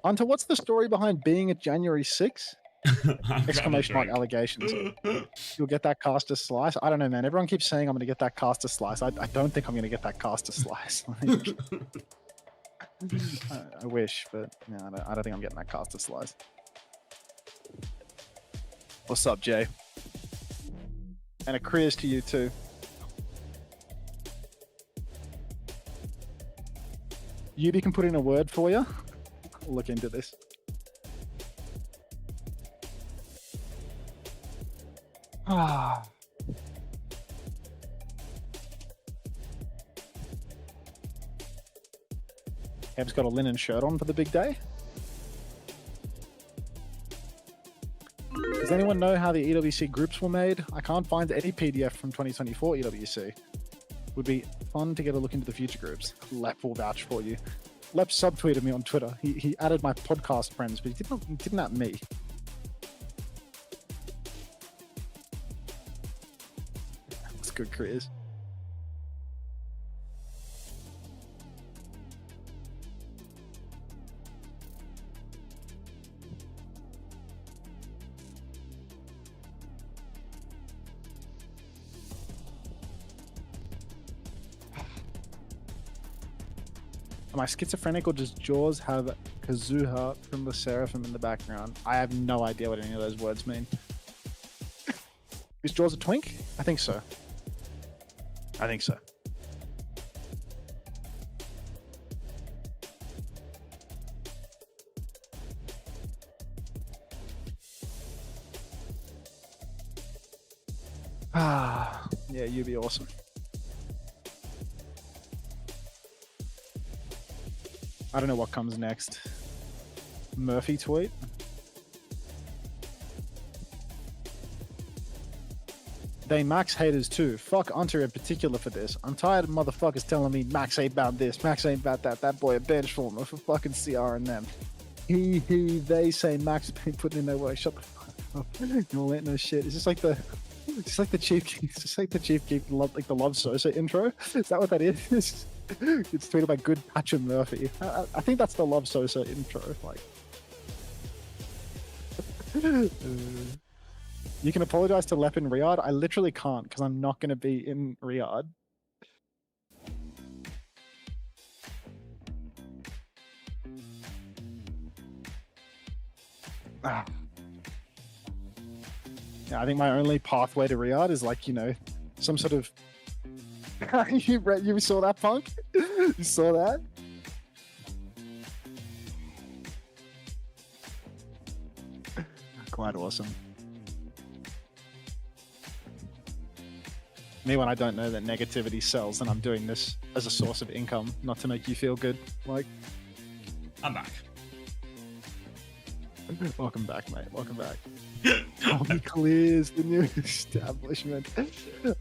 Hunter, what's the story behind being at January 6th? Exclamation mark allegations. You'll get that caster slice. I don't know, man. Everyone keeps saying I'm gonna get that caster slice. I don't think I'm gonna get that caster slice. Like, I wish, but no, I don't think I'm getting that caster slice. What's up, Jay? And a Kriz to you too. Yubi can put in a word for you. I'll look into this. Ah. Kev's got a linen shirt on for the big day. Does anyone know how the EWC groups were made? I can't find any PDF from 2024 EWC. Would be fun to get a look into the future groups. Lep will vouch for you. Lep subtweeted me on Twitter. He added my podcast friends, but he didn't add me. That's good, Chris. Am I schizophrenic or does Jaws have Kazuha from the Seraphim in the background? I have no idea what any of those words mean. Is Jaws a twink? I think so. I think so. Ah, yeah, you'd be awesome. I don't know what comes next. Murphy tweet. They Max haters too. Fuck Hunter in particular for this. I'm tired of motherfuckers telling me Max ain't about this, Max ain't about that. That boy a bench former for fucking CR and them. They say Max been putting in their work. Shut the fuck up. You all ain't no shit. It's just like the Chief Keef like the Love Sosa intro. Is that what that is? It's tweeted by Good Patcher Murphy. I think that's the Love Sosa intro. Like, you can apologize to Lep in Riyadh. I literally can't because I'm not going to be in Riyadh. Ah. Yeah, I think my only pathway to Riyadh is like, you know, some sort of. You saw that, Punk? You saw that? Quite awesome. Me when I don't know that negativity sells and I'm doing this as a source of income, not to make you feel good. Like, I'm back. Welcome back, mate. Welcome back. Tommy clears the new establishment.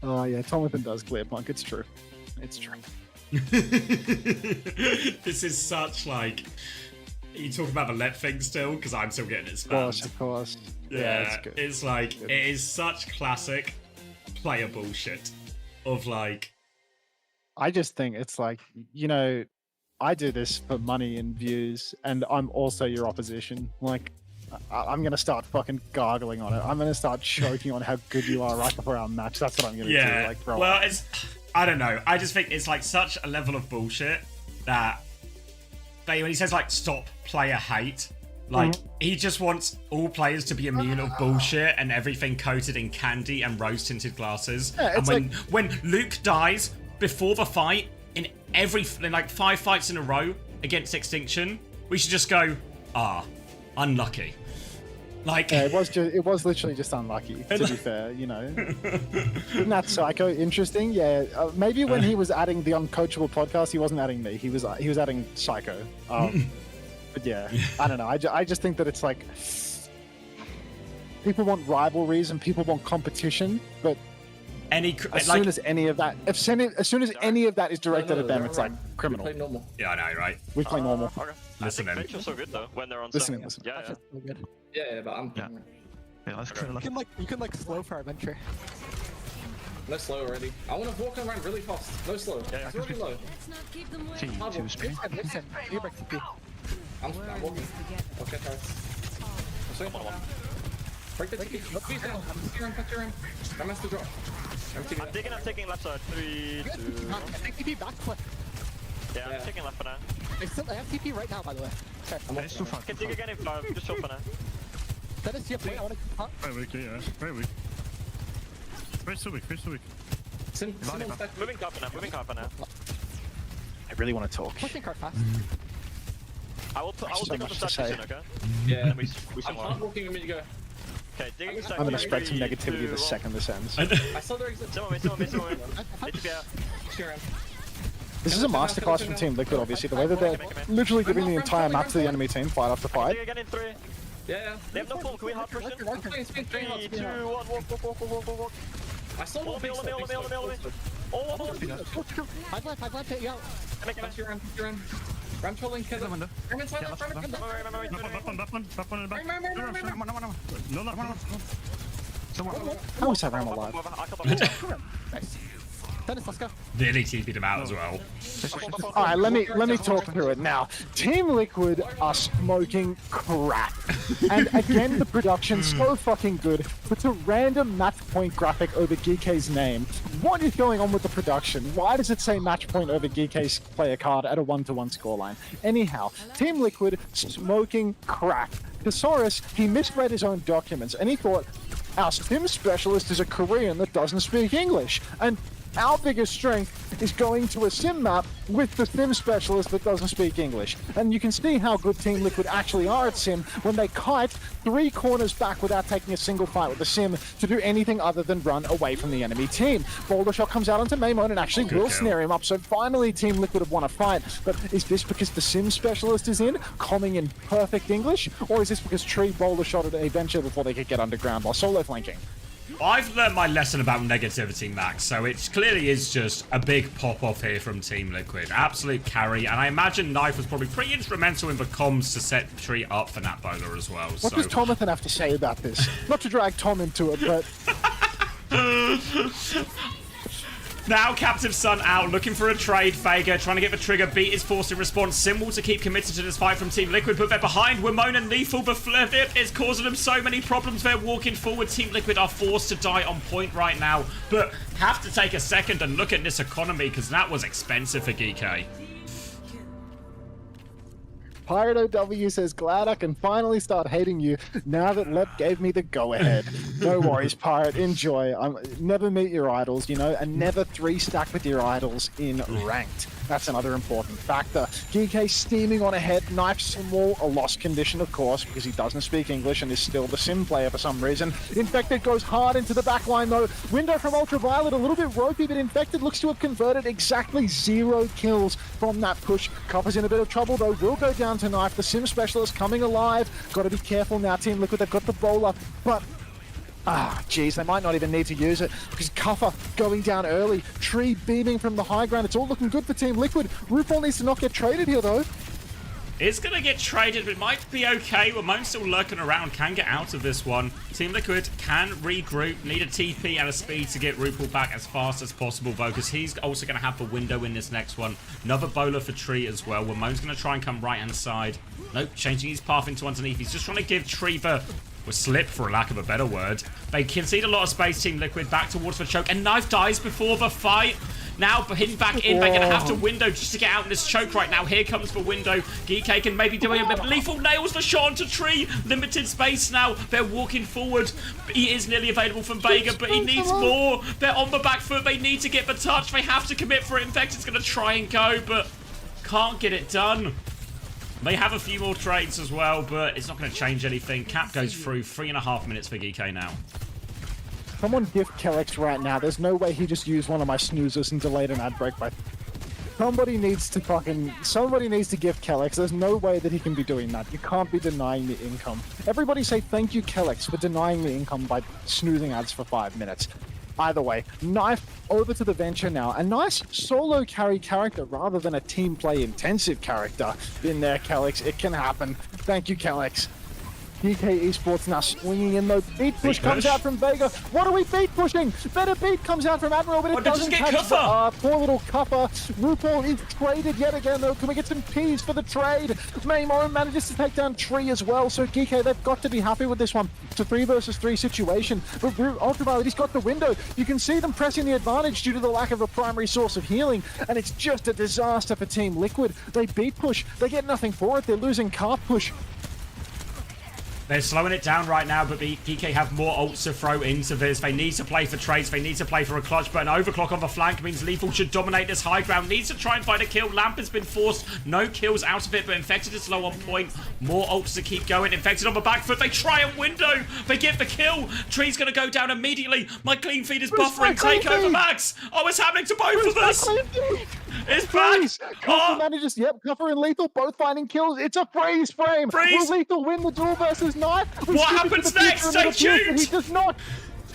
Oh yeah, Tomathan does clear, Punk. It's true. It's true. This is such like. Are you talking about the Lep thing still? Because I'm still getting it spammed. Of course. Yeah, it's like it is such classic player bullshit. Of like. I just think it's like, you know, I do this for money and views, and I'm also your opposition. Like, I'm gonna start fucking gargling on it. I'm gonna start choking on how good you are right before our match. That's what I'm gonna do. Like, bro. Well, it's. I don't know. I just think it's like such a level of bullshit that when he says like stop player hate, like he just wants all players to be immune of bullshit and everything coated in candy and rose tinted glasses. Yeah, and when Luke dies before the fight in like 5 fights in a row against Extinction, we should just go, unlucky. Like, yeah, it was literally just unlucky, to be fair, you know. Isn't that Psycho interesting? Yeah, maybe when he was adding the Uncoachable podcast, he wasn't adding me. He was adding Psycho. But yeah, I don't know. I just think that it's like people want rivalries and people want competition, but as soon as any of that is directed at them, it's like criminal. We play normal. Yeah, I know, right? We play normal. Okay. Listen, I think Mitchell's so good though when they're on. Listen. Yeah. Yeah, but I'm. Yeah, let's clear left. You can like slow for adventure. No slow already. I want to walk around really fast. No slow. Yeah. It's already low. Two spin. Listen, you back TP. I'm walking. Okay, guys. Come on. Break the TP. Please down. Touch your arm. I'm has to drop. I'm taking left side. 3, 2, 1. Take TP back quick. Yeah, I'm taking left for now. I have TP right now, by the way. Okay. It's too far. Can take again in 5. Just chill for now. That is your point. I want to. Very weak, yeah. Very weak. Very so weak. Moving carpet now. I really want to talk. Pushing card fast. I will take on the stack soon, okay? Yeah. And we I'm hard walking a minute ago. Okay, digging stack. I'm gonna spread some negativity the second this ends. I saw their exit. Some of me. This is a masterclass from Team Liquid, obviously. The way that they're literally giving the entire map to the enemy team, fight after fight. Dig again in 3. Yeah. They have no pull. Can we hard push in? 3, 2, 1. Walk. I saw all of me. Oh, I've left, hit you out. Touch your arm. Ram trolling, kill him. Ram inside left. Back one in the back. No. How is that Ram alive? Nice. Dennis, let's go. Nearly TP'd him out as well. Alright, let me talk through it now. Team Liquid are smoking crack. And again, the production's so fucking good. It's a random match point graphic over GK's name. What is going on with the production? Why does it say match point over GK's player card at a 1-to-1 scoreline? Anyhow, Team Liquid smoking crack. Thesaurus, he misread his own documents and he thought, our sim specialist is a Korean that doesn't speak English. And our biggest strength is going to a sim map with the sim specialist that doesn't speak English. And you can see how good Team Liquid actually are at sim when they kite 3 corners back without taking a single fight with the sim to do anything other than run away from the enemy team. Boulder Shot comes out onto Maymon and actually will snare him up. So finally Team Liquid have won a fight. But is this because the sim specialist is in, comming in perfect English? Or is this because Tree Boulder Shotted a venture before they could get underground while solo flanking? I've learned my lesson about negativity, Max, so it clearly is just a big pop-off here from Team Liquid. Absolute carry, and I imagine Knife was probably pretty instrumental in the comms to set Tree up for Nat Bowler as well. What does Tomathan have to say about this? Not to drag Tom into it, but... Now Captive Sun out, looking for a trade. Vega trying to get the trigger, beat is forced in response. Symbol to keep committed to this fight from Team Liquid, but they're behind. Wimone and Lethal, the flip is causing them so many problems. They're walking forward. Team Liquid are forced to die on point right now, but have to take a second and look at this economy, because that was expensive for GK. Pirate OW says, glad I can finally start hating you now that Lep gave me the go-ahead. No worries, Pirate, enjoy. Never meet your idols, you know, and never 3-stack with your idols in ranked. That's another important factor. GK steaming on ahead, Knife Simwall, a lost condition, of course, because he doesn't speak English and is still the sim player for some reason. Infected goes hard into the backline, though. Window from Ultraviolet, a little bit ropey, but Infected looks to have converted exactly 0 kills from that push. Copper's in a bit of trouble, though. Will go down to Knife. The sim specialist coming alive. Got to be careful now, Team Liquid. They've got the bowler, but... geez, they might not even need to use it because Cuffer going down early. Tree beaming from the high ground. It's all looking good for Team Liquid. RuPaul needs to not get traded here, though. It's going to get traded, but it might be okay. Ramon's still lurking around, can get out of this one. Team Liquid can regroup, need a TP and a speed to get RuPaul back as fast as possible, though, because he's also going to have the window in this next one. Another bowler for Tree as well. Ramon's going to try and come right-hand side. Nope, changing his path into underneath. He's just trying to give Tree the slip, for a lack of a better word. They concede a lot of space, Team Liquid, back towards the choke, and Knife dies before the fight. Now hidden back in, they're going to have to window just to get out in this choke right now. Here comes the window. GK can maybe do it, but Lethal nails the shot onto Tree. Limited space now. They're walking forward. He is nearly available from Vega, but he needs more. They're on the back foot. They need to get the touch. They have to commit for it. Infected's going to try and go, but can't get it done. They have a few more trades as well, but it's not going to change anything. Cap goes through 3.5 minutes for GK now. Someone gift Kellex right now. There's no way he just used one of my snoozers and delayed an ad break by... Somebody needs to gift Kellex. There's no way that he can be doing that. You can't be denying the income. Everybody say thank you, Kellex, for denying the income by snoozing ads for 5 minutes. Either way, Knife over to the venture now. A nice solo carry character rather than a team play intensive character in there, Kellex. It can happen. Thank you, Kellex. DK Esports now swinging in though. Beat push comes out from Vega. What are we beat pushing? Better beat comes out from Admiral, but it doesn't catch the, poor little Cuppa. RuPaul is traded yet again though. Can we get some keys for the trade? Maymo manages to take down Tree as well, so GK, they've got to be happy with this one. It's a 3 versus 3 situation, but Ultraviolet, he's got the window. You can see them pressing the advantage due to the lack of a primary source of healing, and it's just a disaster for Team Liquid. They beat push, they get nothing for it, they're losing car push. They're slowing it down right now, but GK have more ults to throw into this. They need to play for trades. They need to play for a clutch, but an overclock on the flank means Lethal should dominate this high ground. Needs to try and find a kill. Lamp has been forced. No kills out of it, but Infected is low on point. More ults to keep going. Infected on the back foot. They try a window. They get the kill. Tree's going to go down immediately. My clean feed is buffering. Take over Max. Oh, it's happening to both of us. It's back. Cuffer manages, Cuffer and Lethal both finding kills. It's a freeze frame. Will Lethal win the duel versus Knife? What happens next? Stay tuned. He does not.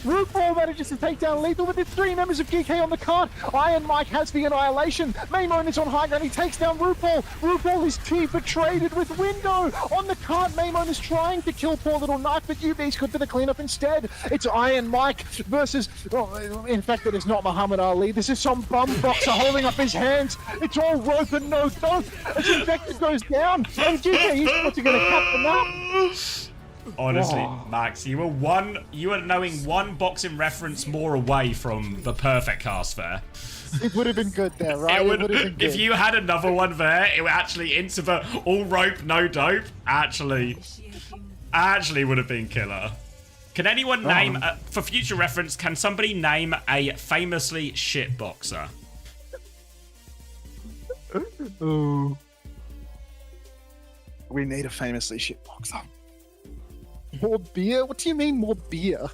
RuPaul manages to take down Lethal with his 3 members of GK on the card. Iron Mike has the annihilation. Maymon is on high ground. He takes down RuPaul. RuPaul is traded with Window. On the card, Maymon is trying to kill poor little Knife, but UB's good for the cleanup instead. It's Iron Mike versus... Oh, in fact, it is not Muhammad Ali. This is some bum boxer holding up his hands. It's all rope and no dope. As Infected goes down, and GK Esports are going to cap them up. Honestly, Max, you were knowing one boxing reference more away from the perfect cast there. It would have been good there, right? It would have been good. If you had another one there, it would actually into the all rope, no dope. Actually would have been killer. Can anyone name, for future reference, can somebody name a famously shit boxer? Ooh. We need a famously shit boxer. More beer? What do you mean more beer?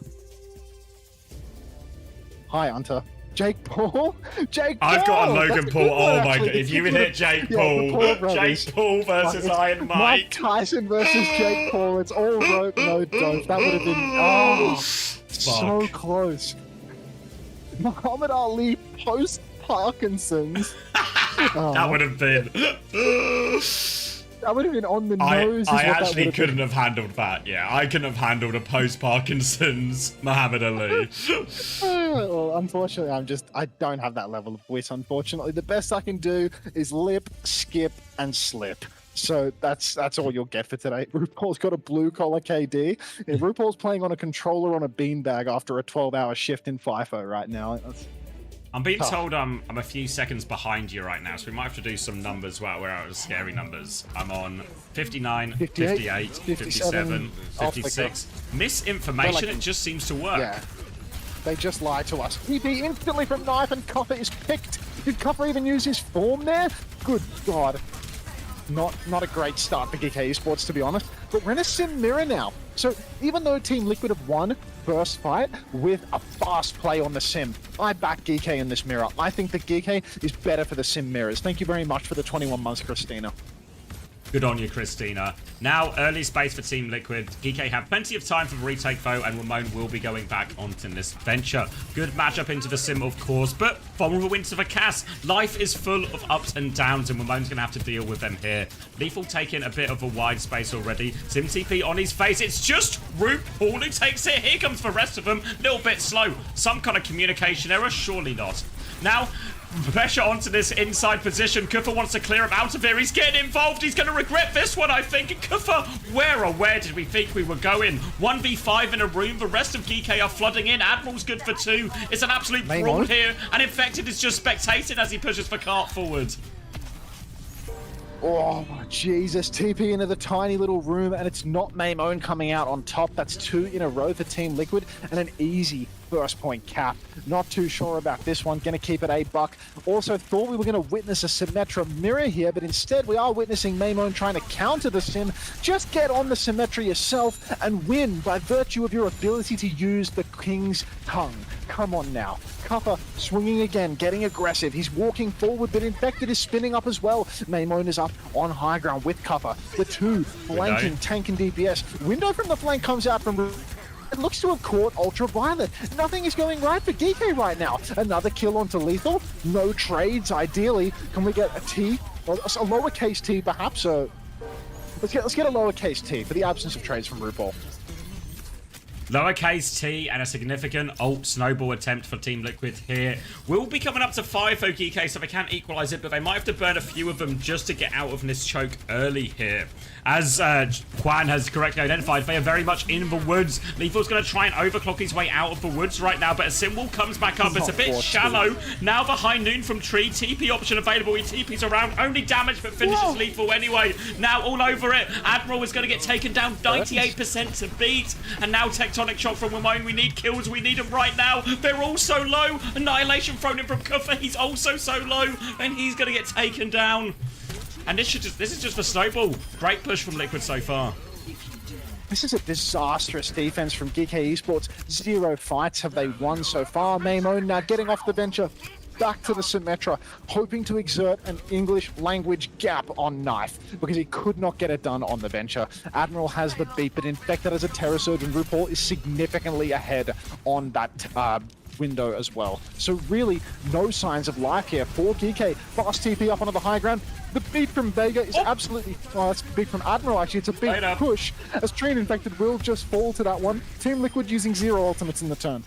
Hi, Hunter. Jake Paul? Jake Paul! I've got a Logan Paul. Oh my god. If you would hit Jake Paul. Jake Paul versus Iron Mike. Mike Tyson versus Jake Paul. It's all rope, no dope. That would have been so close. Muhammad Ali post Parkinson's. That would have been. That would have been on the nose. I actually couldn't have handled that. Yeah, I couldn't have handled a post-Parkinson's Muhammad Ali. Well, unfortunately, I don't have that level of wit, unfortunately. The best I can do is lip, skip, and slip. So that's all you'll get for today. RuPaul's got a blue-collar KD. Yeah, RuPaul's playing on a controller on a beanbag after a 12-hour shift in FIFO right now. I'm being told I'm a few seconds behind you right now, so we might have to do some numbers. Well, we're out of scary numbers. I'm on 59, 58, 57, 56. Misinformation, it just seems to work. Yeah. They just lied to us. TP instantly from Knife and Copper is picked. Did Copper even use his form there? Good God. Not a great start for GK Esports, to be honest. But we're in a sim mirror now. So even though Team Liquid have won first fight with a fast play on the sim, I back GK in this mirror. I think that GK is better for the sim mirrors. Thank you very much for the 21 months, Christina. Good on you, Christina. Now, early space for Team Liquid. GK have plenty of time for the retake, though, and Ramon will be going back onto this venture. Good matchup into the sim, of course, but vulnerable into the Cass. Life is full of ups and downs, and Ramon's going to have to deal with them here. Lethal taking a bit of a wide space already. Sim TP on his face. It's just RuPaul who takes it. Here comes the rest of them. Little bit slow. Some kind of communication error? Surely not. Now, pressure onto this inside position. Kuffa wants to clear him out of here. He's getting involved. He's going to regret this one, I think. Kuffa, where did we think we were going? 1v5 in a room. The rest of GK are flooding in. Admiral's good for 2. It's an absolute brawl here. And Infected is just spectating as he pushes the cart forward. Oh, Jesus. TP into the tiny little room, and it's not Maymon coming out on top. That's 2 in a row for Team Liquid, and an easy first point cap. Not too sure about this one. Going to keep it $8. Also thought we were going to witness a Symmetra mirror here, but instead we are witnessing Maymon trying to counter the sim. Just get on the Symmetra yourself and win by virtue of your ability to use the King's Tongue. Come on now. Cuppa swinging again, getting aggressive. He's walking forward, but Infected is spinning up as well. Maymon is up on high ground with Cuppa. The 2 flanking, tank and DPS. Window from the flank comes out from... It looks to have caught Ultraviolet. Nothing is going right for GK right now. Another kill onto Lethal. No trades, ideally. Can we get a T? Or a lowercase T, perhaps? Let's get a lowercase t for the absence of trades from RuPaul. Lowercase t and a significant ult snowball attempt for Team Liquid here. We'll be coming up to 5 for GK, so they can equalize it, but they might have to burn a few of them just to get out of this choke early here. As Juan has correctly identified, they are very much in the woods. Lethal's going to try and overclock his way out of the woods right now, but as Simwall comes back up, it's a bit shallow. Now the high noon from Tree, TP option available. He TP's around, only damage, but finishes Lethal anyway. Now all over it. Admiral is going to get taken down, 98% to beat. And now Tectonic Shock from Wimone. We need kills, we need them right now. They're all so low. Annihilation thrown in from Kufa. He's also so low, and he's going to get taken down. And this is just a snowball. Great push from Liquid so far. This is a disastrous defense from GK Esports. 0 fights have they won so far. Maimone now getting off the venture, back to the Symmetra, hoping to exert an English language gap on Knife because he could not get it done on the venture. Admiral has the beat, but Infected as a Terror Surge, and RuPaul is significantly ahead on that window as well. So really, no signs of life here for GK. Fast TP up onto the high ground. The beat from Vega is absolutely... Oh, that's a beat from Admiral, actually. It's a big push, as Train Infected will just fall to that one. Team Liquid using 0 ultimates in the turn.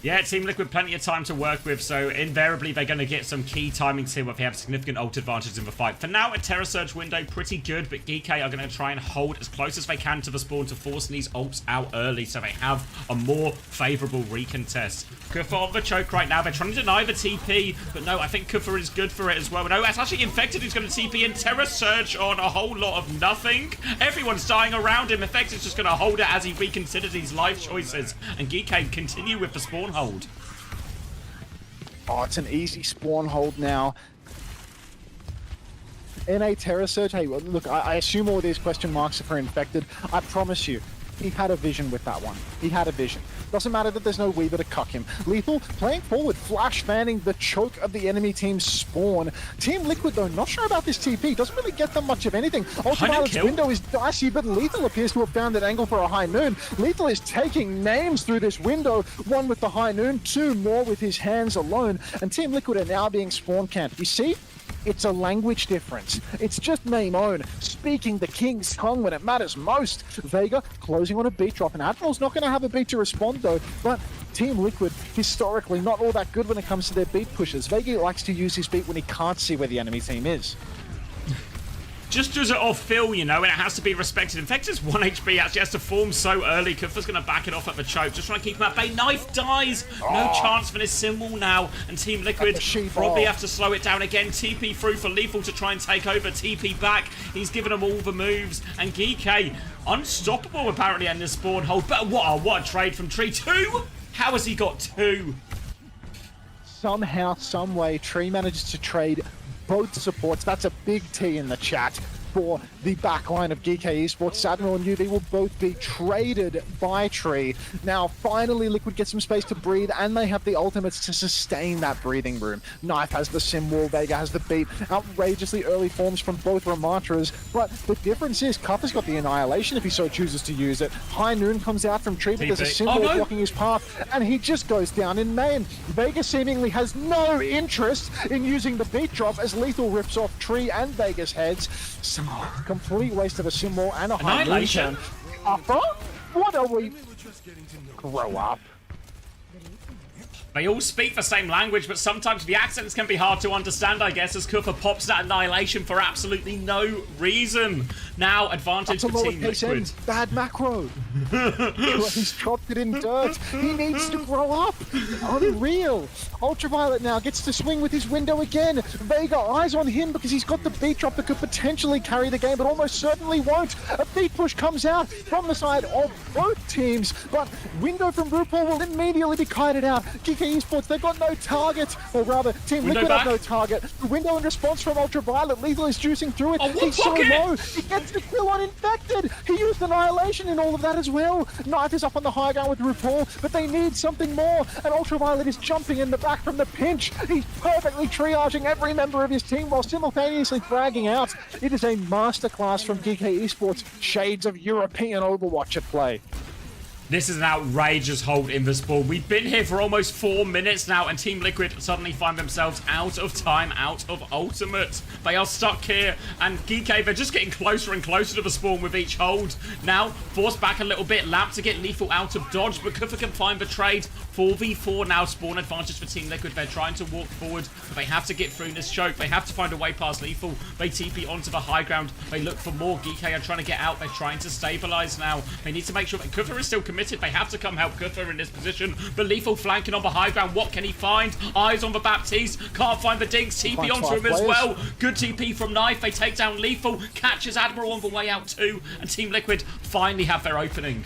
Yeah, Team Liquid plenty of time to work with, so invariably they're going to get some key timings here where they have significant ult advantage in the fight. For now, a Terror Surge window, pretty good, but GK are going to try and hold as close as they can to the spawn to force these ults out early so they have a more favourable recontest. Kufa on the choke right now. They're trying to deny the TP, but no, I think Kufa is good for it as well. No, that's actually Infected who's going to TP in. Terror Surge on a whole lot of nothing. Everyone's dying around him. Infected's just going to hold it as he reconsiders his life choices, and GK continue with the spawn hold. Oh, it's an easy spawn hold now. NA Terror Surge, hey, look, I assume all these question marks are for Infected. I promise you, he had a vision with that one. He had a vision. Doesn't matter that there's no Weaver to cuck him. Lethal playing forward, flash fanning the choke of the enemy team's spawn. Team Liquid, though, not sure about this TP. Doesn't really get them much of anything. Ultraviolet's window is dicey, but Lethal appears to have found an angle for a high noon. Lethal is taking names through this window. 1 with the high noon, 2 more with his hands alone. And Team Liquid are now being spawn camped. You see? It's a language difference. It's just Maimone speaking the king's tongue when it matters most. Vega closing on a beat drop, and Admiral's not going to have a beat to respond though, but Team Liquid, historically, not all that good when it comes to their beat pushes. Vega likes to use his beat when he can't see where the enemy team is. Just does it off Phil, you know, and it has to be respected. Infected's 1 HP actually has to form so early. Kufa's going to back it off at the choke, just trying to keep him at bay. Knife dies! No chance for this Symbol now, and Team Liquid probably have to slow it down again. TP through for Lethal to try and take over. TP back. He's given them all the moves, and GK unstoppable apparently in this spawn hold. But what a trade from Tree. 2? How has he got 2? Somehow, someway, Tree manages to trade both supports. That's a big T in the chat for the backline of GK Esports. Admiral and UV will both be traded by Tree. Now, finally, Liquid gets some space to breathe, and they have the ultimates to sustain that breathing room. Knife has the sim wall, Vega has the beat. Outrageously early forms from both Ramatras, but the difference is Kufa's got the Annihilation if he so chooses to use it. High Noon comes out from Tree, but there's a sim wall blocking his path, and he just goes down in main. Vega seemingly has no interest in using the beat drop as Lethal rips off Tree and Vega's heads. So, complete waste of a sim wall and a high noon turn. What are we? Grow up. They all speak the same language, but sometimes the accents can be hard to understand, I guess, as Kufa pops that Annihilation for absolutely no reason. Now, advantage for Team Liquid. Bad macro. He's dropped it in dirt. He needs to grow up. Unreal. Ultraviolet now gets to swing with his window again. Vega eyes on him because he's got the beat drop that could potentially carry the game, but almost certainly won't. A beat push comes out from the side of both teams, but window from RuPaul will immediately be kited out. GK Esports, they've got no target, or rather, Team Liquid have no target. Window in response from Ultraviolet. Lethal is juicing through it. He's so low. He gets the kill on Infected. He used Annihilation in all of that as well. Knife is up on the high ground with RuPaul, but they need something more, and Ultraviolet is jumping in the back from the pinch. He's perfectly triaging every member of his team while simultaneously fragging out. It is a masterclass from GK Esports. Shades of European Overwatch at play. This is an outrageous hold in the spawn. We've been here for almost 4 minutes now, and Team Liquid suddenly find themselves out of time, out of ultimate. They are stuck here, and GK, they're just getting closer and closer to the spawn with each hold. Now, forced back a little bit. Lamp to get Lethal out of dodge, but Kuffer can find the trade. 4v4 now, spawn advantage for Team Liquid. They're trying to walk forward, but they have to get through this choke. They have to find a way past Lethal. They TP onto the high ground. They look for more. GK are trying to get out. They're trying to stabilize now. They need to make sure that Kuffer is still committed. They have to come help Kuffer in this position. But Lethal flanking on the high ground. What can he find? Eyes on the Baptiste. Can't find the Dinks. TP onto him as well. Good TP from Knife. They take down Lethal. Catches Admiral on the way out too. And Team Liquid finally have their opening.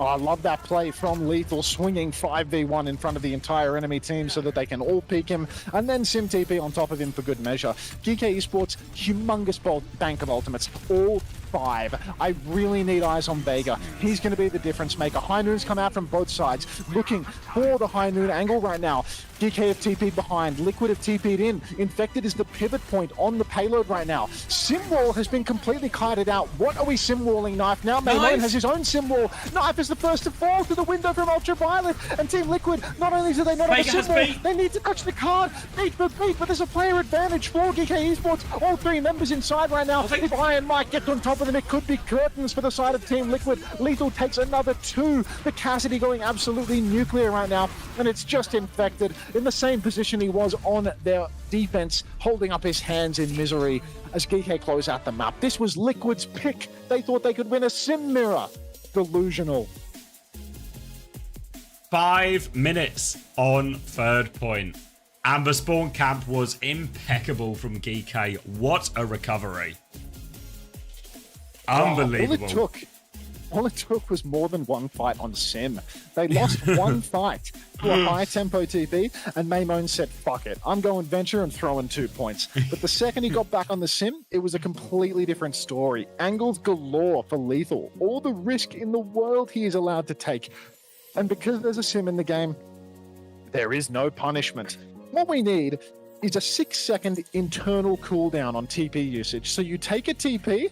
Oh, I love that play from Lethal, swinging 5v1 in front of the entire enemy team so that they can all peek him, and then Sim TP on top of him for good measure. GK Esports, humongous bank of ultimates, all 5. I really need eyes on Vega. He's going to be the difference maker. High Noon's come out from both sides, looking for the High Noon angle right now. GK have TP'd behind, Liquid have TP'd in. Infected is the pivot point on the payload right now. Simwall has been completely kited out. What are we simwalling, Knife? Now Maymone has his own simwall. Knife is the first to fall through the window from Ultraviolet. And Team Liquid, not only do they not have a simwall, they need to touch the card beat for beat, but there's a player advantage for GK Esports. All 3 members inside right now. If Iron Mike gets on top of them, it could be curtains for the side of Team Liquid. Lethal takes another 2. The Cassidy going absolutely nuclear right now, and it's just Infected in the same position he was on their defense, holding up his hands in misery as GK close out the map. This was Liquid's pick. They thought they could win a sim mirror. Delusional. 5 minutes on third point. And the spawn camp was impeccable from GK. What a recovery. Unbelievable. All it took was more than one fight on Sim. They lost one fight to a high-tempo TP, and Maymone said, fuck it, I'm going Venture and throwing 2 points. But the second he got back on the Sim, it was a completely different story. Angles galore for Lethal. All the risk in the world he is allowed to take. And because there's a Sim in the game, there is no punishment. What we need is a 6-second internal cooldown on TP usage. So you take a TP,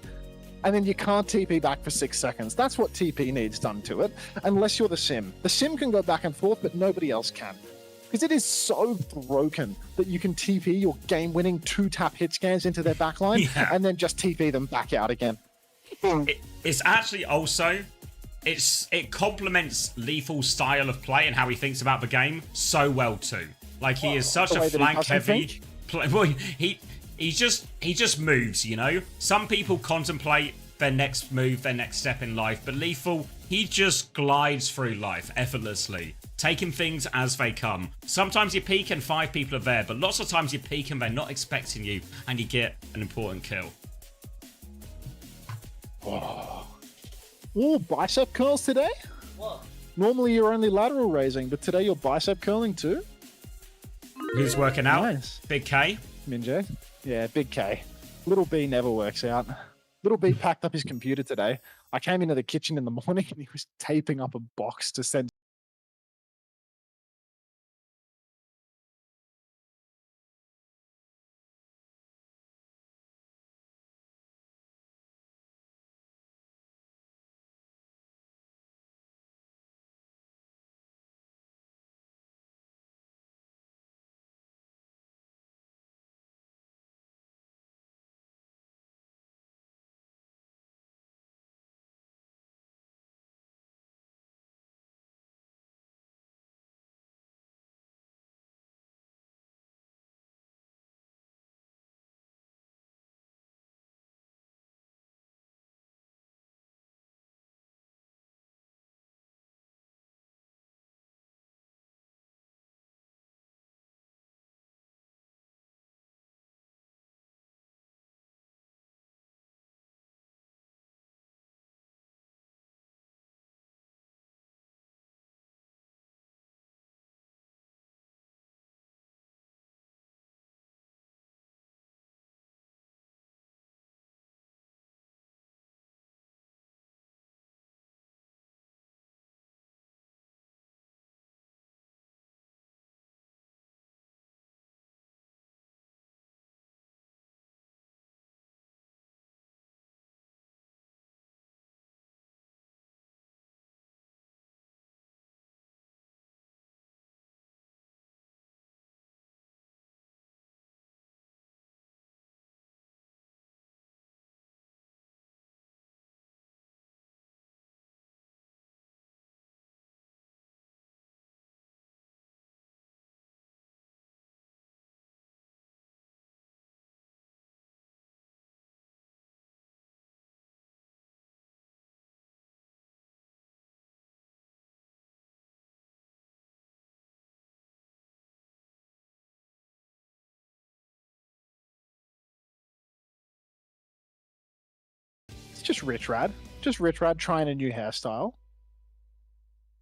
and then you can't TP back for 6 seconds. That's what TP needs done to it, unless you're the Sim. The Sim can go back and forth, but nobody else can. Because it is so broken that you can TP your game-winning 2-tap hit scans into their backline, and then just TP them back out again. It's actually also, it complements Lethal's style of play and how he thinks about the game so well too. Like, he is such a flank-heavy... Well, he just moves, you know? Some people contemplate their next move, their next step in life, but Lethal, he just glides through life effortlessly, taking things as they come. Sometimes you peek and 5 people are there, but lots of times you peek and they're not expecting you, and you get an important kill. Ooh, bicep curls today? What? Normally you're only lateral raising, but today you're bicep curling too? Who's working out? Nice. Big K? Minjay. Yeah, Big K. Little B never works out. Little B packed up his computer today. I came into the kitchen in the morning and he was taping up a box to send Just Rich Rad. Just Rich Rad trying a new hairstyle.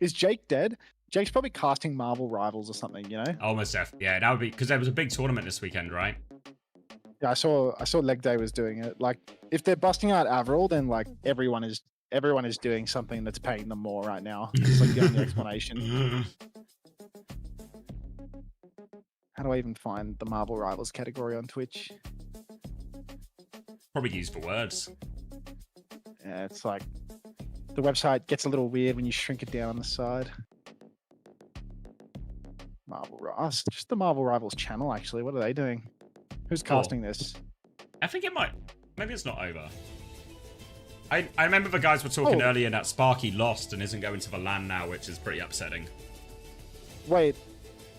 Is Jake dead? Jake's probably casting Marvel Rivals or something, you know? Almost definitely. Yeah, that would be because there was a big tournament this weekend, right? Yeah, I saw Leg Day was doing it. Like, if they're busting out Avril, then like everyone is doing something that's paying them more right now. It's like the only explanation. How do I even find the Marvel Rivals category on Twitch? Probably used for words. Yeah, it's like the website gets a little weird when you shrink it down on the side. Just the Marvel Rivals channel, actually. What are they doing? Who's casting this? I think it might. Maybe it's not over. I remember the guys were talking earlier that Sparky lost and isn't going to the LAN now, which is pretty upsetting. Wait,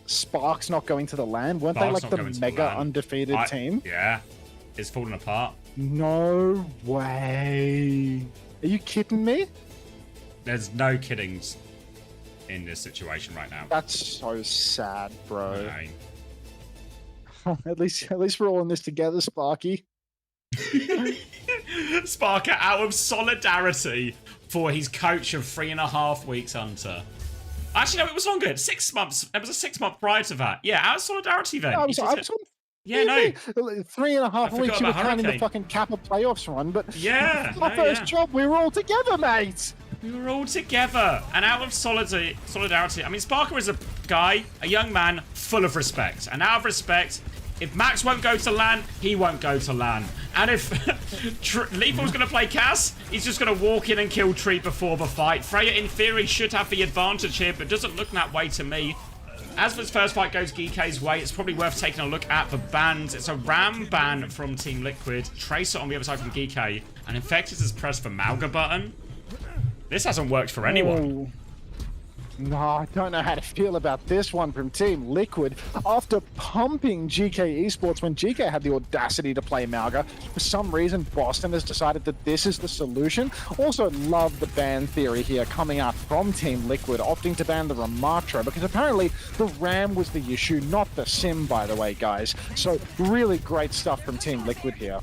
Spark's not going to the LAN? Weren't they like the mega undefeated team? Yeah, it's falling apart. No way. Are you kidding me? There's no kiddings in this situation right now. That's so sad, bro. Right. At least we're all in this together, Sparky. Sparker out of solidarity for his coach of 3.5 weeks, Hunter. Actually, no, it was longer. 6 months. It was a 6 month prior to that. Yeah, out of solidarity then. I was yeah, no. 3.5 weeks you were counting the fucking Kappa playoffs run, but yeah, our first job, we were all together, mate. We were all together, and out of solidarity. I mean, Sparker is a guy, a young man, full of respect. And out of respect, if Max won't go to LAN, he won't go to LAN. And if Lethal's going to play Cass, he's just going to walk in and kill Tree before the fight. Freya, in theory, should have the advantage here, but doesn't look that way to me. As this first fight goes Geek's way, it's probably worth taking a look at the bans. It's a Ram ban from Team Liquid, Tracer on the other side from Geek, and Infected has pressed the Malga button. This hasn't worked for anyone. No, I don't know how to feel about this one from Team Liquid. After pumping GK Esports when GK had the audacity to play Malga, for some reason Boston has decided that this is the solution. Also love the ban theory here coming out from Team Liquid, opting to ban the Ramatra, because apparently the RAM was the issue, not the sim, by the way, guys. So really great stuff from Team Liquid here.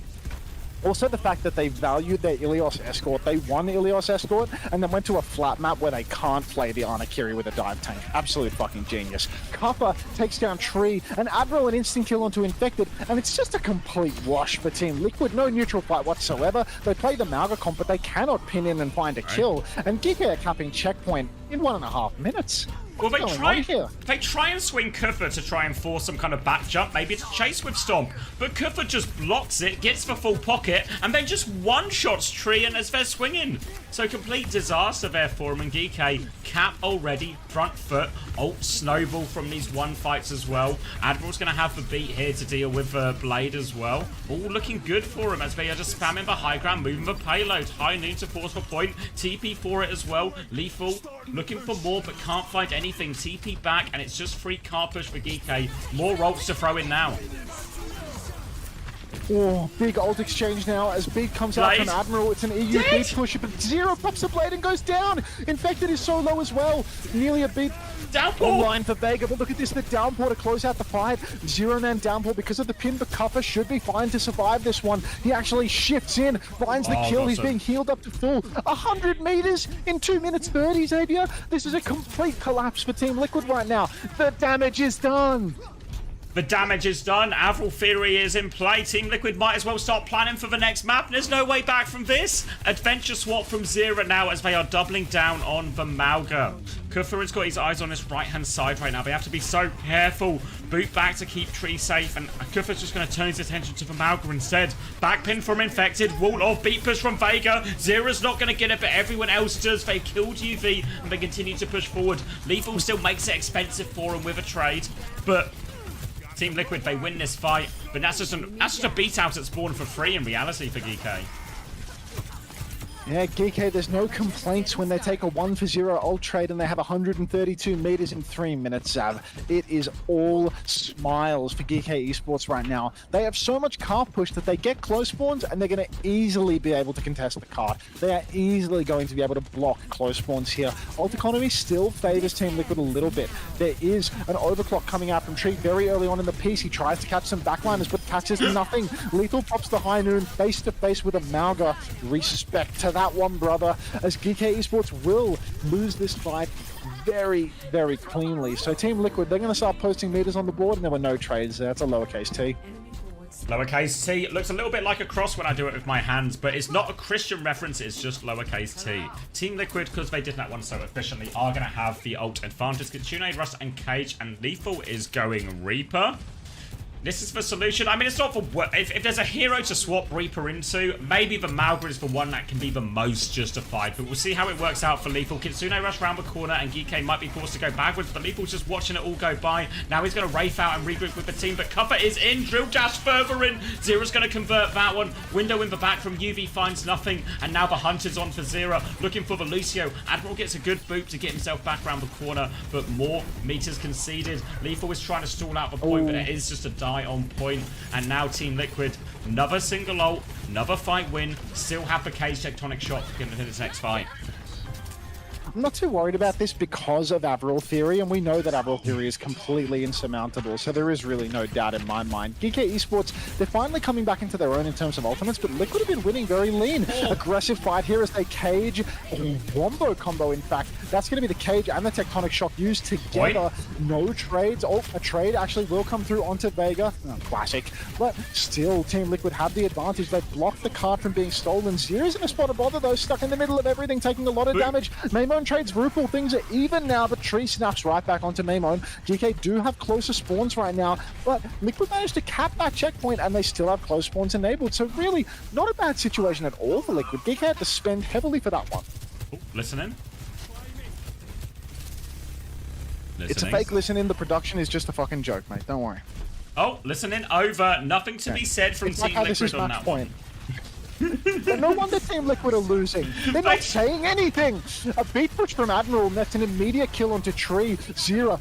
Also, the fact that they valued their Ilios Escort. They won Ilios Escort and then went to a flat map where they can't play the Anakiri with a dive tank. Absolute fucking genius. Kappa takes down Tree, and Admiral an instant kill onto Infected, and it's just a complete wash for Team Liquid. No neutral fight whatsoever. They play the Malga comp, but they cannot pin in and find a kill. And Geeko are capping checkpoint in 1.5 minutes. Well, they try and swing Kuffer to try and force some kind of back jump. Maybe it's a chase with Stomp. But Kuffer just blocks it, gets the full pocket, and then just one-shots Tree and as they're swinging. So complete disaster there for him and Geek. Cap already, front foot, ult snowball from these one fights as well. Admiral's going to have the beat here to deal with Blade as well. All looking good for him as they are just spamming the high ground, moving the payload. High noon to force for point. TP for it as well. Lethal looking for more but can't find anything. TP back, and it's just free car push for Geek. More rolls to throw in now. Oh, big ult exchange now as Big comes out from Admiral. It's an EU big push, but Zero pops the blade and goes down. Infected is so low as well. Nearly a big downpour line for Vega, but look at this, the downpour to close out the fight. Zero man downpour because of the pin, but Kappa should be fine to survive this one. He actually shifts in, finds the kill. He's being healed up to full. 100 meters in 2 minutes 30, Xavier. This is a complete collapse for Team Liquid right now. The damage is done. The damage is done. Avril Theory is in play. Team Liquid might as well start planning for the next map. There's no way back from this. Adventure swap from Zero now as they are doubling down on the Malga. Kuffer has got his eyes on his right-hand side right now. They have to be so careful. Boot back to keep Tree safe. And Kuffer's just going to turn his attention to the Malga instead. Backpin from Infected. Wall off. Beat push from Vega. Zero's not going to get it, but everyone else does. They killed UV and they continue to push forward. Lethal still makes it expensive for him with a trade. But Team Liquid, they win this fight, but that's just a beat out at spawn for free in reality for GK. Yeah, Geeky, there's no complaints when they take a 1-for-0 ult trade and they have 132 meters in 3 minutes, Zav. It is all smiles for Geeky Esports right now. They have so much car push that they get close spawns and they're going to easily be able to contest the car. They are easily going to be able to block close spawns here. Ult economy still favors Team Liquid a little bit. There is an overclock coming out from Tree very early on in the piece. He tries to catch some backliners, but catches nothing. Lethal pops the high noon face to face with a Mauga. Respect to that one, brother, as GK Esports will lose this fight very, very cleanly. So Team Liquid, they're going to start posting meters on the board, and there were no trades there. It's a lowercase t. Lowercase t. It looks a little bit like a cross when I do it with my hands, but it's not a Christian reference, it's just lowercase t. Team Liquid, because they did that one so efficiently, are going to have the ult advantage. Kitsune, Rust, and Cage, and Lethal is going Reaper. This is the solution. I mean, it's not for what. If there's a hero to swap Reaper into, maybe the Malga is the one that can be the most justified. But we'll see how it works out for Lethal. Kitsune rush round the corner, and Geeky might be forced to go backwards. But Lethal's just watching it all go by. Now he's going to Wraith out and regroup with the team. But Cuffer is in. Drill dash further in. Zera's going to convert that one. Window in the back from UV finds nothing. And now the Hunter's on for Zera, looking for the Lucio. Admiral gets a good boot to get himself back around the corner. But more meters conceded. Lethal is trying to stall out the point, but it is just a die on point. And now Team Liquid, another single ult, another fight win, still have the Cage tectonic shot to get into this next fight. I'm not too worried about this because of Avril Theory, and we know that Avril Theory is completely insurmountable, so there is really no doubt in my mind. GK Esports, they're finally coming back into their own in terms of ultimates, but Liquid have been winning very lean. Aggressive fight here as they Cage, Wombo combo in fact. That's going to be the Cage and the Tectonic Shock used together. No trades. Oh, a trade actually will come through onto Vega. Oh, classic. But still, Team Liquid have the advantage. They've blocked the card from being stolen. Zera's in a spot of bother though, stuck in the middle of everything, taking a lot of damage. Maimon trades Rupal. Things are even now, but Tree snaps right back onto Maimon. GK do have closer spawns right now, but Liquid managed to cap that checkpoint and they still have close spawns enabled. So really, not a bad situation at all for Liquid. GK had to spend heavily for that one. Oh, listening. It's a fake listening. The production is just a fucking joke, mate. Don't worry. Oh, listening over. Nothing to be said from Team Liquid on that one. No wonder Team Liquid are losing. They're not saying anything. A beat push from Admiral nets an immediate kill onto Tree. Zera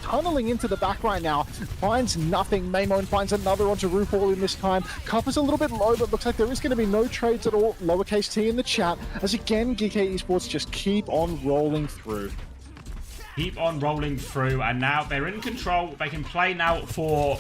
tunneling into the back right now. Finds nothing. Maimon finds another onto Rupal in this time. Cuff is a little bit low, but looks like there is going to be no trades at all. Lowercase t in the chat. As again, GK Esports just keep on rolling through. Keep on rolling through, and now they're in control. They can play now for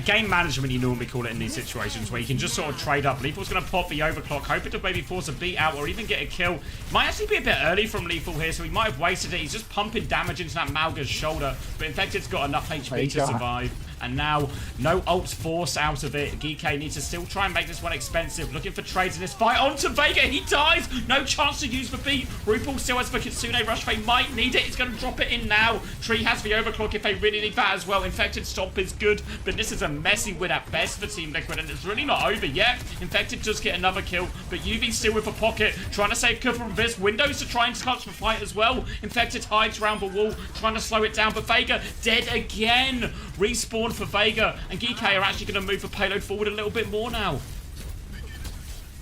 game management, you normally call it in these situations, where you can just sort of trade up. Lethal's going to pop the overclock, hoping to maybe force a beat out or even get a kill. Might actually be a bit early from Lethal here, so he might have wasted it. He's just pumping damage into that Malga's shoulder, but Infected's got enough HP to survive. And now, no ult force out of it. GK needs to still try and make this one expensive. Looking for trades in this fight. Onto Vega, he dies! No chance to use the beat. Rupal still has the Kitsune rush. They might need it. He's going to drop it in now. Tree has the overclock if they really need that as well. Infected stomp is good, but this is a messy win at best for Team Liquid, and it's really not over yet. Infected does get another kill, but UV still with a pocket, trying to save cover from this. Windows to try and touch the fight as well. Infected hides around the wall, trying to slow it down, but Vega dead again. Respawn for Vega, and GK are actually going to move the payload forward a little bit more now.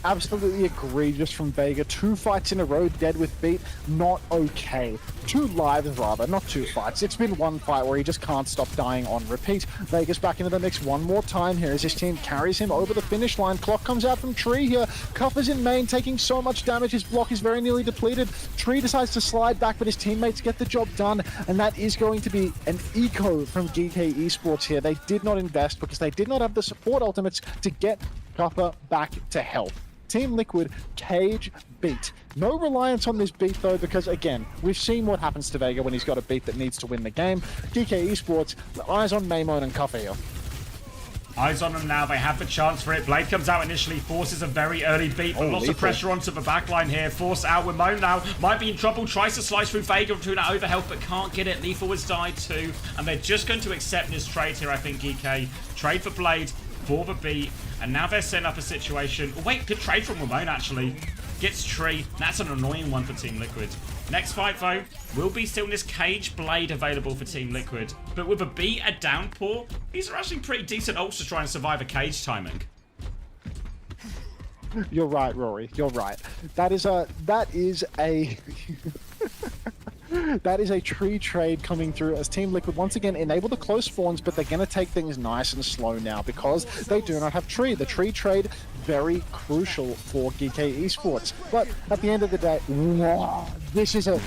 Absolutely egregious from Vega. 2 fights in a row, dead with beat. Not okay. 2 lives, rather, not 2 fights. It's been 1 fight where he just can't stop dying on repeat. Vega's back into the mix one more time here as his team carries him over the finish line. Clock comes out from Tree here. Cuffer's in main, taking so much damage. His block is very nearly depleted. Tree decides to slide back, but his teammates get the job done, and that is going to be an eco from GK Esports here. They did not invest because they did not have the support ultimates to get Cuffer back to health. Team Liquid, Cage, beat. No reliance on this beat though, because again, we've seen what happens to Vega when he's got a beat that needs to win the game. GK Esports, eyes on Maimon and Cuff here. Eyes on them now, they have the chance for it. Blade comes out initially, forces a very early beat, but lots of pressure onto the backline here. Force out with Moan now, might be in trouble, tries to slice through Vega through that overhealth, but can't get it. Lethal has died too, and they're just going to accept this trade here, I think, GK. Trade for Blade, for the beat, and now they're setting up a situation. Oh, wait, good trade from Ramon actually. Gets Tree. That's an annoying one for Team Liquid. Next fight though, will be still this Cage Blade available for Team Liquid. But with a beat, a downpour, these are actually pretty decent ults to try and survive a Cage timing. You're right, Rory. You're right. That is a that is a tree trade coming through as Team Liquid once again enable the close spawns, but they're going to take things nice and slow now because they do not have tree. The tree trade, very crucial for GK Esports. But at the end of the day, wow, this is an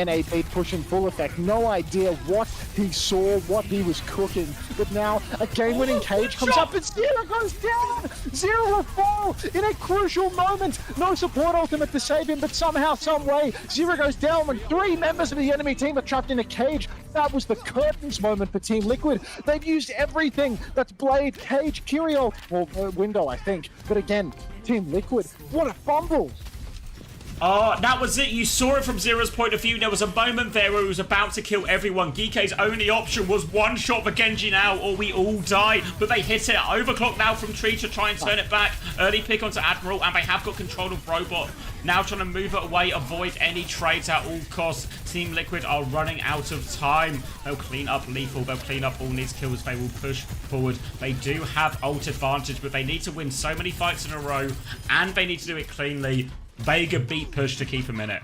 NA beat push in full effect. No idea what he saw, what he was cooking. But now a game-winning cage comes up and Zero goes down! Zero will fall in a crucial moment. No support ultimate to save him, but somehow, some way, Zero goes down when 3 members of the enemy team are trapped in a cage. That was the curtains moment for Team Liquid. They've used everything. That's Blade, Cage, Curio, or Window, I think. But again, Team Liquid, what a fumble! Oh, that was it. You saw it from Zero's point of view. There was a moment there where he was about to kill everyone. GK's only option was one shot for Genji now, or we all die. But they hit it. Overclock now from Tree to try and turn it back. Early pick onto Admiral, and they have got control of Robot. Now trying to move it away, avoid any trades at all costs. Team Liquid are running out of time. They'll clean up Lethal. They'll clean up all these kills. They will push forward. They do have ult advantage, but they need to win so many fights in a row, and they need to do it cleanly. Vega beat push to keep him in it.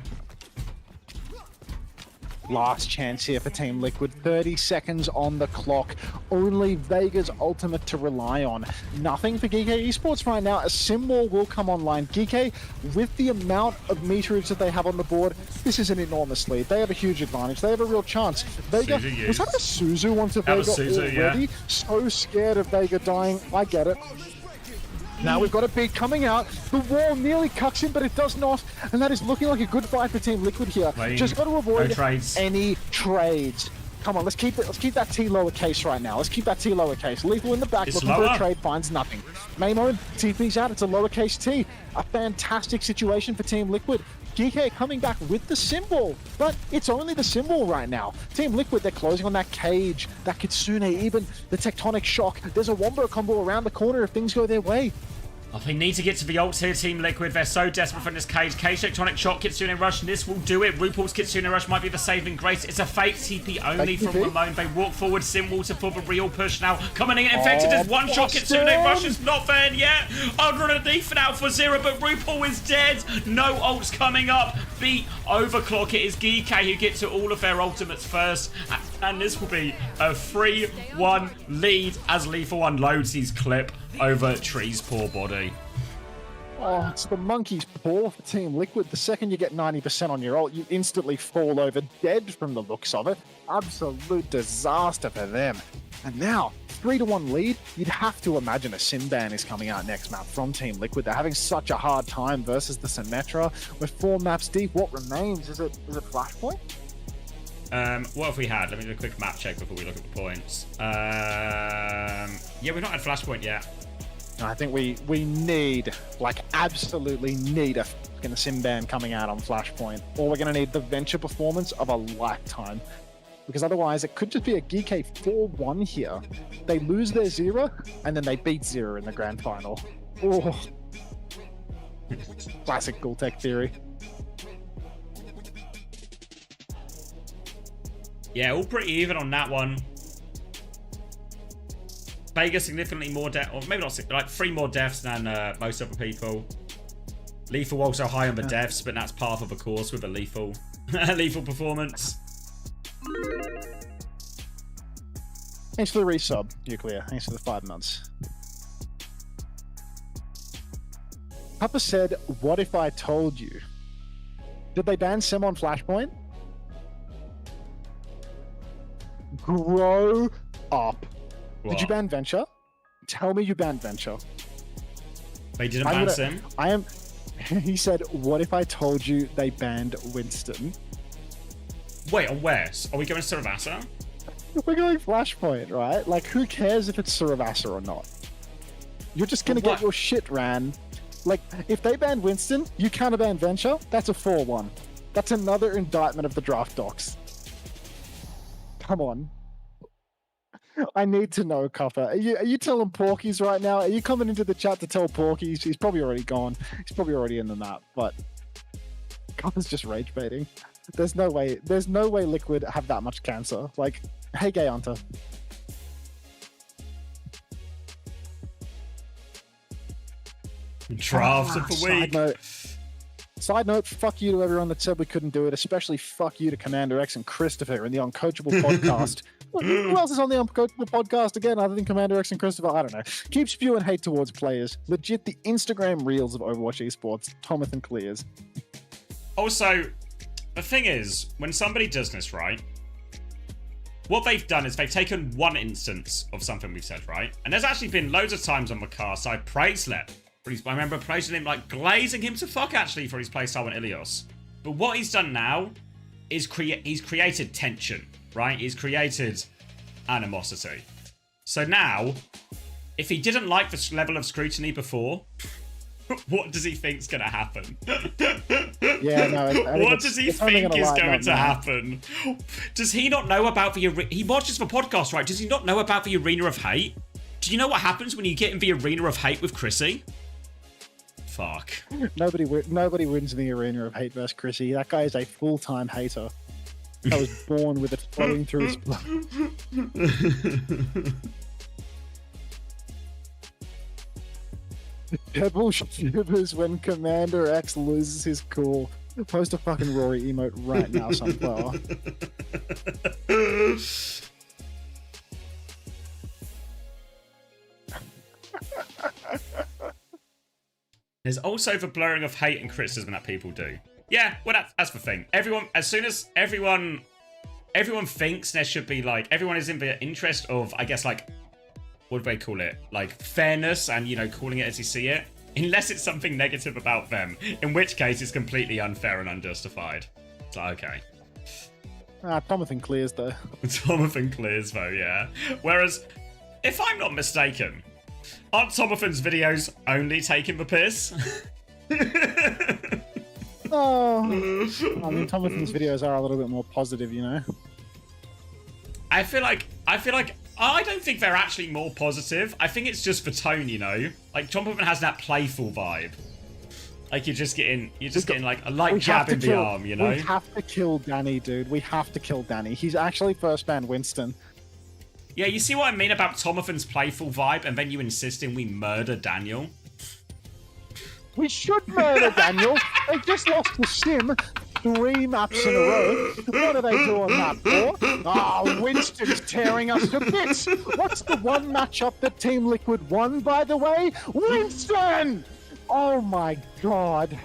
Last chance here for Team Liquid. 30 seconds on the clock. Only Vega's ultimate to rely on. Nothing for GK Esports right now. A Symbol will come online. GK, with the amount of meterage that they have on the board, this is an enormous lead. They have a huge advantage. They have a real chance. Vega, was that a Suzu onto Vega already? Yeah. So scared of Vega dying. I get it. Now we've got a beat coming out. The wall nearly cucks him, but it does not. And that is looking like a good fight for Team Liquid here. Just got to avoid any trades. Come on, let's keep that T lowercase right now. Let's keep that T lowercase. Lethal in the back, looking for a trade, finds nothing. Mamo, TP's out, it's a lowercase T. A fantastic situation for Team Liquid. GK coming back with the Symbol, but it's only the Symbol right now. Team Liquid, they're closing on that cage, that Kitsune, even the Tectonic Shock. There's a Wombo combo around the corner if things go their way. Oh, they need to get to the ults here, Team Liquid. They're so desperate for this cage. Cage Tectonic Shock, Kitsune Rush. This will do it. RuPaul's Kitsune Rush might be the saving grace. It's a fake TP only from Ramon. They walk forward. Symbol to for the real push now. Coming in, Infected is one shot. Kitsune Rush is not there yet. Underneath now for Zero, but RuPaul is dead. No ults coming up. Beat Overclock. It is GK who get to all of their ultimates first. And this will be a 3-1 lead as Lethal unloads his clip over Tree's poor body. Oh, it's the monkey's paw for Team Liquid. The second you get 90% on your ult, you instantly fall over dead from the looks of it. Absolute disaster for them. And now, 3-1 lead, you'd have to imagine a Simban is coming out next map from Team Liquid. They're having such a hard time versus the Symmetra. We're 4 maps deep. What remains? Is it Flashpoint? What have we had? Let me do a quick map check before we look at the points. Yeah, we've not had Flashpoint yet. I think we need, like, absolutely need a fucking Simban coming out on Flashpoint. Or we're going to need the Venture performance of a lifetime. Because otherwise, it could just be a GK 4-1 here. They lose their Zero, and then they beat Zero in the grand final. Oh. Classic Gultech theory. Yeah, all pretty even on that one. Vega significantly more death, or maybe not, like 3 more deaths than most other people. Lethal also high on the deaths, but that's part of a course with a lethal performance. Thanks for the resub, Nuclear. Thanks for the 5 months. Papa said, what if I told you? Did they ban Sim on Flashpoint? Grow up. What? Did you ban Venture? Tell me you banned Venture. They didn't ban Sim? He said, what if I told you they banned Winston? Wait, on where? Are we going to Saravasa? We're going Flashpoint, right? Like, who cares if it's Saravasa or not? You're just gonna get your shit ran. Like, if they ban Winston, you counterban Venture, that's a 4-1. That's another indictment of the draft docs. Come on. I need to know, Cuppa. Are you telling Porkies right now? Are you coming into the chat to tell Porkies? He's probably already gone. He's probably already in the map, but Cuppa's just rage baiting. There's no way Liquid have that much cancer. Like, hey, Gay Hunter. Draft of the week. Side note, fuck you to everyone that said we couldn't do it, especially fuck you to Commander X and Christopher in the Uncoachable podcast. Who else is on the Uncoachable podcast again other than Commander X and Christopher? I don't know. Keep spewing hate towards players. Legit, the Instagram reels of Overwatch Esports. Thomathan clears. Also, the thing is, when somebody does this, right, what they've done is they've taken one instance of something we've said, right? And there's actually been loads of times on the cast I praised Lep. I remember praising him, like, glazing him to fuck, actually, for his playstyle on Ilios. But what he's done now is he's created tension, right? He's created animosity. So now, if he didn't like this level of scrutiny before, what does he think's gonna happen? Yeah, no. What does he think is going to happen? Does he not know about the... He watches the podcast, right? Does he not know about the Arena of Hate? Do you know what happens when you get in the Arena of Hate with Chrissy? Fuck. Nobody wins in the Arena of Hate versus Chrissy. That guy is a full-time hater. I was born with it flowing through his blood. Pebble shivers when Commander X loses his cool. Post a fucking Rory emote right now, Sunflower. There's also the blurring of hate and criticism that people do. Yeah, well, that's the thing. As soon as everyone thinks there should be, like, everyone is in the interest of, I guess, like, what do they call it? Like, fairness and, you know, calling it as you see it. Unless it's something negative about them, in which case it's completely unfair and unjustified. It's like, okay. Thomathan clears, though. Thomathan clears, though, yeah. Whereas, if I'm not mistaken, aren't Thomathan's videos only taking the piss? Oh. I mean, Thomathan's videos are a little bit more positive, you know? I feel like I don't think they're actually more positive. I think it's just the tone, you know? Like, Thomathan has that playful vibe. Like, you're just getting like a light jab in the arm, you know? We have to kill Danny, dude. We have to kill Danny. He's actually first man Winston. Yeah, you see what I mean about Thomathan's playful vibe, and then you insisting we murder Daniel? We should murder Daniel. They just lost the sim 3 maps in a row. What are they doing that for? Ah, Winston's tearing us to bits. What's the one matchup that Team Liquid won, by the way? Winston! Oh my god.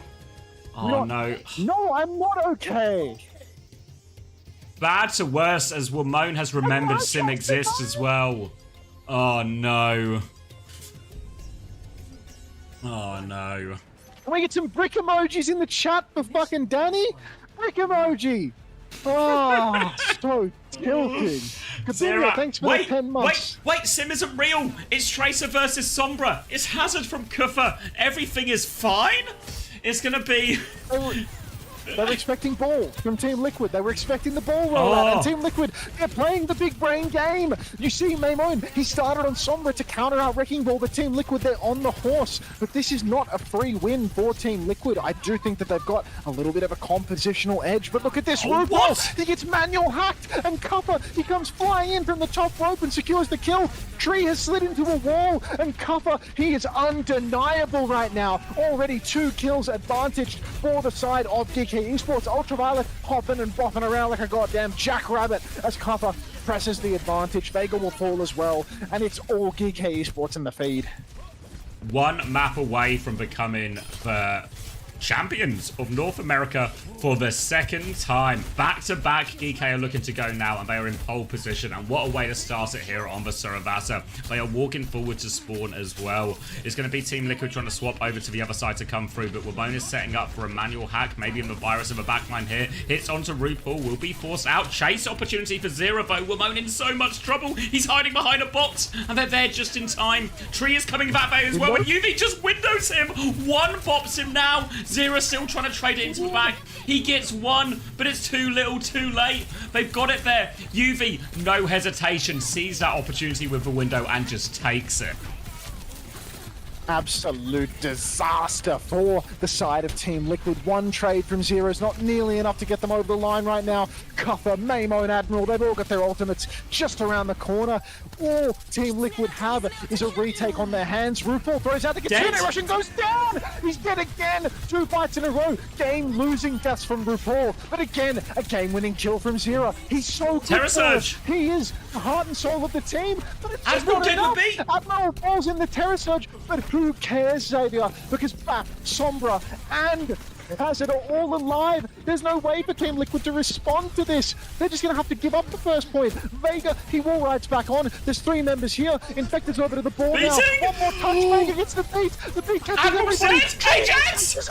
Oh no. No, I'm not okay. Bad to worse as Wamone has remembered Sim exists as well. Oh no. Oh no. Can we get some brick emojis in the chat for fucking Danny? Brick emoji! Oh, so tilting. Kabinia, thanks for the 10 months. Wait, Sim isn't real. It's Tracer versus Sombra. It's Hazard from Kufa. Everything is fine. It's gonna be... They were expecting ball from Team Liquid. They were expecting the ball rollout. And Team Liquid, they're playing the big brain game. You see Maimon, he started on Sombra to counter out Wrecking Ball, but Team Liquid, they're on the horse. But this is not a free win for Team Liquid. I do think that they've got a little bit of a compositional edge, but look at this rope wall. He gets manual hacked, and Cuppa, he comes flying in from the top rope and secures the kill. Tree has slid into a wall, and Cuppa, he is undeniable right now. Already 2 kills advantaged for the side of DK Esports. Ultraviolet hopping and bopping around like a goddamn jackrabbit as Cuppa presses the advantage. Vega will fall as well, and it's all DK Esports in the feed. 1 map away from becoming the champions of North America for the 2nd time. Back-to-back DK are looking to go now, and they are in pole position. And what a way to start it here on the Saravasa. They are walking forward to spawn as well. It's going to be Team Liquid trying to swap over to the other side to come through, but Wamone is setting up for a manual hack, maybe in the virus of a backline here. Hits onto RuPaul, will be forced out. Chase opportunity for Zero, though. Wamone in so much trouble. He's hiding behind a box, and they're there just in time. Tree is coming back there as well, and UV just windows him. 1 bops him now. Zero still trying to trade it into the back. He gets 1, but it's too little, too late. They've got it there. UV, no hesitation, sees that opportunity with the window and just takes it. Absolute disaster for the side of Team Liquid. One trade from Zero is not nearly enough to get them over the line right now. Cuffer, Mamo, and Admiral, they've all got their ultimates just around the corner. All Team Liquid have is a retake on their hands. RuPaul throws out the Kitsune Rush and goes down! He's dead again! 2 fights in a row. Game-losing deaths from RuPaul, but again, a game-winning kill from Zero. He's so good. Surge! He is the heart and soul of the team, but it's just Admiral not getting the enough. beat! Admiral falls in the Terror Surge, but who cares, Xavier? Because Bat, Sombra, and Hazard are all alive. There's no way for Team Liquid to respond to this. They're just going to have to give up the first point. Vega, he wall rides back on. There's 3 members here. Infected's over to the ball now. One more touch. Vega gets the beat. The beat catches Admiral everybody. says, Ajax!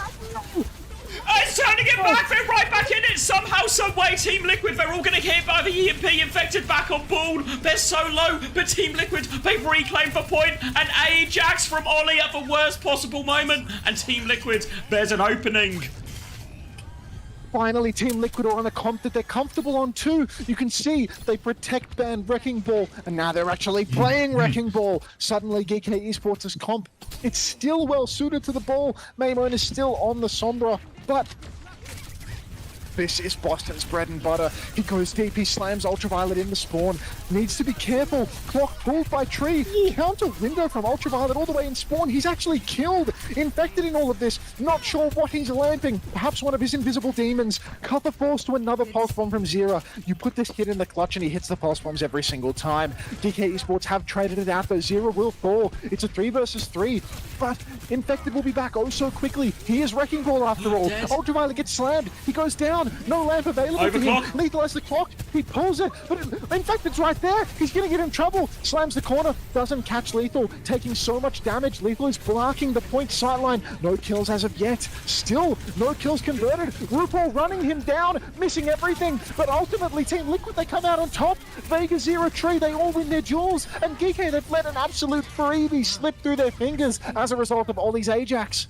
It's turning it back, they're right back in it somehow, some way. Team Liquid, they're all getting hit by the EMP. Infected back on board. They're so low, but Team Liquid, they've reclaimed the point. And Ajax from Ollie at the worst possible moment. And Team Liquid, there's an opening. Finally, Team Liquid are on a comp that they're comfortable on too. You can see they protect ban Wrecking Ball, and now they're actually playing Wrecking Ball. Suddenly, GK Esports' comp, it's still well suited to the ball. Maimon is still on the Sombra, but this is Boston's bread and butter. He goes deep, he slams Ultraviolet in the spawn. Needs to be careful. Clock pulled by Tree. Counter window from Ultraviolet all the way in spawn. He's actually killed. Infected in all of this. Not sure what he's lamping. Perhaps one of his invisible demons. Cuffer falls to another pulse bomb from Zera. You put this kid in the clutch and he hits the pulse bombs every single time. DK Esports have traded it out though. Zera will fall. It's a 3 versus 3. But Infected will be back oh so quickly. He is Wrecking Ball after all. Ultraviolet gets slammed. He goes down. No lamp available to him. Lethal has the clock. He pulls it, but Infected's right there. He's gonna get in trouble. Slams the corner. Doesn't catch Lethal. Taking so much damage. Lethal is blocking the point sightline. No kills as of yet. Still, no kills converted. RuPaul running him down. Missing everything. But ultimately, Team Liquid, they come out on top. Vega, Zero, Tree, they all win their duels. And GK, they've let an absolute freebie slip through their fingers as a result of Ollie's Ajax.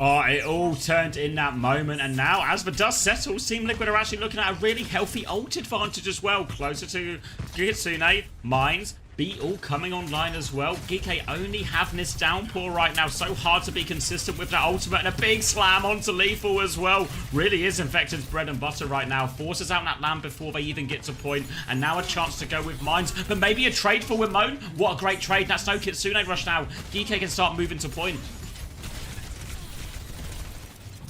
Oh, it all turned in that moment, and now as the dust settles, Team Liquid are actually looking at a really healthy ult advantage as well, closer to Kitsune, Mines, B all coming online as well. GK only having this downpour right now, so hard to be consistent with that ultimate, and a big slam onto Lethal as well. Really is Infected's bread and butter right now. Forces out that lamp before they even get to point, and now a chance to go with Mines, but maybe a trade for Wimone. What a great trade. That's no Kitsune rush now. GK can start moving to point.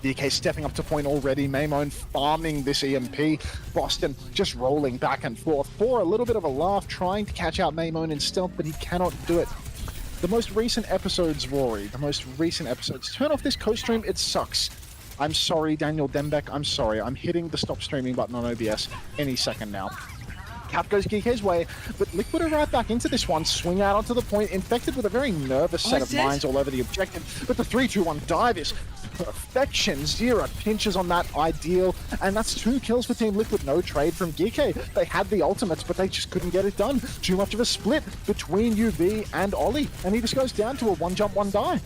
DK stepping up to point already. Maimon farming this EMP. Boston just rolling back and forth for a little bit of a laugh, trying to catch out Maimon in stealth, but he cannot do it. The most recent episodes, Rory, the most recent episodes. Turn off this co-stream, it sucks. I'm sorry, Daniel Dembeck, I'm sorry. I'm hitting the stop streaming button on OBS any second now. Cap goes GK's way, but Liquid are right back into this one. Swing out onto the point, Infected with a very nervous set of mines all over the objective. But the 3-2-1 dive is perfection. Zero pinches on that ideal, and that's 2 kills for Team Liquid. No trade from GK. They had the ultimates, but they just couldn't get it done. Too much of a split between UV and Ollie, and he just goes down to a 1 jump, 1 die.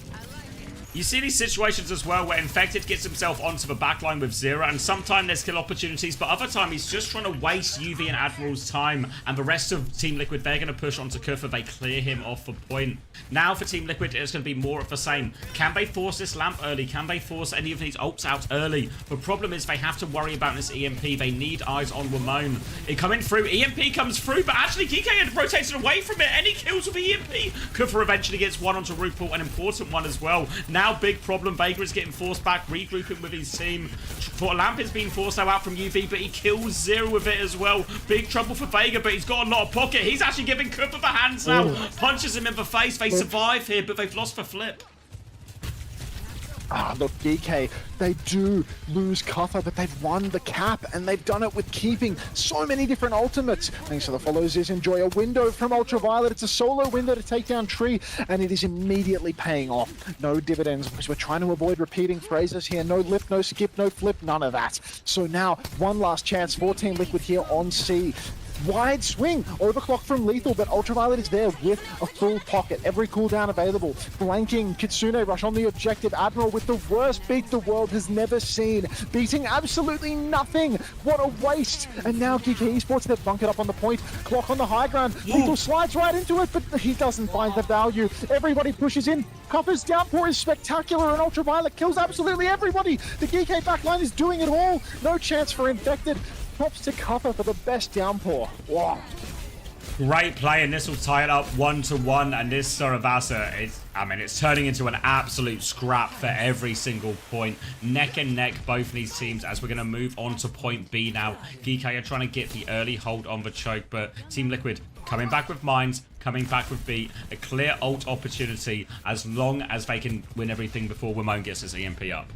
You see these situations as well where Infected gets himself onto the backline with Zero, and sometimes there's kill opportunities, but other time he's just trying to waste UV and Admiral's time, and the rest of Team Liquid, they're going to push onto Kuffer. They clear him off the point. Now for Team Liquid, it's going to be more of the same. Can they force this lamp early? Can they force any of these ults out early? The problem is they have to worry about this EMP. They need eyes on Wimone. It coming through. EMP comes through, but actually GK had rotated away from it. Any kills with EMP? Kuffer eventually gets one onto RuPaul, an important one as well. Now big problem. Vega is getting forced back, regrouping with his team. Lamp is being forced out from UV, but he kills Zero with it as well. Big trouble for Vega, but he's got a lot of pocket. He's actually giving Kuffer the hands now. Punches him in the face. They survive here, but they've lost the flip. Ah, look, DK, they do lose Kuffer, but they've won the cap, and they've done it with keeping so many different ultimates. Thanks to the follows is enjoy a window from Ultraviolet. It's a solo window to take down Tree, and it is immediately paying off. No dividends, because we're trying to avoid repeating phrases here. No lip, no skip, no flip, none of that. So now, one last chance for Team Liquid here on C. Wide swing, overclock from Lethal, but Ultraviolet is there with a full pocket. Every cooldown available. Blanking Kitsune Rush on the objective. Admiral with the worst beat the world world has never seen, beating absolutely nothing. What a waste. And now GK Esports, they've bunkered up on the point. Clock on the high ground. Lethal slides right into it, but he doesn't find the value. Everybody pushes in. Copper's downpour is spectacular, and Ultraviolet kills absolutely everybody. The GK backline is doing it all. No chance for Infected. Props to Copper for the best downpour. Wow. Great play, and this will tie it up 1-1, and this Saravasa, it's turning into an absolute scrap for every single point. Neck and neck, both these teams, as we're going to move on to point B now. GK are trying to get the early hold on the choke, but Team Liquid coming back with mines, coming back with beat, a clear ult opportunity as long as they can win everything before Ramon gets his EMP up.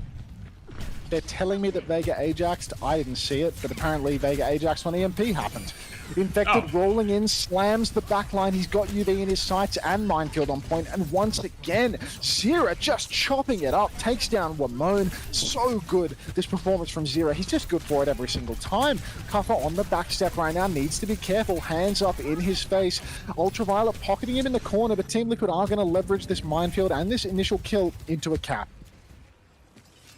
They're telling me that Vega Ajaxed. I didn't see it, but apparently Vega Ajaxed when EMP happened. Infected rolling in, slams the backline. He's got UV in his sights and Minefield on point. And once again, Zera just chopping it up, takes down Ramon. So good, this performance from Zera. He's just good for it every single time. Kuffer on the backstep right now, needs to be careful. Hands up in his face. Ultraviolet pocketing him in the corner, but Team Liquid are going to leverage this Minefield and this initial kill into a cap.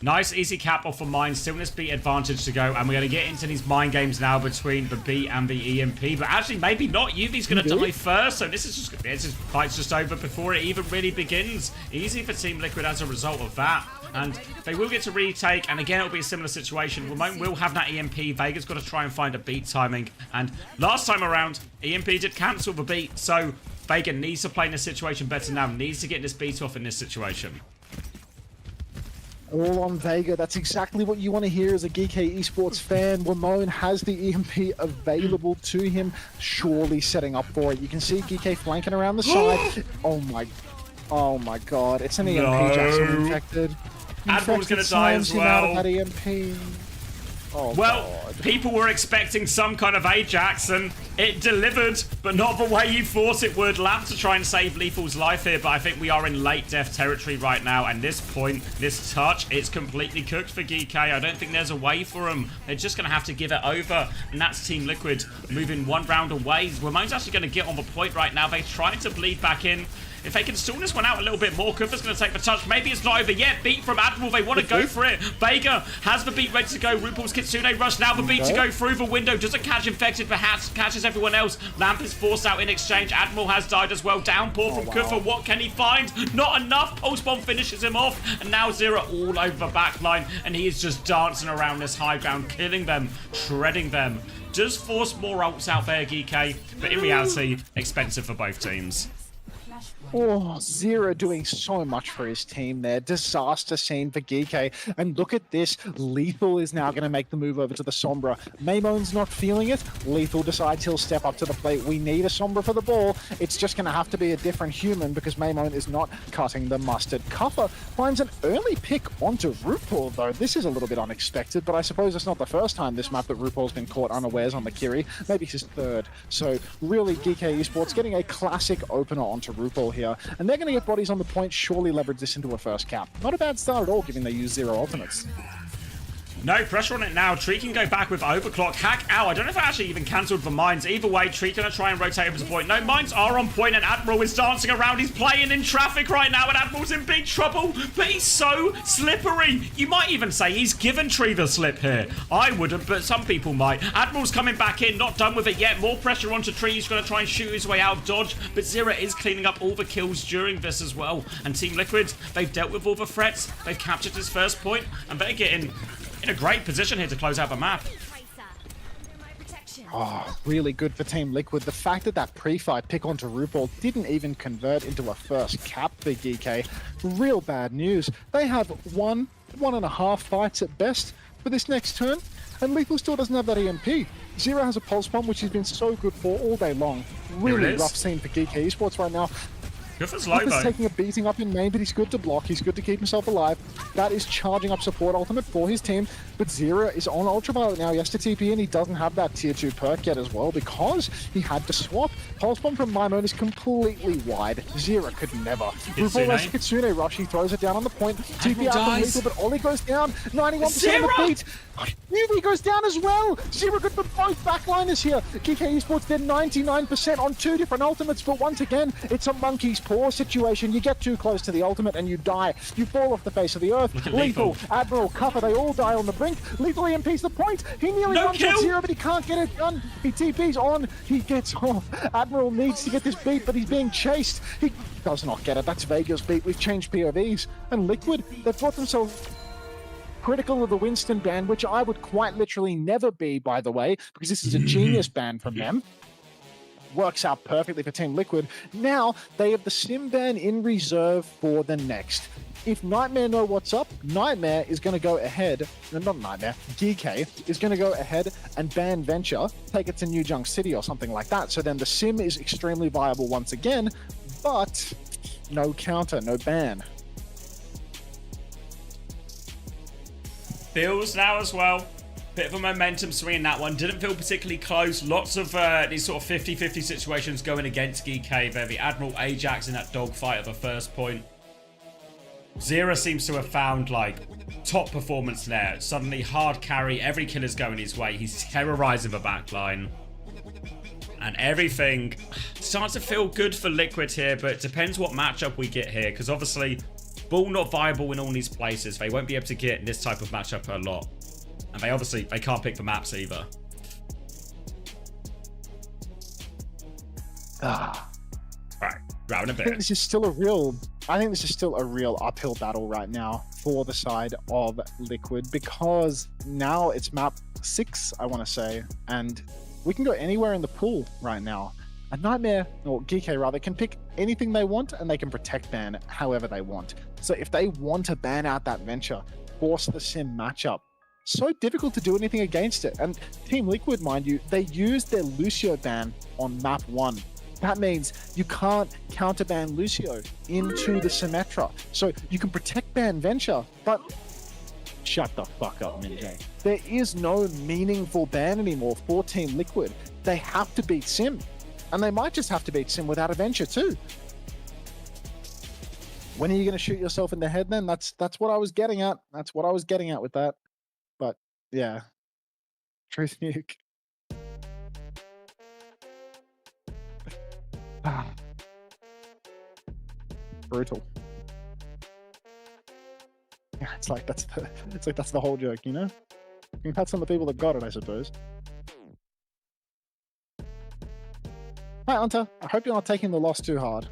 Nice, easy cap off of mine. Still this beat advantage to go. And we're going to get into these mind games now between the beat and the EMP. But actually, maybe not. UV's going to die first. So this fight's just over before it even really begins. Easy for Team Liquid as a result of that. And they will get to retake. And again, it'll be a similar situation. Ramon will have that EMP. Vega's got to try and find a beat timing. And last time around, EMP did cancel the beat. So Vega needs to play in this situation better now. Needs to get this beat off in this situation. All on Vega. That's exactly what you want to hear as a GK Esports fan. Ramon has the EMP available to him, surely setting up for it. You can see GK flanking around the side. Oh my god. It's an EMP, Jackson. Infected. Admiral's going to die as well. That EMP. Oh, well, God. People were expecting some kind of Ajax, and it delivered, but not the way you thought it would. Lab to try and save Lethal's life here, but I think we are in late death territory right now, and this point, this touch, it's completely cooked for GK. I don't think there's a way for them. They're just going to have to give it over, and that's Team Liquid moving one round away. Ramon's actually going to get on the point right now. They tried to bleed back in. If they can stall this one out a little bit more, Kuffer's going to take the touch. Maybe it's not over yet. Beat from Admiral. They want to go for it. Vega has the beat ready to go. RuPaul's Kitsune rush. Now the beat to go through the window. Doesn't catch Infected, perhaps catches everyone else. Lamp is forced out in exchange. Admiral has died as well. Downpour from Kuffer. What can he find? Not enough. Pulse Bomb finishes him off. And now Zera all over the back line. And he is just dancing around this high ground, killing them, shredding them. Does force more ults out there, GK. But in reality, expensive for both teams. Oh, Zera doing so much for his team there. Disaster scene for GK. And look at this. Lethal is now going to make the move over to the Sombra. Maymon's not feeling it. Lethal decides he'll step up to the plate. We need a Sombra for the ball. It's just going to have to be a different human because Maymon is not cutting the mustard. Kuffer finds an early pick onto RuPaul, though. This is a little bit unexpected, but I suppose it's not the first time this map that RuPaul's been caught unawares on the Kiri. Maybe it's his third. So really, GK Esports getting a classic opener onto RuPaul here. And they're going to get bodies on the point, surely leverage this into a first cap. Not a bad start at all, given they use Zero ultimates. No pressure on it now. Tree can go back with Overclock. Hack out. I don't know if I actually even cancelled the mines. Either way, Tree going to try and rotate over to point. No, mines are on point, and Admiral is dancing around. He's playing in traffic right now, and Admiral's in big trouble. But he's so slippery. You might even say he's given Tree the slip here. I wouldn't, but some people might. Admiral's coming back in. Not done with it yet. More pressure onto Tree. He's going to try and shoot his way out of dodge. But Zera is cleaning up all the kills during this as well. And Team Liquid, they've dealt with all the threats. They've captured his first point, and they're getting in a great position here to close out the map. Oh, really good for Team Liquid. The fact that that pre-fight pick onto RuPaul didn't even convert into a first cap for GK. Real bad news. They have one and a half fights at best for this next turn, and Lethal still doesn't have that EMP. Zero has a pulse bomb, which he's been so good for all day long. Really rough scene for GK Esports right now. Kuffer's low, though. Taking a beating up in main, but he's good to block. He's good to keep himself alive. That is charging up support ultimate for his team. But Zera is on Ultraviolet now. He has to TP in. He doesn't have that tier 2 perk yet as well because he had to swap. Pulse Bomb from Maimon is completely wide. Zera could never. RuPaul has a Kitsune rush. He throws it down on the point. TP out from Lethal, but Ollie goes down. 91% of the beat. UV goes down as well. Zera good for both backliners here. GK Esports, they're 99% on 2 different ultimates, but once again, it's a monkey's paw situation. You get too close to the ultimate and you die. You fall off the face of the earth. earth. Look at Lethal, Admiral, Cuffer, they all die on the brink. Lethal EMPs the point. He nearly No runs kill. at 0, but he can't get it done. He TP's on. He gets off. Admiral needs to get this beat, but he's being chased. He does not get it. That's Vega's beat. We've changed POVs. And Liquid, they've brought themselves critical of the Winston ban, which I would quite literally never be, by the way, because this is a genius ban from them. Works out perfectly for Team Liquid. Now, they have the Sim ban in reserve for the next. If Nightmare know what's up, Nightmare is going to go ahead, no, not Nightmare, DK is going to go ahead and ban Venture, take it to New Junk City or something like that. So then the Sim is extremely viable once again, but no counter, no ban. Feels now as well. Bit of a momentum swing in that one. Didn't feel particularly close. Lots of these sort of 50-50 situations going against GK there. The Admiral Ajax in that dogfight at the first point. Zera seems to have found, like, top performance there. Suddenly hard carry. Every kill is going his way. He's terrorizing the backline. And everything starts to feel good for Liquid here, but it depends what matchup we get here. Because obviously, ball not viable in all these places. They won't be able to get this type of matchup a lot. And they can't pick the maps either. Alright, round a bit. I think this is still a real uphill battle right now for the side of Liquid, because now it's map 6, I want to say, and we can go anywhere in the pool right now. A Nightmare, or GK rather, can pick anything they want and they can protect ban however they want. So if they want to ban out that Venture, force the Sim matchup, so difficult to do anything against it. And Team Liquid, mind you, they used their Lucio ban on map 1. That means you can't counterban Lucio into the Symmetra. So you can protect ban Venture, but shut the fuck up, Minjay. There is no meaningful ban anymore for Team Liquid. They have to beat Sim. And they might just have to beat Sim without a Venture too. When are you going to shoot yourself in the head then? That's what I was getting at. That's what I was getting at with that. But yeah, Truth Nuke. Brutal. Yeah, it's like that's the whole joke, you know? That's on the people that got it, I suppose. Hi, Hunter. I hope you're not taking the loss too hard.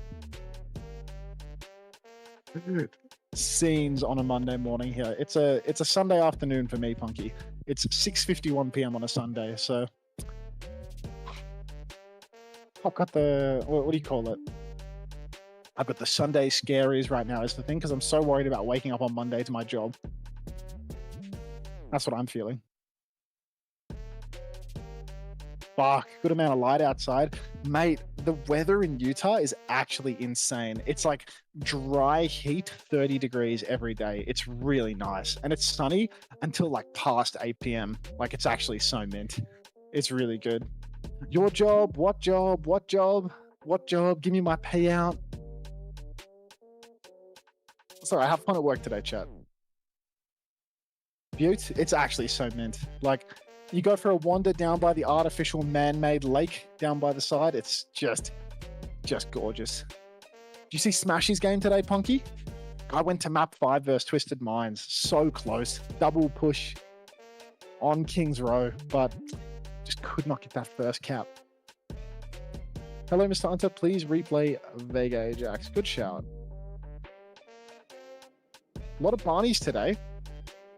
Scenes on a Monday morning here. It's a Sunday afternoon for me, Punky. It's 6:51 p.m. on a Sunday, so I've got the what do you call it? I've got the Sunday scaries right now is the thing, because I'm so worried about waking up on Monday to my job. That's what I'm feeling. Fuck, good amount of light outside. Mate, the weather in Utah is actually insane. It's like dry heat, 30 degrees every day. It's really nice. And it's sunny until like past 8 p.m. Like it's actually so mint. It's really good. Your job? What job? What job? What job? Give me my payout. Sorry, I have fun at work today, chat. Butte, it's actually so mint. Like, you go for a wander down by the artificial man-made lake down by the side. It's just gorgeous. Did you see Smashy's game today, Punky? I went to map 5 versus Twisted Minds. So close. Double push on King's Row, but just could not get that first cap. Hello, Mr. Hunter. Please replay Vega Ajax. Good shout. A lot of Barneys today.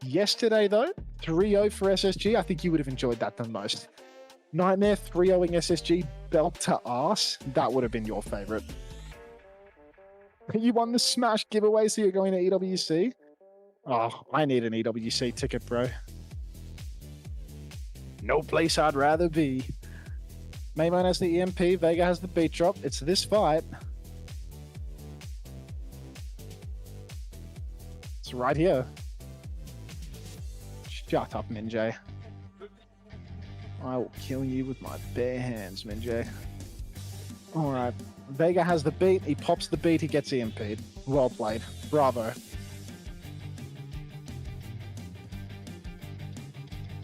Yesterday, though, 3-0 for SSG. I think you would have enjoyed that the most. Nightmare 3-0ing SSG, belt to ass. That would have been your favorite. You won the Smash giveaway, so you're going to EWC? Oh, I need an EWC ticket, bro. No place I'd rather be. Mayman has the EMP, Vega has the beat drop. It's this fight. It's right here. Shut up, Minjay. I will kill you with my bare hands, Minjay. Alright. Vega has the beat. He pops the beat. He gets EMP'd. Well played. Bravo.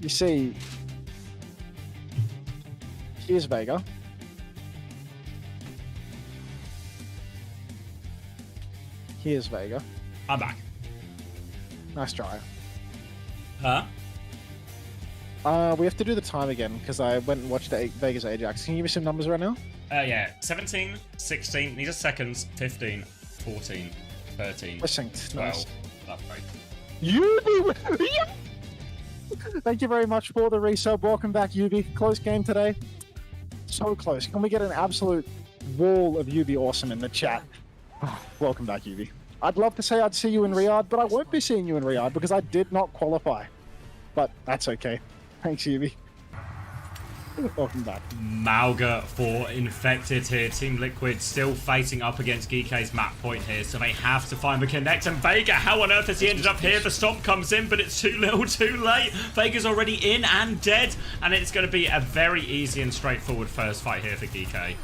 You see, here's Vega. Here's Vega. I'm back. Nice try. Huh? We have to do the time again because I went and watched Vegas Ajax. Can you give me some numbers right now? Yeah. 17, 16, these are seconds, 15, 14, 13, Synced. 12. Nice. That's right. Thank you very much for the resub. Welcome back, Yubi. Close game today. So close. Can we get an absolute wall of Yubi awesome in the chat? Welcome back, Yubi. I'd love to say I'd see you in Riyadh, but I won't be seeing you in Riyadh because I did not qualify. But that's okay. Thanks, Yubi. Welcome back. Mauga for Infected here. Team Liquid still facing up against Geeke's map point here, so they have to find the connect. And Vega, how on earth has he ended up here? The stomp comes in, but it's too little too late. Vega's already in and dead, and it's going to be a very easy and straightforward first fight here for Geeke.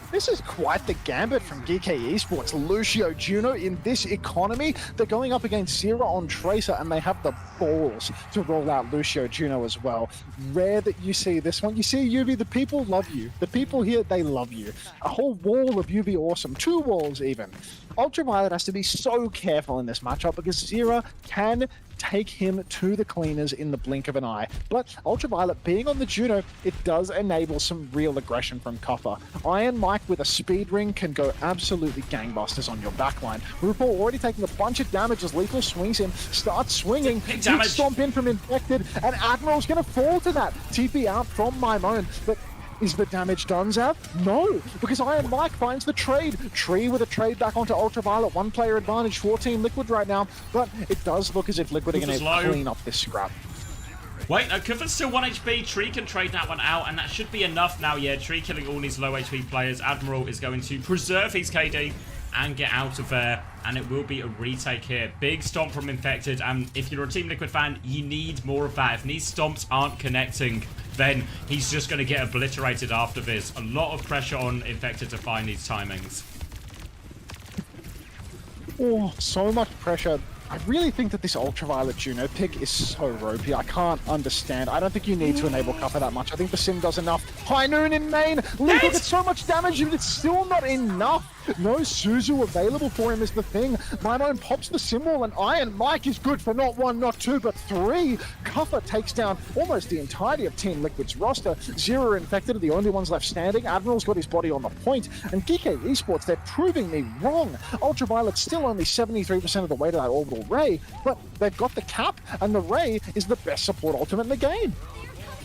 This is quite the gambit from Geeke Esports. Lucio, Juno in this economy. They're going up against Zero on Tracer, and they have the balls to roll out Lucio Juno as well. Rare that you see this one. You see, Yubi, the people love you. The people here, they love you. A whole wall of Yubi awesome. 2 walls even. Ultraviolet has to be so careful in this matchup because Zero can take him to the cleaners in the blink of an eye. But Ultraviolet being on the Juno, it does enable some real aggression from Copper. Iron Mike with a speed ring can go absolutely gangbusters on your backline. RuPaul already taking a bunch of damage as Lethal swings in, starts swinging, big stomp in from Infected, and Admiral's gonna fall to that. TP out from Maimone, but is the damage done, Zav? No, because Iron Mike finds the trade. Tree with a trade back onto Ultraviolet. 1 player advantage for Team Liquid right now, but it does look as if Liquid are going to clean up this scrap. Wait, no, Kufa's still 1 HP. Tree can trade that one out, and that should be enough now. Yeah, Tree killing all these low HP players. Admiral is going to preserve his KD and get out of there, and it will be a retake here. Big stomp from Infected, and if you're a Team Liquid fan, you need more of that. If these stomps aren't connecting, then he's just going to get obliterated after this. A lot of pressure on Infected to find these timings. Oh, so much pressure. I really think that this Ultraviolet Juno pick is so ropey. I can't understand. I don't think you need to enable cover that much. I think the Sim does enough. High Noon in main. Lethal gets so much damage, but it's still not enough. No Suzu available for him is the thing. Maimone pops the symbol, and Iron Mike is good for not 1, not 2, but 3. Cuffer takes down almost the entirety of Team Liquid's roster. Zero Infected are the only ones left standing. Admiral's got his body on the point, and Geeke Esports, they're proving me wrong. Ultraviolet's still only 73% of the way to that orbital ray, but they've got the cap, and the ray is the best support ultimate in the game.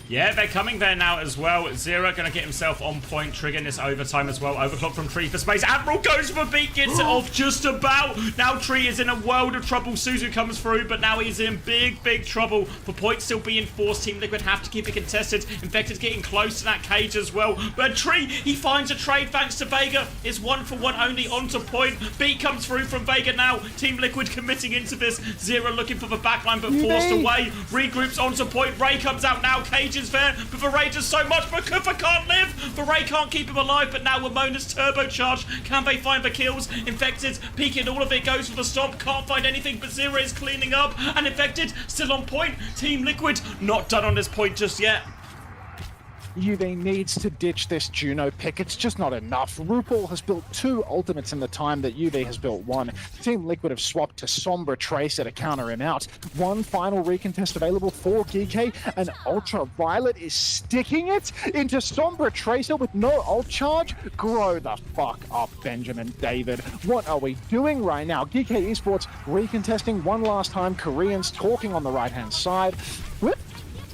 Yeah, they're coming there now as well. Zero going to get himself on point, triggering this overtime as well. Overclock from Tree for space. Admiral goes for a beat, gets it off just about. Now Tree is in a world of trouble. Suzu comes through, but now he's in big trouble. For points still being forced, Team Liquid have to keep it contested. Infected's getting close to that cage as well. But Tree, he finds a trade thanks to Vega. It's 1-for-1 only onto point. Beat comes through from Vega now. Team Liquid committing into this. Zero looking for the backline, but forced away. Regroups onto point. Ray comes out now. Cage is there, but the Ray does so much, but Kufa can't live. The Ray can't keep him alive, but now Ramona's turbocharged. Can they find the kills? Infected, peeking all of it, goes for the stomp. Can't find anything, but Zero is cleaning up. And Infected, still on point. Team Liquid, not done on this point just yet. Yubi needs to ditch this Juno pick. It's just not enough. RuPaul has built 2 ultimates in the time that Yubi has built 1. Team Liquid have swapped to Sombra Tracer to counter him out. 1 final recontest available for Geeke, and Ultraviolet is sticking it into Sombra Tracer with no ult charge. Grow the fuck up, Benjamin David. What are we doing right now? Geeke Esports recontesting one last time. Koreans talking on the right-hand side. Whip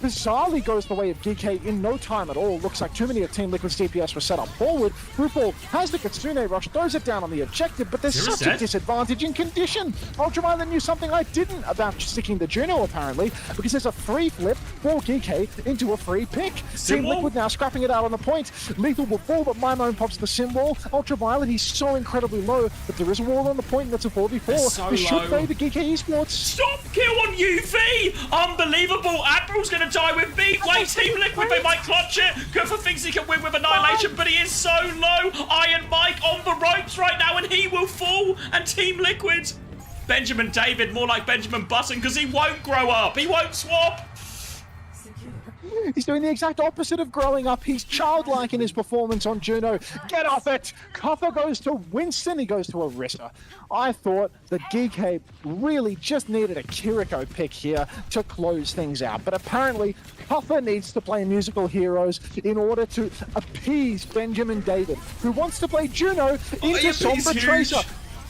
bizarrely goes the way of Geeke in no time at all. Looks like too many of Team Liquid's DPS were set up forward. RuPaul has the Kitsune Rush, throws it down on the objective, but there's such a disadvantage in condition. Ultraviolet knew something I didn't about sticking the Juno, apparently, because there's a free flip for Geeke into a free pick. Team Liquid now scrapping it out on the point. Lethal will fall, but Maimone pops the symbol. Ultraviolet, he's so incredibly low, but there is a wall on the point, and that's a 4v4. This should favor Geeke Esports. Stop kill on UV! Unbelievable! Admiral's going to die with beat. Wait, Team Liquid, they might clutch it. Kufa thinks he can win with Annihilation, but he is so low. Iron Mike on the ropes right now, and he will fall. And Team Liquid, Benjamin David, more like Benjamin Button, because he won't grow up. He won't swap. He's doing the exact opposite of growing up. He's childlike in his performance on Juno. Get off it! Kuffer goes to Winston. He goes to Orisa. I thought that GK really just needed a Kiriko pick here to close things out. But apparently, Kuffer needs to play musical heroes in order to appease Benjamin David, who wants to play Juno into Sombra Tracer.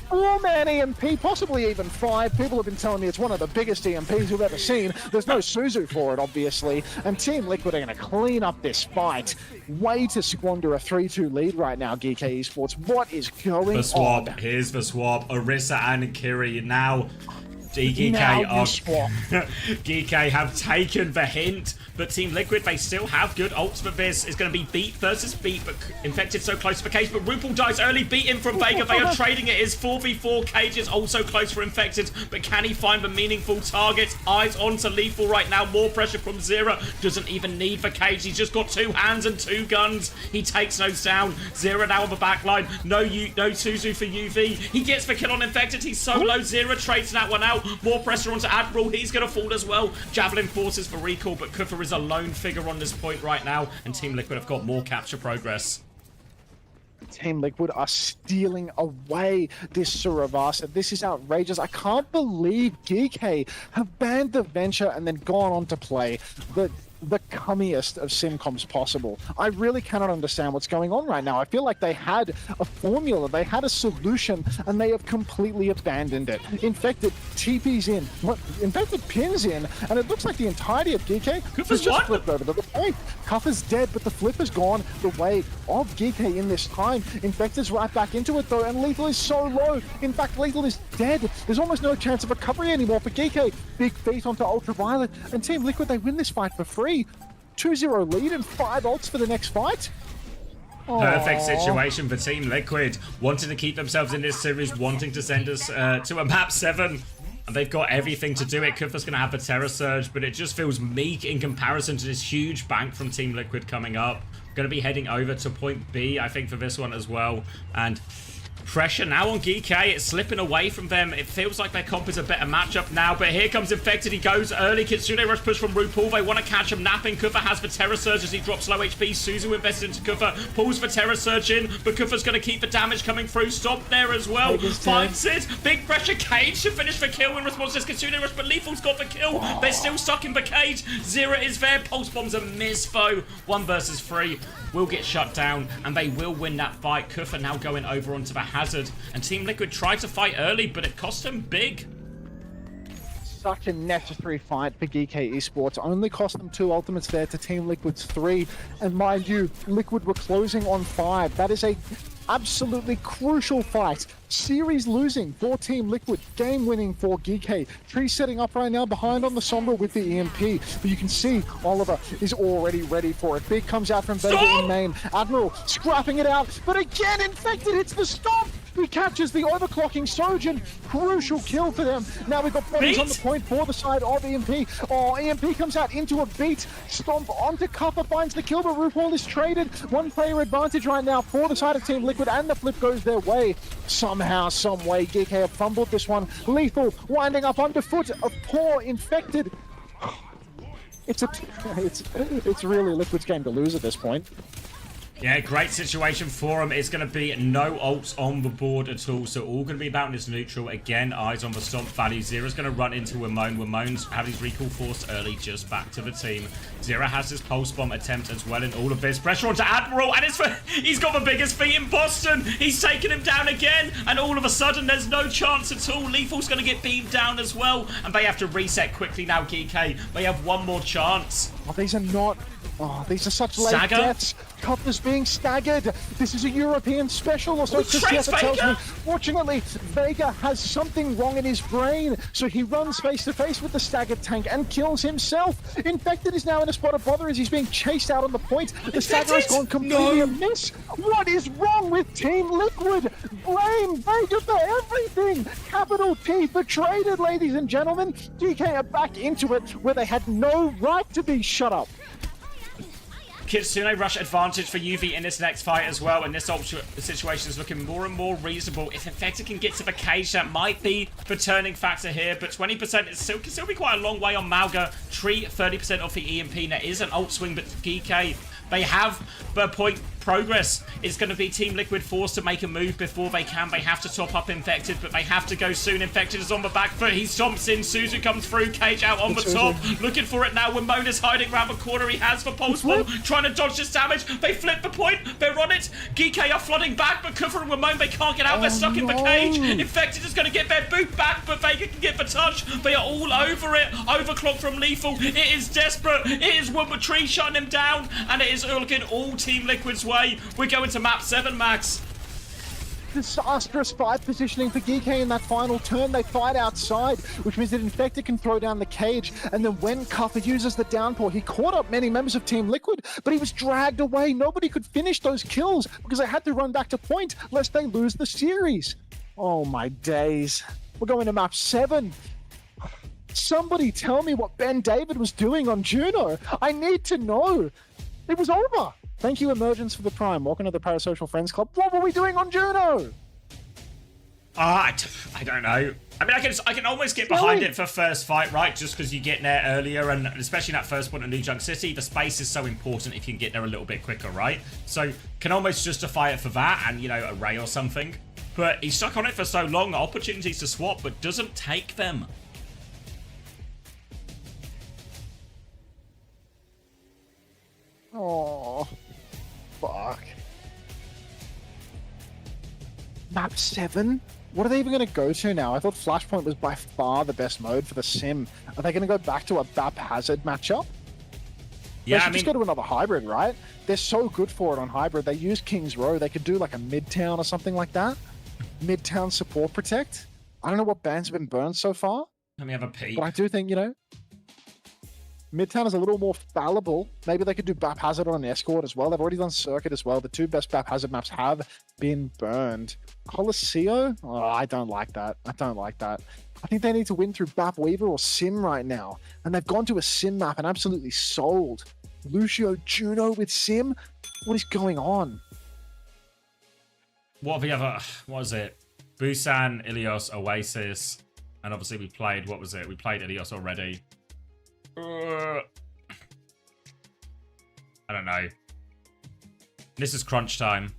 4-man EMP, possibly even 5. People have been telling me it's one of the biggest EMPs we've ever seen. There's no Suzu for it, obviously. And Team Liquid are going to clean up this fight. Way to squander a 3-2 lead right now, GK Esports. What is going The swap. on? Here's the swap. Orisa and Kiri now. GK have taken the hint, but Team Liquid, they still have good ults for this. It's going to be Beat versus Beat, but Infected so close for Cage, but RuPaul dies early. Beat in from Vega. They are trading it. Is 4v4. Cage is also close for Infected, but can he find the meaningful targets? Eyes on to Lethal right now. More pressure from Zera. Doesn't even need for Cage. He's just got 2 hands and 2 guns. He takes those down. Zera now on the back line. No Suzu for UV. He gets the kill on Infected. He's so low. Zera trades that one out. More pressure onto Admiral. He's going to fall as well. Javelin forces for recall, but Kuffer is a lone figure on this point right now, and Team Liquid have got more capture progress. Team Liquid are stealing away this Suravasa. This is outrageous. I can't believe GK have banned the Venture and then gone on to play the cummiest of simcoms possible. I really cannot understand what's going on right now. I feel like they had a formula, they had a solution, and they have completely abandoned it. Infected TP's in, Infected pins in, and it looks like the entirety of GK has just flipped over the way. Kuffer's dead, but the flip has gone the way of GK in this time. Infected's right back into it though, and Lethal is so low. In fact, Lethal is dead. There's almost no chance of recovery anymore for GK. Big feat onto Ultraviolet, and Team Liquid, they win this fight for free. 2-0 lead and 5 ults for the next fight. Perfect situation for Team Liquid. Wanting to keep themselves in this series, wanting to send us to a map 7. And they've got everything to do it. Kuffer's going to have the Terror Surge, but it just feels meek in comparison to this huge bank from Team Liquid coming up. Going to be heading over to point B, I think, for this one as well. And pressure now on GK. It's slipping away from them. It feels like their comp is a better matchup now, but here comes Infected. He goes early. Kitsune rush push from RuPaul. They want to catch him napping. Kuffer has the Terror Surge as he drops low HP. Suzu invests into Kuffer. Pulls the Terror Surge in, but Kuffer's going to keep the damage coming through. Stop there as well. Finds it. Big pressure. Cage to finish the kill in response to Kitsune rush, but Lethal's got the kill. They're still stuck in the cage. Zera is there. Pulse Bomb's a miss, though. 1 versus 3 will get shut down, and they will win that fight. Kuffer now going over onto the Hazard, and Team Liquid tried to fight early, but it cost them big. Such a necessary fight for GK Esports. Only cost them 2 ultimates there to Team Liquid's 3. And mind you, Liquid were closing on 5. That is a absolutely crucial fight. Series losing for Team Liquid, game winning for GK. Tree setting up right now behind on the Sombra with the EMP, but you can see Oliver is already ready for it. Big comes out from Vega in main. Admiral scrapping it out, but again Infected hits the stop. He catches the overclocking Sojourn. Crucial kill for them. Now we've got bodies on the point for the side of EMP. Oh, EMP comes out into a beat. Stomp onto Kuffer, finds the kill, but RuPaul is traded. 1 player advantage right now for the side of Team Liquid, and the flip goes their way. Somehow, some way, GK have fumbled this one. Lethal winding up underfoot. A poor Infected. It's really Liquid's game to lose at this point. Yeah, great situation for him. It's going to be no ults on the board at all, so all going to be about this neutral. Again, eyes on the stomp value. Zera's going to run into Wimone. Wimone's had his recall forced early, just back to the team. Zera has his pulse bomb attempt as well in all of this. Pressure onto Admiral, and he's got the biggest feat in Boston. He's taken him down again, and all of a sudden, there's no chance at all. Lethal's going to get beamed down as well, and they have to reset quickly now, GK. They have 1 more chance. Oh, these are not... Oh, these are such late Stagger? deaths. Kuffer's being staggered. This is a European special, or so Chris Jeffer tells me. Fortunately, Vega has something wrong in his brain, so he runs face to face with the staggered tank and kills himself. Infected is now in a spot of bother as he's being chased out on the point. The stagger has gone completely amiss. What is wrong with Team Liquid? Blame Vega for everything. Capital T for traded, ladies and gentlemen. DK are back into it where they had no right to be. Shut up. Kitsune rush advantage for UV in this next fight as well, and this situation is looking more and more reasonable. If Infected can get to the cage, that might be the turning factor here, but 20% is can still be quite a long way on Malga. Tree 30% off the EMP, and there is an ult swing, but GK, they have the point. Progress is going to be Team Liquid forced to make a move before they can. They have to top up Infected, but they have to go soon. Infected is on the back foot. He stomps in. Suzu comes through. Cage out on the top. Looking for it now. Ramona's hiding around the corner. He has the pulse bomb. Trying to dodge this damage. They flip the point. They're on it. GK are flooding back, but Kufa and Ramon, they can't get out. They're stuck in the cage. Infected is going to get their boot back, but Vega can get the touch. They are all over it. Overclock from Lethal. It is desperate. It is Woodward Tree shutting him down, and it is looking all Team Liquid's way. We're going to map 7, Max. Disastrous fight positioning for GK in that final turn. They fight outside, which means that Infected can throw down the cage. And then when Kuffer uses the downpour, he caught up many members of Team Liquid, but he was dragged away. Nobody could finish those kills because they had to run back to point lest they lose the series. Oh my days. We're going to map 7. Somebody tell me what Ben David was doing on Juno. I need to know. It was over. Thank you, Emergence, for the Prime. Welcome to the Parasocial Friends Club. What were we doing on Juno? I don't know. I mean, I can almost get behind it for first fight, right? Just because you get there earlier, and especially in that first point of New Junk City, the space is so important if you can get there a little bit quicker, right? So, can almost justify it for that and, you know, a Ray or something. But he's stuck on it for so long, opportunities to swap, but doesn't take them. Oh, fuck. Map 7? What are they even going to go to now? I thought Flashpoint was by far the best mode for the sim. Are they going to go back to a BAP Hazard matchup? Yeah, they should just go to another hybrid, right? They're so good for it on hybrid. They use King's Row. They could do like a Midtown or something like that. Midtown support protect. I don't know what bans have been burned so far. Let me have a peek. But I do think, you know, Midtown is a little more fallible. Maybe they could do BAP Hazard on an Escort as well. They've already done Circuit as well. The 2 best BAP Hazard maps have been burned. Colosseo? Oh, I don't like that. I don't like that. I think they need to win through BAP Weaver or Sim right now. And they've gone to a Sim map and absolutely sold. Lucio Juno with Sim? What is going on? What have we ever... What was it? Busan, Ilios, Oasis. And obviously we played... What was it? We played Ilios already. I don't know. This is crunch time.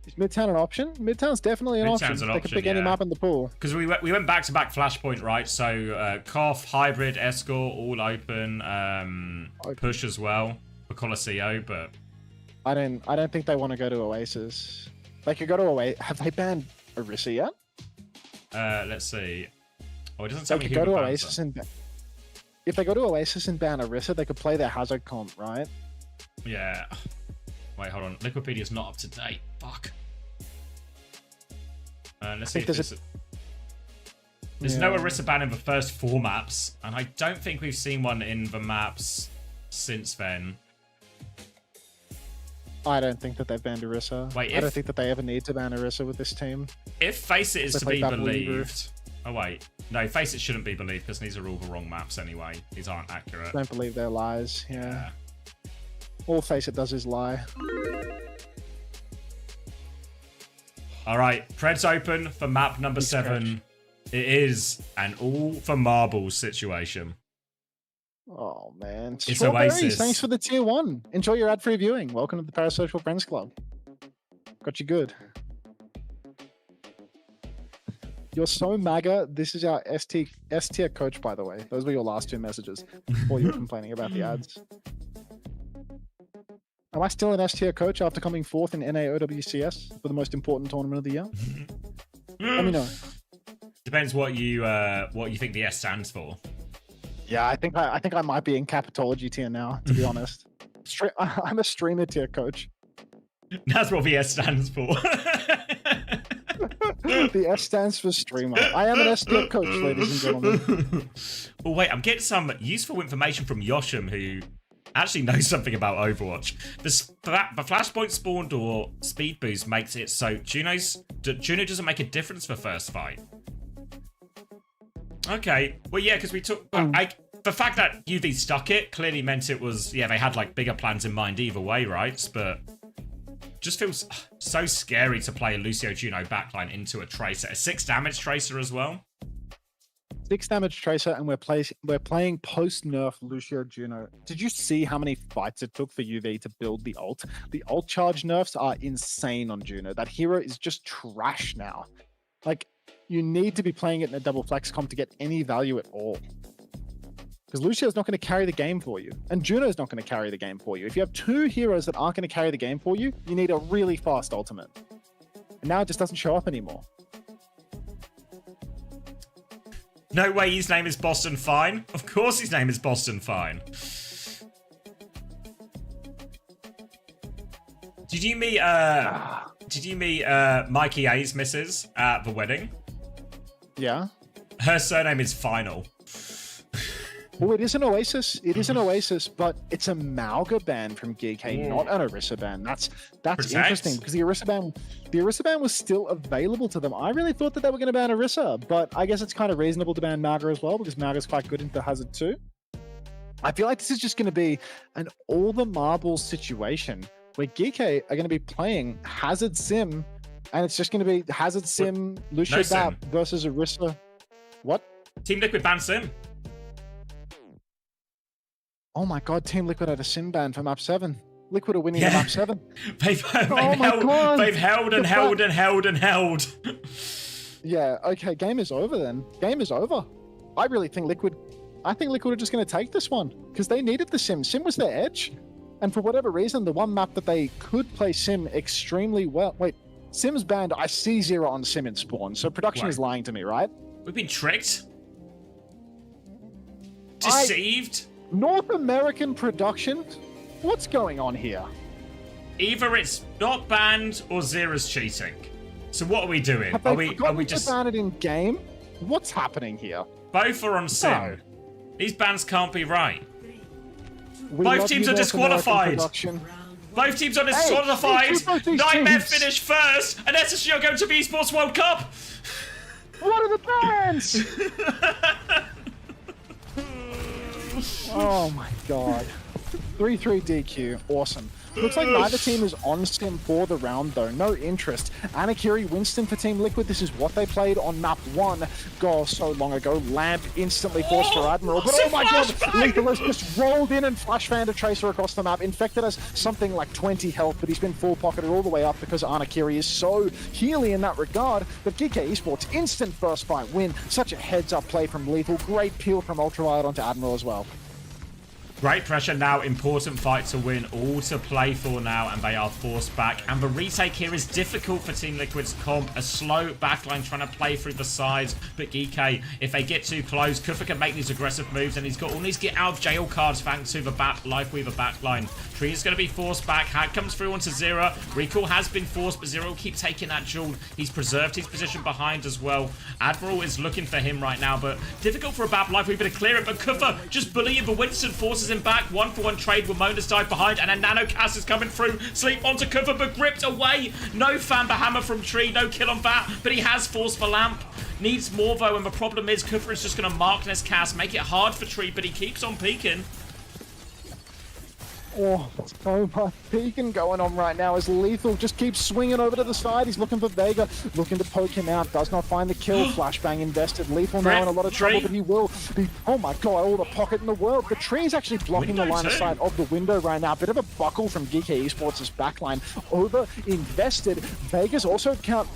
Is Midtown an option? Midtown's definitely an option. They could pick any map in the pool. Because we went back-to-back Flashpoint, right? So, Koth, Hybrid, Escort, all open. Push as well for Colosseo, but... I don't think they want to go to Oasis. They could go to Oasis. Have they banned Orisa yet? Let's see. Oh, it doesn't tell me who go to bans Oasis them. and if they go to Oasis and ban Orisa, they could play their Hazard comp, right? Yeah. Wait, hold on. Liquipedia's not up to date. Fuck. Let's see if there's no Orisa ban in the first 4 maps, and I don't think we've seen one in the maps since then. I don't think that they've banned Orisa. Wait, I don't think that they ever need to ban Orisa with this team. If Face It is to be BAP Weaver. believed... Oh, wait. No, Face It shouldn't be believed because these are all the wrong maps anyway. These aren't accurate. Don't believe their lies, yeah. All Face It does is lie. Alright, Pred's open for map number 7. It is an all for marbles situation. Oh, man. It's Strawberries, Oasis. thanks for the tier 1. Enjoy your ad-free viewing. Welcome to the Parasocial Friends Club. Got you good. You're so MAGA. This is our S-tier coach, by the way. Those were your last 2 messages before you were complaining about the ads. Am I still an S-tier coach after coming 4th in NA OWCS for the most important tournament of the year? Let me know. Depends what you think the S stands for. Yeah, I think I might be in Capitology tier now, to be honest. I'm a streamer tier coach. That's what the S stands for. The S stands for streamer. I am an S tier coach, ladies and gentlemen. Well, wait, I'm getting some useful information from Yoshim, who actually knows something about Overwatch. The Flashpoint spawn door speed boost makes it so Juno doesn't make a difference for first fight. Okay, well, yeah, because we took... the fact that UV stuck it clearly meant it was, yeah, they had like bigger plans in mind either way, right? But just feels so scary to play a Lucio Juno backline into a Tracer. A 6 damage Tracer as well. 6 damage Tracer, and we're playing post-nerf Lucio Juno. Did you see how many fights it took for UV to build the ult? The ult charge nerfs are insane on Juno. That hero is just trash now. Like, you need to be playing it in a double flex comp to get any value at all. Because Lucio's not going to carry the game for you, and Juno's not going to carry the game for you. If you have 2 heroes that aren't going to carry the game for you, you need a really fast ultimate. And now it just doesn't show up anymore. No way his name is Boston Fine. Of course his name is Boston Fine. Did you meet Mikey A's missus at the wedding? Yeah. Her surname is Final. Well, it is an Oasis. It is an Oasis, but it's a Mauga ban from GK, not an Orisa ban. That's interesting because the Orisa ban was still available to them. I really thought that they were going to ban Orisa, but I guess it's kind of reasonable to ban Mauga as well because Mauga's quite good into Hazard too. I feel like this is just going to be an all the marbles situation where GK are going to be playing Hazard Sim, and it's just going to be Hazard Sim, Lucio Bap versus Orisa. What? Team Liquid ban Sim. Oh my god, Team Liquid had a Sim ban for map 7. Liquid are winning the map 7. They've held and held and held and held. Yeah, okay, game is over then. Game is over. I think Liquid are just going to take this one because they needed the Sim. Sim was their edge. And for whatever reason, the one map that they could play Sim extremely well. Wait, Sim's banned. I see 0 on Sim in spawn. So production is lying to me, right? We've been tricked. Deceived. North American production? What's going on here? Either it's not banned or Zera's cheating. So what are we doing? Have they forgotten to ban it in game? What's happening here? Both are on Sim. No. These bans can't be right. We Both love teams you, are North American disqualified. production. Both teams are disqualified. Hey, Nightmare finish first, and SSG are going to the Esports World Cup. What are the bans? Oh my god. 3-3 DQ. Awesome. Looks like neither team is on Sim for the round though. No interest. Anakiri, Winston for Team Liquid. This is what they played on map 1 goal so long ago. Lamp instantly forced for Admiral. But oh my god! Lethal has just rolled in and flash fanned a Tracer across the map. Infected has something like 20 health, but he's been full pocketed all the way up because Anakiri is so healy in that regard. But GK Esports, instant first fight win. Such a heads up play from Lethal. Great peel from Ultraviolet onto Admiral as well. Great pressure now, important fight to win, all to play for now, and they are forced back. And the retake here is difficult for Team Liquid's comp. A slow backline trying to play through the sides, but GK, if they get too close, Kufa can make these aggressive moves, and he's got all these get out of jail cards thanks to the Lifeweaver backline. Tree is going to be forced back. Hack comes through onto Zera. Recall has been forced, but Zera will keep taking that jewel. He's preserved his position behind as well. Admiral is looking for him right now, but difficult for a Bap Lifeweaver to clear it, but Kufa just bullying, but Winston forces him back. 1-for-1 trade. Ramona's dive behind, and a Nano Cast is coming through. Sleep onto cover, but gripped away. No Famba Hammer from Tree. No kill on that, but he has forced for Lamp. Needs more though, and the problem is Kufa is just going to mark this cast, make it hard for Tree, but he keeps on peeking. Oh, so much peeking going on right now as Lethal just keeps swinging over to the side. He's looking for Vega, looking to poke him out. Does not find the kill. Flashbang invested. Lethal now in a lot of trouble, but he will be... Oh my god, all the pocket in the world. The Tree is actually blocking the line of sight of the window right now. Bit of a buckle from GK Esports' backline. Over invested. Vegas also count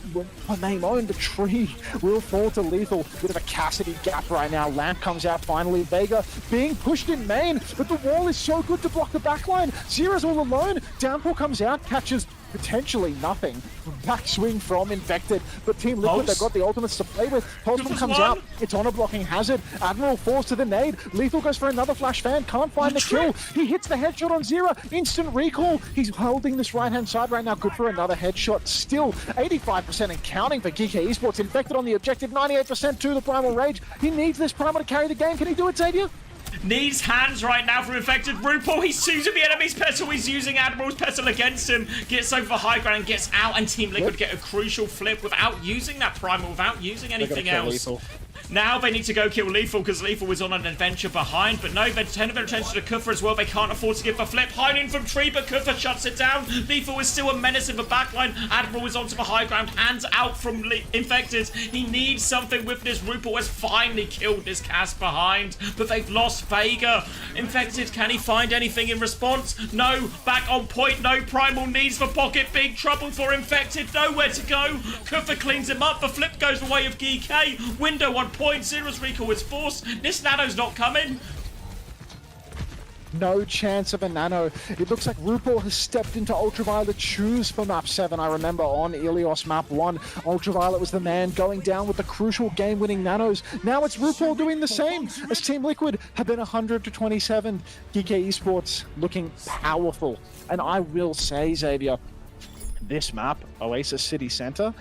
a name owned. The Tree will fall to Lethal. Bit of a Cassidy gap right now. Lamp comes out finally. Vega being pushed in main, but the wall is so good to block the backline. Zera's all alone. Downpour comes out, catches potentially nothing. Backswing from Infected, but Team Liquid, they've got the ultimates to play with. Pulseman comes out, it's on a blocking hazard. Admiral falls to the nade. Lethal goes for another flash fan, can't find the kill. He hits the headshot on Zera, instant recall. He's holding this right-hand side right now, good for another headshot. Still 85% and counting for GK Esports. Infected on the objective, 98% to the Primal Rage. He needs this Primal to carry the game. Can he do it, Xavier? Needs hands right now from Infected. RuPaul, he's choosing the enemy's petal. He's using Admiral's petal against him. Gets over the high ground and gets out. And Team Liquid get a crucial flip without using that primal, without using anything else. Now they need to go kill Lethal because Lethal was on an adventure behind. But no, they're turning their attention to Kufa as well. They can't afford to give the flip. High noon from Tree, but Kufa shuts it down. Lethal is still a menace in the backline. Admiral is onto the high ground. Hands out from Infected. He needs something with this. Rupal has finally killed this cast behind. But they've lost Vega. Infected, can he find anything in response? No. Back on point. No. Primal needs for pocket. Big trouble for Infected. Nowhere to go. Kufa cleans him up. The flip goes the way of GK. Window on point. Zero's recall is forced. This nano's not coming. No chance of a nano. It looks like Rupal has stepped into Ultraviolet shoes for map 7. I remember on Ilios map 1, Ultraviolet was the man going down with the crucial game-winning nanos. Now it's Rupal doing the same as Team Liquid have been 100-27. GK Esports looking powerful. And I will say, Xavier, this map, Oasis City Center,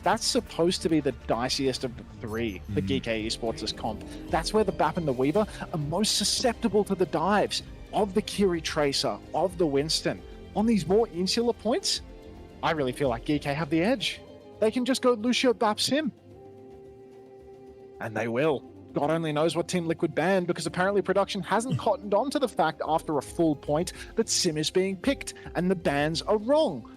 that's supposed to be the diciest of the three, the GK Esports' comp. That's where the BAP and the Weaver are most susceptible to the dives of the Kiri Tracer, of the Winston. On these more insular points, I really feel like GK have the edge. They can just go Lucio BAP Sim. And they will. God only knows what Team Liquid banned, because apparently production hasn't cottoned on to the fact after a full point that Sim is being picked, and the bans are wrong.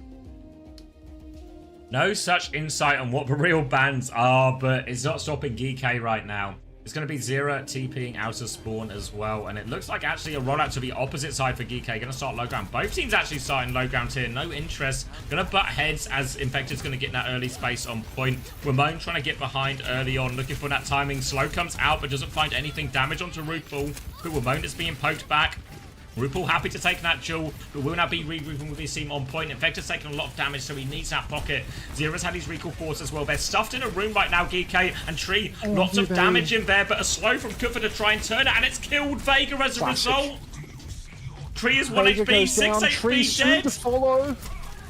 No such insight on what the real bans are, but it's not stopping GK right now. It's going to be Zera TPing out of spawn as well, and it looks like actually a rollout to the opposite side for GK. Going to start low ground. Both teams actually starting low ground here. No interest. Going to butt heads as Infected's going to get in that early space on point. Ramon trying to get behind early on, looking for that timing. Slow comes out, but doesn't find anything. Damage onto Rupal, but Ramon is being poked back. Rupal happy to take that duel, but will now be regrouping with his team on point. Infected's taking a lot of damage, so he needs that pocket. Zera's had his recall force as well. They're stuffed in a room right now, GK and Tree. Lots of damage in there, but a slow from Kufa to try and turn it, and it's killed Vega as a result. Tree is 1 HP, 6 HP dead. To follow.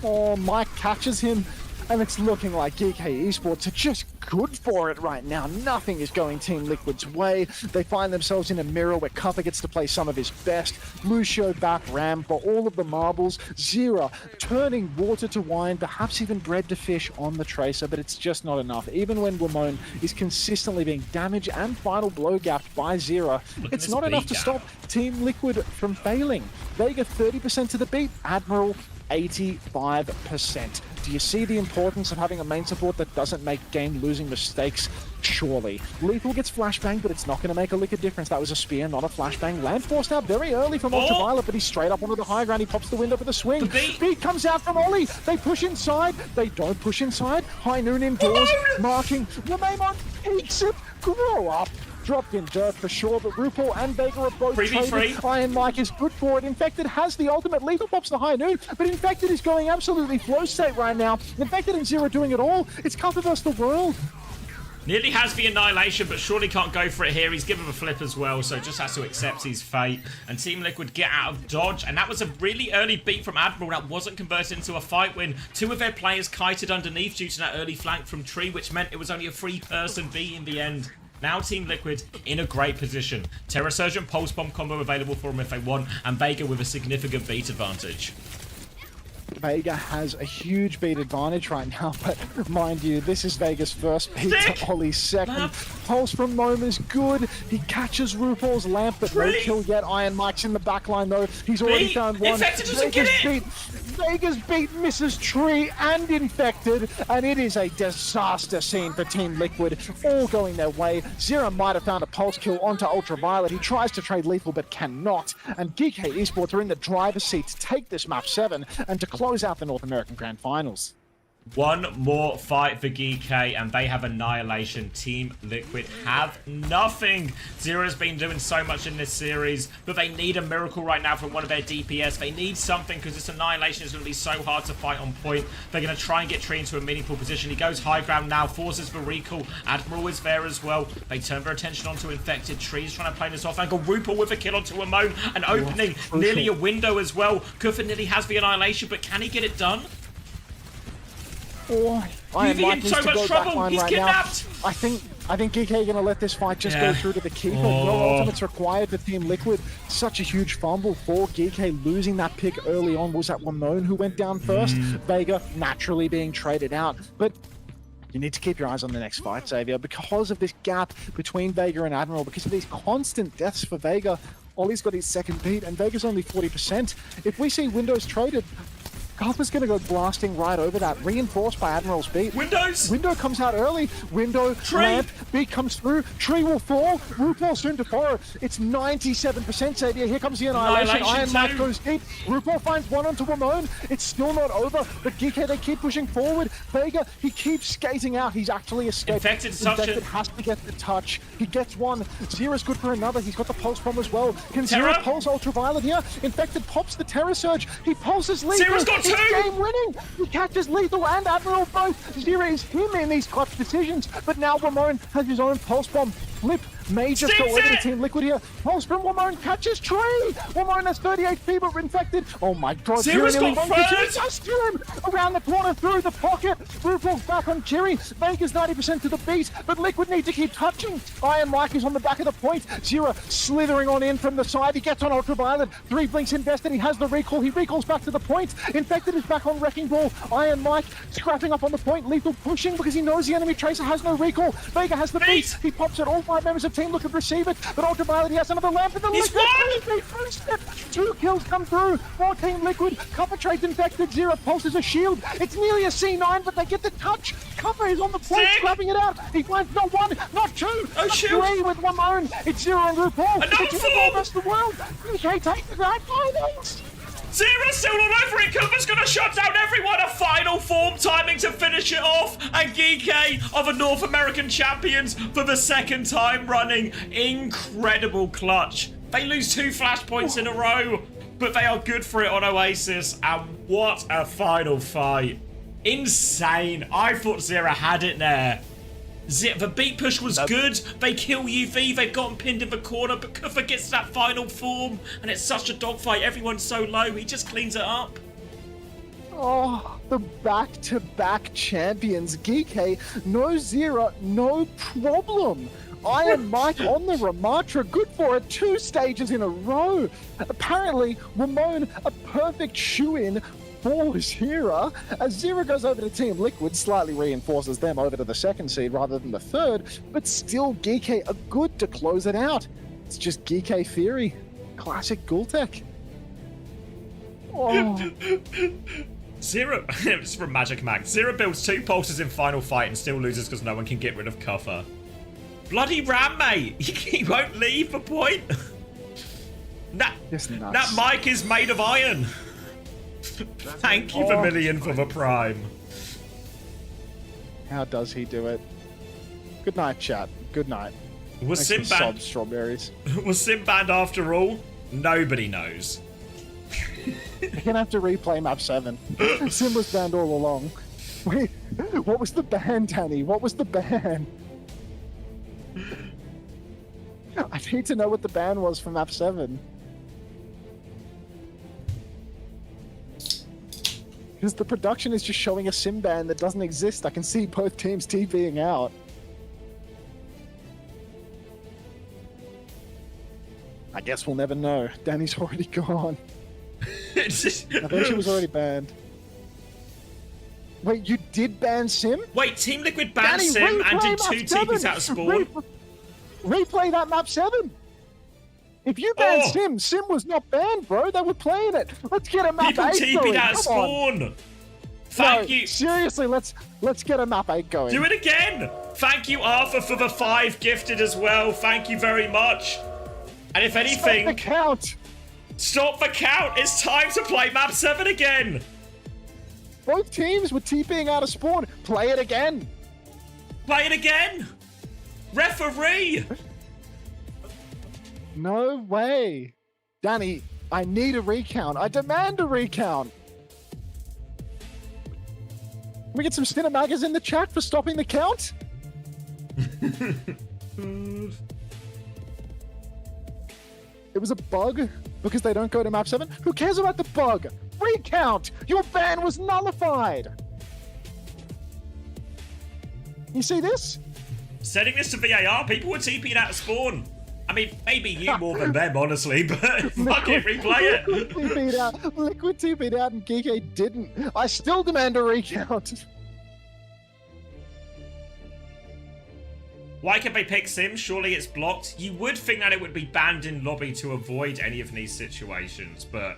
Oh, Mike catches him, and it's looking like GK Esports are just good for it right now. Nothing is going Team Liquid's way. They find themselves in a mirror where Kufa gets to play some of his best. Lucio back Ram for all of the marbles. Zera turning water to wine, perhaps even bread to fish on the Tracer, but it's just not enough. Even when Ramon is consistently being damaged and final blow gapped by Zera, it's not enough to stop Team Liquid from failing. Vega 30% to the beat, Admiral 85%. Do you see the importance of having a main support that doesn't make game-losing mistakes? Surely. Lethal gets flashbang, but it's not going to make a lick of difference. That was a spear, not a flashbang. Land forced out very early from Ultraviolet, but he's straight up onto the high ground. He pops the window for the swing. Beat comes out from Ollie. They push inside. They don't push inside. High noon indoors. Marking. Remaimon eats it. Grow up. Dropped in dirt for sure, but Rupal and Vega are both traded. Iron Mike is good for it. Infected has the ultimate. Lethal pops the high noon, but Infected is going absolutely flow state right now. Infected and Zero doing it all. It's Kufa versus the world. Nearly has the annihilation, but surely can't go for it here. He's given a flip as well, so just has to accept his fate. And Team Liquid get out of dodge, and that was a really early beat from Admiral that wasn't converted into a fight win. Two of their players kited underneath due to that early flank from Tree, which meant it was only a 3-person B in the end. Now Team Liquid in a great position. Terra Surgeon Pulse Bomb combo available for them if they want, and Vega with a significant beat advantage. Vega has a huge beat advantage right now, but mind you, this is Vega's first beat to Ollie's second. Pulse from Mome is good. He catches Rupal's lamp, but no kill yet. Iron Mike's in the backline though. He's already found one. Vega's beat misses Tree and Infected, and it is a disaster scene for Team Liquid, all going their way. Zera might have found a pulse kill onto Ultraviolet. He tries to trade Lethal, but cannot. And GK Esports are in the driver's seat to take this map 7 and to close out the North American Grand Finals. One more fight for GK and they have annihilation. Team Liquid have nothing. Zera's been doing so much in this series, but they need a miracle right now from one of their DPS. They need something because this annihilation is going to be so hard to fight on point. They're going to try and get Tree into a meaningful position. He goes high ground now, forces the recall. Admiral is there as well. They turn their attention onto Infected. Tree's trying to play this off angle. Rupal with a kill onto Amon and opening nearly a window as well. Kufa nearly has the annihilation, but can he get it done? Oh, He's in so much trouble. He's kidnapped. I think GK are going to let this fight just go through to the keeper. No ultimates required for Team Liquid. Such a huge fumble for GK, losing that pick early on. Was that Ramon who went down first? Vega naturally being traded out. But You need to keep your eyes on the next fight, Xavier, because of this gap between Vega and Admiral, because of these constant deaths for Vega. Ollie's got his second beat, and Vega's only 40%. If we see Windows traded, Garpa's going to go blasting right over that, reinforced by Admiral's beat. Windows! Window comes out early. Window, ramp, beat comes through. Tree will fall. RuPaul soon to follow. It's 97%, Xavier. Here comes the Annihilation. Iron Mike goes deep. RuPaul finds one onto Ramon. It's still not over, but Geekhead, they keep pushing forward. Vega, he keeps skating out. He's actually escaped. Infected has to get the touch. He gets one. Zera's good for another. He's got the Pulse Bomb as well. Can Terra? Zera pulse Ultraviolet here? Infected pops the Terror Surge. He pulses lethal. Zera's got It's two! game winning. He catches lethal and Admiral both. Zera is him in these clutch decisions, but now Ramon has his own Pulse Bomb. Flip may just go over to Team Liquid here. Pulse from Ramon catches Tree. Ramon has 30 HP but infected. Oh my god, Zera's got third. just him around the corner through the pocket. RuPaul's back on Cherry. Vega's 90% to the beat, but Liquid need to keep touching. Iron Mike is on the back of the point. Zera slithering on in from the side. He gets on Ultraviolet. 3 blinks invested. He has the recall. He recalls back to the point. Infected is back on Wrecking Ball. Iron Mike scrapping up on the point. Lethal pushing because he knows the enemy Tracer has no recall. Vega has the beat. He pops it. All 5 members of Team Liquid receive it, but Ultraviolet, he has another lamp in the Liquid. 2 kills come through for Team Liquid. Copper trades infected. Zera pulses a shield. It's nearly a C9, but they get the touch. Copper is on the point, scrapping it out. He finds not 1, not 2, but 3 with Ramon. It's Zera and RuPaul. It's the rest of the world. UK take the grand finals. Zera's still all over it. Cooper's going to shut down everyone. A final form timing to finish it off. And Geek are the North American champions for the 2nd time running. Incredible clutch. They lose 2 flashpoints in a row, but they are good for it on Oasis. And what a final fight. Insane. I thought Zera had it there. The beat push was good. They kill UV. They've gotten pinned in the corner, but Kuffer gets that final form, and it's such a dogfight. Everyone's so low. He just cleans it up. Oh, the back-to-back champions. Geek, no Zera, no problem. Iron Mike on the Ramatra, good for it, 2 stages in a row. Apparently, Ramon, a perfect shoe-in for Zera. As Zera goes over to Team Liquid, slightly reinforces them over to the 2nd seed rather than the 3rd, but still Geek are good to close it out. It's just Geek theory. Classic Gultech. Oh. Zera, it's from Magic Mac. Zera builds 2 pulses in final fight and still loses because no one can get rid of Kuffer. Bloody Ram, mate! He won't leave the point. That mic is made of iron. Thank you, Vermilion, for the prime. How does he do it? Good night, chat. Good night. Was Sim banned? Strawberries. Was Sim banned after all? Nobody knows. You're gonna have to replay map 7. Sim was banned all along. Wait, what was the ban, Danny? What was the ban? I need to know what the ban was for map 7. Because the production is just showing a sim ban that doesn't exist. I can see both teams TPing out. I guess we'll never know. Danny's already gone. I think she was already banned. Wait, you did ban Sim? Wait, Team Liquid banned Danny, Sim and did map 2 7. TPs out of spawn? Replay that map 7. If you banned Sim, Sim was not banned, bro. They were playing it. Let's get a map 8 going. People TP'd out of spawn. Thank you. Seriously, let's get a map 8 going. Do it again. Thank you, Arthur, for the 5 gifted as well. Thank you very much. And if anything... Stop the count. Stop the count. It's time to play map 7 again. Both teams were TPing out of spawn. Play it again. Play it again. Referee. No way. Danny, I need a recount. I demand a recount. Can we get some Cinemagas in the chat for stopping the count? It was a bug because they don't go to map 7. Who cares about the bug? Recount! Your ban was nullified! You see this? Setting this to VAR, people were TPing out of spawn. I mean, maybe you more than them, honestly, but fuck it, replay it. Liquid TP'd out and Geek didn't. I still demand a recount. Why could they pick Sim? Surely it's blocked. You would think that it would be banned in lobby to avoid any of these situations, but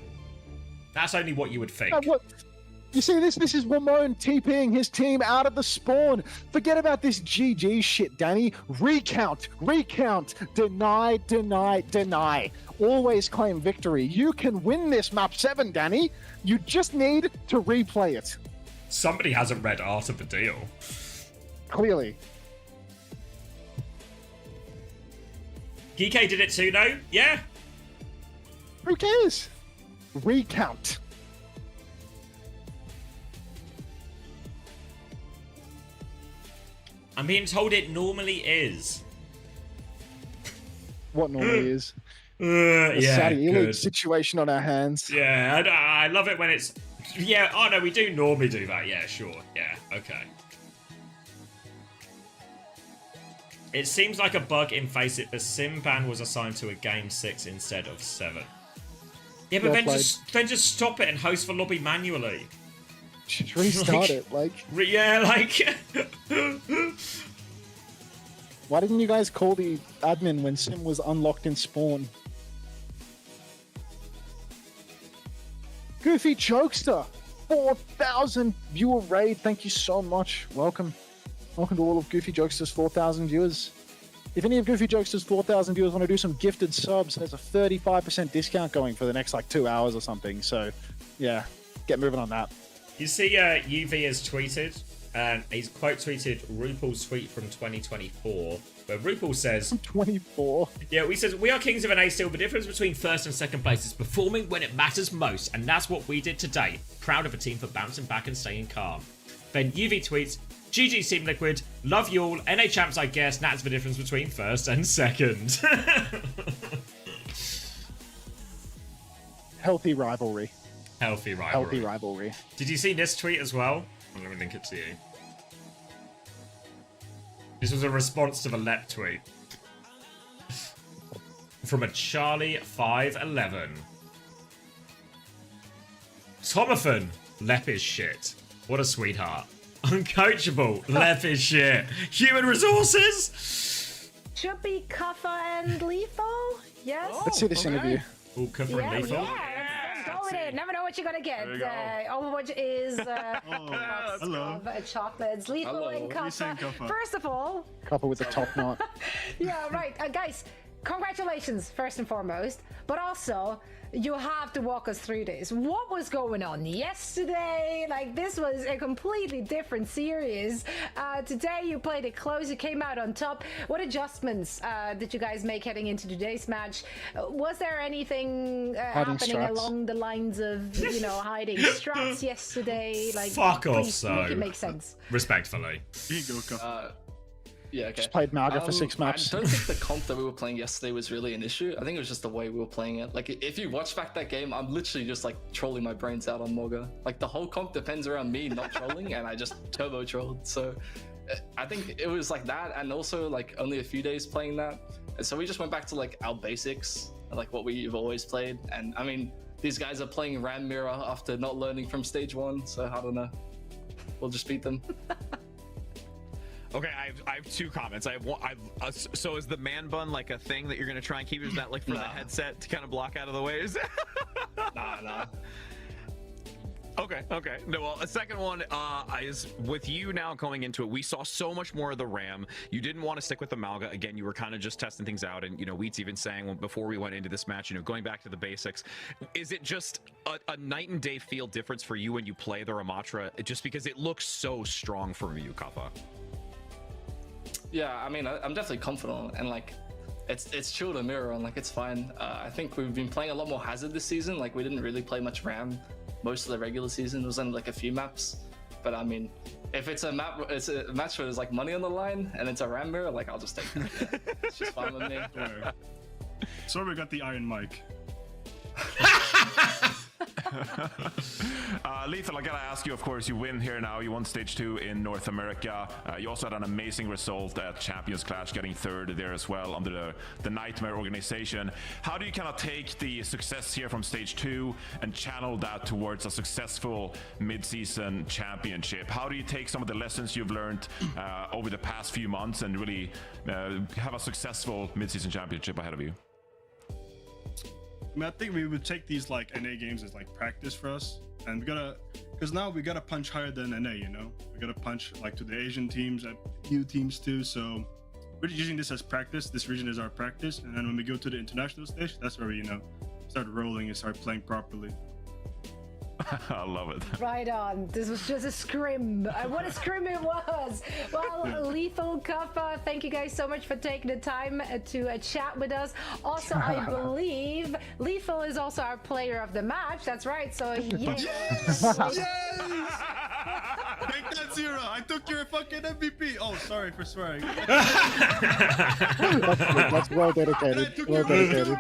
that's only what you would think. What? You see this? This is Ramon TPing his team out of the spawn. Forget about this GG shit, Danny. Recount, deny, deny, deny. Always claim victory. You can win this map 7, Danny. You just need to replay it. Somebody hasn't read Art of the Deal. Clearly. GK did it too, though? Yeah. Who cares? Recount. I'm being told it normally is. What normally is? Yeah, Saudi good. League situation on our hands. Yeah, I love it when it's... Yeah, oh no, we do normally do that. Yeah, sure. Yeah, okay. It seems like a bug in Face It. The sim ban was assigned to a game 6 instead of 7. Yeah, but then just stop it and host the lobby manually. Just restart it, like... Yeah, like... Why didn't you guys call the admin when Sim was unlocked in spawn? Goofy Jokester, 4,000 viewer raid. Thank you so much. Welcome. Welcome to all of Goofy Jokester's 4,000 viewers. If any of Goofy Jokester's 4,000 viewers want to do some gifted subs, there's a 35% discount going for the next like 2 hours or something. So, yeah, get moving on that. You see, UV has tweeted, and he's quote tweeted RuPaul's tweet from 2024, where RuPaul says, 24. Yeah, we says, we are kings of an A still. The difference between first and second place is performing when it matters most, and that's what we did today. Proud of a team for bouncing back and staying calm. Then UV tweets, GG Team Liquid, love you all, NA champs I guess, that's the difference between first and second. Healthy rivalry. Healthy rivalry. Healthy rivalry. Did you see this tweet as well? Let me link it to you. This was a response to the Lep tweet. From a Charlie511. Tomathan, Lep is shit. What a sweetheart. Uncoachable, Lep is shit. Human resources? Should be Kuffa and Lethal? Yes? Let's see this interview. Ooh, Kuffa and Lethal? Go with it. Never know what you're gonna get. Overwatch is hello. Chocolates. Lethal and Kuffa. First of all, Couple with the top knot. yeah, right. Guys, congratulations, first and foremost. But also, you have to walk us through this. What was going on yesterday? Like, this was a completely different series. Today, you played it close. You came out on top. What adjustments did you guys make heading into today's match? Was there anything happening strats. along the lines of, you know, hiding strats yesterday? Like, Fuck off, please so. make it make sense. Respectfully. Here you go, Yeah, okay. Just played Malga for 6 maps. I don't think the comp that we were playing yesterday was really an issue. I think it was just the way we were playing it. Like, if you watch back that game, I'm literally just like trolling my brains out on Moga. Like, the whole comp depends around me not trolling, and I just turbo trolled. So, I think it was like that, and also like only a few days playing that. And so we just went back to like our basics, like what we've always played. And I mean, these guys are playing Ram Mirror after not learning from stage 1, so I don't know. We'll just beat them. Okay, I have 2 comments. I have one. So is the man bun like a thing that you're gonna try and keep? Is that like for the headset to kind of block out of the way? Nah. Okay. No, well, a second one is with you now going into it. We saw so much more of the Ram. You didn't want to stick with the Malga. Again, you were kind of just testing things out. And, you know, Wheat's even saying before we went into this match, you know, going back to the basics, is it just a night and day feel difference for you when you play the Ramatra? Just because it looks so strong from you, Kappa? Yeah, I mean, I'm definitely confident, and like, it's chill to mirror on, like, it's fine. I think we've been playing a lot more Hazard this season. Like, we didn't really play much Ram most of the regular season. It was only like a few maps. But I mean, if it's a match where there's like money on the line and it's a Ram mirror, like, I'll just take that. Yeah. It's just fine with me. Sorry, we got the iron mic. Lethal, I gotta ask you, of course, you win here now. You won stage 2 in North America. You also had an amazing result at Champions Clash, getting 3rd there as well under the Nightmare organization. How do you kind of take the success here from stage 2 and channel that towards a successful mid-season championship? How do you take some of the lessons you've learned over the past few months and really have a successful mid-season championship ahead of you? I mean, I think we would take these like NA games as like practice for us, and because now we gotta punch higher than NA, you know. We gotta punch like to the Asian teams, at EU teams too. So we're using this as practice. This region is our practice, and then when we go to the international stage, that's where we, you know, start rolling and start playing properly. I love it. Right on. This was just a scrim. What a scrim it was. Well, Lethal, Kappa, thank you guys so much for taking the time to chat with us. Also, I believe Lethal is also our player of the match. That's right. So, yes! Yes! Take that, Zero. I took your fucking MVP. Oh, sorry for swearing. That's well dedicated. Well dedicated.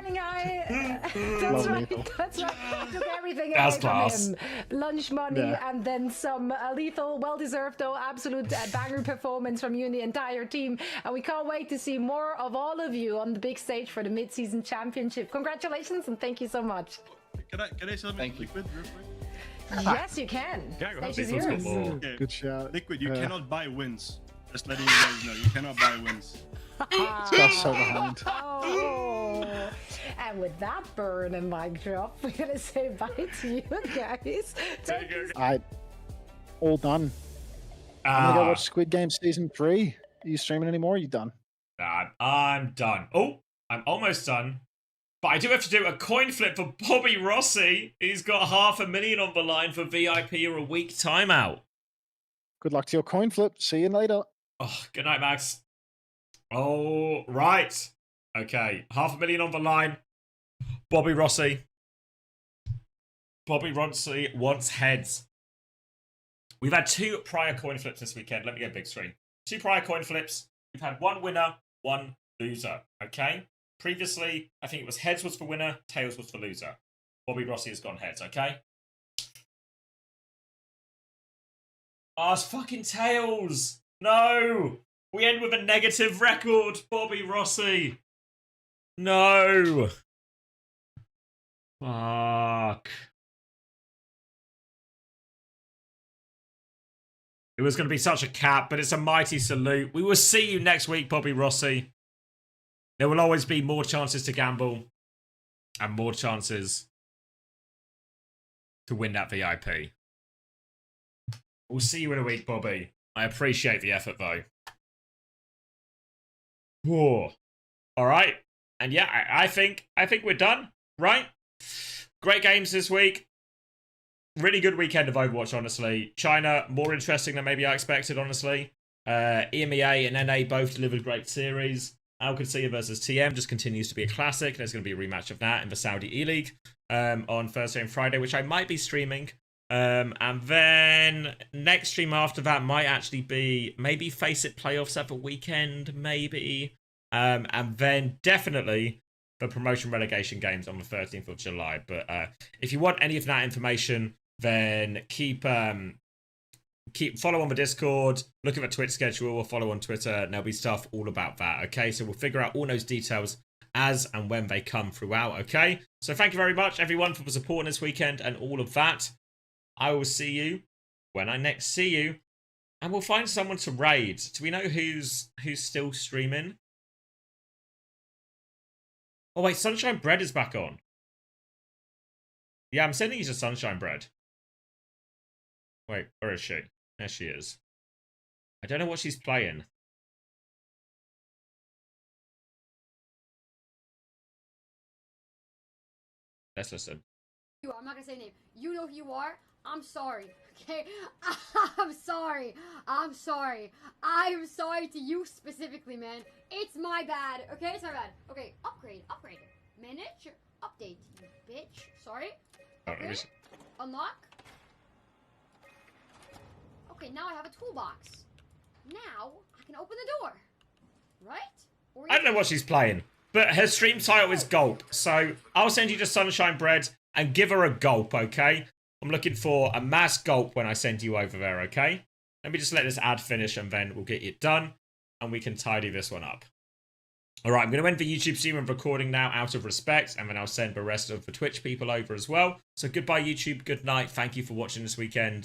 That's right. That's right. I took everything away from him. Lunch money and then some. Lethal, well-deserved though. Absolute banger performance from you and the entire team. And we can't wait to see more of all of you on the big stage for the mid-season championship. Congratulations and thank you so much. Can I say something liquid real quick? Yes, you can. Stage is yours. Okay. Good shot. Liquid, you cannot buy wins. Just letting you guys know, you cannot buy wins. That's so behind. Oh. And with that burn and mic drop, we're gonna say bye to you guys. Alright, all done. I'm gonna go watch Squid Game season 3. Are you streaming anymore? Are you done? Nah, I'm done. Oh, I'm almost done. But I do have to do a coin flip for Bobby Rossi. He's got $500,000 on the line for VIP or a week timeout. Good luck to your coin flip. See you later. Oh, good night, Max. Oh, right. Okay, $500,000 on the line. Bobby Rossi. Bobby Rossi wants heads. We've had 2 prior coin flips this weekend. Let me go big screen. 2 prior coin flips. We've had 1 winner, 1 loser. Okay? Previously, I think it was heads was for winner, tails was for loser. Bobby Rossi has gone heads, okay? Oh, it's fucking tails. No. We end with a negative record, Bobby Rossi. No. Fuck. It was going to be such a cap, but it's a mighty salute. We will see you next week, Bobby Rossi. There will always be more chances to gamble and more chances to win that VIP. We'll see you in a week, Bobby. I appreciate the effort, though. Whoa. All right. And yeah, I think we're done, right? Great games this week. Really good weekend of Overwatch, honestly. China, more interesting than maybe I expected, honestly. EMEA and NA both delivered great series. OWCS versus TM just continues to be a classic. There's going to be a rematch of that in the Saudi E-League on Thursday and Friday, which I might be streaming. And then next stream after that might actually be maybe Face It playoffs at the weekend, maybe. And then definitely the promotion relegation games on the 13th of July. But if you want any of that information, then keep follow on the Discord, look at the Twitch schedule, or follow on Twitter, and there'll be stuff all about that, okay? So we'll figure out all those details as and when they come throughout, okay? So thank you very much, everyone, for the support this weekend and all of that. I will see you when I next see you, and we'll find someone to raid. Do we know who's still streaming? Oh wait, Sunshine Bread is back on. Yeah, I'm sending you to Sunshine Bread. Wait, where is she? There she is. I don't know what she's playing. Let's listen. I'm not gonna say name. You know who you are. I'm sorry. Okay? I'm sorry. I'm sorry. I'm sorry to you specifically, man. It's my bad. Okay? It's my bad. Okay, upgrade. Manage. Update, you bitch. Sorry. Okay. Unlock. Okay, now I have a toolbox. Now I can open the door. Right? I don't know what she's playing, but her stream title is Gulp. So I'll send you to Sunshine Bread, and give her a gulp, okay? I'm looking for a mass gulp when I send you over there, okay? Let me just let this ad finish and then we'll get it done and we can tidy this one up. All right, I'm going to end the YouTube stream and recording now out of respect, and then I'll send the rest of the Twitch people over as well. So goodbye, YouTube. Good night. Thank you for watching this weekend,